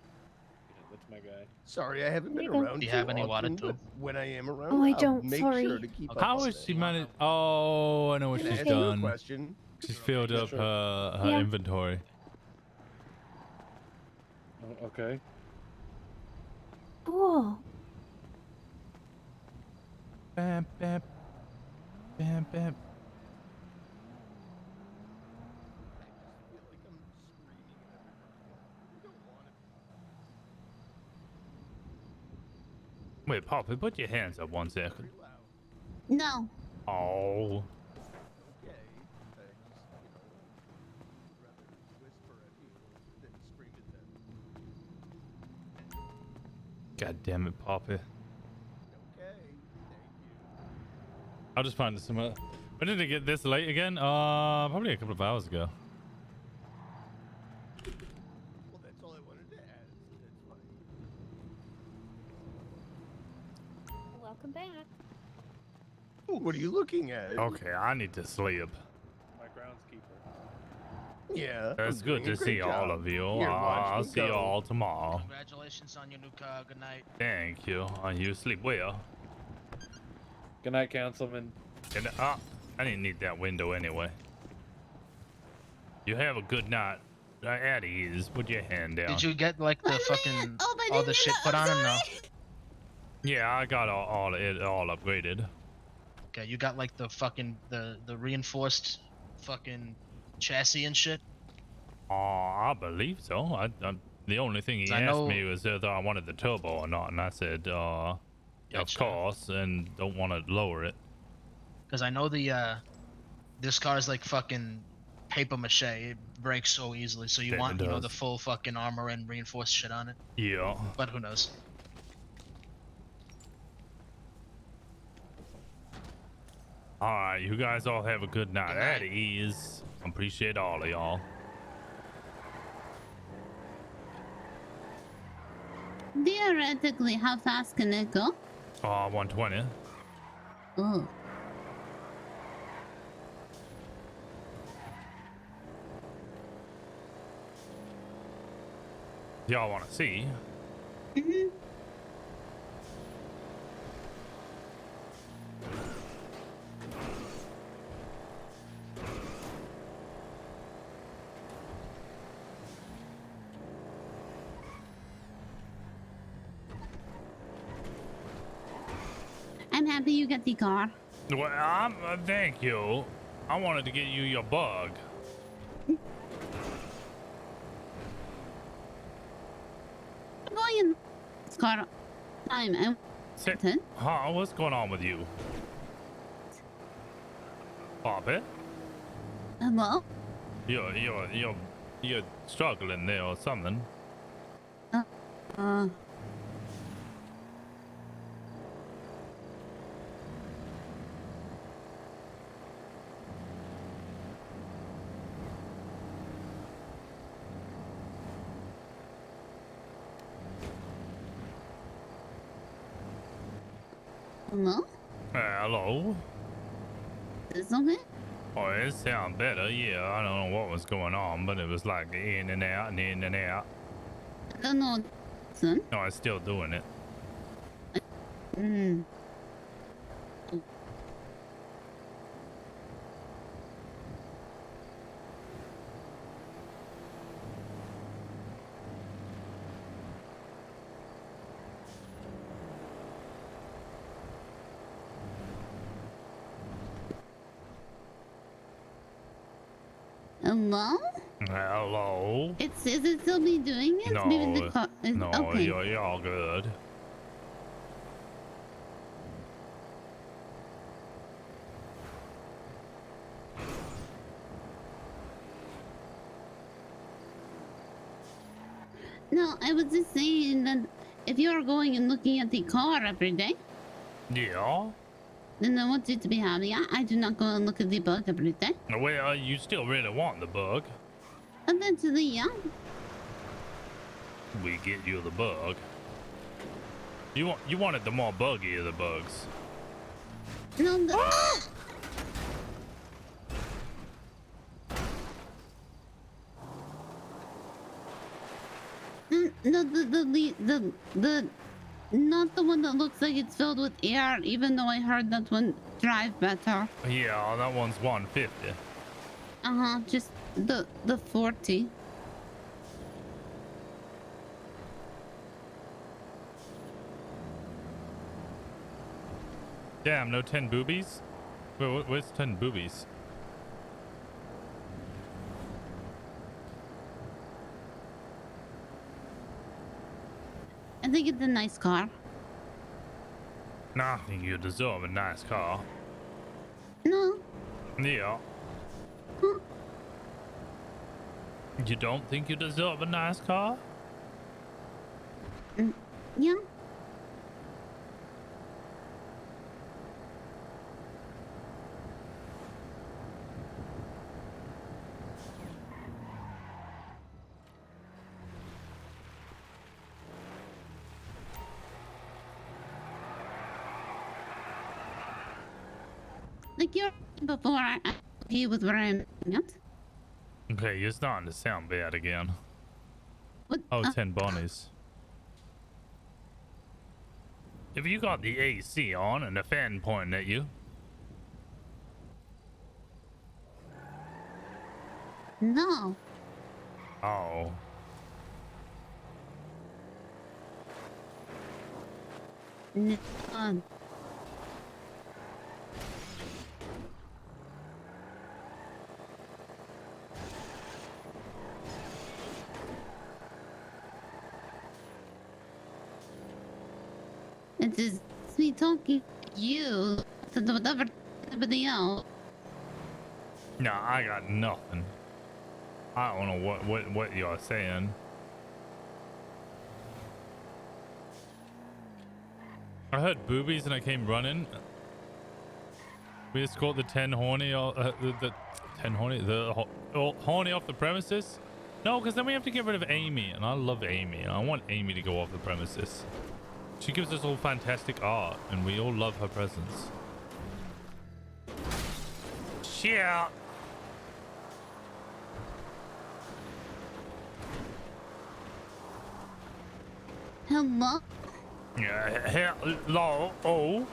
Yeah, that's my guy. Sorry, I haven't There been you go. around. Do you too have any water often, too? but when I am around, Oh, I I'll don't, make sorry. sure to keep up How with is it. she managed? Oh, I know what Can I she's ask you a done. question? She's filled Yeah, up sure. her Yeah. inventory. Oh, okay. Cool. Bam, bam, bam, bam. Wait, Poppy, put your hands up 1 second. No. Oh. Okay. I just, would rather whisper at people than scream at them. God damn it, Poppy. Okay. Thank you. I'll just find some. When did it get this late again? Probably a couple of hours ago. Well, that's all I wanted to add. So that's fine. Welcome back. What are you looking at? Okay, I need to sleep. My groundskeeper. Yeah. It's I'm good doing a to see great all job. of you. Here, watch I'll me see you go. all tomorrow. Congratulations on your new car. Good night. Thank you. You sleep well. Good night, Councilman. And I didn't need that window anyway. You have a good night. At ease. Put your hand down. Did you get like the fucking Oh, I all didn't the mean shit that. put I'm on or no? sorry. Yeah, I got all upgraded. Okay, you got like the fucking the reinforced fucking chassis and shit. I believe so. The only thing he I asked know- me was whether I wanted the turbo or not, and I said, of Gotcha. course, and don't want to lower it. Because I know the this car is like fucking paper mache. It breaks so easily. So you Yeah, want it the does. full fucking armor and reinforced shit on it. Yeah. But who knows? All right, you guys all have a good night. At ease. Appreciate all of y'all. Theoretically, how fast can it go? 120. Oh. Y'all want to see? Mm-hmm. I'm happy you get the car. Well, thank you. I wanted to get you your bug. I'm going in this car. I'm Huh? What's going on with you? Pop it. Hello? You're struggling there or something. Uh, Hello? Hello? Is this okay? Oh, it sounds better. Yeah, I don't know what was going on, but it was like in and out and in and out. I don't know. Son? No, I'm still doing it. Hmm. Hello? Hello? Is it still me doing it? Maybe the car is no, okay. you're all good. No, I was just saying that if you're going and looking at the car every day, Yeah? then I want you to be happy. I do not go and look at the bug every day. Well, you still really want the bug. Eventually, yeah. We get you the bug. You wanted the more buggy of the bugs. No, the, no, the not the one that looks like it's filled with air. Even though I heard that one drive better. Yeah, that one's 150. Just the 40. Damn, no 10 boobies? Wait, where's 10 boobies? I think it's a nice car. Nah, I think you deserve a nice car. No. Yeah. You don't think you deserve a nice car? Yeah. Like you're before I agree with where I'm at. Okay, you're starting to sound bad again. What? Oh, 10 bunnies. If you got the AC on and a fan pointing at you. No. Oh. No. It is me talking to you to whatever everybody else. Nah, I got nothing. I don't know what you're saying. I heard boobies and I came running. We escort the 10 horny, the 10 horny, horny off the premises. No, because then we have to get rid of Amy, and I love Amy, and I want Amy to go off the premises. She gives us all fantastic art, and we all love her presence. Shit. Hello? Yeah, hello. Oh.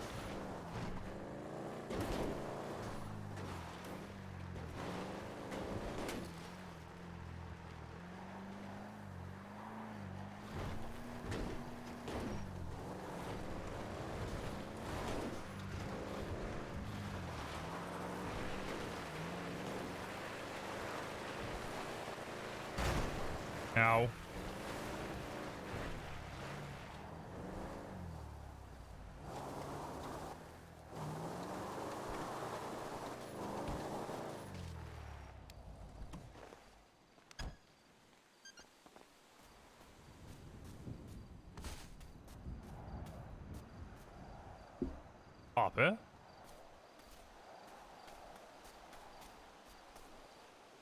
Ow. Poppy?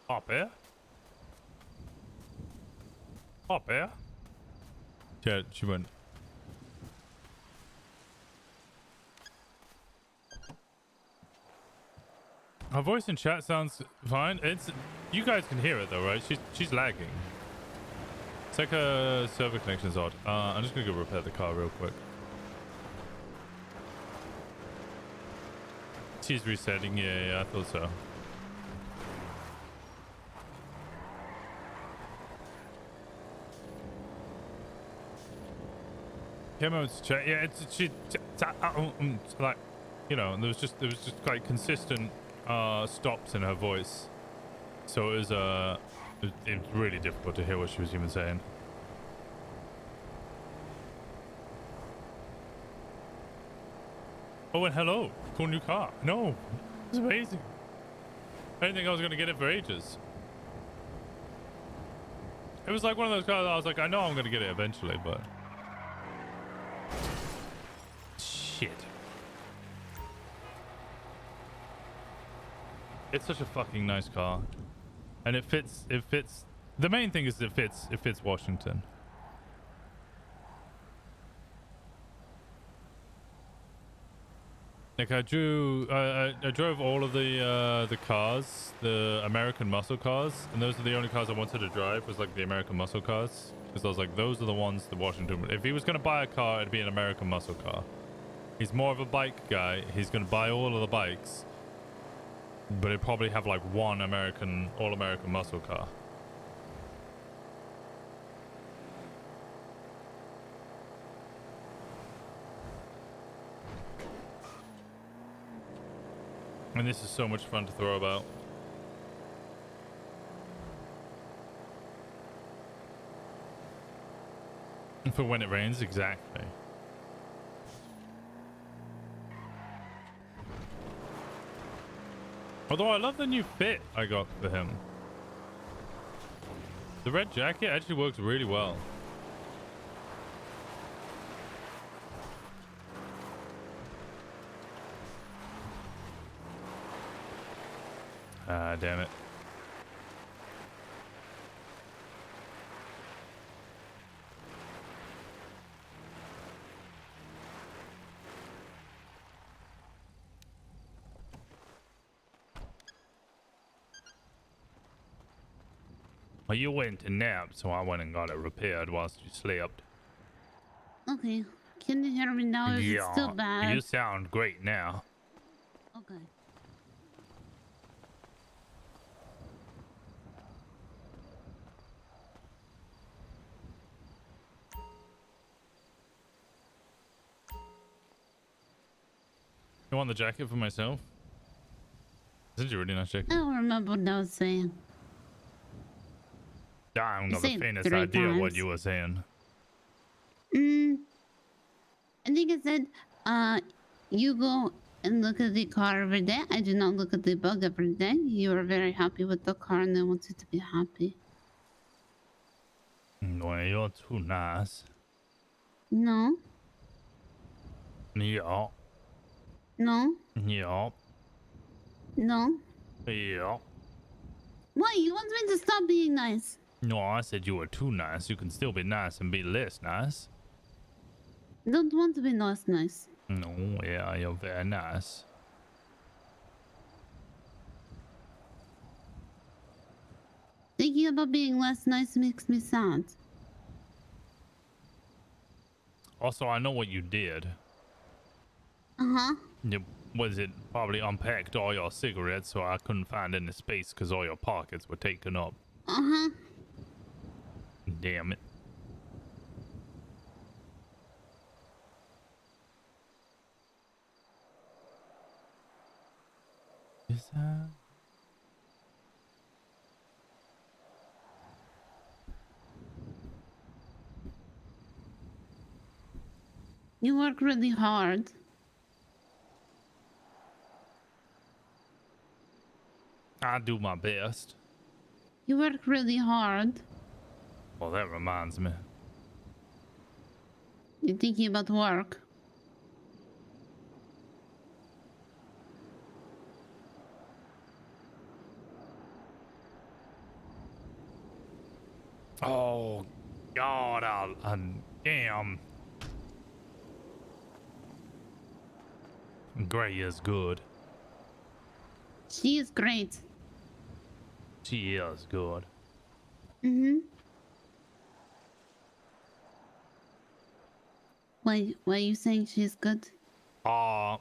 Poppy? Poppy? Yeah, she went. Her voice in chat sounds fine. It's you guys can hear it though, right? She's lagging. It's like her server connection's odd. I'm just gonna go repair the car real quick. She's resetting. Yeah, I thought so. Camo's chat. Yeah, like, you know, there was just quite consistent stops in her voice, so it was really difficult to hear what she was even saying. Oh, and hello, cool new car. No, it's amazing. I didn't think I was gonna get it for ages. It was like one of those cars I was like, I know I'm gonna get it eventually, but shit. It's such a fucking nice car, and it fits. The main thing is it fits Washington. Like I drove all of the cars, the American muscle cars, and those are the only cars I wanted to drive, was like the American muscle cars, because I was like, those are the ones that Washington. If he was gonna buy a car, it'd be an American muscle car. He's more of a bike guy. He's gonna buy all of the bikes, but it'd probably have like one all-American muscle car. And this is so much fun to throw about. And for when it rains, exactly. Although I love the new fit I got for him. The red jacket actually works really well. Ah, damn it. Well, you went to nap, so I went and got it repaired whilst you slept. Okay. Can you hear me now? Is it still bad? You sound great now. Okay. You want the jacket for myself? This is a really nice jacket. I don't remember what I was saying. I don't You know the said faintest 3 idea what times. you were saying. I think I said, you go and look at the car every day. I do not look at the bug every day. You are very happy with the car and I want you to be happy. Well, you're too nice. No, Yeah. no, Yeah. no. Yeah. Why? You want me to stop being nice? No, I said you were too nice. You can still be nice and be less nice. Don't want to be nice. No, yeah, you're very nice. Thinking about being less nice makes me sad. Also, I know what you did. Uh-huh. Was it probably unpacked all your cigarettes so I couldn't find any space because all your pockets were taken up? Uh-huh. Damn it. Is that... You work really hard. I do my best. You work really hard. Well, that reminds me. You're thinking about work. Oh, God, damn. Gray is good. She is great. She is good. Mm-hmm. Why are you saying she's good? I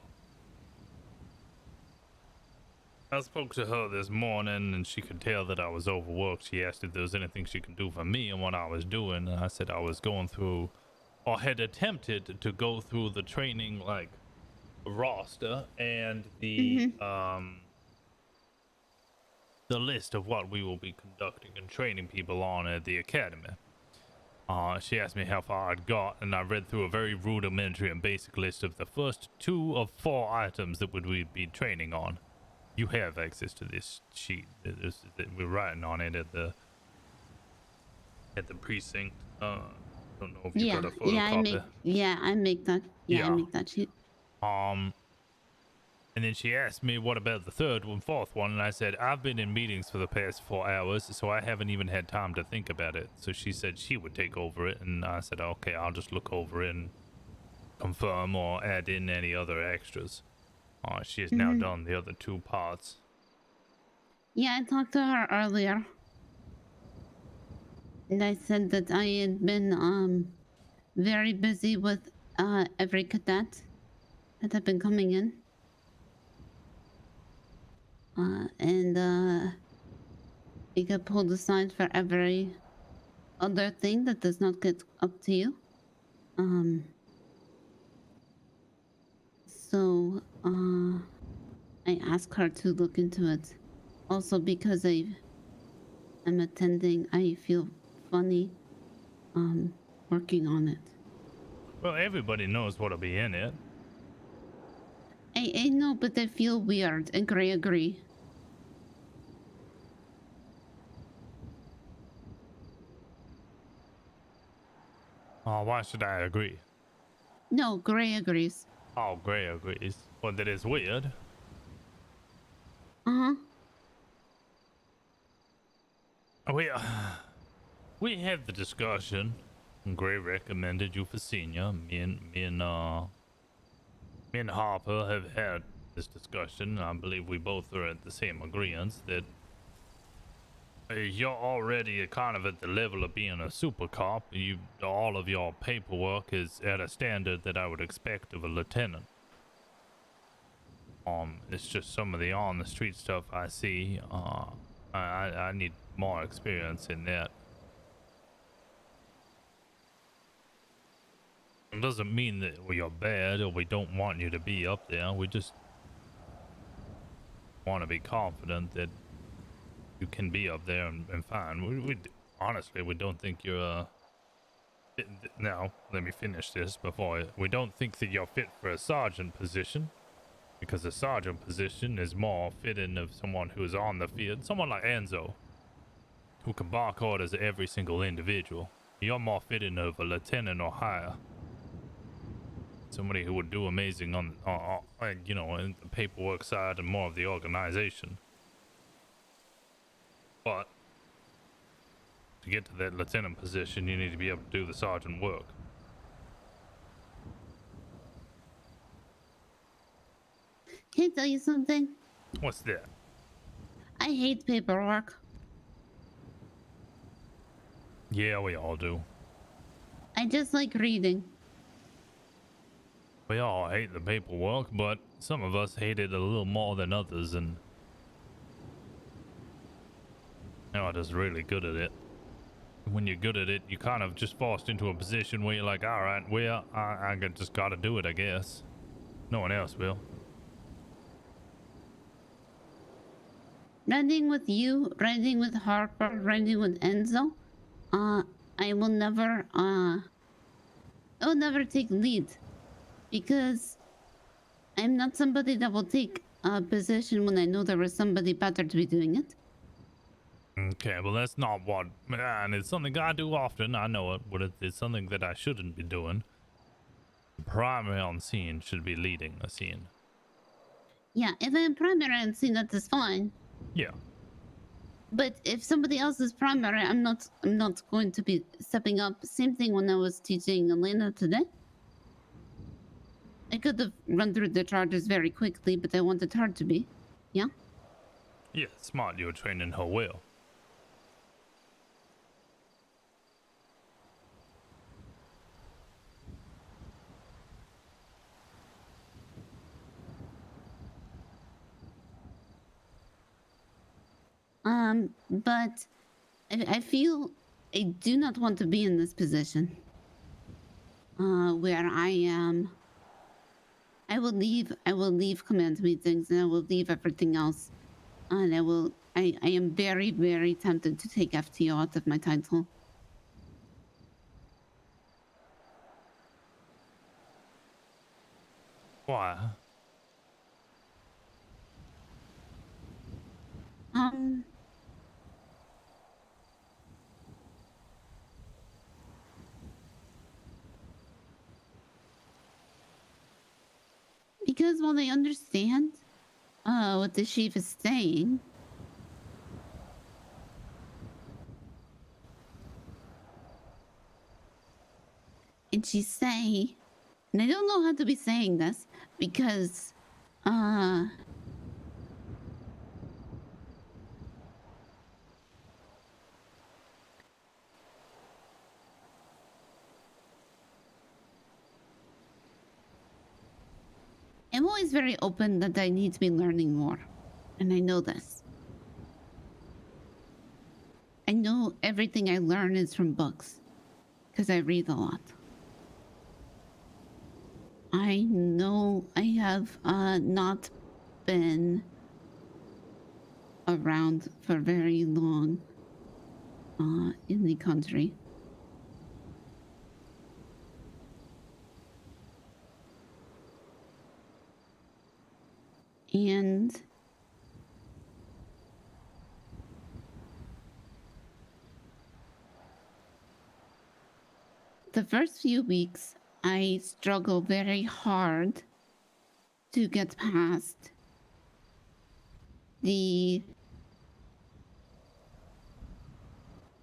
spoke to her this morning and she could tell that I was overworked. She asked if there was anything she could do for me and what I was doing. And I said I was going through, or had attempted to go through the training, like, roster and the list of what we will be conducting and training people on at the academy. She asked me how far I'd got, and I read through a very rudimentary and basic list of the first 2 of 4 items that we'd be training on. You have access to this sheet. We're writing on it at the precinct. Don't know if you got a photocopy. I make that. I make that sheet. And then she asked me what about the 3rd and 4th one, and I said I've been in meetings for the past 4 hours, so I haven't even had time to think about it. So she said she would take over it, and I said okay, I'll just look over it and confirm or add in any other extras. She has now done the other 2 parts. Yeah, I talked to her earlier. And I said that I had been very busy with every cadet that had been coming in. And you get pulled aside for every other thing that does not get up to you. So I asked her to look into it. Also because I'm attending, I feel funny working on it. Well, everybody knows what'll be in it. I know, but I feel weird, and Gray agree. Why should I agree? No, Gray agrees. Oh, Gray agrees. Well, that is weird. We had the discussion. Gray recommended you for senior. Me and Harper have had this discussion. I believe we both are at the same agreement that you're already kind of at the level of being a super cop. All of your paperwork is at a standard that I would expect of a lieutenant. It's just some of the on the street stuff I see. I need more experience in that. It doesn't mean that you're bad or we don't want you to be up there. We just want to be confident that you can be up there and fine. We honestly, we don't think you're now, let me finish this before. We don't think that you're fit for a sergeant position, because a sergeant position is more fitting of someone who is on the field, someone like Enzo, who can bark orders at every single individual. You're more fitting of a lieutenant or higher. Somebody who would do amazing on you know, in the paperwork side and more of the organization. But to get to that lieutenant position, you need to be able to do the sergeant work. Can I tell you something? What's that? I hate paperwork. Yeah, we all do. I just like reading. We all hate the paperwork, but some of us hate it a little more than others, and you're just really good at it. When you're good at it, you kind of just forced into a position where you're like, all right, well, I just gotta do it, I guess. No one else will. Running with you, running with Harper, running with Enzo, I will never take lead, because I'm not somebody that will take a position when I know there is somebody better to be doing it. Okay, well that's not what, and it's something I do often, I know it, but it's something that I shouldn't be doing. The primary on scene should be leading a scene. Yeah, if I'm primary on scene, that is fine. Yeah. But if somebody else is primary, I'm not going to be stepping up. Same thing when I was teaching Elena today. I could have run through the charges very quickly, but I wanted her to be. Yeah? Yeah, smart. You're training her well. But I feel I do not want to be in this position. Where I am. I will leave command meetings and I will leave everything else. And I am very, very tempted to take FTO out of my title. Why? Because while I understand what the chief is saying, and she say, and I don't know how to be saying this because I'm always very open that I need to be learning more. And I know this. I know everything I learn is from books. Because I read a lot. I know I have not been around for very long in the country. And the first few weeks, I struggle very hard to get past the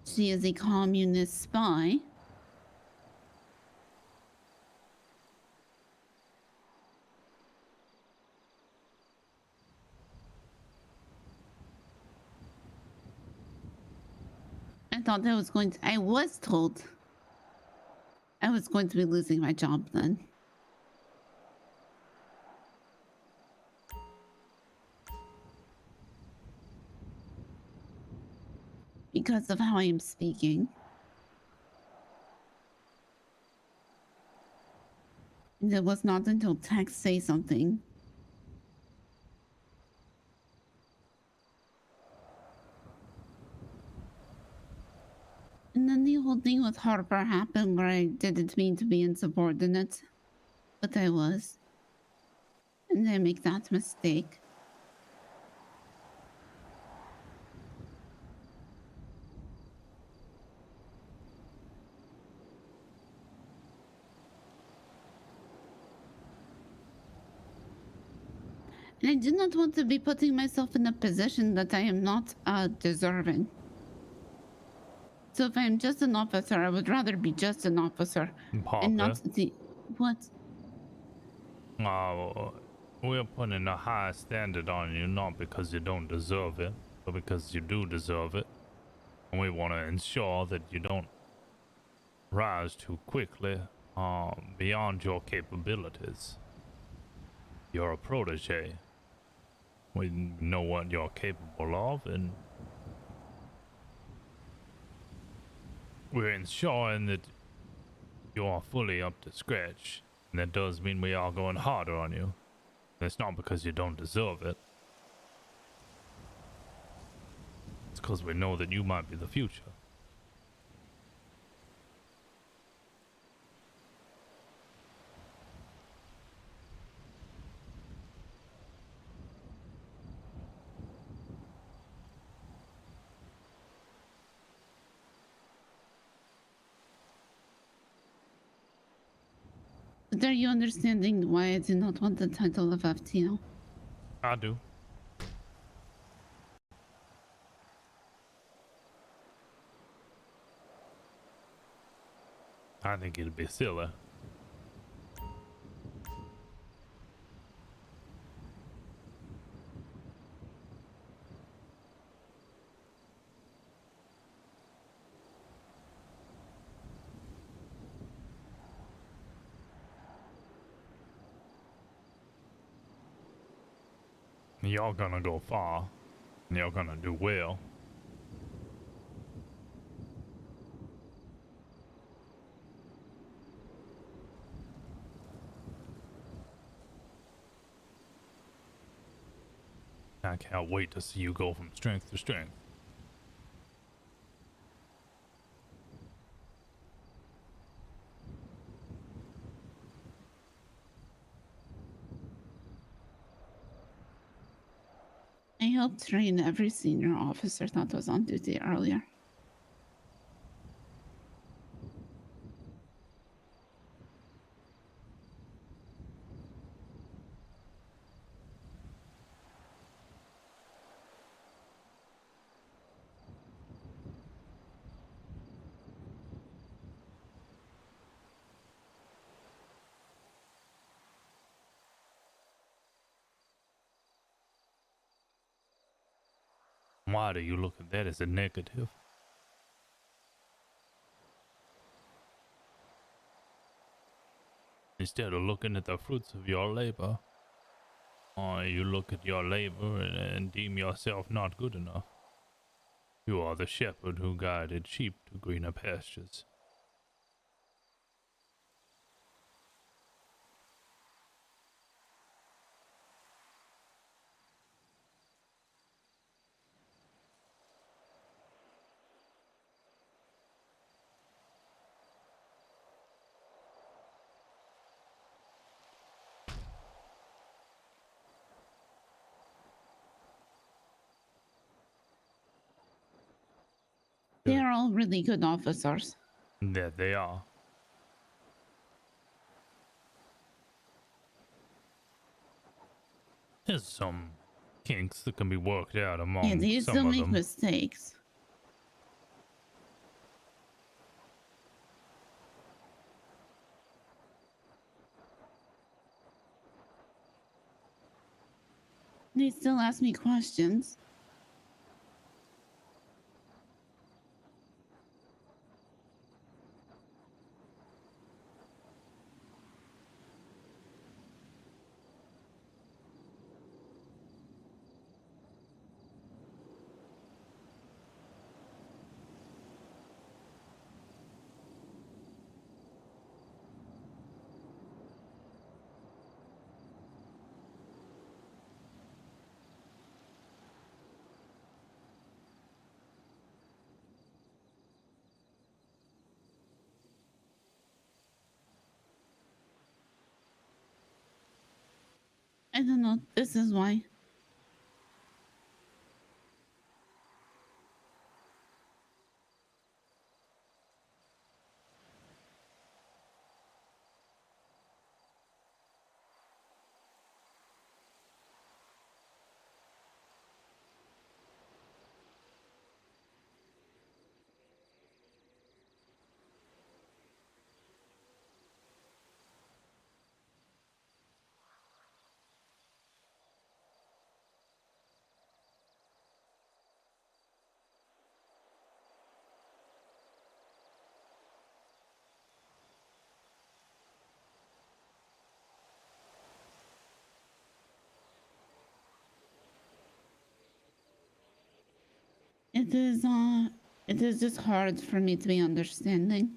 she is a communist spy. I thought I was told I was going to be losing my job then. Because of how I am speaking. And it was not until text say something. And then the whole thing with Harper happened where I didn't mean to be insubordinate, but I was. And I make that mistake. And I do not want to be putting myself in a position that I am not deserving. So if I'm just an officer, I would rather be just an officer. And not the... What? We're putting a high standard on you, not because you don't deserve it, but because you do deserve it. And we want to ensure that you don't rise too quickly beyond your capabilities. You're a protege. We know what you're capable of, and we're ensuring that you are fully up to scratch. And that does mean we are going harder on you. And it's not because you don't deserve it. It's because we know that you might be the future. But are you understanding why I do not want the title of FTO? I do. I think it'd be silly. Y'all gonna go far, and y'all gonna do well. I can't wait to see you go from strength to strength. I helped train every senior officer that was on duty earlier. Why do you look at that as a negative? Instead of looking at the fruits of your labor, or you look at your labor and deem yourself not good enough. You are the shepherd who guided sheep to greener pastures. They are all really good officers. That they are. There's some kinks that can be worked out among Yeah, they some still of make them. mistakes. They still ask me questions. I don't know. This is why. It is just hard for me to be understanding.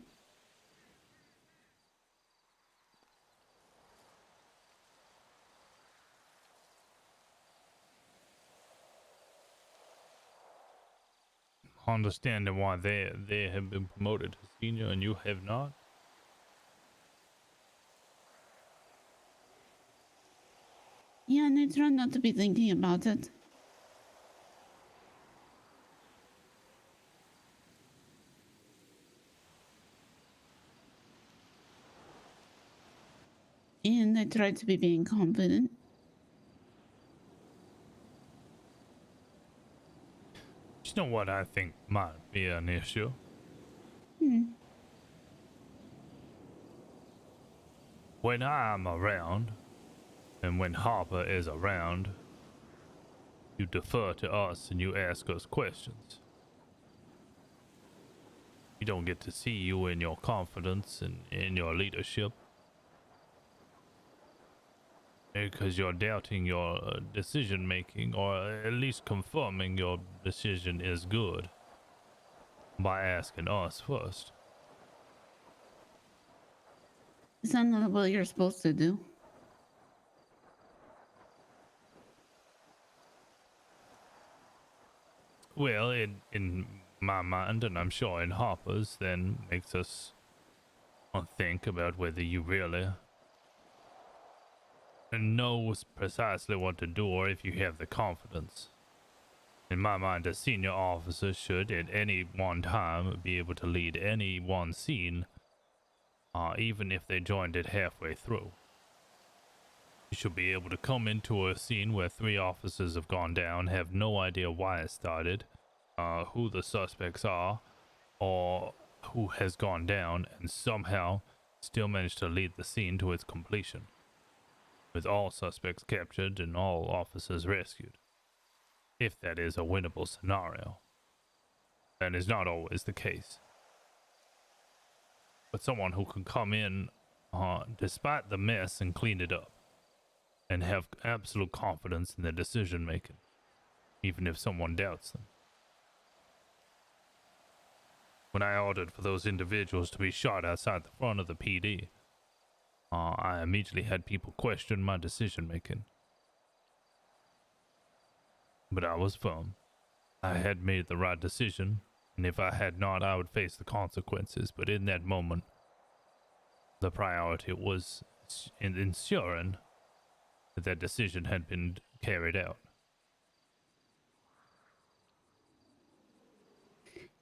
Understanding why they have been promoted to senior and you have not. Yeah, and I try not to be thinking about it. And I try to be being confident. You know what I think might be an issue? Hmm. when I'm around, and when Harper is around, you defer to us and you ask us questions. We don't get to see you in your confidence and in your leadership. Because you're doubting your decision making, or at least confirming your decision is good by asking us first. Is that not what you're supposed to do? Well, in my mind, and I'm sure in Harper's, then makes us think about whether you really know precisely what to do, or if you have the confidence. In my mind, a senior officer should at any one time be able to lead any one scene, even if they joined it halfway through. You should be able to come into a scene where 3 officers have gone down, have no idea why it started, who the suspects are, or who has gone down, and somehow still manage to lead the scene to its completion, with all suspects captured and all officers rescued. If that is a winnable scenario. That is not always the case. But someone who can come in despite the mess and clean it up, and have absolute confidence in their decision making, even if someone doubts them. When I ordered for those individuals to be shot outside the front of the PD, I immediately had people question my decision making. But I was firm. I had made the right decision, and if I had not, I would face the consequences. But in that moment, the priority was in ensuring that that decision had been carried out.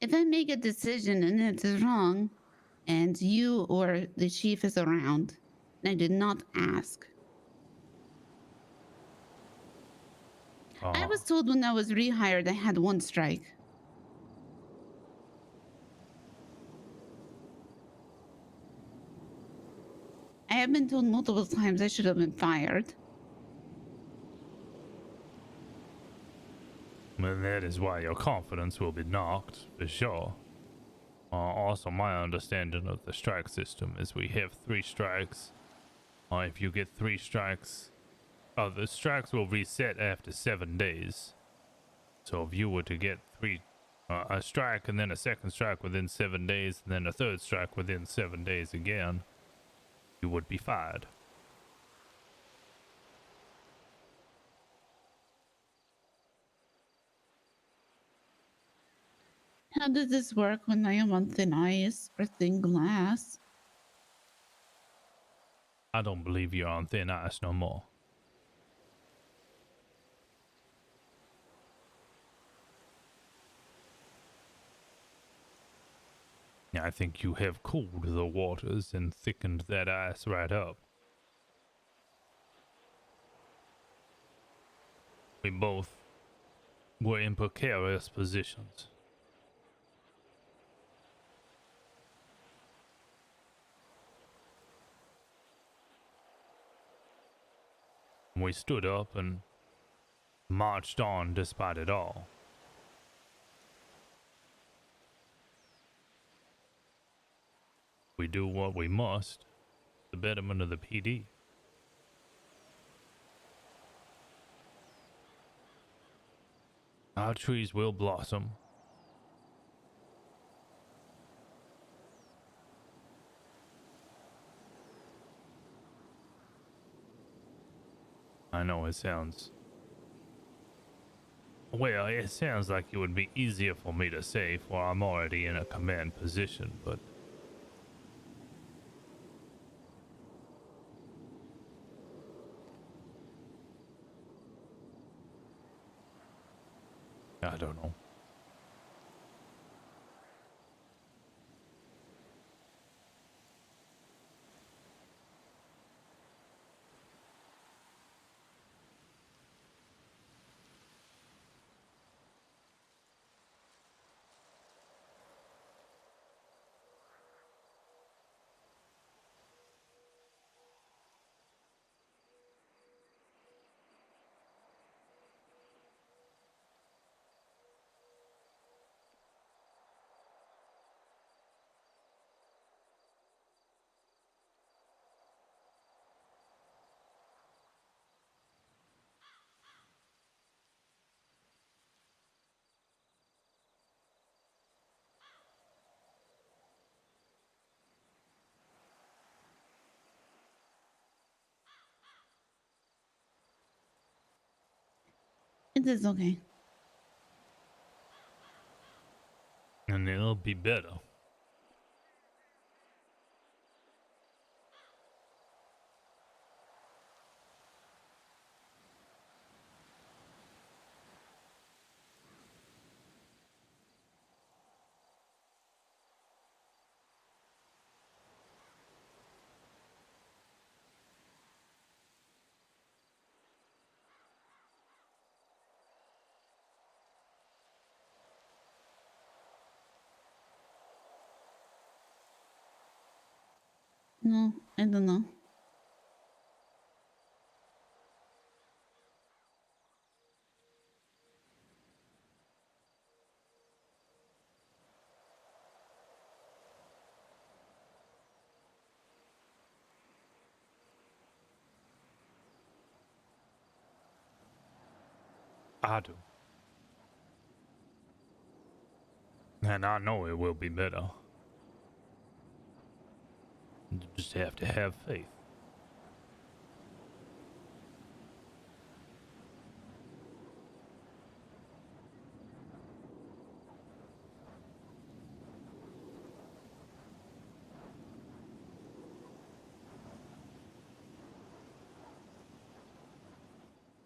If I make a decision and it is wrong, and you or the chief is around, and I did not ask. I was told when I was rehired I had 1 strike. I have been told multiple times I should have been fired. And that is why your confidence will be knocked, for sure. Also, my understanding of the strike system is we have 3 strikes. If you get 3 strikes, the strikes will reset after 7 days. So if you were to get a strike and then a second strike within 7 days, and then a third strike within 7 days again, you would be fired. How does this work when I am on thin ice or thin glass? I don't believe you're on thin ice no more. I think you have cooled the waters and thickened that ice right up. We both were in precarious positions. We stood up and marched on despite it all. We do what we must, the betterment of the PD. Our trees will blossom. I know it sounds... Well, it sounds like it would be easier for me to say, for I'm already in a command position, but... I don't know. It is okay. And it'll be better. No, I don't know. I do. And I know it will be better. You just have to have faith.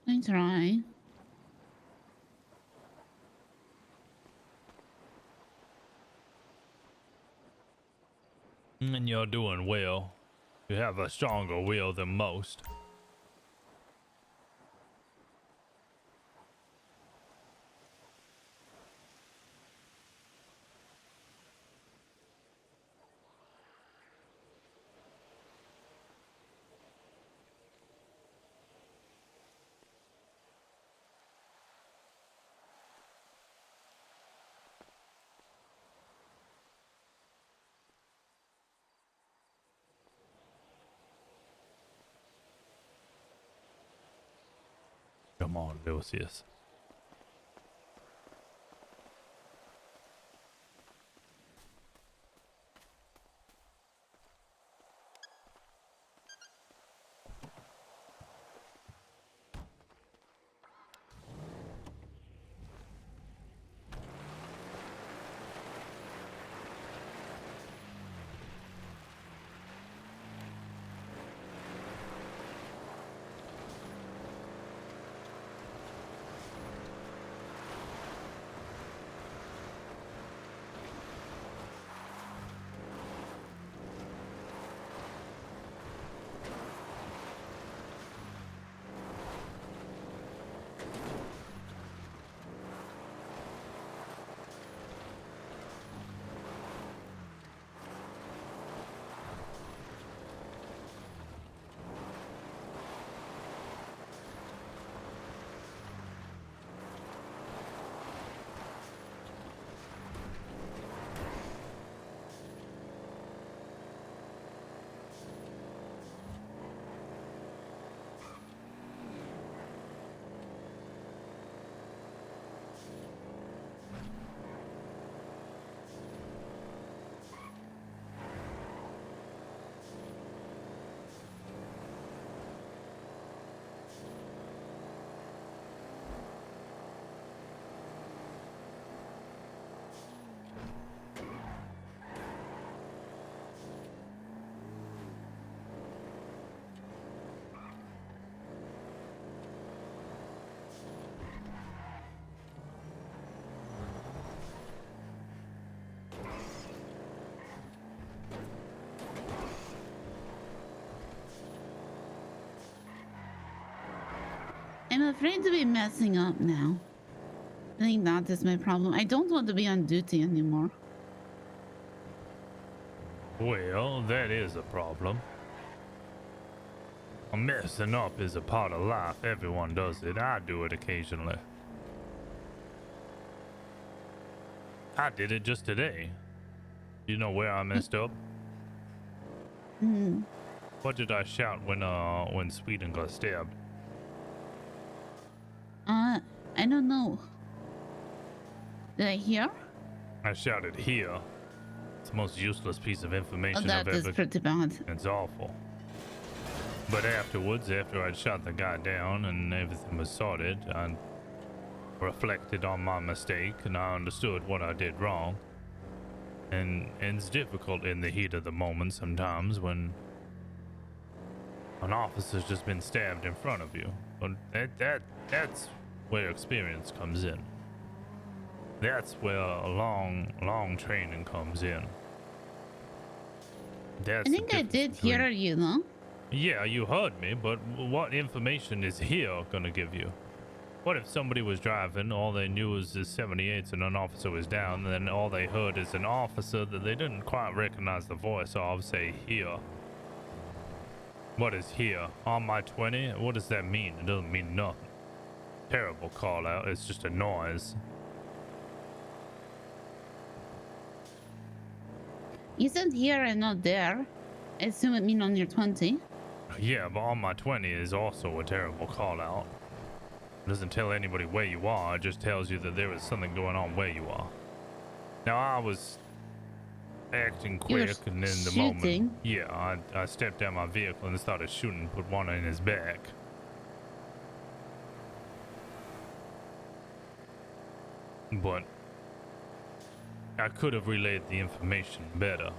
I try. And you're doing well. You have a stronger will than most. Come on, Lucius. I'm afraid to be messing up now. I think that is my problem. I don't want to be on duty anymore. Well, that is a problem. Messing up is a part of life. Everyone does it. I do it occasionally. I did it just today. You know where I messed up? Hmm. What did I shout when Sweden got stabbed? I don't know. Did I hear? I shouted here. It's the most useless piece of information that I've is ever. pretty bad. It's awful. But afterwards, after I'd shot the guy down and everything was sorted, I reflected on my mistake and I understood what I did wrong. And it's difficult in the heat of the moment sometimes when an officer's just been stabbed in front of you. But that's where experience comes in. That's where a long training comes in. That's I think I did hear you, though. Yeah, you heard me, but what information is here gonna give you? What if somebody was driving, all they knew was the 78s and an officer was down, and then all they heard is an officer that they didn't quite recognize the voice of say here? What is here? On my 20? What does that mean? It doesn't mean nothing. Terrible call out, it's just a noise. You said here and not there. I assume it mean on your 20. Yeah, but on my 20 is also a terrible call out. It doesn't tell anybody where you are, it just tells you that there is something going on where you are. Now I was acting quick and in the moment, yeah, I stepped out my vehicle and started shooting, put one in his back. But I could have relayed the information better.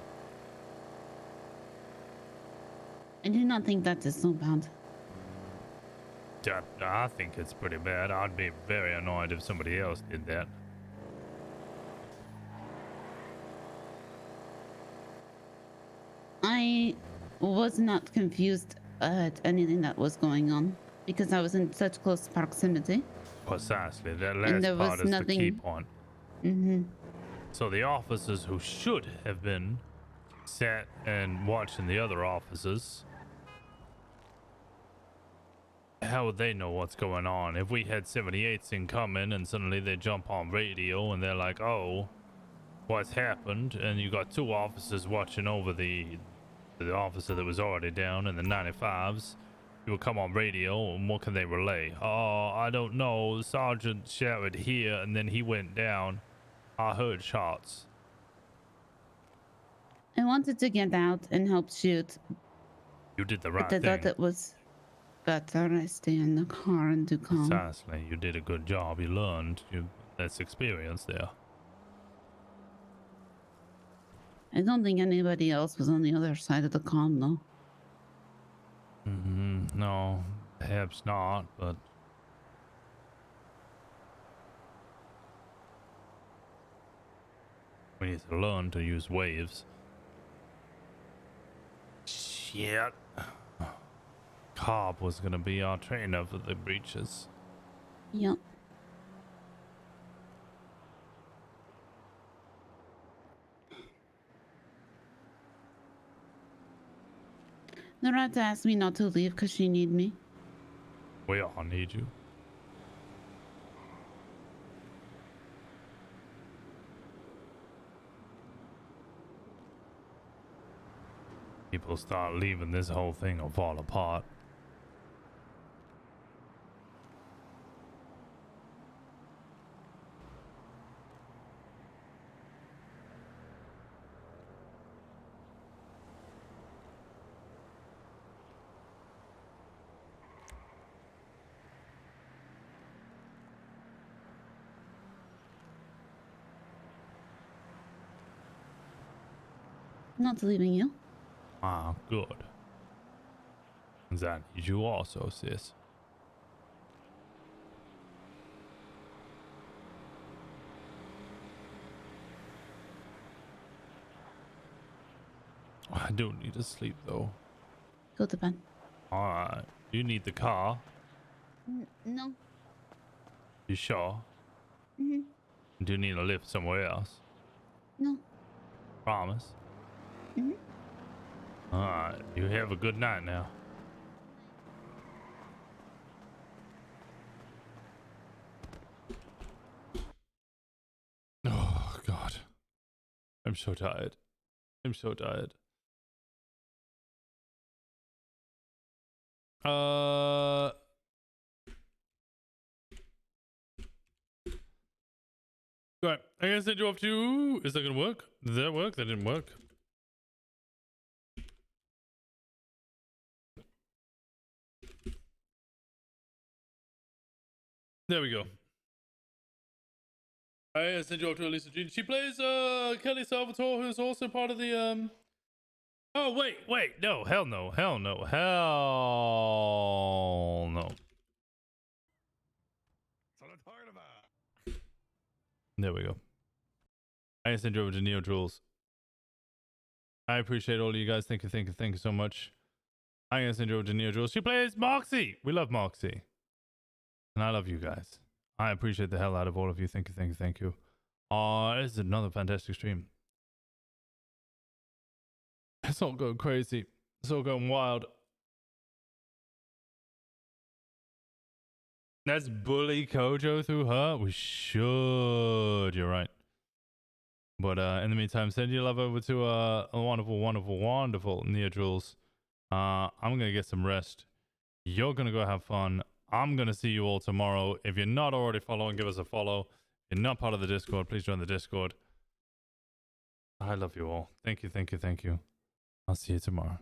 I do not think that is so bad. I think it's pretty bad. I'd be very annoyed if somebody else did that. I was not confused at anything that was going on because I was in such close proximity. Precisely. That And last there part was is the key nothing- point. Mm-hmm. So the officers who should have been sat and watching the other officers, how would they know what's going on? If we had 78s incoming and suddenly they jump on radio and they're like, oh, what's happened? And you got two officers watching over the officer that was already down in the 95s. You will come on radio and what can they relay? Oh, I don't know. The sergeant shouted here and then he went down. I heard shots. I wanted to get out and help shoot, You did the right but I thing. thought it was better I stay in the car and do calm. Precisely. You did a good job. You learned. That's experience there. I don't think anybody else was on the other side of the calm, though. No, perhaps not, but we need to learn to use waves. Shit. Cobb was gonna be our trainer for the breaches. Yep. The rat asked me not to leave because she need me. We all need you. People start leaving, this whole thing will fall apart. Not leaving you. Ah, good. That need you also, sis. I do need to sleep though. Go to bed. Alright. You need the car? No. You sure? Mm-hmm. Do you need a lift somewhere else? No. Promise? Mm-hmm. Alright. You have a good night now. Oh, God. I'm so tired. I'm so tired. Right. I guess I drove to. Is that gonna work? Did that work? That didn't work. There we go. I sent you off to Elisa Jean. She plays Kelly Salvatore, who's also part of the Oh wait, no, hell no. There we go. I sent you over to Neo Jules. I appreciate all of you guys. Thank you so much. I sent you over to Neo Jules. She plays Moxie. We love Moxie. And I love you guys. I appreciate the hell out of all of you. Thank you. This is another fantastic stream. It's all going crazy. It's all going wild. Let's bully Kojo through her. We should. You're right. But in the meantime, send your love over to a wonderful Nia Jules. I'm gonna get some rest. You're gonna go have fun. I'm gonna see you all tomorrow. If you're not already following, give us a follow. If you're not part of the Discord, please join the Discord. I love you all. Thank you. I'll see you tomorrow.